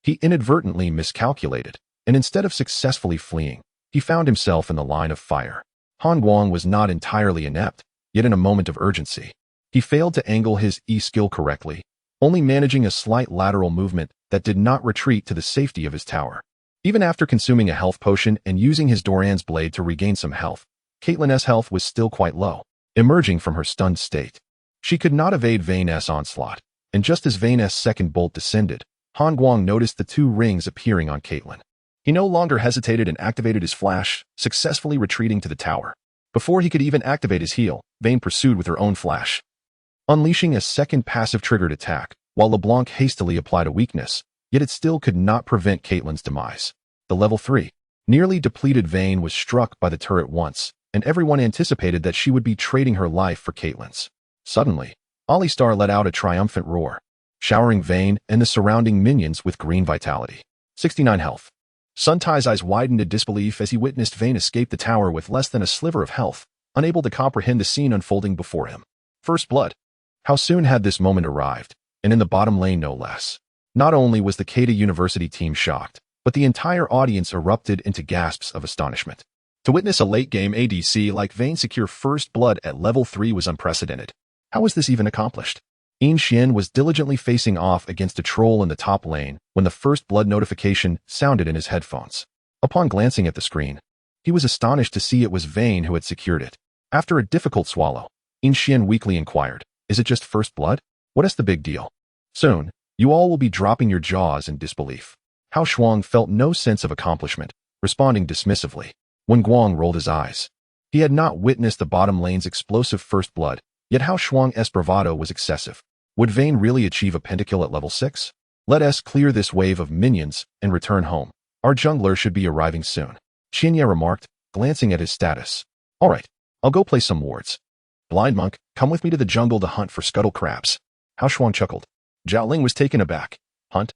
he inadvertently miscalculated, and instead of successfully fleeing, he found himself in the line of fire. Han Guang was not entirely inept, yet in a moment of urgency, he failed to angle his E skill correctly, only managing a slight lateral movement that did not retreat to the safety of his tower. Even after consuming a health potion and using his Doran's blade to regain some health, Caitlyn's health was still quite low. emerging from her stunned state. She could not evade Vayne's onslaught, and just as Vayne's second bolt descended, Han Guang noticed the two rings appearing on Caitlyn. He no longer hesitated and activated his flash, successfully retreating to the tower. Before he could even activate his heal, Vayne pursued with her own flash, unleashing a second passive-triggered attack, while LeBlanc hastily applied a weakness, yet it still could not prevent Caitlyn's demise. The level 3, nearly depleted Vayne was struck by the turret once, and everyone anticipated that she would be trading her life for Caitlyn's. Suddenly, Alistar let out a triumphant roar, showering Vayne and the surrounding minions with green vitality. 69 health. Sun Tai's eyes widened in disbelief as he witnessed Vayne escape the tower with less than a sliver of health, unable to comprehend the scene unfolding before him. First blood. How soon had this moment arrived, and in the bottom lane no less. Not only was the Keida University team shocked, but the entire audience erupted into gasps of astonishment. To witness a late-game ADC like Vayne secure first blood at level 3 was unprecedented. How was this even accomplished? Yin Xian was diligently facing off against a troll in the top lane when the first blood notification sounded in his headphones. Upon glancing at the screen, he was astonished to see it was Vayne who had secured it. After a difficult swallow, Yin Xian weakly inquired, "Is it just first blood? What is the big deal?" Soon, you all will be dropping your jaws in disbelief. Hao Shuang felt no sense of accomplishment, responding dismissively. When Guang rolled his eyes, he had not witnessed the bottom lane's explosive first blood, yet Hao Shuang's bravado was excessive. Would Vayne really achieve a pentakill at level 6? Let us clear this wave of minions and return home. Our jungler should be arriving soon. Xianye remarked, glancing at his status. Alright, I'll go play some wards. Blind monk, come with me to the jungle to hunt for scuttle crabs. Hao Shuang chuckled. Zhao Ling was taken aback. Hunt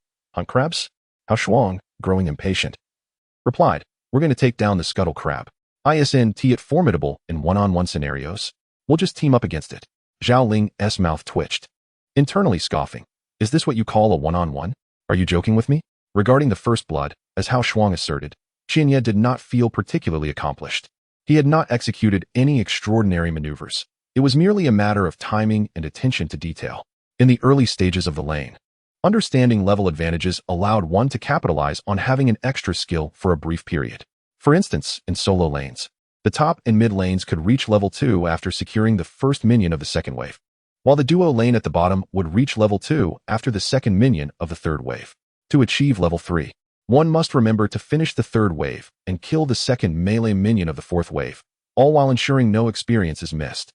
crabs? Hao Shuang, growing impatient, replied, we're going to take down the scuttle crab. Isn't it formidable in one-on-one scenarios? We'll just team up against it. Zhao Ling's mouth twitched, internally scoffing. Is this what you call a one-on-one? Are you joking with me? Regarding the first blood, as Hao Shuang asserted, Xianye did not feel particularly accomplished. He had not executed any extraordinary maneuvers. It was merely a matter of timing and attention to detail. In the early stages of the lane, understanding level advantages allowed one to capitalize on having an extra skill for a brief period. For instance, in solo lanes, the top and mid lanes could reach level 2 after securing the first minion of the second wave, while the duo lane at the bottom would reach level 2 after the second minion of the third wave. To achieve level 3, one must remember to finish the third wave and kill the second melee minion of the fourth wave, all while ensuring no experience is missed.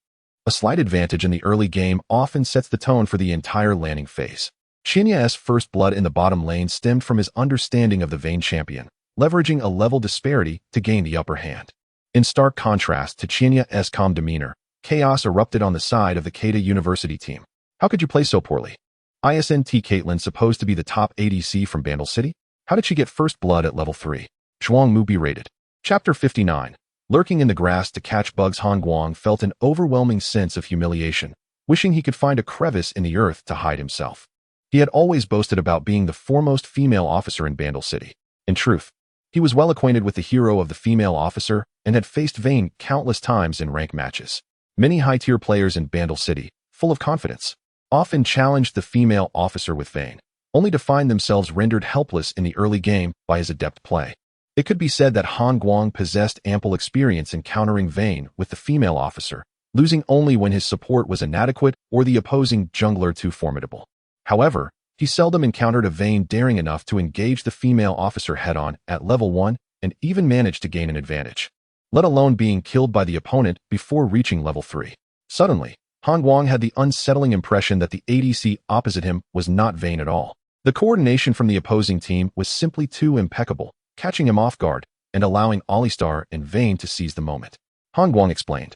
A slight advantage in the early game often sets the tone for the entire laning phase. Xinye's first blood in the bottom lane stemmed from his understanding of the Vayne champion, leveraging a level disparity to gain the upper hand. In stark contrast to Xinye's calm demeanor, chaos erupted on the side of the Keida University team. How could you play so poorly? Isn't Caitlyn supposed to be the top ADC from Bandle City? How did she get first blood at level 3? Zhuang Mu berated. Chapter 59. Lurking in the grass to catch bugs, Han Guang felt an overwhelming sense of humiliation, wishing he could find a crevice in the earth to hide himself. He had always boasted about being the foremost female officer in Bandle City. In truth, he was well acquainted with the hero of the female officer and had faced Vayne countless times in rank matches. Many high-tier players in Bandle City, full of confidence, often challenged the female officer with Vayne, only to find themselves rendered helpless in the early game by his adept play. It could be said that Han Guang possessed ample experience in countering Vayne with the female officer, losing only when his support was inadequate or the opposing jungler too formidable. However, he seldom encountered a Vayne daring enough to engage the female officer head-on at level 1 and even managed to gain an advantage, let alone being killed by the opponent before reaching level 3. Suddenly, Han Guang had the unsettling impression that the ADC opposite him was not Vayne at all. The coordination from the opposing team was simply too impeccable, catching him off guard and allowing Alistar and Vayne to seize the moment. Han Guang explained,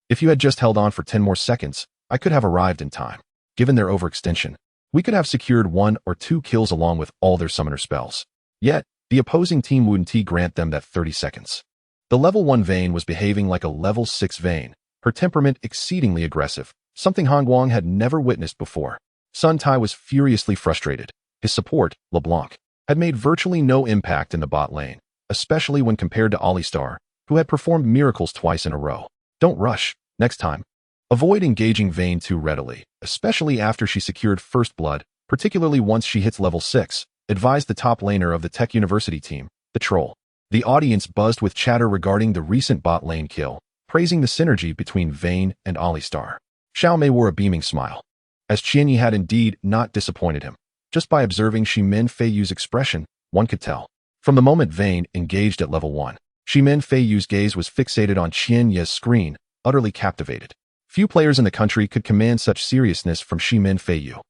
if you had just held on for 10 more seconds, I could have arrived in time. Given their overextension, we could have secured 1 or 2 kills along with all their summoner spells. Yet, the opposing team wouldn't grant them that 30 seconds. The level 1 Vayne was behaving like a level 6 Vayne, her temperament exceedingly aggressive, something Han Guang had never witnessed before. Sun Tai was furiously frustrated. His support, LeBlanc, had made virtually no impact in the bot lane, especially when compared to Alistar, who had performed miracles twice in a row. Don't rush, next time. Avoid engaging Vayne too readily, especially after she secured first blood, particularly once she hits level 6, advised the top laner of the Tech University team, the Troll. The audience buzzed with chatter regarding the recent bot lane kill, praising the synergy between Vayne and Alistar. Xiaomei wore a beaming smile, as Qianyi had indeed not disappointed him. Just by observing Shimin Feiyu's expression, one could tell. From the moment Vayne engaged at level 1, Shimin Feiyu's gaze was fixated on Qianyi's screen, utterly captivated. Few players in the country could command such seriousness from Shimin Feiyu.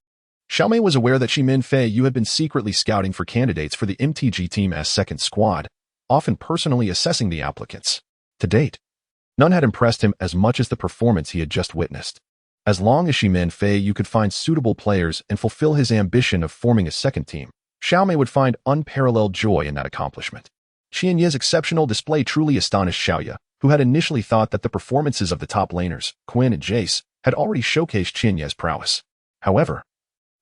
Xiaomei was aware that Shimin Feiyu had been secretly scouting for candidates for the MTG Team's second squad, often personally assessing the applicants. To date, none had impressed him as much as the performance he had just witnessed. As long as Shimin Feiyu could find suitable players and fulfill his ambition of forming a second team, Xiaomei would find unparalleled joy in that accomplishment. Qianyi's exceptional display truly astonished Xiaoya, who had initially thought that the performances of the top laners, Quinn and Jace, had already showcased Qianyi's prowess. However,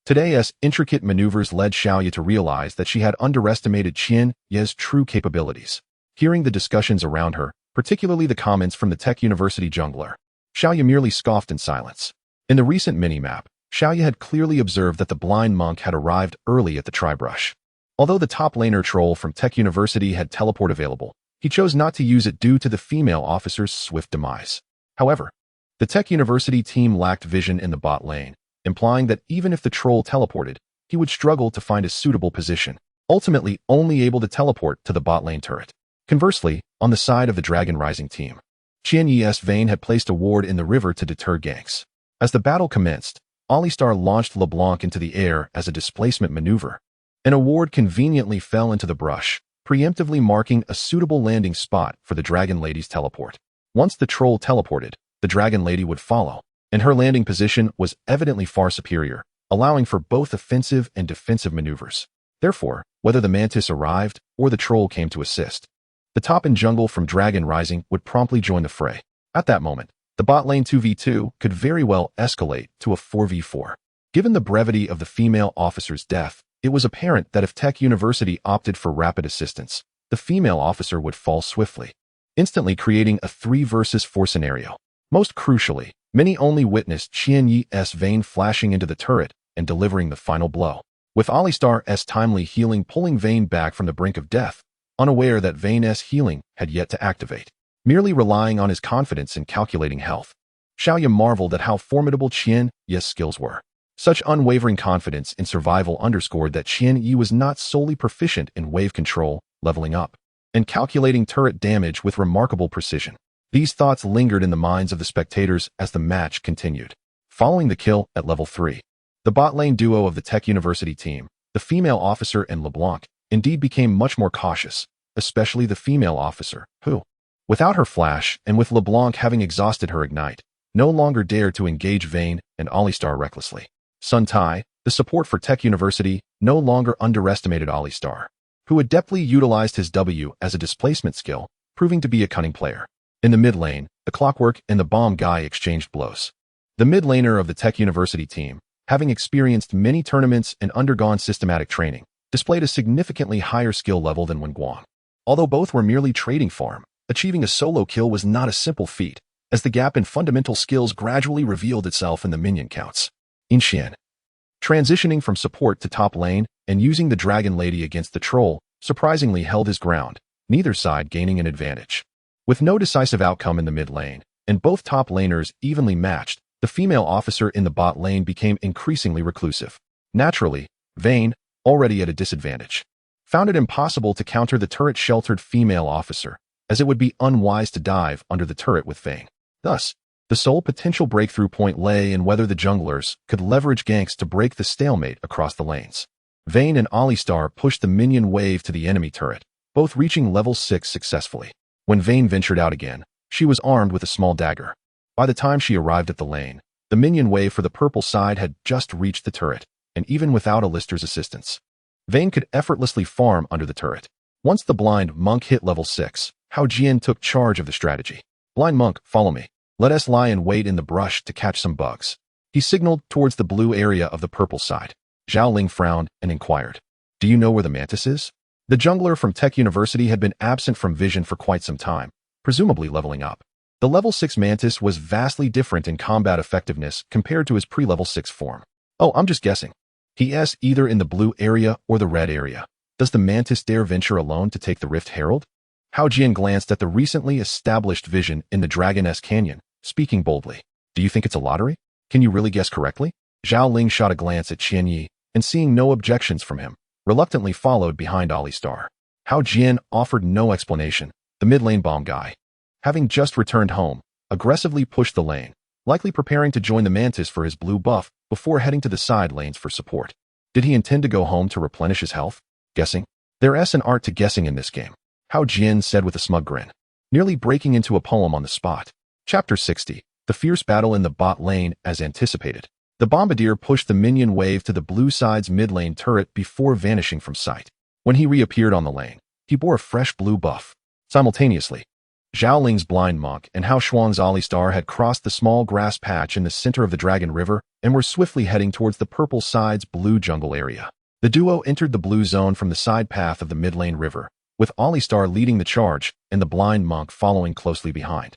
today's intricate maneuvers led Xiaoya to realize that she had underestimated Qianyi's true capabilities. Hearing the discussions around her, particularly the comments from the Tech University jungler, Xiaoya merely scoffed in silence. In the recent mini-map, Xiaoya had clearly observed that the blind monk had arrived early at the tri-brush. Although the top laner troll from Tech University had teleport available, he chose not to use it due to the female officer's swift demise. However, the Tech University team lacked vision in the bot lane, implying that even if the troll teleported, he would struggle to find a suitable position, ultimately only able to teleport to the bot lane turret. Conversely, on the side of the Dragon Rising team, Qianyi's Vayne had placed a ward in the river to deter ganks. As the battle commenced, Alistar launched LeBlanc into the air as a displacement maneuver, and a ward conveniently fell into the brush, preemptively marking a suitable landing spot for the Dragon Lady's teleport. Once the troll teleported, the Dragon Lady would follow, and her landing position was evidently far superior, allowing for both offensive and defensive maneuvers. Therefore, whether the Mantis arrived or the troll came to assist, the top and jungle from Dragon Rising would promptly join the fray. At that moment, the bot lane 2v2 could very well escalate to a 4v4. Given the brevity of the female officer's death, it was apparent that if Tech University opted for rapid assistance, the female officer would fall swiftly, instantly creating a 3 versus 4 scenario. Most crucially, many only witnessed Qianyi's Vayne flashing into the turret and delivering the final blow, with Alistar's timely healing pulling Vayne back from the brink of death, unaware that Vayne's healing had yet to activate. Merely relying on his confidence in calculating health, Xiaoya marveled at how formidable Qianyi's skills were. Such unwavering confidence in survival underscored that Qianyi was not solely proficient in wave control, leveling up, and calculating turret damage with remarkable precision. These thoughts lingered in the minds of the spectators as the match continued. Following the kill at level 3, the bot lane duo of the Tech University team, the female officer and LeBlanc, indeed became much more cautious, especially the female officer, who, without her flash and with LeBlanc having exhausted her ignite, no longer dared to engage Vayne and Alistar recklessly. Sun Tai, the support for Tech University, no longer underestimated Alistar, who adeptly utilized his W as a displacement skill, proving to be a cunning player. In the mid lane, the Clockwork and the Bomb Guy exchanged blows. The mid laner of the Tech University team, having experienced many tournaments and undergone systematic training, displayed a significantly higher skill level than Wen Guang. Although both were merely trading farm, achieving a solo kill was not a simple feat, as the gap in fundamental skills gradually revealed itself in the minion counts. Inxian, transitioning from support to top lane and using the Dragon Lady against the troll, surprisingly held his ground, neither side gaining an advantage. With no decisive outcome in the mid lane, and both top laners evenly matched, the female officer in the bot lane became increasingly reclusive. Naturally, Vayne, already at a disadvantage, found it impossible to counter the turret-sheltered female officer, as it would be unwise to dive under the turret with Vayne. Thus, the sole potential breakthrough point lay in whether the junglers could leverage ganks to break the stalemate across the lanes. Vayne and Alistar pushed the minion wave to the enemy turret, both reaching level 6 successfully. When Vayne ventured out again, she was armed with a small dagger. By the time she arrived at the lane, the minion wave for the purple side had just reached the turret, and even without Alistair's assistance, Vayne could effortlessly farm under the turret. Once the blind monk hit level 6, Hao Jian took charge of the strategy. "Blind monk, follow me. Let us lie in wait in the brush to catch some bugs." He signaled towards the blue area of the purple side. Zhao Ling frowned and inquired, "Do you know where the Mantis is?" The jungler from Tech University had been absent from vision for quite some time, presumably leveling up. The level 6 Mantis was vastly different in combat effectiveness compared to his pre-level 6 form. "Oh, I'm just guessing. He's either in the blue area or the red area. Does the Mantis dare venture alone to take the Rift Herald?" Hao Jian glanced at the recently established vision in the Dragon-S Canyon, speaking boldly. Do you think it's a lottery? Can you really guess correctly? Zhao Ling shot a glance at Qian Yi, and seeing no objections from him, reluctantly followed behind Ali Star. Hao Jian offered no explanation. The mid-lane bomb guy, having just returned home, aggressively pushed the lane, likely preparing to join the Mantis for his blue buff before heading to the side lanes for support. Did he intend to go home to replenish his health? Guessing? There's an art to guessing in this game, Hao Jian said with a smug grin, nearly breaking into a poem on the spot. Chapter 60. The fierce battle in the bot lane as anticipated. The Bombardier pushed the minion wave to the blue side's mid-lane turret before vanishing from sight. When he reappeared on the lane, he bore a fresh blue buff. Simultaneously, Zhao Ling's blind monk and Hao Shuang's Ali Star had crossed the small grass patch in the center of the Dragon River and were swiftly heading towards the purple side's blue jungle area. The duo entered the blue zone from the side path of the mid-lane river, with Ali Star leading the charge and the blind monk following closely behind.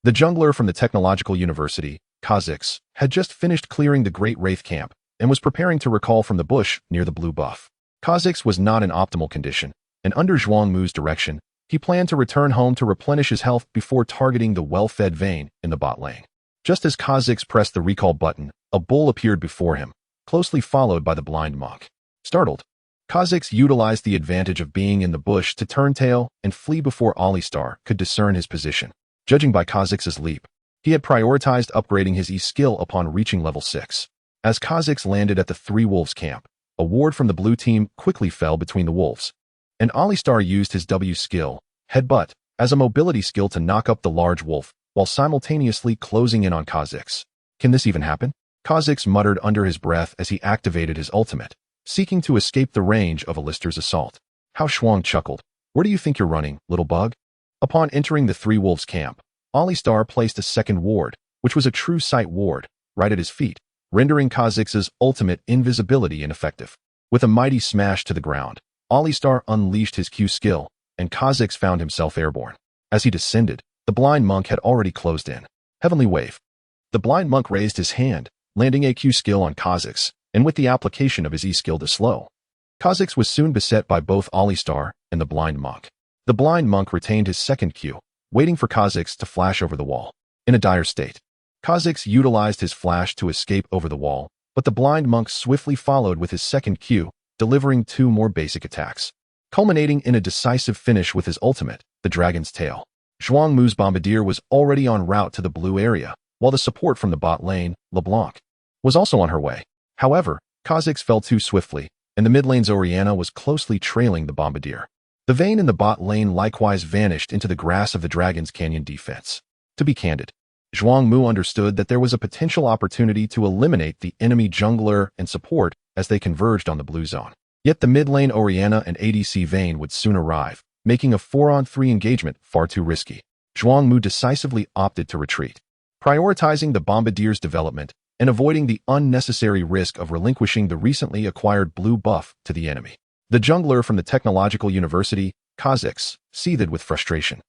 The jungler from the Technological University, Kha'Zix, had just finished clearing the Great Wraith camp and was preparing to recall from the bush near the blue buff. Kha'Zix was not in optimal condition, and under Zhuang Mu's direction, he planned to return home to replenish his health before targeting the well-fed Vayne in the bot lane. Just as Kha'Zix pressed the recall button, a bull appeared before him, closely followed by the blind monk. Startled, Kha'Zix utilized the advantage of being in the bush to turn tail and flee before Ali Star could discern his position. Judging by Kha'Zix's leap, he had prioritized upgrading his E-skill upon reaching level 6. As Kha'Zix landed at the Three Wolves camp, a ward from the blue team quickly fell between the wolves, and Ali Star used his W skill, Headbutt, as a mobility skill to knock up the large wolf, while simultaneously closing in on Kha'Zix. Can this even happen? Kha'Zix muttered under his breath as he activated his ultimate, seeking to escape the range of Alistair's assault. Hao Shuang chuckled. Where do you think you're running, little bug? Upon entering the Three Wolves camp, Ali Star placed a second ward, which was a true sight ward, right at his feet, rendering Kha'Zix's ultimate invisibility ineffective. With a mighty smash to the ground, Ali Star unleashed his Q skill, and Kha'Zix found himself airborne. As he descended, the blind monk had already closed in. Heavenly Wave. The blind monk raised his hand, landing a Q skill on Kha'Zix, and with the application of his E skill to slow. Kha'Zix was soon beset by both Ali Star and the blind monk. The blind monk retained his second Q, waiting for Kha'Zix to flash over the wall. In a dire state, Kha'Zix utilized his flash to escape over the wall, but the blind monk swiftly followed with his second Q, delivering 2 more basic attacks, culminating in a decisive finish with his ultimate, the Dragon's Tail. Zhuang Mu's Bombardier was already en route to the blue area, while the support from the bot lane, LeBlanc, was also on her way. However, Kha'Zix fell too swiftly, and the mid lane's Orianna was closely trailing the Bombardier. The Vayne in the bot lane likewise vanished into the grass of the Dragon's Canyon defense. To be candid, Zhuang Mu understood that there was a potential opportunity to eliminate the enemy jungler and support as they converged on the blue zone. Yet the mid lane Orianna and ADC Vayne would soon arrive, making a 4-on-3 engagement far too risky. Zhuang Mu decisively opted to retreat, prioritizing the Bombardier's development and avoiding the unnecessary risk of relinquishing the recently acquired blue buff to the enemy. The jungler from the Technological University, Kha'Zix, seethed with frustration.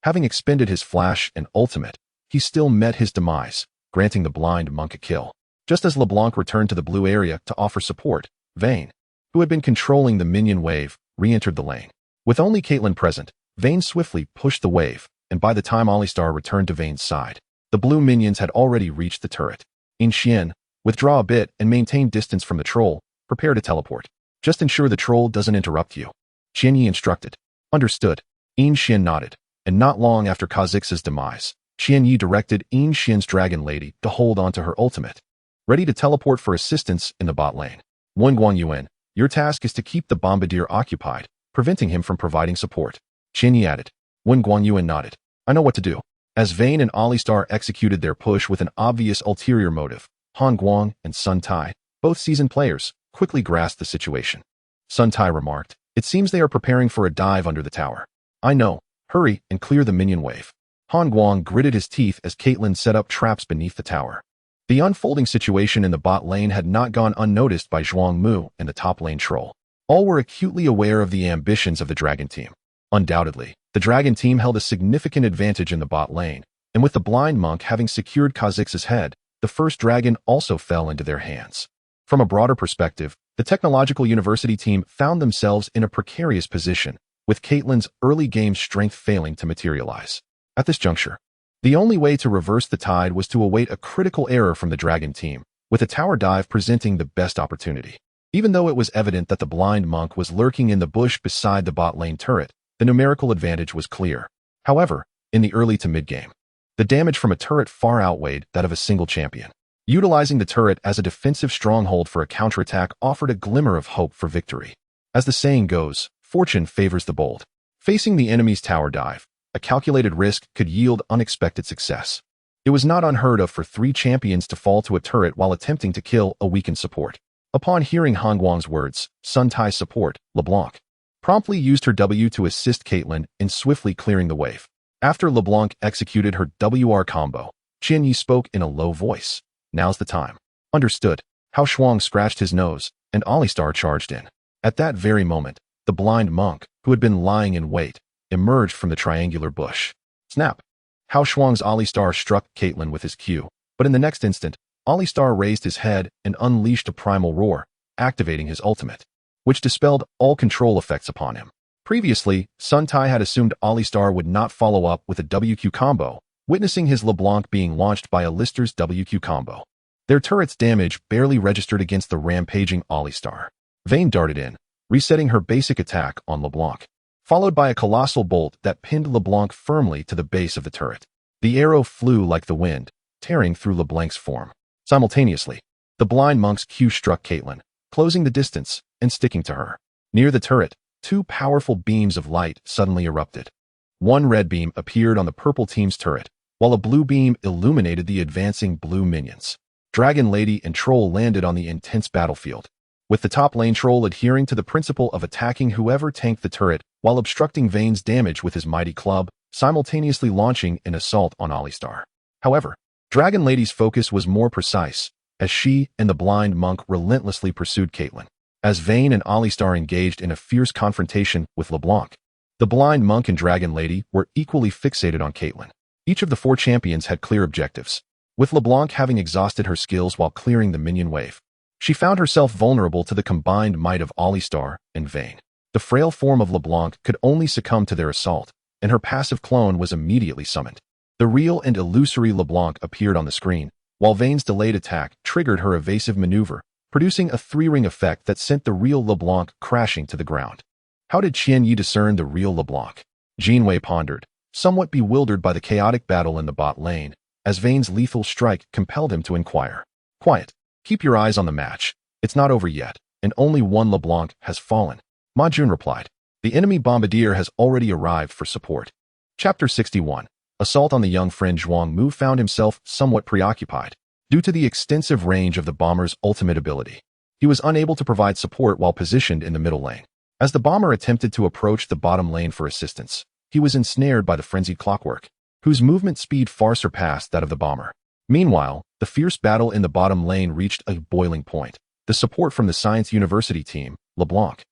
Having expended his flash and ultimate, he still met his demise, granting the blind monk a kill. Just as LeBlanc returned to the blue area to offer support, Vayne, who had been controlling the minion wave, re-entered the lane. With only Caitlyn present, Vayne swiftly pushed the wave, and by the time Ali Star returned to Vayne's side, the blue minions had already reached the turret. In Xian, withdraw a bit and maintain distance from the troll, prepare to teleport. Just ensure the troll doesn't interrupt you. Qian Yi instructed. Understood. In Xian nodded, and not long after Kha'Zix's demise, Qian Yi directed In Xian's Dragon Lady to hold onto her ultimate, ready to teleport for assistance in the bot lane. Wen Guangyuan, your task is to keep the Bombardier occupied, preventing him from providing support. Qian Yi added. Wen Guangyuan nodded. I know what to do. As Vayne and Ali Star executed their push with an obvious ulterior motive, Han Guang and Sun Tai, both seasoned players, quickly grasped the situation. Sun Tai remarked, it seems they are preparing for a dive under the tower. I know. Hurry and clear the minion wave. Han Guang gritted his teeth as Caitlyn set up traps beneath the tower. The unfolding situation in the bot lane had not gone unnoticed by Zhuang Mu and the top lane troll. All were acutely aware of the ambitions of the Dragon team. Undoubtedly, the Dragon team held a significant advantage in the bot lane, and with the blind monk having secured Kha'Zix's head, the first dragon also fell into their hands. From a broader perspective, the Technological University team found themselves in a precarious position, with Caitlyn's early game strength failing to materialize. At this juncture, the only way to reverse the tide was to await a critical error from the Dragon team, with a tower dive presenting the best opportunity. Even though it was evident that the blind monk was lurking in the bush beside the bot lane turret, the numerical advantage was clear. However, in the early to mid-game, the damage from a turret far outweighed that of a single champion. Utilizing the turret as a defensive stronghold for a counterattack offered a glimmer of hope for victory. As the saying goes, fortune favors the bold. Facing the enemy's tower dive, a calculated risk could yield unexpected success. It was not unheard of for 3 champions to fall to a turret while attempting to kill a weakened support. Upon hearing Hongguang's words, Sun Tai's support, LeBlanc, promptly used her W to assist Caitlyn in swiftly clearing the wave. After LeBlanc executed her WR combo, Qian Yi spoke in a low voice. Now's the time. Understood. Hao Shuang scratched his nose, and Alistar charged in. At that very moment, the blind monk, who had been lying in wait, emerged from the triangular bush. Snap! Hao Shuang's Alistar struck Caitlyn with his Q, but in the next instant, Alistar raised his head and unleashed a primal roar, activating his ultimate, which dispelled all control effects upon him. Previously, Sun Tai had assumed Alistar would not follow up with a WQ combo, witnessing his LeBlanc being launched by Alistar's WQ combo. Their turret's damage barely registered against the rampaging Alistar. Vayne darted in, resetting her basic attack on LeBlanc, followed by a colossal bolt that pinned LeBlanc firmly to the base of the turret. The arrow flew like the wind, tearing through LeBlanc's form. Simultaneously, the blind monk's Q struck Caitlyn, closing the distance and sticking to her. Near the turret, 2 powerful beams of light suddenly erupted. One red beam appeared on the purple team's turret, while a blue beam illuminated the advancing blue minions. Dragon Lady and Troll landed on the intense battlefield, with the top lane Troll adhering to the principle of attacking whoever tanked the turret while obstructing Vayne's damage with his mighty club, simultaneously launching an assault on Alistar. However, Dragon Lady's focus was more precise, as she and the blind monk relentlessly pursued Caitlyn. As Vayne and Alistar engaged in a fierce confrontation with LeBlanc, the blind monk and Dragon Lady were equally fixated on Caitlyn. Each of the 4 champions had clear objectives, with LeBlanc having exhausted her skills while clearing the minion wave. She found herself vulnerable to the combined might of Alistar and Vayne. The frail form of LeBlanc could only succumb to their assault, and her passive clone was immediately summoned. The real and illusory LeBlanc appeared on the screen, while Vayne's delayed attack triggered her evasive maneuver, producing a 3-ring effect that sent the real LeBlanc crashing to the ground. How did Qian Yi discern the real LeBlanc? Jinwei pondered, somewhat bewildered by the chaotic battle in the bot lane, as Vayne's lethal strike compelled him to inquire. Quiet. Keep your eyes on the match. It's not over yet, and only one LeBlanc has fallen. Ma Jun replied. The enemy bombardier has already arrived for support. Chapter 61. Assault on the young friend Zhuang Mu found himself somewhat preoccupied, due to the extensive range of the bomber's ultimate ability. He was unable to provide support while positioned in the middle lane. As the bomber attempted to approach the bottom lane for assistance, he was ensnared by the frenzied clockwork, whose movement speed far surpassed that of the bomber. Meanwhile, the fierce battle in the bottom lane reached a boiling point. The support from the Science University team, LeBlanc,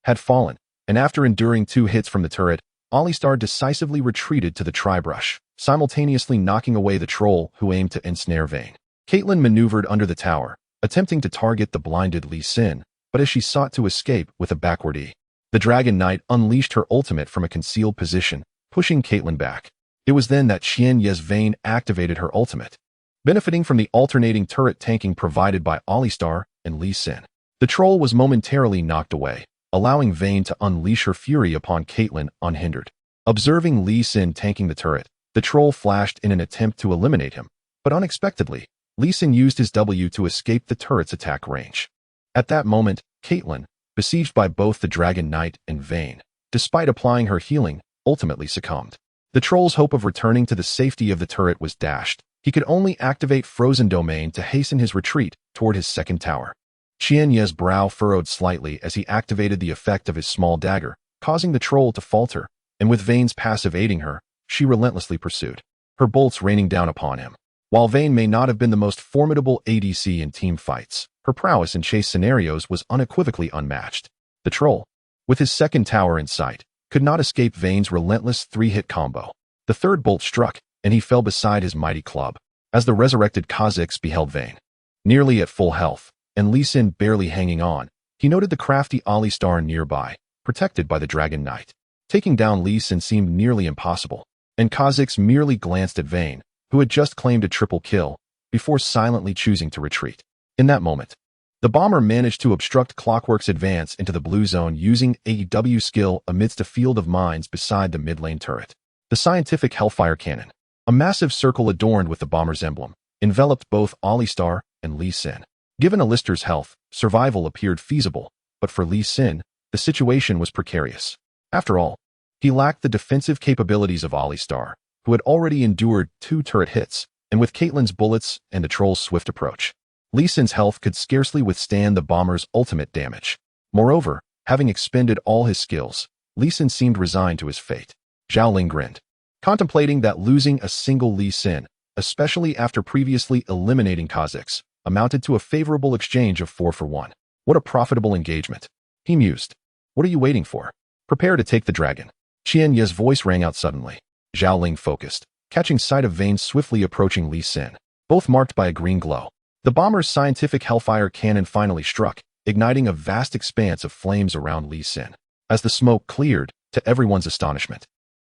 had fallen, and after enduring 2 hits from the turret, Alistar decisively retreated to the tri-brush, simultaneously knocking away the troll who aimed to ensnare Vayne. Caitlyn maneuvered under the tower, attempting to target the blinded Lee Sin, but as she sought to escape with a backward E, the Dragon Knight unleashed her ultimate from a concealed position, pushing Caitlyn back. It was then that Qian Yi's Vayne activated her ultimate, benefiting from the alternating turret tanking provided by Alistar and Lee Sin. The troll was momentarily knocked away, allowing Vayne to unleash her fury upon Caitlyn unhindered. Observing Lee Sin tanking the turret, the troll flashed in an attempt to eliminate him, but unexpectedly, Lee Sin used his W to escape the turret's attack range. At that moment, Caitlyn, besieged by both the Dragon Knight and Vayne, despite applying her healing, ultimately succumbed. The troll's hope of returning to the safety of the turret was dashed. He could only activate Frozen Domain to hasten his retreat toward his second tower. Qian Yi's brow furrowed slightly as he activated the effect of his small dagger, causing the troll to falter, and with Vayne's passive aiding her, she relentlessly pursued, her bolts raining down upon him. While Vayne may not have been the most formidable ADC in team fights, her prowess in chase scenarios was unequivocally unmatched. The troll, with his second tower in sight, could not escape Vayne's relentless 3-hit combo. The third bolt struck, and he fell beside his mighty club. As the resurrected Kha'Zix beheld Vayne, nearly at full health, and Lee Sin barely hanging on, he noted the crafty Alistar nearby, protected by the Dragon Knight. Taking down Lee Sin seemed nearly impossible, and Kha'Zix merely glanced at Vayne, who had just claimed a triple kill, before silently choosing to retreat. In that moment, the bomber managed to obstruct Clockwork's advance into the blue zone using AEW skill amidst a field of mines beside the mid-lane turret. The scientific Hellfire Cannon, a massive circle adorned with the bomber's emblem, enveloped both Alistar and Lee Sin. Given Alistar's health, survival appeared feasible, but for Lee Sin, the situation was precarious. After all, he lacked the defensive capabilities of Alistar, who had already endured 2 turret hits, and with Caitlyn's bullets and the troll's swift approach, Lee Sin's health could scarcely withstand the bomber's ultimate damage. Moreover, having expended all his skills, Lee Sin seemed resigned to his fate. Zhao Ling grinned, contemplating that losing a single Lee Sin, especially after previously eliminating Kha'Zix, amounted to a favorable exchange of 4 for 1. What a profitable engagement. He mused. What are you waiting for? Prepare to take the dragon. Qian Ye's voice rang out suddenly. Zhao Ling focused, catching sight of Vayne swiftly approaching Lee Sin, both marked by a green glow. The bomber's scientific Hellfire Cannon finally struck, igniting a vast expanse of flames around Lee Sin. As the smoke cleared, to everyone's astonishment,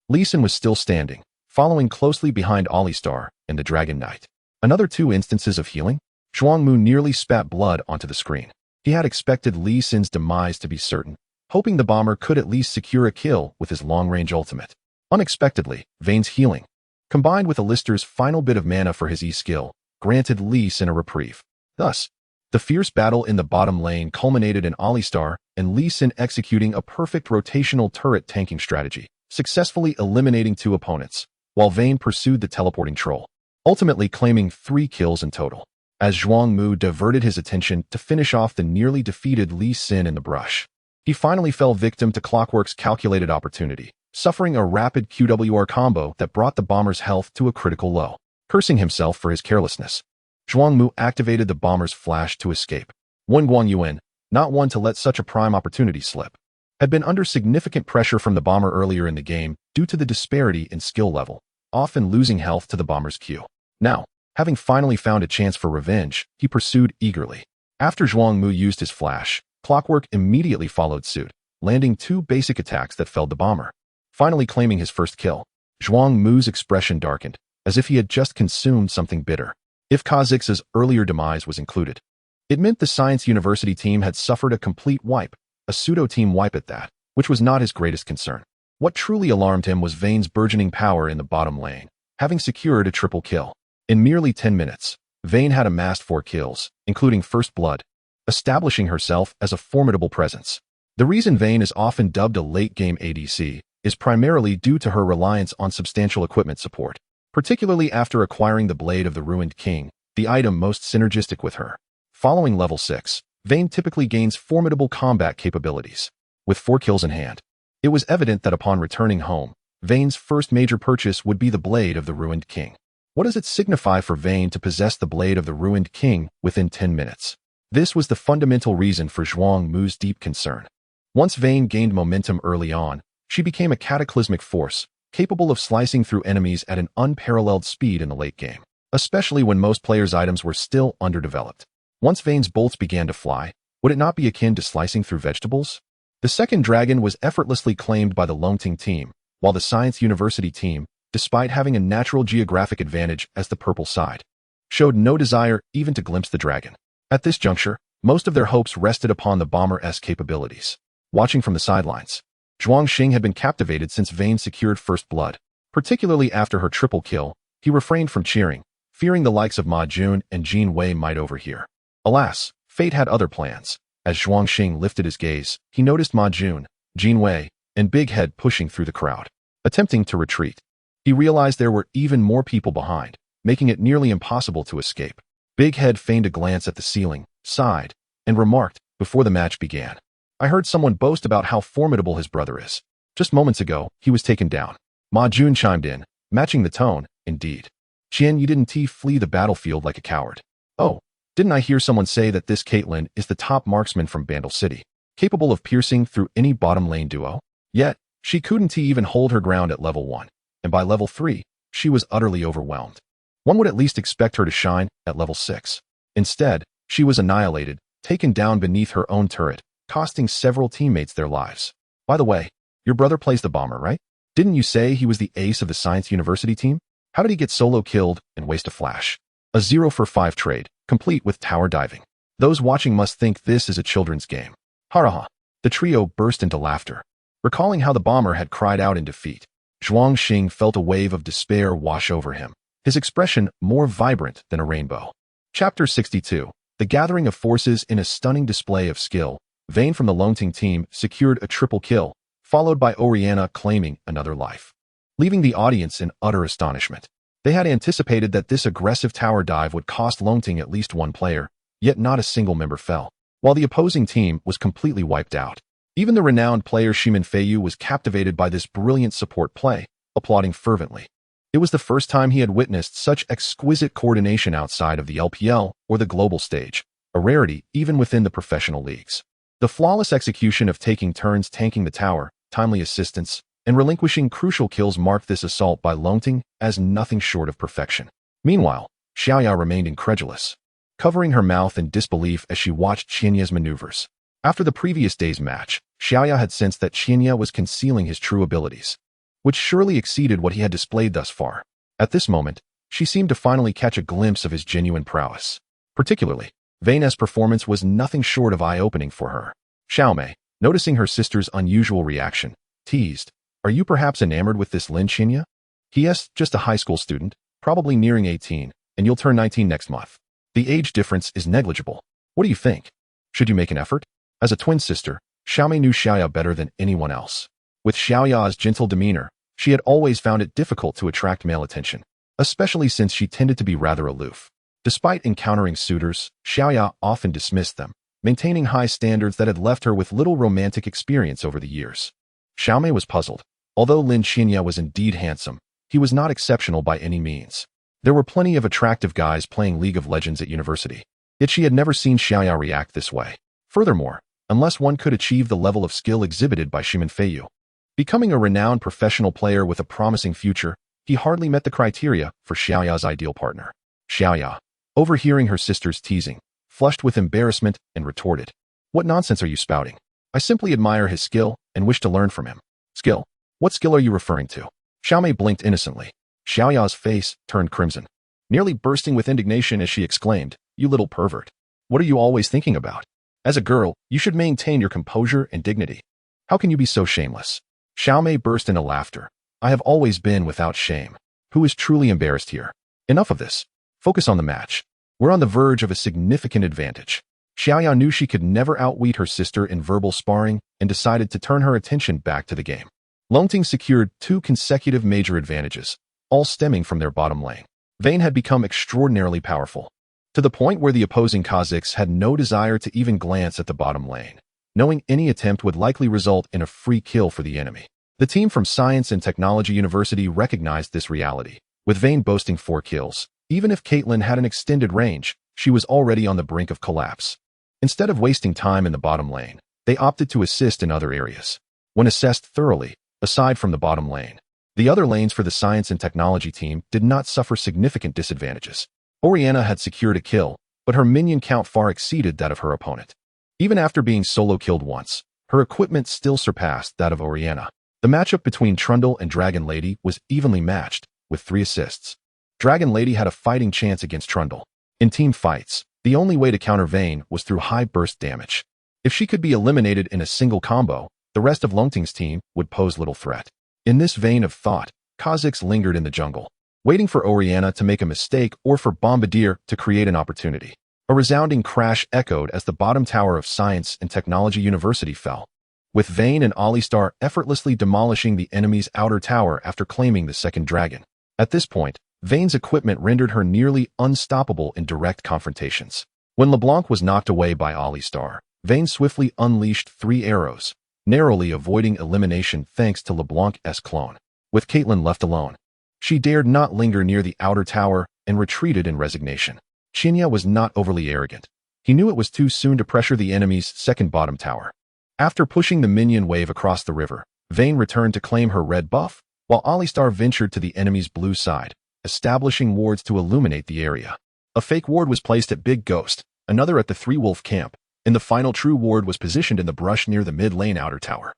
Lee Sin was still standing, following closely behind Alistar and the Dragon Knight. Another 2 instances of healing? Zhuangmu nearly spat blood onto the screen. He had expected Lee Sin's demise to be certain, hoping the bomber could at least secure a kill with his long-range ultimate. Unexpectedly, Vayne's healing, combined with Alistar's final bit of mana for his E-skill, granted Lee Sin a reprieve. Thus, the fierce battle in the bottom lane culminated in Alistar and Lee Sin executing a perfect rotational turret tanking strategy, successfully eliminating 2 opponents, while Vayne pursued the teleporting troll, ultimately claiming 3 kills in total. As Zhuangmu diverted his attention to finish off the nearly defeated Lee Sin in the brush, he finally fell victim to Clockwork's calculated opportunity, suffering a rapid QWR combo that brought the bomber's health to a critical low. Cursing himself for his carelessness, Zhuangmu activated the bomber's flash to escape. Wen Guangyuan, not one to let such a prime opportunity slip, had been under significant pressure from the bomber earlier in the game due to the disparity in skill level, often losing health to the bomber's Q. Now, having finally found a chance for revenge, he pursued eagerly. After Zhuangmu used his flash, Clockwork immediately followed suit, landing 2 basic attacks that felled the bomber. Finally claiming his first kill, Zhuangmu's expression darkened, as if he had just consumed something bitter. If Kha'Zix's earlier demise was included, it meant the Science University team had suffered a complete wipe, a pseudo-team wipe at that, which was not his greatest concern. What truly alarmed him was Vayne's burgeoning power in the bottom lane, having secured a triple kill. In merely 10 minutes, Vayne had amassed 4 kills, including First Blood, establishing herself as a formidable presence. The reason Vayne is often dubbed a late-game ADC is primarily due to her reliance on substantial equipment support, particularly after acquiring the Blade of the Ruined King, the item most synergistic with her. Following level 6, Vayne typically gains formidable combat capabilities. With 4 kills in hand, it was evident that upon returning home, Vayne's first major purchase would be the Blade of the Ruined King. What does it signify for Vayne to possess the Blade of the Ruined King within 10 minutes? This was the fundamental reason for Zhuangmu's deep concern. Once Vayne gained momentum early on, she became a cataclysmic force, capable of slicing through enemies at an unparalleled speed in the late game, especially when most players' items were still underdeveloped. Once Vayne's bolts began to fly, would it not be akin to slicing through vegetables? The second dragon was effortlessly claimed by the Longting team, while the Science University team, despite having a natural geographic advantage as the purple side, showed no desire even to glimpse the dragon. At this juncture, most of their hopes rested upon the bomber's capabilities. Watching from the sidelines, Zhuang Xing had been captivated since Vayne secured First Blood. Particularly after her triple kill, he refrained from cheering, fearing the likes of Ma Jun and Jin Wei might overhear. Alas, fate had other plans. As Zhuang Xing lifted his gaze, he noticed Ma Jun, Jin Wei, and Big Head pushing through the crowd, attempting to retreat. He realized there were even more people behind, making it nearly impossible to escape. Big Head feigned a glance at the ceiling, sighed, and remarked, before the match began, "I heard someone boast about how formidable his brother is. Just moments ago, he was taken down." Ma Jun chimed in, matching the tone, "Indeed. Qian, you didn't flee the battlefield like a coward. Oh, didn't I hear someone say that this Caitlyn is the top marksman from Bandle City, capable of piercing through any bottom lane duo? Yet, she couldn't even hold her ground at level 1, and by level 3, she was utterly overwhelmed. One would at least expect her to shine at level 6. Instead, she was annihilated, taken down beneath her own turret, costing several teammates their lives. By the way, Your brother plays the bomber, right? Didn't you say he was the ace of the science university team? How did he get solo killed and waste a flash? A 0 for 5 trade, complete with tower diving. Those watching must think this is a children's game. Haraha. The trio burst into laughter. Recalling how the bomber had cried out in defeat, Zhuang Xing felt a wave of despair wash over him, his expression more vibrant than a rainbow. Chapter 62. The gathering of forces in a stunning display of skill. Vayne from the Longting team secured a triple kill, followed by Oriana claiming another life, leaving the audience in utter astonishment. They had anticipated that this aggressive tower dive would cost Longting at least one player, yet not a single member fell, while the opposing team was completely wiped out. Even the renowned player Shimin Feiyu was captivated by this brilliant support play, applauding fervently. It was the first time he had witnessed such exquisite coordination outside of the LPL or the global stage, a rarity even within the professional leagues. The flawless execution of taking turns tanking the tower, timely assistance, and relinquishing crucial kills marked this assault by Longting as nothing short of perfection. Meanwhile, Huaxia remained incredulous, covering her mouth in disbelief as she watched Qianya's maneuvers. After the previous day's match, Huaxia had sensed that Qianya was concealing his true abilities, which surely exceeded what he had displayed thus far. At this moment, she seemed to finally catch a glimpse of his genuine prowess. Particularly, Vayne's performance was nothing short of eye-opening for her. Xiaomei, noticing her sister's unusual reaction, teased, "Are you perhaps enamored with this Lin Qianya? He is just a high school student, probably nearing 18, and you'll turn 19 next month. The age difference is negligible. What do you think? Should you make an effort?" As a twin sister, Xiaomei knew Huaxia better than anyone else. With Xiaoya's gentle demeanor, she had always found it difficult to attract male attention, especially since she tended to be rather aloof. Despite encountering suitors, Huaxia often dismissed them, maintaining high standards that had left her with little romantic experience over the years. Xiaomei was puzzled. Although Lin Qianya was indeed handsome, he was not exceptional by any means. There were plenty of attractive guys playing League of Legends at university, yet she had never seen Huaxia react this way. Furthermore, unless one could achieve the level of skill exhibited by Shimin Feiyu, becoming a renowned professional player with a promising future, he hardly met the criteria for Xiaoya's ideal partner. Huaxia, overhearing her sister's teasing, flushed with embarrassment and retorted, "What nonsense are you spouting? I simply admire his skill and wish to learn from him." "Skill? What skill are you referring to?" Xiaomei blinked innocently. Xiaoya's face turned crimson, nearly bursting with indignation as she exclaimed, "You little pervert. What are you always thinking about? As a girl, you should maintain your composure and dignity. How can you be so shameless?" Xiaomei burst into laughter. "I have always been without shame. Who is truly embarrassed here? Enough of this. Focus on the match. We're on the verge of a significant advantage." Huaxia knew she could never outwit her sister in verbal sparring and decided to turn her attention back to the game. Longting secured 2 consecutive major advantages, all stemming from their bottom lane. Vayne had become extraordinarily powerful, to the point where the opposing Kazakhs had no desire to even glance at the bottom lane, knowing any attempt would likely result in a free kill for the enemy. The team from Science and Technology University recognized this reality, with Vayne boasting 4 kills. Even if Caitlyn had an extended range, she was already on the brink of collapse. Instead of wasting time in the bottom lane, they opted to assist in other areas. When assessed thoroughly, aside from the bottom lane, the other lanes for the Science and Technology team did not suffer significant disadvantages. Oriana had secured a kill, but her minion count far exceeded that of her opponent. Even after being solo killed once, her equipment still surpassed that of Oriana. The matchup between Trundle and Dragon Lady was evenly matched, with 3 assists. Dragon Lady had a fighting chance against Trundle. In team fights, the only way to counter Vayne was through high burst damage. If she could be eliminated in a single combo, the rest of Longting's team would pose little threat. In this vein of thought, Kazakhs lingered in the jungle, waiting for Oriana to make a mistake or for Bombardier to create an opportunity. A resounding crash echoed as the bottom tower of Science and Technology University fell, with Vayne and Alistar effortlessly demolishing the enemy's outer tower after claiming the second dragon. At this point, Vayne's equipment rendered her nearly unstoppable in direct confrontations. When LeBlanc was knocked away by Alistar, Vayne swiftly unleashed 3 arrows, narrowly avoiding elimination thanks to LeBlanc's clone. With Caitlyn left alone, she dared not linger near the outer tower and retreated in resignation. Qianya was not overly arrogant. He knew it was too soon to pressure the enemy's second bottom tower. After pushing the minion wave across the river, Vayne returned to claim her red buff, while Alistar ventured to the enemy's blue side, establishing wards to illuminate the area. A fake ward was placed at Big Ghost, another at the 3 Wolf camp, and the final true ward was positioned in the brush near the mid-lane outer tower.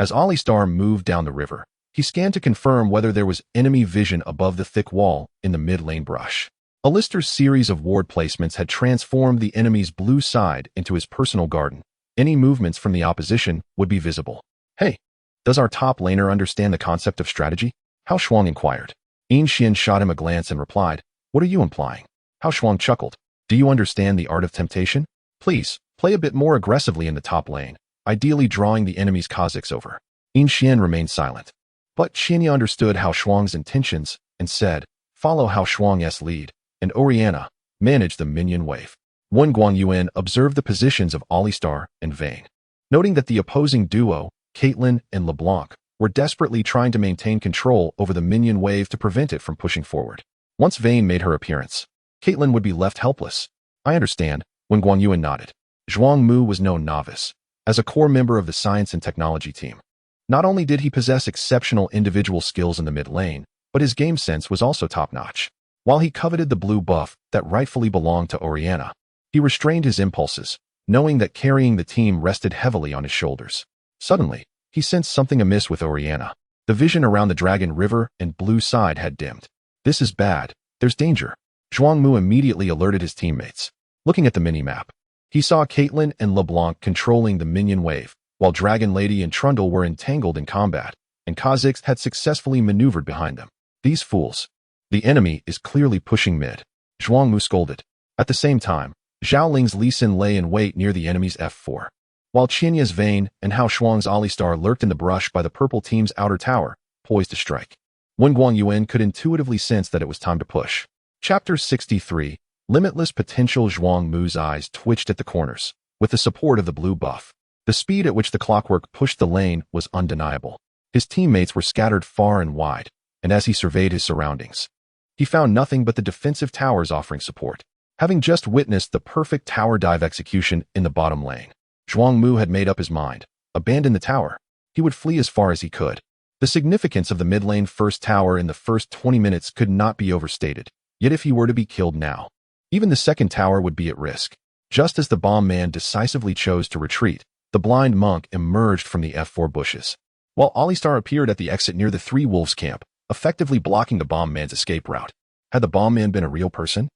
As Alistar moved down the river, he scanned to confirm whether there was enemy vision above the thick wall in the mid-lane brush. Alistar's series of ward placements had transformed the enemy's blue side into his personal garden. Any movements from the opposition would be visible. Hey, does our top laner understand the concept of strategy? Hao Shuang inquired. Yin Xian shot him a glance and replied, what are you implying? Hao Shuang chuckled. Do you understand the art of temptation? Please, play a bit more aggressively in the top lane, ideally drawing the enemy's Kha'Zix over. Yin Xian remained silent. But Xianya understood Hao Shuang's intentions and said, follow Hao Shuang's lead, and Oriana, manage the minion wave. Wen Guangyuan observed the positions of Alistar and Vayne. Noting that the opposing duo, Caitlyn and LeBlanc, were desperately trying to maintain control over the minion wave to prevent it from pushing forward. Once Vayne made her appearance, Caitlyn would be left helpless. I understand, when Guangyuan nodded. Zhuang Mu was no novice. As a core member of the science and technology team, not only did he possess exceptional individual skills in the mid lane, but his game sense was also top-notch. While he coveted the blue buff that rightfully belonged to Oriana, he restrained his impulses, knowing that carrying the team rested heavily on his shoulders. Suddenly, he sensed something amiss with Oriana. The vision around the Dragon River and blue side had dimmed. This is bad. There's danger. Zhuang Mu immediately alerted his teammates. Looking at the mini-map, he saw Caitlyn and LeBlanc controlling the minion wave, while Dragon Lady and Trundle were entangled in combat, and Kha'Zix had successfully maneuvered behind them. These fools. The enemy is clearly pushing mid. Zhuang Mu scolded. At the same time, Zhao Ling's Lee Sin lay in wait near the enemy's F4. While Qianya's Vayne and Hao Shuang's Alistar lurked in the brush by the purple team's outer tower, poised to strike. Wen Guangyuan could intuitively sense that it was time to push. Chapter 63, Limitless Potential. Zhuang Mu's eyes twitched at the corners, with the support of the blue buff. The speed at which the clockwork pushed the lane was undeniable. His teammates were scattered far and wide, and as he surveyed his surroundings, he found nothing but the defensive towers offering support. Having just witnessed the perfect tower dive execution in the bottom lane, Zhuang Mu had made up his mind. Abandon the tower. He would flee as far as he could. The significance of the mid lane first tower in the first 20 minutes could not be overstated. Yet if he were to be killed now, even the second tower would be at risk. Just as the bomb man decisively chose to retreat, the blind monk emerged from the F4 bushes, while Alistar appeared at the exit near the Three Wolves camp, effectively blocking the bomb man's escape route. Had the bomb man been a real person,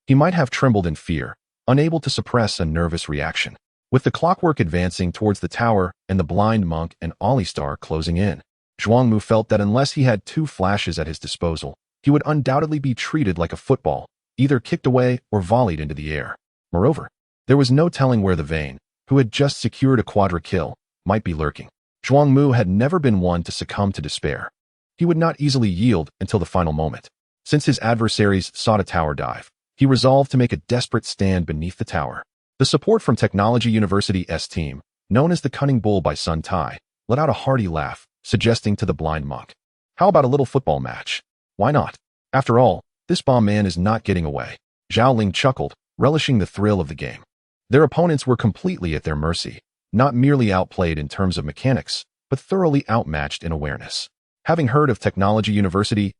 he might have trembled in fear, unable to suppress a nervous reaction. With the clockwork advancing towards the tower and the blind monk and Alistar closing in, Zhuang Mu felt that unless he had two flashes at his disposal, he would undoubtedly be treated like a football, either kicked away or volleyed into the air. Moreover, there was no telling where the Vayne, who had just secured a quadra kill, might be lurking. Zhuang Mu had never been one to succumb to despair. He would not easily yield until the final moment. Since his adversaries sought a tower dive, he resolved to make a desperate stand beneath the tower. The support from Technology University's team, known as the Cunning Bull by Sun Tai, let out a hearty laugh, suggesting to the blind monk, how about a little football match? Why not? After all, this bomb man is not getting away. Zhao Ling chuckled, relishing the thrill of the game. Their opponents were completely at their mercy, not merely outplayed in terms of mechanics, but thoroughly outmatched in awareness. Having heard of Technology University's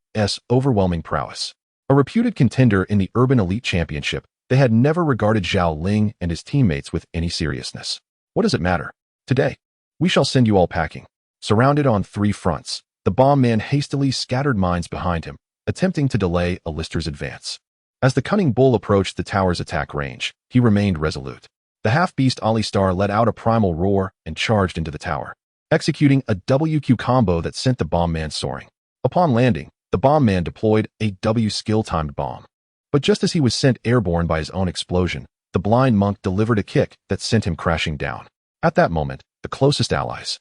overwhelming prowess, a reputed contender in the Urban Elite Championship, they had never regarded Zhao Ling and his teammates with any seriousness. What does it matter? Today, we shall send you all packing. Surrounded on three fronts, the bomb man hastily scattered mines behind him, attempting to delay Alistar's advance. As the Cunning Bull approached the tower's attack range, he remained resolute. The half-beast Alistar let out a primal roar and charged into the tower, executing a WQ combo that sent the bomb man soaring. Upon landing, the bomb man deployed a W skill-timed bomb. But just as he was sent airborne by his own explosion, the blind monk delivered a kick that sent him crashing down. At that moment, the closest allies,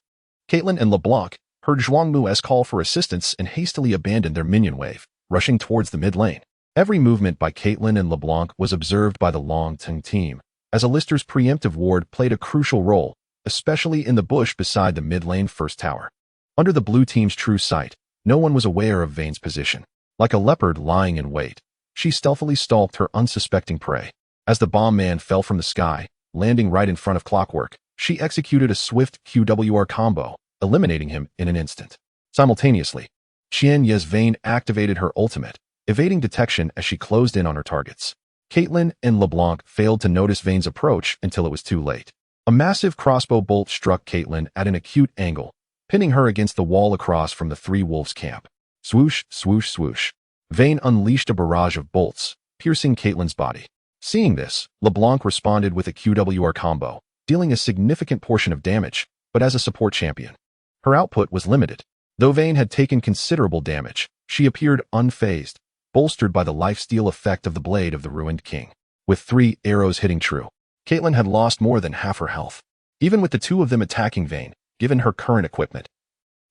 Caitlyn and LeBlanc, heard Zhuang Mu's call for assistance and hastily abandoned their minion wave, rushing towards the mid lane. Every movement by Caitlyn and LeBlanc was observed by the Long Tung team, as Alistar's preemptive ward played a crucial role, especially in the bush beside the mid lane first tower. Under the blue team's true sight, no one was aware of Vayne's position. Like a leopard lying in wait, she stealthily stalked her unsuspecting prey. As the bomb man fell from the sky, landing right in front of Clockwork, she executed a swift QWR combo, eliminating him in an instant. Simultaneously, Qianya's Vayne activated her ultimate, evading detection as she closed in on her targets. Caitlyn and LeBlanc failed to notice Vayne's approach until it was too late. A massive crossbow bolt struck Caitlyn at an acute angle, pinning her against the wall across from the three wolves' camp. Swoosh, swoosh, swoosh. Vayne unleashed a barrage of bolts, piercing Caitlyn's body. Seeing this, LeBlanc responded with a QWR combo, dealing a significant portion of damage, but as a support champion. Her output was limited. Though Vayne had taken considerable damage, she appeared unfazed, bolstered by the lifesteal effect of the blade of the ruined king. With 3 arrows hitting true, Caitlyn had lost more than half her health. Even with the 2 of them attacking Vayne, given her current equipment,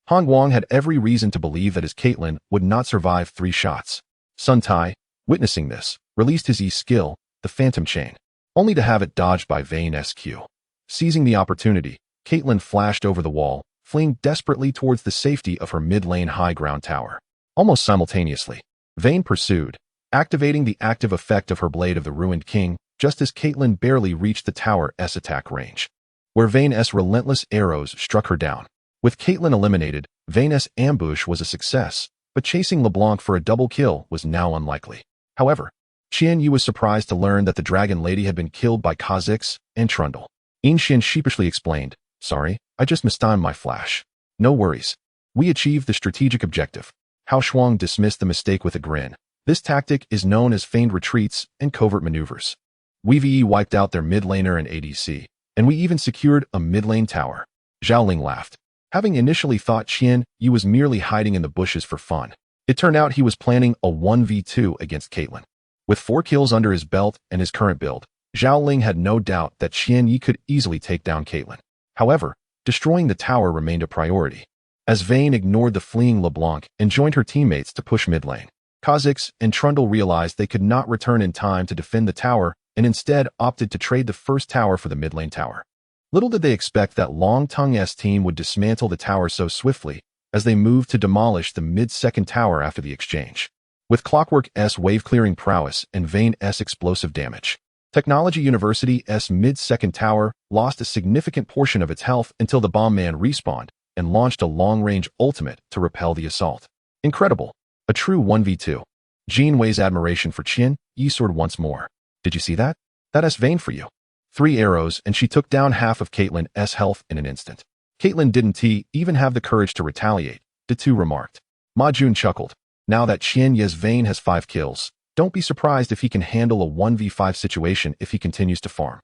Han Guang had every reason to believe that his Caitlyn would not survive 3 shots. Sun Tai, witnessing this, released his E-skill, the Phantom Chain, only to have it dodged by Vayne's Q. Seizing the opportunity, Caitlyn flashed over the wall, fleeing desperately towards the safety of her mid-lane high ground tower. Almost simultaneously, Vayne pursued, activating the active effect of her Blade of the Ruined King, just as Caitlyn barely reached the tower's attack range, where Vayne's relentless arrows struck her down. With Caitlyn eliminated, Vayne's ambush was a success, but chasing LeBlanc for a double kill was now unlikely. However, Qian Yu was surprised to learn that the Dragon Lady had been killed by Kha'Zix and Trundle. Yin Xin sheepishly explained, "Sorry, I just mistimed my flash." "No worries. We achieved the strategic objective." Hao Shuang dismissed the mistake with a grin. This tactic is known as feigned retreats and covert maneuvers. We wiped out their mid laner and ADC, and we even secured a mid lane tower. Zhao Ling laughed. Having initially thought Qian Yu was merely hiding in the bushes for fun, it turned out he was planning a 1v2 against Caitlyn. With 4 kills under his belt and his current build, Zhao Ling had no doubt that Qian Yu could easily take down Caitlyn. However, destroying the tower remained a priority, as Vayne ignored the fleeing LeBlanc and joined her teammates to push mid lane. Kha'Zix and Trundle realized they could not return in time to defend the tower and instead opted to trade the first tower for the mid lane tower. Little did they expect that Long Tongue's team would dismantle the tower so swiftly as they moved to demolish the mid-second tower after the exchange. With Clockwork's wave-clearing prowess and Vayne's explosive damage, Technology University's mid-second tower lost a significant portion of its health until the bomb man respawned and launched a long-range ultimate to repel the assault. Incredible. A true 1v2. Jean Wei's admiration for Qian Yu soared once more. "Did you see that? That is Vayne for you." 3 arrows and she took down half of Caitlyn's health in an instant. Caitlyn didn't even have the courage to retaliate, Detu remarked. Ma Jun chuckled. Now that Qian Yu's Vayne has 5 kills, don't be surprised if he can handle a 1v5 situation if he continues to farm.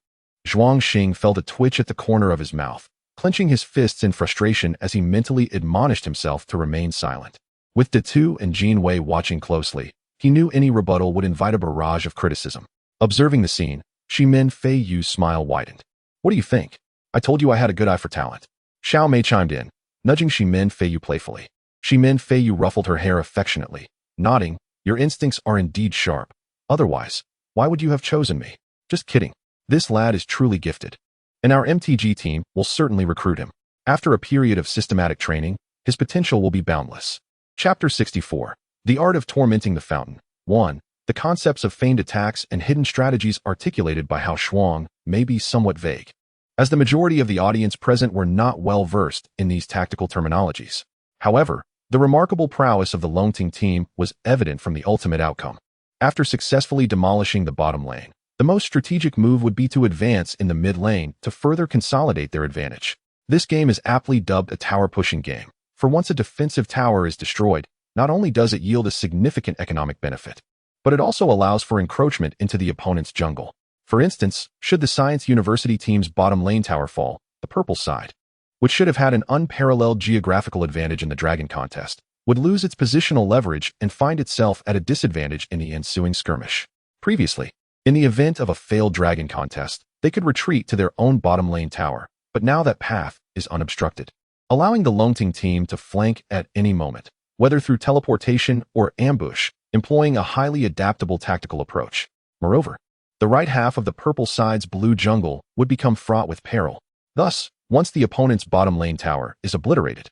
Zhuang Xing felt a twitch at the corner of his mouth, clenching his fists in frustration as he mentally admonished himself to remain silent. With Detu and Jean Wei watching closely, he knew any rebuttal would invite a barrage of criticism. Observing the scene, Shimin Fei Yu's smile widened. "What do you think? I told you I had a good eye for talent." Xiao Mei chimed in, nudging Shimin Fei Yu playfully. Shimin Fei Yu ruffled her hair affectionately, nodding, "Your instincts are indeed sharp. Otherwise, why would you have chosen me?" "Just kidding. This lad is truly gifted, and our MTG team will certainly recruit him. After a period of systematic training, his potential will be boundless." Chapter 64. The Art of Tormenting the Fountain. 1. The concepts of feigned attacks and hidden strategies articulated by Hao Shuang may be somewhat vague, as the majority of the audience present were not well versed in these tactical terminologies. However, the remarkable prowess of the Longting team was evident from the ultimate outcome. After successfully demolishing the bottom lane, the most strategic move would be to advance in the mid lane to further consolidate their advantage. This game is aptly dubbed a tower-pushing game, for once a defensive tower is destroyed, not only does it yield a significant economic benefit, but it also allows for encroachment into the opponent's jungle. For instance, should the Science University team's bottom lane tower fall, the purple side, which should have had an unparalleled geographical advantage in the Dragon contest, would lose its positional leverage and find itself at a disadvantage in the ensuing skirmish. Previously, in the event of a failed Dragon contest, they could retreat to their own bottom lane tower, but now that path is unobstructed, allowing the Longting team to flank at any moment, whether through teleportation or ambush, employing a highly adaptable tactical approach. Moreover, the right half of the purple side's blue jungle would become fraught with peril. Thus, once the opponent's bottom lane tower is obliterated,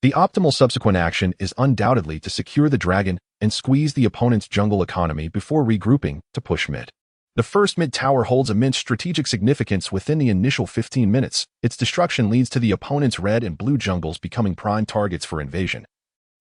the optimal subsequent action is undoubtedly to secure the dragon and squeeze the opponent's jungle economy before regrouping to push mid. The first mid tower holds immense strategic significance within the initial 15 minutes. Its destruction leads to the opponent's red and blue jungles becoming prime targets for invasion,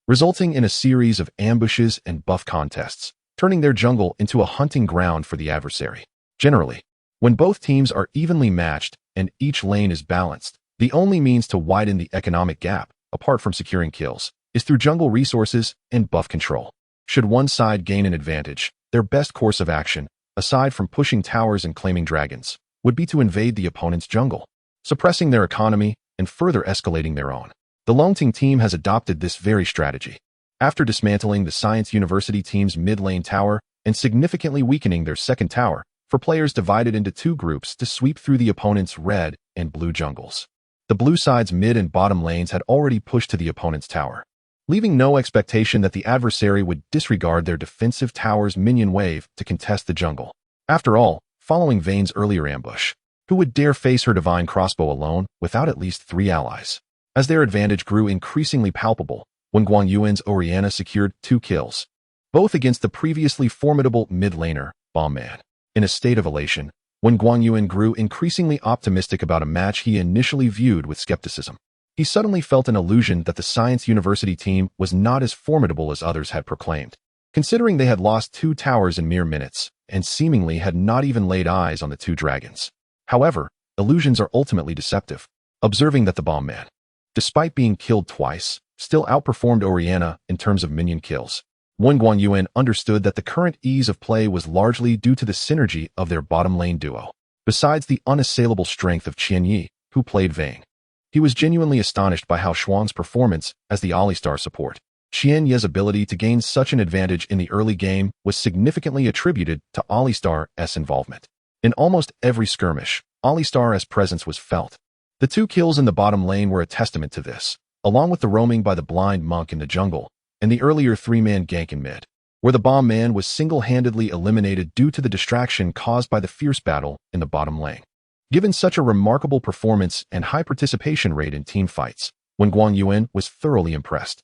resulting in a series of ambushes and buff contests, turning their jungle into a hunting ground for the adversary. Generally, when both teams are evenly matched and each lane is balanced, the only means to widen the economic gap apart from securing kills, is through jungle resources and buff control. Should one side gain an advantage, their best course of action, aside from pushing towers and claiming dragons, would be to invade the opponent's jungle, suppressing their economy and further escalating their own. The Longting team has adopted this very strategy. After dismantling the Science University team's mid-lane tower and significantly weakening their second tower, for players divided into two groups to sweep through the opponent's red and blue jungles. The blue side's mid and bottom lanes had already pushed to the opponent's tower, leaving no expectation that the adversary would disregard their defensive tower's minion wave to contest the jungle. After all, following Vayne's earlier ambush, who would dare face her divine crossbow alone without at least 3 allies? As their advantage grew increasingly palpable, when Guangyuan's Orianna secured 2 kills, both against the previously formidable mid-laner, Bomb Man. In a state of elation, when Guangyuan grew increasingly optimistic about a match he initially viewed with skepticism, he suddenly felt an illusion that the Science University team was not as formidable as others had proclaimed. Considering they had lost 2 towers in mere minutes, and seemingly had not even laid eyes on the 2 dragons. However, illusions are ultimately deceptive. Observing that the Bomb Man, despite being killed twice, still outperformed Orianna in terms of minion kills, Wen Guangyuan understood that the current ease of play was largely due to the synergy of their bottom lane duo, besides the unassailable strength of Qianyi, who played Vayne. He was genuinely astonished by how Xuan's performance as the Alistar support, Qianyi's ability to gain such an advantage in the early game, was significantly attributed to Alistar's involvement. In almost every skirmish, Alistar's presence was felt. The 2 kills in the bottom lane were a testament to this, along with the roaming by the blind monk in the jungle, and the earlier 3-man gank in mid, where the Bomb Man was single-handedly eliminated due to the distraction caused by the fierce battle in the bottom lane. Given such a remarkable performance and high participation rate in team fights, Wen Guangyuan was thoroughly impressed.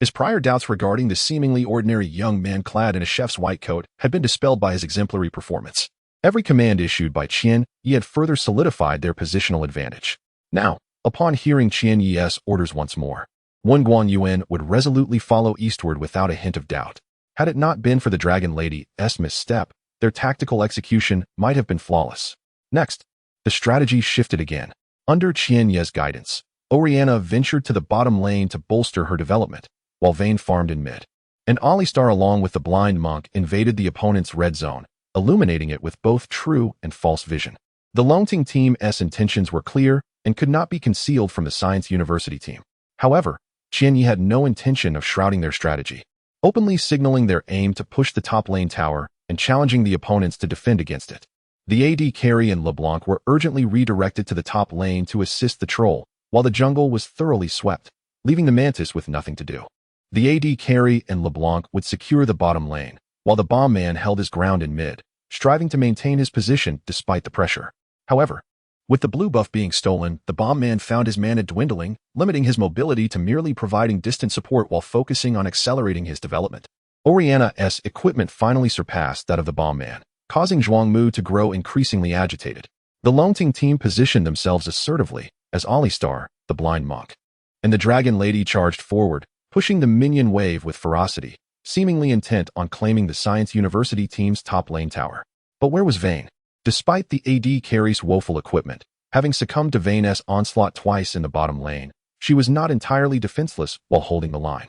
His prior doubts regarding the seemingly ordinary young man clad in a chef's white coat had been dispelled by his exemplary performance. Every command issued by Qian Yi had further solidified their positional advantage. Now, upon hearing Qian Yi's orders once more, Wen Guangyuan would resolutely follow eastward without a hint of doubt. Had it not been for the Dragon Lady's misstep, their tactical execution might have been flawless. Next, the strategy shifted again. Under Qian Yi's guidance, Orianna ventured to the bottom lane to bolster her development, while Vayne farmed in mid. And Alistar along with the blind monk invaded the opponent's red zone, illuminating it with both true and false vision. The Longting team's intentions were clear and could not be concealed from the Science University team. However, Qian Yi had no intention of shrouding their strategy, openly signaling their aim to push the top lane tower and challenging the opponents to defend against it. The AD carry and LeBlanc were urgently redirected to the top lane to assist the troll, while the jungle was thoroughly swept, leaving the Mantis with nothing to do. The AD carry and LeBlanc would secure the bottom lane, while the Bomb Man held his ground in mid, striving to maintain his position despite the pressure. However, with the blue buff being stolen, the Bomb Man found his mana dwindling, limiting his mobility to merely providing distant support while focusing on accelerating his development. Orianna's equipment finally surpassed that of the Bomb Man, causing Zhuangmu to grow increasingly agitated. The Longting team positioned themselves assertively as Alistar, the blind monk, and the Dragon Lady charged forward, pushing the minion wave with ferocity, seemingly intent on claiming the Science University team's top lane tower. But where was Vayne? Despite the AD carry's woeful equipment, having succumbed to Vayne's onslaught twice in the bottom lane, she was not entirely defenseless while holding the line.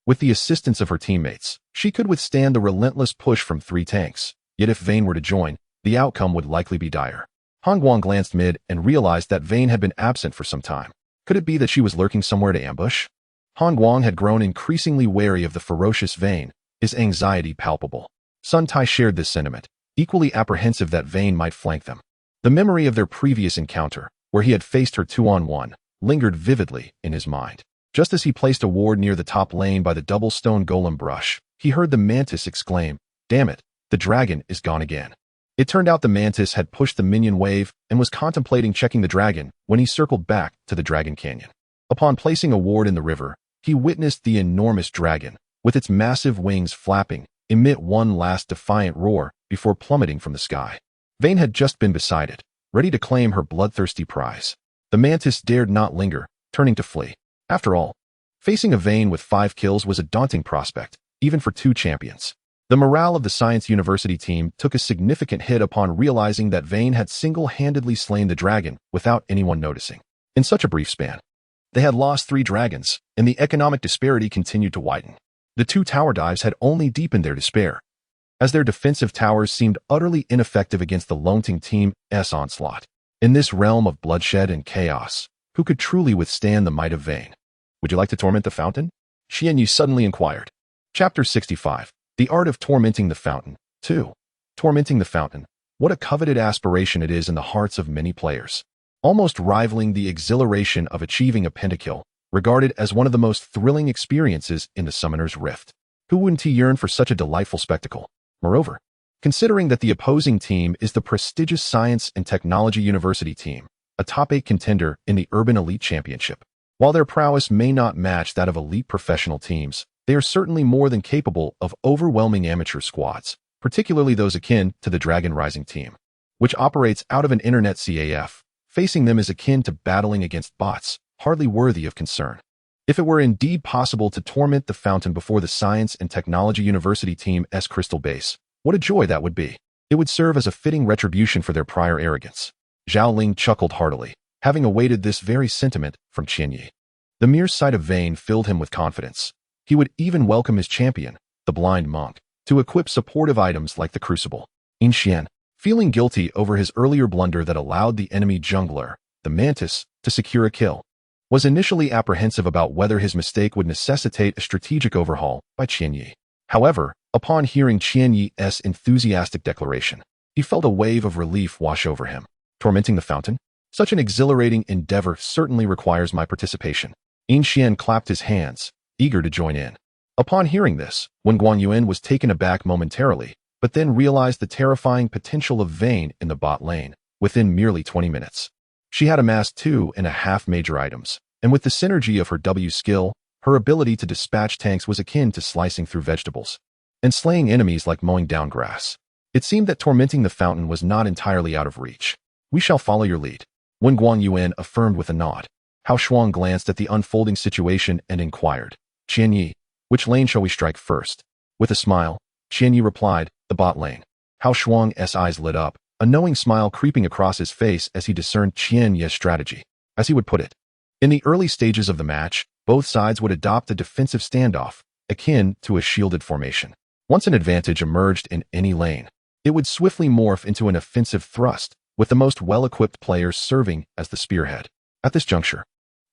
With the assistance of her teammates, she could withstand the relentless push from 3 tanks, yet if Vayne were to join, the outcome would likely be dire. Han Guang glanced mid and realized that Vayne had been absent for some time. Could it be that she was lurking somewhere to ambush? Han Guang had grown increasingly wary of the ferocious Vayne, his anxiety palpable. Sun Tai shared this sentiment, equally apprehensive that Vayne might flank them. The memory of their previous encounter, where he had faced her 2-on-1, lingered vividly in his mind. Just as he placed a ward near the top lane by the double stone golem brush, he heard the Mantis exclaim, "Damn it, the dragon is gone again." It turned out the Mantis had pushed the minion wave and was contemplating checking the dragon when he circled back to the Dragon Canyon. Upon placing a ward in the river, he witnessed the enormous dragon, with its massive wings flapping, emit one last defiant roar before plummeting from the sky. Vayne had just been beside it, ready to claim her bloodthirsty prize. The Mantis dared not linger, turning to flee. After all, facing a Vayne with 5 kills was a daunting prospect, even for 2 champions. The morale of the Science University team took a significant hit upon realizing that Vayne had single-handedly slain the dragon without anyone noticing. In such a brief span, They had lost 3 dragons, and the economic disparity continued to widen. The 2 tower dives had only deepened their despair, as their defensive towers seemed utterly ineffective against the Longting team's onslaught. In this realm of bloodshed and chaos, who could truly withstand the might of Vayne? Would you like to torment the fountain? Qianyi suddenly inquired. Chapter 65. The Art of Tormenting the Fountain. 2. Tormenting the Fountain. What a coveted aspiration it is in the hearts of many players. Almost rivaling the exhilaration of achieving a pentakill, regarded as one of the most thrilling experiences in the Summoner's Rift. Who wouldn't yearn for such a delightful spectacle? Moreover, considering that the opposing team is the prestigious Science and Technology University team, a top 8 contender in the Urban Elite Championship. While their prowess may not match that of elite professional teams, they are certainly more than capable of overwhelming amateur squads, particularly those akin to the Dragon Rising team, which operates out of an internet CAF. Facing them is akin to battling against bots, hardly worthy of concern. If it were indeed possible to torment the fountain before the Science and Technology University team's crystal base, what a joy that would be. It would serve as a fitting retribution for their prior arrogance. Zhao Ling chuckled heartily, having awaited this very sentiment from Qianyi. The mere sight of Vayne filled him with confidence. He would even welcome his champion, the blind monk, to equip supportive items like the crucible. In Xian, feeling guilty over his earlier blunder that allowed the enemy jungler, the Mantis, to secure a kill, was initially apprehensive about whether his mistake would necessitate a strategic overhaul by Qianyi. However, upon hearing Qianyi's enthusiastic declaration, he felt a wave of relief wash over him. Tormenting the fountain? Such an exhilarating endeavor certainly requires my participation. In Xian clapped his hands, eager to join in. Upon hearing this, Wen Guanyuan was taken aback momentarily, but then realized the terrifying potential of Vayne in the bot lane within merely 20 minutes. She had amassed 2.5 major items, and with the synergy of her W skill, her ability to dispatch tanks was akin to slicing through vegetables and slaying enemies like mowing down grass. It seemed that tormenting the fountain was not entirely out of reach. We shall follow your lead, Wen Guanyuan affirmed with a nod. Hao Shuang glanced at the unfolding situation and inquired, Qianyi, which lane shall we strike first? With a smile, Qianyi replied, the bot lane. Hao Shuang's eyes lit up, a knowing smile creeping across his face as he discerned Qianyi's strategy. As he would put it, in the early stages of the match, both sides would adopt a defensive standoff, akin to a shielded formation. Once an advantage emerged in any lane, it would swiftly morph into an offensive thrust, with the most well-equipped players serving as the spearhead. At this juncture,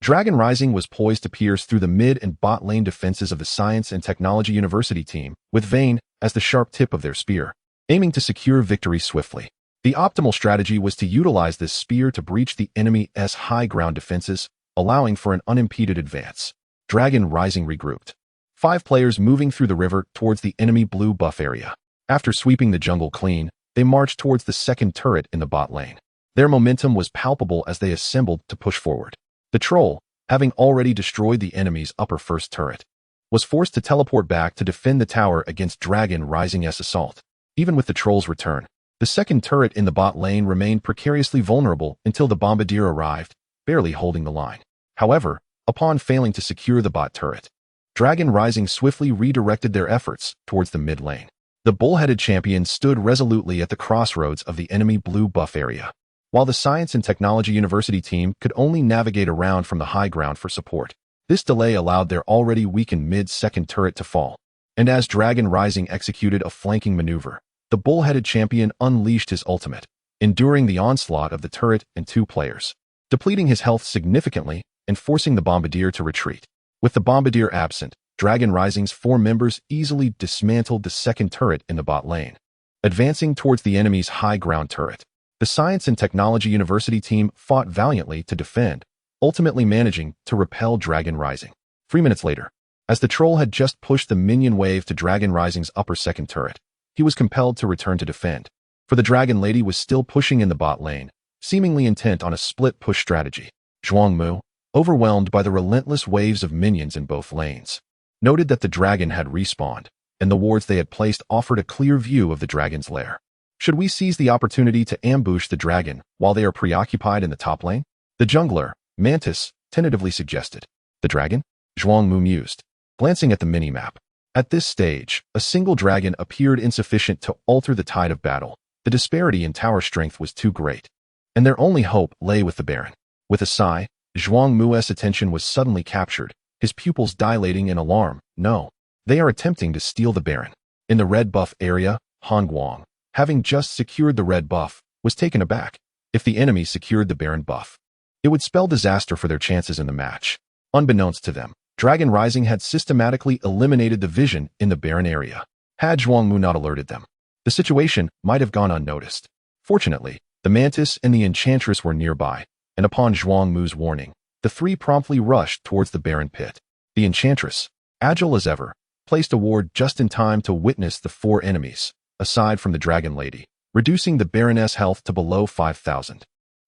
Dragon Rising was poised to pierce through the mid and bot lane defenses of the Science and Technology University team, with Vayne as the sharp tip of their spear, aiming to secure victory swiftly. The optimal strategy was to utilize this spear to breach the enemy's high ground defenses, allowing for an unimpeded advance. Dragon Rising regrouped, 5 players moving through the river towards the enemy blue buff area. After sweeping the jungle clean, they marched towards the second turret in the bot lane. Their momentum was palpable as they assembled to push forward. The troll, having already destroyed the enemy's upper first turret, was forced to teleport back to defend the tower against Dragon Rising's assault. Even with the troll's return, the second turret in the bot lane remained precariously vulnerable until the bombardier arrived, barely holding the line. However, upon failing to secure the bot turret, Dragon Rising swiftly redirected their efforts towards the mid lane. The bull-headed champion stood resolutely at the crossroads of the enemy blue buff area, while the Science and Technology University team could only navigate around from the high ground for support. This delay allowed their already weakened mid-second turret to fall, and as Dragon Rising executed a flanking maneuver, the bull-headed champion unleashed his ultimate, enduring the onslaught of the turret and 2 players, depleting his health significantly and forcing the bombardier to retreat. With the bombardier absent, Dragon Rising's 4 members easily dismantled the second turret in the bot lane, advancing towards the enemy's high ground turret. The Science and Technology University team fought valiantly to defend, ultimately managing to repel Dragon Rising. 3 minutes later, as the troll had just pushed the minion wave to Dragon Rising's upper second turret, he was compelled to return to defend, for the Dragon Lady was still pushing in the bot lane, seemingly intent on a split push strategy. Zhuang Mu, overwhelmed by the relentless waves of minions in both lanes, noted that the dragon had respawned, and the wards they had placed offered a clear view of the dragon's lair. Should we seize the opportunity to ambush the dragon while they are preoccupied in the top lane? The jungler, Mantis, tentatively suggested. The dragon? Zhuang Mu mused, glancing at the minimap. At this stage, a single dragon appeared insufficient to alter the tide of battle. The disparity in tower strength was too great, and their only hope lay with the Baron. With a sigh, Zhuang Mu's attention was suddenly captured, his pupils dilating in alarm. No, they are attempting to steal the Baron. In the red buff area, Han Guang, having just secured the red buff, was taken aback. If the enemy secured the Baron buff, it would spell disaster for their chances in the match. Unbeknownst to them, Dragon Rising had systematically eliminated the vision in the Baron area. Had Zhuang Mu not alerted them, the situation might have gone unnoticed. Fortunately, the Mantis and the Enchantress were nearby, and upon Zhuang Mu's warning, the three promptly rushed towards the Baron pit. The Enchantress, agile as ever, placed a ward just in time to witness the four enemies, aside from the Dragon Lady, reducing the Baroness' health to below 5,000.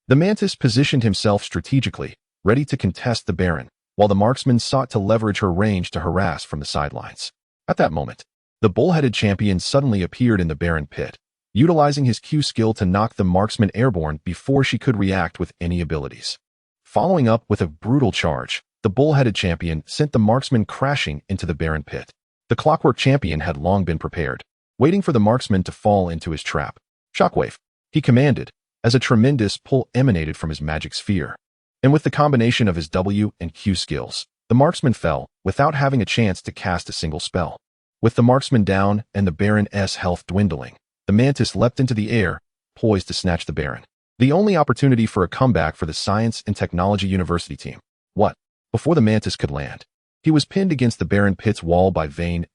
The Mantis positioned himself strategically, ready to contest the Baron, while the marksman sought to leverage her range to harass from the sidelines. At that moment, the bull-headed champion suddenly appeared in the Baron pit, utilizing his Q skill to knock the marksman airborne before she could react with any abilities. Following up with a brutal charge, the bull-headed champion sent the marksman crashing into the Baron pit. The clockwork champion had long been prepared, waiting for the marksman to fall into his trap. Shockwave, he commanded, as a tremendous pull emanated from his magic sphere. And with the combination of his W and Q skills, the marksman fell without having a chance to cast a single spell. With the marksman down and the Baron's health dwindling, the Mantis leapt into the air, poised to snatch the Baron. The only opportunity for a comeback for the Science and Technology University team. What? Before the Mantis could land, he was pinned against the Baron pit's wall by Vane's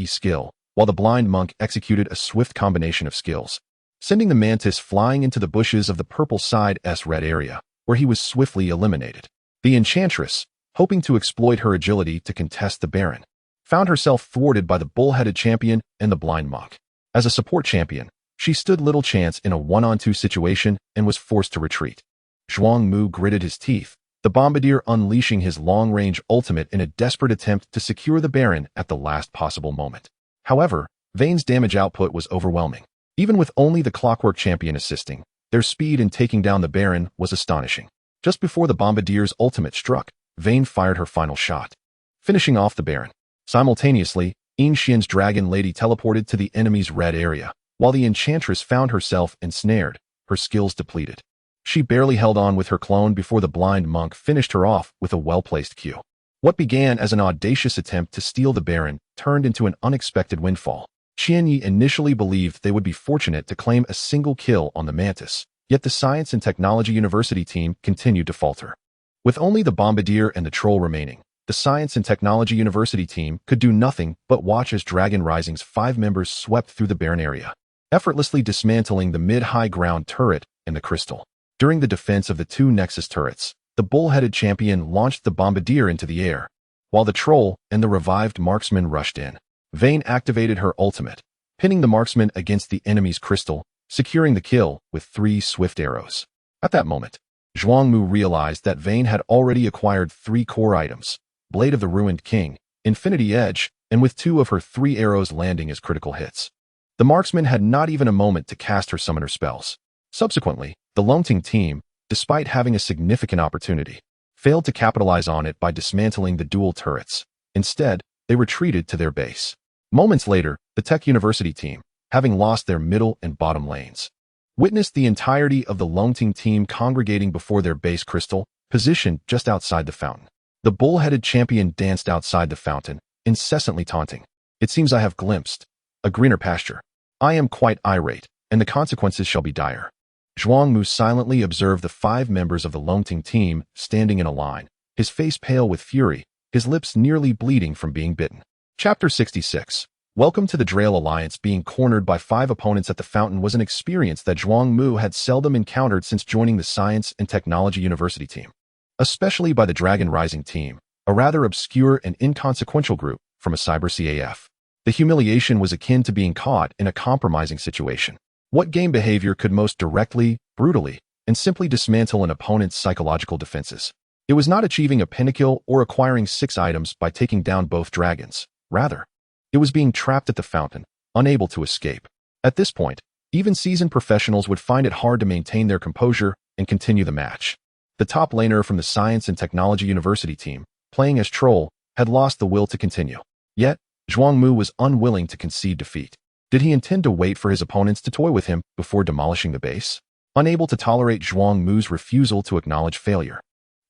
skill, while the blind monk executed a swift combination of skills, sending the Mantis flying into the bushes of the purple side's red area, where he was swiftly eliminated. The Enchantress, hoping to exploit her agility to contest the Baron, found herself thwarted by the bull-headed champion and the blind monk. As a support champion, she stood little chance in a one-on-two situation and was forced to retreat. Zhuang Mu gritted his teeth, the Bombardier unleashing his long-range ultimate in a desperate attempt to secure the Baron at the last possible moment. However, Vane's damage output was overwhelming. Even with only the clockwork champion assisting, their speed in taking down the Baron was astonishing. Just before the Bombardier's ultimate struck, Vane fired her final shot, finishing off the Baron. Simultaneously, Yin-Xian's Dragon Lady teleported to the enemy's red area, while the Enchantress found herself ensnared, her skills depleted. She barely held on with her clone before the blind monk finished her off with a well-placed Q. What began as an audacious attempt to steal the Baron turned into an unexpected windfall. Qianyi initially believed they would be fortunate to claim a single kill on the Mantis, yet the Science and Technology University team continued to falter. With only the Bombardier and the Troll remaining, the Science and Technology University team could do nothing but watch as Dragon Rising's 5 members swept through the Baron area, effortlessly dismantling the mid-high ground turret and the crystal. During the defense of the 2 Nexus turrets, the bull-headed champion launched the Bombardier into the air, while the Troll and the revived marksman rushed in. Vane activated her ultimate, pinning the marksman against the enemy's crystal, securing the kill with 3 swift arrows. At that moment, Zhuang Mu realized that Vane had already acquired 3 core items, Blade of the Ruined King, Infinity Edge, and with 2 of her 3 arrows landing as critical hits. The marksman had not even a moment to cast her summoner spells. Subsequently, the Longting team, despite having a significant opportunity, failed to capitalize on it by dismantling the dual turrets. Instead, they retreated to their base. Moments later, the Tech University team, having lost their middle and bottom lanes, witnessed the entirety of the Longting team congregating before their base crystal, positioned just outside the fountain. The bull-headed champion danced outside the fountain, incessantly taunting. It seems I have glimpsed a greener pasture. I am quite irate, and the consequences shall be dire. Zhuang Mu silently observed the 5 members of the Longting team standing in a line, his face pale with fury, his lips nearly bleeding from being bitten. Chapter 66. Welcome to the Drail Alliance. Being cornered by 5 opponents at the fountain was an experience that Zhuang Mu had seldom encountered since joining the Science and Technology University team. Especially by the Dragon Rising team, a rather obscure and inconsequential group from a cyber CAF. The humiliation was akin to being caught in a compromising situation. What game behavior could most directly, brutally, and simply dismantle an opponent's psychological defenses? It was not achieving a pinnacle or acquiring 6 items by taking down both dragons. Rather, it was being trapped at the fountain, unable to escape. At this point, even seasoned professionals would find it hard to maintain their composure and continue the match. The top laner from the Science and Technology University team, playing as Troll, had lost the will to continue. Yet, Zhuang Mu was unwilling to concede defeat. Did he intend to wait for his opponents to toy with him before demolishing the base? Unable to tolerate Zhuang Mu's refusal to acknowledge failure,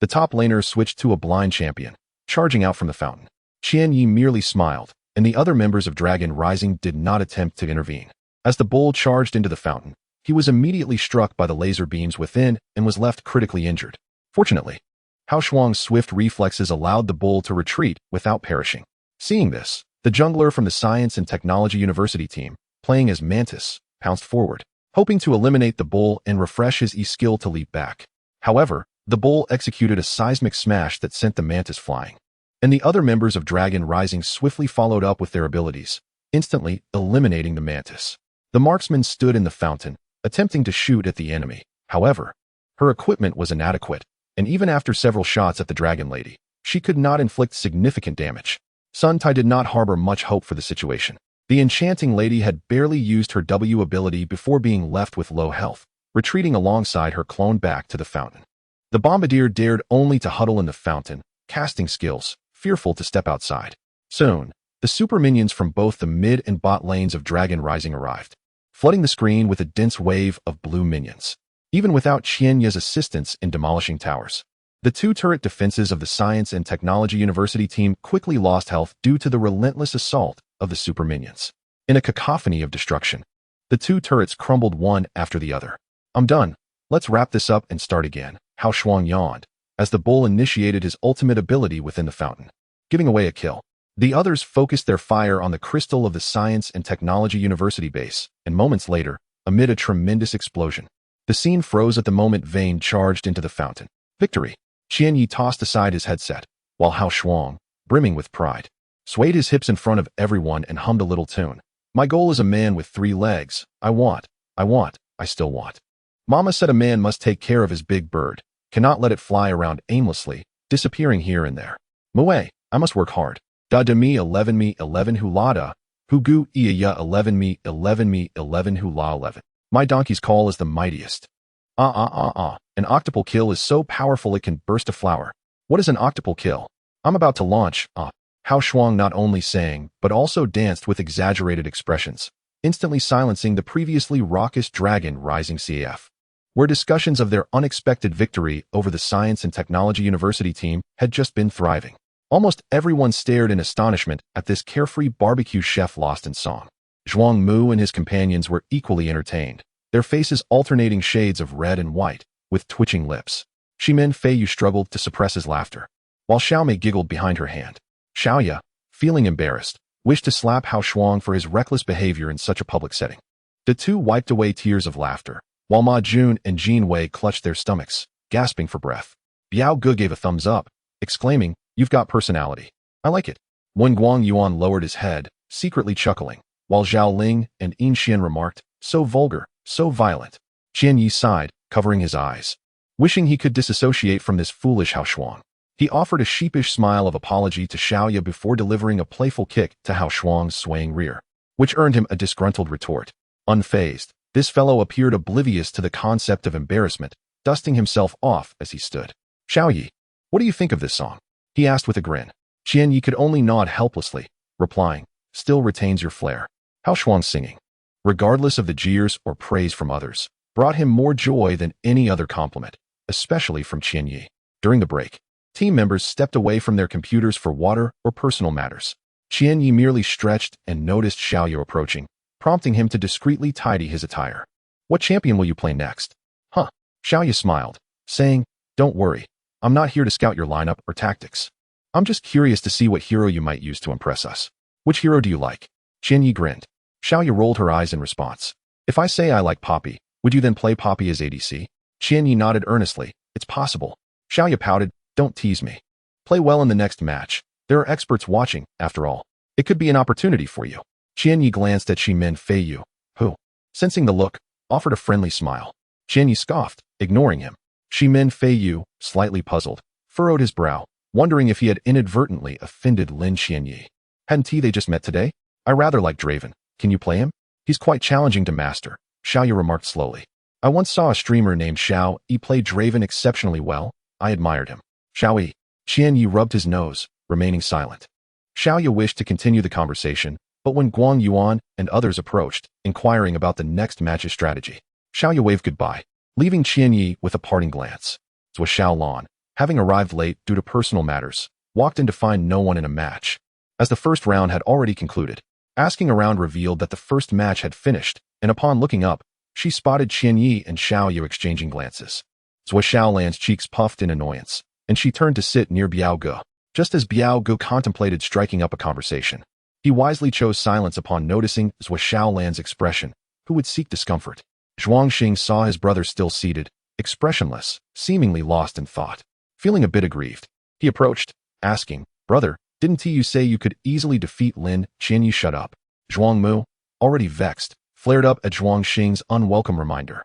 The top laner switched to a blind champion, charging out from the fountain. Qian Yi merely smiled, and the other members of Dragon Rising did not attempt to intervene. As the bull charged into the fountain, he was immediately struck by the laser beams within and was left critically injured. Fortunately, Huaxia's swift reflexes allowed the bull to retreat without perishing. Seeing this, the jungler from the Science and Technology University team, playing as Mantis, pounced forward, hoping to eliminate the bull and refresh his E-skill to leap back. However, the bull executed a seismic smash that sent the Mantis flying. And the other members of Dragon Rising swiftly followed up with their abilities, instantly eliminating the Mantis. The marksman stood in the fountain, attempting to shoot at the enemy. However, her equipment was inadequate, and even after several shots at the Dragon Lady, she could not inflict significant damage. Sun Tai did not harbor much hope for the situation. The enchanting lady had barely used her W ability before being left with low health, retreating alongside her clone back to the fountain. The bombardier dared only to huddle in the fountain, casting skills, fearful to step outside. Soon, the super minions from both the mid and bot lanes of Dragon Rising arrived, flooding the screen with a dense wave of blue minions. Even without Qian Yi's assistance in demolishing towers, the two turret defenses of the Science and Technology University team quickly lost health due to the relentless assault of the super minions. In a cacophony of destruction, the two turrets crumbled one after the other. "I'm done. Let's wrap this up and start again," Huaxia yawned, as the bull initiated his ultimate ability within the fountain, giving away a kill. The others focused their fire on the crystal of the Science and Technology University base, and moments later, amid a tremendous explosion, the scene froze at the moment Vayne charged into the fountain. Victory! Qian Yi tossed aside his headset, while Huaxia, brimming with pride, swayed his hips in front of everyone and hummed a little tune. "My goal is a man with 3 legs. I still want. Mama said a man must take care of his big bird, cannot let it fly around aimlessly, disappearing here and there. Moe, I must work hard. Da de me 11 hulada, hugu iya 11 hula 11. My donkey's call is the mightiest. An octuple kill is so powerful it can burst a flower. What is an octuple kill? I'm about to launch, Huaxia not only sang, but also danced with exaggerated expressions, instantly silencing the previously raucous Dragon Rising CF, where discussions of their unexpected victory over the Science and Technology University team had just been thriving. Almost everyone stared in astonishment at this carefree barbecue chef lost in song. Zhuang Mu and his companions were equally entertained, their faces alternating shades of red and white, with twitching lips. Shimin Feiyu struggled to suppress his laughter, while Xiaomei giggled behind her hand. Xiaoya, feeling embarrassed, wished to slap Huaxia for his reckless behavior in such a public setting. The two wiped away tears of laughter, while Ma Jun and Jin Wei clutched their stomachs, gasping for breath. Biao Ge gave a thumbs up, exclaiming, "You've got personality. I like it." Wen Guangyuan lowered his head, secretly chuckling, while Zhao Ling and Yin Xian remarked, "So vulgar, so violent." Qian Yi sighed, covering his eyes, wishing he could disassociate from this foolish Huaxia. He offered a sheepish smile of apology to Xiaoya before delivering a playful kick to Huaxia's swaying rear, which earned him a disgruntled retort. Unfazed, this fellow appeared oblivious to the concept of embarrassment, dusting himself off as he stood. "Xiaoyi, what do you think of this song?" he asked with a grin. Qian Yi could only nod helplessly, replying, "Still retains your flair." Huaxia's singing, regardless of the jeers or praise from others, brought him more joy than any other compliment, especially from Qian Yi. During the break, team members stepped away from their computers for water or personal matters. Qian Yi merely stretched and noticed Xiaoyu approaching, prompting him to discreetly tidy his attire. "What champion will you play next?" "Huh." Xiaoyu smiled, saying, "Don't worry, I'm not here to scout your lineup or tactics. I'm just curious to see what hero you might use to impress us." "Which hero do you like?" Qian Yi grinned. Xiaoyu rolled her eyes in response. "If I say I like Poppy, would you then play Poppy as ADC?" Qian Yi nodded earnestly. "It's possible." Xiaoyu pouted, "Don't tease me. Play well in the next match. There are experts watching, after all. It could be an opportunity for you." Qian Yi glanced at Shimin Feiyu, who, sensing the look, offered a friendly smile. Qian Yi scoffed, ignoring him. Shimin Feiyu, slightly puzzled, furrowed his brow, wondering if he had inadvertently offended Lin Qianyi. "Hadn't they just met today? I rather like Draven. Can you play him? He's quite challenging to master," Xiaoyu remarked slowly. "I once saw a streamer named Xiao Yi play Draven exceptionally well. I admired him." "Xiao Yi." Qian Yi rubbed his nose, remaining silent. Xiaoyu wished to continue the conversation, but when Guang Yuan and others approached, inquiring about the next match's strategy, Xiaoyu waved goodbye, leaving Qian Yi with a parting glance. It was Xiao Lan, having arrived late due to personal matters, walked in to find no one in a match, as the first round had already concluded. Asking around revealed that the first match had finished, and upon looking up, she spotted Qianyi and Xiaoyu exchanging glances. Zhou Xiaolan's cheeks puffed in annoyance, and she turned to sit near Biao Ge. Just as Biao Ge contemplated striking up a conversation, he wisely chose silence upon noticing Zhou Xiaolan's expression, who would seek discomfort. Zhuang Xing saw his brother still seated, expressionless, seemingly lost in thought. Feeling a bit aggrieved, he approached, asking, "Brother, didn't you say you could easily defeat Lin Qianyi?" "Shut up." Zhuang Mu, already vexed, flared up at Zhuang Xing's unwelcome reminder,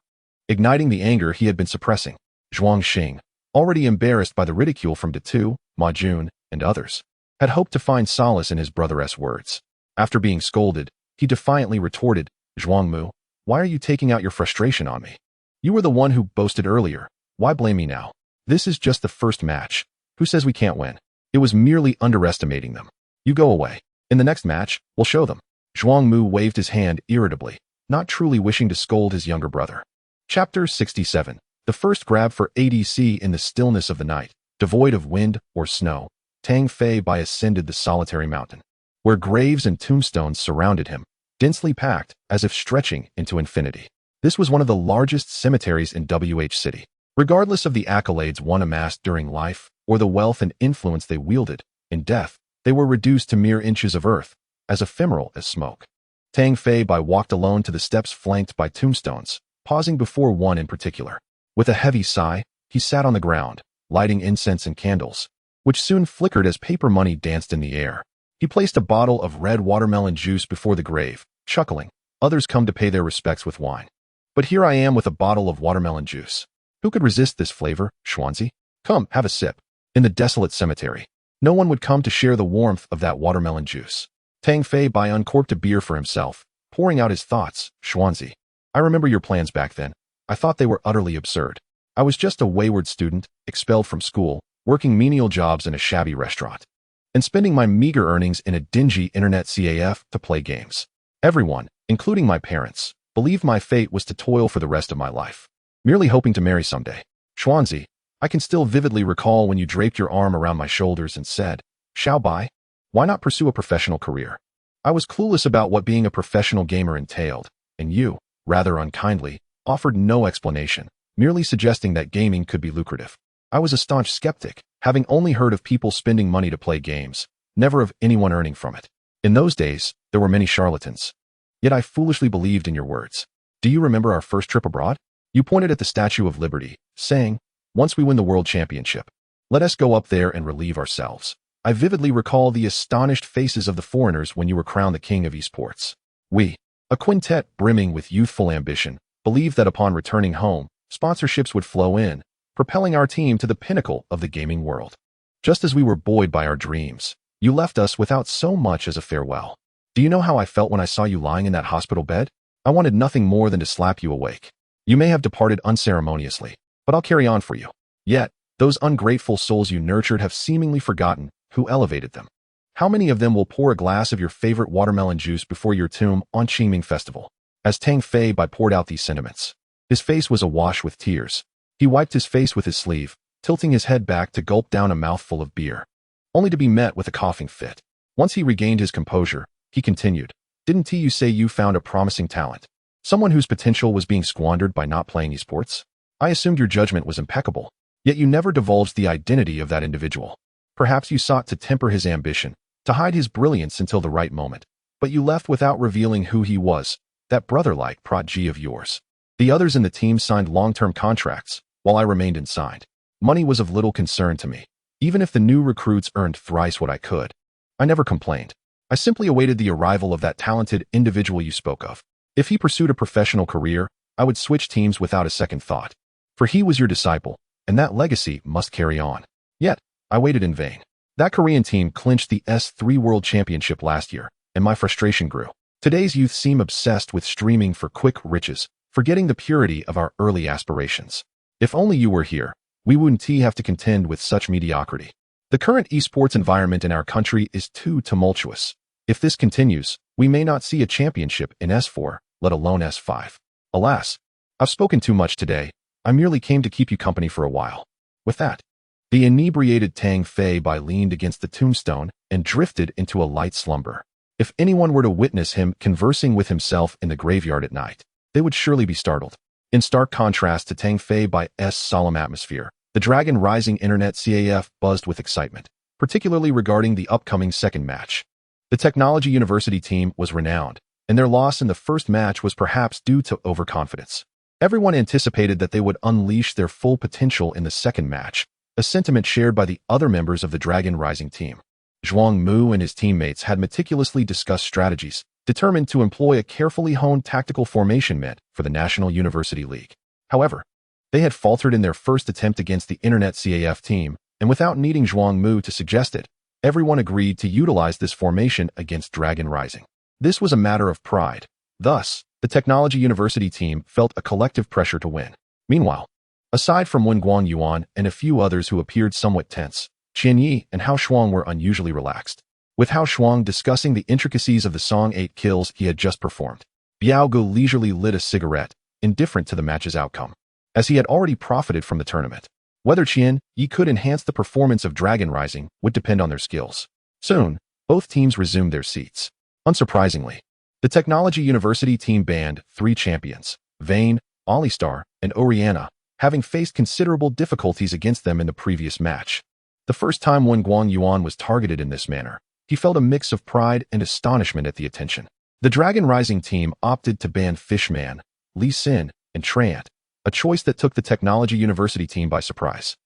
igniting the anger he had been suppressing. Zhuang Xing, already embarrassed by the ridicule from De Tu, Ma Jun, and others, had hoped to find solace in his brother's words. After being scolded, he defiantly retorted, "Zhuang Mu, why are you taking out your frustration on me? You were the one who boasted earlier. Why blame me now? This is just the first match. Who says we can't win? It was merely underestimating them. You go away. In the next match, we'll show them." Zhuang Mu waved his hand irritably, not truly wishing to scold his younger brother. Chapter 67. The first grab for ADC. In the stillness of the night, devoid of wind or snow, Tang Fei Bai ascended the solitary mountain, where graves and tombstones surrounded him, densely packed as if stretching into infinity. This was one of the largest cemeteries in WH City. Regardless of the accolades one amassed during life or the wealth and influence they wielded, in death, they were reduced to mere inches of earth, as ephemeral as smoke. Tang Fei Bai walked alone to the steps flanked by tombstones, pausing before one in particular. With a heavy sigh, he sat on the ground, lighting incense and candles, which soon flickered as paper money danced in the air. He placed a bottle of red watermelon juice before the grave, chuckling, "Others come to pay their respects with wine. But here I am with a bottle of watermelon juice. Who could resist this flavor, Xuanzi? Come, have a sip." In the desolate cemetery, no one would come to share the warmth of that watermelon juice. Tang Fei Bai uncorked a beer for himself, pouring out his thoughts. "Xuanzi, I remember your plans back then. I thought they were utterly absurd. I was just a wayward student, expelled from school, working menial jobs in a shabby restaurant, and spending my meager earnings in a dingy internet CAF to play games. Everyone, including my parents, believed my fate was to toil for the rest of my life, merely hoping to marry someday. Xuanzi, I can still vividly recall when you draped your arm around my shoulders and said, 'Xiao Bai, why not pursue a professional career?' I was clueless about what being a professional gamer entailed, and you, rather unkindly, offered no explanation, merely suggesting that gaming could be lucrative. I was a staunch skeptic, having only heard of people spending money to play games, never of anyone earning from it. In those days, there were many charlatans. Yet I foolishly believed in your words. Do you remember our first trip abroad? You pointed at the Statue of Liberty, saying, 'Once we win the World Championship, let us go up there and relieve ourselves.' I vividly recall the astonished faces of the foreigners when you were crowned the king of eSports. We, a quintet brimming with youthful ambition, believed that upon returning home, sponsorships would flow in, propelling our team to the pinnacle of the gaming world. Just as we were buoyed by our dreams, you left us without so much as a farewell. Do you know how I felt when I saw you lying in that hospital bed? I wanted nothing more than to slap you awake. You may have departed unceremoniously, but I'll carry on for you. Yet, those ungrateful souls you nurtured have seemingly forgotten who elevated them. How many of them will pour a glass of your favorite watermelon juice before your tomb on Qingming Festival?" As Tang Fei Bai poured out these sentiments, his face was awash with tears. He wiped his face with his sleeve, tilting his head back to gulp down a mouthful of beer, only to be met with a coughing fit. Once he regained his composure, he continued, "Didn't you say you found a promising talent? Someone whose potential was being squandered by not playing eSports? I assumed your judgment was impeccable, yet you never divulged the identity of that individual. Perhaps you sought to temper his ambition, to hide his brilliance until the right moment, but you left without revealing who he was, that brother-like prodigy of yours. The others in the team signed long-term contracts, while I remained unsigned. Money was of little concern to me, even if the new recruits earned thrice what I could. I never complained. I simply awaited the arrival of that talented individual you spoke of. If he pursued a professional career, I would switch teams without a second thought. For he was your disciple, and that legacy must carry on. Yet, I waited in vain. That Korean team clinched the S3 World Championship last year, and my frustration grew. Today's youth seem obsessed with streaming for quick riches, forgetting the purity of our early aspirations. If only you were here, we wouldn't have to contend with such mediocrity. The current esports environment in our country is too tumultuous. If this continues, we may not see a championship in S4, let alone S5. Alas, I've spoken too much today. I merely came to keep you company for a while. With that, The inebriated Tang Fei Bai leaned against the tombstone and drifted into a light slumber. If anyone were to witness him conversing with himself in the graveyard at night, they would surely be startled. In stark contrast to Tang Fei Bai's solemn atmosphere, the Dragon Rising Internet CAF buzzed with excitement, particularly regarding the upcoming second match. The Technology University team was renowned, and their loss in the first match was perhaps due to overconfidence. Everyone anticipated that they would unleash their full potential in the second match, a sentiment shared by the other members of the Dragon Rising team. Zhuang Mu and his teammates had meticulously discussed strategies, determined to employ a carefully honed tactical formation meant for the National University League. However, they had faltered in their first attempt against the Internet CAF team, and without needing Zhuang Mu to suggest it, everyone agreed to utilize this formation against Dragon Rising. This was a matter of pride. Thus, the Technology University team felt a collective pressure to win. Meanwhile, aside from Wen Guangyuan and a few others who appeared somewhat tense, Qian Yi and Hao Shuang were unusually relaxed. With Hao Shuang discussing the intricacies of the song 8 kills he had just performed, Biao Gu leisurely lit a cigarette, indifferent to the match's outcome, as he had already profited from the tournament. Whether Qian Yi could enhance the performance of Dragon Rising would depend on their skills. Soon, both teams resumed their seats. Unsurprisingly, the Technology University team banned 3 champions, Vayne, Alistar, and Oriana, having faced considerable difficulties against them in the previous match. The first time Wen Guangyuan was targeted in this manner, he felt a mix of pride and astonishment at the attention. The Dragon Rising team opted to ban Fishman, Li Xin, and Trant, a choice that took the Technology University team by surprise.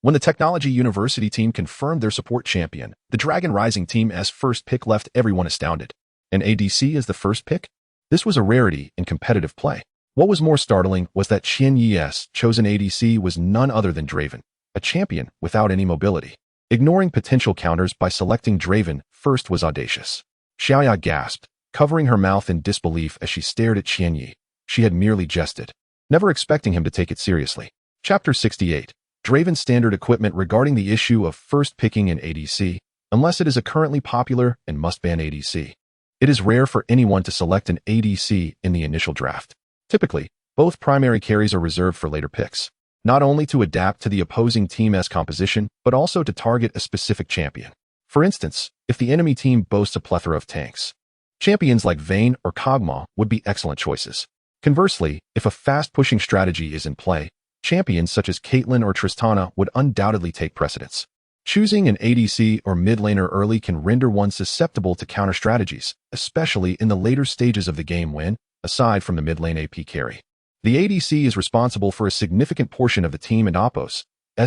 When the Technology University team confirmed their support champion, the Dragon Rising team's first pick left everyone astounded. An ADC as the first pick? This was a rarity in competitive play. What was more startling was that Qian Yi's chosen ADC was none other than Draven, a champion without any mobility. Ignoring potential counters by selecting Draven first was audacious. Xiaoya gasped, covering her mouth in disbelief as she stared at Qian Yi. She had merely jested, never expecting him to take it seriously. Chapter 68. Draven's standard equipment regarding the issue of first picking an ADC, unless it is a currently popular and must-ban ADC. It is rare for anyone to select an ADC in the initial draft. Typically, both primary carries are reserved for later picks, not only to adapt to the opposing team's composition, but also to target a specific champion. For instance, if the enemy team boasts a plethora of tanks, champions like Vayne or Kog'Maw would be excellent choices. Conversely, if a fast-pushing strategy is in play, champions such as Caitlyn or Tristana would undoubtedly take precedence. Choosing an ADC or mid laner early can render one susceptible to counter strategies, especially in the later stages of the game when, aside from the mid lane AP carry, the ADC is responsible for a significant portion of the team and Oppo's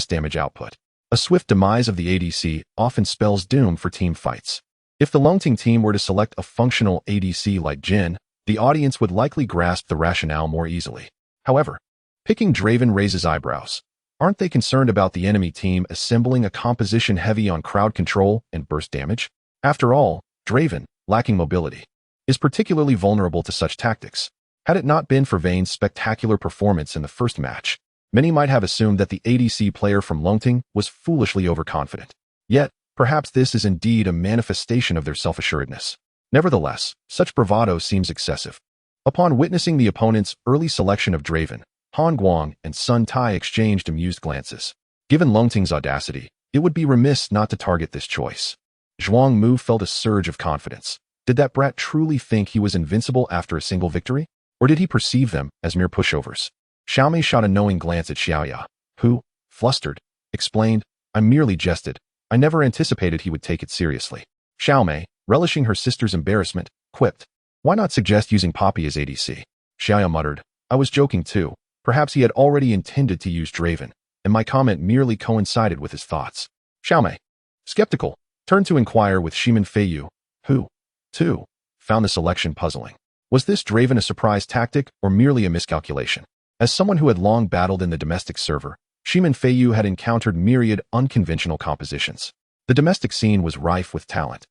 damage output. A swift demise of the ADC often spells doom for team fights. If the Longting team were to select a functional ADC like Jhin, the audience would likely grasp the rationale more easily. However, picking Draven raises eyebrows. Aren't they concerned about the enemy team assembling a composition heavy on crowd control and burst damage? After all, Draven, lacking mobility, is particularly vulnerable to such tactics. Had it not been for Vayne's spectacular performance in the first match, many might have assumed that the ADC player from Longting was foolishly overconfident. Yet, perhaps this is indeed a manifestation of their self-assuredness. Nevertheless, such bravado seems excessive. Upon witnessing the opponent's early selection of Draven, Han Guang and Sun Tai exchanged amused glances. Given Longting's audacity, it would be remiss not to target this choice. Zhuang Mu felt a surge of confidence. Did that brat truly think he was invincible after a single victory? Or did he perceive them as mere pushovers? Xiaomei shot a knowing glance at Xiaoya, who, flustered, explained, "I merely jested. I never anticipated he would take it seriously." Xiaomei, relishing her sister's embarrassment, quipped, "Why not suggest using Poppy as ADC?" Xiaoya muttered, "I was joking too. Perhaps he had already intended to use Draven, and my comment merely coincided with his thoughts." Xiaomei, skeptical, turned to inquire with Shimin Feiyu, who, too, found the selection puzzling. Was this Draven a surprise tactic or merely a miscalculation? As someone who had long battled in the domestic server, Shimin Feiyu had encountered myriad unconventional compositions. The domestic scene was rife with talent.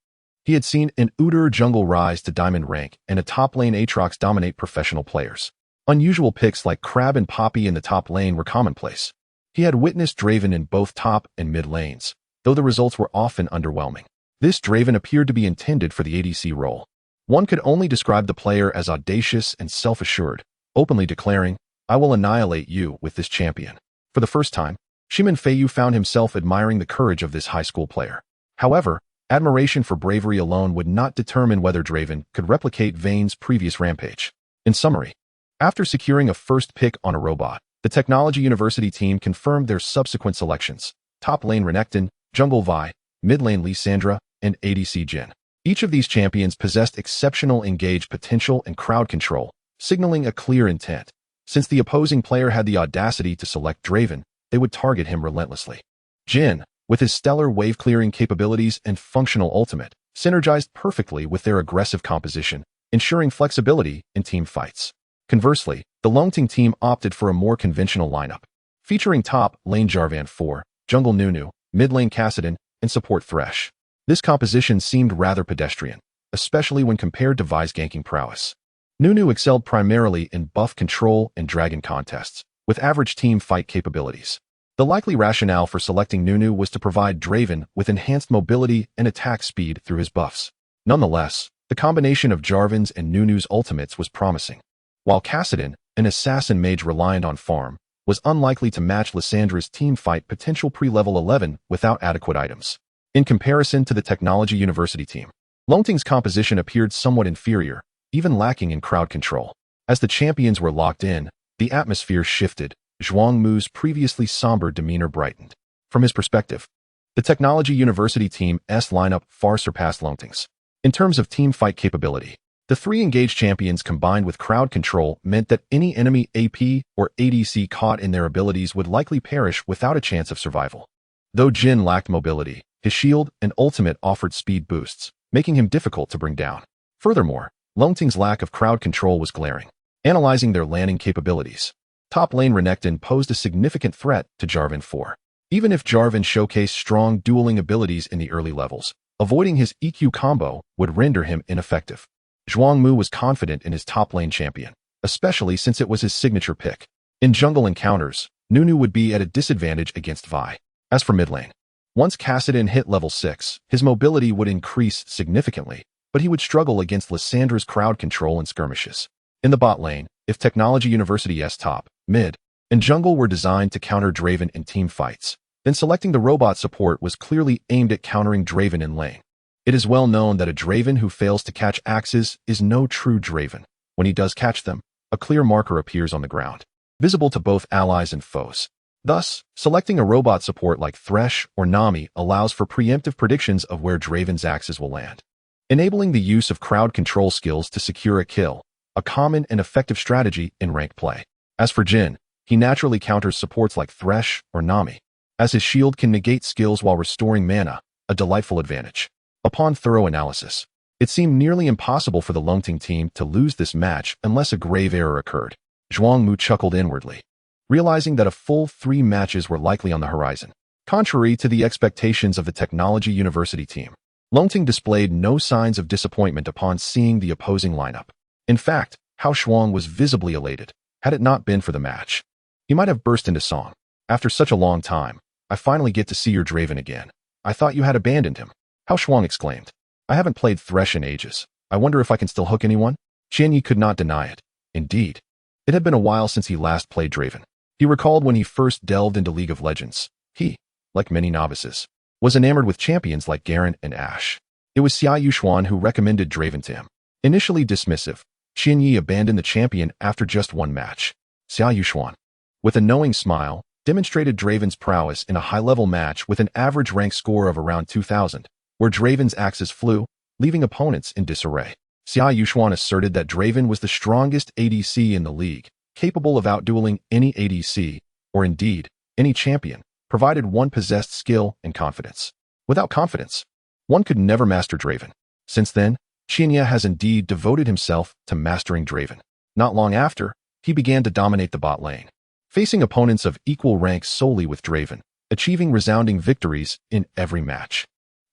He had seen an Udyr jungle rise to diamond rank and a top lane Aatrox dominate professional players. Unusual picks like Crab and Poppy in the top lane were commonplace. He had witnessed Draven in both top and mid lanes, though the results were often underwhelming. This Draven appeared to be intended for the ADC role. One could only describe the player as audacious and self-assured, openly declaring, "I will annihilate you with this champion." For the first time, Shimin Feiyu found himself admiring the courage of this high school player. However, admiration for bravery alone would not determine whether Draven could replicate Vayne's previous rampage. In summary, after securing a first pick on a robot, the Technology University team confirmed their subsequent selections: top lane Renekton, jungle Vi, mid lane Lissandra, and ADC Jhin. Each of these champions possessed exceptional engage potential and crowd control, signaling a clear intent. Since the opposing player had the audacity to select Draven, they would target him relentlessly. Jhin, with his stellar wave-clearing capabilities and functional ultimate, synergized perfectly with their aggressive composition, ensuring flexibility in team fights. Conversely, the Longting team opted for a more conventional lineup, featuring top lane Jarvan 4, jungle Nunu, mid lane Kassadin, and support Thresh. This composition seemed rather pedestrian, especially when compared to Vi's ganking prowess. Nunu excelled primarily in buff control and dragon contests, with average team fight capabilities. The likely rationale for selecting Nunu was to provide Draven with enhanced mobility and attack speed through his buffs. Nonetheless, the combination of Jarvan's and Nunu's ultimates was promising. While Kassadin, an assassin mage reliant on farm, was unlikely to match Lissandra's team fight potential pre-level 11 without adequate items. In comparison to the Technology University team, Longting's composition appeared somewhat inferior, even lacking in crowd control. As the champions were locked in, the atmosphere shifted. Zhuang Mu's previously somber demeanor brightened. From his perspective, the Technology University team's lineup far surpassed Longting's. In terms of team fight capability, the three engaged champions combined with crowd control meant that any enemy AP or ADC caught in their abilities would likely perish without a chance of survival. Though Jhin lacked mobility, his shield and ultimate offered speed boosts, making him difficult to bring down. Furthermore, Longting's lack of crowd control was glaring. Analyzing their landing capabilities, top lane Renekton posed a significant threat to Jarvan 4. Even if Jarvan showcased strong dueling abilities in the early levels, avoiding his EQ combo would render him ineffective. Zhuang Mu was confident in his top lane champion, especially since it was his signature pick. In jungle encounters, Nunu would be at a disadvantage against Vi. As for mid lane, once Kassadin hit level 6, his mobility would increase significantly, but he would struggle against Lissandra's crowd control and skirmishes. In the bot lane, if Technology University's top, mid, and jungle were designed to counter Draven in team fights, then selecting the robot support was clearly aimed at countering Draven in lane. It is well known that a Draven who fails to catch axes is no true Draven. When he does catch them, a clear marker appears on the ground, visible to both allies and foes. Thus, selecting a robot support like Thresh or Nami allows for preemptive predictions of where Draven's axes will land, enabling the use of crowd control skills to secure a kill, a common and effective strategy in ranked play. As for Jhin, he naturally counters supports like Thresh or Nami, as his shield can negate skills while restoring mana, a delightful advantage. Upon thorough analysis, it seemed nearly impossible for the Longting team to lose this match unless a grave error occurred. Zhuang Mu chuckled inwardly, realizing that a full 3 matches were likely on the horizon. Contrary to the expectations of the Technology University team, Longting displayed no signs of disappointment upon seeing the opposing lineup. In fact, Hao Shuang was visibly elated. Had it not been for the match, he might have burst into song. After such a long time, I finally get to see your Draven again. I thought you had abandoned him. Hao Shuang exclaimed. I haven't played Thresh in ages. I wonder if I can still hook anyone? Qianyi could not deny it. Indeed, it had been a while since he last played Draven. He recalled when he first delved into League of Legends. He, like many novices, was enamored with champions like Garen and Ashe. It was Xia Yuxuan who recommended Draven to him. Initially dismissive, Qianyi abandoned the champion after just 1 match. Xia Yuxuan, with a knowing smile, demonstrated Draven's prowess in a high-level match with an average rank score of around 2,000, where Draven's axes flew, leaving opponents in disarray. Xia Yuxuan asserted that Draven was the strongest ADC in the league, capable of outdueling any ADC, or indeed, any champion, provided one possessed skill and confidence. Without confidence, one could never master Draven. Since then, Qianyi has indeed devoted himself to mastering Draven. Not long after, he began to dominate the bot lane, facing opponents of equal rank solely with Draven, achieving resounding victories in every match.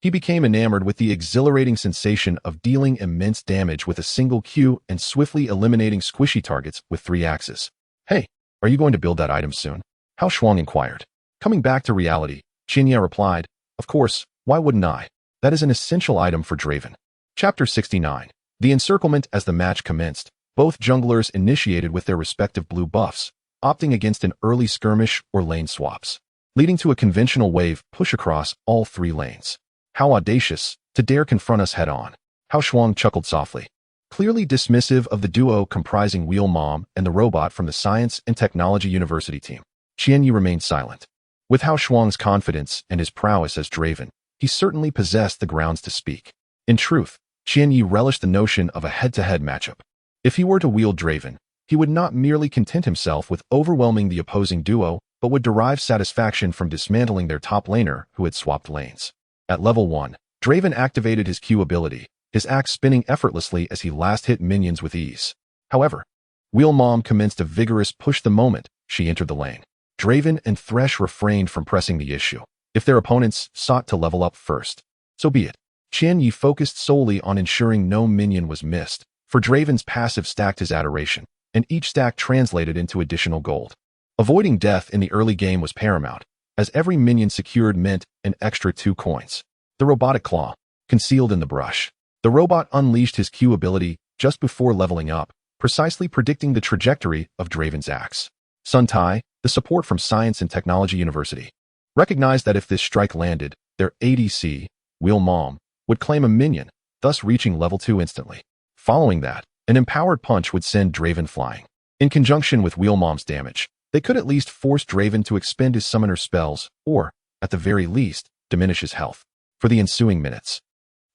He became enamored with the exhilarating sensation of dealing immense damage with a single Q and swiftly eliminating squishy targets with 3 axes. Hey, are you going to build that item soon? Hao Shuang inquired. Coming back to reality, Qianyi replied, Of course, why wouldn't I? That is an essential item for Draven. Chapter 69. The encirclement. As the match commenced, both junglers initiated with their respective blue buffs, opting against an early skirmish or lane swaps. leading to a conventional wave push across all 3 lanes. How audacious, to dare confront us head-on. How Shuang chuckled softly. Clearly dismissive of the duo comprising Wheel Mom and the robot from the Science and Technology University team, Qianyi remained silent. With Hao Shuang's confidence and his prowess as Draven, he certainly possessed the grounds to speak. In truth, Qianyi relished the notion of a head-to-head matchup. If he were to wield Draven, he would not merely content himself with overwhelming the opposing duo, but would derive satisfaction from dismantling their top laner who had swapped lanes. At level 1, Draven activated his Q ability, his axe spinning effortlessly as he last-hit minions with ease. However, Wheel Mom commenced a vigorous push the moment she entered the lane. Draven and Thresh refrained from pressing the issue. If their opponents sought to level up first, so be it. Qianyi focused solely on ensuring no minion was missed, for Draven's passive stacked his adoration, and each stack translated into additional gold. Avoiding death in the early game was paramount, as every minion secured meant an extra 2 coins. The robotic claw, concealed in the brush. The robot unleashed his Q ability just before leveling up, precisely predicting the trajectory of Draven's axe. Sun Tai, the support from Science and Technology University, recognized that if this strike landed, their ADC, Wheel Mom, would claim a minion, thus reaching level 2 instantly. Following that, an empowered punch would send Draven flying. In conjunction with Wheel Mom's damage, they could at least force Draven to expend his summoner spells, or, at the very least, diminish his health. For the ensuing minutes,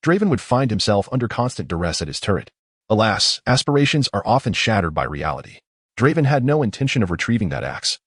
Draven would find himself under constant duress at his turret. Alas, aspirations are often shattered by reality. Draven had no intention of retrieving that axe,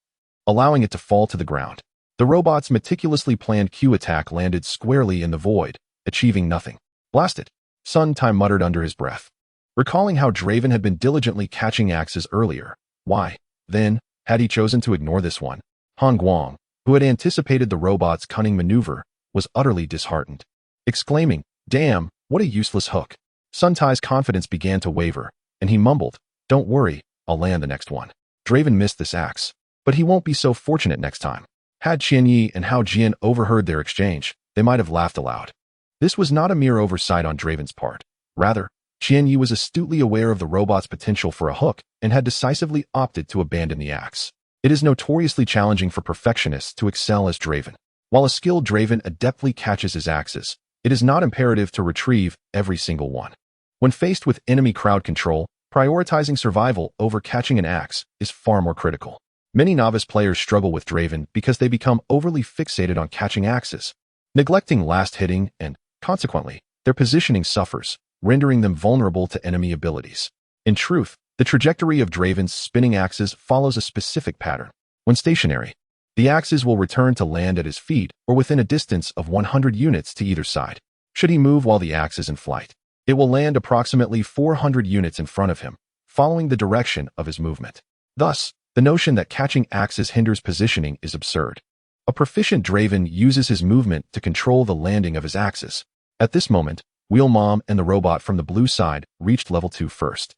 allowing it to fall to the ground. The robot's meticulously planned Q attack landed squarely in the void, achieving nothing. Blast it, Sun Tai muttered under his breath. Recalling how Draven had been diligently catching axes earlier, why, then, had he chosen to ignore this one? Han Guang, who had anticipated the robot's cunning maneuver, was utterly disheartened. Exclaiming, "Damn, what a useless hook." Sun Tai's confidence began to waver, and he mumbled, "Don't worry, I'll land the next one." Draven missed this axe, but he won't be so fortunate next time. Had Qianyi and Hao Jian overheard their exchange, they might have laughed aloud. This was not a mere oversight on Draven's part. Rather, Qianyi was astutely aware of the robot's potential for a hook and had decisively opted to abandon the axe. It is notoriously challenging for perfectionists to excel as Draven. While a skilled Draven adeptly catches his axes, it is not imperative to retrieve every single one. When faced with enemy crowd control, prioritizing survival over catching an axe is far more critical. Many novice players struggle with Draven because they become overly fixated on catching axes, neglecting last hitting and, consequently, their positioning suffers, rendering them vulnerable to enemy abilities. In truth, the trajectory of Draven's spinning axes follows a specific pattern. When stationary, the axes will return to land at his feet or within a distance of 100 units to either side. Should he move while the axe is in flight, it will land approximately 400 units in front of him, following the direction of his movement. Thus, the notion that catching axes hinders positioning is absurd. A proficient Draven uses his movement to control the landing of his axes. At this moment, Wheel Mom and the robot from the blue side reached level 2 first.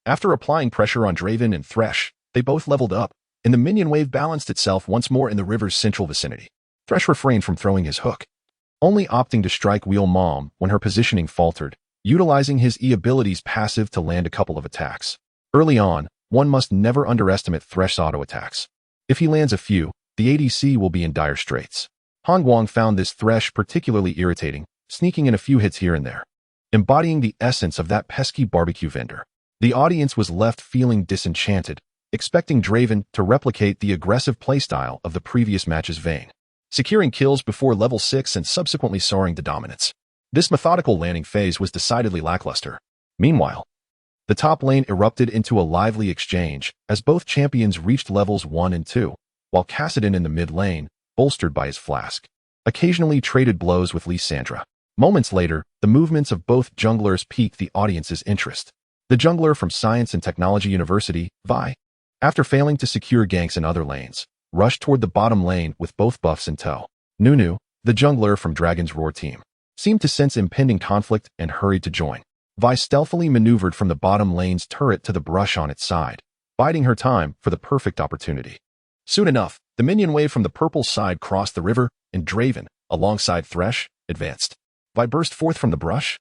After applying pressure on Draven and Thresh, they both leveled up, and the minion wave balanced itself once more in the river's central vicinity. Thresh refrained from throwing his hook, only opting to strike Wheel Mom when her positioning faltered, utilizing his E-ability's passive to land a couple of attacks. Early on, one must never underestimate Thresh's auto-attacks. If he lands a few, the ADC will be in dire straits. Han Guang found this Thresh particularly irritating, sneaking in a few hits here and there, embodying the essence of that pesky barbecue vendor. The audience was left feeling disenchanted, expecting Draven to replicate the aggressive playstyle of the previous match's vein, securing kills before level 6 and subsequently soaring to dominance. This methodical landing phase was decidedly lackluster. Meanwhile, the top lane erupted into a lively exchange as both champions reached levels 1 and 2, while Kassadin in the mid lane, bolstered by his flask, occasionally traded blows with Lysandra. Moments later, the movements of both junglers piqued the audience's interest. The jungler from Science and Technology University, Vi, after failing to secure ganks in other lanes, rushed toward the bottom lane with both buffs in tow. Nunu, the jungler from Dragon's Roar team, seemed to sense impending conflict and hurried to join. Vi stealthily maneuvered from the bottom lane's turret to the brush on its side, biding her time for the perfect opportunity. Soon enough, the minion wave from the purple side crossed the river, and Draven, alongside Thresh, advanced. Vi burst forth from the brush,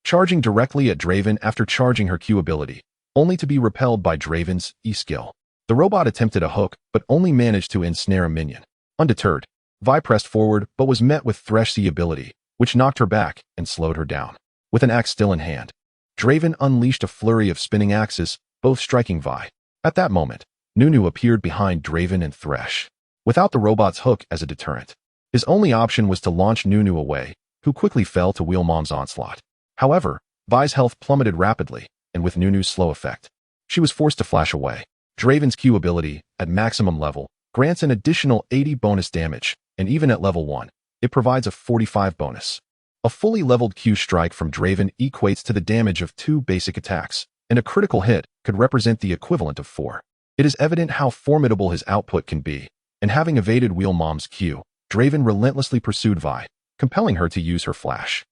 charging directly at Draven after charging her Q ability, only to be repelled by Draven's E skill. The robot attempted a hook, but only managed to ensnare a minion. Undeterred, Vi pressed forward but was met with Thresh's ability, which knocked her back and slowed her down. With an axe still in hand, Draven unleashed a flurry of spinning axes, both striking Vi. At that moment, Nunu appeared behind Draven and Thresh. Without the robot's hook as a deterrent, his only option was to launch Nunu away, who quickly fell to Wheelmom's onslaught. However, Vi's health plummeted rapidly, and with Nunu's slow effect, she was forced to flash away. Draven's Q ability, at maximum level, grants an additional 80 bonus damage, and even at level 1, it provides a 45 bonus. A fully leveled Q strike from Draven equates to the damage of 2 basic attacks, and a critical hit could represent the equivalent of 4. It is evident how formidable his output can be, and having evaded Wheelmom's Q, Draven relentlessly pursued Vi, compelling her to use her flash.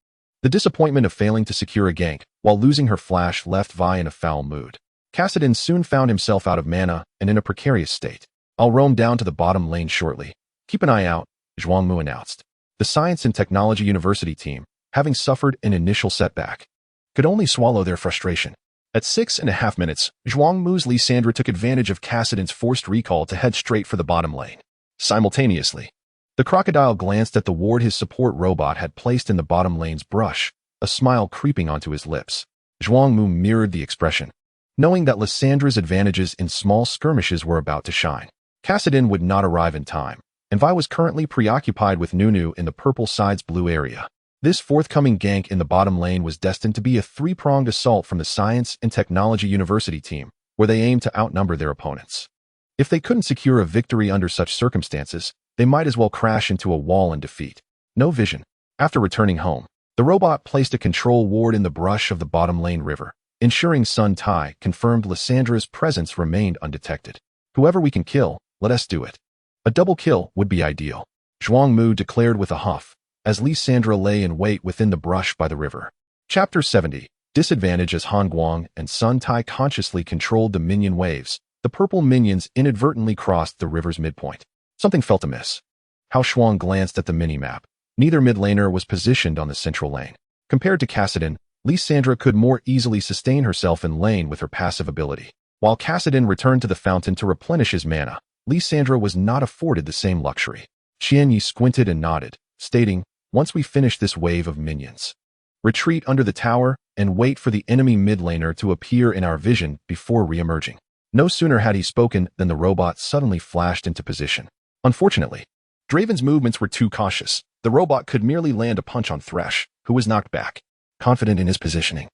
The disappointment of failing to secure a gank while losing her flash left Vi in a foul mood. Kassadin soon found himself out of mana and in a precarious state. I'll roam down to the bottom lane shortly. Keep an eye out, Zhuangmu announced. The Science and Technology University team, having suffered an initial setback, could only swallow their frustration. At 6.5 minutes, Zhuangmu's Lysandra took advantage of Kassadin's forced recall to head straight for the bottom lane. Simultaneously, the crocodile glanced at the ward his support robot had placed in the bottom lane's brush, a smile creeping onto his lips. Zhuangmu mirrored the expression, knowing that Lysandra's advantages in small skirmishes were about to shine. Kassadin would not arrive in time, and Vi was currently preoccupied with Nunu in the purple side's blue area. This forthcoming gank in the bottom lane was destined to be a three-pronged assault from the Science and Technology University team, where they aimed to outnumber their opponents. If they couldn't secure a victory under such circumstances, they might as well crash into a wall and defeat. No vision. After returning home, the robot placed a control ward in the brush of the bottom lane river, ensuring Sun Tai confirmed Lysandra's presence remained undetected. Whoever we can kill, let us do it. A double kill would be ideal, Zhuangmu declared with a huff, as Lysandra lay in wait within the brush by the river. Chapter 70. Disadvantage. As Han Guang and Sun Tai consciously controlled the minion waves, the purple minions inadvertently crossed the river's midpoint. Something felt amiss. Hao Shuang glanced at the mini-map. Neither mid-laner was positioned on the central lane. Compared to Kassadin, Lysandra could more easily sustain herself in lane with her passive ability. While Kassadin returned to the fountain to replenish his mana, Lysandra was not afforded the same luxury. Qianyi squinted and nodded, stating, "Once we finish this wave of minions, retreat under the tower and wait for the enemy mid-laner to appear in our vision before re-emerging." No sooner had he spoken than the robot suddenly flashed into position. Unfortunately, Draven's movements were too cautious. The robot could merely land a punch on Thresh, who was knocked back. Confident in his positioning,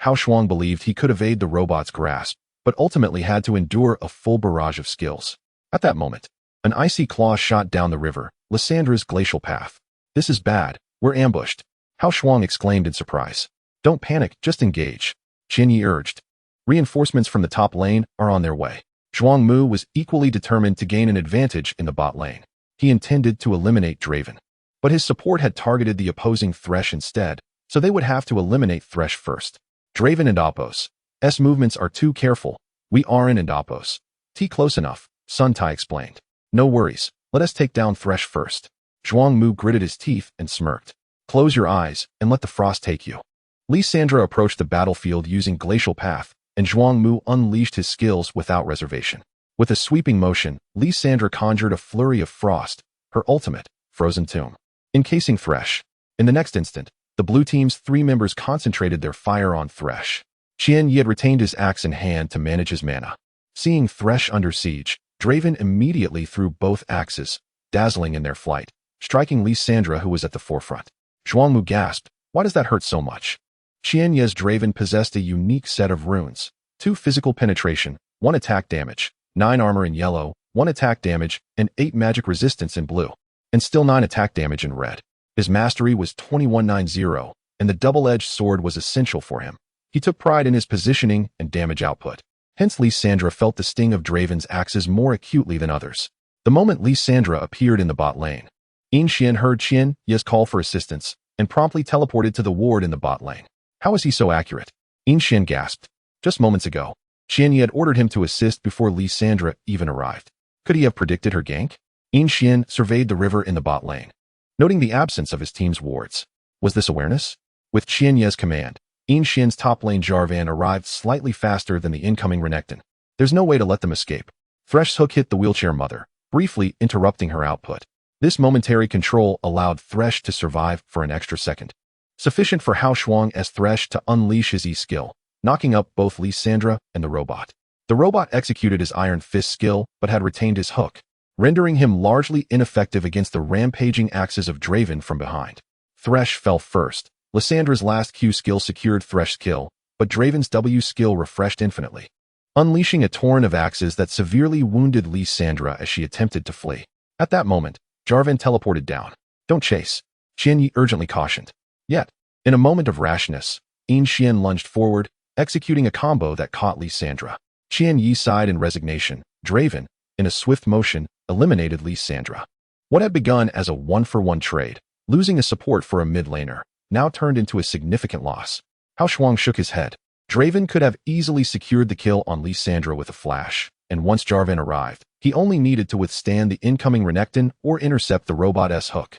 Hao Shuang believed he could evade the robot's grasp, but ultimately had to endure a full barrage of skills. At that moment, an icy claw shot down the river, Lysandra's glacial path. "This is bad. We're ambushed," Hao Shuang exclaimed in surprise. "Don't panic, just engage," Qianyi urged. "Reinforcements from the top lane are on their way." Zhuangmu was equally determined to gain an advantage in the bot lane. He intended to eliminate Draven, but his support had targeted the opposing Thresh instead, so they would have to eliminate Thresh first. "Draven and Appos. S movements are too careful. We aren't and Appos. T close enough," Sun Tai explained. "No worries, let us take down Thresh first." Zhuangmu gritted his teeth and smirked. "Close your eyes and let the frost take you." Lysandra approached the battlefield using Glacial Path, and Zhuangmu unleashed his skills without reservation. With a sweeping motion, Lysandra conjured a flurry of frost, her ultimate, Frozen Tomb, encasing Thresh. In the next instant, the blue team's 3 members concentrated their fire on Thresh. Qianyi had retained his axe in hand to manage his mana. Seeing Thresh under siege, Draven immediately threw both axes, dazzling in their flight, striking Lysandra, who was at the forefront. Zhuangmu gasped, "Why does that hurt so much?" Qianyi's Draven possessed a unique set of runes: 2 physical penetration, 1 attack damage, 9 armor in yellow, 1 attack damage, and 8 magic resistance in blue, and still 9 attack damage in red. His mastery was 2190, and the double-edged sword was essential for him. He took pride in his positioning and damage output. Hence Lysandra felt the sting of Draven's axes more acutely than others. The moment Lysandra appeared in the bot lane, Yin Xian heard Qianyi's call for assistance and promptly teleported to the ward in the bot lane. How is he so accurate? Yin Xian gasped. Just moments ago, Qianyi had ordered him to assist before Lysandra even arrived. Could he have predicted her gank? Yin Xian surveyed the river in the bot lane, noting the absence of his team's wards. Was this awareness? With Qianyi's command, Yin Xian's top lane Jarvan arrived slightly faster than the incoming Renekton. There's no way to let them escape. Thresh's hook hit the wheelchair mother, briefly interrupting her output. This momentary control allowed Thresh to survive for an extra second, sufficient for Huaxia's Thresh to unleash his E-skill, knocking up both Lysandra and the robot. The robot executed his Iron Fist skill but had retained his hook, rendering him largely ineffective against the rampaging axes of Draven from behind. Thresh fell first. Lysandra's last Q skill secured Thresh's kill, but Draven's W skill refreshed infinitely, unleashing a torrent of axes that severely wounded Lysandra as she attempted to flee. At that moment, Jarvan teleported down. "Don't chase," Qianyi urgently cautioned. Yet, in a moment of rashness, Yin lunged forward, executing a combo that caught Lysandra. Qianyi sighed in resignation. Draven, in a swift motion, eliminated Lysandra. What had begun as a one-for-one trade, losing a support for a mid laner, now turned into a significant loss. Huaxia shook his head. Draven could have easily secured the kill on Lysandra with a flash, and once Jarvan arrived, he only needed to withstand the incoming Renekton or intercept the robot's hook.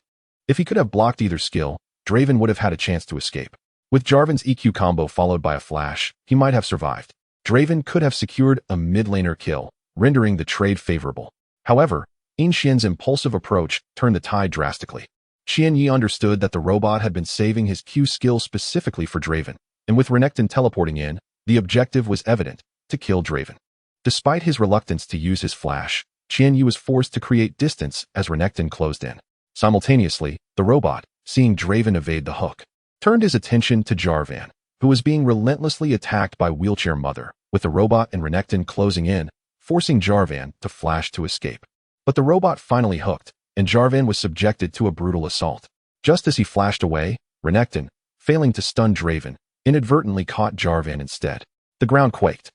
If he could have blocked either skill, Draven would have had a chance to escape. With Jarvan's EQ combo followed by a flash, he might have survived. Draven could have secured a mid laner kill, rendering the trade favorable. However, Xian's impulsive approach turned the tide drastically. Qianyi understood that the robot had been saving his Q skill specifically for Draven, and with Renekton teleporting in, the objective was evident: to kill Draven. Despite his reluctance to use his flash, Qianyi was forced to create distance as Renekton closed in. Simultaneously, the robot, seeing Draven evade the hook, turned his attention to Jarvan, who was being relentlessly attacked by Wheelchair Mother, with the robot and Renekton closing in, forcing Jarvan to flash to escape. But the robot finally hooked, and Jarvan was subjected to a brutal assault. Just as he flashed away, Renekton, failing to stun Draven, inadvertently caught Jarvan instead. The ground quaked.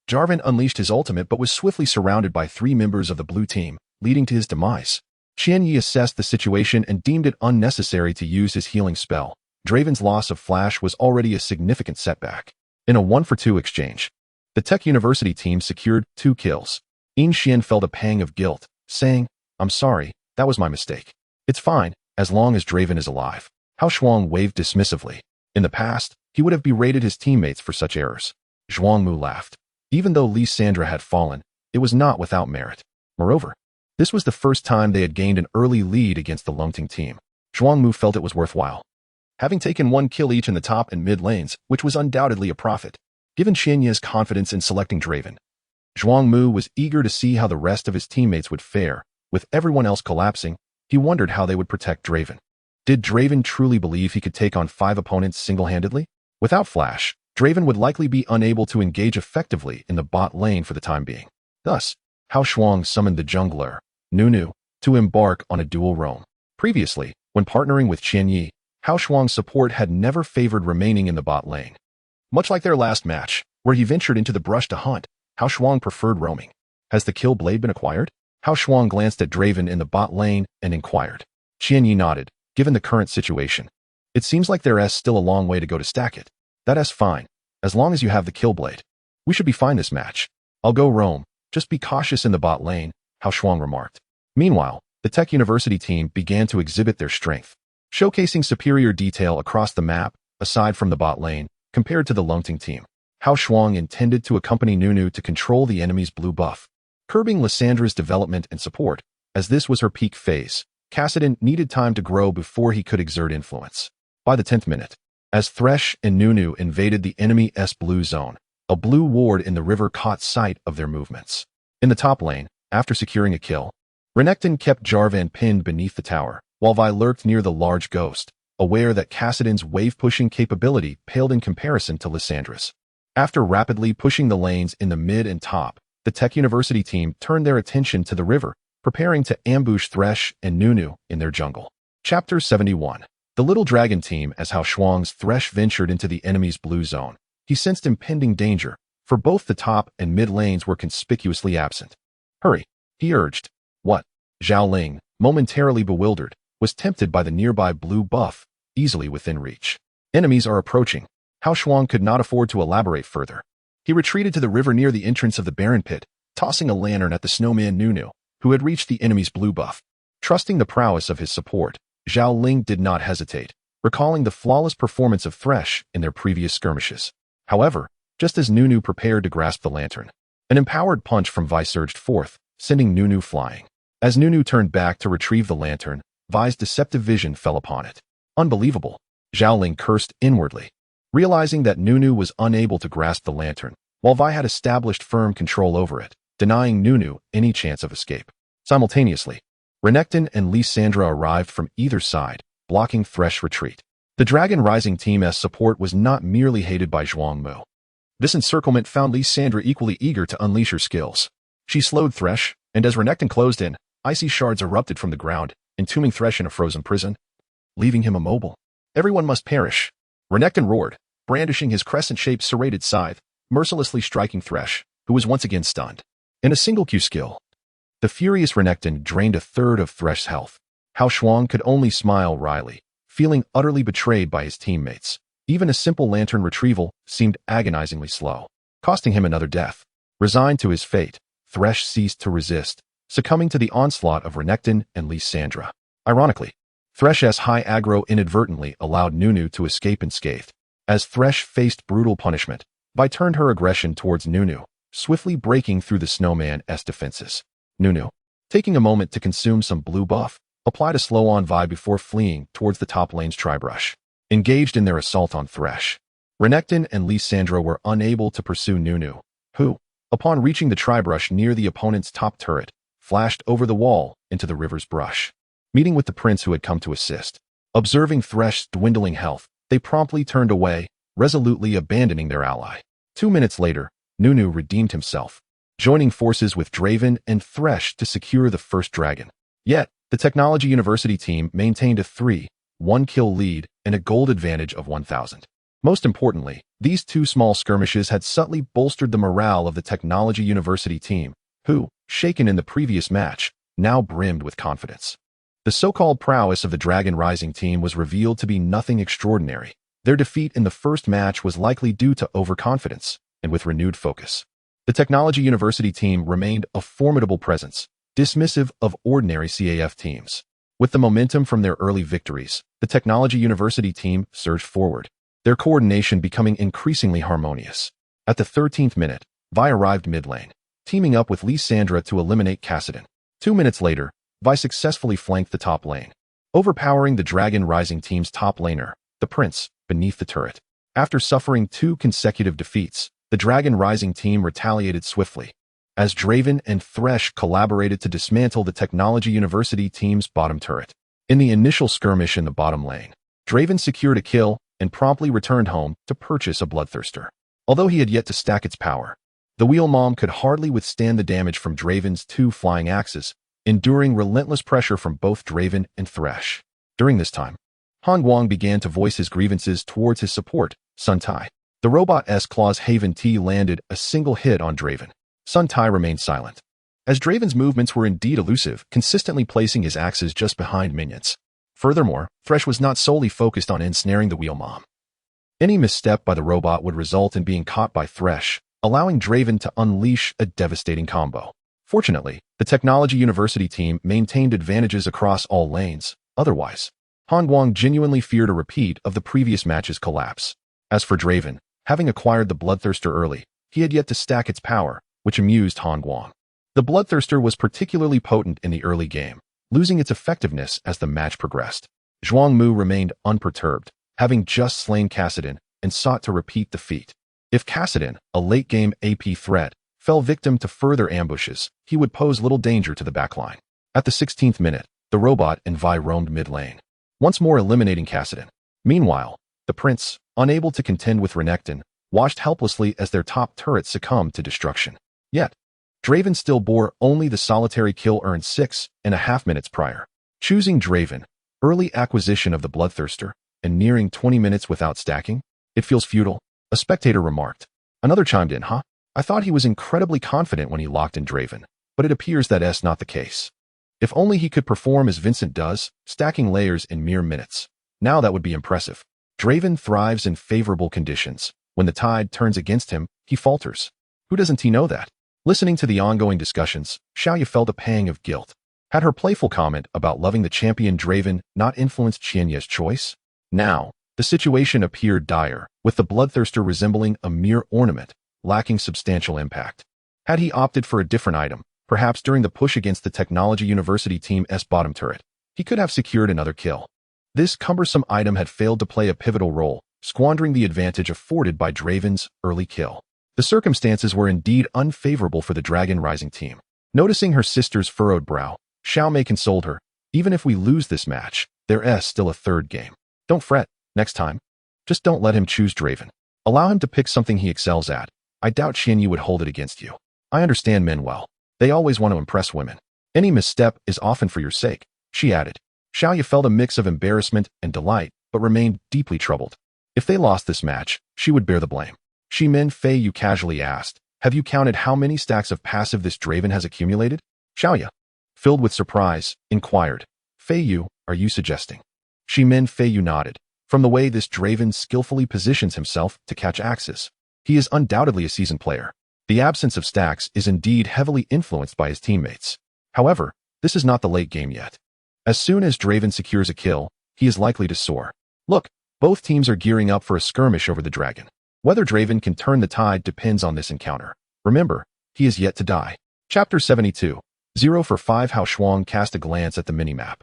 Jarvan unleashed his ultimate but was swiftly surrounded by 3 members of the blue team, leading to his demise. Qianyi assessed the situation and deemed it unnecessary to use his healing spell. Draven's loss of flash was already a significant setback. In a 1-for-2 exchange, the Tech University team secured 2 kills. Xian felt a pang of guilt, saying, "I'm sorry, that was my mistake. It's fine, as long as Draven is alive." Huaxia waved dismissively. In the past, he would have berated his teammates for such errors. Zhuangmu laughed. Even though Lysandra had fallen, it was not without merit. Moreover, this was the first time they had gained an early lead against the Lungting team. Zhuangmu felt it was worthwhile, having taken 1 kill each in the top and mid lanes, which was undoubtedly a profit. Given Qianyi's confidence in selecting Draven, Zhuangmu was eager to see how the rest of his teammates would fare. With everyone else collapsing, he wondered how they would protect Draven. Did Draven truly believe he could take on 5 opponents single-handedly? Without flash, Draven would likely be unable to engage effectively in the bot lane for the time being. Thus, Huaxia summoned the jungler, Nunu, to embark on a dual roam. Previously, when partnering with Qianyi, Huaxia's support had never favored remaining in the bot lane. Much like their last match, where he ventured into the brush to hunt, Huaxia preferred roaming. Has the kill blade been acquired? Huaxia glanced at Draven in the bot lane and inquired. Qianyi nodded, given the current situation. It seems like there's still a long way to go to stack it. That's fine, as long as you have the kill blade. We should be fine this match. I'll go roam, just be cautious in the bot lane, Huaxia remarked. Meanwhile, the Tech University team began to exhibit their strength, showcasing superior detail across the map, aside from the bot lane, compared to the Lungting team. Huaxia intended to accompany Nunu to control the enemy's blue buff, curbing Lysandra's development and support. As this was her peak phase, Kassadin needed time to grow before he could exert influence. By the 10th minute, as Thresh and Nunu invaded the enemy's blue zone, a blue ward in the river caught sight of their movements. In the top lane, after securing a kill, Renekton kept Jarvan pinned beneath the tower, while Vi lurked near the large ghost, aware that Kassadin's wave-pushing capability paled in comparison to Lysandra's. After rapidly pushing the lanes in the mid and top, the Tech University team turned their attention to the river, preparing to ambush Thresh and Nunu in their jungle. Chapter 71. The Little Dragon team. As Huaxia's Thresh ventured into the enemy's blue zone, he sensed impending danger, for both the top and mid lanes were conspicuously absent. "Hurry," he urged. What? Zhao Ling, momentarily bewildered, was tempted by the nearby blue buff, easily within reach. Enemies are approaching. Huaxia could not afford to elaborate further. He retreated to the river near the entrance of the Baron Pit, tossing a lantern at the snowman Nunu, who had reached the enemy's blue buff. Trusting the prowess of his support, Zhao Ling did not hesitate, recalling the flawless performance of Thresh in their previous skirmishes. However, just as Nunu prepared to grasp the lantern, an empowered punch from Vi surged forth, sending Nunu flying. As Nunu turned back to retrieve the lantern, Vi's deceptive vision fell upon it. Unbelievable. Zhaoling cursed inwardly. Realizing that Nunu was unable to grasp the lantern, while Vi had established firm control over it, denying Nunu any chance of escape. Simultaneously, Renekton and Lysandra arrived from either side, blocking Thresh retreat. The Dragon Rising Team's support was not merely hated by Zhuangmu. This encirclement found Lysandra equally eager to unleash her skills. She slowed Thresh, and as Renekton closed in, icy shards erupted from the ground, entombing Thresh in a frozen prison, leaving him immobile. Everyone must perish. Renekton roared, brandishing his crescent-shaped serrated scythe, mercilessly striking Thresh, who was once again stunned. In a single Q skill, the furious Renekton drained a third of Thresh's health. Hao Shuang could only smile wryly, feeling utterly betrayed by his teammates. Even a simple lantern retrieval seemed agonizingly slow, costing him another death. Resigned to his fate, Thresh ceased to resist, succumbing to the onslaught of Renekton and Lysandra. Ironically, Thresh's high aggro inadvertently allowed Nunu to escape unscathed. As Thresh faced brutal punishment, Vi turned her aggression towards Nunu, swiftly breaking through the snowman's defenses. Nunu, taking a moment to consume some blue buff, applied a slow-on Vi before fleeing towards the top lane's Tribrush. Engaged in their assault on Thresh, Renekton and Lysandra were unable to pursue Nunu, who, upon reaching the Tribrush near the opponent's top turret, flashed over the wall into the river's brush. Meeting with the prince who had come to assist. Observing Thresh's dwindling health, they promptly turned away, resolutely abandoning their ally. 2 minutes later, Nunu redeemed himself, joining forces with Draven and Thresh to secure the first dragon. Yet, the Technology University team maintained a 3-1 kill lead and a gold advantage of 1,000. Most importantly, these two small skirmishes had subtly bolstered the morale of the Technology University team, who, shaken in the previous match, now brimmed with confidence. The so-called prowess of the Dragon Rising team was revealed to be nothing extraordinary. Their defeat in the first match was likely due to overconfidence, and with renewed focus. The Technology University team remained a formidable presence, dismissive of ordinary CAF teams. With the momentum from their early victories, the Technology University team surged forward, their coordination becoming increasingly harmonious. At the 13th minute, Vi arrived mid-lane, teaming up with Lysandra to eliminate Kassadin. 2 minutes later, Vi successfully flanked the top lane, overpowering the Dragon Rising team's top laner, the Prince, beneath the turret. After suffering 2 consecutive defeats, the Dragon Rising team retaliated swiftly, as Draven and Thresh collaborated to dismantle the Technology University team's bottom turret. In the initial skirmish in the bottom lane, Draven secured a kill and promptly returned home to purchase a Bloodthirster. Although he had yet to stack its power, the Wheel Mom could hardly withstand the damage from Draven's 2 flying axes, enduring relentless pressure from both Draven and Thresh. During this time, Han Guang began to voice his grievances towards his support, Sun Tai. The robot's Claws Haven T landed a single hit on Draven. Sun Tai remained silent, as Draven's movements were indeed elusive, consistently placing his axes just behind minions. Furthermore, Thresh was not solely focused on ensnaring the Wheel Mom. Any misstep by the robot would result in being caught by Thresh, allowing Draven to unleash a devastating combo. Fortunately, the Technology University team maintained advantages across all lanes. Otherwise, Han Guang genuinely feared a repeat of the previous match's collapse. As for Draven, having acquired the Bloodthirster early, he had yet to stack its power, which amused Han Guang. The Bloodthirster was particularly potent in the early game, losing its effectiveness as the match progressed. Zhuangmu remained unperturbed, having just slain Kassadin, and sought to repeat the feat. If Kassadin, a late-game AP threat, fell victim to further ambushes, he would pose little danger to the backline. At the 16th minute, the robot and Vi roamed mid-lane, once more eliminating Kassadin. Meanwhile, the Prince, unable to contend with Renekton, watched helplessly as their top turret succumbed to destruction. Yet, Draven still bore only the solitary kill earned 6.5 minutes prior. Choosing Draven, early acquisition of the Bloodthirster, and nearing 20 minutes without stacking? It feels futile, a spectator remarked. Another chimed in, huh? I thought he was incredibly confident when he locked in Draven, but it appears that's not the case. If only he could perform as Vincent does, stacking layers in mere minutes. Now that would be impressive. Draven thrives in favorable conditions. When the tide turns against him, he falters. Who doesn't he know that? Listening to the ongoing discussions, Huaxia felt a pang of guilt. Had her playful comment about loving the champion Draven not influenced Qianye's choice? Now, the situation appeared dire, with the Bloodthirster resembling a mere ornament, lacking substantial impact. Had he opted for a different item, Perhaps during the push against the Technology University Team's bottom turret, he could have secured another kill. This cumbersome item had failed to play a pivotal role, squandering the advantage afforded by Draven's early kill. The circumstances were indeed unfavorable for the Dragon Rising team. Noticing her sister's furrowed brow, Xiaomei consoled her, "Even if we lose this match, there's still a third game. Don't fret, next time. Just don't let him choose Draven. Allow him to pick something he excels at. I doubt Xianyu would hold it against you. I understand men well. They always want to impress women. Any misstep is often for your sake," she added. Xiaoyu felt a mix of embarrassment and delight, but remained deeply troubled. If they lost this match, she would bear the blame. Shimin Feiyu casually asked, "Have you counted how many stacks of passive this Draven has accumulated?" Xiaoyu, filled with surprise, inquired, "Feiyu, are you suggesting?" Shimin Feiyu nodded. From the way this Draven skillfully positions himself to catch axes, he is undoubtedly a seasoned player. The absence of stacks is indeed heavily influenced by his teammates. However, this is not the late game yet. As soon as Draven secures a kill, he is likely to soar. Look, both teams are gearing up for a skirmish over the dragon. Whether Draven can turn the tide depends on this encounter. Remember, he is yet to die. Chapter 72. 0 for 5. Hao Shuang cast a glance at the minimap.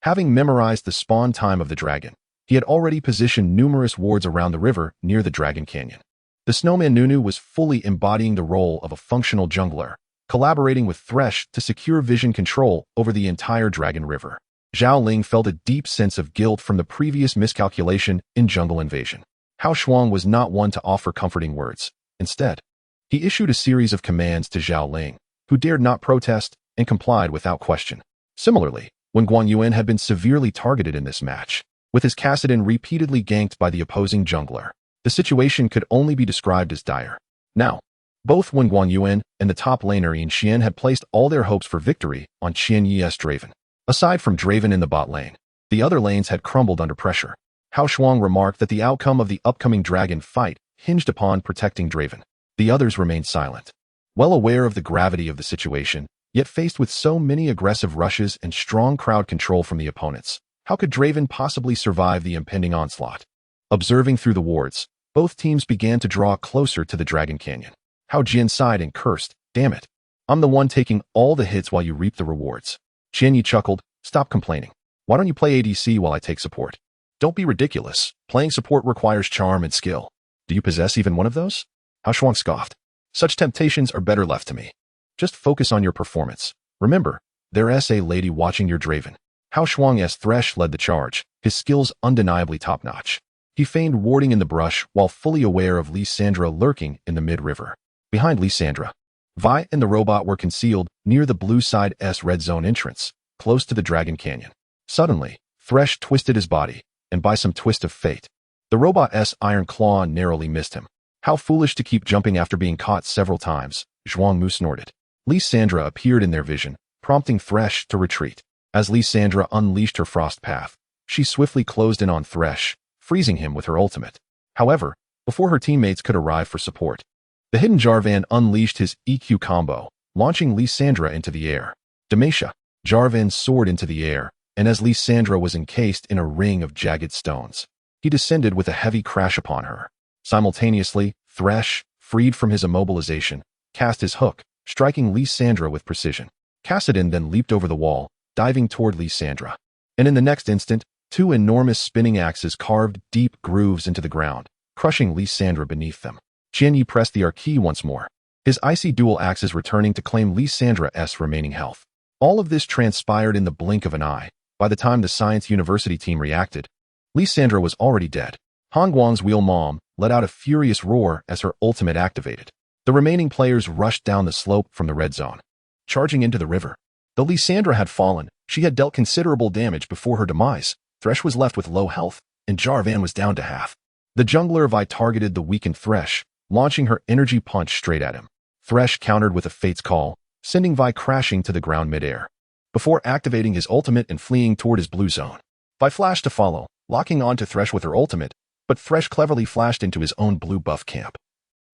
Having memorized the spawn time of the dragon, he had already positioned numerous wards around the river near the Dragon Canyon. The snowman Nunu was fully embodying the role of a functional jungler, collaborating with Thresh to secure vision control over the entire Dragon River. Zhao Ling felt a deep sense of guilt from the previous miscalculation in jungle invasion. Hao Shuang was not one to offer comforting words. Instead, he issued a series of commands to Zhao Ling, who dared not protest and complied without question. Similarly, when Guan Yuan had been severely targeted in this match, with his Kassadin repeatedly ganked by the opposing jungler, the situation could only be described as dire. Now, both Wen Guan Yuan and the top laner Yin Xian had placed all their hopes for victory on Qian Yi's Draven. Aside from Draven in the bot lane, the other lanes had crumbled under pressure. Hao Shuang remarked that the outcome of the upcoming dragon fight hinged upon protecting Draven. The others remained silent. Well aware of the gravity of the situation, yet faced with so many aggressive rushes and strong crowd control from the opponents, how could Draven possibly survive the impending onslaught? Observing through the wards, both teams began to draw closer to the Dragon Canyon. Hao Jin sighed and cursed, "Damn it. I'm the one taking all the hits while you reap the rewards." Qian Yi chuckled, "Stop complaining. Why don't you play ADC while I take support?" "Don't be ridiculous. Playing support requires charm and skill. Do you possess even one of those?" Hao Shuang scoffed. "Such temptations are better left to me. Just focus on your performance. Remember, there's a lady watching your Draven." Hao Shuang's Thresh led the charge, his skills undeniably top-notch. He feigned warding in the brush while fully aware of Lysandra lurking in the mid-river. Behind Lysandra, Vi and the robot were concealed near the blue side's red zone entrance, close to the Dragon Canyon. Suddenly, Thresh twisted his body, and by some twist of fate, the robot's iron claw narrowly missed him. How foolish to keep jumping after being caught several times, Zhuang Mu snorted. Lysandra appeared in their vision, prompting Thresh to retreat. As Lysandra unleashed her frost path, she swiftly closed in on Thresh, freezing him with her ultimate. However, before her teammates could arrive for support, the hidden Jarvan unleashed his EQ combo, launching Lysandra into the air. Demacia, Jarvan soared into the air, and as Lysandra was encased in a ring of jagged stones, he descended with a heavy crash upon her. Simultaneously, Thresh, freed from his immobilization, cast his hook, striking Lysandra with precision. Kassadin then leaped over the wall, diving toward Lysandra. And in the next instant, two enormous spinning axes carved deep grooves into the ground, crushing Lysandra beneath them. Qian Yi pressed the R key once more, his icy dual axes returning to claim Lysandra's remaining health. All of this transpired in the blink of an eye. By the time the Science University team reacted, Lysandra was already dead. Han Guang's wheel mom let out a furious roar as her ultimate activated. The remaining players rushed down the slope from the red zone, charging into the river. Though Lysandra had fallen, she had dealt considerable damage before her demise. Thresh was left with low health, and Jarvan was down to half. The jungler Vi targeted the weakened Thresh, launching her energy punch straight at him. Thresh countered with a Fate's Call, sending Vi crashing to the ground midair, before activating his ultimate and fleeing toward his blue zone. Vi flashed to follow, locking on to Thresh with her ultimate, but Thresh cleverly flashed into his own blue buff camp,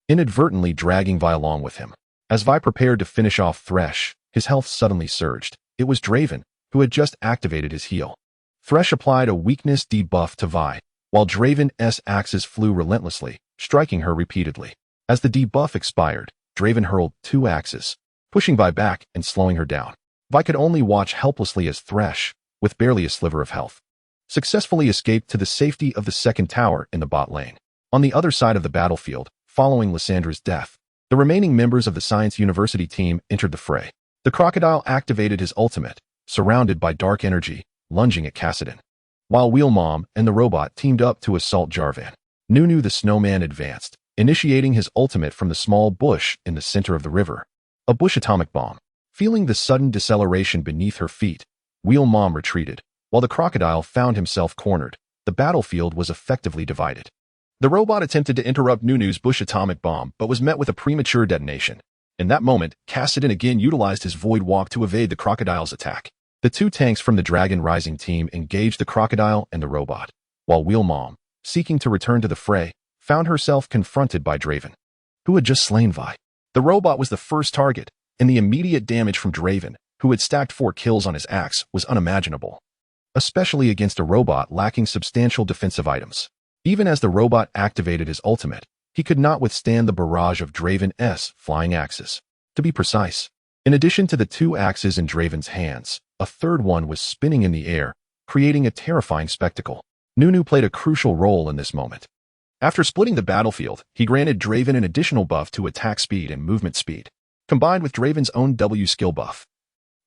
inadvertently dragging Vi along with him. As Vi prepared to finish off Thresh, his health suddenly surged. It was Draven, who had just activated his heal. Thresh applied a weakness debuff to Vi, while Draven's axes flew relentlessly, striking her repeatedly. As the debuff expired, Draven hurled two axes, pushing Vi back and slowing her down. Vi could only watch helplessly as Thresh, with barely a sliver of health, successfully escaped to the safety of the second tower in the bot lane. On the other side of the battlefield, following Lissandra's death, the remaining members of the Science University team entered the fray. The crocodile activated his ultimate, surrounded by dark energy, lunging at Kassadin, while Wheelmom and the robot teamed up to assault Jarvan. Nunu the snowman advanced, initiating his ultimate from the small bush in the center of the river, a bush atomic bomb. Feeling the sudden deceleration beneath her feet, Wheelmom retreated. While the crocodile found himself cornered, the battlefield was effectively divided. The robot attempted to interrupt Nunu's bush atomic bomb, but was met with a premature detonation. In that moment, Kassadin again utilized his Void Walk to evade the crocodile's attack. The two tanks from the Dragon Rising team engaged the crocodile and the robot, while Wheelmom, seeking to return to the fray, found herself confronted by Draven, who had just slain Vi. The robot was the first target, and the immediate damage from Draven, who had stacked 4 kills on his axe, was unimaginable, especially against a robot lacking substantial defensive items. Even as the robot activated his ultimate, he could not withstand the barrage of Draven's flying axes. To be precise, in addition to the 2 axes in Draven's hands, a third one was spinning in the air, creating a terrifying spectacle. Nunu played a crucial role in this moment. After splitting the battlefield, he granted Draven an additional buff to attack speed and movement speed, combined with Draven's own W skill buff.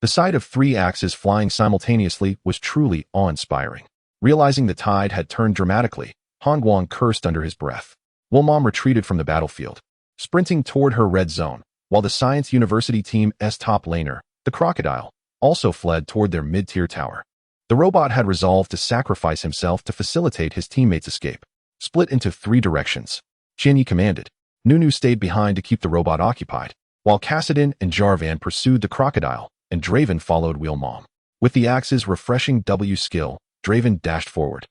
The sight of 3 axes flying simultaneously was truly awe-inspiring. Realizing the tide had turned dramatically, Hongguang cursed under his breath. Wheelmom retreated from the battlefield, sprinting toward her red zone, while the Science University team's top laner, the crocodile, also fled toward their mid-tier tower. The robot had resolved to sacrifice himself to facilitate his teammates' escape. Split into 3 directions, Qianyi commanded. Nunu stayed behind to keep the robot occupied, while Kassadin and Jarvan pursued the crocodile, and Draven followed Wheelmom. With the axe's refreshing W skill, Draven dashed forward,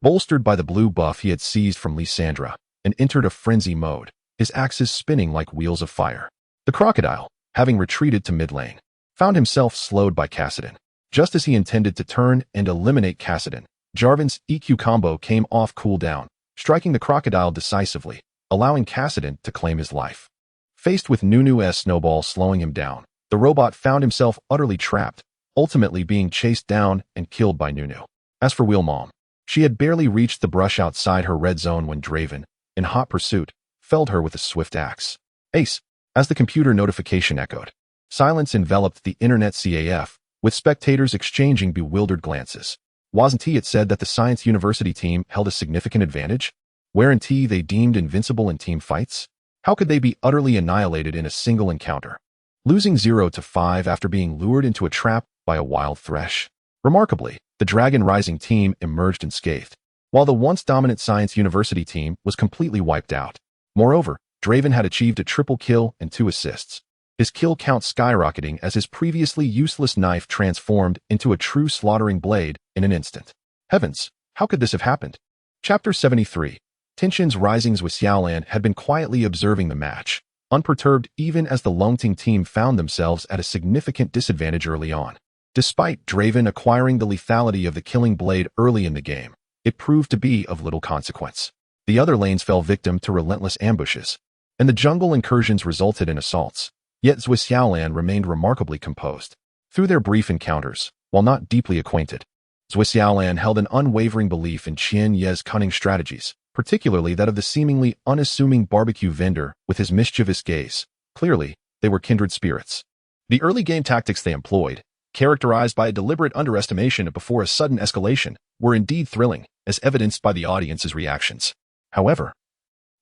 bolstered by the blue buff he had seized from Lysandra, and entered a frenzy mode, his axes spinning like wheels of fire. The crocodile, having retreated to mid lane, found himself slowed by Kassadin. Just as he intended to turn and eliminate Kassadin, Jarvan's EQ combo came off cooldown, striking the crocodile decisively, allowing Kassadin to claim his life. Faced with Nunu's snowball slowing him down, the robot found himself utterly trapped, ultimately being chased down and killed by Nunu. As for Wheelmom, she had barely reached the brush outside her red zone when Draven, in hot pursuit, felled her with a swift axe. Ace, as the computer notification echoed. Silence enveloped the internet CAF, with spectators exchanging bewildered glances. Wasn't it said that the Science University team held a significant advantage? Weren't they deemed invincible in team fights? How could they be utterly annihilated in a single encounter, losing 0-5 after being lured into a trap by a wild Thresh? Remarkably, the Dragon Rising team emerged unscathed, while the once dominant Science University team was completely wiped out. Moreover, Draven had achieved a triple kill and 2 assists, his kill count skyrocketing as his previously useless knife transformed into a true slaughtering blade in an instant. Heavens, how could this have happened? Chapter 73. Tensions rising. Huaxia had been quietly observing the match, unperturbed even as the Longting team found themselves at a significant disadvantage early on. Despite Draven acquiring the lethality of the killing blade early in the game, it proved to be of little consequence. The other lanes fell victim to relentless ambushes, and the jungle incursions resulted in assaults. Yet Huaxia remained remarkably composed. Through their brief encounters, while not deeply acquainted, Huaxia held an unwavering belief in Qian Ye's cunning strategies, particularly that of the seemingly unassuming barbecue vendor with his mischievous gaze. Clearly, they were kindred spirits. The early game tactics they employed, characterized by a deliberate underestimation before a sudden escalation, were indeed thrilling, as evidenced by the audience's reactions. However,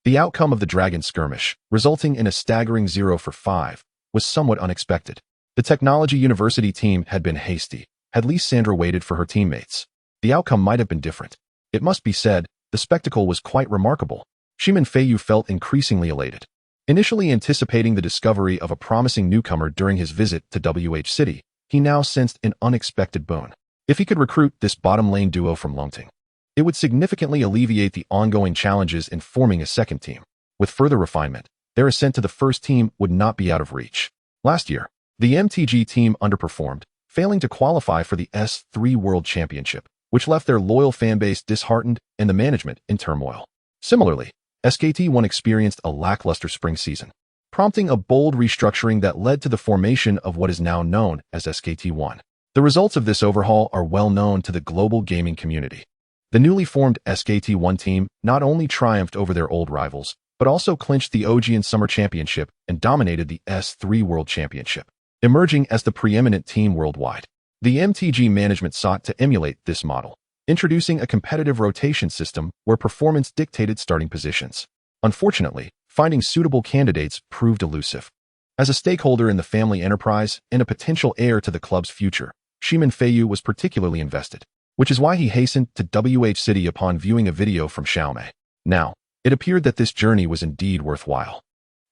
the outcome of the Dragon skirmish, resulting in a staggering 0-5, was somewhat unexpected. The Technology University team had been hasty. Had Lysandra waited for her teammates, the outcome might have been different. It must be said, the spectacle was quite remarkable. Shimin Feiyu felt increasingly elated. Initially anticipating the discovery of a promising newcomer during his visit to WH City, he now sensed an unexpected boon. If he could recruit this bottom lane duo from Longting, it would significantly alleviate the ongoing challenges in forming a second team. With further refinement, their ascent to the first team would not be out of reach. Last year, the MTG team underperformed, failing to qualify for the S3 World Championship, which left their loyal fanbase disheartened and the management in turmoil. Similarly, SKT1 experienced a lackluster spring season, prompting a bold restructuring that led to the formation of what is now known as SKT1. The results of this overhaul are well known to the global gaming community. The newly formed SKT1 team not only triumphed over their old rivals, but also clinched the Ogian Summer Championship and dominated the S3 World Championship, emerging as the preeminent team worldwide. The MTG management sought to emulate this model, introducing a competitive rotation system where performance dictated starting positions. Unfortunately, finding suitable candidates proved elusive. As a stakeholder in the family enterprise and a potential heir to the club's future, Shimin Feiyu was particularly invested, which is why he hastened to WH City upon viewing a video from Xiaomei. Now, it appeared that this journey was indeed worthwhile.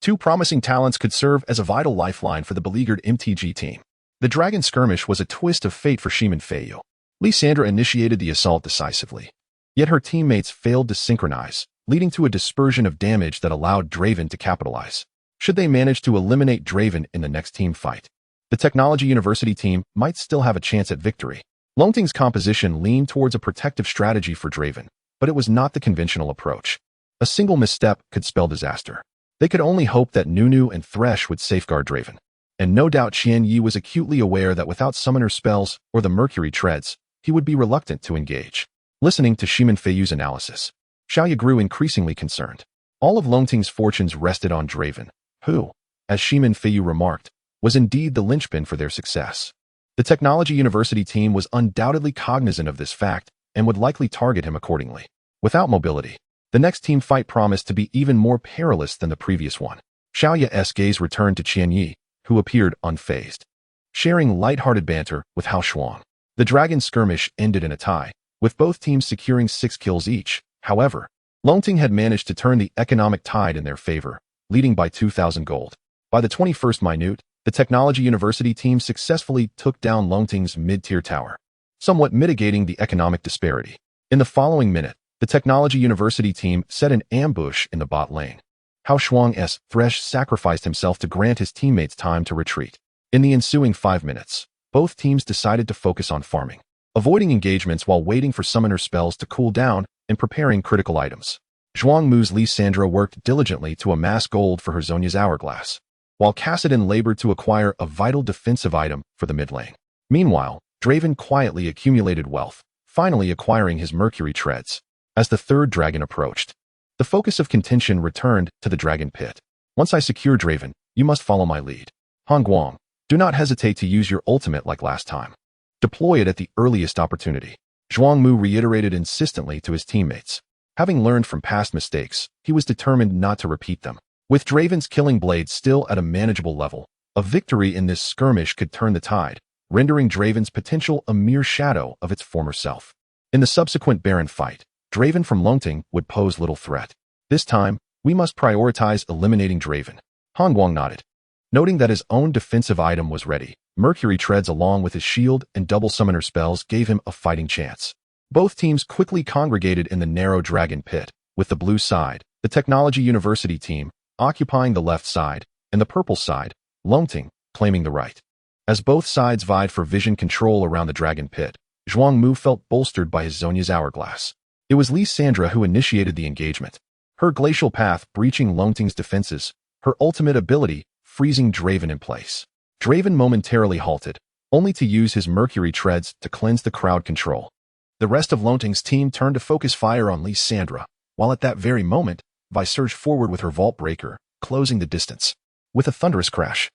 Two promising talents could serve as a vital lifeline for the beleaguered MTG team. The Dragon Skirmish was a twist of fate for Shimin Feiyu. Lysandra initiated the assault decisively, yet her teammates failed to synchronize, leading to a dispersion of damage that allowed Draven to capitalize. Should they manage to eliminate Draven in the next team fight, the Technology University team might still have a chance at victory. Longting's composition leaned towards a protective strategy for Draven, but it was not the conventional approach. A single misstep could spell disaster. They could only hope that Nunu and Thresh would safeguard Draven. And no doubt Qian Yi was acutely aware that without summoner spells or the Mercury treads, he would be reluctant to engage. Listening to Shimin Feiyu's analysis, Xiaoya grew increasingly concerned. All of Longting's fortunes rested on Draven, who, as Shimin Feiyu remarked, was indeed the linchpin for their success. The Technology University team was undoubtedly cognizant of this fact and would likely target him accordingly. Without mobility, the next team fight promised to be even more perilous than the previous one. Xiaoya's gaze returned to Qian Yi, who appeared unfazed, sharing light-hearted banter with Hao Shuang. The Dragon Skirmish ended in a tie, with both teams securing 6 kills each. However, Longting had managed to turn the economic tide in their favor, leading by 2,000 gold. By the 21st minute, the Technology University team successfully took down Longting's mid-tier tower, somewhat mitigating the economic disparity. In the following minute, the Technology University team set an ambush in the bot lane. Hao Shuang's Thresh sacrificed himself to grant his teammates time to retreat. In the ensuing 5 minutes, both teams decided to focus on farming, avoiding engagements while waiting for summoner spells to cool down and preparing critical items. Zhuangmu's Lysandra worked diligently to amass gold for her Zhonya's hourglass, while Kassadin labored to acquire a vital defensive item for the mid lane. Meanwhile, Draven quietly accumulated wealth, finally acquiring his Mercury treads. As the third dragon approached, the focus of contention returned to the dragon pit. Once I secure Draven, you must follow my lead. Han Guang, do not hesitate to use your ultimate like last time. Deploy it at the earliest opportunity. Zhuangmu reiterated insistently to his teammates. Having learned from past mistakes, he was determined not to repeat them. With Draven's killing blade still at a manageable level, a victory in this skirmish could turn the tide, rendering Draven's potential a mere shadow of its former self. In the subsequent Baron fight, Draven from Longting would pose little threat. This time, we must prioritize eliminating Draven. Han Guang nodded. Noting that his own defensive item was ready, Mercury treads along with his shield and double summoner spells gave him a fighting chance. Both teams quickly congregated in the narrow dragon pit, with the blue side, the Technology University team, occupying the left side, and the purple side, Longting, claiming the right. As both sides vied for vision control around the dragon pit, Zhuangmu felt bolstered by his Zhonya's hourglass. It was Lysandra who initiated the engagement. Her glacial path breaching Longting's defenses, her ultimate ability freezing Draven in place. Draven momentarily halted, only to use his Mercury treads to cleanse the crowd control. The rest of Longting's team turned to focus fire on Lysandra, while at that very moment, Vi surged forward with her Vault Breaker, closing the distance. With a thunderous crash,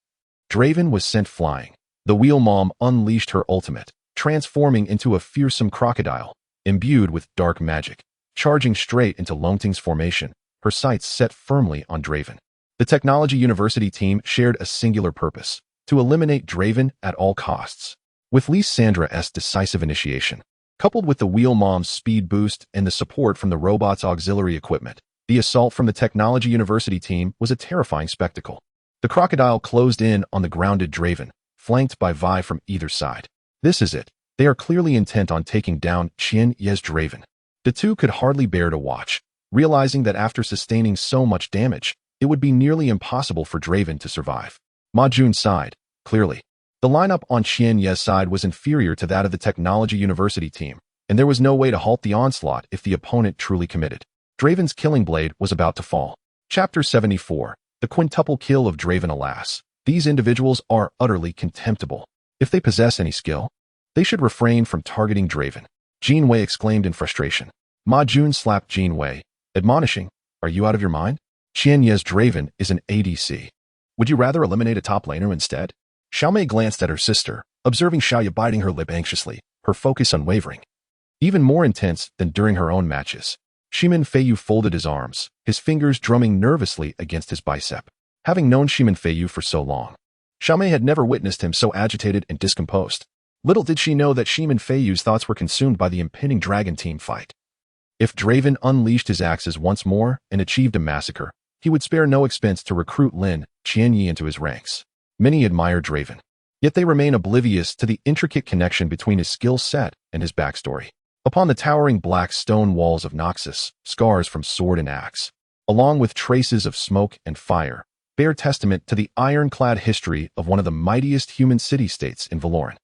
Draven was sent flying. The Wheel Mom unleashed her ultimate, transforming into a fearsome crocodile, imbued with dark magic, charging straight into Longting's formation, her sights set firmly on Draven. The Technology University team shared a singular purpose, to eliminate Draven at all costs. With Lysandra's decisive initiation, coupled with the Wheel Mom's speed boost and the support from the robot's auxiliary equipment, the assault from the Technology University team was a terrifying spectacle. The crocodile closed in on the grounded Draven, flanked by Vi from either side. This is it. They are clearly intent on taking down Qian Ye's Draven. The two could hardly bear to watch, realizing that after sustaining so much damage, it would be nearly impossible for Draven to survive. Ma Jun sighed, clearly. The lineup on Qian Ye's side was inferior to that of the Technology University team, and there was no way to halt the onslaught if the opponent truly committed. Draven's killing blade was about to fall. Chapter 74. The quintuple kill of Draven. Alas, these individuals are utterly contemptible. If they possess any skill, they should refrain from targeting Draven. Jin Wei exclaimed in frustration. Ma Jun slapped Jin Wei, admonishing, "Are you out of your mind? Qian Ye's Draven is an ADC. Would you rather eliminate a top laner instead?" Xiaomei glanced at her sister, observing Xiaoya biting her lip anxiously, her focus unwavering. Even more intense than during her own matches. Shimin Feiyu folded his arms, his fingers drumming nervously against his bicep. Having known Shimin Feiyu for so long, Xiaomei had never witnessed him so agitated and discomposed. Little did she know that Shimin Feiyu's thoughts were consumed by the impending dragon team fight. If Draven unleashed his axes once more and achieved a massacre, he would spare no expense to recruit Lin Qianyi into his ranks. Many admire Draven, yet they remain oblivious to the intricate connection between his skill set and his backstory. Upon the towering black stone walls of Noxus, scars from sword and axe, along with traces of smoke and fire, bear testament to the ironclad history of one of the mightiest human city-states in Valoran.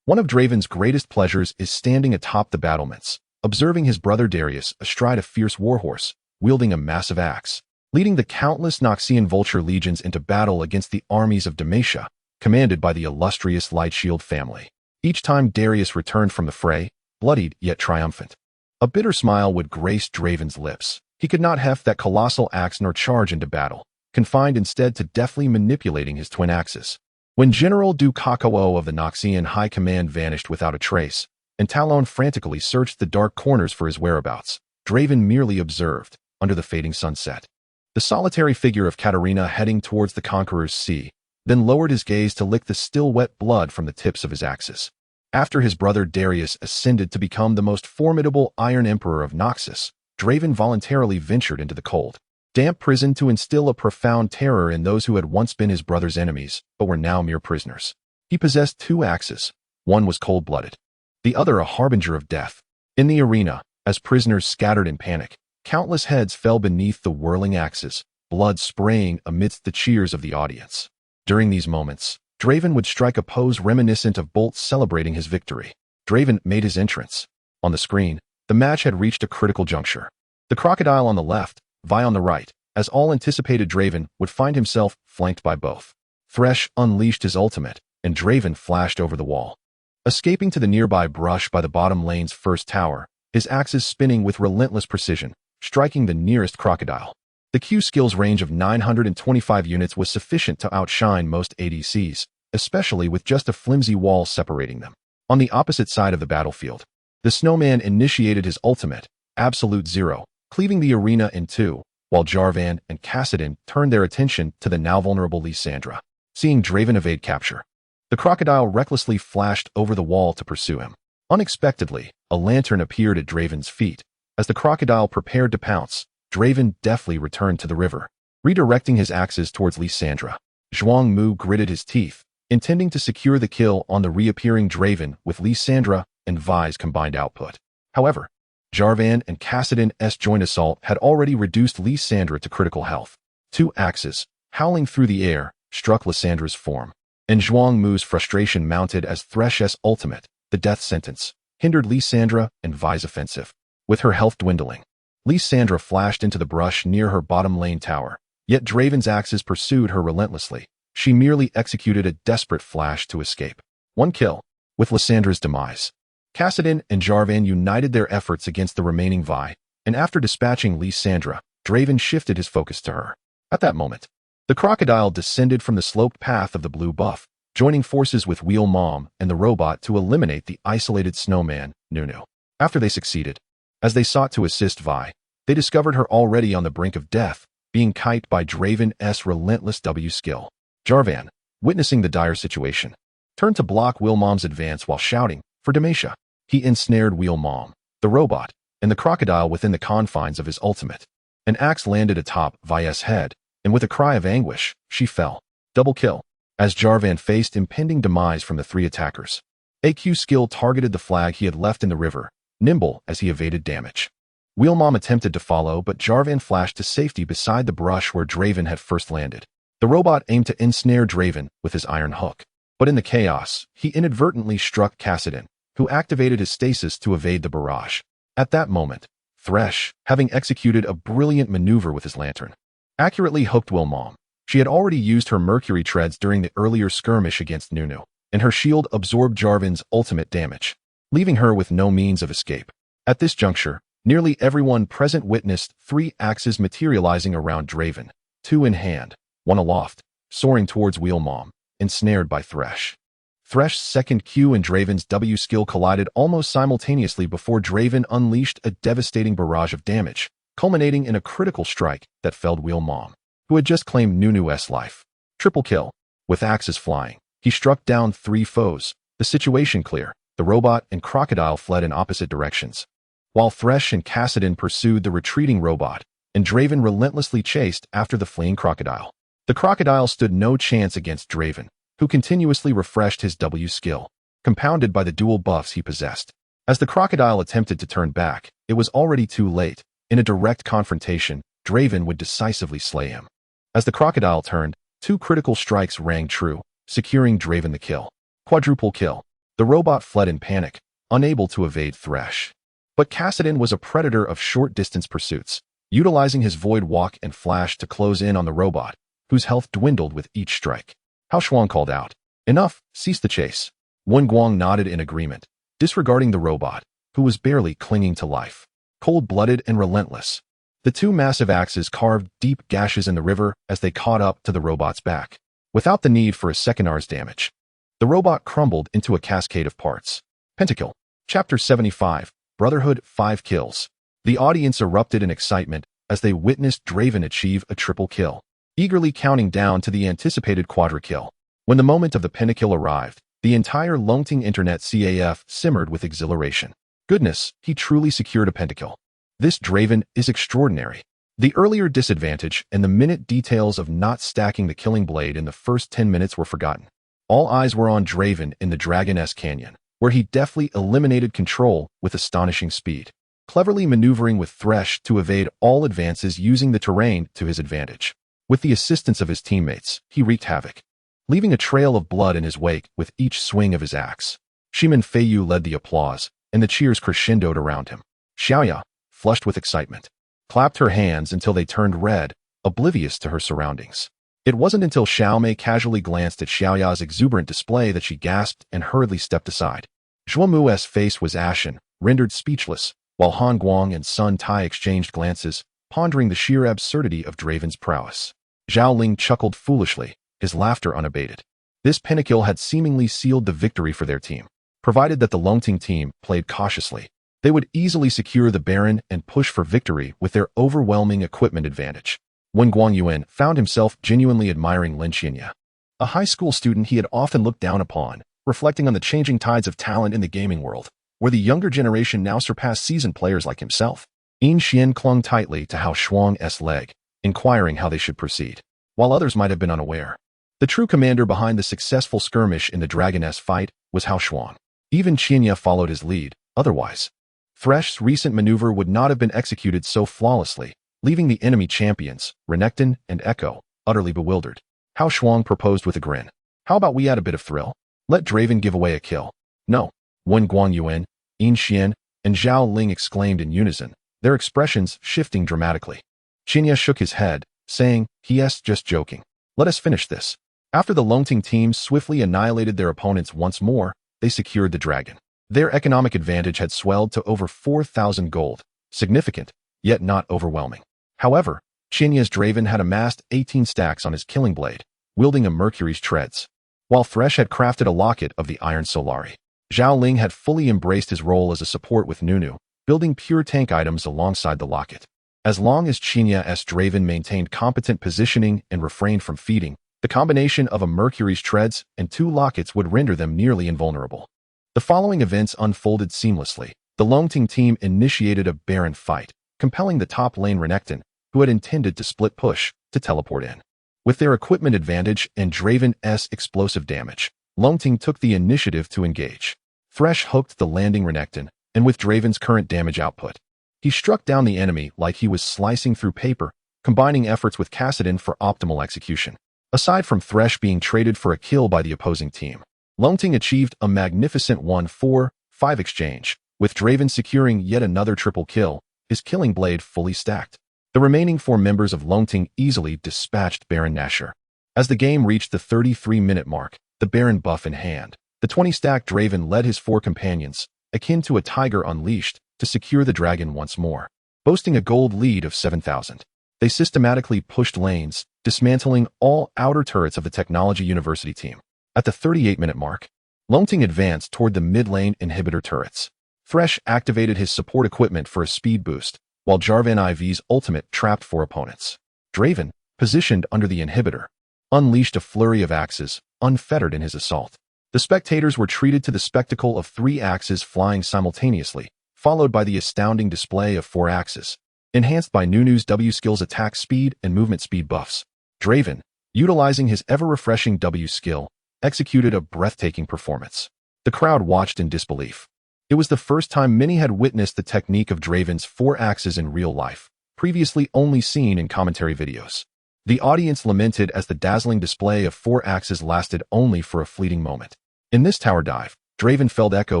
One of Draven's greatest pleasures is standing atop the battlements, observing his brother Darius astride a fierce warhorse, wielding a massive axe, leading the countless Noxian vulture legions into battle against the armies of Demacia, commanded by the illustrious Lightshield family. Each time Darius returned from the fray, bloodied yet triumphant, a bitter smile would grace Draven's lips. He could not heft that colossal axe nor charge into battle, confined instead to deftly manipulating his twin axes. When General Du Kakao of the Noxian High Command vanished without a trace, and Talon frantically searched the dark corners for his whereabouts, Draven merely observed, under the fading sunset, the solitary figure of Katarina heading towards the Conqueror's Sea, then lowered his gaze to lick the still wet blood from the tips of his axes. After his brother Darius ascended to become the most formidable Iron Emperor of Noxus, Draven voluntarily ventured into the cold, damp prison to instill a profound terror in those who had once been his brother's enemies, but were now mere prisoners. He possessed two axes. One was cold-blooded, the other a harbinger of death. In the arena, as prisoners scattered in panic, countless heads fell beneath the whirling axes, blood spraying amidst the cheers of the audience. During these moments, Draven would strike a pose reminiscent of Bolt celebrating his victory. Draven made his entrance. On the screen, the match had reached a critical juncture. The crocodile on the left, Vi on the right, as all anticipated Draven would find himself flanked by both. Thresh unleashed his ultimate, and Draven flashed over the wall. Escaping to the nearby brush by the bottom lane's first tower, his axes spinning with relentless precision, striking the nearest crocodile. The Q skill's range of 925 units was sufficient to outshine most ADCs, especially with just a flimsy wall separating them. On the opposite side of the battlefield, the snowman initiated his ultimate, Absolute Zero, cleaving the arena in two, while Jarvan and Kassadin turned their attention to the now vulnerable Lysandra. Seeing Draven evade capture, the crocodile recklessly flashed over the wall to pursue him. Unexpectedly, a lantern appeared at Draven's feet. As the crocodile prepared to pounce, Draven deftly returned to the river, redirecting his axes towards Lysandra. Zhuang Mu gritted his teeth, intending to secure the kill on the reappearing Draven with Lysandra and Vi's combined output. However, Jarvan and Kassadin's joint assault had already reduced Lysandra to critical health. Two axes, howling through the air, struck Lysandra's form, and Zhuang Mu's frustration mounted as Thresh's ultimate, the death sentence, hindered Lysandra and Vi's offensive. With her health dwindling, Lysandra flashed into the brush near her bottom lane tower, yet Draven's axes pursued her relentlessly. She merely executed a desperate flash to escape. One kill. With Lysandra's demise, Kassadin and Jarvan united their efforts against the remaining Vi, and after dispatching Lysandra, Draven shifted his focus to her. At that moment, the crocodile descended from the sloped path of the blue buff, joining forces with Wheel Mom and the robot to eliminate the isolated snowman, Nunu. After they succeeded, as they sought to assist Vi, they discovered her already on the brink of death, being kited by Draven's relentless W skill. Jarvan, witnessing the dire situation, turned to block Wheel Mom's advance while shouting for Demacia. He ensnared Wheel Mom, the robot, and the crocodile within the confines of his ultimate. An axe landed atop Vi's head, and with a cry of anguish, she fell. Double kill. As Jarvan faced impending demise from the three attackers, AQ skill targeted the flag he had left in the river, nimble as he evaded damage. Wheel Mom attempted to follow, but Jarvan flashed to safety beside the brush where Draven had first landed. The robot aimed to ensnare Draven with his iron hook, but in the chaos, he inadvertently struck Kassadin, who activated his stasis to evade the barrage. At that moment, Thresh, having executed a brilliant maneuver with his lantern, accurately hooked Wheel Mom, She had already used her Mercury treads during the earlier skirmish against Nunu, and her shield absorbed Jarvan's ultimate damage, leaving her with no means of escape. At this juncture, nearly everyone present witnessed 3 axes materializing around Draven, 2 in hand, 1 aloft, soaring towards Wheelmom, ensnared by Thresh. Thresh's second Q and Draven's W skill collided almost simultaneously before Draven unleashed a devastating barrage of damage, culminating in a critical strike that felled Wheelmom, who had just claimed Nunu's life. Triple kill. With axes flying, he struck down 3 foes. The situation clear. The robot and crocodile fled in opposite directions, while Thresh and Kassadin pursued the retreating robot, and Draven relentlessly chased after the fleeing crocodile. The crocodile stood no chance against Draven, who continuously refreshed his W skill, compounded by the dual buffs he possessed. As the crocodile attempted to turn back, it was already too late. In a direct confrontation, Draven would decisively slay him. As the crocodile turned, 2 critical strikes rang true, securing Draven the kill. Quadruple kill. The robot fled in panic, unable to evade Thresh. But Kassadin was a predator of short-distance pursuits, utilizing his Void Walk and Flash to close in on the robot, whose health dwindled with each strike. Huaxia called out, "Enough, cease the chase." Wen Guang nodded in agreement, disregarding the robot, who was barely clinging to life. Cold-blooded and relentless, the 2 massive axes carved deep gashes in the river as they caught up to the robot's back. Without the need for a second hour's damage, the robot crumbled into a cascade of parts. Pentacle. Chapter 75, Brotherhood 5 Kills. The audience erupted in excitement as they witnessed Draven achieve a triple kill, eagerly counting down to the anticipated quadra-kill. When the moment of the pinnacle arrived, the entire Longting Internet CAF simmered with exhilaration. Goodness, he truly secured a pentakill. This Draven is extraordinary. The earlier disadvantage and the minute details of not stacking the killing blade in the first 10 minutes were forgotten. All eyes were on Draven in the Dragoness Canyon, where he deftly eliminated control with astonishing speed, cleverly maneuvering with Thresh to evade all advances using the terrain to his advantage. With the assistance of his teammates, he wreaked havoc, leaving a trail of blood in his wake with each swing of his axe. Shiman Feiyu led the applause, and the cheers crescendoed around him. Huaxia, flushed with excitement, clapped her hands until they turned red, oblivious to her surroundings. It wasn't until Xiaomei casually glanced at Xiaoya's exuberant display that she gasped and hurriedly stepped aside. Zhuomu's face was ashen, rendered speechless, while Han Guang and Sun Tai exchanged glances, pondering the sheer absurdity of Draven's prowess. Zhao Ling chuckled foolishly, his laughter unabated. This pinnacle had seemingly sealed the victory for their team. Provided that the Longting team played cautiously, they would easily secure the Baron and push for victory with their overwhelming equipment advantage. Wen Guangyuan found himself genuinely admiring Lin Qinya, a high school student he had often looked down upon, reflecting on the changing tides of talent in the gaming world, where the younger generation now surpassed seasoned players like himself. Yin Xian clung tightly to Hao Shuang's leg, inquiring how they should proceed, while others might have been unaware. The true commander behind the successful skirmish in the Dragoness fight was Hao Shuang. Even Qinya followed his lead, otherwise Thresh's recent maneuver would not have been executed so flawlessly, leaving the enemy champions, Renekton and Echo, utterly bewildered. Hao Shuang proposed with a grin. "How about we add a bit of thrill? Let Draven give away a kill." "No." Wen Guangyuan, Yin Xian, and Zhao Ling exclaimed in unison, their expressions shifting dramatically. Qinya shook his head, saying, "Yes, just joking. Let us finish this." After the Longting team swiftly annihilated their opponents once more, they secured the dragon. Their economic advantage had swelled to over 4,000 gold, significant, yet not overwhelming. However, Chinya's Draven had amassed 18 stacks on his killing blade, wielding a Mercury's treads, while Thresh had crafted a locket of the Iron Solari. Zhao Ling had fully embraced his role as a support with Nunu, building pure tank items alongside the locket. As long as Chinya's Draven maintained competent positioning and refrained from feeding, the combination of a Mercury's treads and 2 lockets would render them nearly invulnerable. The following events unfolded seamlessly. The Longting team initiated a Baron fight, compelling the top lane Renekton, who had intended to split push, to teleport in. With their equipment advantage and Draven's explosive damage, Longting took the initiative to engage. Thresh hooked the landing Renekton, and with Draven's current damage output, he struck down the enemy like he was slicing through paper, combining efforts with Kassadin for optimal execution. Aside from Thresh being traded for a kill by the opposing team, Longting achieved a magnificent 1-4-5 exchange, with Draven securing yet another triple kill, his killing blade fully stacked. The remaining 4 members of Longting easily dispatched Baron Nashor, As the game reached the 33-minute mark, the Baron buff in hand, the 20-stack Draven led his 4 companions, akin to a tiger unleashed, to secure the dragon once more. Boasting a gold lead of 7,000. They systematically pushed lanes, dismantling all outer turrets of the Technology University team. At the 38-minute mark, Longting advanced toward the mid-lane inhibitor turrets. Thresh activated his support equipment for a speed boost, while Jarvan IV's ultimate trapped 4 opponents. Draven, positioned under the inhibitor, unleashed a flurry of axes, unfettered in his assault. The spectators were treated to the spectacle of 3 axes flying simultaneously, followed by the astounding display of 4 axes, enhanced by Nunu's W skill's attack speed and movement speed buffs. Draven, utilizing his ever-refreshing W skill, executed a breathtaking performance. The crowd watched in disbelief. It was the first time many had witnessed the technique of Draven's 4 axes in real life, previously only seen in commentary videos. The audience lamented as the dazzling display of 4 axes lasted only for a fleeting moment. In this tower dive, Draven felled Echo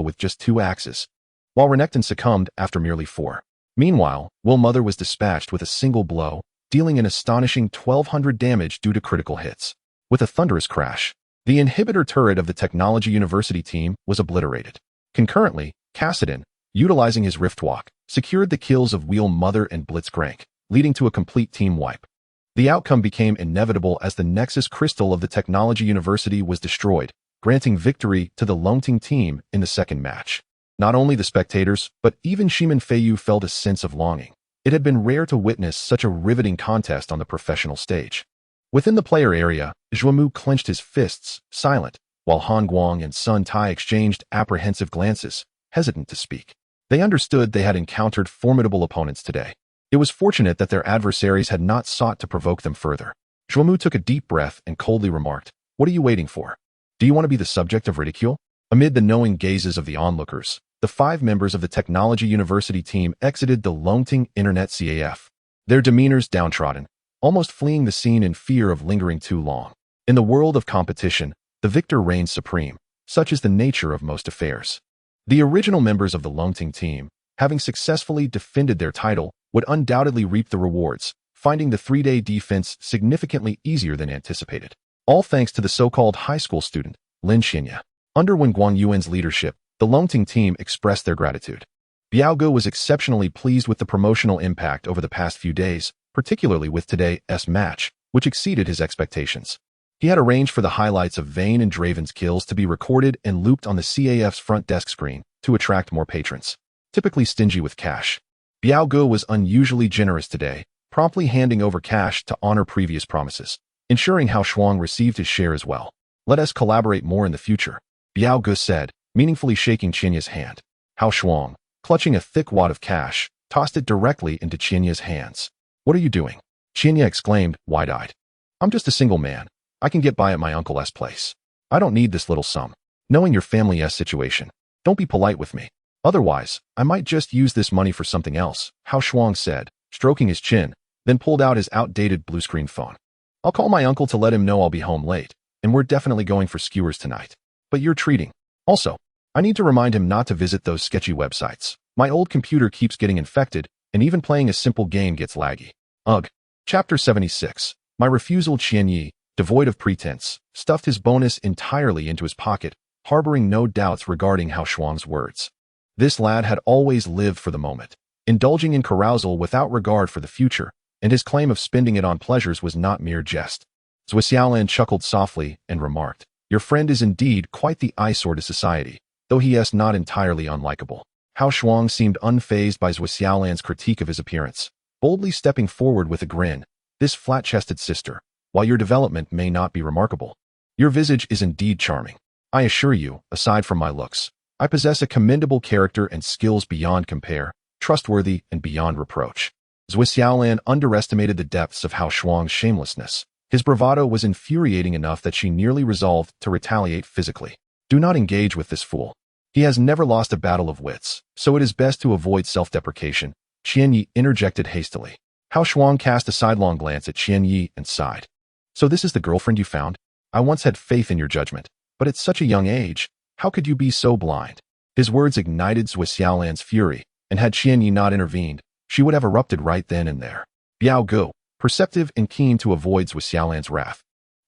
with just 2 axes, while Renekton succumbed after merely 4. Meanwhile, Will Mother was dispatched with a single blow, dealing an astonishing 1,200 damage due to critical hits. With a thunderous crash, the inhibitor turret of the Technology University team was obliterated. Concurrently, Kassadin, utilizing his Riftwalk, secured the kills of Will Mother and Blitzcrank, leading to a complete team wipe. The outcome became inevitable as the Nexus Crystal of the Technology University was destroyed, granting victory to the Longting team in the second match. Not only the spectators, but even Shimin Feiyu felt a sense of longing. It had been rare to witness such a riveting contest on the professional stage. Within the player area, Zhuemu clenched his fists, silent, while Han Guang and Sun Tai exchanged apprehensive glances, hesitant to speak. They understood they had encountered formidable opponents today. It was fortunate that their adversaries had not sought to provoke them further. Zhuemu took a deep breath and coldly remarked, "What are you waiting for? Do you want to be the subject of ridicule?" Amid the knowing gazes of the onlookers, the 5 members of the Technology University team exited the Longting Internet CAF. Their demeanors downtrodden, almost fleeing the scene in fear of lingering too long. In the world of competition, the victor reigns supreme. Such is the nature of most affairs. The original members of the Longting team, having successfully defended their title, would undoubtedly reap the rewards, finding the 3-day defense significantly easier than anticipated. All thanks to the so-called high school student, Lin Xinya. Under Wen Guangyuan's leadership, the Longting team expressed their gratitude. Biaoge was exceptionally pleased with the promotional impact over the past few days, particularly with today's match, which exceeded his expectations. He had arranged for the highlights of Vayne and Draven's kills to be recorded and looped on the CAF's front desk screen to attract more patrons. Typically stingy with cash, Biaoge was unusually generous today, promptly handing over cash to honor previous promises, ensuring Hao Shuang received his share as well. "Let us collaborate more in the future," Biaoge said, meaningfully shaking Qianya's hand. Hao Shuang, clutching a thick wad of cash, tossed it directly into Qianya's hands. "What are you doing?" Qianya exclaimed, wide-eyed. "I'm just a single man. I can get by at my uncle's place. I don't need this little sum. Knowing your family's situation, don't be polite with me. Otherwise, I might just use this money for something else," Hao Shuang said, stroking his chin, then pulled out his outdated blue-screen phone. "I'll call my uncle to let him know I'll be home late, and we're definitely going for skewers tonight. But you're treating. Also, I need to remind him not to visit those sketchy websites. My old computer keeps getting infected, and even playing a simple game gets laggy." Ugh. Chapter 76. My refusal. Qianyi, devoid of pretense, stuffed his bonus entirely into his pocket, harboring no doubts regarding Hao Shuang's words. This lad had always lived for the moment, indulging in carousal without regard for the future, and his claim of spending it on pleasures was not mere jest. Zhuo Xiaolan chuckled softly and remarked, "Your friend is indeed quite the eyesore to society, though he is not entirely unlikable." Hao Shuang seemed unfazed by Zhuo Xiaolan's critique of his appearance, boldly stepping forward with a grin. "This flat-chested sister, while your development may not be remarkable, your visage is indeed charming. I assure you, aside from my looks, I possess a commendable character and skills beyond compare, trustworthy and beyond reproach." Zhuo Xiaolan underestimated the depths of Hao Shuang's shamelessness. His bravado was infuriating enough that she nearly resolved to retaliate physically. "Do not engage with this fool. He has never lost a battle of wits, so it is best to avoid self-deprecation," Qianyi interjected hastily. Hao Shuang cast a sidelong glance at Qianyi and sighed. "So this is the girlfriend you found? I once had faith in your judgment, but at such a young age, how could you be so blind?" His words ignited Zhuo Xiaolan's fury, and had Qianyi not intervened, she would have erupted right then and there. Biaoge, perceptive and keen to avoid Zhuo Xiaolan's wrath,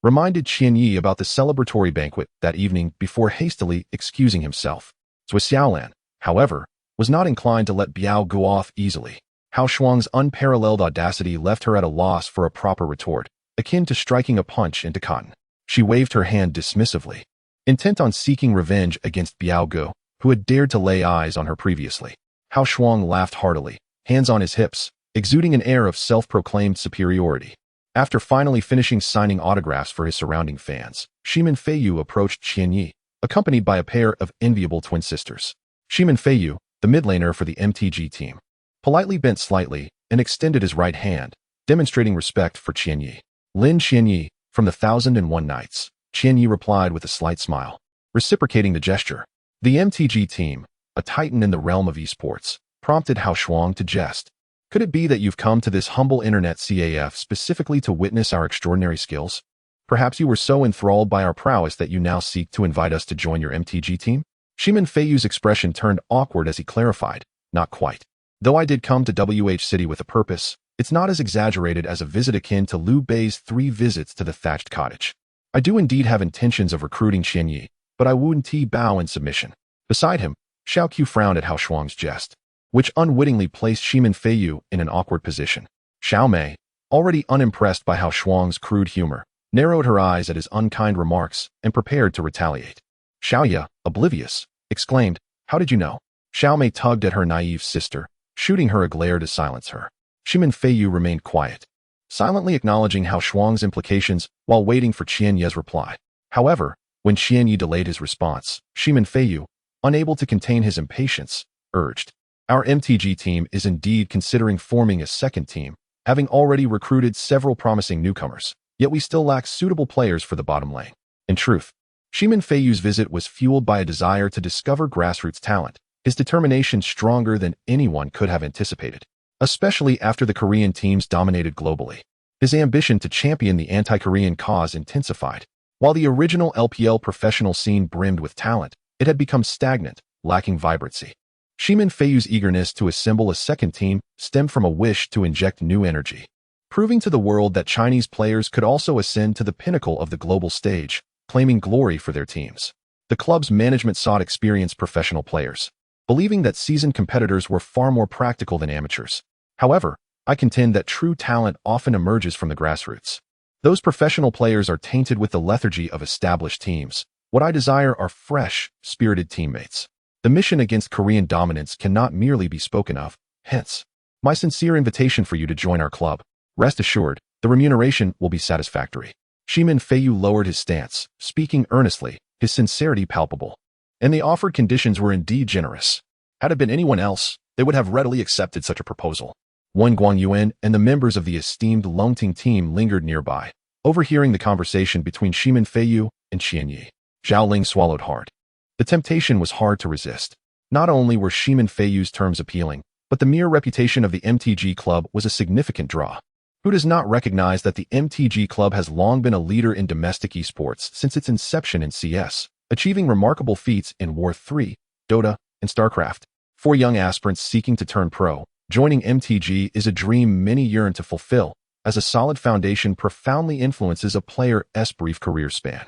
reminded Qianyi about the celebratory banquet that evening before hastily excusing himself. Zhou Xiaolan, however, was not inclined to let Biao go off easily. Hao Shuang's unparalleled audacity left her at a loss for a proper retort, akin to striking a punch into cotton. She waved her hand dismissively, intent on seeking revenge against Biao Gu, who had dared to lay eyes on her previously. Hao Shuang laughed heartily, hands on his hips, exuding an air of self-proclaimed superiority. After finally finishing signing autographs for his surrounding fans, Shimin Feiyu approached Qianyi, accompanied by a pair of enviable twin sisters. Shimin Feiyu, the mid laner for the MTG team, politely bent slightly and extended his right hand, demonstrating respect for Qianyi. Lin Qianyi, from the 1001 Nights, Qianyi replied with a slight smile, reciprocating the gesture. The MTG team, a titan in the realm of eSports, prompted Hao Shuang to jest. Could it be that you've come to this humble internet CAF specifically to witness our extraordinary skills? Perhaps you were so enthralled by our prowess that you now seek to invite us to join your MTG team? Shimin Feiyu's expression turned awkward as he clarified, not quite. Though I did come to WH City with a purpose, it's not as exaggerated as a visit akin to Liu Bei's 3 visits to the thatched cottage. I do indeed have intentions of recruiting Qianyi, but I wouldn't bow in submission. Beside him, Xiao Qiu frowned at Hao Shuang's jest, which unwittingly placed Shimin Feiyu in an awkward position. Xiao Mei, already unimpressed by Hao Shuang's crude humor, narrowed her eyes at his unkind remarks and prepared to retaliate. Xiaoya, oblivious, exclaimed, "How did you know?" Xiao Mei tugged at her naive sister, shooting her a glare to silence her. Shimin Feiyu remained quiet, silently acknowledging Hao Shuang's implications while waiting for Qianyi's reply. However, when Qianyi delayed his response, Shimin Feiyu, unable to contain his impatience, urged, "Our MTG team is indeed considering forming a second team, having already recruited several promising newcomers, yet we still lack suitable players for the bottom lane." In truth, Shimin Feiyu's visit was fueled by a desire to discover grassroots talent, his determination stronger than anyone could have anticipated, especially after the Korean teams dominated globally. His ambition to champion the anti-Korean cause intensified. While the original LPL professional scene brimmed with talent, it had become stagnant, lacking vibrancy. Shimin Feiyu's eagerness to assemble a second team stemmed from a wish to inject new energy, proving to the world that Chinese players could also ascend to the pinnacle of the global stage, claiming glory for their teams. The club's management sought experienced professional players, believing that seasoned competitors were far more practical than amateurs. However, I contend that true talent often emerges from the grassroots. Those professional players are tainted with the lethargy of established teams. What I desire are fresh, spirited teammates. The mission against Korean dominance cannot merely be spoken of, hence, my sincere invitation for you to join our club. Rest assured, the remuneration will be satisfactory. Shimin Feiyu lowered his stance, speaking earnestly, his sincerity palpable. And the offered conditions were indeed generous. Had it been anyone else, they would have readily accepted such a proposal. Wen Guangyuan and the members of the esteemed Longting team lingered nearby, overhearing the conversation between Shimin Feiyu and Qianyi. Zhao Ling swallowed hard. The temptation was hard to resist. Not only were Shimin Feiyu's terms appealing, but the mere reputation of the MTG club was a significant draw. Who does not recognize that the MTG club has long been a leader in domestic esports since its inception in CS, achieving remarkable feats in War 3, Dota, and StarCraft? For young aspirants seeking to turn pro, joining MTG is a dream many yearn to fulfill, as a solid foundation profoundly influences a player's brief career span.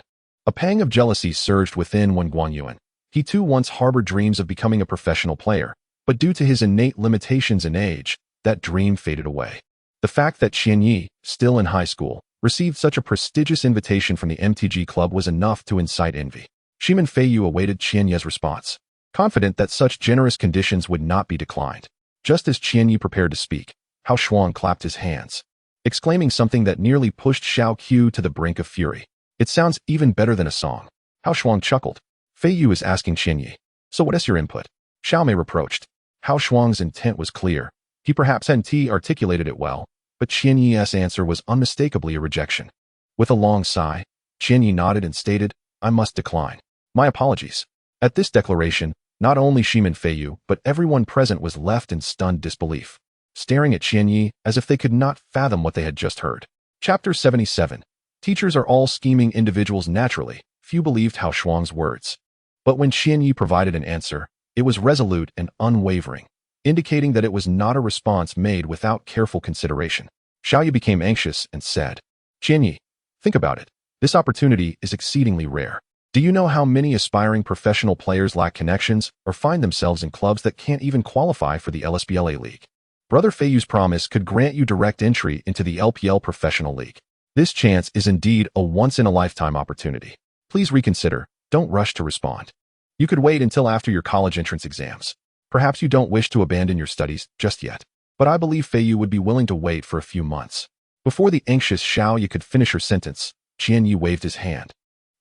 A pang of jealousy surged within Wen Guangyuan. He too once harbored dreams of becoming a professional player, but due to his innate limitations in age, that dream faded away. The fact that Qianyi, still in high school, received such a prestigious invitation from the MTG club was enough to incite envy. Shimin Feiyu awaited Qianyi's response, confident that such generous conditions would not be declined. Just as Qianyi prepared to speak, Hao Shuang clapped his hands, exclaiming something that nearly pushed Xiao Qiu to the brink of fury. "It sounds even better than a song." Hao Shuang chuckled. Feiyu is asking Qianyi, "So what is your input?" Xiao Mei reproached. Hao Shuang's intent was clear. He perhaps hadn't articulated it well, but Qianyi's answer was unmistakably a rejection. With a long sigh, Qianyi nodded and stated, "I must decline. My apologies." At this declaration, not only Shimin Feiyu, but everyone present was left in stunned disbelief, staring at Qianyi as if they could not fathom what they had just heard. Chapter 77. Teachers are all scheming individuals naturally. Few believed Hao Shuang's words. But when Qianyi provided an answer, it was resolute and unwavering, indicating that it was not a response made without careful consideration. Xiaoyu became anxious and said, "Qianyi, think about it. This opportunity is exceedingly rare. Do you know how many aspiring professional players lack connections or find themselves in clubs that can't even qualify for the LSBLA League? Brother Feiyu's promise could grant you direct entry into the LPL Professional League. This chance is indeed a once-in-a-lifetime opportunity. Please reconsider. Don't rush to respond. You could wait until after your college entrance exams. Perhaps you don't wish to abandon your studies just yet, but I believe Feiyu would be willing to wait for a few months. Before the anxious Xiaoya could finish her sentence, Qianyi waved his hand,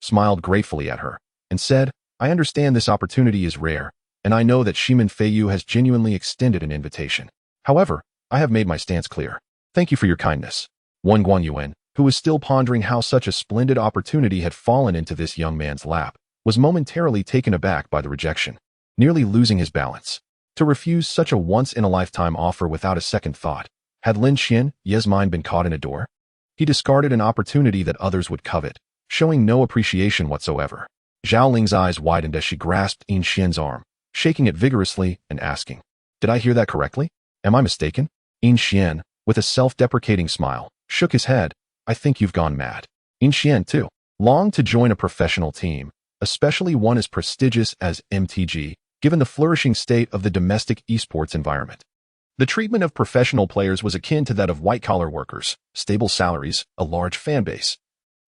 smiled gratefully at her, and said, I understand this opportunity is rare, and I know that Shimin Feiyu has genuinely extended an invitation. However, I have made my stance clear. Thank you for your kindness. Wen Guanyuan, who was still pondering how such a splendid opportunity had fallen into this young man's lap, was momentarily taken aback by the rejection, nearly losing his balance. To refuse such a once-in-a-lifetime offer without a second thought, had Lin Xianye's mind been caught in a door? He discarded an opportunity that others would covet, showing no appreciation whatsoever. Zhao Ling's eyes widened as she grasped Yin Xian's arm, shaking it vigorously and asking, Did I hear that correctly? Am I mistaken? Yin Xian, with a self-deprecating smile, shook his head. I think you've gone mad. Yin Xian, too, longed to join a professional team, especially one as prestigious as MTG, given the flourishing state of the domestic eSports environment. The treatment of professional players was akin to that of white-collar workers, stable salaries, a large fan base,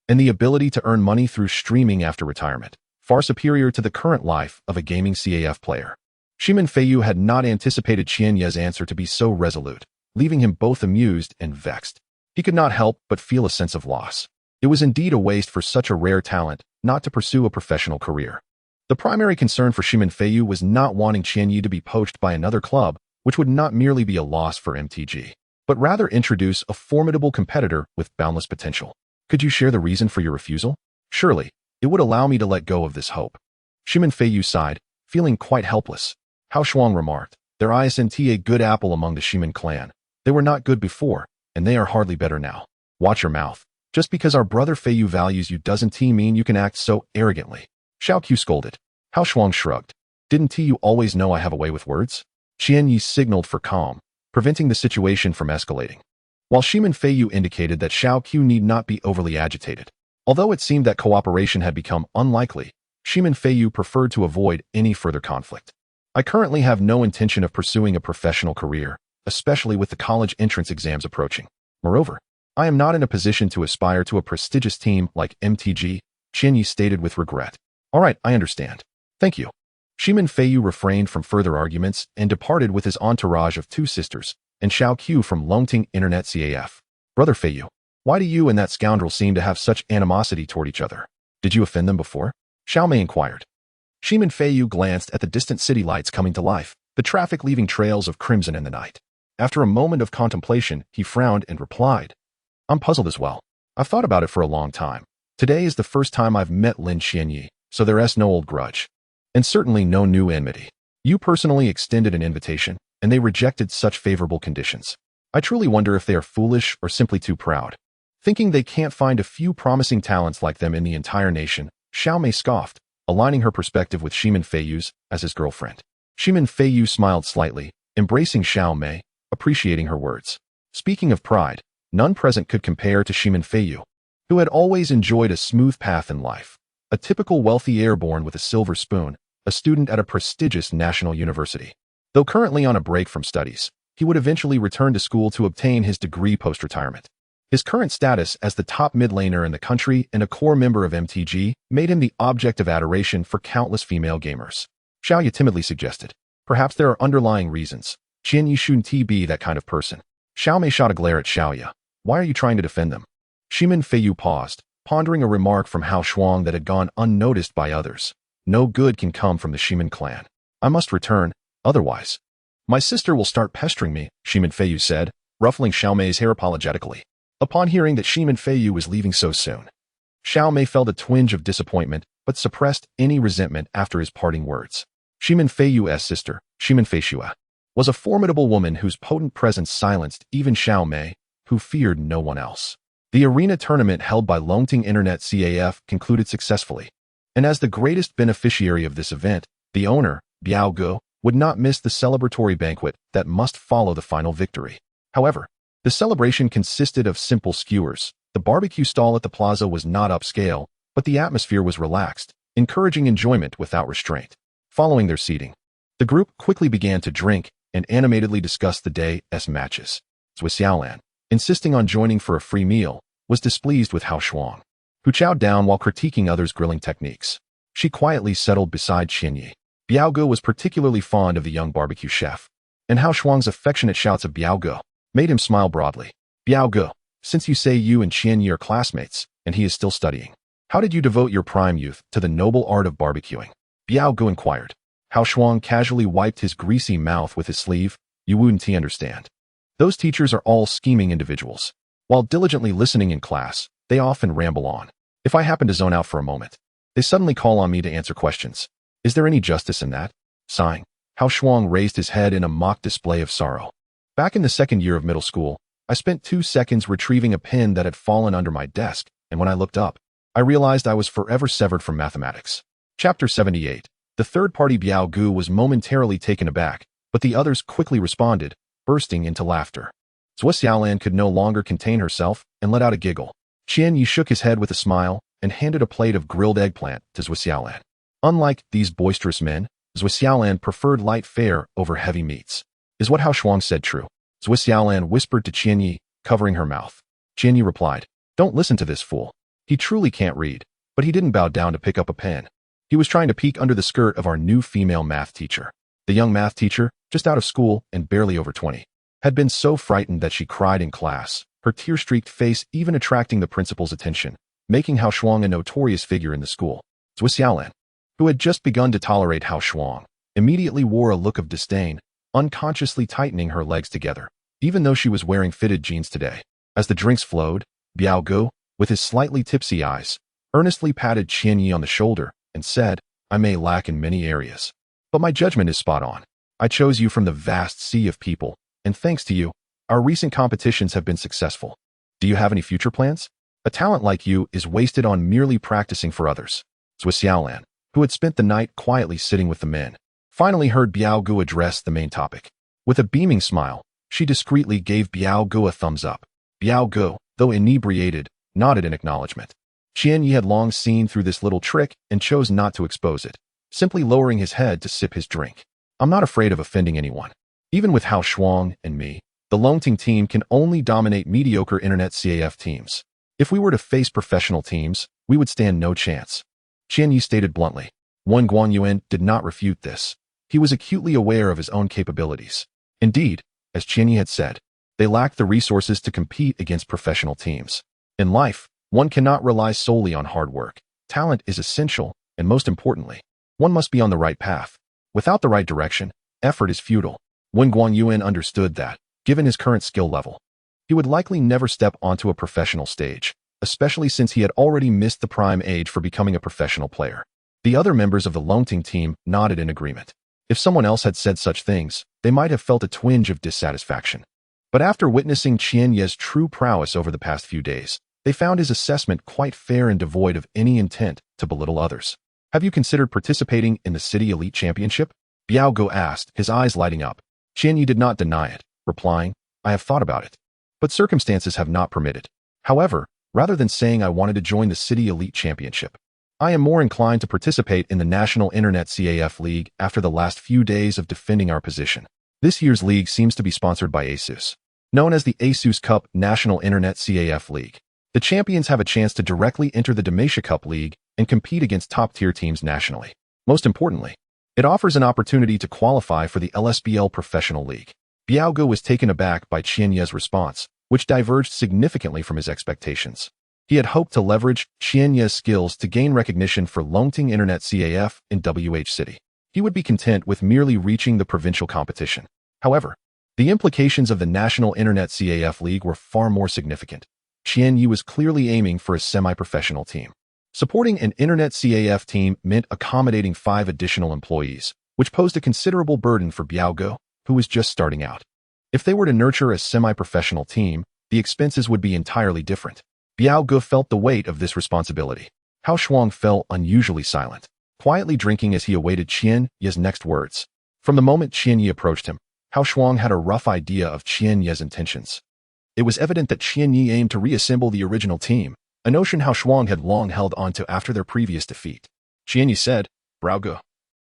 and the ability to earn money through streaming after retirement, far superior to the current life of a gaming CAF player. Shimin Feiyu had not anticipated Qianye's answer to be so resolute, leaving him both amused and vexed. He could not help but feel a sense of loss. It was indeed a waste for such a rare talent not to pursue a professional career. The primary concern for Shimin Feiyu was not wanting Qianyi to be poached by another club, which would not merely be a loss for MTG, but rather introduce a formidable competitor with boundless potential. Could you share the reason for your refusal? Surely, it would allow me to let go of this hope. Shimin Feiyu sighed, feeling quite helpless. Hao Shuang remarked, There isn't a good apple among the Shimin clan. They were not good before, and they are hardly better now. Watch your mouth. Just because our brother Feiyu values you doesn't mean you can act so arrogantly. Xiao Qiu scolded. Hao Shuang shrugged. Didn't you always know I have a way with words? Qianyi signaled for calm, preventing the situation from escalating, while Shimin Feiyu indicated that Xiao Qiu need not be overly agitated. Although it seemed that cooperation had become unlikely, Shimin Feiyu preferred to avoid any further conflict. I currently have no intention of pursuing a professional career, especially with the college entrance exams approaching. Moreover, I am not in a position to aspire to a prestigious team like MTG, Qianyi stated with regret. All right, I understand. Thank you. Shimin Feiyu refrained from further arguments and departed with his entourage of two sisters and Xiao Qiu from Longting Internet CAF. Brother Feiyu, why do you and that scoundrel seem to have such animosity toward each other? Did you offend them before? Xiao Mei inquired. Shimin Feiyu glanced at the distant city lights coming to life, the traffic leaving trails of crimson in the night. After a moment of contemplation, he frowned and replied, I'm puzzled as well. I've thought about it for a long time. Today is the first time I've met Lin Xianyi, so there's no old grudge. And certainly no new enmity. You personally extended an invitation, and they rejected such favorable conditions. I truly wonder if they are foolish or simply too proud. Thinking they can't find a few promising talents like them in the entire nation, Xiao Mei scoffed, aligning her perspective with Shimin Feiyu's as his girlfriend. Shimin Feiyu smiled slightly, embracing Xiao Mei, appreciating her words. Speaking of pride, none present could compare to Shimin Feiyu, who had always enjoyed a smooth path in life. A typical wealthy airborne with a silver spoon, a student at a prestigious national university. Though currently on a break from studies, he would eventually return to school to obtain his degree post-retirement. His current status as the top mid laner in the country and a core member of MTG made him the object of adoration for countless female gamers. Xiaoya timidly suggested, perhaps there are underlying reasons. Qianyi shouldn't be that kind of person. Xiao Mei shot a glare at Xiaoya. Why are you trying to defend them? Shimin Feiyu paused, pondering a remark from Hao Shuang that had gone unnoticed by others. No good can come from the Shimin clan. I must return, otherwise. My sister will start pestering me, Shimin Feiyu said, ruffling Xiao Mei's hair apologetically. Upon hearing that Shimin Feiyu was leaving so soon, Xiao Mei felt a twinge of disappointment, but suppressed any resentment after his parting words. Shimin Feiyu's sister, Shimin Feishua, was a formidable woman whose potent presence silenced even Xiao Mei, who feared no one else. The arena tournament held by Longting Internet CAF concluded successfully, and as the greatest beneficiary of this event, the owner, Biao Gu, would not miss the celebratory banquet that must follow the final victory. However, the celebration consisted of simple skewers, The barbecue stall at the plaza was not upscale, but the atmosphere was relaxed, encouraging enjoyment without restraint. Following their seating, the group quickly began to drink and animatedly discuss the day's matches. Zhou Xiaolan, insisting on joining for a free meal, was displeased with Hao Shuang, who chowed down while critiquing others' grilling techniques. She quietly settled beside Qianyi. Biaoge was particularly fond of the young barbecue chef, and Hao Shuang's affectionate shouts of Biaoge made him smile broadly. Biaoge, since you say you and Qianyi are classmates, and he is still studying, how did you devote your prime youth to the noble art of barbecuing? Biaoge inquired. Hao Shuang casually wiped his greasy mouth with his sleeve. You wouldn't understand. Those teachers are all scheming individuals. While diligently listening in class, they often ramble on. If I happen to zone out for a moment, they suddenly call on me to answer questions. Is there any justice in that? Sighing, Hao Shuang raised his head in a mock display of sorrow. Back in the second year of middle school, I spent 2 seconds retrieving a pin that had fallen under my desk, and when I looked up, I realized I was forever severed from mathematics. Chapter 78. The third-party Biaoge was momentarily taken aback, but the others quickly responded, bursting into laughter. Zhou Xiaolan could no longer contain herself and let out a giggle. Qianyi shook his head with a smile and handed a plate of grilled eggplant to Zhou Xiaolan. Unlike these boisterous men, Zhou Xiaolan preferred light fare over heavy meats. Is what Hao Shuang said true? Zhou Xiaolan whispered to Qianyi, covering her mouth. Qianyi replied, Don't listen to this fool. He truly can't read, but he didn't bow down to pick up a pen. He was trying to peek under the skirt of our new female math teacher. The young math teacher, just out of school and barely over 20, had been so frightened that she cried in class, her tear-streaked face even attracting the principal's attention, making Hao Shuang a notorious figure in the school. Zhou Xiaolan, who had just begun to tolerate Hao Shuang, immediately wore a look of disdain, unconsciously tightening her legs together, even though she was wearing fitted jeans today. As the drinks flowed, Biaoge, with his slightly tipsy eyes, earnestly patted Qianyi on the shoulder and said, I may lack in many areas, but my judgment is spot on. I chose you from the vast sea of people, and thanks to you, our recent competitions have been successful. Do you have any future plans? A talent like you is wasted on merely practicing for others. Zhou Xiaolan, who had spent the night quietly sitting with the men, finally heard Biaoge address the main topic. With a beaming smile, she discreetly gave Biaoge a thumbs up. Biaoge, though inebriated, nodded in acknowledgement. Qianyi had long seen through this little trick and chose not to expose it, simply lowering his head to sip his drink. I'm not afraid of offending anyone. Even with Hao Shuang and me, the Longting team can only dominate mediocre internet CAF teams. If we were to face professional teams, we would stand no chance. Qianyi stated bluntly. Wen Guanyuan did not refute this. He was acutely aware of his own capabilities. Indeed, as Qianyi had said, they lacked the resources to compete against professional teams. In life, one cannot rely solely on hard work. Talent is essential, and most importantly, one must be on the right path. Without the right direction, effort is futile. Wen Guanyuan understood that, given his current skill level, he would likely never step onto a professional stage, especially since he had already missed the prime age for becoming a professional player. The other members of the Longting team nodded in agreement. If someone else had said such things, they might have felt a twinge of dissatisfaction. But after witnessing Qianyi's true prowess over the past few days, they found his assessment quite fair and devoid of any intent to belittle others. Have you considered participating in the City Elite Championship? Biaoge asked, his eyes lighting up. Qianyi did not deny it, replying, I have thought about it, but circumstances have not permitted. However, rather than saying I wanted to join the City Elite Championship, I am more inclined to participate in the National Internet CAF League after the last few days of defending our position. This year's league seems to be sponsored by ASUS, known as the ASUS Cup National Internet CAF League. The champions have a chance to directly enter the Demacia Cup League and compete against top-tier teams nationally. Most importantly, it offers an opportunity to qualify for the LSBL Professional League. Biaoge was taken aback by Qianyi's response, which diverged significantly from his expectations. He had hoped to leverage Qianyi's skills to gain recognition for Longting Internet CAF in WH City. He would be content with merely reaching the provincial competition. However, the implications of the National Internet CAF League were far more significant. Qianyi was clearly aiming for a semi-professional team. Supporting an Internet CAF team meant accommodating 5 additional employees, which posed a considerable burden for Biaoge, who was just starting out. If they were to nurture a semi-professional team, the expenses would be entirely different. Biaoge felt the weight of this responsibility. Hao Shuang fell unusually silent, quietly drinking as he awaited Qianyi's next words. From the moment Qianyi approached him, Hao Shuang had a rough idea of Qianyi's intentions. It was evident that Qian Yi aimed to reassemble the original team, a notion Hao Shuang had long held onto after their previous defeat. Qian Yi said, "Brao Ge,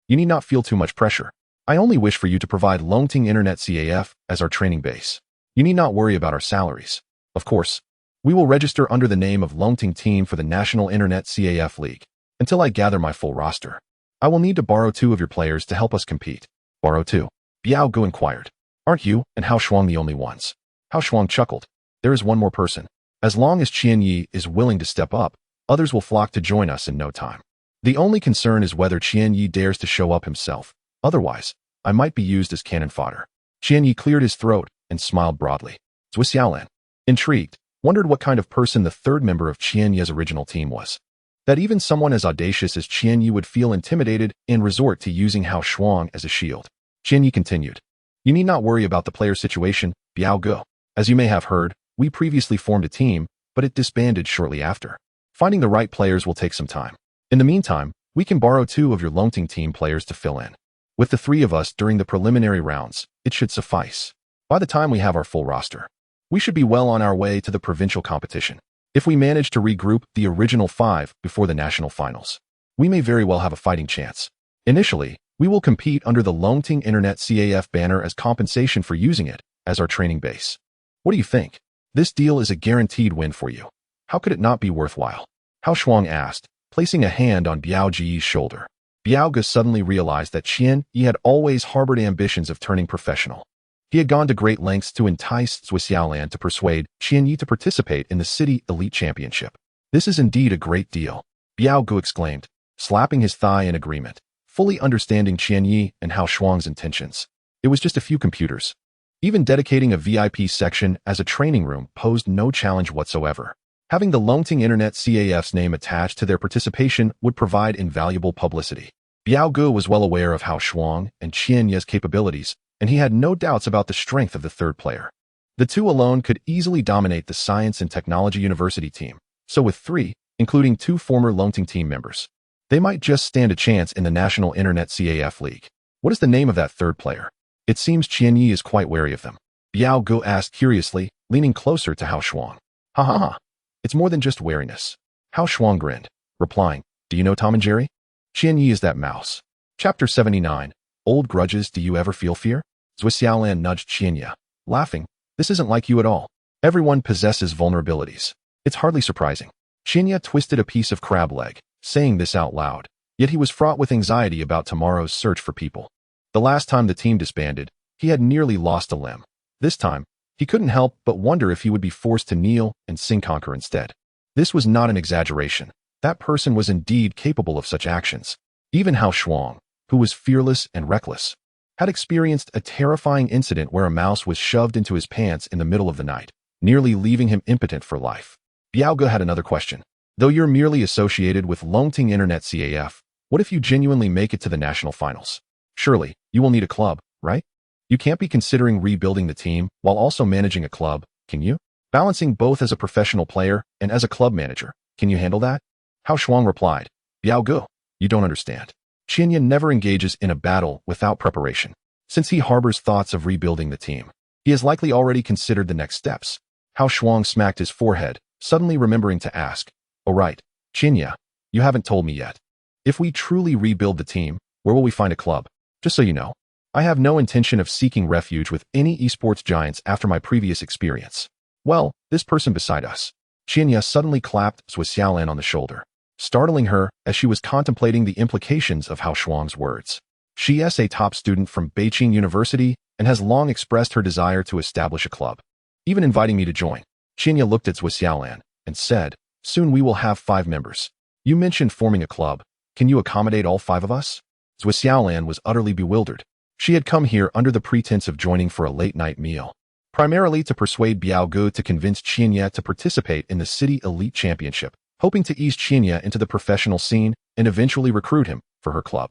you need not feel too much pressure. I only wish for you to provide Longting Internet CAF as our training base. You need not worry about our salaries. Of course, we will register under the name of Longting Team for the National Internet CAF League until I gather my full roster. I will need to borrow 2 of your players to help us compete." "Borrow 2? Biao Gu inquired. "Aren't you and Hao Shuang the only ones?" Hao Shuang chuckled. "There is one more person. As long as Qian Yi is willing to step up, others will flock to join us in no time. The only concern is whether Qian Yi dares to show up himself. Otherwise, I might be used as cannon fodder." Qian Yi cleared his throat and smiled broadly. Zhuo Xiaolan, intrigued, wondered what kind of person the third member of Qian Yi's original team was. That even someone as audacious as Qian Yi would feel intimidated and resort to using Hao Shuang as a shield. Qian Yi continued, "You need not worry about the player situation, Biao Ge. As you may have heard, we previously formed a team, but it disbanded shortly after. Finding the right players will take some time. In the meantime, we can borrow 2 of your Longting team players to fill in. With the 3 of us during the preliminary rounds, it should suffice. By the time we have our full roster, we should be well on our way to the provincial competition. If we manage to regroup the original 5 before the national finals, we may very well have a fighting chance. Initially, we will compete under the Longting Internet CAF banner as compensation for using it as our training base. What do you think? This deal is a guaranteed win for you. How could it not be worthwhile?" Hao Shuang asked, placing a hand on Biao Ji's shoulder. Biao Ge suddenly realized that Qian Yi had always harbored ambitions of turning professional. He had gone to great lengths to entice Zhuo Xiaolan to persuade Qian Yi to participate in the City Elite Championship. "This is indeed a great deal," Biao Ge exclaimed, slapping his thigh in agreement, fully understanding Qian Yi and Hao Shuang's intentions. It was just a few computers. Even dedicating a VIP section as a training room posed no challenge whatsoever. Having the Longting Internet CAF's name attached to their participation would provide invaluable publicity. Biao Ge was well aware of Hao Shuang and Qian Yi's capabilities, and he had no doubts about the strength of the third player. The 2 alone could easily dominate the Science and Technology University team, so with 3, including 2 former Longting team members, they might just stand a chance in the National Internet CAF League. "What is the name of that third player? It seems Qian Yi is quite wary of them," Biao Ge asked curiously, leaning closer to Hao Shuang. "Ha ha ha. It's more than just wariness." Hao Shuang grinned, replying, "Do you know Tom and Jerry? Qian Yi is that mouse." Chapter 79. Old Grudges. Do you ever feel fear? Zhuo Xiaolan nudged Qian Yi, laughing. "This isn't like you at all. Everyone possesses vulnerabilities. It's hardly surprising." Qian Yi twisted a piece of crab leg, saying this out loud, yet he was fraught with anxiety about tomorrow's search for people. The last time the team disbanded, he had nearly lost a limb. This time, he couldn't help but wonder if he would be forced to kneel and sing conquer instead. This was not an exaggeration. That person was indeed capable of such actions. Even Hao Shuang, who was fearless and reckless, had experienced a terrifying incident where a mouse was shoved into his pants in the middle of the night, nearly leaving him impotent for life. Biao Ge had another question. "Though you're merely associated with Longting Internet CAF, what if you genuinely make it to the national finals? Surely, you will need a club, right? You can't be considering rebuilding the team while also managing a club, can you? Balancing both as a professional player and as a club manager, can you handle that?" Hao Shuang replied, "Biao Ge, you don't understand. Qian Yi never engages in a battle without preparation. Since he harbors thoughts of rebuilding the team, he has likely already considered the next steps." Hao Shuang smacked his forehead, suddenly remembering to ask, "Oh right, Qian Yi, you haven't told me yet. If we truly rebuild the team, where will we find a club? Just so you know, I have no intention of seeking refuge with any eSports giants after my previous experience." "Well, this person beside us." Qian Yi suddenly clapped Zhuo Xiaolan on the shoulder, startling her as she was contemplating the implications of Hao Shuang's words. She is a top student from Beijing University and has long expressed her desire to establish a club, even inviting me to join. Qian Yi looked at Zhuo Xiaolan and said, "Soon we will have 5 members. You mentioned forming a club. Can you accommodate all 5 of us?" Zhuo Xiaolan was utterly bewildered. She had come here under the pretense of joining for a late-night meal, primarily to persuade Biao Ge to convince Qian Yi to participate in the City Elite Championship, hoping to ease Qian Yi into the professional scene and eventually recruit him for her club.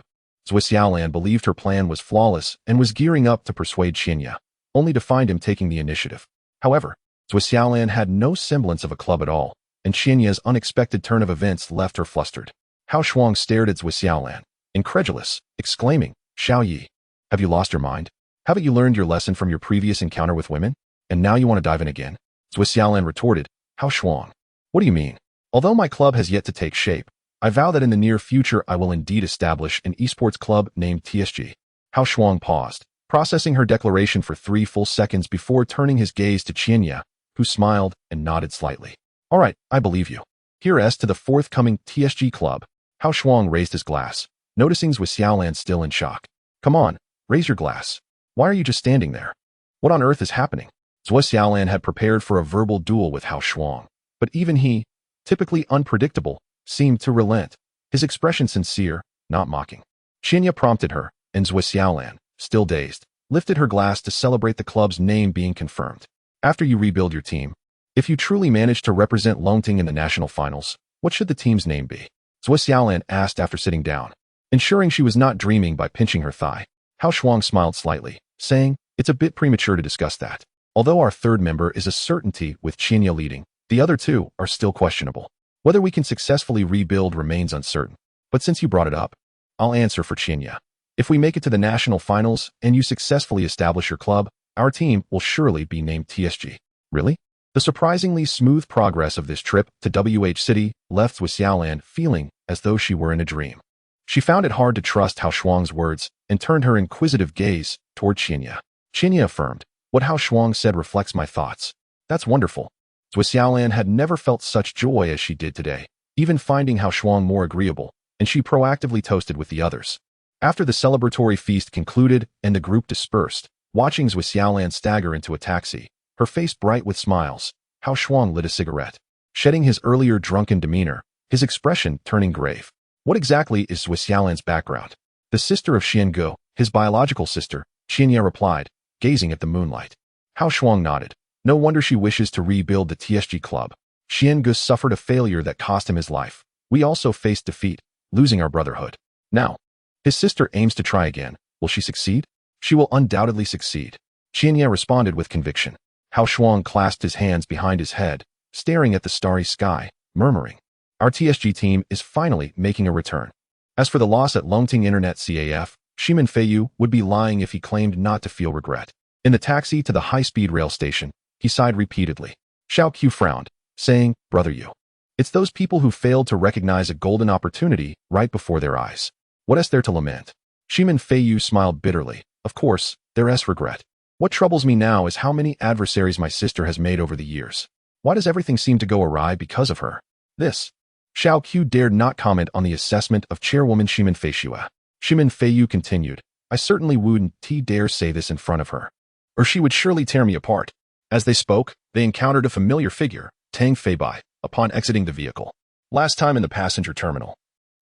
Zhuo Xiaolan believed her plan was flawless and was gearing up to persuade Qian Yi, only to find him taking the initiative. However, Zhuo Xiaolan had no semblance of a club at all, and Qian Yi's unexpected turn of events left her flustered. Hao Shuang stared at Zhuo Xiaolan, incredulous, exclaiming, "Xiao Yi, have you lost your mind? Haven't you learned your lesson from your previous encounter with women? And now you want to dive in again?" Zhuo Xiaolan retorted. Hao Shuang. What do you mean? Although my club has yet to take shape, I vow that in the near future I will indeed establish an eSports club named TSG. Hao Shuang paused, processing her declaration for 3 full seconds before turning his gaze to Qianya, who smiled and nodded slightly. All right, I believe you. Here's to the forthcoming TSG club. Hao Shuang raised his glass, noticing Zhuo Xiaolan still in shock. Come on, raise your glass. Why are you just standing there? What on earth is happening? Zhuo Xiaolan had prepared for a verbal duel with Hao Shuang, but even he, typically unpredictable, seemed to relent, his expression sincere, not mocking. Qianya prompted her, and Zhuo Xiaolan, still dazed, lifted her glass to celebrate the club's name being confirmed. After you rebuild your team, if you truly manage to represent Longting in the national finals, what should the team's name be? Zhuo Xiaolan asked after sitting down, ensuring she was not dreaming by pinching her thigh. Hao Shuang smiled slightly, saying, it's a bit premature to discuss that. Although our third member is a certainty with Qianya leading, the other 2 are still questionable. Whether we can successfully rebuild remains uncertain. But since you brought it up, I'll answer for Qianya. If we make it to the national finals and you successfully establish your club, our team will surely be named TSG. Really? The surprisingly smooth progress of this trip to WH City left Zhuo Xiaolan feeling as though she were in a dream. She found it hard to trust Hao Shuang's words and turned her inquisitive gaze toward Qianya. Qianya affirmed, what Hao Shuang said reflects my thoughts. That's wonderful. Zhuo Xiaolan had never felt such joy as she did today, even finding Hao Shuang more agreeable, and she proactively toasted with the others. After the celebratory feast concluded and the group dispersed, watching Zhuo Xiaolan stagger into a taxi, her face bright with smiles, Hao Shuang lit a cigarette. Shedding his earlier drunken demeanor, his expression turning grave. What exactly is Zhuo Xiaolan's background? The sister of Xiangu, his biological sister, Qianya replied, gazing at the moonlight. Hao Shuang nodded. No wonder she wishes to rebuild the TSG club. Xiangu suffered a failure that cost him his life. We also faced defeat, losing our brotherhood. Now, his sister aims to try again. Will she succeed? She will undoubtedly succeed. Qianya responded with conviction. Hao Shuang clasped his hands behind his head, staring at the starry sky, murmuring, our TSG team is finally making a return. As for the loss at Longting Internet CAF, Shimin Feiyu would be lying if he claimed not to feel regret. In the taxi to the high-speed rail station, he sighed repeatedly. Xiao Qiu frowned, saying, Brother Yu. It's those people who failed to recognize a golden opportunity right before their eyes. What is there to lament? Shimin Feiyu smiled bitterly. Of course, there is regret. What troubles me now is how many adversaries my sister has made over the years. Why does everything seem to go awry because of her? This. Xiao Qiu dared not comment on the assessment of chairwoman Shimin Feiyu. Shimin Feiyu continued, I certainly wouldn't dare say this in front of her, or she would surely tear me apart. As they spoke, they encountered a familiar figure, Tang Feibai, upon exiting the vehicle. Last time in the passenger terminal,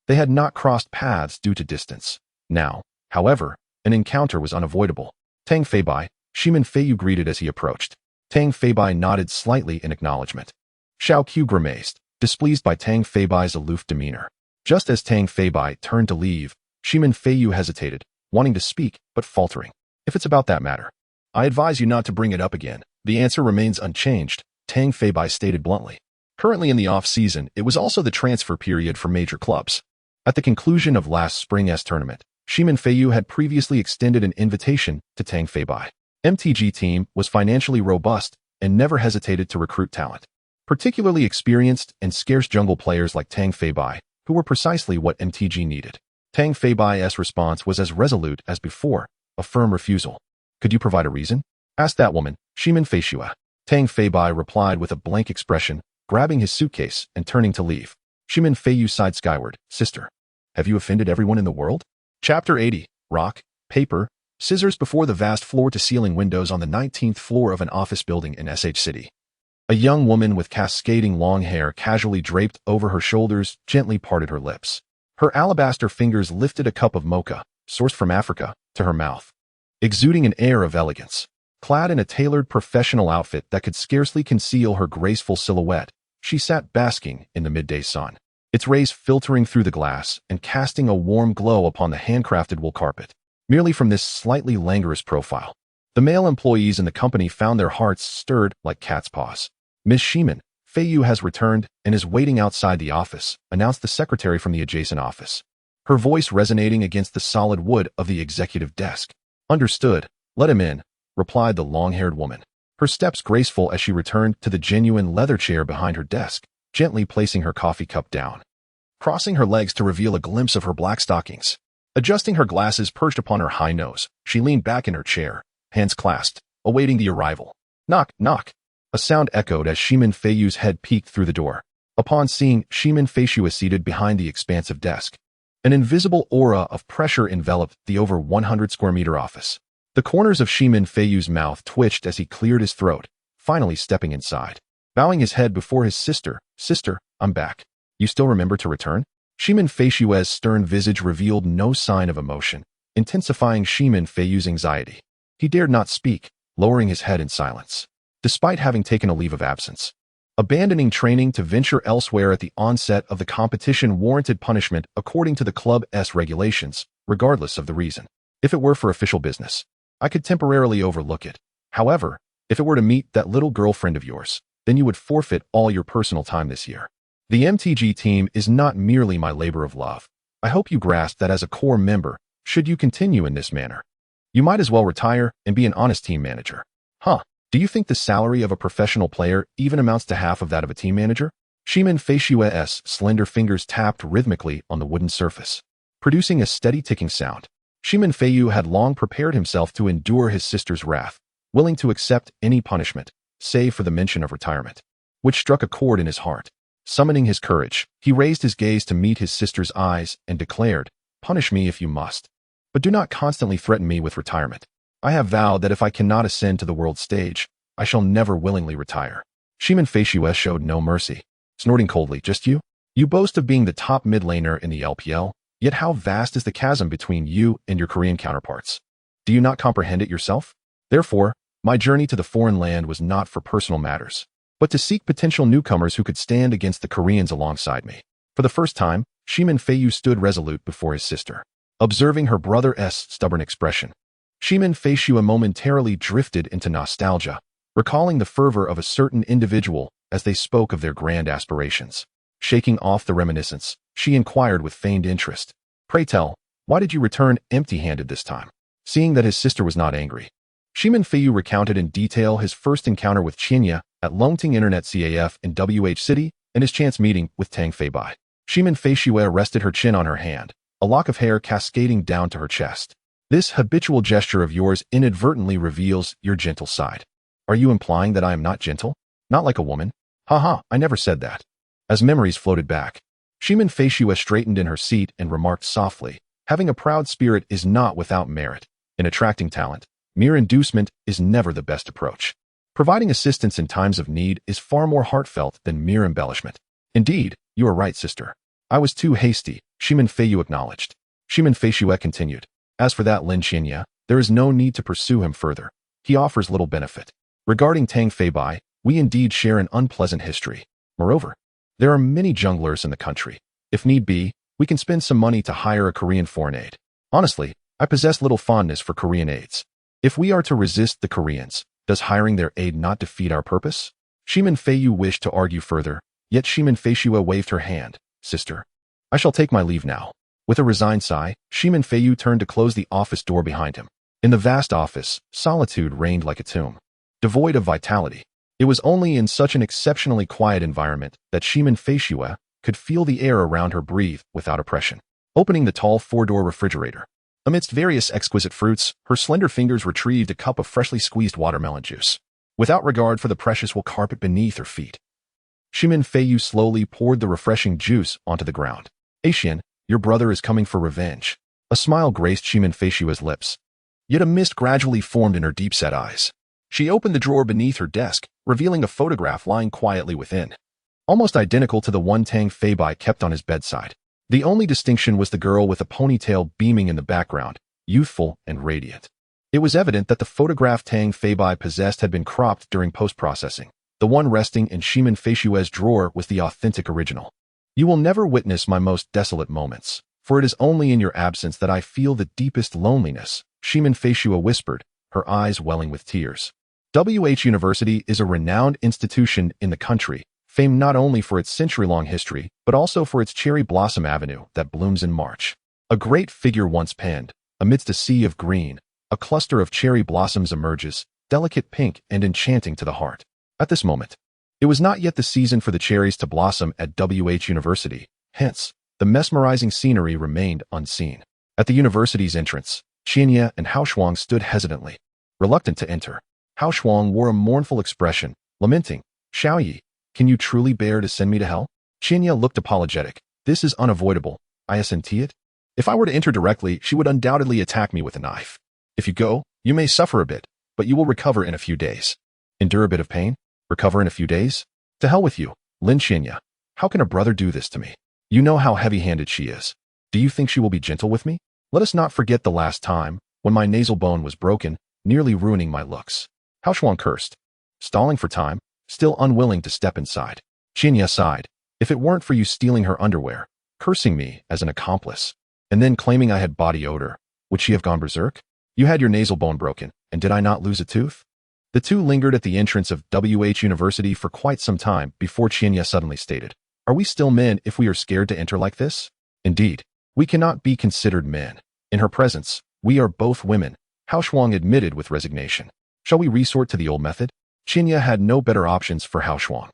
they had not crossed paths due to distance. Now, however, an encounter was unavoidable. Tang Feibai, Shimin Feiyu greeted as he approached. Tang Feibai nodded slightly in acknowledgement. Xiao Qiu grimaced, displeased by Tang Feibai's aloof demeanor. Just as Tang Feibai turned to leave, Shimin Feiyu hesitated, wanting to speak, but faltering. If it's about that matter, I advise you not to bring it up again. The answer remains unchanged, Tang Feibai stated bluntly. Currently in the off-season, it was also the transfer period for major clubs. At the conclusion of last spring's tournament, Shimin Feiyu had previously extended an invitation to Tang Feibai. MTG team was financially robust and never hesitated to recruit talent. Particularly experienced and scarce jungle players like Tang Feibai, who were precisely what MTG needed. Tang Feibai's response was as resolute as before, a firm refusal. Could you provide a reason? Asked that woman, Shimin Feiyu. Tang Feibai replied with a blank expression, grabbing his suitcase and turning to leave. Shimin Feiyu sighed skyward, Sister, have you offended everyone in the world? Chapter 80, Rock, Paper, Scissors before the vast floor-to-ceiling windows on the 19th floor of an office building in SH City. A young woman with cascading long hair casually draped over her shoulders gently parted her lips. Her alabaster fingers lifted a cup of mocha, sourced from Africa, to her mouth, exuding an air of elegance. Clad in a tailored professional outfit that could scarcely conceal her graceful silhouette, she sat basking in the midday sun, its rays filtering through the glass and casting a warm glow upon the handcrafted wool carpet. Merely from this slightly languorous profile, the male employees in the company found their hearts stirred like cat's paws. Miss Shimin Feiyu has returned and is waiting outside the office, announced the secretary from the adjacent office, her voice resonating against the solid wood of the executive desk. Understood. Let him in, replied the long-haired woman. Her her steps graceful as she returned to the genuine leather chair behind her desk, gently placing her coffee cup down. Crossing her legs to reveal a glimpse of her black stockings. Adjusting her glasses perched upon her high nose, she leaned back in her chair, hands clasped, awaiting the arrival. Knock, knock. A sound echoed as Shimin Feiyu's head peeked through the door. Upon seeing Shimin Feiyu seated behind the expansive desk, an invisible aura of pressure enveloped the over 100-square-meter office. The corners of Shimin Feiyu's mouth twitched as he cleared his throat, finally stepping inside. Bowing his head before his sister, "Sister, I'm back. You still remember to return?" Shimin Feiyu's stern visage revealed no sign of emotion, intensifying Shimin Feiyu's anxiety. He dared not speak, lowering his head in silence. Despite having taken a leave of absence, abandoning training to venture elsewhere at the onset of the competition warranted punishment according to the club's regulations, regardless of the reason. If it were for official business, I could temporarily overlook it. However, if it were to meet that little girlfriend of yours, then you would forfeit all your personal time this year. The MTG team is not merely my labor of love. I hope you grasp that as a core member, should you continue in this manner, you might as well retire and be an honest team manager. Huh? Do you think the salary of a professional player even amounts to half of that of a team manager? Shimin Feiyu's slender fingers tapped rhythmically on the wooden surface, producing a steady ticking sound. Shimin Feiyu had long prepared himself to endure his sister's wrath, willing to accept any punishment, save for the mention of retirement, which struck a chord in his heart. Summoning his courage, he raised his gaze to meet his sister's eyes and declared, "Punish me if you must, but do not constantly threaten me with retirement. I have vowed that if I cannot ascend to the world stage, I shall never willingly retire." Shimin Feiyu showed no mercy, snorting coldly, "Just you? You boast of being the top mid laner in the LPL, yet how vast is the chasm between you and your Korean counterparts? Do you not comprehend it yourself? Therefore, my journey to the foreign land was not for personal matters, but to seek potential newcomers who could stand against the Koreans alongside me." For the first time, Shimin Feiyu stood resolute before his sister, observing her brother's stubborn expression. Shimin Feiyu momentarily drifted into nostalgia, recalling the fervor of a certain individual as they spoke of their grand aspirations. Shaking off the reminiscence, she inquired with feigned interest, "Pray tell, why did you return empty-handed this time?" Seeing that his sister was not angry, Shimin Feiyu recounted in detail his first encounter with Qinya at Longting Internet CAF in WH City and his chance meeting with Tang Feibai. Shimin Feiyu rested her chin on her hand, a lock of hair cascading down to her chest. "This habitual gesture of yours inadvertently reveals your gentle side. Are you implying that I am not gentle? Not like a woman? Haha, I never said that." As memories floated back, Shimin Feiyu straightened in her seat and remarked softly, "Having a proud spirit is not without merit. In attracting talent, mere inducement is never the best approach. Providing assistance in times of need is far more heartfelt than mere embellishment." "Indeed, you are right, sister. I was too hasty," Shimin Feiyu acknowledged. Shimin Feiyu continued, "As for that Lin Qinya, there is no need to pursue him further. He offers little benefit. Regarding Tang Feibai, we indeed share an unpleasant history. Moreover, there are many junglers in the country. If need be, we can spend some money to hire a Korean foreign aide. Honestly, I possess little fondness for Korean aides. If we are to resist the Koreans, does hiring their aid not defeat our purpose?" Shimin Feiyu wished to argue further, yet Shimin Feiyu waved her hand. "Sister, I shall take my leave now." With a resigned sigh, Shimin Feiyu turned to close the office door behind him. In the vast office, solitude reigned like a tomb, devoid of vitality. It was only in such an exceptionally quiet environment that Shimin Feiyu could feel the air around her breathe without oppression. Opening the tall four-door refrigerator, amidst various exquisite fruits, her slender fingers retrieved a cup of freshly squeezed watermelon juice, without regard for the precious wool carpet beneath her feet. Shimin Feiyu slowly poured the refreshing juice onto the ground. "Asian, your brother is coming for revenge." A smile graced Shimin Feiyu's lips, yet a mist gradually formed in her deep-set eyes. She opened the drawer beneath her desk, revealing a photograph lying quietly within, almost identical to the one Tang Feibai kept on his bedside. The only distinction was the girl with a ponytail beaming in the background, youthful and radiant. It was evident that the photograph Tang Feibai possessed had been cropped during post-processing. The one resting in Shimin Feiyu's drawer was the authentic original. "You will never witness my most desolate moments, for it is only in your absence that I feel the deepest loneliness," Shimin Feiyu whispered, her eyes welling with tears. WH University is a renowned institution in the country, famed not only for its century-long history, but also for its cherry blossom avenue that blooms in March. A great figure once penned, "Amidst a sea of green, a cluster of cherry blossoms emerges, delicate pink and enchanting to the heart. At this moment, it was not yet the season for the cherries to blossom at WH University, hence, the mesmerizing scenery remained unseen. At the university's entrance, Qianye and Huaxia stood hesitantly, reluctant to enter. Huaxia wore a mournful expression, lamenting, "Xiaoyi, can you truly bear to send me to hell?" Qianye looked apologetic. "This is unavoidable. I assent to it. If I were to enter directly, she would undoubtedly attack me with a knife. If you go, you may suffer a bit, but you will recover in a few days." "Endure a bit of pain? Recover in a few days? To hell with you, Lin Qianye. How can a brother do this to me? You know how heavy-handed she is. Do you think she will be gentle with me? Let us not forget the last time, when my nasal bone was broken, nearly ruining my looks." Huaxia cursed, stalling for time, still unwilling to step inside. Qianye sighed. "If it weren't for you stealing her underwear, cursing me as an accomplice, and then claiming I had body odor, would she have gone berserk? You had your nasal bone broken, and did I not lose a tooth?" The two lingered at the entrance of WH University for quite some time before Qianye suddenly stated, "Are we still men if we are scared to enter like this? Indeed, we cannot be considered men. In her presence, we are both women," Huaxia admitted with resignation. "Shall we resort to the old method?" Qianye had no better options for Huaxia.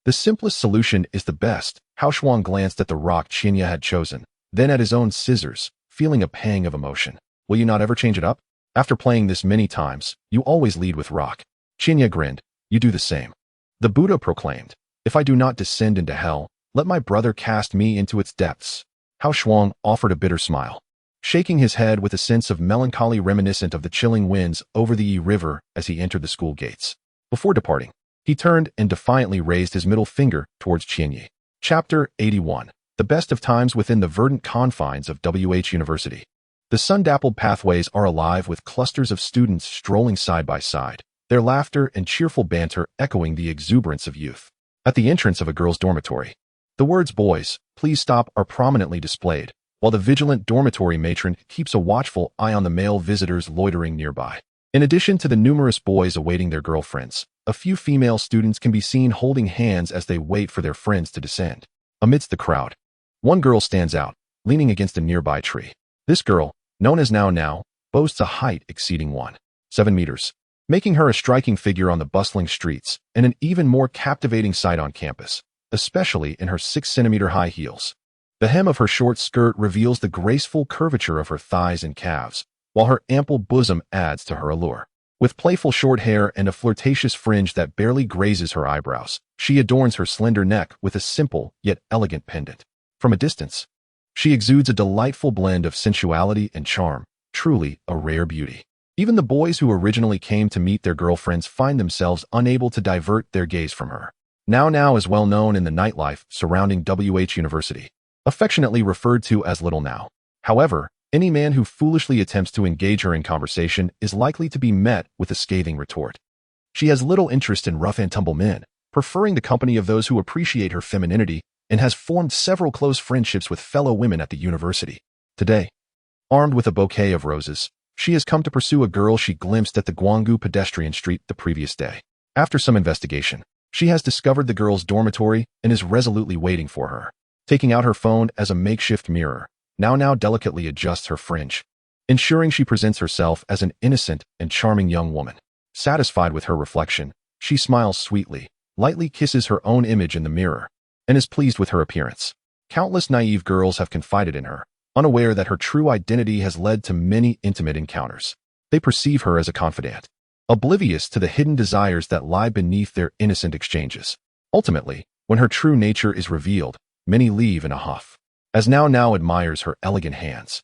"The simplest solution is the best." Huaxia glanced at the rock Qianye had chosen, then at his own scissors, feeling a pang of emotion. "Will you not ever change it up? After playing this many times, you always lead with rock." Qianye grinned. "You do the same." The Buddha proclaimed, "If I do not descend into hell, let my brother cast me into its depths." Huaxia offered a bitter smile, shaking his head with a sense of melancholy reminiscent of the chilling winds over the Yi River as he entered the school gates. Before departing, he turned and defiantly raised his middle finger towards Qianye. Chapter 81. The best of times within the verdant confines of WH University. The sun-dappled pathways are alive with clusters of students strolling side by side, their laughter and cheerful banter echoing the exuberance of youth. At the entrance of a girls' dormitory, the words "Boys, please stop" are prominently displayed, while the vigilant dormitory matron keeps a watchful eye on the male visitors loitering nearby. In addition to the numerous boys awaiting their girlfriends, a few female students can be seen holding hands as they wait for their friends to descend. Amidst the crowd, one girl stands out, leaning against a nearby tree. This girl, known as Now, boasts a height exceeding 1.7 meters, making her a striking figure on the bustling streets and an even more captivating sight on campus, especially in her 6-centimeter high heels. The hem of her short skirt reveals the graceful curvature of her thighs and calves, while her ample bosom adds to her allure. With playful short hair and a flirtatious fringe that barely grazes her eyebrows, she adorns her slender neck with a simple yet elegant pendant. From a distance, she exudes a delightful blend of sensuality and charm, truly a rare beauty. Even the boys who originally came to meet their girlfriends find themselves unable to divert their gaze from her. Now is well known in the nightlife surrounding WH University, affectionately referred to as Little Now. However, any man who foolishly attempts to engage her in conversation is likely to be met with a scathing retort. She has little interest in rough-and-tumble men, preferring the company of those who appreciate her femininity, and has formed several close friendships with fellow women at the university. Today, armed with a bouquet of roses, she has come to pursue a girl she glimpsed at the Guanggu pedestrian street the previous day. After some investigation, she has discovered the girl's dormitory and is resolutely waiting for her. Taking out her phone as a makeshift mirror, Now delicately adjusts her fringe, ensuring she presents herself as an innocent and charming young woman. Satisfied with her reflection, she smiles sweetly, lightly kisses her own image in the mirror, and is pleased with her appearance. Countless naive girls have confided in her, unaware that her true identity has led to many intimate encounters. They perceive her as a confidant, oblivious to the hidden desires that lie beneath their innocent exchanges. Ultimately, when her true nature is revealed, many leave in a huff. As Now admires her elegant hands,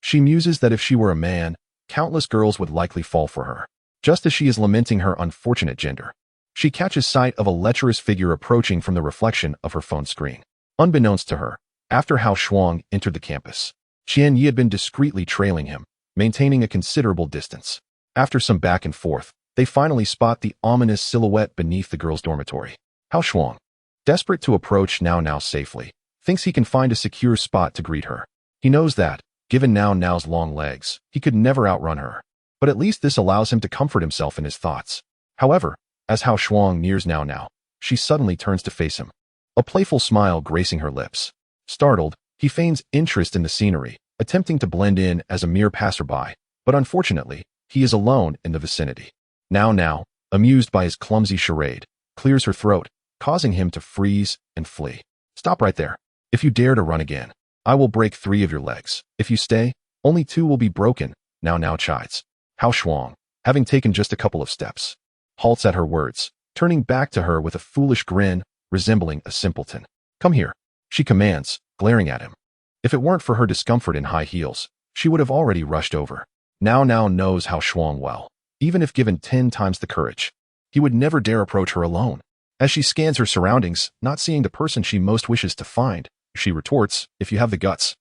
she muses that if she were a man, countless girls would likely fall for her. Just as she is lamenting her unfortunate gender, she catches sight of a lecherous figure approaching from the reflection of her phone screen. Unbeknownst to her, after Huaxia entered the campus, Qianye had been discreetly trailing him, maintaining a considerable distance. After some back and forth, they finally spot the ominous silhouette beneath the girls' dormitory. Huaxia, desperate to approach Now safely, thinks he can find a secure spot to greet her. He knows that, given Now's long legs, he could never outrun her, but at least this allows him to comfort himself in his thoughts. However, as Huaxia nears Now, she suddenly turns to face him, a playful smile gracing her lips. Startled, he feigns interest in the scenery, attempting to blend in as a mere passerby, but unfortunately, he is alone in the vicinity. Now, amused by his clumsy charade, clears her throat, causing him to freeze and flee. Stop right there. If you dare to run again, I will break 3 of your legs. If you stay, only 2 will be broken. Now chides. Hao Shuang, having taken just a couple of steps, halts at her words, turning back to her with a foolish grin resembling a simpleton. Come here, she commands, glaring at him. If it weren't for her discomfort in high heels, she would have already rushed over. Now knows Hao Shuang well. Even if given 10 times the courage, he would never dare approach her alone. As she scans her surroundings, not seeing the person she most wishes to find, she retorts, if you have the guts,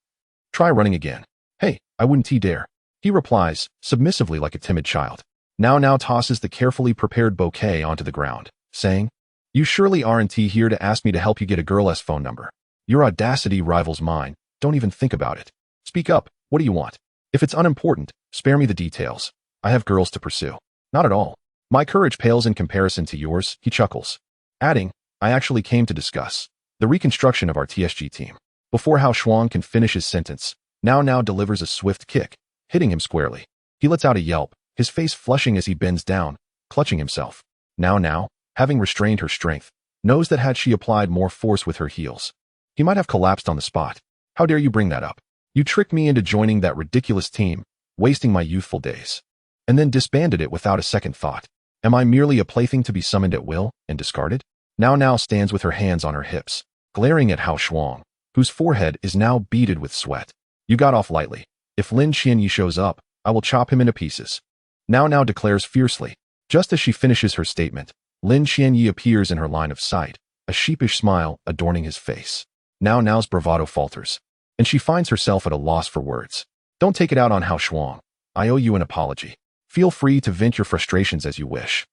try running again. Hey, I wouldn't dare. He replies, submissively like a timid child. Now tosses the carefully prepared bouquet onto the ground, saying, you surely aren't here to ask me to help you get a girl's phone number. Your audacity rivals mine. Don't even think about it. Speak up. What do you want? If it's unimportant, spare me the details. I have girls to pursue. Not at all. My courage pales in comparison to yours, he chuckles, adding, I actually came to discuss the reconstruction of our TSG team. Before Hao Shuang can finish his sentence, Now delivers a swift kick, hitting him squarely. He lets out a yelp, his face flushing as he bends down, clutching himself. Now, having restrained her strength, knows that had she applied more force with her heels, he might have collapsed on the spot. How dare you bring that up? You tricked me into joining that ridiculous team, wasting my youthful days, and then disbanded it without a second thought. Am I merely a plaything to be summoned at will and discarded? Now stands with her hands on her hips, glaring at Hao Shuang, whose forehead is now beaded with sweat. You got off lightly. If Lin Qianyi shows up, I will chop him into pieces. Now declares fiercely. Just as she finishes her statement, Lin Qianyi appears in her line of sight, a sheepish smile adorning his face. Now's bravado falters, and she finds herself at a loss for words. Don't take it out on Hao Shuang. I owe you an apology. Feel free to vent your frustrations as you wish.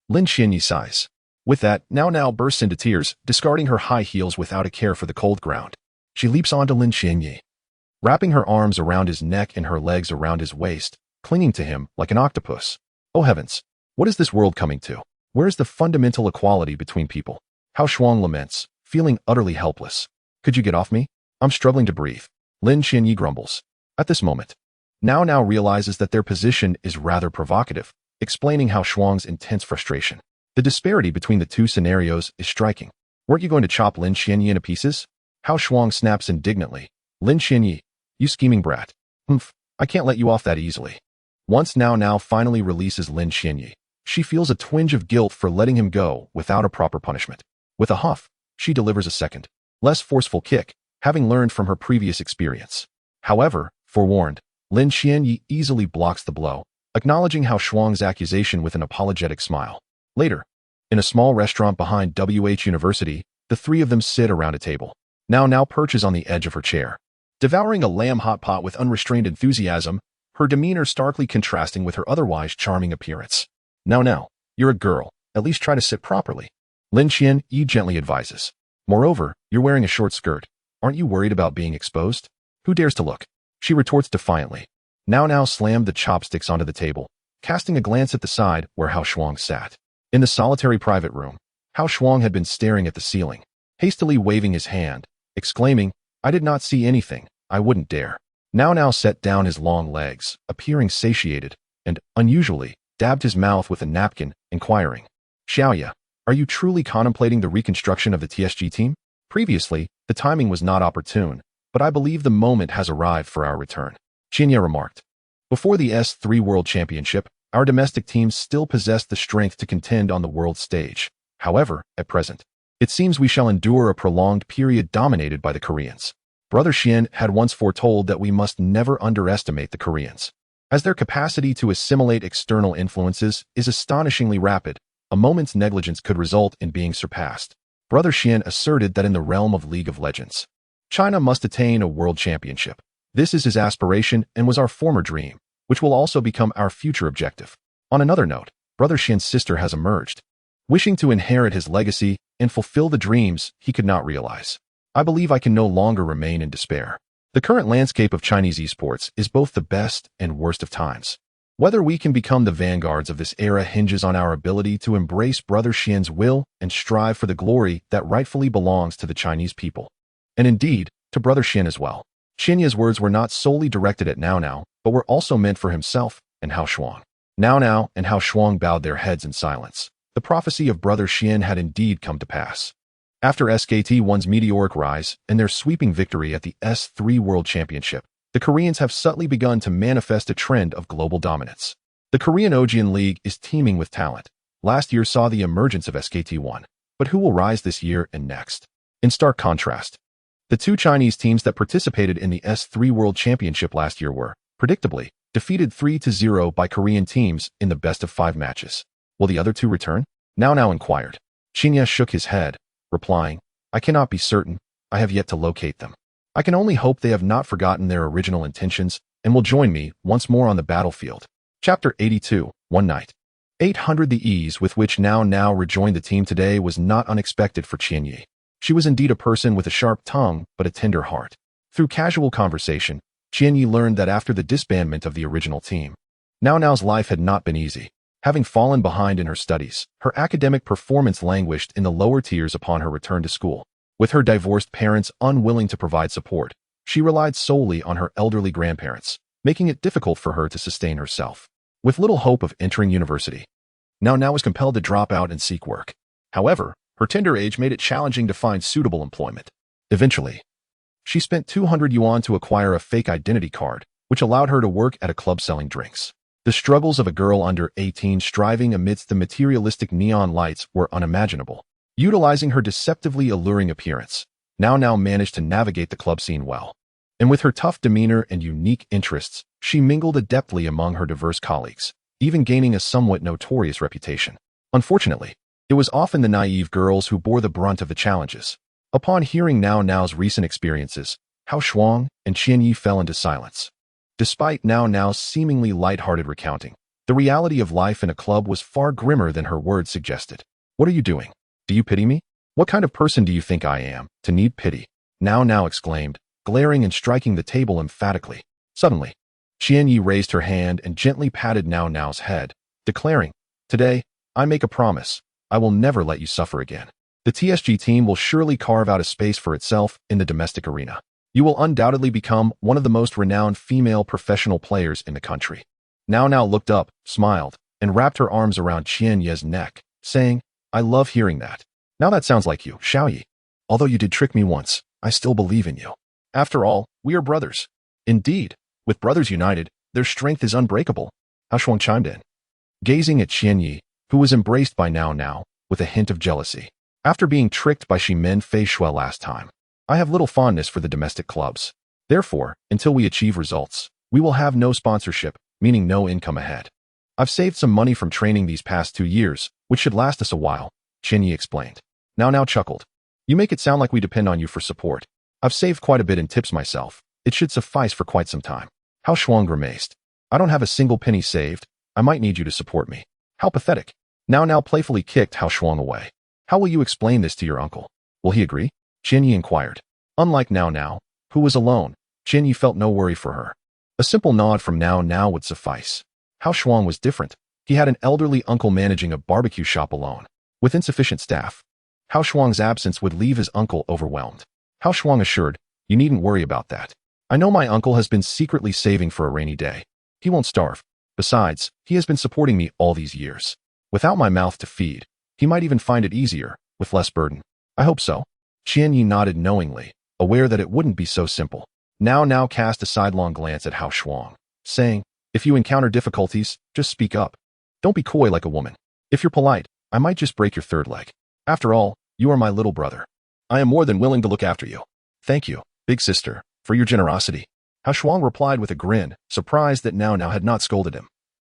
Lin Qianyi sighs. With that, Now bursts into tears, discarding her high heels without a care for the cold ground. She leaps onto Lin Qianyi, wrapping her arms around his neck and her legs around his waist, clinging to him like an octopus. Oh heavens! What is this world coming to? Where is the fundamental equality between people? Hao Shuang laments, feeling utterly helpless. Could you get off me? I'm struggling to breathe. Lin Qianyi grumbles. At this moment, Now realizes that their position is rather provocative, explaining Hao Shuang's intense frustration. The disparity between the two scenarios is striking. Weren't you going to chop Lin Qianyi into pieces? Hao Shuang snaps indignantly. Lin Qianyi, you scheming brat. I can't let you off that easily. Once Now finally releases Lin Qianyi, she feels a twinge of guilt for letting him go without a proper punishment. With a huff, she delivers a second, less forceful kick, having learned from her previous experience. However, forewarned, Lin Qianyi easily blocks the blow, acknowledging Hao Shuang's accusation with an apologetic smile. Later, in a small restaurant behind WH University, the 3 of them sit around a table. Now perches on the edge of her chair, devouring a lamb hot pot with unrestrained enthusiasm, her demeanor starkly contrasting with her otherwise charming appearance. Now, you're a girl. At least try to sit properly. Lin Qianyi gently advises. Moreover, you're wearing a short skirt. Aren't you worried about being exposed? Who dares to look? She retorts defiantly. Now slammed the chopsticks onto the table, casting a glance at the side where Hao Shuang sat. In the solitary private room, Hao Shuang had been staring at the ceiling, hastily waving his hand, exclaiming, I did not see anything. I wouldn't dare. Now set down his long legs, appearing satiated, and, unusually, dabbed his mouth with a napkin, inquiring, Huaxia, are you truly contemplating the reconstruction of the TSG team? Previously, the timing was not opportune, but I believe the moment has arrived for our return. Qianyi remarked. Before the S3 World Championship, our domestic teams still possessed the strength to contend on the world stage. However, at present, it seems we shall endure a prolonged period dominated by the Koreans. Brother Xian had once foretold that we must never underestimate the Koreans, as their capacity to assimilate external influences is astonishingly rapid. A moment's negligence could result in being surpassed. Brother Xian asserted that in the realm of League of Legends, China must attain a world championship. This is his aspiration and was our former dream, which will also become our future objective. On another note, Brother Xian's sister has emerged, wishing to inherit his legacy and fulfill the dreams he could not realize. I believe I can no longer remain in despair. The current landscape of Chinese esports is both the best and worst of times. Whether we can become the vanguards of this era hinges on our ability to embrace Brother Xian's will and strive for the glory that rightfully belongs to the Chinese people. And indeed, to Brother Xian as well. Qianyi's words were not solely directed at Now, but were also meant for himself and Hao Shuang. Now and Hao Shuang bowed their heads in silence. The prophecy of Brother Xian had indeed come to pass. After SKT1's meteoric rise and their sweeping victory at the S3 World Championship, the Koreans have subtly begun to manifest a trend of global dominance. The Korean Ojian League is teeming with talent. Last year saw the emergence of SKT1, but who will rise this year and next? In stark contrast, the two Chinese teams that participated in the S3 World Championship last year were, predictably, defeated 3-0 by Korean teams in the best-of-5 matches. Will the other two return? Now inquired. Qinya shook his head, replying, I cannot be certain. I have yet to locate them. I can only hope they have not forgotten their original intentions and will join me once more on the battlefield. Chapter 82, One Night. 800. The ease with which Now rejoined the team today was not unexpected for Qianyi. She was indeed a person with a sharp tongue but a tender heart. Through casual conversation, Qianyi learned that after the disbandment of the original team, Now's life had not been easy. Having fallen behind in her studies, her academic performance languished in the lower tiers upon her return to school. With her divorced parents unwilling to provide support, she relied solely on her elderly grandparents, making it difficult for her to sustain herself. With little hope of entering university, Now was compelled to drop out and seek work. However, her tender age made it challenging to find suitable employment. Eventually, she spent 200 yuan to acquire a fake identity card, which allowed her to work at a club selling drinks. The struggles of a girl under 18 striving amidst the materialistic neon lights were unimaginable. Utilizing her deceptively alluring appearance, Now managed to navigate the club scene well. And with her tough demeanor and unique interests, she mingled adeptly among her diverse colleagues, even gaining a somewhat notorious reputation. Unfortunately, it was often the naive girls who bore the brunt of the challenges. Upon hearing Now's recent experiences, Hao Shuang and Qianyi fell into silence. Despite Now's seemingly light-hearted recounting, the reality of life in a club was far grimmer than her words suggested. What are you doing? Do you pity me? What kind of person do you think I am, to need pity? Now exclaimed, glaring and striking the table emphatically. Suddenly, Qianyi raised her hand and gently patted Now's head, declaring, Today, I make a promise. I will never let you suffer again. The TSG team will surely carve out a space for itself in the domestic arena. You will undoubtedly become one of the most renowned female professional players in the country. Now looked up, smiled, and wrapped her arms around Qianyi's neck, saying, I love hearing that. Now that sounds like you, Xiaoyi. Although you did trick me once, I still believe in you. After all, we are brothers. Indeed, with brothers united, their strength is unbreakable. Hao Shuang chimed in, gazing at Qianyi, who was embraced by Now, with a hint of jealousy. After being tricked by Shimen Fei Shuai last time, I have little fondness for the domestic clubs. Therefore, until we achieve results, we will have no sponsorship, meaning no income ahead. I've saved some money from training these past 2 years, which should last us a while, Qianyi explained. Now chuckled. You make it sound like we depend on you for support. I've saved quite a bit in tips myself. It should suffice for quite some time. Hao Shuang grimaced. I don't have a single penny saved. I might need you to support me. How pathetic. Now playfully kicked Hao Shuang away. How will you explain this to your uncle? Will he agree? Qianyi inquired. Unlike Now, who was alone, Qianyi felt no worry for her. A simple nod from Now would suffice. Hao Shuang was different. He had an elderly uncle managing a barbecue shop alone, with insufficient staff. Hao Shuang's absence would leave his uncle overwhelmed. Hao Shuang assured, you needn't worry about that. I know my uncle has been secretly saving for a rainy day. He won't starve. Besides, he has been supporting me all these years. Without my mouth to feed, he might even find it easier, with less burden. I hope so. Qianyi nodded knowingly, aware that it wouldn't be so simple. Now cast a sidelong glance at Hao Shuang, saying, if you encounter difficulties, just speak up. Don't be coy like a woman. If you're polite, I might just break your third leg. After all, you are my little brother. I am more than willing to look after you. Thank you, big sister, for your generosity. Hao Shuang replied with a grin, surprised that Now had not scolded him.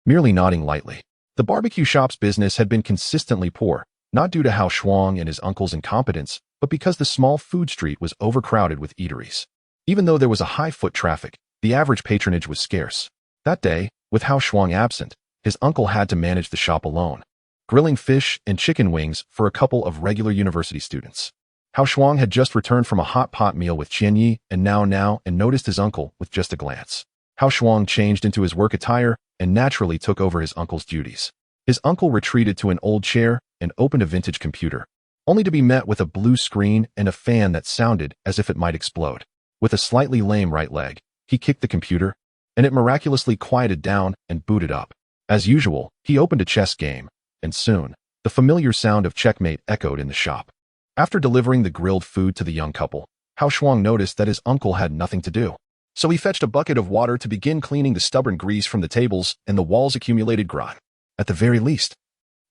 Merely nodding lightly. The barbecue shop's business had been consistently poor, not due to Hao Shuang and his uncle's incompetence, but because the small food street was overcrowded with eateries. Even though there was a high foot traffic, the average patronage was scarce. That day, with Hao Shuang absent, his uncle had to manage the shop alone, grilling fish and chicken wings for a couple of regular university students. Hao Shuang had just returned from a hot pot meal with Qianyi and Now and noticed his uncle with just a glance. Hao Shuang changed into his work attire and naturally took over his uncle's duties. His uncle retreated to an old chair and opened a vintage computer, only to be met with a blue screen and a fan that sounded as if it might explode. With a slightly lame right leg, he kicked the computer, and it miraculously quieted down and booted up. As usual, he opened a chess game, and soon, the familiar sound of checkmate echoed in the shop. After delivering the grilled food to the young couple, Huaxia noticed that his uncle had nothing to do. So he fetched a bucket of water to begin cleaning the stubborn grease from the tables and the walls' accumulated grime. At the very least,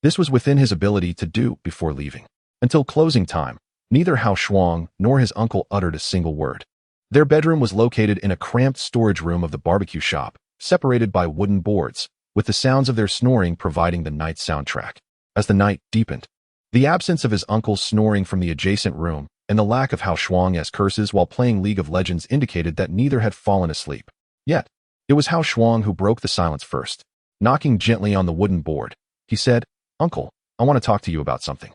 this was within his ability to do before leaving. Until closing time, neither Huaxia nor his uncle uttered a single word. Their bedroom was located in a cramped storage room of the barbecue shop, separated by wooden boards, with the sounds of their snoring providing the night soundtrack. As the night deepened, the absence of his uncle's snoring from the adjacent room and the lack of Huaxia's curses while playing League of Legends indicated that neither had fallen asleep. Yet, it was Huaxia who broke the silence first. Knocking gently on the wooden board, he said, "Uncle, I want to talk to you about something."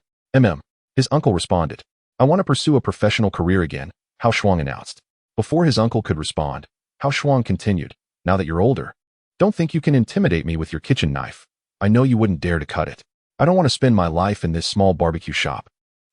His uncle responded. "I want to pursue a professional career again," Huaxia announced. Before his uncle could respond, Huaxia continued, "Now that you're older, don't think you can intimidate me with your kitchen knife. I know you wouldn't dare to cut it. I don't want to spend my life in this small barbecue shop.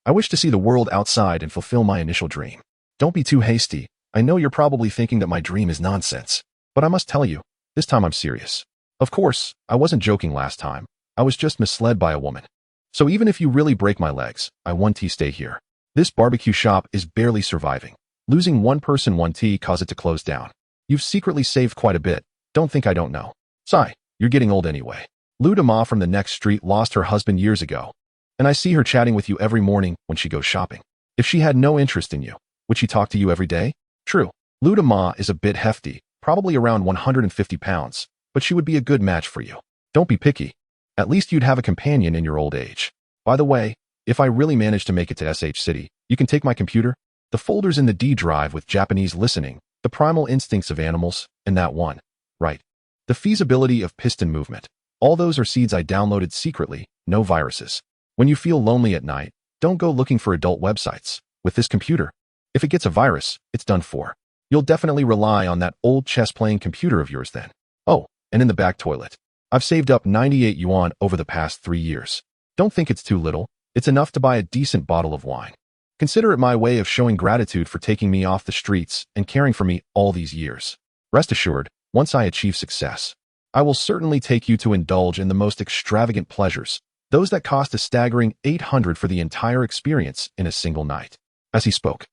I wish to see the world outside and fulfill my initial dream. Don't be too hasty. I know you're probably thinking that my dream is nonsense. But I must tell you, this time I'm serious. Of course, I wasn't joking last time. I was just misled by a woman. So even if you really break my legs, I want to stay here. This barbecue shop is barely surviving. Losing one person 1T caused it to close down. You've secretly saved quite a bit. Don't think I don't know. Sigh, you're getting old anyway. Luda Ma from the next street lost her husband years ago, and I see her chatting with you every morning when she goes shopping. If she had no interest in you, would she talk to you every day? True, Luda Ma is a bit hefty, probably around 150 pounds, but she would be a good match for you. Don't be picky. At least you'd have a companion in your old age. By the way, if I really manage to make it to SH City, you can take my computer, the folders in the D drive with Japanese listening, the primal instincts of animals, and that one. Right. The feasibility of piston movement. All those are seeds I downloaded secretly, no viruses. When you feel lonely at night, don't go looking for adult websites. With this computer, if it gets a virus, it's done for. You'll definitely rely on that old chess-playing computer of yours then. Oh, and in the back toilet. I've saved up 98 yuan over the past 3 years. Don't think it's too little. It's enough to buy a decent bottle of wine. Consider it my way of showing gratitude for taking me off the streets and caring for me all these years. Rest assured, once I achieve success, I will certainly take you to indulge in the most extravagant pleasures, those that cost a staggering 800 for the entire experience in a single night. As he spoke,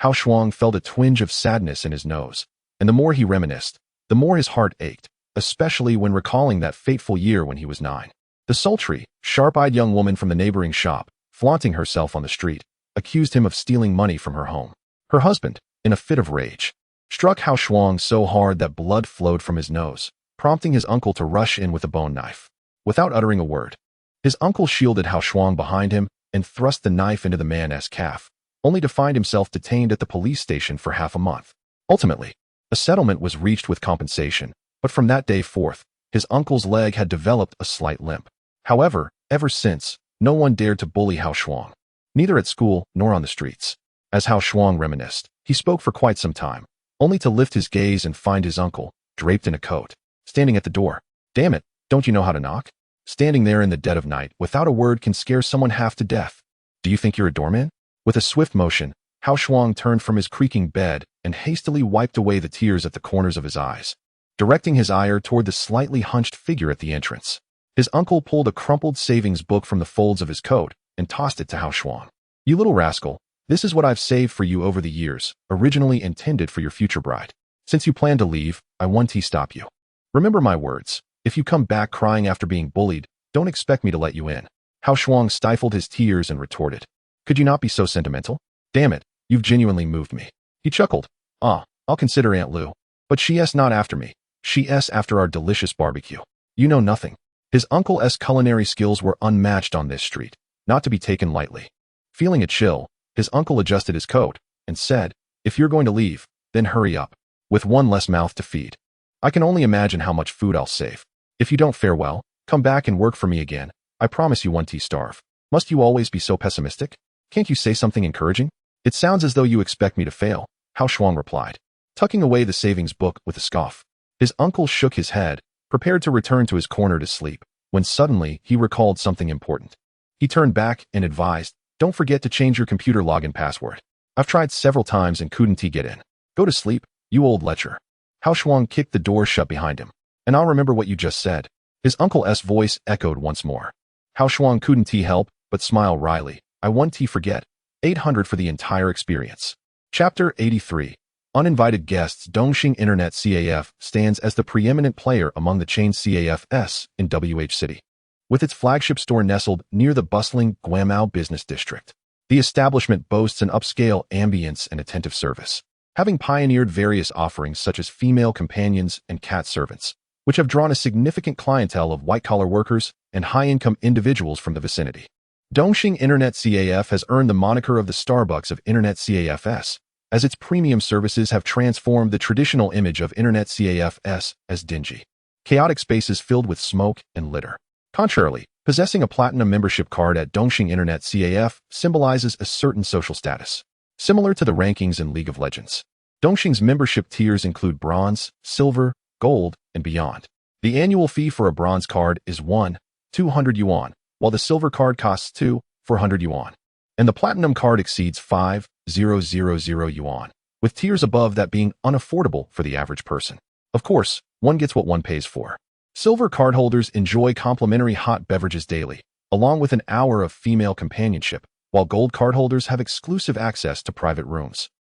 Huaxia felt a twinge of sadness in his nose, and the more he reminisced, the more his heart ached, especially when recalling that fateful year when he was 9. The sultry, sharp-eyed young woman from the neighboring shop, flaunting herself on the street, accused him of stealing money from her home. Her husband, in a fit of rage, struck Huaxia so hard that blood flowed from his nose, prompting his uncle to rush in with a bone knife. Without uttering a word, his uncle shielded Huaxia behind him and thrust the knife into the man's calf, only to find himself detained at the police station for half a month. Ultimately, a settlement was reached with compensation, but from that day forth, his uncle's leg had developed a slight limp. However, ever since, no one dared to bully Huaxia, neither at school nor on the streets. As Huaxia reminisced, he spoke for quite some time, only to lift his gaze and find his uncle, draped in a coat, standing at the door. Damn it, don't you know how to knock? Standing there in the dead of night without a word can scare someone half to death. Do you think you're a doorman? With a swift motion, Huaxia turned from his creaking bed and hastily wiped away the tears at the corners of his eyes, directing his ire toward the slightly hunched figure at the entrance. His uncle pulled a crumpled savings book from the folds of his coat and tossed it to Huaxia. You little rascal, this is what I've saved for you over the years, originally intended for your future bride. Since you plan to leave, I want to stop you. Remember my words. If you come back crying after being bullied, don't expect me to let you in. Huaxia stifled his tears and retorted. Could you not be so sentimental? Damn it, you've genuinely moved me. He chuckled. I'll consider Aunt Lou. But she's not after me. She's after our delicious barbecue. You know nothing. His uncle's culinary skills were unmatched on this street, not to be taken lightly. Feeling a chill, his uncle adjusted his coat and said, if you're going to leave, then hurry up. With one less mouth to feed. I can only imagine how much food I'll save. If you don't fare well, come back and work for me again. I promise you won't starve. Must you always be so pessimistic? Can't you say something encouraging? It sounds as though you expect me to fail, Huaxia replied, tucking away the savings book with a scoff. His uncle shook his head, prepared to return to his corner to sleep, when suddenly he recalled something important. He turned back and advised, don't forget to change your computer login password. I've tried several times and couldn't get in. Go to sleep, you old lecher. Huaxia kicked the door shut behind him. And I'll remember what you just said. His uncle's voice echoed once more. How Shuang couldn't he help but smile wryly. I won't he forget. 800 for the entire experience. Chapter 83. Uninvited guests. Dongxing Internet CAF stands as the preeminent player among the chain CAFs in WH City. With its flagship store nestled near the bustling Guamao business district, the establishment boasts an upscale ambience and attentive service, having pioneered various offerings such as female companions and cat servants, which have drawn a significant clientele of white-collar workers and high-income individuals from the vicinity. Dongxing Internet CAF has earned the moniker of the Starbucks of Internet CAFs, as its premium services have transformed the traditional image of Internet CAFs as dingy, chaotic spaces filled with smoke and litter. Contrarily, possessing a platinum membership card at Dongxing Internet CAF symbolizes a certain social status, similar to the rankings in League of Legends. Dongxing's membership tiers include bronze, silver, gold, and beyond. The annual fee for a bronze card is 200 yuan, while the silver card costs 400 yuan, and the platinum card exceeds 5,000 yuan, with tiers above that being unaffordable for the average person. Of course, one gets what one pays for. Silver cardholders enjoy complimentary hot beverages daily, along with an hour of female companionship, while gold cardholders have exclusive access to private rooms.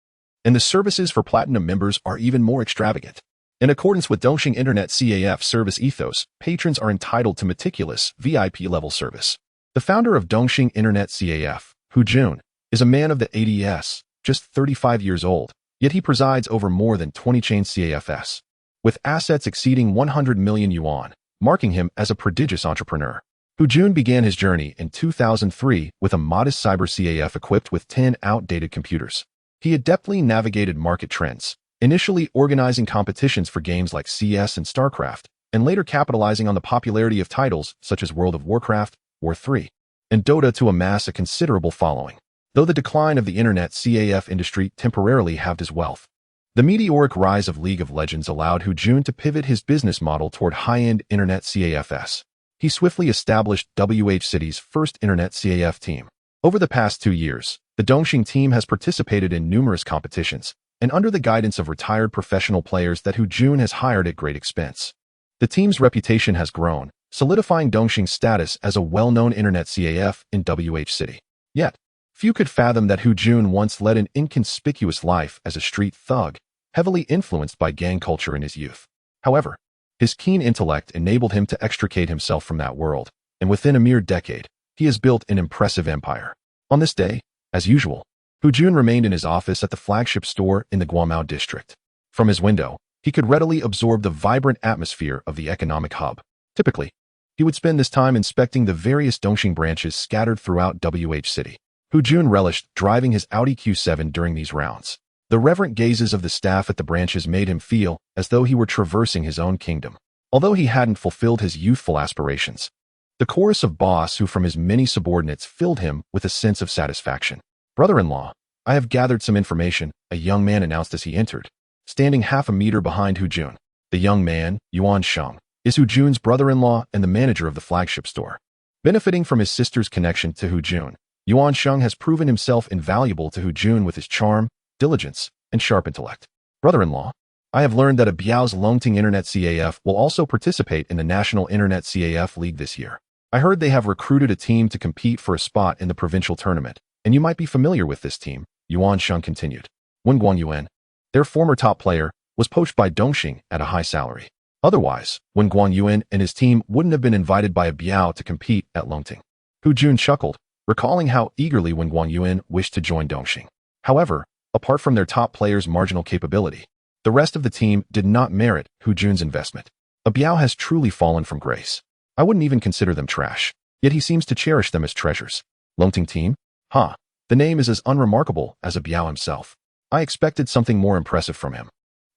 And the services for platinum members are even more extravagant. In accordance with Dongxing Internet CAF service ethos, patrons are entitled to meticulous VIP-level service. The founder of Dongxing Internet CAF, Hu Jun, is a man of the 80s, just 35 years old, yet he presides over more than 20 chain CAFs, with assets exceeding 100 million yuan, marking him as a prodigious entrepreneur. Hu Jun began his journey in 2003 with a modest cyber CAF equipped with 10 outdated computers. He adeptly navigated market trends, initially organizing competitions for games like CS and StarCraft, and later capitalizing on the popularity of titles such as World of Warcraft, War 3, and Dota to amass a considerable following. Though the decline of the Internet CAF industry temporarily halved his wealth, the meteoric rise of League of Legends allowed Hu Jun to pivot his business model toward high-end Internet CAFs. He swiftly established WH City's first Internet CAF team. Over the past 2 years, the Dongxing team has participated in numerous competitions, and under the guidance of retired professional players that Hu Jun has hired at great expense. The team's reputation has grown, solidifying Dongxing's status as a well-known Internet CAF in WH City. Yet, few could fathom that Hu Jun once led an inconspicuous life as a street thug, heavily influenced by gang culture in his youth. However, his keen intellect enabled him to extricate himself from that world, and within a mere decade, he has built an impressive empire. On this day, as usual, Hu Jun remained in his office at the flagship store in the Guamao district. From his window, he could readily absorb the vibrant atmosphere of the economic hub. Typically, he would spend this time inspecting the various Dongxing branches scattered throughout WH City. Hu Jun relished driving his Audi Q7 during these rounds. The reverent gazes of the staff at the branches made him feel as though he were traversing his own kingdom. Although he hadn't fulfilled his youthful aspirations, the chorus of boss who from his many subordinates filled him with a sense of satisfaction. Brother-in-law, I have gathered some information, a young man announced as he entered, standing half a meter behind Hu Jun. The young man, Yuan Sheng, is Hu Jun's brother-in-law and the manager of the flagship store. Benefiting from his sister's connection to Hu Jun, Yuan Sheng has proven himself invaluable to Hu Jun with his charm, diligence, and sharp intellect. Brother-in-law, I have learned that Biao's Longting Internet CAF will also participate in the National Internet CAF League this year. I heard they have recruited a team to compete for a spot in the provincial tournament, and you might be familiar with this team, Yuan Sheng continued. Wen Guanyuan, their former top player, was poached by Dongxing at a high salary. Otherwise, Wen Guanyuan and his team wouldn't have been invited by Biao to compete at Longting. Hu Jun chuckled, recalling how eagerly Wen Guanyuan wished to join Dongxing. However, apart from their top player's marginal capability, the rest of the team did not merit Hu Jun's investment. Biao has truly fallen from grace. I wouldn't even consider them trash, yet he seems to cherish them as treasures. Longting team? Huh. The name is as unremarkable as Biao himself. I expected something more impressive from him.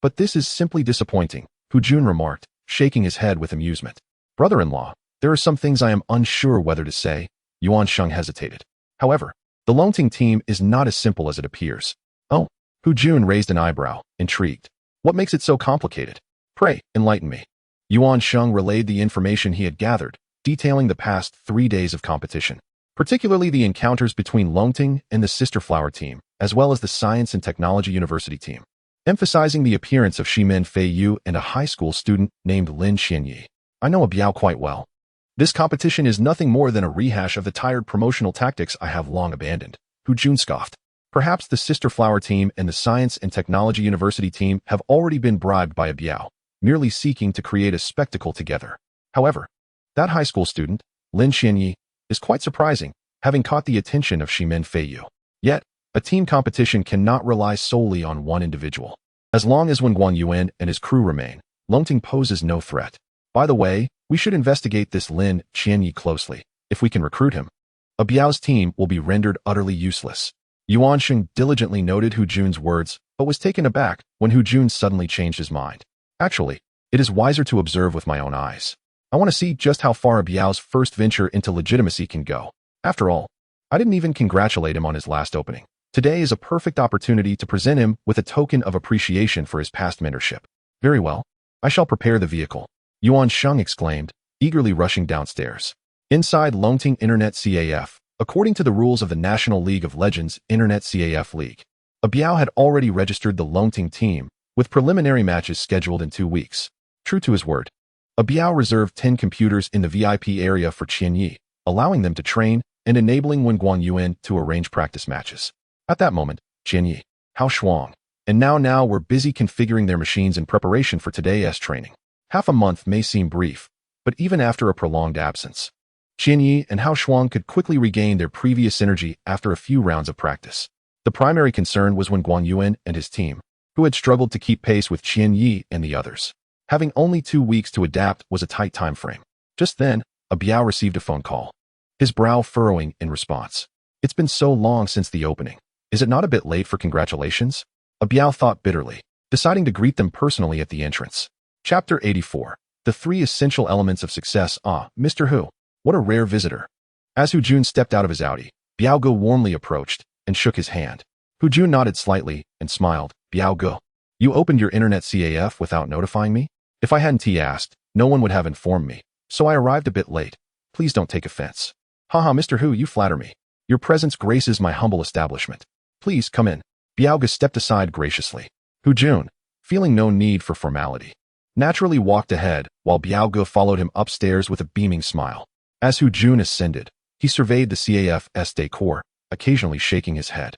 But this is simply disappointing, Hu Jun remarked, shaking his head with amusement. Brother-in-law, there are some things I am unsure whether to say. Yuan Sheng hesitated. However, the Longting team is not as simple as it appears. Oh, Hu Jun raised an eyebrow, intrigued. What makes it so complicated? Pray, enlighten me. Yuan Sheng relayed the information he had gathered, detailing the past 3 days of competition, particularly the encounters between Longting and the Sister Flower team, as well as the Science and Technology University team, emphasizing the appearance of Shimen Fei Yu and a high school student named Lin Xianyi. I know a Biao quite well. This competition is nothing more than a rehash of the tired promotional tactics I have long abandoned. Hu Jun scoffed. Perhaps the Sister Flower team and the Science and Technology University team have already been bribed by a Biao, merely seeking to create a spectacle together. However, that high school student, Lin Xianyi, is quite surprising, having caught the attention of Shimen Feiyu. Yet, a team competition cannot rely solely on one individual. As long as Wen Guanyuan and his crew remain, Longting poses no threat. By the way, we should investigate this Lin Xianyi closely. If we can recruit him, a Biao's team will be rendered utterly useless. Yuan Sheng diligently noted Hu Jun's words, but was taken aback when Hu Jun suddenly changed his mind. Actually, it is wiser to observe with my own eyes. I want to see just how far a Biao's first venture into legitimacy can go. After all, I didn't even congratulate him on his last opening. Today is a perfect opportunity to present him with a token of appreciation for his past mentorship. Very well, I shall prepare the vehicle, Yuan Sheng exclaimed, eagerly rushing downstairs. Inside Longting Internet CAF, according to the rules of the National League of Legends Internet CAF League, a Biao had already registered the Longting team, with preliminary matches scheduled in 2 weeks. True to his word, a Biao reserved 10 computers in the VIP area for Qianyi, allowing them to train and enabling Wen Guanyuan to arrange practice matches. At that moment, Qianyi, Hao Shuang, and Now were busy configuring their machines in preparation for today's training. Half a month may seem brief, but even after a prolonged absence, Qianyi and Hao Shuang could quickly regain their previous energy after a few rounds of practice. The primary concern was Wen Guanyuan and his team, who had struggled to keep pace with Qianyi and the others. Having only 2 weeks to adapt was a tight time frame. Just then, a Biao received a phone call, his brow furrowing in response. It's been so long since the opening. Is it not a bit late for congratulations? A Biao thought bitterly, deciding to greet them personally at the entrance. Chapter 84. The 3 Essential Elements of Success. Ah, Mr. Hu. What a rare visitor. As Hu Jun stepped out of his Audi, Biao Ge warmly approached and shook his hand. Hu Jun nodded slightly and smiled. Biao Ge, you opened your Internet CAF without notifying me? If I hadn't asked, no one would have informed me, so I arrived a bit late. Please don't take offense. Haha, Mr. Hu, you flatter me. Your presence graces my humble establishment. Please come in. Biao Ge stepped aside graciously. Hu Jun, feeling no need for formality, naturally walked ahead while Biao Ge followed him upstairs with a beaming smile. As Hu Jun ascended, he surveyed the CAF's decor, occasionally shaking his head.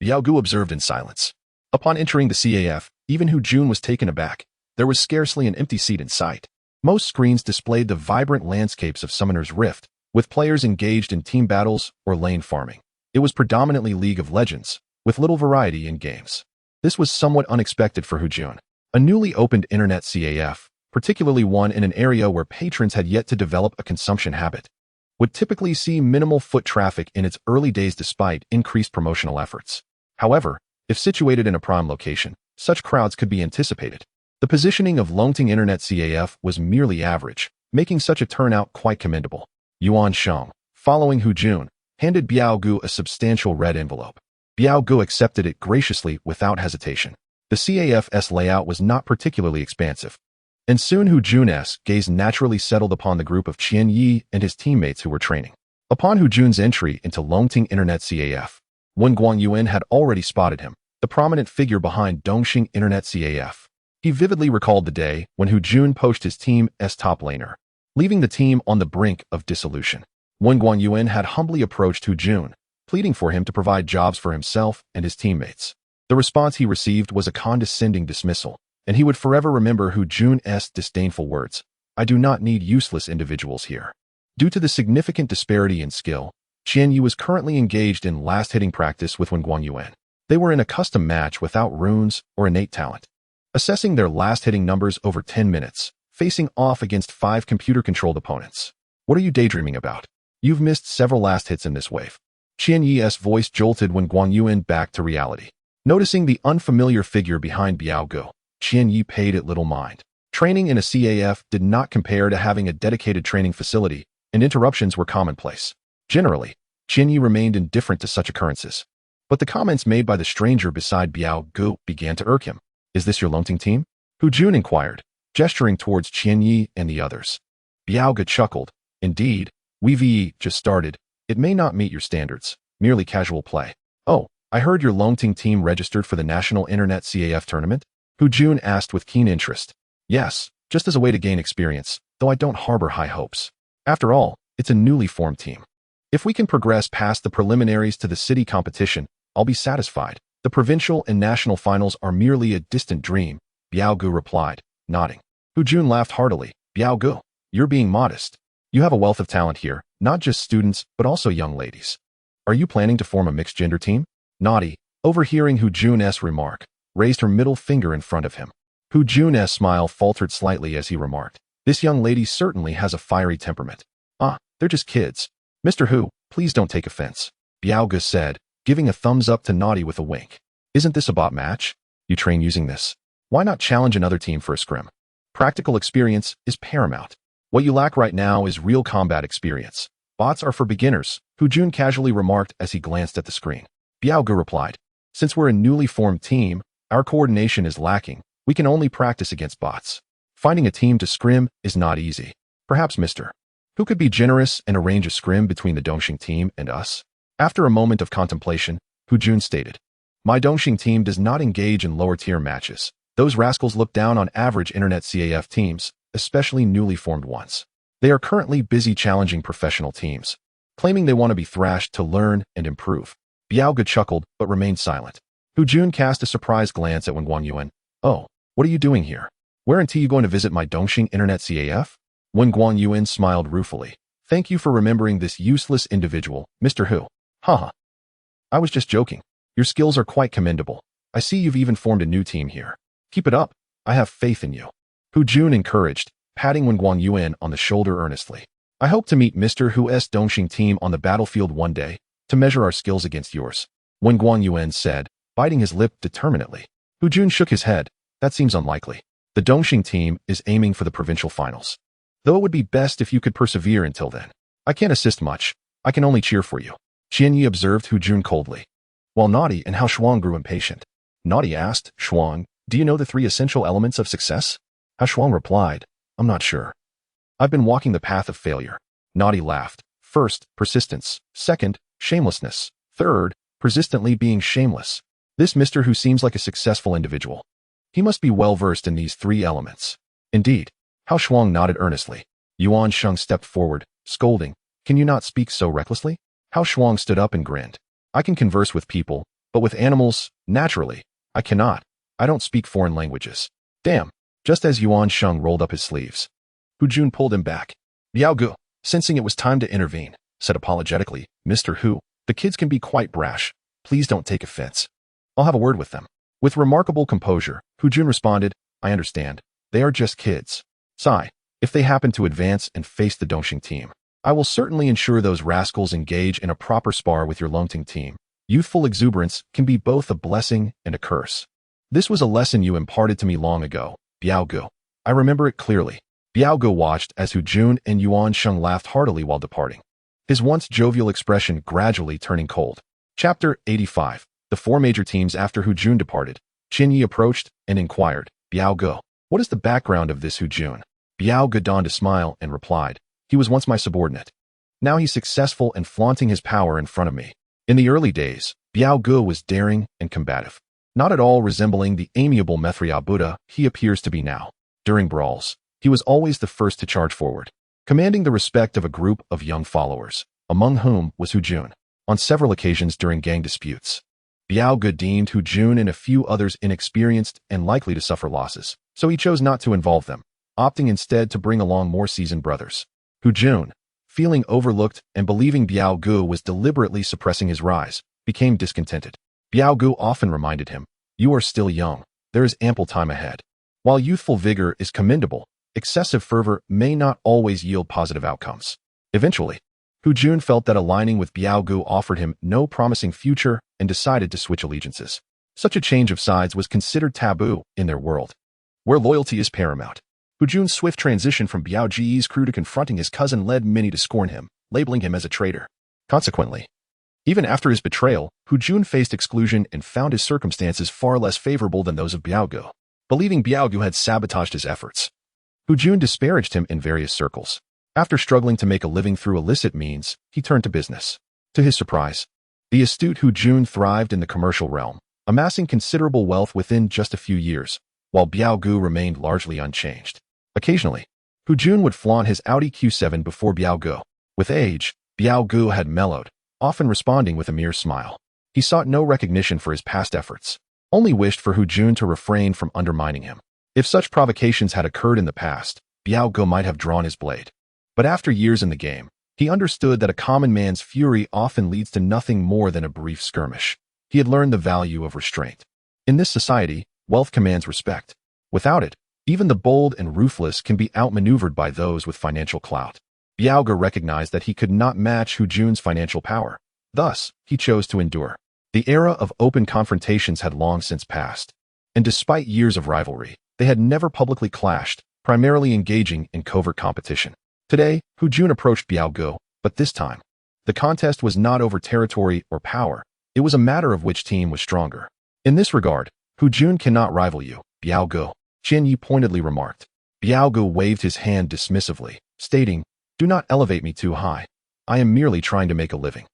Biao Ge observed in silence. Upon entering the CAF, even Hu Jun was taken aback. There was scarcely an empty seat in sight. Most screens displayed the vibrant landscapes of Summoner's Rift, with players engaged in team battles or lane farming. It was predominantly League of Legends, with little variety in games. This was somewhat unexpected for Hu Jun, a newly opened Internet CAF, particularly one in an area where patrons had yet to develop a consumption habit, would typically see minimal foot traffic in its early days despite increased promotional efforts. However, if situated in a prime location, such crowds could be anticipated. The positioning of Longting Internet CAF was merely average, making such a turnout quite commendable. Yuan Sheng, following Hu Jun, handed Biao Ge a substantial red envelope. Biao Ge accepted it graciously without hesitation. The CAF's layout was not particularly expansive, and soon Hu Jun's gaze naturally settled upon the group of Qianyi and his teammates who were training. Upon Hu Jun's entry into Longting Internet CAF, Wen Guanyuan had already spotted him, the prominent figure behind Dongxing Internet CAF. He vividly recalled the day when Hu Jun poached his team's top laner, leaving the team on the brink of dissolution. Wen Guanyuan had humbly approached Hu Jun, pleading for him to provide jobs for himself and his teammates. The response he received was a condescending dismissal, and he would forever remember Hu Jun's disdainful words. I do not need useless individuals here. Due to the significant disparity in skill, Qianyi was currently engaged in last-hitting practice with Wen Guanyuan. They were in a custom match without runes or innate talent, assessing their last-hitting numbers over 10 minutes, facing off against 5 computer-controlled opponents. What are you daydreaming about? You've missed several last hits in this wave. Qianyi's voice jolted Wen Guanyuan back to reality. Noticing the unfamiliar figure behind Biao Ge, Qianyi paid it little mind. Training in a CAF did not compare to having a dedicated training facility, and interruptions were commonplace. Generally, Qianyi remained indifferent to such occurrences. But the comments made by the stranger beside Biao Ge began to irk him. Is this your Longting team? Hu Jun inquired, gesturing towards Qianyi and the others. Biao Ge chuckled. Indeed, we've just started. It may not meet your standards, merely casual play. Oh, I heard your Longting team registered for the National Internet CAF tournament? Hu Jun asked with keen interest. Yes, just as a way to gain experience, though I don't harbor high hopes. After all, it's a newly formed team. If we can progress past the preliminaries to the city competition, I'll be satisfied. The provincial and national finals are merely a distant dream, Biaogu replied, nodding. Hu Jun laughed heartily. Biaogu, you're being modest. You have a wealth of talent here, not just students, but also young ladies. Are you planning to form a mixed-gender team? Naughty, overhearing Hu Jun's remark, raised her middle finger in front of him. Hu Jun's smile faltered slightly as he remarked, this young lady certainly has a fiery temperament. Ah, they're just kids. Mr. Hu, please don't take offense, Biaogu said, giving a thumbs up to Naughty with a wink. Isn't this a bot match? You train using this. Why not challenge another team for a scrim? Practical experience is paramount. What you lack right now is real combat experience. Bots are for beginners, Hu Jun casually remarked as he glanced at the screen. Biaogu replied, since we're a newly formed team, our coordination is lacking. We can only practice against bots. Finding a team to scrim is not easy. Perhaps Mr. Hu could be generous and arrange a scrim between the Dongxing team and us. After a moment of contemplation, Hu Jun stated, my Dongxing team does not engage in lower-tier matches. Those rascals look down on average internet CAF teams, especially newly formed ones. They are currently busy challenging professional teams, claiming they want to be thrashed to learn and improve. Biaogu chuckled but remained silent. Hu Jun cast a surprised glance at Wen Guangyuan. Oh, what are you doing here? Where until you going to visit my Dongxing internet CAF? Wen Guangyuan smiled ruefully. Thank you for remembering this useless individual, Mr. Hu. Haha. I was just joking. Your skills are quite commendable. I see you've even formed a new team here. Keep it up. I have faith in you. Hu Jun encouraged, patting Wen Guangyuan on the shoulder earnestly. I hope to meet Mr. Hu's Dongxing team on the battlefield one day, to measure our skills against yours. Wen Guangyuan said, biting his lip determinedly. Hu Jun shook his head. That seems unlikely. The Dongxing team is aiming for the provincial finals. Though it would be best if you could persevere until then. I can't assist much. I can only cheer for you. Qianyi observed Hu Jun coldly. While Naughty and Hao Shuang grew impatient. Naughty asked, Shuang, do you know the 3 essential elements of success? Hao Shuang replied, I'm not sure. I've been walking the path of failure. Naughty laughed. First, persistence. Second, shamelessness. Third, persistently being shameless. This Mr. Hu seems like a successful individual. He must be well versed in these 3 elements. Indeed. Hao Shuang nodded earnestly. Yuan Sheng stepped forward, scolding, can you not speak so recklessly? Hao Shuang stood up and grinned. I can converse with people, but with animals, naturally, I cannot. I don't speak foreign languages. Damn. Just as Yuan Sheng rolled up his sleeves, Hu Jun pulled him back. Biaogu, sensing it was time to intervene, said apologetically, Mr. Hu, the kids can be quite brash. Please don't take offense. I'll have a word with them. With remarkable composure, Hu Jun responded, I understand. They are just kids. Sigh. If they happen to advance and face the Dongxing team, I will certainly ensure those rascals engage in a proper spar with your Longting team. Youthful exuberance can be both a blessing and a curse. This was a lesson you imparted to me long ago, Biaogu. I remember it clearly. Biaogu watched as Hu Jun and Yuan Sheng laughed heartily while departing, his once jovial expression gradually turning cold. Chapter 85. The 4 major teams after Hu Jun departed. Qianyi approached and inquired, Biaogu, what is the background of this Hu Jun? Biaogu donned a smile and replied, he was once my subordinate. Now he's successful and flaunting his power in front of me. In the early days, Biaogu was daring and combative, not at all resembling the amiable Methria Buddha he appears to be now. During brawls, he was always the first to charge forward, commanding the respect of a group of young followers, among whom was Hu Jun. On several occasions during gang disputes, Biaogu deemed Hu Jun and a few others inexperienced and likely to suffer losses, so he chose not to involve them, opting instead to bring along more seasoned brothers. Hu Jun, feeling overlooked and believing Biaogu was deliberately suppressing his rise, became discontented. Biaogu often reminded him, you are still young. There is ample time ahead. While youthful vigor is commendable, excessive fervor may not always yield positive outcomes. Eventually, Hu Jun felt that aligning with Biaogu offered him no promising future and decided to switch allegiances. Such a change of sides was considered taboo in their world, where loyalty is paramount. Hu Jun's swift transition from Biao Ji's crew to confronting his cousin led many to scorn him, labeling him as a traitor. Consequently, even after his betrayal, Hu Jun faced exclusion and found his circumstances far less favorable than those of Biaogu. Believing Biaogu had sabotaged his efforts, Hu Jun disparaged him in various circles. After struggling to make a living through illicit means, he turned to business. To his surprise, the astute Hu Jun thrived in the commercial realm, amassing considerable wealth within just a few years, while Biaogu remained largely unchanged. Occasionally, Jun would flaunt his Audi Q7 before Biao Gu. With age, Biao Gu had mellowed, often responding with a mere smile. He sought no recognition for his past efforts, only wished for Jun to refrain from undermining him. If such provocations had occurred in the past, Biao Gu might have drawn his blade. But after years in the game, he understood that a common man's fury often leads to nothing more than a brief skirmish. He had learned the value of restraint. In this society, wealth commands respect. Without it, even the bold and ruthless can be outmaneuvered by those with financial clout. Biao Gu recognized that he could not match Jun's financial power. Thus, he chose to endure. The era of open confrontations had long since passed. And despite years of rivalry, they had never publicly clashed, primarily engaging in covert competition. Today, Jun approached Biao Gu, but this time, the contest was not over territory or power. It was a matter of which team was stronger. In this regard, Jun cannot rival you, Biao Gu, Qian Yi pointedly remarked. Biao Gu waved his hand dismissively, stating, "Do not elevate me too high. I am merely trying to make a living."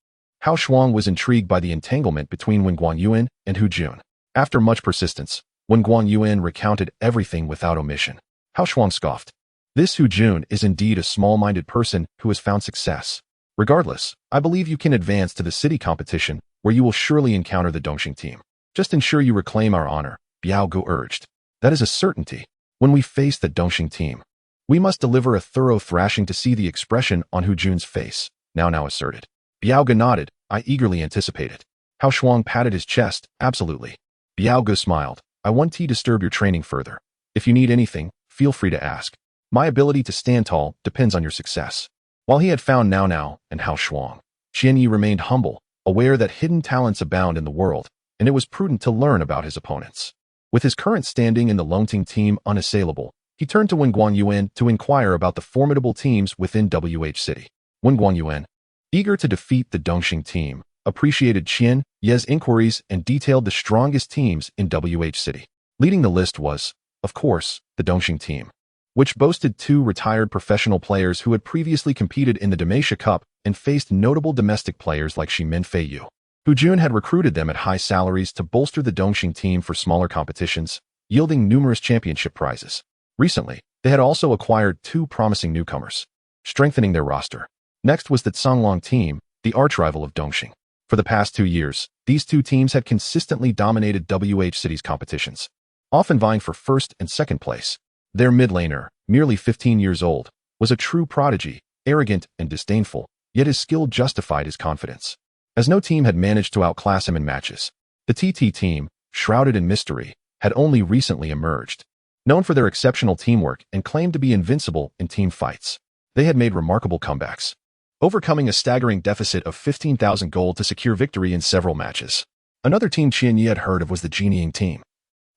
Hao Shuang was intrigued by the entanglement between Wen Guanyuan and Jun. After much persistence, Wen Guanyuan recounted everything without omission. Hao Shuang scoffed. This Jun is indeed a small-minded person who has found success. Regardless, I believe you can advance to the city competition, where you will surely encounter the Dongxing team. Just ensure you reclaim our honor, Biao Gu urged. That is a certainty. When we face the Dongxing team, we must deliver a thorough thrashing to see the expression on Jun's face, Now asserted. Biao Gu nodded. I eagerly anticipate it. Hao Shuang patted his chest. Absolutely. Biao Gu smiled. I won't disturb your training further. If you need anything, feel free to ask. My ability to stand tall depends on your success. While he had found Now and Hao Shuang, Qian Yi remained humble, aware that hidden talents abound in the world, and it was prudent to learn about his opponents. With his current standing in the Longting team unassailable, he turned to Wen Guanyuan to inquire about the formidable teams within WH City. Wen Guanyuan, eager to defeat the Dongxing team, appreciated Qian Ye's inquiries and detailed the strongest teams in WH City. Leading the list was, of course, the Dongxing team, which boasted 2 retired professional players who had previously competed in the Demacia Cup and faced notable domestic players like Ximin Feiyu. Jun had recruited them at high salaries to bolster the Dongxing team for smaller competitions, yielding numerous championship prizes. Recently, they had also acquired 2 promising newcomers, strengthening their roster. Next was the Songlong team, the archrival of Dongxing. For the past 2 years, these 2 teams had consistently dominated WH City's competitions, often vying for first and second place. Their mid laner, merely 15 years old, was a true prodigy, arrogant and disdainful, yet his skill justified his confidence. As no team had managed to outclass him in matches, the TT team, shrouded in mystery, had only recently emerged. Known for their exceptional teamwork and claimed to be invincible in team fights, they had made remarkable comebacks, overcoming a staggering deficit of 15,000 gold to secure victory in several matches. Another team Qian Yi had heard of was the Jinying team,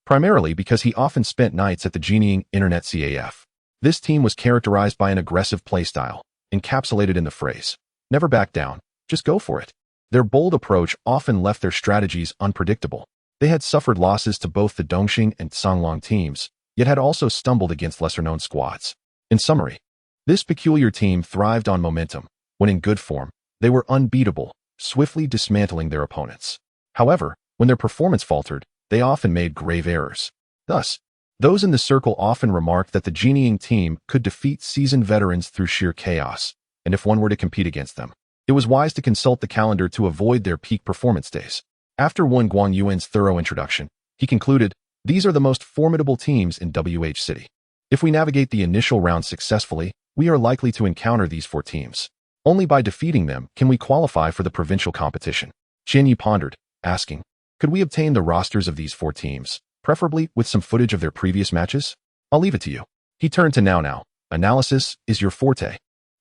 primarily because he often spent nights at the Jinying Internet CAF. This team was characterized by an aggressive playstyle, encapsulated in the phrase, "Never back down, just go for it." Their bold approach often left their strategies unpredictable. They had suffered losses to both the Dongxing and Songlong teams, yet had also stumbled against lesser-known squads. In summary, this peculiar team thrived on momentum. When in good form, they were unbeatable, swiftly dismantling their opponents. However, when their performance faltered, they often made grave errors. Thus, those in the circle often remarked that the Jinying team could defeat seasoned veterans through sheer chaos, and if one were to compete against them, it was wise to consult the calendar to avoid their peak performance days. After Wen Guanyuan's thorough introduction, he concluded, these are the most formidable teams in WH City. If we navigate the initial round successfully, we are likely to encounter these 4 teams. Only by defeating them can we qualify for the provincial competition. Qian Yi pondered, asking, could we obtain the rosters of these 4 teams, preferably with some footage of their previous matches? I'll leave it to you. He turned to Now. Analysis is your forte.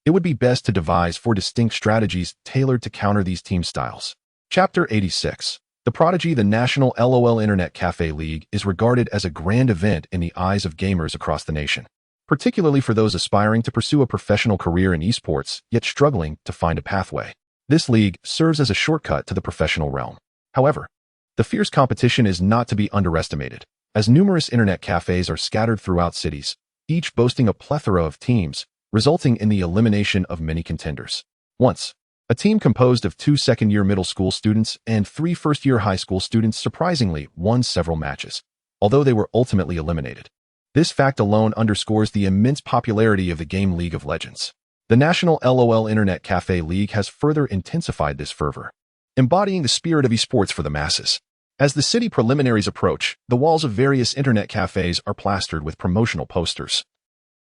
It would be best to devise 4 distinct strategies tailored to counter these team styles. Chapter 86. The Prodigy. The National LOL Internet Cafe League is regarded as a grand event in the eyes of gamers across the nation, particularly for those aspiring to pursue a professional career in eSports, yet struggling to find a pathway. This league serves as a shortcut to the professional realm. However, the fierce competition is not to be underestimated, as numerous internet cafes are scattered throughout cities, each boasting a plethora of teams, resulting in the elimination of many contenders. Once, a team composed of 2 second-year middle school students and 3 first-year high school students surprisingly won several matches, although they were ultimately eliminated. This fact alone underscores the immense popularity of the game League of Legends. The National LOL Internet Cafe League has further intensified this fervor, embodying the spirit of esports for the masses. As the city preliminaries approach, the walls of various internet cafes are plastered with promotional posters,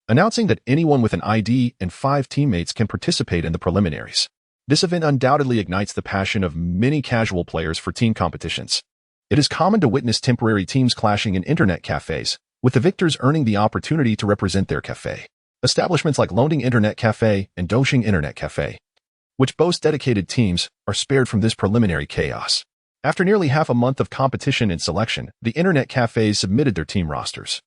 announcing that anyone with an ID and 5 teammates can participate in the preliminaries. This event undoubtedly ignites the passion of many casual players for team competitions. It is common to witness temporary teams clashing in internet cafes, with the victors earning the opportunity to represent their cafe. Establishments like Longting Internet Cafe and Doxing Internet Cafe, which boast dedicated teams, are spared from this preliminary chaos. After nearly half a month of competition and selection, the internet cafes submitted their team rosters,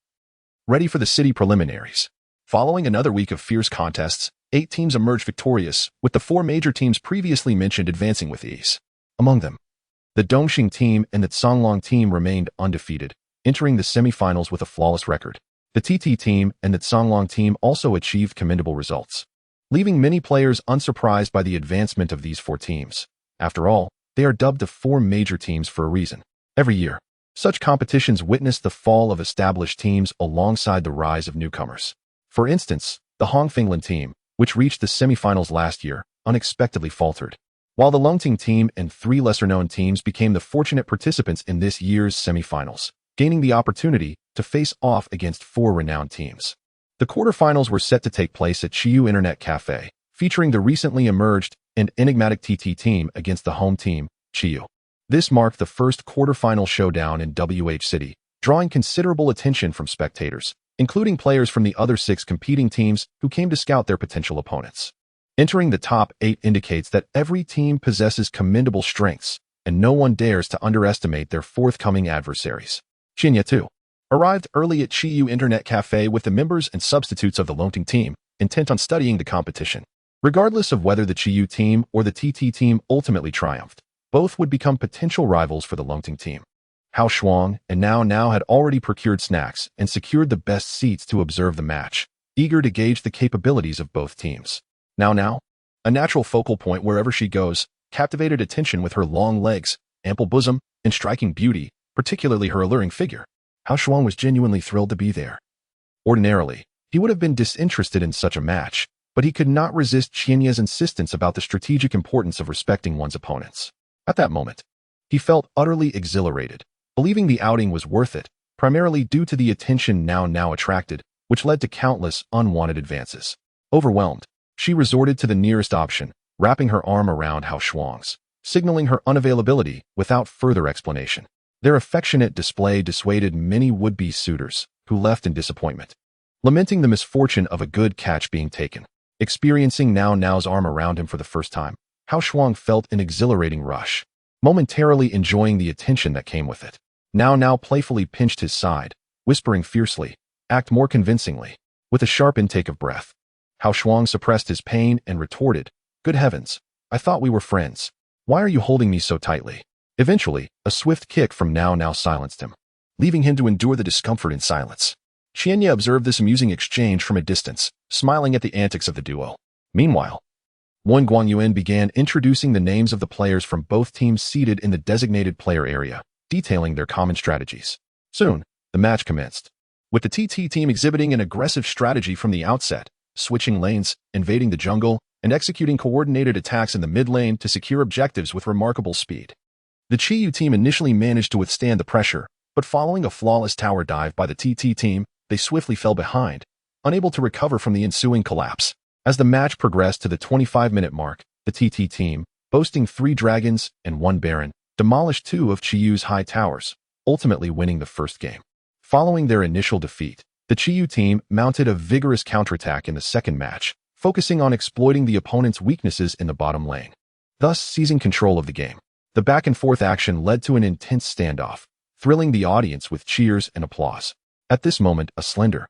ready for the city preliminaries. Following another week of fierce contests, 8 teams emerged victorious, with the 4 major teams previously mentioned advancing with ease. Among them, the Dongxing team and the Songlong team remained undefeated, entering the semifinals with a flawless record. The TT team and the Songlong team also achieved commendable results, leaving many players unsurprised by the advancement of these 4 teams. After all, they are dubbed the 4 major teams for a reason. Every year, such competitions witness the fall of established teams alongside the rise of newcomers. For instance, the Hongfinglin team, which reached the semifinals last year, unexpectedly faltered, while the Longting team and 3 lesser-known teams became the fortunate participants in this year's semifinals, gaining the opportunity to face off against 4 renowned teams. The quarterfinals were set to take place at Chiyu Internet Cafe, featuring the recently emerged and enigmatic TT team against the home team, Chiyu. This marked the first quarterfinal showdown in WH City, drawing considerable attention from spectators, including players from the other 6 competing teams who came to scout their potential opponents. Entering the top 8 indicates that every team possesses commendable strengths, and no one dares to underestimate their forthcoming adversaries. Xinya, too, arrived early at Chiyu Internet Cafe with the members and substitutes of the Longting team, intent on studying the competition. Regardless of whether the Chiyu team or the TT team ultimately triumphed, both would become potential rivals for the Longting team. Hao Shuang and Now had already procured snacks and secured the best seats to observe the match, eager to gauge the capabilities of both teams. Now, a natural focal point wherever she goes, captivated attention with her long legs, ample bosom, and striking beauty, particularly her alluring figure. Hao Shuang was genuinely thrilled to be there. Ordinarily, he would have been disinterested in such a match, but he could not resist Xianya's insistence about the strategic importance of respecting one's opponents. At that moment, he felt utterly exhilarated, believing the outing was worth it, primarily due to the attention Now attracted, which led to countless unwanted advances. Overwhelmed, she resorted to the nearest option, wrapping her arm around Hao Shuang's, signaling her unavailability without further explanation. Their affectionate display dissuaded many would-be suitors, who left in disappointment, lamenting the misfortune of a good catch being taken. Experiencing Now's arm around him for the first time, Hao Shuang felt an exhilarating rush, momentarily enjoying the attention that came with it. Now playfully pinched his side, whispering fiercely, "Act more convincingly." With a sharp intake of breath, Hao Shuang suppressed his pain and retorted, "Good heavens, I thought we were friends. Why are you holding me so tightly?" Eventually, a swift kick from Now silenced him, leaving him to endure the discomfort in silence. Xianya observed this amusing exchange from a distance, smiling at the antics of the duo. Meanwhile, Wen Guangyuan began introducing the names of the players from both teams seated in the designated player area, detailing their common strategies. Soon, the match commenced, with the TT team exhibiting an aggressive strategy from the outset, switching lanes, invading the jungle, and executing coordinated attacks in the mid lane to secure objectives with remarkable speed. The Chiyu team initially managed to withstand the pressure, but following a flawless tower dive by the TT team, they swiftly fell behind, unable to recover from the ensuing collapse. As the match progressed to the 25-minute mark, the TT team, boasting 3 dragons and 1 baron, demolished 2 of Chiyu's high towers, ultimately winning the first game. Following their initial defeat, the Chiyu team mounted a vigorous counterattack in the second match, focusing on exploiting the opponent's weaknesses in the bottom lane, thus seizing control of the game. The back-and-forth action led to an intense standoff, thrilling the audience with cheers and applause. At this moment, a slender,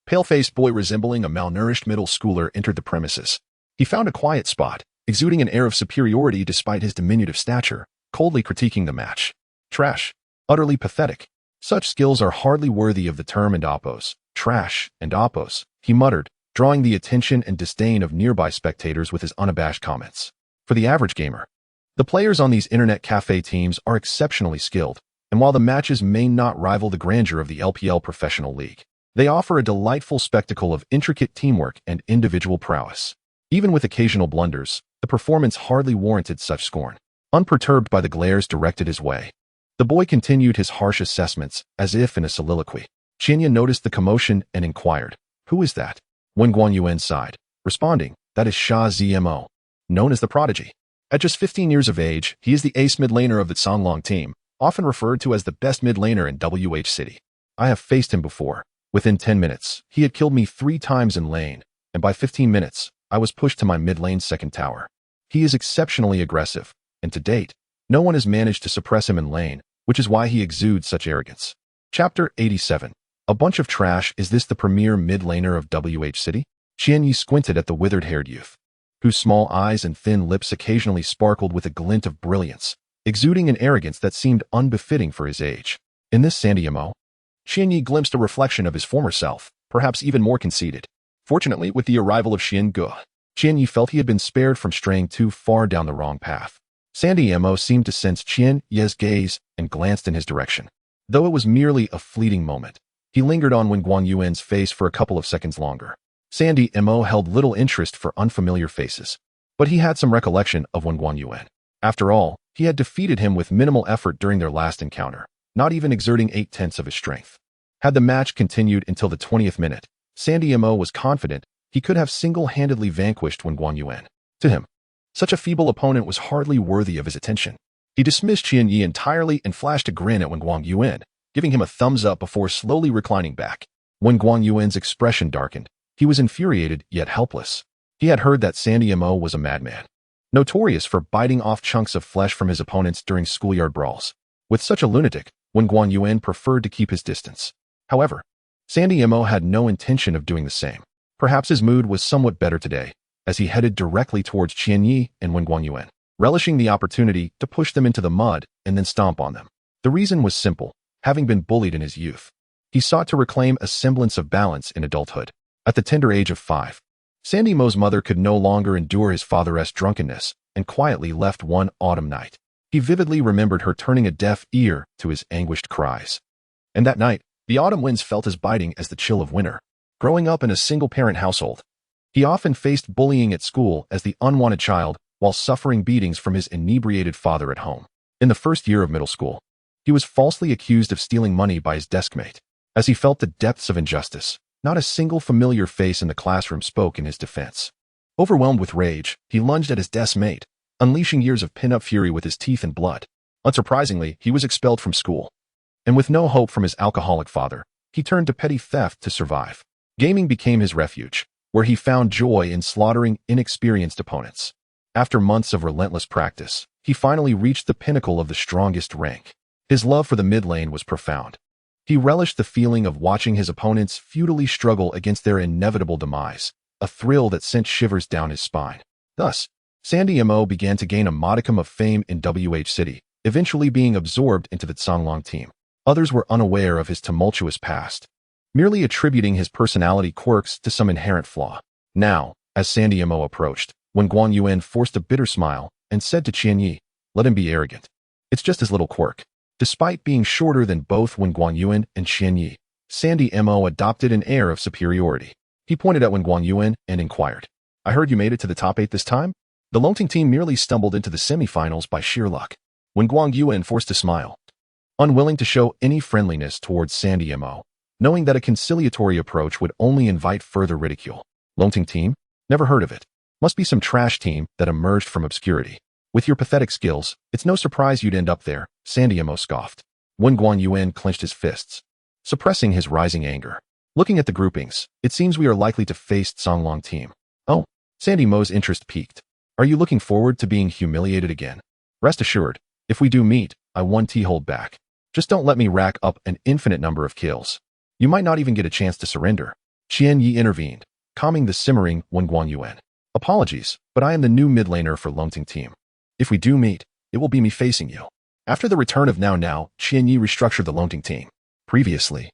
pale-faced boy resembling a malnourished middle schooler entered the premises. He found a quiet spot, exuding an air of superiority despite his diminutive stature, coldly critiquing the match. Trash. Utterly pathetic. Such skills are hardly worthy of the term and oppos. Trash and oppos, he muttered, drawing the attention and disdain of nearby spectators with his unabashed comments. For the average gamer, the players on these internet cafe teams are exceptionally skilled, and while the matches may not rival the grandeur of the LPL Professional League, They offer a delightful spectacle of intricate teamwork and individual prowess. Even with occasional blunders, the performance hardly warranted such scorn. Unperturbed by the glares directed his way, the boy continued his harsh assessments, as if in a soliloquy. Qianyi noticed the commotion and inquired, "Who is that?" Wen Guanyuan sighed, responding, "That is Sha Zmo, known as the Prodigy. At just 15 years of age, he is the ace mid laner of the Songlong team, often referred to as the best mid laner in WH City. I have faced him before. Within 10 minutes, he had killed me 3 times in lane, and by 15 minutes, I was pushed to my mid lane second tower. He is exceptionally aggressive, and to date, no one has managed to suppress him in lane, which is why he exudes such arrogance." Chapter 87. A bunch of trash. Is this the premier mid laner of WH City? Qianyi squinted at the withered-haired youth, whose small eyes and thin lips occasionally sparkled with a glint of brilliance, exuding an arrogance that seemed unbefitting for his age. In this Sandiamo, Qianyi glimpsed a reflection of his former self, perhaps even more conceited. Fortunately, with the arrival of Xian Ge, Qianyi felt he had been spared from straying too far down the wrong path. Sandiamo seemed to sense Qian Ye's gaze and glanced in his direction. Though it was merely a fleeting moment, he lingered on Wen Guanyuan's face for a couple of seconds longer. Sandiamo held little interest for unfamiliar faces, but he had some recollection of Wen Guanyuan. After all, he had defeated him with minimal effort during their last encounter, not even exerting 8/10 of his strength. Had the match continued until the 20th minute, Sandiamo was confident he could have single-handedly vanquished Wen Guanyuan. To him, such a feeble opponent was hardly worthy of his attention. He dismissed Qianyi entirely and flashed a grin at Wen Guanyuan, giving him a thumbs up before slowly reclining back. When Guanyuan's expression darkened, he was infuriated yet helpless. He had heard that Sandiamo was a madman, notorious for biting off chunks of flesh from his opponents during schoolyard brawls. With such a lunatic, Wen Guanyuan preferred to keep his distance. However, Sandiamo had no intention of doing the same. Perhaps his mood was somewhat better today, as he headed directly towards Qianyi and Wen Guanyuan, relishing the opportunity to push them into the mud and then stomp on them. The reason was simple. Having been bullied in his youth, he sought to reclaim a semblance of balance in adulthood. At the tender age of 5, Sandiamo's mother could no longer endure his father's drunkenness and quietly left one autumn night. He vividly remembered her turning a deaf ear to his anguished cries. And that night, the autumn winds felt as biting as the chill of winter. Growing up in a single-parent household, he often faced bullying at school as the unwanted child while suffering beatings from his inebriated father at home. In the first year of middle school, he was falsely accused of stealing money by his deskmate. As he felt the depths of injustice, not a single familiar face in the classroom spoke in his defense. Overwhelmed with rage, he lunged at his deskmate, unleashing years of pin-up fury with his teeth and blood. Unsurprisingly, he was expelled from school. And with no hope from his alcoholic father, he turned to petty theft to survive. Gaming became his refuge, where he found joy in slaughtering inexperienced opponents. After months of relentless practice, he finally reached the pinnacle of the strongest rank. His love for the mid lane was profound. He relished the feeling of watching his opponents futilely struggle against their inevitable demise, a thrill that sent shivers down his spine. Thus, Sandiamo began to gain a modicum of fame in WH City, eventually being absorbed into the Songlong team. Others were unaware of his tumultuous past, merely attributing his personality quirks to some inherent flaw. Now, as Sandiamo approached, Wen Guanyuan forced a bitter smile and said to Qianyi, "Let him be arrogant. It's just his little quirk." Despite being shorter than both Wen Guanyuan and Qianyi, Sandiamo adopted an air of superiority. He pointed at Wen Guanyuan and inquired, "I heard you made it to the top 8 this time?" The Longting team merely stumbled into the semifinals by sheer luck. Wen Guanyuan forced a smile, unwilling to show any friendliness towards Sandiamo, knowing that a conciliatory approach would only invite further ridicule. Longting team? Never heard of it. Must be some trash team that emerged from obscurity. With your pathetic skills, it's no surprise you'd end up there, Sandiamo scoffed. Wen Guanyuan clenched his fists, suppressing his rising anger. Looking at the groupings, it seems we are likely to face Songlong team. Oh, Sandiamo's interest peaked. Are you looking forward to being humiliated again? Rest assured, if we do meet, I won't hold back. Just don't let me rack up an infinite number of kills. You might not even get a chance to surrender. Qianyi intervened, calming the simmering Wen Guanyuan. Apologies, but I am the new mid laner for Longting team. If we do meet, it will be me facing you. After the return of Now, Qianyi restructured the Longting team. Previously,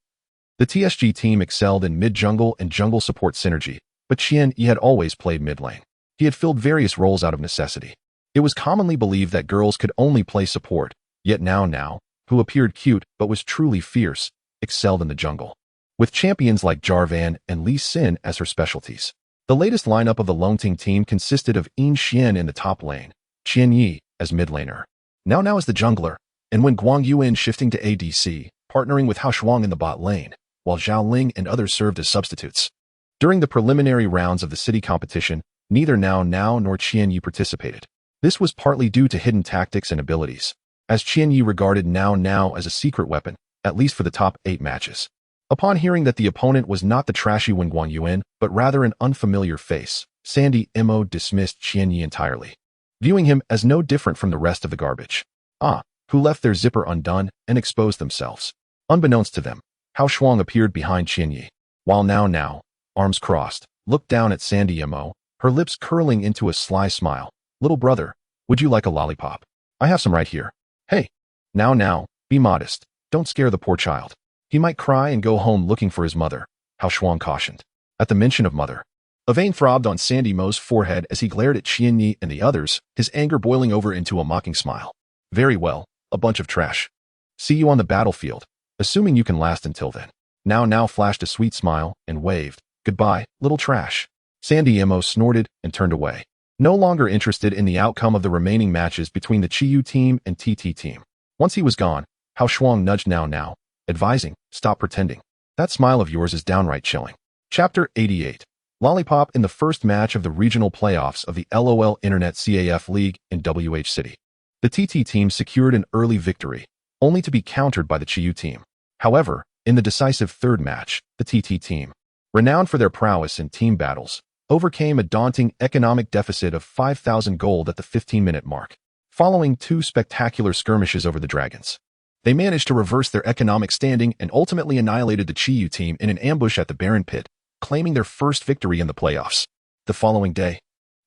the TSG team excelled in mid-jungle and jungle support synergy, but Qianyi had always played mid-lane. He had filled various roles out of necessity. It was commonly believed that girls could only play support, yet Now, who appeared cute but was truly fierce, excelled in the jungle. with champions like Jarvan and Lee Sin as her specialties. The latest lineup of the Longting team consisted of Yin Xian in the top lane, Qian Yi as mid laner, Now as the jungler, and when Guang Yuan shifting to ADC, partnering with Huaxia in the bot lane, while Zhao Ling and others served as substitutes. During the preliminary rounds of the city competition, neither Now nor Qian Yi participated. This was partly due to hidden tactics and abilities, as Qian Yi regarded Now as a secret weapon, at least for the top 8 matches. Upon hearing that the opponent was not the trashy Wen Guang Yuan, but rather an unfamiliar face, Sandy Mo dismissed Qian Yi entirely, viewing him as no different from the rest of the garbage. Who left their zipper undone and exposed themselves. Unbeknownst to them, Hao Shuang appeared behind Qian Yi, while Now, arms crossed, looked down at Sandy Mo, her lips curling into a sly smile. Little brother, would you like a lollipop? I have some right here. Hey, Now, be modest. Don't scare the poor child. He might cry and go home looking for his mother, Hao Shuang cautioned. At the mention of mother, a vein throbbed on Sandy Mo's forehead as he glared at Qian Yi and the others, his anger boiling over into a mocking smile. Very well, a bunch of trash. See you on the battlefield, assuming you can last until then. Now flashed a sweet smile and waved. Goodbye, little trash. Sandy Mo snorted and turned away, no longer interested in the outcome of the remaining matches between the Qiyu team and TT team. Once he was gone, Hao Shuang nudged Now, advising, stop pretending. That smile of yours is downright chilling. Chapter 88. Lollipop in the first match of the regional playoffs of the LOL Internet CAF League in WH City. The TT team secured an early victory, only to be countered by the Qiyu team. However, in the decisive third match, the TT team, renowned for their prowess in team battles, overcame a daunting economic deficit of 5,000 gold at the 15-minute mark. Following 2 spectacular skirmishes over the dragons, they managed to reverse their economic standing and ultimately annihilated the Qiyu team in an ambush at the Baron Pit, claiming their first victory in the playoffs. The following day,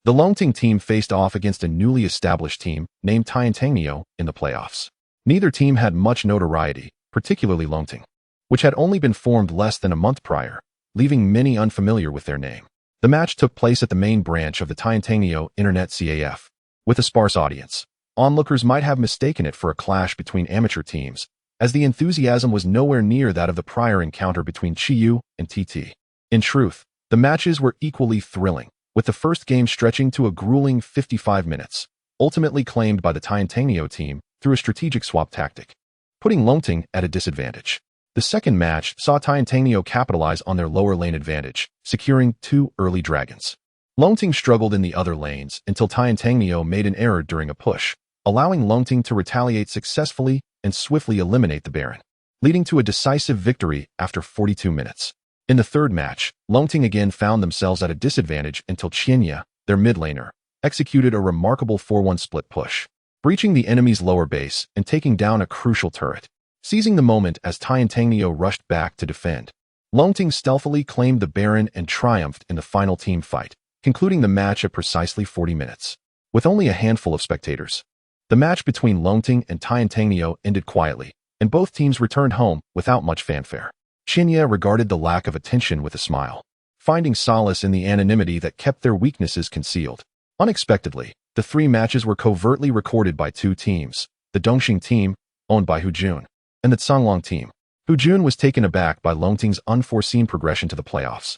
the Longting team faced off against a newly established team named Tiantangnio in the playoffs. Neither team had much notoriety, particularly Longting, which had only been formed less than a month prior, leaving many unfamiliar with their name. The match took place at the main branch of the Tiantangnio Internet CAF, with a sparse audience. Onlookers might have mistaken it for a clash between amateur teams, as the enthusiasm was nowhere near that of the prior encounter between Qiyu and TT. In truth, the matches were equally thrilling, with the first game stretching to a grueling 55 minutes, ultimately claimed by the Tiantangnio team through a strategic swap tactic, putting Longting at a disadvantage. The second match saw Tiantangnio capitalize on their lower lane advantage, securing 2 early dragons. Longting struggled in the other lanes until Tiantangnio made an error during a push, allowing Longting to retaliate successfully and swiftly eliminate the Baron, leading to a decisive victory after 42 minutes. In the third match, Longting again found themselves at a disadvantage until Qianya, their mid laner, executed a remarkable 4-1 split push, breaching the enemy's lower base and taking down a crucial turret. Seizing the moment as Tiantangnio rushed back to defend, Longting stealthily claimed the Baron and triumphed in the final team fight, concluding the match at precisely 40 minutes. With only a handful of spectators, the match between Longting and Tiantangnio ended quietly, and both teams returned home without much fanfare. Qianya regarded the lack of attention with a smile, finding solace in the anonymity that kept their weaknesses concealed. Unexpectedly, the 3 matches were covertly recorded by 2 teams, the Dongxing team, owned by Hu Jun, and the Canglong team. Hu Jun was taken aback by Longting's unforeseen progression to the playoffs,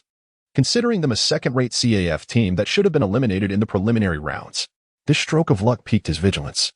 considering them a second-rate CAF team that should have been eliminated in the preliminary rounds. This stroke of luck piqued his vigilance.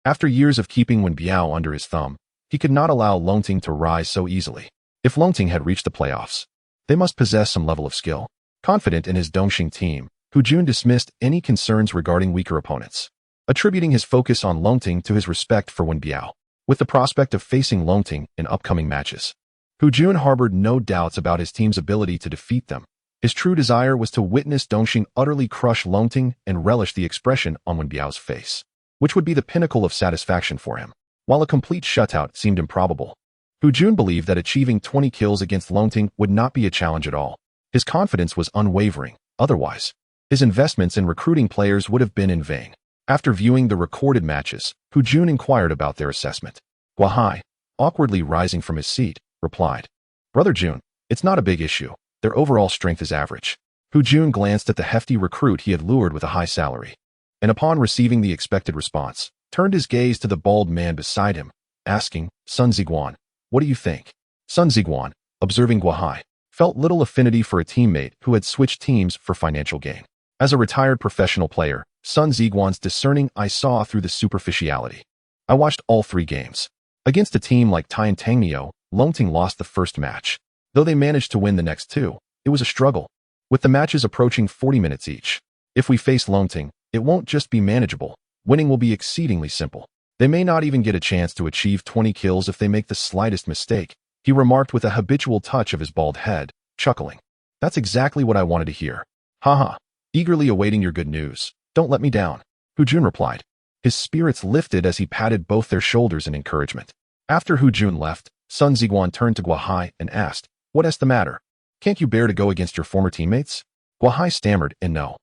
After years of keeping Wen Biao under his thumb, he could not allow Longting to rise so easily. If Longting had reached the playoffs, they must possess some level of skill. Confident in his Dongxing team, Hu Jun dismissed any concerns regarding weaker opponents, attributing his focus on Longting to his respect for Wen Biao. With the prospect of facing Longting in upcoming matches, Hu Jun harbored no doubts about his team's ability to defeat them. His true desire was to witness Dongxing utterly crush Longting and relish the expression on Wen Biao's face, which would be the pinnacle of satisfaction for him. While a complete shutout seemed improbable, Hu Jun believed that achieving 20 kills against Longting would not be a challenge at all. His confidence was unwavering, otherwise, his investments in recruiting players would have been in vain. After viewing the recorded matches, Hu Jun inquired about their assessment. Huaxia, awkwardly rising from his seat, replied, Brother Jun, it's not a big issue. Their overall strength is average. Hu Jun glanced at the hefty recruit he had lured with a high salary, and upon receiving the expected response, turned his gaze to the bald man beside him, asking, Sun Ziguan, what do you think? Sun Ziguan, a observing Guahai, felt little affinity for a teammate who had switched teams for financial gain. As a retired professional player, Sun Ziguan's discerning eye saw through the superficiality. I watched all 3 games. Against a team like Tiantangnio, Longting lost the first match. Though they managed to win the next 2, it was a struggle, with the matches approaching 40 minutes each. If we face Longting, it won't just be manageable. Winning will be exceedingly simple. They may not even get a chance to achieve 20 kills if they make the slightest mistake, he remarked with a habitual touch of his bald head, chuckling. That's exactly what I wanted to hear. Haha, eagerly awaiting your good news. Don't let me down, Hujun replied. His spirits lifted as he patted both their shoulders in encouragement. After Hujun left, Sun Ziguan turned to Guahai and asked, What's the matter? Can't you bear to go against your former teammates? Guahai stammered, and no.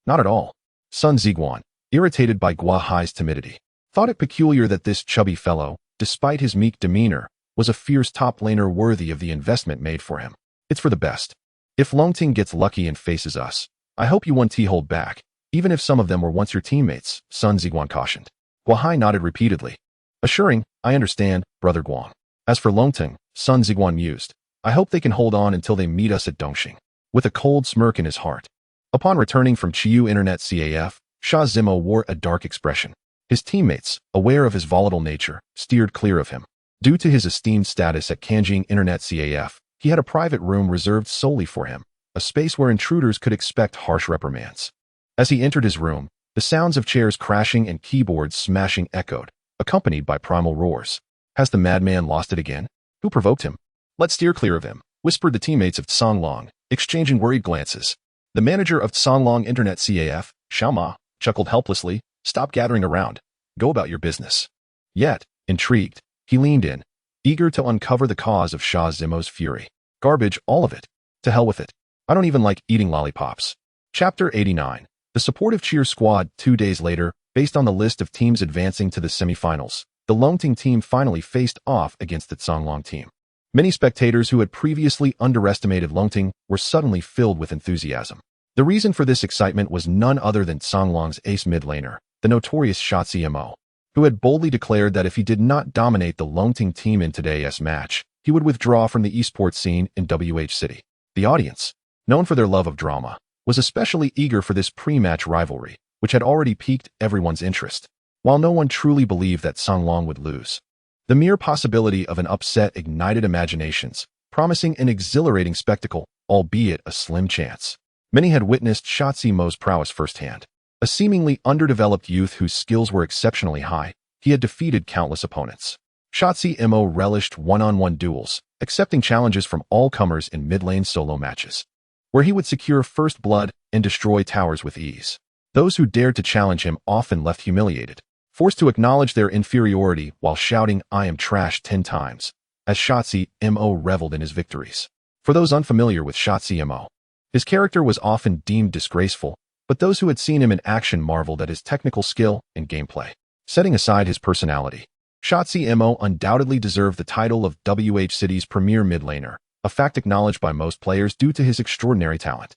Not at all. Sun Ziguan, irritated by Guahai's timidity, thought it peculiar that this chubby fellow, despite his meek demeanor, was a fierce top laner worthy of the investment made for him. It's for the best. If Longting gets lucky and faces us, I hope you won't hold back, even if some of them were once your teammates, Sun Ziguan cautioned. Guahai nodded repeatedly, assuring, I understand, Brother Guang. As for Longting, Sun Ziguan mused, I hope they can hold on until they meet us at Dongxing. With a cold smirk in his heart. Upon returning from Chiyu Internet CAF, Sha Zimo wore a dark expression. His teammates, aware of his volatile nature, steered clear of him. Due to his esteemed status at Kanjing Internet CAF, he had a private room reserved solely for him, a space where intruders could expect harsh reprimands. As he entered his room, the sounds of chairs crashing and keyboards smashing echoed, accompanied by primal roars. Has the madman lost it again? Who provoked him? Let's steer clear of him, whispered the teammates of Songlong, exchanging worried glances. The manager of Songlong Internet CAF, Xiao Ma, chuckled helplessly, Stop gathering around. Go about your business. Yet, intrigued, he leaned in, eager to uncover the cause of Sha Zimo's fury. Garbage, all of it. To hell with it. I don't even like eating lollipops. Chapter 89. The supportive cheer squad. 2 days later, based on the list of teams advancing to the semifinals, the Longting team finally faced off against the Songlong team. Many spectators who had previously underestimated Longting were suddenly filled with enthusiasm. The reason for this excitement was none other than Songlong's ace mid laner, the notorious Huaxia Mo, who had boldly declared that if he did not dominate the Longting team in today's match, he would withdraw from the eSports scene in WH City. The audience, known for their love of drama, was especially eager for this pre-match rivalry, which had already piqued everyone's interest. While no one truly believed that Songlong would lose, the mere possibility of an upset ignited imaginations, promising an exhilarating spectacle, albeit a slim chance. Many had witnessed Huaxia Mo's prowess firsthand. A seemingly underdeveloped youth whose skills were exceptionally high, he had defeated countless opponents. Huaxia Mo relished one-on-one duels, accepting challenges from all comers in mid-lane solo matches, where he would secure first blood and destroy towers with ease. Those who dared to challenge him often left humiliated, forced to acknowledge their inferiority while shouting, I am trash 10 times, as Huaxia Mo reveled in his victories. For those unfamiliar with Huaxia Mo, his character was often deemed disgraceful, but those who had seen him in action marveled at his technical skill and gameplay. Setting aside his personality, Huaxia Mo undoubtedly deserved the title of WH City's premier mid laner, a fact acknowledged by most players due to his extraordinary talent.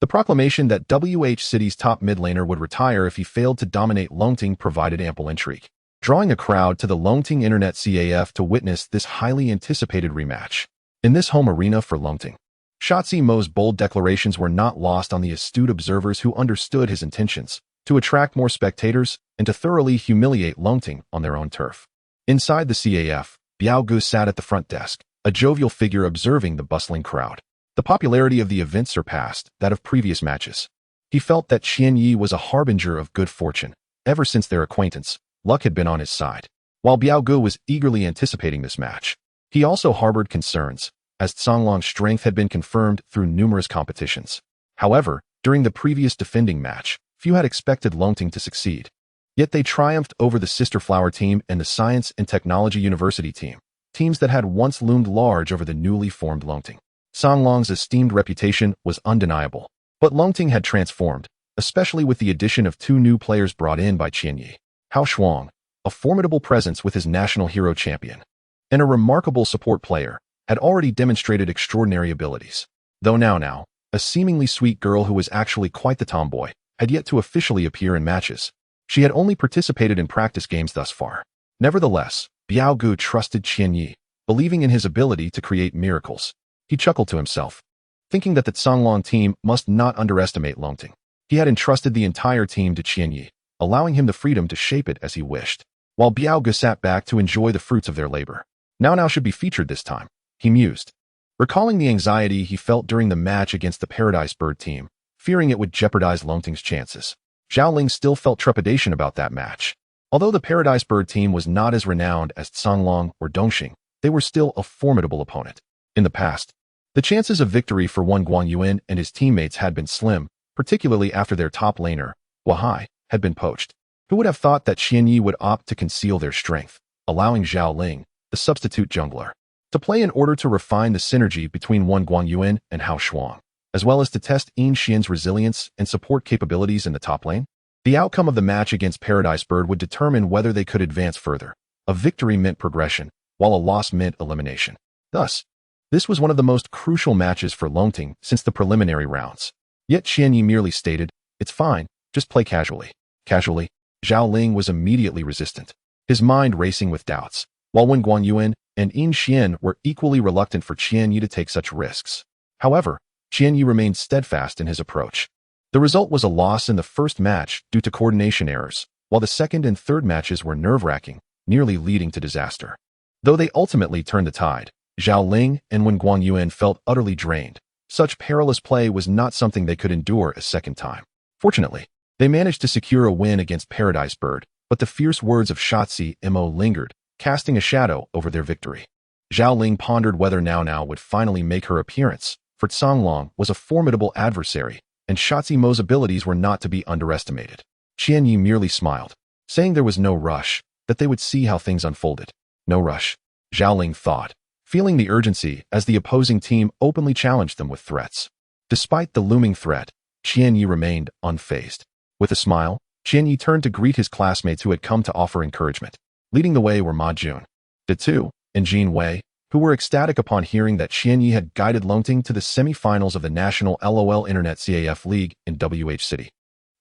The proclamation that WH City's top mid laner would retire if he failed to dominate Longting provided ample intrigue, drawing a crowd to the Longting Internet CAF to witness this highly anticipated rematch. In this home arena for Longting, Huaxia Mo's bold declarations were not lost on the astute observers who understood his intentions, to attract more spectators and to thoroughly humiliate Longting on their own turf. Inside the CAF, Biao Gu sat at the front desk, a jovial figure observing the bustling crowd. The popularity of the event surpassed that of previous matches. He felt that Qian Yi was a harbinger of good fortune. Ever since their acquaintance, luck had been on his side. While Biao Gu was eagerly anticipating this match, he also harbored concerns, as Songlong's strength had been confirmed through numerous competitions. However, during the previous defending match, few had expected Longting to succeed. Yet they triumphed over the Sister Flower team and the Science and Technology University team, teams that had once loomed large over the newly formed Longting. Songlong's esteemed reputation was undeniable, but Longting had transformed, especially with the addition of 2 new players brought in by Qian Yi. Hao Shuang, a formidable presence with his national hero champion, and a remarkable support player, had already demonstrated extraordinary abilities. Though now, a seemingly sweet girl who was actually quite the tomboy, had yet to officially appear in matches. She had only participated in practice games thus far. Nevertheless, Biao Gu trusted Qian Yi, believing in his ability to create miracles. He chuckled to himself, thinking that the Songlong team must not underestimate Longting. He had entrusted the entire team to Qianyi, allowing him the freedom to shape it as he wished, while Biao Ge sat back to enjoy the fruits of their labor. Now should be featured this time, he mused, recalling the anxiety he felt during the match against the Paradise Bird team, fearing it would jeopardize Longting's chances. Zhao Ling still felt trepidation about that match. Although the Paradise Bird team was not as renowned as Songlong or Dongxing, they were still a formidable opponent. In the past, the chances of victory for Wen Guangyuan and his teammates had been slim, particularly after their top laner, Huaxia, had been poached. Who would have thought that Qianyi would opt to conceal their strength, allowing Zhao Ling, the substitute jungler, to play in order to refine the synergy between Wen Guangyuan and Hao Shuang, as well as to test Yin Xian's resilience and support capabilities in the top lane? The outcome of the match against Paradise Bird would determine whether they could advance further. A victory meant progression, while a loss meant elimination. Thus, this was one of the most crucial matches for Longting since the preliminary rounds. Yet Qianyi merely stated, "It's fine, just play casually." Casually, Zhao Ling was immediately resistant, his mind racing with doubts, while Wen Guangyuan and Yin Xian were equally reluctant for Qianyi to take such risks. However, Qianyi remained steadfast in his approach. The result was a loss in the first match due to coordination errors, while the second and third matches were nerve-wracking, nearly leading to disaster. Though they ultimately turned the tide, Zhao Ling and Wen Guangyuan felt utterly drained. Such perilous play was not something they could endure a second time. Fortunately, they managed to secure a win against Paradise Bird, but the fierce words of Huaxia Mo lingered, casting a shadow over their victory. Zhao Ling pondered whether Now would finally make her appearance, for Songlong was a formidable adversary, and Huaxia Mo's abilities were not to be underestimated. Qianyi merely smiled, saying there was no rush, that they would see how things unfolded. No rush, Zhao Ling thought, feeling the urgency as the opposing team openly challenged them with threats. Despite the looming threat, Qianyi remained unfazed. With a smile, Qianyi turned to greet his classmates who had come to offer encouragement. Leading the way were Ma Jun, De Tu, and Jin Wei, who were ecstatic upon hearing that Qianyi had guided Longting to the semi-finals of the National LOL Internet CAF League in WH City,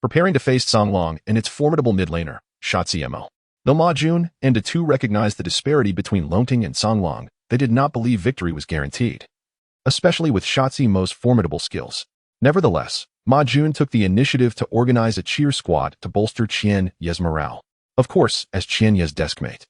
preparing to face Songlong and its formidable mid-laner, Huaxia Mo. Though Ma Jun and De Tu recognized the disparity between Longting and Songlong, they did not believe victory was guaranteed, especially with Huaxia Mo's formidable skills. Nevertheless, Ma Jun took the initiative to organize a cheer squad to bolster Qian Ye's morale. Of course, as Qian Ye's deskmate.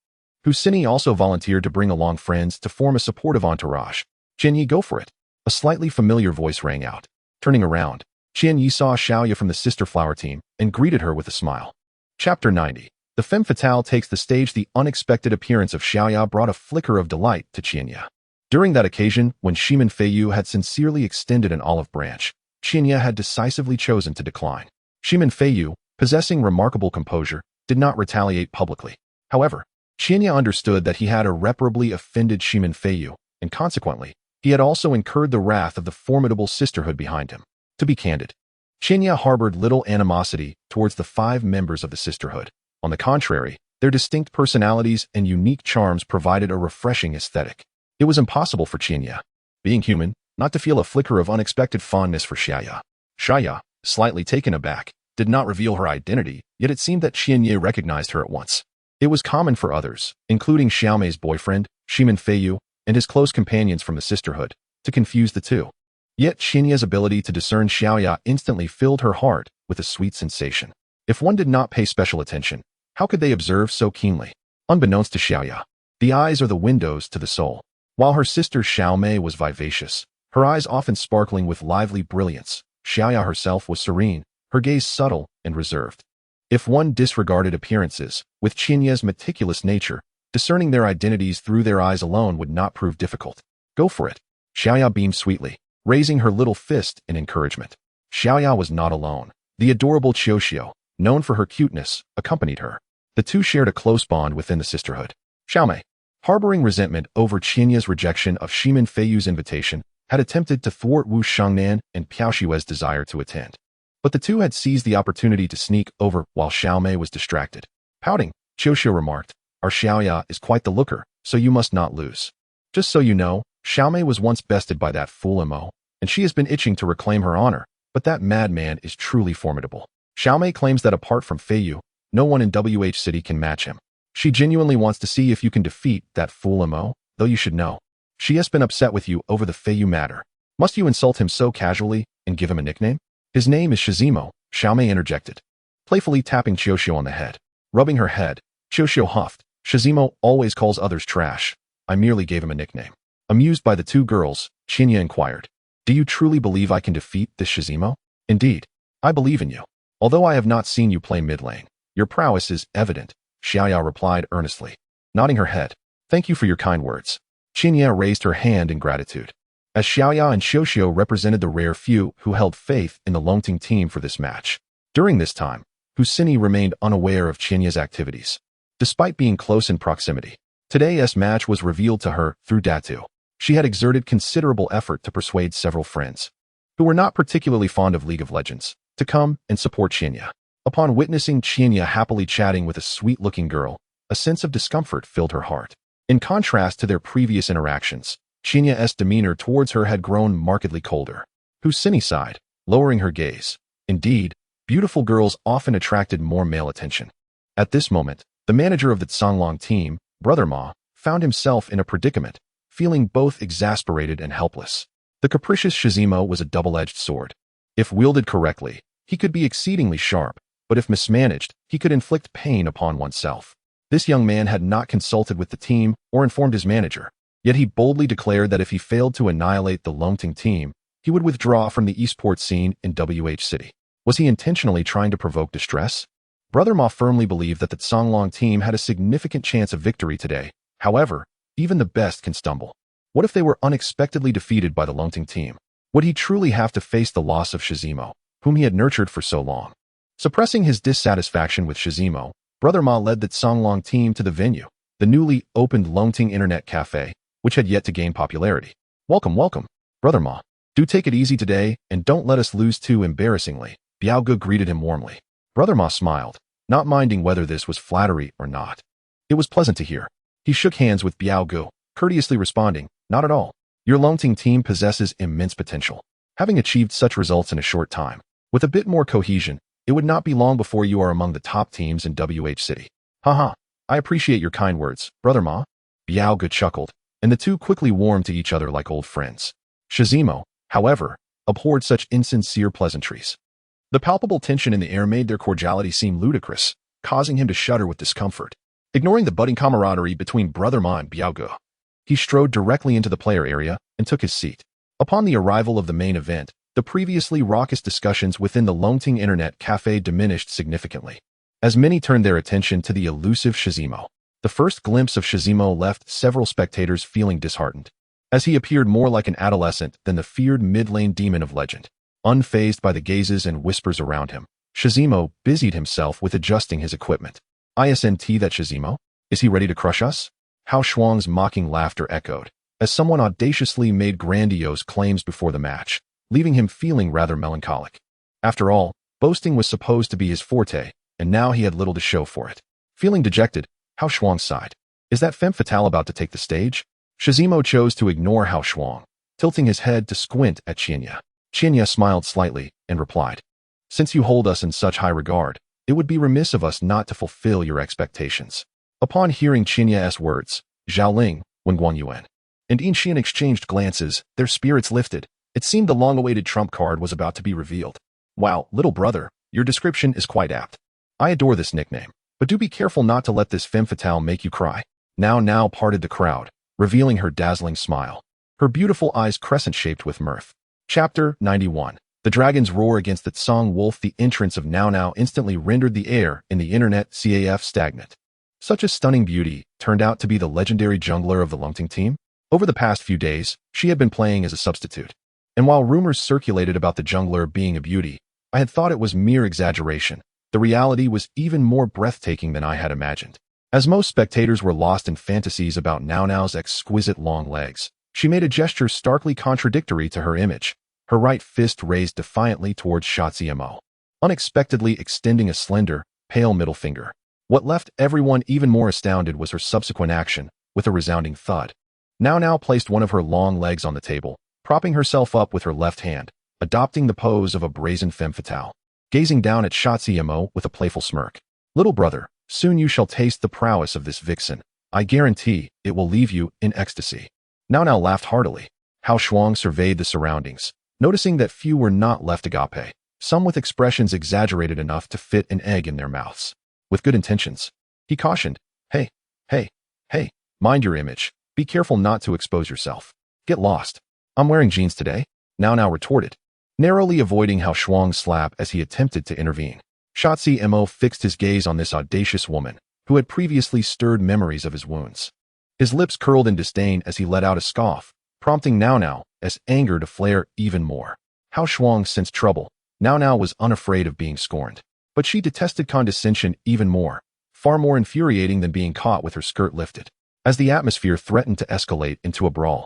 Husini also volunteered to bring along friends to form a supportive entourage. Qianyi, go for it. A slightly familiar voice rang out. Turning around, Qianyi saw Xiaoya from the Sister Flower team and greeted her with a smile. Chapter 90. The Femme Fatale takes the stage. The unexpected appearance of Xiaoya brought a flicker of delight to Qianyi. During that occasion, when Shimin Feiyu had sincerely extended an olive branch, Qianyi had decisively chosen to decline. Shimin Feiyu, possessing remarkable composure, did not retaliate publicly. However, Qianyi understood that he had irreparably offended Shimin Feiyu, and consequently, he had also incurred the wrath of the formidable sisterhood behind him. To be candid, Qianyi harbored little animosity towards the 5 members of the sisterhood. On the contrary, their distinct personalities and unique charms provided a refreshing aesthetic. It was impossible for Qianyi, being human, not to feel a flicker of unexpected fondness for Xiaoya. Xiaoya, slightly taken aback, did not reveal her identity, yet it seemed that Qianyi recognized her at once. It was common for others, including Xiaomei's boyfriend, Shimin Feiyu, and his close companions from the sisterhood, to confuse the two. Yet Qianyi's ability to discern Xiaoya instantly filled her heart with a sweet sensation. If one did not pay special attention, how could they observe so keenly? Unbeknownst to Xiaoya, the eyes are the windows to the soul. While her sister Xiaomei was vivacious, her eyes often sparkling with lively brilliance, Xiaoya herself was serene, her gaze subtle and reserved. If one disregarded appearances, with Qianyi's meticulous nature, discerning their identities through their eyes alone would not prove difficult. Go for it. Xiaoya beamed sweetly, raising her little fist in encouragement. Xiaoya was not alone. The adorable Qiuxiu, known for her cuteness, accompanied her. The two shared a close bond within the sisterhood. Xiaomei, harboring resentment over Qianyi's rejection of Shimin Feiyu's invitation, had attempted to thwart Wu Shangnan and Piao Xue's desire to attend. But the two had seized the opportunity to sneak over while Xiaomei was distracted. Pouting, Qiuxiu remarked, "Our Xiaoya is quite the looker, so you must not lose. Just so you know, Xiaomei was once bested by that fool Mo, and she has been itching to reclaim her honor, but that madman is truly formidable. Xiaomei claims that apart from Feiyu, no one in WH City can match him. She genuinely wants to see if you can defeat that fool Mo, though you should know. She has been upset with you over the Feiyu matter. Must you insult him so casually and give him a nickname? His name is Shizimo, Xiaomei interjected, playfully tapping Qiuxiu on the head. Rubbing her head, Qiuxiu huffed. Shizimo always calls others trash. I merely gave him a nickname. Amused by the two girls, Qinya inquired, do you truly believe I can defeat this Shizimo? Indeed, I believe in you. Although I have not seen you play mid lane, your prowess is evident, Xiaoya replied earnestly, nodding her head. Thank you for your kind words. Qinya raised her hand in gratitude. As Xiaoya and Qiuxiu represented the rare few who held faith in the Longting team for this match. During this time, Huaxia remained unaware of Qinya's activities. Despite being close in proximity, today's match was revealed to her through Datu. She had exerted considerable effort to persuade several friends, who were not particularly fond of League of Legends, to come and support Qinya. Upon witnessing Qinya happily chatting with a sweet-looking girl, a sense of discomfort filled her heart. In contrast to their previous interactions, Qinya's demeanor towards her had grown markedly colder. Huaxia sighed, lowering her gaze. Indeed, beautiful girls often attracted more male attention. At this moment, the manager of the Songlong team, Brother Ma, found himself in a predicament, feeling both exasperated and helpless. The capricious Shizimo was a double-edged sword. If wielded correctly, he could be exceedingly sharp, but if mismanaged, he could inflict pain upon oneself. This young man had not consulted with the team or informed his manager, yet he boldly declared that if he failed to annihilate the Longting team, he would withdraw from the eSports scene in WH City. Was he intentionally trying to provoke distress? Brother Ma firmly believed that the Songlong team had a significant chance of victory today. However, even the best can stumble. What if they were unexpectedly defeated by the Longting team? Would he truly have to face the loss of Shizimo, whom he had nurtured for so long? Suppressing his dissatisfaction with Shizimo, Brother Ma led the Songlong team to the venue, the newly opened Longting Internet Cafe, which had yet to gain popularity. Welcome, welcome, Brother Ma. Do take it easy today and don't let us lose too embarrassingly. Biaoge greeted him warmly. Brother Ma smiled, not minding whether this was flattery or not. It was pleasant to hear. He shook hands with Biaoge, courteously responding, not at all. Your Longting team possesses immense potential, having achieved such results in a short time. With a bit more cohesion, it would not be long before you are among the top teams in WH City. Haha, I appreciate your kind words, Brother Ma. Biaoge chuckled, and the two quickly warmed to each other like old friends. Shizimo, however, abhorred such insincere pleasantries. The palpable tension in the air made their cordiality seem ludicrous, causing him to shudder with discomfort. Ignoring the budding camaraderie between Brother Ma and Biaoge, he strode directly into the player area and took his seat. Upon the arrival of the main event, the previously raucous discussions within the Longting Internet Cafe diminished significantly, as many turned their attention to the elusive Shizimo. The first glimpse of Shizimo left several spectators feeling disheartened, as he appeared more like an adolescent than the feared mid-lane demon of legend. Unfazed by the gazes and whispers around him, Shizimo busied himself with adjusting his equipment. Isn't that Shizimo? Is he ready to crush us? Hao Shuang's mocking laughter echoed, as someone audaciously made grandiose claims before the match, leaving him feeling rather melancholic. After all, boasting was supposed to be his forte, and now he had little to show for it. Feeling dejected, Hao Shuang sighed. Is that femme fatale about to take the stage? Shizimo chose to ignore Hao Shuang, tilting his head to squint at Qinya. Qinya smiled slightly and replied, since you hold us in such high regard, it would be remiss of us not to fulfill your expectations. Upon hearing Qinya's words, Zhao Ling, Wenguan Yuan, and Yin Xian exchanged glances, their spirits lifted. It seemed the long-awaited trump card was about to be revealed. Wow, little brother, your description is quite apt. I adore this nickname, but do be careful not to let this femme fatale make you cry. Now parted the crowd, revealing her dazzling smile, her beautiful eyes crescent-shaped with mirth. Chapter 91. The dragon's roar against the Tsong wolf. The entrance of Now instantly rendered the air in the internet CAF stagnant. Such a stunning beauty turned out to be the legendary jungler of the Longting team. Over the past few days, she had been playing as a substitute. And while rumors circulated about the jungler being a beauty, I had thought it was mere exaggeration. The reality was even more breathtaking than I had imagined. As most spectators were lost in fantasies about Now's exquisite long legs, she made a gesture starkly contradictory to her image, her right fist raised defiantly towards Huaxia, unexpectedly extending a slender, pale middle finger. What left everyone even more astounded was her subsequent action, with a resounding thud. Now placed one of her long legs on the table, propping herself up with her left hand, adopting the pose of a brazen femme fatale, gazing down at Huaxia with a playful smirk. Little brother, soon you shall taste the prowess of this vixen. I guarantee it will leave you in ecstasy. Now laughed heartily. Hao Shuang surveyed the surroundings, noticing that few were not left agape, some with expressions exaggerated enough to fit an egg in their mouths. With good intentions, he cautioned, Hey, hey, hey, mind your image. Be careful not to expose yourself. Get lost. I'm wearing jeans today, Now retorted, narrowly avoiding Hao Shuang's slap as he attempted to intervene. Huaxia Mo fixed his gaze on this audacious woman, who had previously stirred memories of his wounds. His lips curled in disdain as he let out a scoff, prompting Now as anger to flare even more. Hao Shuang sensed trouble. Now was unafraid of being scorned. But she detested condescension even more, far more infuriating than being caught with her skirt lifted. As the atmosphere threatened to escalate into a brawl,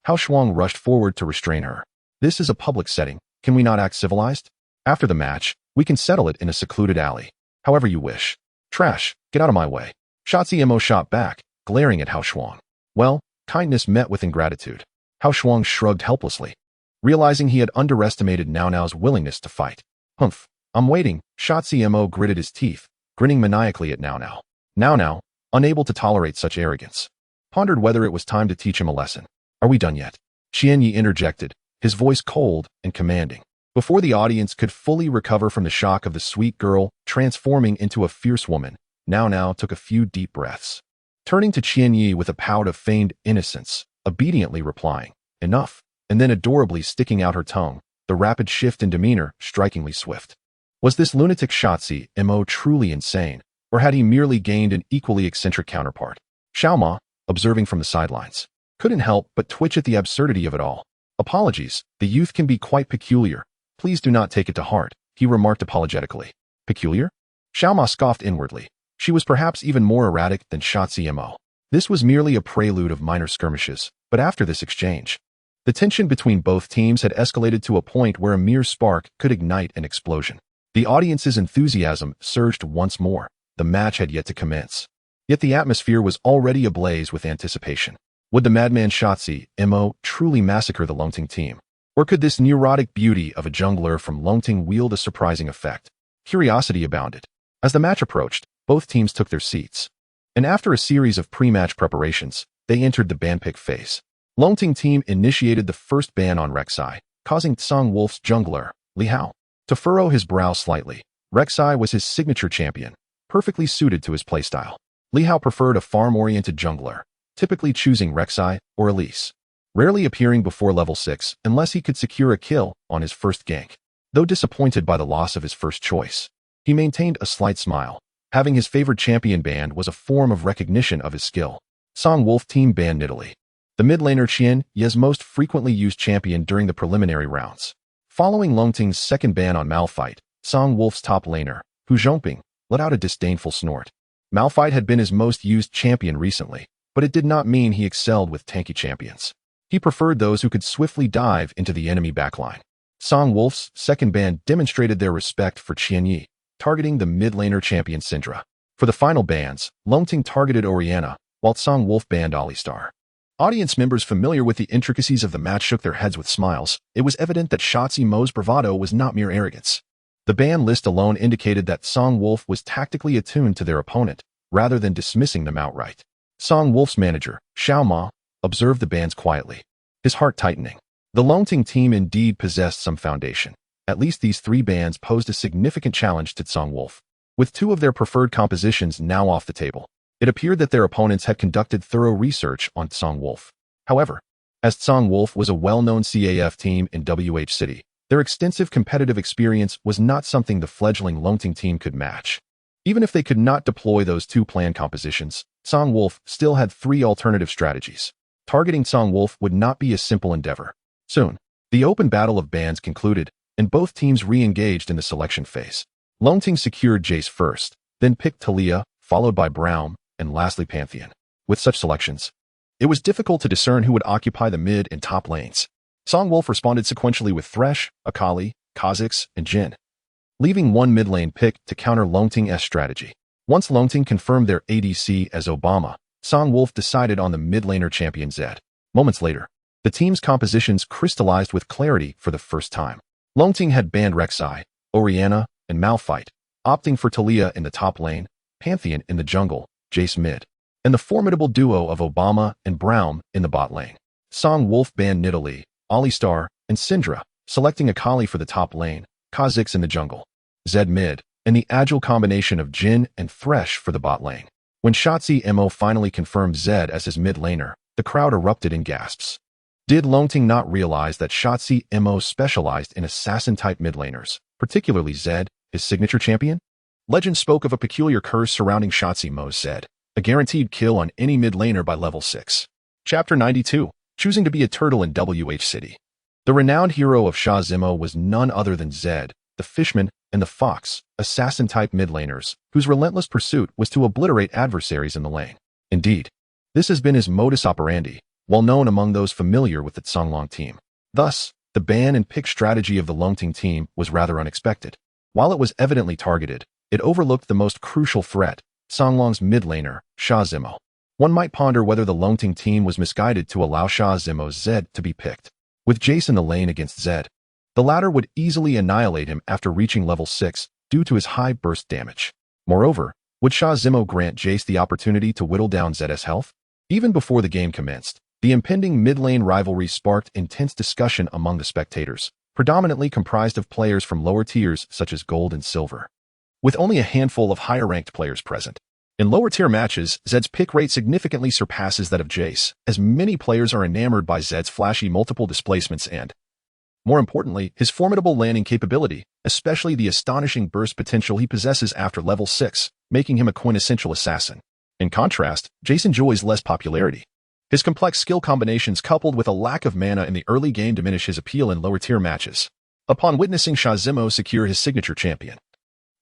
Hao Shuang rushed forward to restrain her. This is a public setting. Can we not act civilized? After the match, we can settle it in a secluded alley. However you wish. Trash, get out of my way. Huaxia Mo shot back, glaring at Hao Shuang. Well, kindness met with ingratitude. Hao Shuang shrugged helplessly, realizing he had underestimated Now's willingness to fight. Humph, I'm waiting. Huaxia Mo gritted his teeth, grinning maniacally at Now. Now, unable to tolerate such arrogance, pondered whether it was time to teach him a lesson. Are we done yet? Qianyi interjected, his voice cold and commanding. Before the audience could fully recover from the shock of the sweet girl transforming into a fierce woman, Now took a few deep breaths, turning to Qianyi with a pout of feigned innocence, obediently replying, Enough, and then adorably sticking out her tongue, the rapid shift in demeanor strikingly swift. Was this lunatic Huaxia Mo truly insane, or had he merely gained an equally eccentric counterpart? Xiaoma, observing from the sidelines, couldn't help but twitch at the absurdity of it all. Apologies, the youth can be quite peculiar. Please do not take it to heart, he remarked apologetically. Peculiar? Xiaoma scoffed inwardly. She was perhaps even more erratic than Huaxia Mo. This was merely a prelude of minor skirmishes, but after this exchange, the tension between both teams had escalated to a point where a mere spark could ignite an explosion. The audience's enthusiasm surged once more. The match had yet to commence. Yet the atmosphere was already ablaze with anticipation. Would the madman Huaxia Mo truly massacre the Longting team? Or could this neurotic beauty of a jungler from Longting wield a surprising effect? Curiosity abounded. As the match approached, both teams took their seats. And after a series of pre-match preparations, they entered the ban pick phase. Longting team initiated the first ban on Rek'Sai, causing Tsang Wolf's jungler, Li Hao, to furrow his brow slightly. Rek'Sai was his signature champion, perfectly suited to his playstyle. Li Hao preferred a farm-oriented jungler, typically choosing Rek'Sai or Elise, rarely appearing before level 6 unless he could secure a kill on his first gank. Though disappointed by the loss of his first choice, he maintained a slight smile. Having his favored champion banned was a form of recognition of his skill. Tsang Wolf team banned Nidalee, the mid laner Qian Ye's most frequently used champion during the preliminary rounds. Following Longting's second ban on Malphite, Tsang Wolf's top laner, Hu Zhongping, let out a disdainful snort. Malphite had been his most used champion recently, but it did not mean he excelled with tanky champions. He preferred those who could swiftly dive into the enemy backline. Tsang Wolf's second ban demonstrated their respect for Qianyi, targeting the mid laner champion Syndra. For the final bans, Longting targeted Orianna, while Tsang Wolf banned Alistar. Audience members familiar with the intricacies of the match shook their heads with smiles. It was evident that Huaxia Mo's bravado was not mere arrogance. The ban list alone indicated that Tsang Wolf was tactically attuned to their opponent, rather than dismissing them outright. Tsang Wolf's manager, Xiaoma, observed the bans quietly, his heart tightening. The Longting team indeed possessed some foundation. At least these 3 bans posed a significant challenge to Tsang Wolf. With 2 of their preferred compositions now off the table, it appeared that their opponents had conducted thorough research on Tsang Wolf. However, as Tsang Wolf was a well-known CAF team in WH City, their extensive competitive experience was not something the fledgling Longting team could match. Even if they could not deploy those 2 planned compositions, Tsang Wolf still had 3 alternative strategies. Targeting Tsang Wolf would not be a simple endeavor. Soon, the open battle of bans concluded, and both teams re-engaged in the selection phase. Longting secured Jace first, then picked Talia, followed by Braum, and lastly Pantheon. With such selections, it was difficult to discern who would occupy the mid and top lanes. Tsang Wolf responded sequentially with Thresh, Akali, Kha'Zix, and Jhin, leaving 1 mid lane pick to counter Longting's strategy. Once Longting confirmed their ADC as Obama, Tsang Wolf decided on the mid laner champion Zed. Moments later, the team's compositions crystallized with clarity for the first time. Longting had banned Rek'Sai, Orianna, and Malphite, opting for Talia in the top lane, Pantheon in the jungle, Jace mid, and the formidable duo of Obama and Braum in the bot lane. Song Wolf banned Nidalee, Alistar, and Syndra, selecting Akali for the top lane, Kha'Zix in the jungle, Zed mid, and the agile combination of Jhin and Thresh for the bot lane. When Huaxia Mo finally confirmed Zed as his mid laner, the crowd erupted in gasps. Did Longting not realize that Huaxia Mo specialized in assassin-type mid laners, particularly Zed, his signature champion? Legend spoke of a peculiar curse surrounding Huaxia Mo's Zed, a guaranteed kill on any mid laner by level 6. Chapter 92, Choosing to be a Turtle in WH City. The renowned hero of Huaxia Mo was none other than Zed, the Fishman, and the Fox, assassin-type mid laners, whose relentless pursuit was to obliterate adversaries in the lane. Indeed, this has been his modus operandi, well known among those familiar with the Songlong team. Thus, the ban and pick strategy of the Longting team was rather unexpected. While it was evidently targeted, it overlooked the most crucial threat, Songlong's mid laner, Huaxia Mo. One might ponder whether the Longting team was misguided to allow Huaxia Mo's Zed to be picked. With Jace in the lane against Zed, the latter would easily annihilate him after reaching level 6 due to his high burst damage. Moreover, would Huaxia Mo grant Jace the opportunity to whittle down Zed's health? Even before the game commenced, the impending mid-lane rivalry sparked intense discussion among the spectators, predominantly comprised of players from lower tiers such as Gold and Silver, with only a handful of higher-ranked players present. In lower-tier matches, Zed's pick rate significantly surpasses that of Jace, as many players are enamored by Zed's flashy multiple displacements and, more importantly, his formidable landing capability, especially the astonishing burst potential he possesses after level 6, making him a quintessential assassin. In contrast, Jace enjoys less popularity. His complex skill combinations coupled with a lack of mana in the early game diminish his appeal in lower-tier matches. Upon witnessing Huaxia Mo secure his signature champion,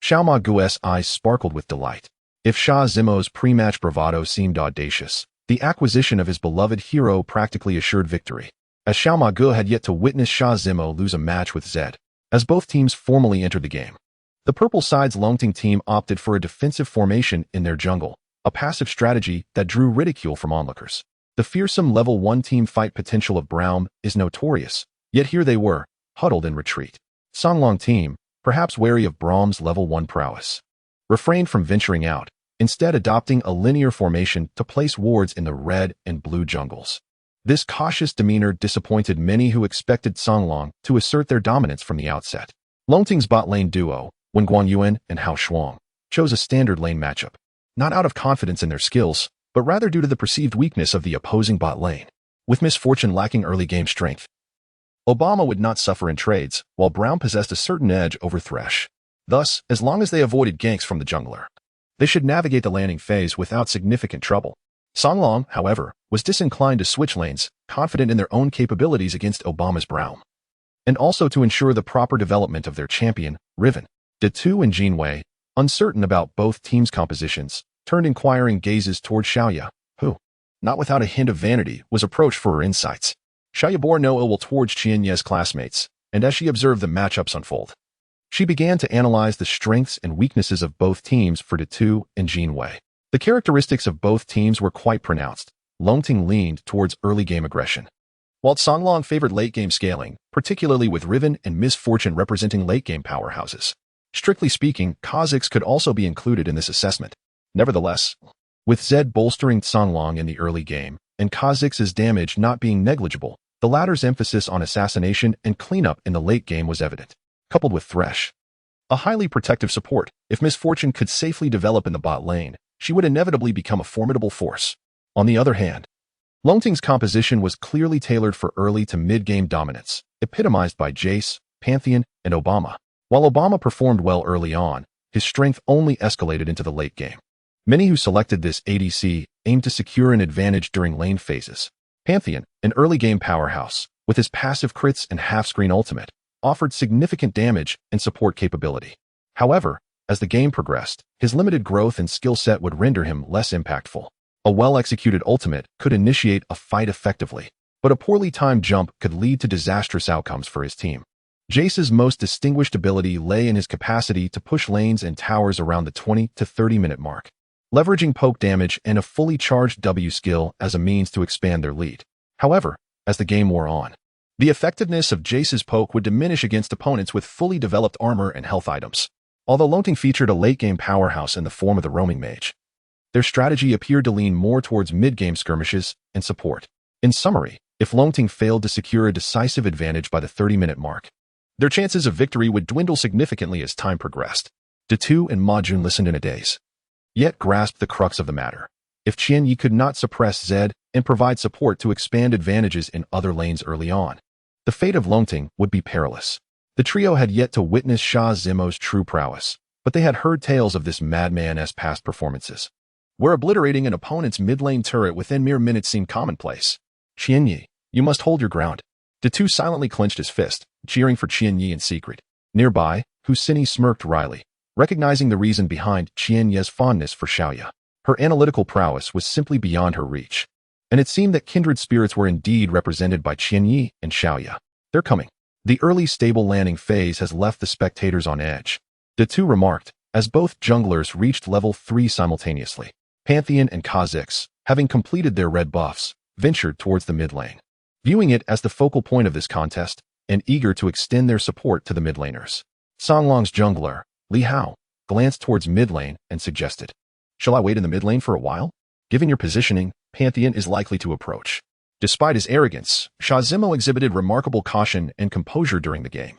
Xiao Ma Guo's eyes sparkled with delight. If Huaxia Mo's pre-match bravado seemed audacious, the acquisition of his beloved hero practically assured victory, as Xiao Ma Guo had yet to witness Huaxia Mo lose a match with Zed, as both teams formally entered the game. The purple side's Longting team opted for a defensive formation in their jungle, a passive strategy that drew ridicule from onlookers. The fearsome level 1 team fight potential of Braum is notorious, yet here they were, huddled in retreat. Songlong team, perhaps wary of Braum's level 1 prowess, refrained from venturing out, instead adopting a linear formation to place wards in the red and blue jungles. This cautious demeanor disappointed many who expected Songlong to assert their dominance from the outset. Longting's bot lane duo, Wen Guanyuan and Hao Shuang, chose a standard lane matchup, not out of confidence in their skills, but rather due to the perceived weakness of the opposing bot lane. With Miss Fortune lacking early game strength, Obama would not suffer in trades, while Braum possessed a certain edge over Thresh. Thus, as long as they avoided ganks from the jungler, they should navigate the landing phase without significant trouble. Songlong, however, was disinclined to switch lanes, confident in their own capabilities against Obama's Braum, and also to ensure the proper development of their champion, Riven. De Tu and Jin Wei, uncertain about both teams' compositions, turned inquiring gazes toward Xiaoya, who, not without a hint of vanity, was approached for her insights. Xiaoya bore no ill will towards Qian Ye's classmates, and as she observed the matchups unfold, she began to analyze the strengths and weaknesses of both teams for De Tu and Jin Wei. The characteristics of both teams were quite pronounced. Longting leaned towards early game aggression, while Songlong favored late game scaling, particularly with Riven and Miss Fortune representing late game powerhouses. Strictly speaking, Kha'Zix could also be included in this assessment. Nevertheless, with Zed bolstering Songlong in the early game, and Kha'Zix's damage not being negligible, the latter's emphasis on assassination and cleanup in the late game was evident. Coupled with Thresh, a highly protective support, if Miss Fortune could safely develop in the bot lane, she would inevitably become a formidable force. On the other hand, Longting's composition was clearly tailored for early to mid-game dominance, epitomized by Jace, Pantheon, and Obama. While Obama performed well early on, his strength only escalated into the late game. Many who selected this ADC aimed to secure an advantage during lane phases. Pantheon, an early game powerhouse, with his passive crits and half-screen ultimate, offered significant damage and support capability. However, as the game progressed, his limited growth and skill set would render him less impactful. A well-executed ultimate could initiate a fight effectively, but a poorly timed jump could lead to disastrous outcomes for his team. Jace's most distinguished ability lay in his capacity to push lanes and towers around the 20 to 30-minute mark, leveraging poke damage and a fully charged W skill as a means to expand their lead. However, as the game wore on, the effectiveness of Jace's poke would diminish against opponents with fully developed armor and health items. Although Longting featured a late-game powerhouse in the form of the roaming mage, their strategy appeared to lean more towards mid-game skirmishes and support. In summary, If Longting failed to secure a decisive advantage by the 30-minute mark, their chances of victory would dwindle significantly as time progressed. Datu and Ma Jun listened in a daze, yet grasped the crux of the matter. If Qian Yi could not suppress Zed and provide support to expand advantages in other lanes early on, the fate of Longting would be perilous. The trio had yet to witness Sha Zimo's true prowess, but they had heard tales of this madman's past performances, where obliterating an opponent's mid-lane turret within mere minutes seemed commonplace. Qian Yi, you must hold your ground. Datu silently clenched his fist, cheering for Qian Yi in secret. Nearby, Husini smirked wryly, recognizing the reason behind Qian Yi's fondness for Huaxia. Her analytical prowess was simply beyond her reach, and it seemed that kindred spirits were indeed represented by Qian Yi and Huaxia. They're coming. The early stable landing phase has left the spectators on edge, Datu remarked, as both junglers reached level 3 simultaneously. Pantheon and Kha'Zix, having completed their red buffs, ventured towards the mid lane, viewing it as the focal point of this contest and eager to extend their support to the mid laners. Songlong's jungler, Li Hao, glanced towards mid lane and suggested, "Shall I wait in the mid lane for a while? Given your positioning, Pantheon is likely to approach." Despite his arrogance, Sha Zimo exhibited remarkable caution and composure during the game.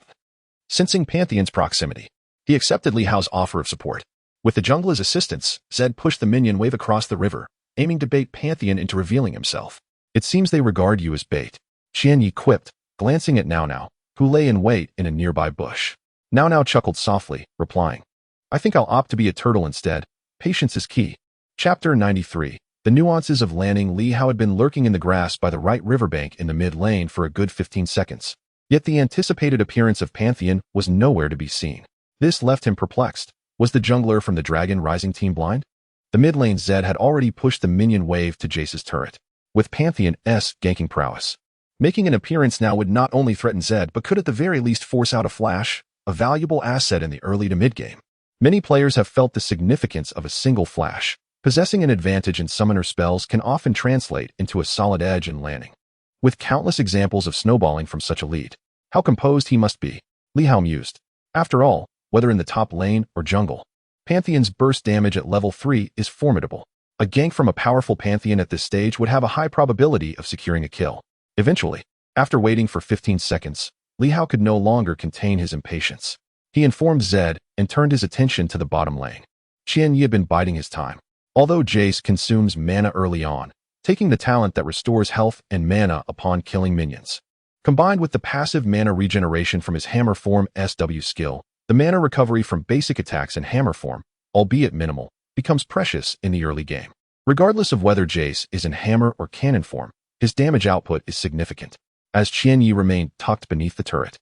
Sensing Pantheon's proximity, he accepted Li Hao's offer of support. With the jungler's assistance, Zed pushed the minion wave across the river, aiming to bait Pantheon into revealing himself. "It seems they regard you as bait," Qian Yi quipped, glancing at Now, who lay in wait in a nearby bush. Now chuckled softly, replying, "I think I'll opt to be a turtle instead. Patience is key." Chapter 93. The nuances of landing. Li Hao had been lurking in the grass by the right riverbank in the mid lane for a good 15 seconds. Yet the anticipated appearance of Pantheon was nowhere to be seen. This left him perplexed. Was the jungler from the Dragon Rising team blind? The mid lane Zed had already pushed the minion wave to Jace's turret, with Pantheon's ganking prowess. Making an appearance now would not only threaten Zed but could at the very least force out a flash, a valuable asset in the early to mid-game. Many players have felt the significance of a single flash. Possessing an advantage in summoner spells can often translate into a solid edge in landing, with countless examples of snowballing from such a lead. How composed he must be, Li Hao mused. After all, whether in the top lane or jungle, Pantheon's burst damage at level 3 is formidable. A gank from a powerful Pantheon at this stage would have a high probability of securing a kill. Eventually, after waiting for 15 seconds, Li Hao could no longer contain his impatience. He informed Zed and turned his attention to the bottom lane. Qian Yi had been biding his time. Although Jace consumes mana early on, taking the talent that restores health and mana upon killing minions, combined with the passive mana regeneration from his Hammer Form SW skill, the mana recovery from basic attacks in Hammer Form, albeit minimal, becomes precious in the early game. Regardless of whether Jace is in Hammer or Cannon form, his damage output is significant. As Qian Yi remained tucked beneath the turret,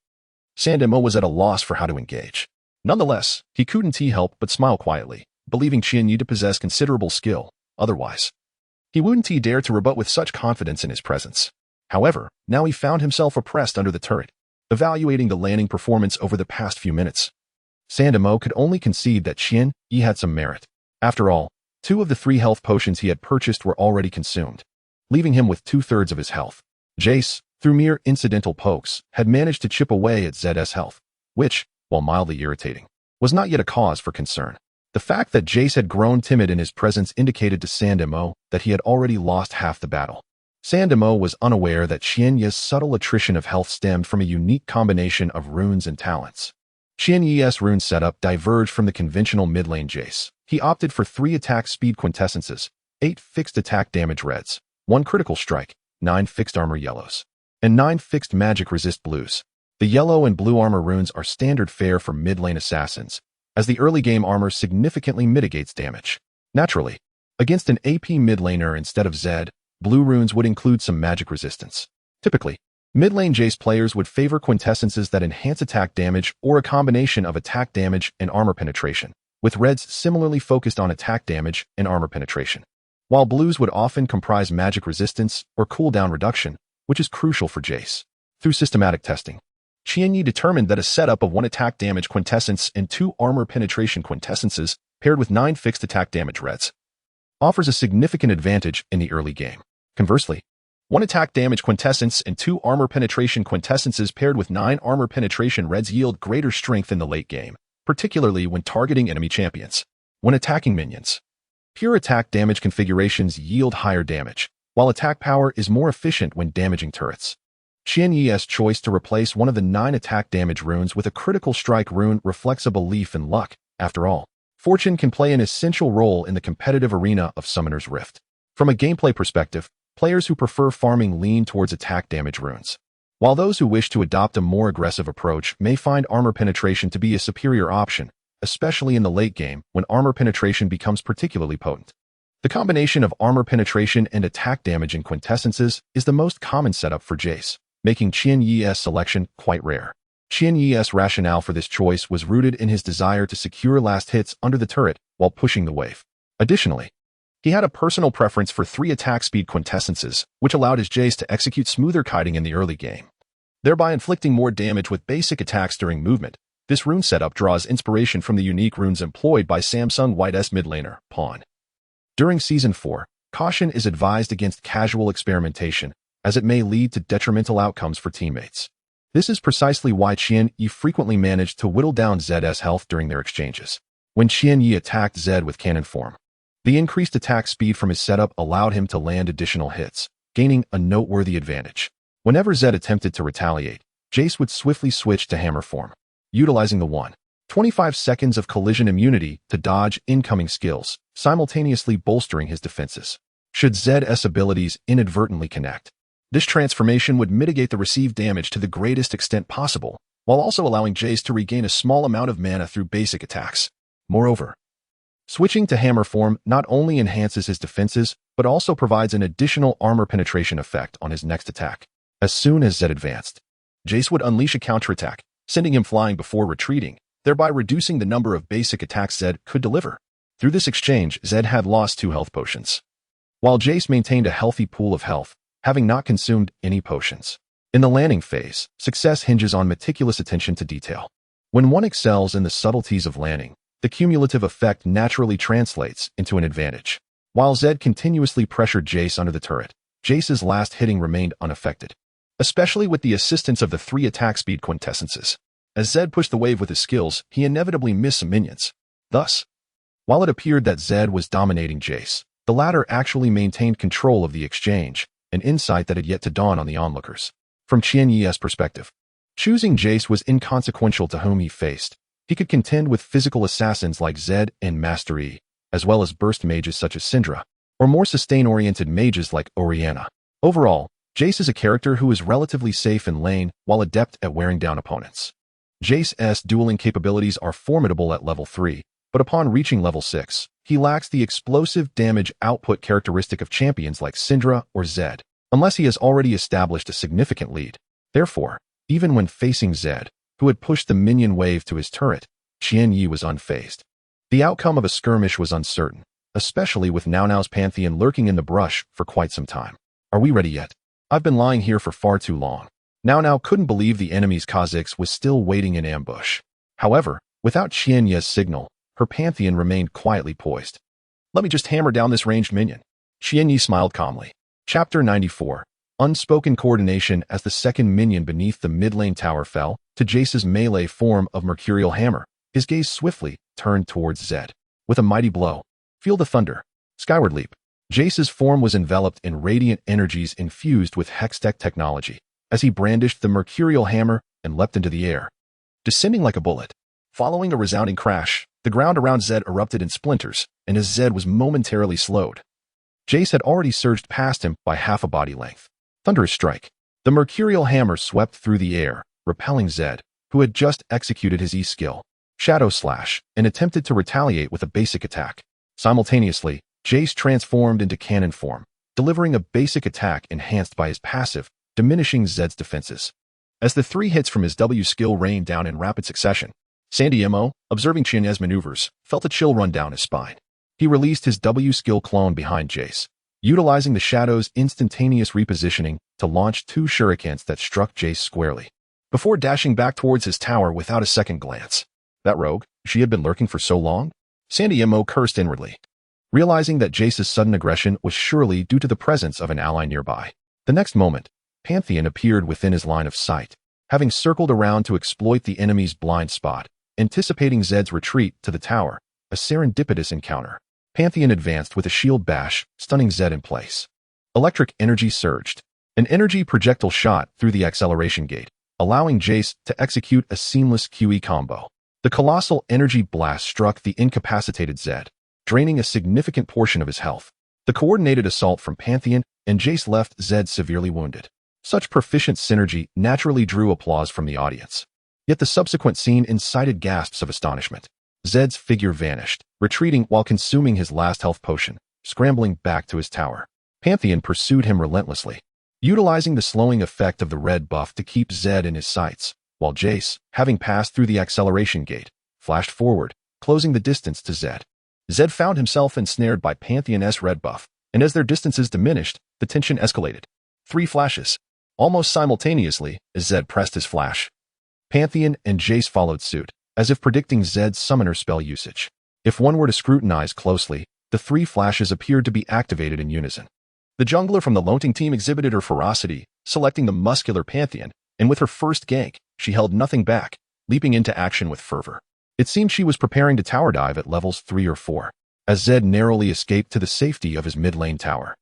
Sandemo was at a loss for how to engage. Nonetheless, he couldn't help but smile quietly, believing Qian Yi to possess considerable skill. Otherwise, he wouldn't dare to rebut with such confidence in his presence. However, now he found himself oppressed under the turret, evaluating the landing performance over the past few minutes. Sandemo could only concede that Qian Yi had some merit. After all, 2 of the 3 health potions he had purchased were already consumed, leaving him with 2/3 of his health. Jace, through mere incidental pokes, had managed to chip away at Zed's health, which, while mildly irritating, was not yet a cause for concern. The fact that Jace had grown timid in his presence indicated to Sandemo that he had already lost half the battle. Sandemo was unaware that Qian Yi's subtle attrition of health stemmed from a unique combination of runes and talents. Qian Yi's rune setup diverged from the conventional mid-lane Jace. He opted for 3 attack speed quintessences, 8 fixed attack damage reds, 1 critical strike, 9 fixed armor yellows, and 9 fixed magic resist blues. The yellow and blue armor runes are standard fare for mid-lane assassins, as the early game armor significantly mitigates damage. Naturally, against an AP mid-laner instead of Zed, blue runes would include some magic resistance. Typically, mid-lane Jace players would favor quintessences that enhance attack damage or a combination of attack damage and armor penetration, with reds similarly focused on attack damage and armor penetration, while blues would often comprise magic resistance or cooldown reduction, which is crucial for Jace. Through systematic testing, Qian Yi determined that a setup of 1 attack damage quintessence and 2 armor penetration quintessences, paired with 9 fixed attack damage reds, offers a significant advantage in the early game. Conversely, 1 attack damage quintessence and 2 armor penetration quintessences paired with 9 armor penetration reds yield greater strength in the late game, particularly when targeting enemy champions. When attacking minions, pure attack damage configurations yield higher damage, while attack power is more efficient when damaging turrets. Qian Yi's choice to replace one of the 9 attack damage runes with a critical strike rune reflects a belief in luck. After all, fortune can play an essential role in the competitive arena of Summoner's Rift. From a gameplay perspective, players who prefer farming lean towards attack damage runes, while those who wish to adopt a more aggressive approach may find armor penetration to be a superior option, especially in the late game when armor penetration becomes particularly potent. The combination of armor penetration and attack damage in quintessences is the most common setup for Jace, making Qian Yi's selection quite rare. Qian Yi's rationale for this choice was rooted in his desire to secure last hits under the turret while pushing the wave. Additionally, he had a personal preference for 3 attack speed quintessences, which allowed his Jace to execute smoother kiting in the early game, thereby inflicting more damage with basic attacks during movement. This rune setup draws inspiration from the unique runes employed by Samsung White's mid laner, Pawn. During Season 4, caution is advised against casual experimentation, as it may lead to detrimental outcomes for teammates. This is precisely why Qian Yi frequently managed to whittle down Zed's health during their exchanges. When Qian Yi attacked Zed with cannon form, the increased attack speed from his setup allowed him to land additional hits, gaining a noteworthy advantage. Whenever Zed attempted to retaliate, Jace would swiftly switch to hammer form, utilizing the 1.25 seconds of collision immunity to dodge incoming skills, simultaneously bolstering his defenses. Should Zed's abilities inadvertently connect, this transformation would mitigate the received damage to the greatest extent possible, while also allowing Jace to regain a small amount of mana through basic attacks. Moreover, switching to hammer form not only enhances his defenses, but also provides an additional armor penetration effect on his next attack. As soon as Zed advanced, Jace would unleash a counterattack, sending him flying before retreating, thereby reducing the number of basic attacks Zed could deliver. Through this exchange, Zed had lost 2 health potions, while Jace maintained a healthy pool of health, having not consumed any potions. In the landing phase, success hinges on meticulous attention to detail. When one excels in the subtleties of landing, the cumulative effect naturally translates into an advantage. While Zed continuously pressured Jace under the turret, Jace's last hitting remained unaffected, especially with the assistance of the 3 attack speed quintessences. As Zed pushed the wave with his skills, he inevitably missed some minions. Thus, while it appeared that Zed was dominating Jace, the latter actually maintained control of the exchange, an insight that had yet to dawn on the onlookers. From Qian Yi's perspective, choosing Jace was inconsequential to whom he faced. He could contend with physical assassins like Zed and Master Yi, as well as burst mages such as Syndra, or more sustain-oriented mages like Orianna. Overall, Jace is a character who is relatively safe in lane while adept at wearing down opponents. Jace's dueling capabilities are formidable at level 3, but upon reaching level 6, he lacks the explosive damage output characteristic of champions like Syndra or Zed, unless he has already established a significant lead. Therefore, even when facing Zed, who had pushed the minion wave to his turret, Qian Yi was unfazed. The outcome of a skirmish was uncertain, especially with Now Now's Pantheon lurking in the brush for quite some time. Are we ready yet? I've been lying here for far too long. Now Now couldn't believe the enemy's Kha'Zix was still waiting in ambush. However, without Qian Yi's signal, her Pantheon remained quietly poised. Let me just hammer down this ranged minion. Qian Yi smiled calmly. Chapter 94. Unspoken coordination. As the second minion beneath the mid-lane tower fell to Jace's melee form of Mercurial Hammer, his gaze swiftly turned towards Zed. With a mighty blow, feel the thunder. Skyward leap. Jace's form was enveloped in radiant energies infused with Hextech technology, as he brandished the Mercurial Hammer and leapt into the air, descending like a bullet. Following a resounding crash, the ground around Zed erupted in splinters, and as Zed was momentarily slowed, Jace had already surged past him by half a body length. Thunderous strike. The Mercurial Hammer swept through the air, repelling Zed, who had just executed his E-skill, Shadow Slash, and attempted to retaliate with a basic attack. Simultaneously, Jace transformed into cannon form, delivering a basic attack enhanced by his passive, diminishing Zed's defenses. As the 3 hits from his W skill rained down in rapid succession, Sandy Mo, observing Qian Yi's maneuvers, felt a chill run down his spine. He released his W skill clone behind Jace, utilizing the Shadow's instantaneous repositioning to launch 2 shurikens that struck Jace squarely, before dashing back towards his tower without a second glance. That rogue, she had been lurking for so long? Sandy Mo cursed inwardly, realizing that Jace's sudden aggression was surely due to the presence of an ally nearby. The next moment, Pantheon appeared within his line of sight, having circled around to exploit the enemy's blind spot, anticipating Zed's retreat to the tower, a serendipitous encounter. Pantheon advanced with a shield bash, stunning Zed in place. Electric energy surged. An energy projectile shot through the acceleration gate, allowing Jace to execute a seamless QE combo. The colossal energy blast struck the incapacitated Zed, draining a significant portion of his health. The coordinated assault from Pantheon and Jace left Zed severely wounded. Such proficient synergy naturally drew applause from the audience. Yet the subsequent scene incited gasps of astonishment. Zed's figure vanished, retreating while consuming his last health potion, scrambling back to his tower. Pantheon pursued him relentlessly, utilizing the slowing effect of the red buff to keep Zed in his sights, while Jace, having passed through the acceleration gate, flashed forward, closing the distance to Zed. Zed found himself ensnared by Pantheon's red buff, and as their distances diminished, the tension escalated. 3 flashes. Almost simultaneously, as Zed pressed his flash, Pantheon and Jace followed suit, as if predicting Zed's summoner spell usage. If one were to scrutinize closely, the 3 flashes appeared to be activated in unison. The jungler from the Lonting team exhibited her ferocity, selecting the muscular Pantheon, and with her first gank, she held nothing back, leaping into action with fervor. It seemed she was preparing to tower dive at levels 3 or 4, as Zed narrowly escaped to the safety of his mid-lane tower.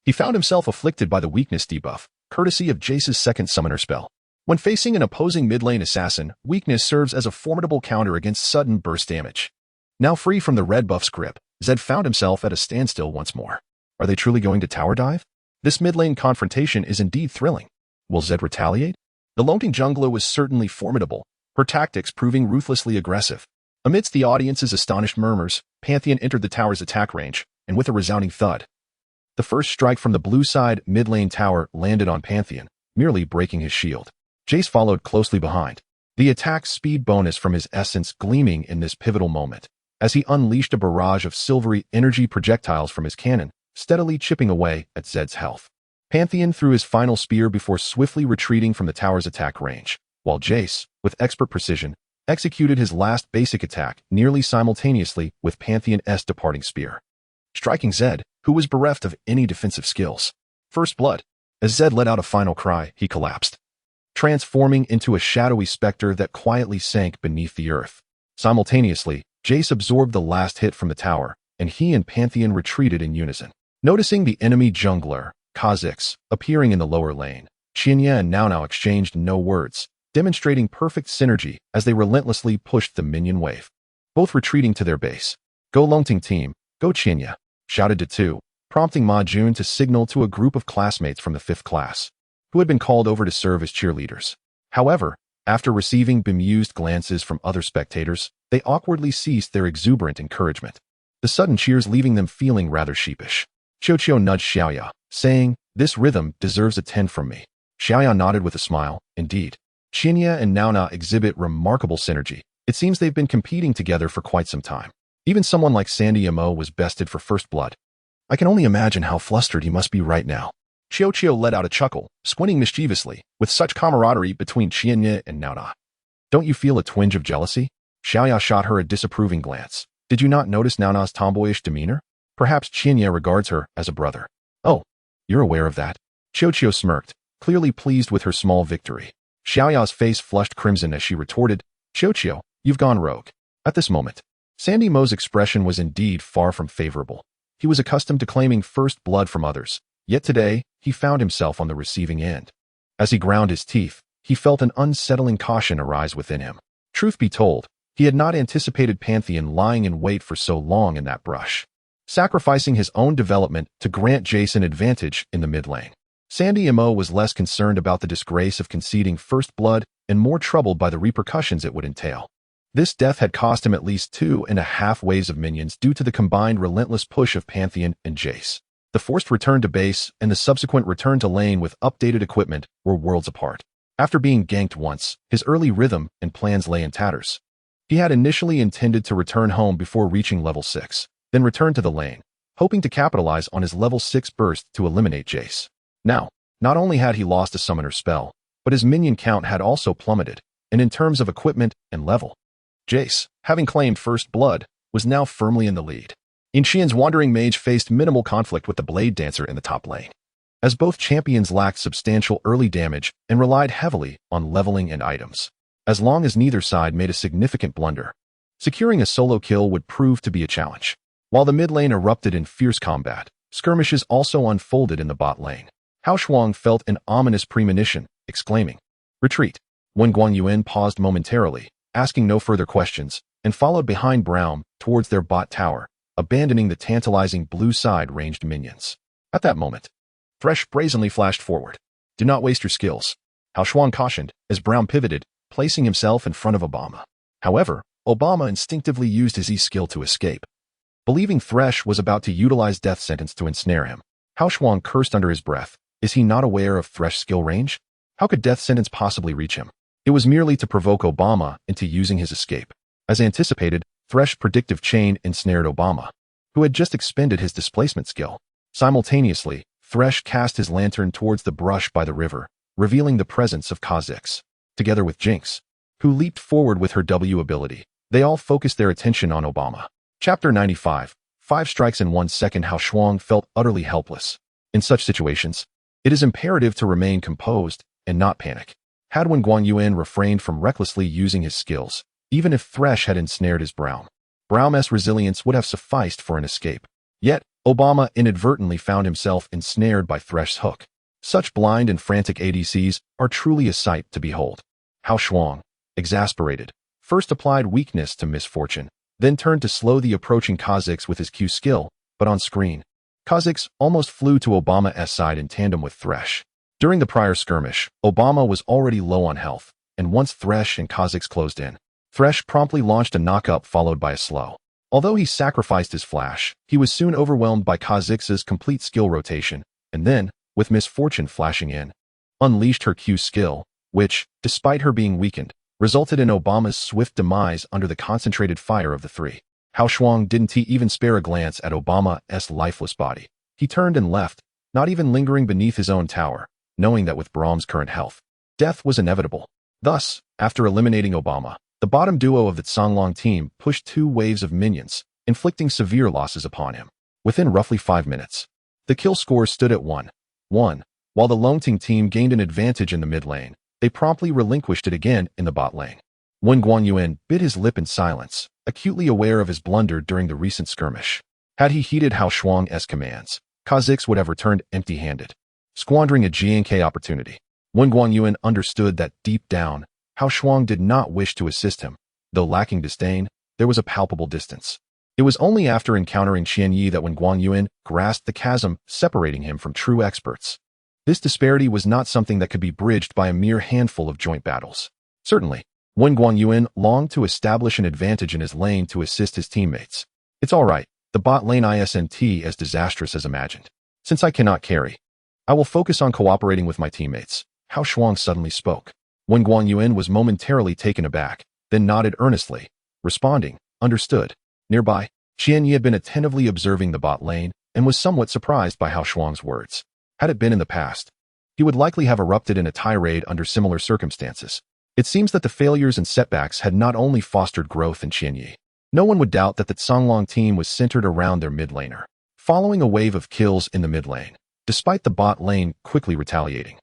He found himself afflicted by the weakness debuff, courtesy of Jace's second summoner spell. When facing an opposing mid-lane assassin, weakness serves as a formidable counter against sudden burst damage. Now free from the red buff's grip, Zed found himself at a standstill once more. Are they truly going to tower dive? This mid-lane confrontation is indeed thrilling. Will Zed retaliate? The Lonting jungler was certainly formidable, her tactics proving ruthlessly aggressive. Amidst the audience's astonished murmurs, Pantheon entered the tower's attack range, and with a resounding thud, the first strike from the blue side mid-lane tower landed on Pantheon, merely breaking his shield. Jace followed closely behind, the attack speed bonus from his essence gleaming in this pivotal moment, as he unleashed a barrage of silvery energy projectiles from his cannon, steadily chipping away at Zed's health. Pantheon threw his final spear before swiftly retreating from the tower's attack range, while Jace, with expert precision, executed his last basic attack nearly simultaneously with Pantheon's departing spear, striking Zed, who was bereft of any defensive skills. First blood. As Zed let out a final cry, he collapsed, transforming into a shadowy specter that quietly sank beneath the earth. Simultaneously, Jace absorbed the last hit from the tower, and he and Pantheon retreated in unison. Noticing the enemy jungler, Kha'Zix, appearing in the lower lane, Huaxia and Now exchanged no words, demonstrating perfect synergy as they relentlessly pushed the minion wave. Both retreating to their base. Go Lonting team, go Huaxia, shouted Datu, prompting Ma Jun to signal to a group of classmates from the 5th class, who had been called over to serve as cheerleaders. However, after receiving bemused glances from other spectators, they awkwardly ceased their exuberant encouragement, the sudden cheers leaving them feeling rather sheepish. Qiuqiu nudged Xiaoya, saying, "This rhythm deserves a 10 from me." Xiaoya nodded with a smile. Indeed, Huaxia and Now exhibit remarkable synergy. It seems they've been competing together for quite some time. Even someone like Sandy Mo was bested for first blood. I can only imagine how flustered he must be right now. Qiuqiu let out a chuckle, squinting mischievously, with such camaraderie between Huaxia and Now. Don't you feel a twinge of jealousy? Xiaoya shot her a disapproving glance. Did you not notice Now's tomboyish demeanor? Perhaps Huaxia regards her as a brother. Oh, you're aware of that? Qiuqiu smirked, clearly pleased with her small victory. Xiaoya's face flushed crimson as she retorted, "Qiuqiu, you've gone rogue." At this moment, Sandy Mo's expression was indeed far from favorable. He was accustomed to claiming first blood from others, yet today, he found himself on the receiving end. As he ground his teeth, he felt an unsettling caution arise within him. Truth be told, he had not anticipated Pantheon lying in wait for so long in that brush, sacrificing his own development to grant Jace an advantage in the mid lane. Sandy Mo was less concerned about the disgrace of conceding first blood and more troubled by the repercussions it would entail. This death had cost him at least 2.5 waves of minions due to the combined relentless push of Pantheon and Jace. The forced return to base and the subsequent return to lane with updated equipment were worlds apart. After being ganked once, his early rhythm and plans lay in tatters. He had initially intended to return home before reaching level 6, then return to the lane, hoping to capitalize on his level 6 burst to eliminate Jace. Now, not only had he lost a summoner spell, but his minion count had also plummeted, and in terms of equipment and level, Jace, having claimed first blood, was now firmly in the lead. Xian's wandering mage faced minimal conflict with the blade dancer in the top lane, as both champions lacked substantial early damage and relied heavily on leveling and items. As long as neither side made a significant blunder, securing a solo kill would prove to be a challenge. While the mid lane erupted in fierce combat, Skirmishes also unfolded in the bot lane. Huaxia felt an ominous premonition, exclaiming, "Retreat." When Guan Yuan paused momentarily, asking no further questions, and followed behind Braum towards their bot tower, abandoning the tantalizing blue side-ranged minions. At that moment, Thresh brazenly flashed forward. "Do not waste your skills," Huaxia cautioned as Braum pivoted, placing himself in front of Obama. However, Obama instinctively used his E-skill to escape. Believing Thresh was about to utilize Death Sentence to ensnare him, Huaxia cursed under his breath. Is he not aware of Thresh's skill range? How could Death Sentence possibly reach him? It was merely to provoke Obama into using his escape. As anticipated, Thresh's predictive chain ensnared Obama, who had just expended his displacement skill. Simultaneously, Thresh cast his lantern towards the brush by the river, revealing the presence of Kha'Zix. Together with Jinx, who leaped forward with her W ability, they all focused their attention on Obama. Chapter 95. 5 strikes in 1 second. Huaxia felt utterly helpless. In such situations, it is imperative to remain composed and not panic. Had Guan Yuan refrained from recklessly using his skills, even if Thresh had ensnared his Braum's resilience would have sufficed for an escape. Yet, Obama inadvertently found himself ensnared by Thresh's hook. Such blind and frantic ADCs are truly a sight to behold. Huaxia, exasperated, first applied weakness to misfortune, then turned to slow the approaching Kha'Zix with his Q skill, but on screen, Kha'Zix almost flew to Obama's side in tandem with Thresh. During the prior skirmish, Obama was already low on health, and once Thresh and Kha'Zix closed in, Thresh promptly launched a knock-up followed by a slow. Although he sacrificed his flash, he was soon overwhelmed by Kha'Zix's complete skill rotation, and then, with misfortune flashing in, unleashed her Q skill, which, despite her being weakened, resulted in Obama's swift demise under the concentrated fire of the three. Huaxia didn't even spare a glance at Obama's lifeless body. He turned and left, not even lingering beneath his own tower, knowing that with Braum's current health, death was inevitable. Thus, after eliminating Obama, the bottom duo of the Songlong team pushed 2 waves of minions, inflicting severe losses upon him. Within roughly 5 minutes, the kill score stood at 1-1. While the Longting team gained an advantage in the mid lane, they promptly relinquished it again in the bot lane. When Guan Yuan bit his lip in silence, acutely aware of his blunder during the recent skirmish. Had he heeded Huaxia's commands, Kha'Zix would have returned empty-handed, squandering a GNK opportunity. When Guan Yuan understood that deep down, Huaxia did not wish to assist him, though lacking disdain, there was a palpable distance. It was only after encountering Qianyi that when Guan Yuan grasped the chasm separating him from true experts. This disparity was not something that could be bridged by a mere handful of joint battles. Certainly, when Guan Yuan longed to establish an advantage in his lane to assist his teammates. It's alright, the bot lane isn't as disastrous as imagined. Since I cannot carry, I will focus on cooperating with my teammates, Huaxia suddenly spoke. When Guan Yuan was momentarily taken aback, then nodded earnestly, responding, "Understood." Nearby, Qianyi had been attentively observing the bot lane and was somewhat surprised by Huaxia's words. Had it been in the past, he would likely have erupted in a tirade under similar circumstances. It seems that the failures and setbacks had not only fostered growth in Qianyi. No one would doubt that the Songlong team was centered around their mid laner, following a wave of kills in the mid lane, despite the bot lane quickly retaliating.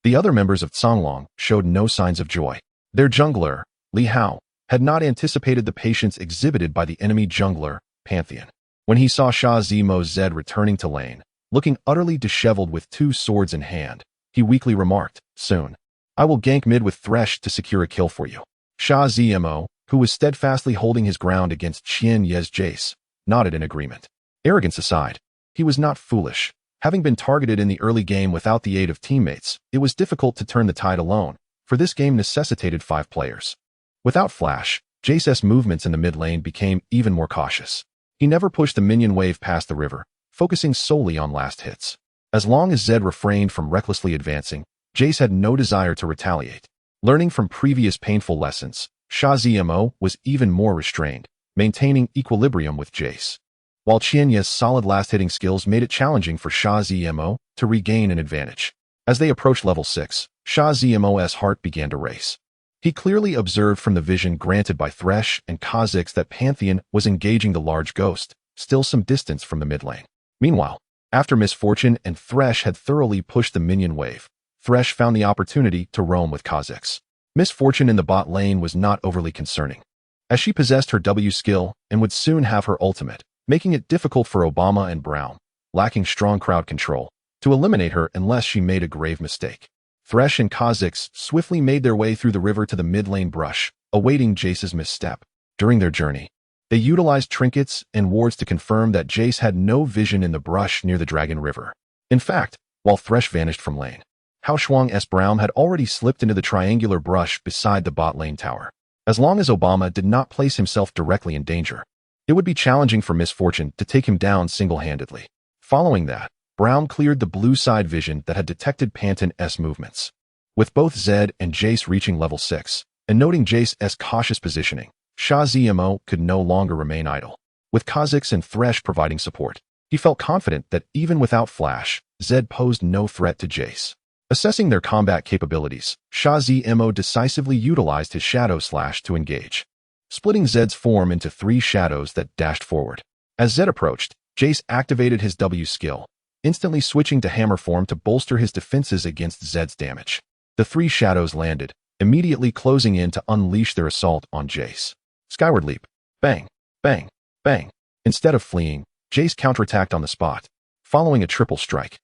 The other members of Songlong showed no signs of joy. Their jungler, Li Hao, had not anticipated the patience exhibited by the enemy jungler, Pantheon. When he saw Sha Zimo's Zed returning to lane, looking utterly disheveled with 2 swords in hand, he weakly remarked, "Soon, I will gank mid with Thresh to secure a kill for you." Sha Zimo, who was steadfastly holding his ground against Qianyi's Jace, nodded in agreement. Arrogance aside, he was not foolish. Having been targeted in the early game without the aid of teammates, it was difficult to turn the tide alone, for this game necessitated 5 players. Without Flash, Jace's movements in the mid lane became even more cautious. He never pushed the minion wave past the river, focusing solely on last hits. As long as Zed refrained from recklessly advancing, Jace had no desire to retaliate. Learning from previous painful lessons, Sha Zimo was even more restrained, maintaining equilibrium with Jace. While Qianyi's solid last-hitting skills made it challenging for Sha Zimo to regain an advantage. As they approached level 6, Sha Zimo's heart began to race. He clearly observed from the vision granted by Thresh and Kha'Zix that Pantheon was engaging the large ghost, still some distance from the mid lane. Meanwhile, after Misfortune and Thresh had thoroughly pushed the minion wave, Thresh found the opportunity to roam with Kha'Zix. Misfortune in the bot lane was not overly concerning, as she possessed her W skill and would soon have her ultimate, making it difficult for Obama and Braum lacking strong crowd control, to eliminate her unless she made a grave mistake. Thresh and Kha'Zix swiftly made their way through the river to the mid-lane brush, awaiting Jace's misstep. During their journey, they utilized trinkets and wards to confirm that Jace had no vision in the brush near the Dragon River. In fact, while Thresh vanished from lane, Huaxia's Braum had already slipped into the triangular brush beside the bot lane tower. As long as Obama did not place himself directly in danger, it would be challenging for Misfortune to take him down single-handedly. Following that, Braum cleared the blue side vision that had detected Panton's movements. With both Zed and Jace reaching level 6, and noting Jace's cautious positioning, Huaxia could no longer remain idle. With Kha'Zix and Thresh providing support, he felt confident that even without Flash, Zed posed no threat to Jace. Assessing their combat capabilities, Huaxia decisively utilized his Shadow Slash to engage, splitting Zed's form into 3 shadows that dashed forward. As Zed approached, Jace activated his W skill, instantly switching to hammer form to bolster his defenses against Zed's damage. The 3 shadows landed, immediately closing in to unleash their assault on Jace. Skyward leap. Bang, bang, bang. Instead of fleeing, Jace counterattacked on the spot, following a triple strike.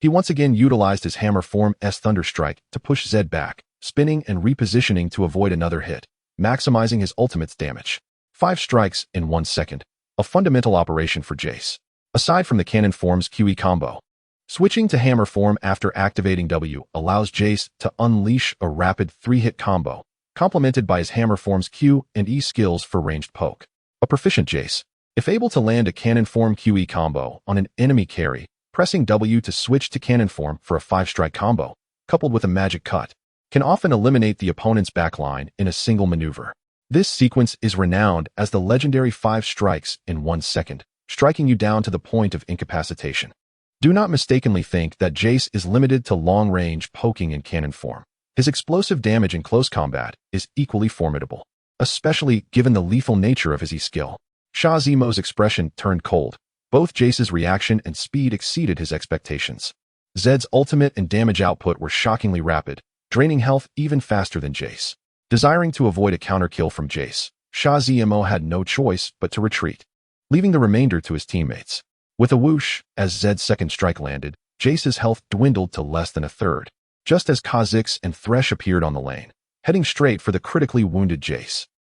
He once again utilized his hammer form's Thunder Strike to push Zed back, spinning and repositioning to avoid another hit, maximizing his ultimate's damage. 5 strikes in 1 second, a fundamental operation for Jace. Aside from the cannon form's QE combo, switching to hammer form after activating W allows Jace to unleash a rapid 3-hit combo, complemented by his hammer form's Q and E skills for ranged poke. A proficient Jace, if able to land a cannon form QE combo on an enemy carry, pressing W to switch to cannon form for a 5-strike combo, coupled with a magic cut, can often eliminate the opponent's backline in a single maneuver. This sequence is renowned as the legendary 5 strikes in 1 second, striking you down to the point of incapacitation. Do not mistakenly think that Jace is limited to long-range poking in cannon form. His explosive damage in close combat is equally formidable, especially given the lethal nature of his E-skill. Huaxia's expression turned cold. Both Jace's reaction and speed exceeded his expectations. Zed's ultimate and damage output were shockingly rapid, draining health even faster than Jace. Desiring to avoid a counter-kill from Jace, Huaxia had no choice but to retreat, leaving the remainder to his teammates. With a whoosh, as Zed's second strike landed, Jace's health dwindled to less than a third, just as Kha'Zix and Thresh appeared on the lane, heading straight for the critically wounded Jace.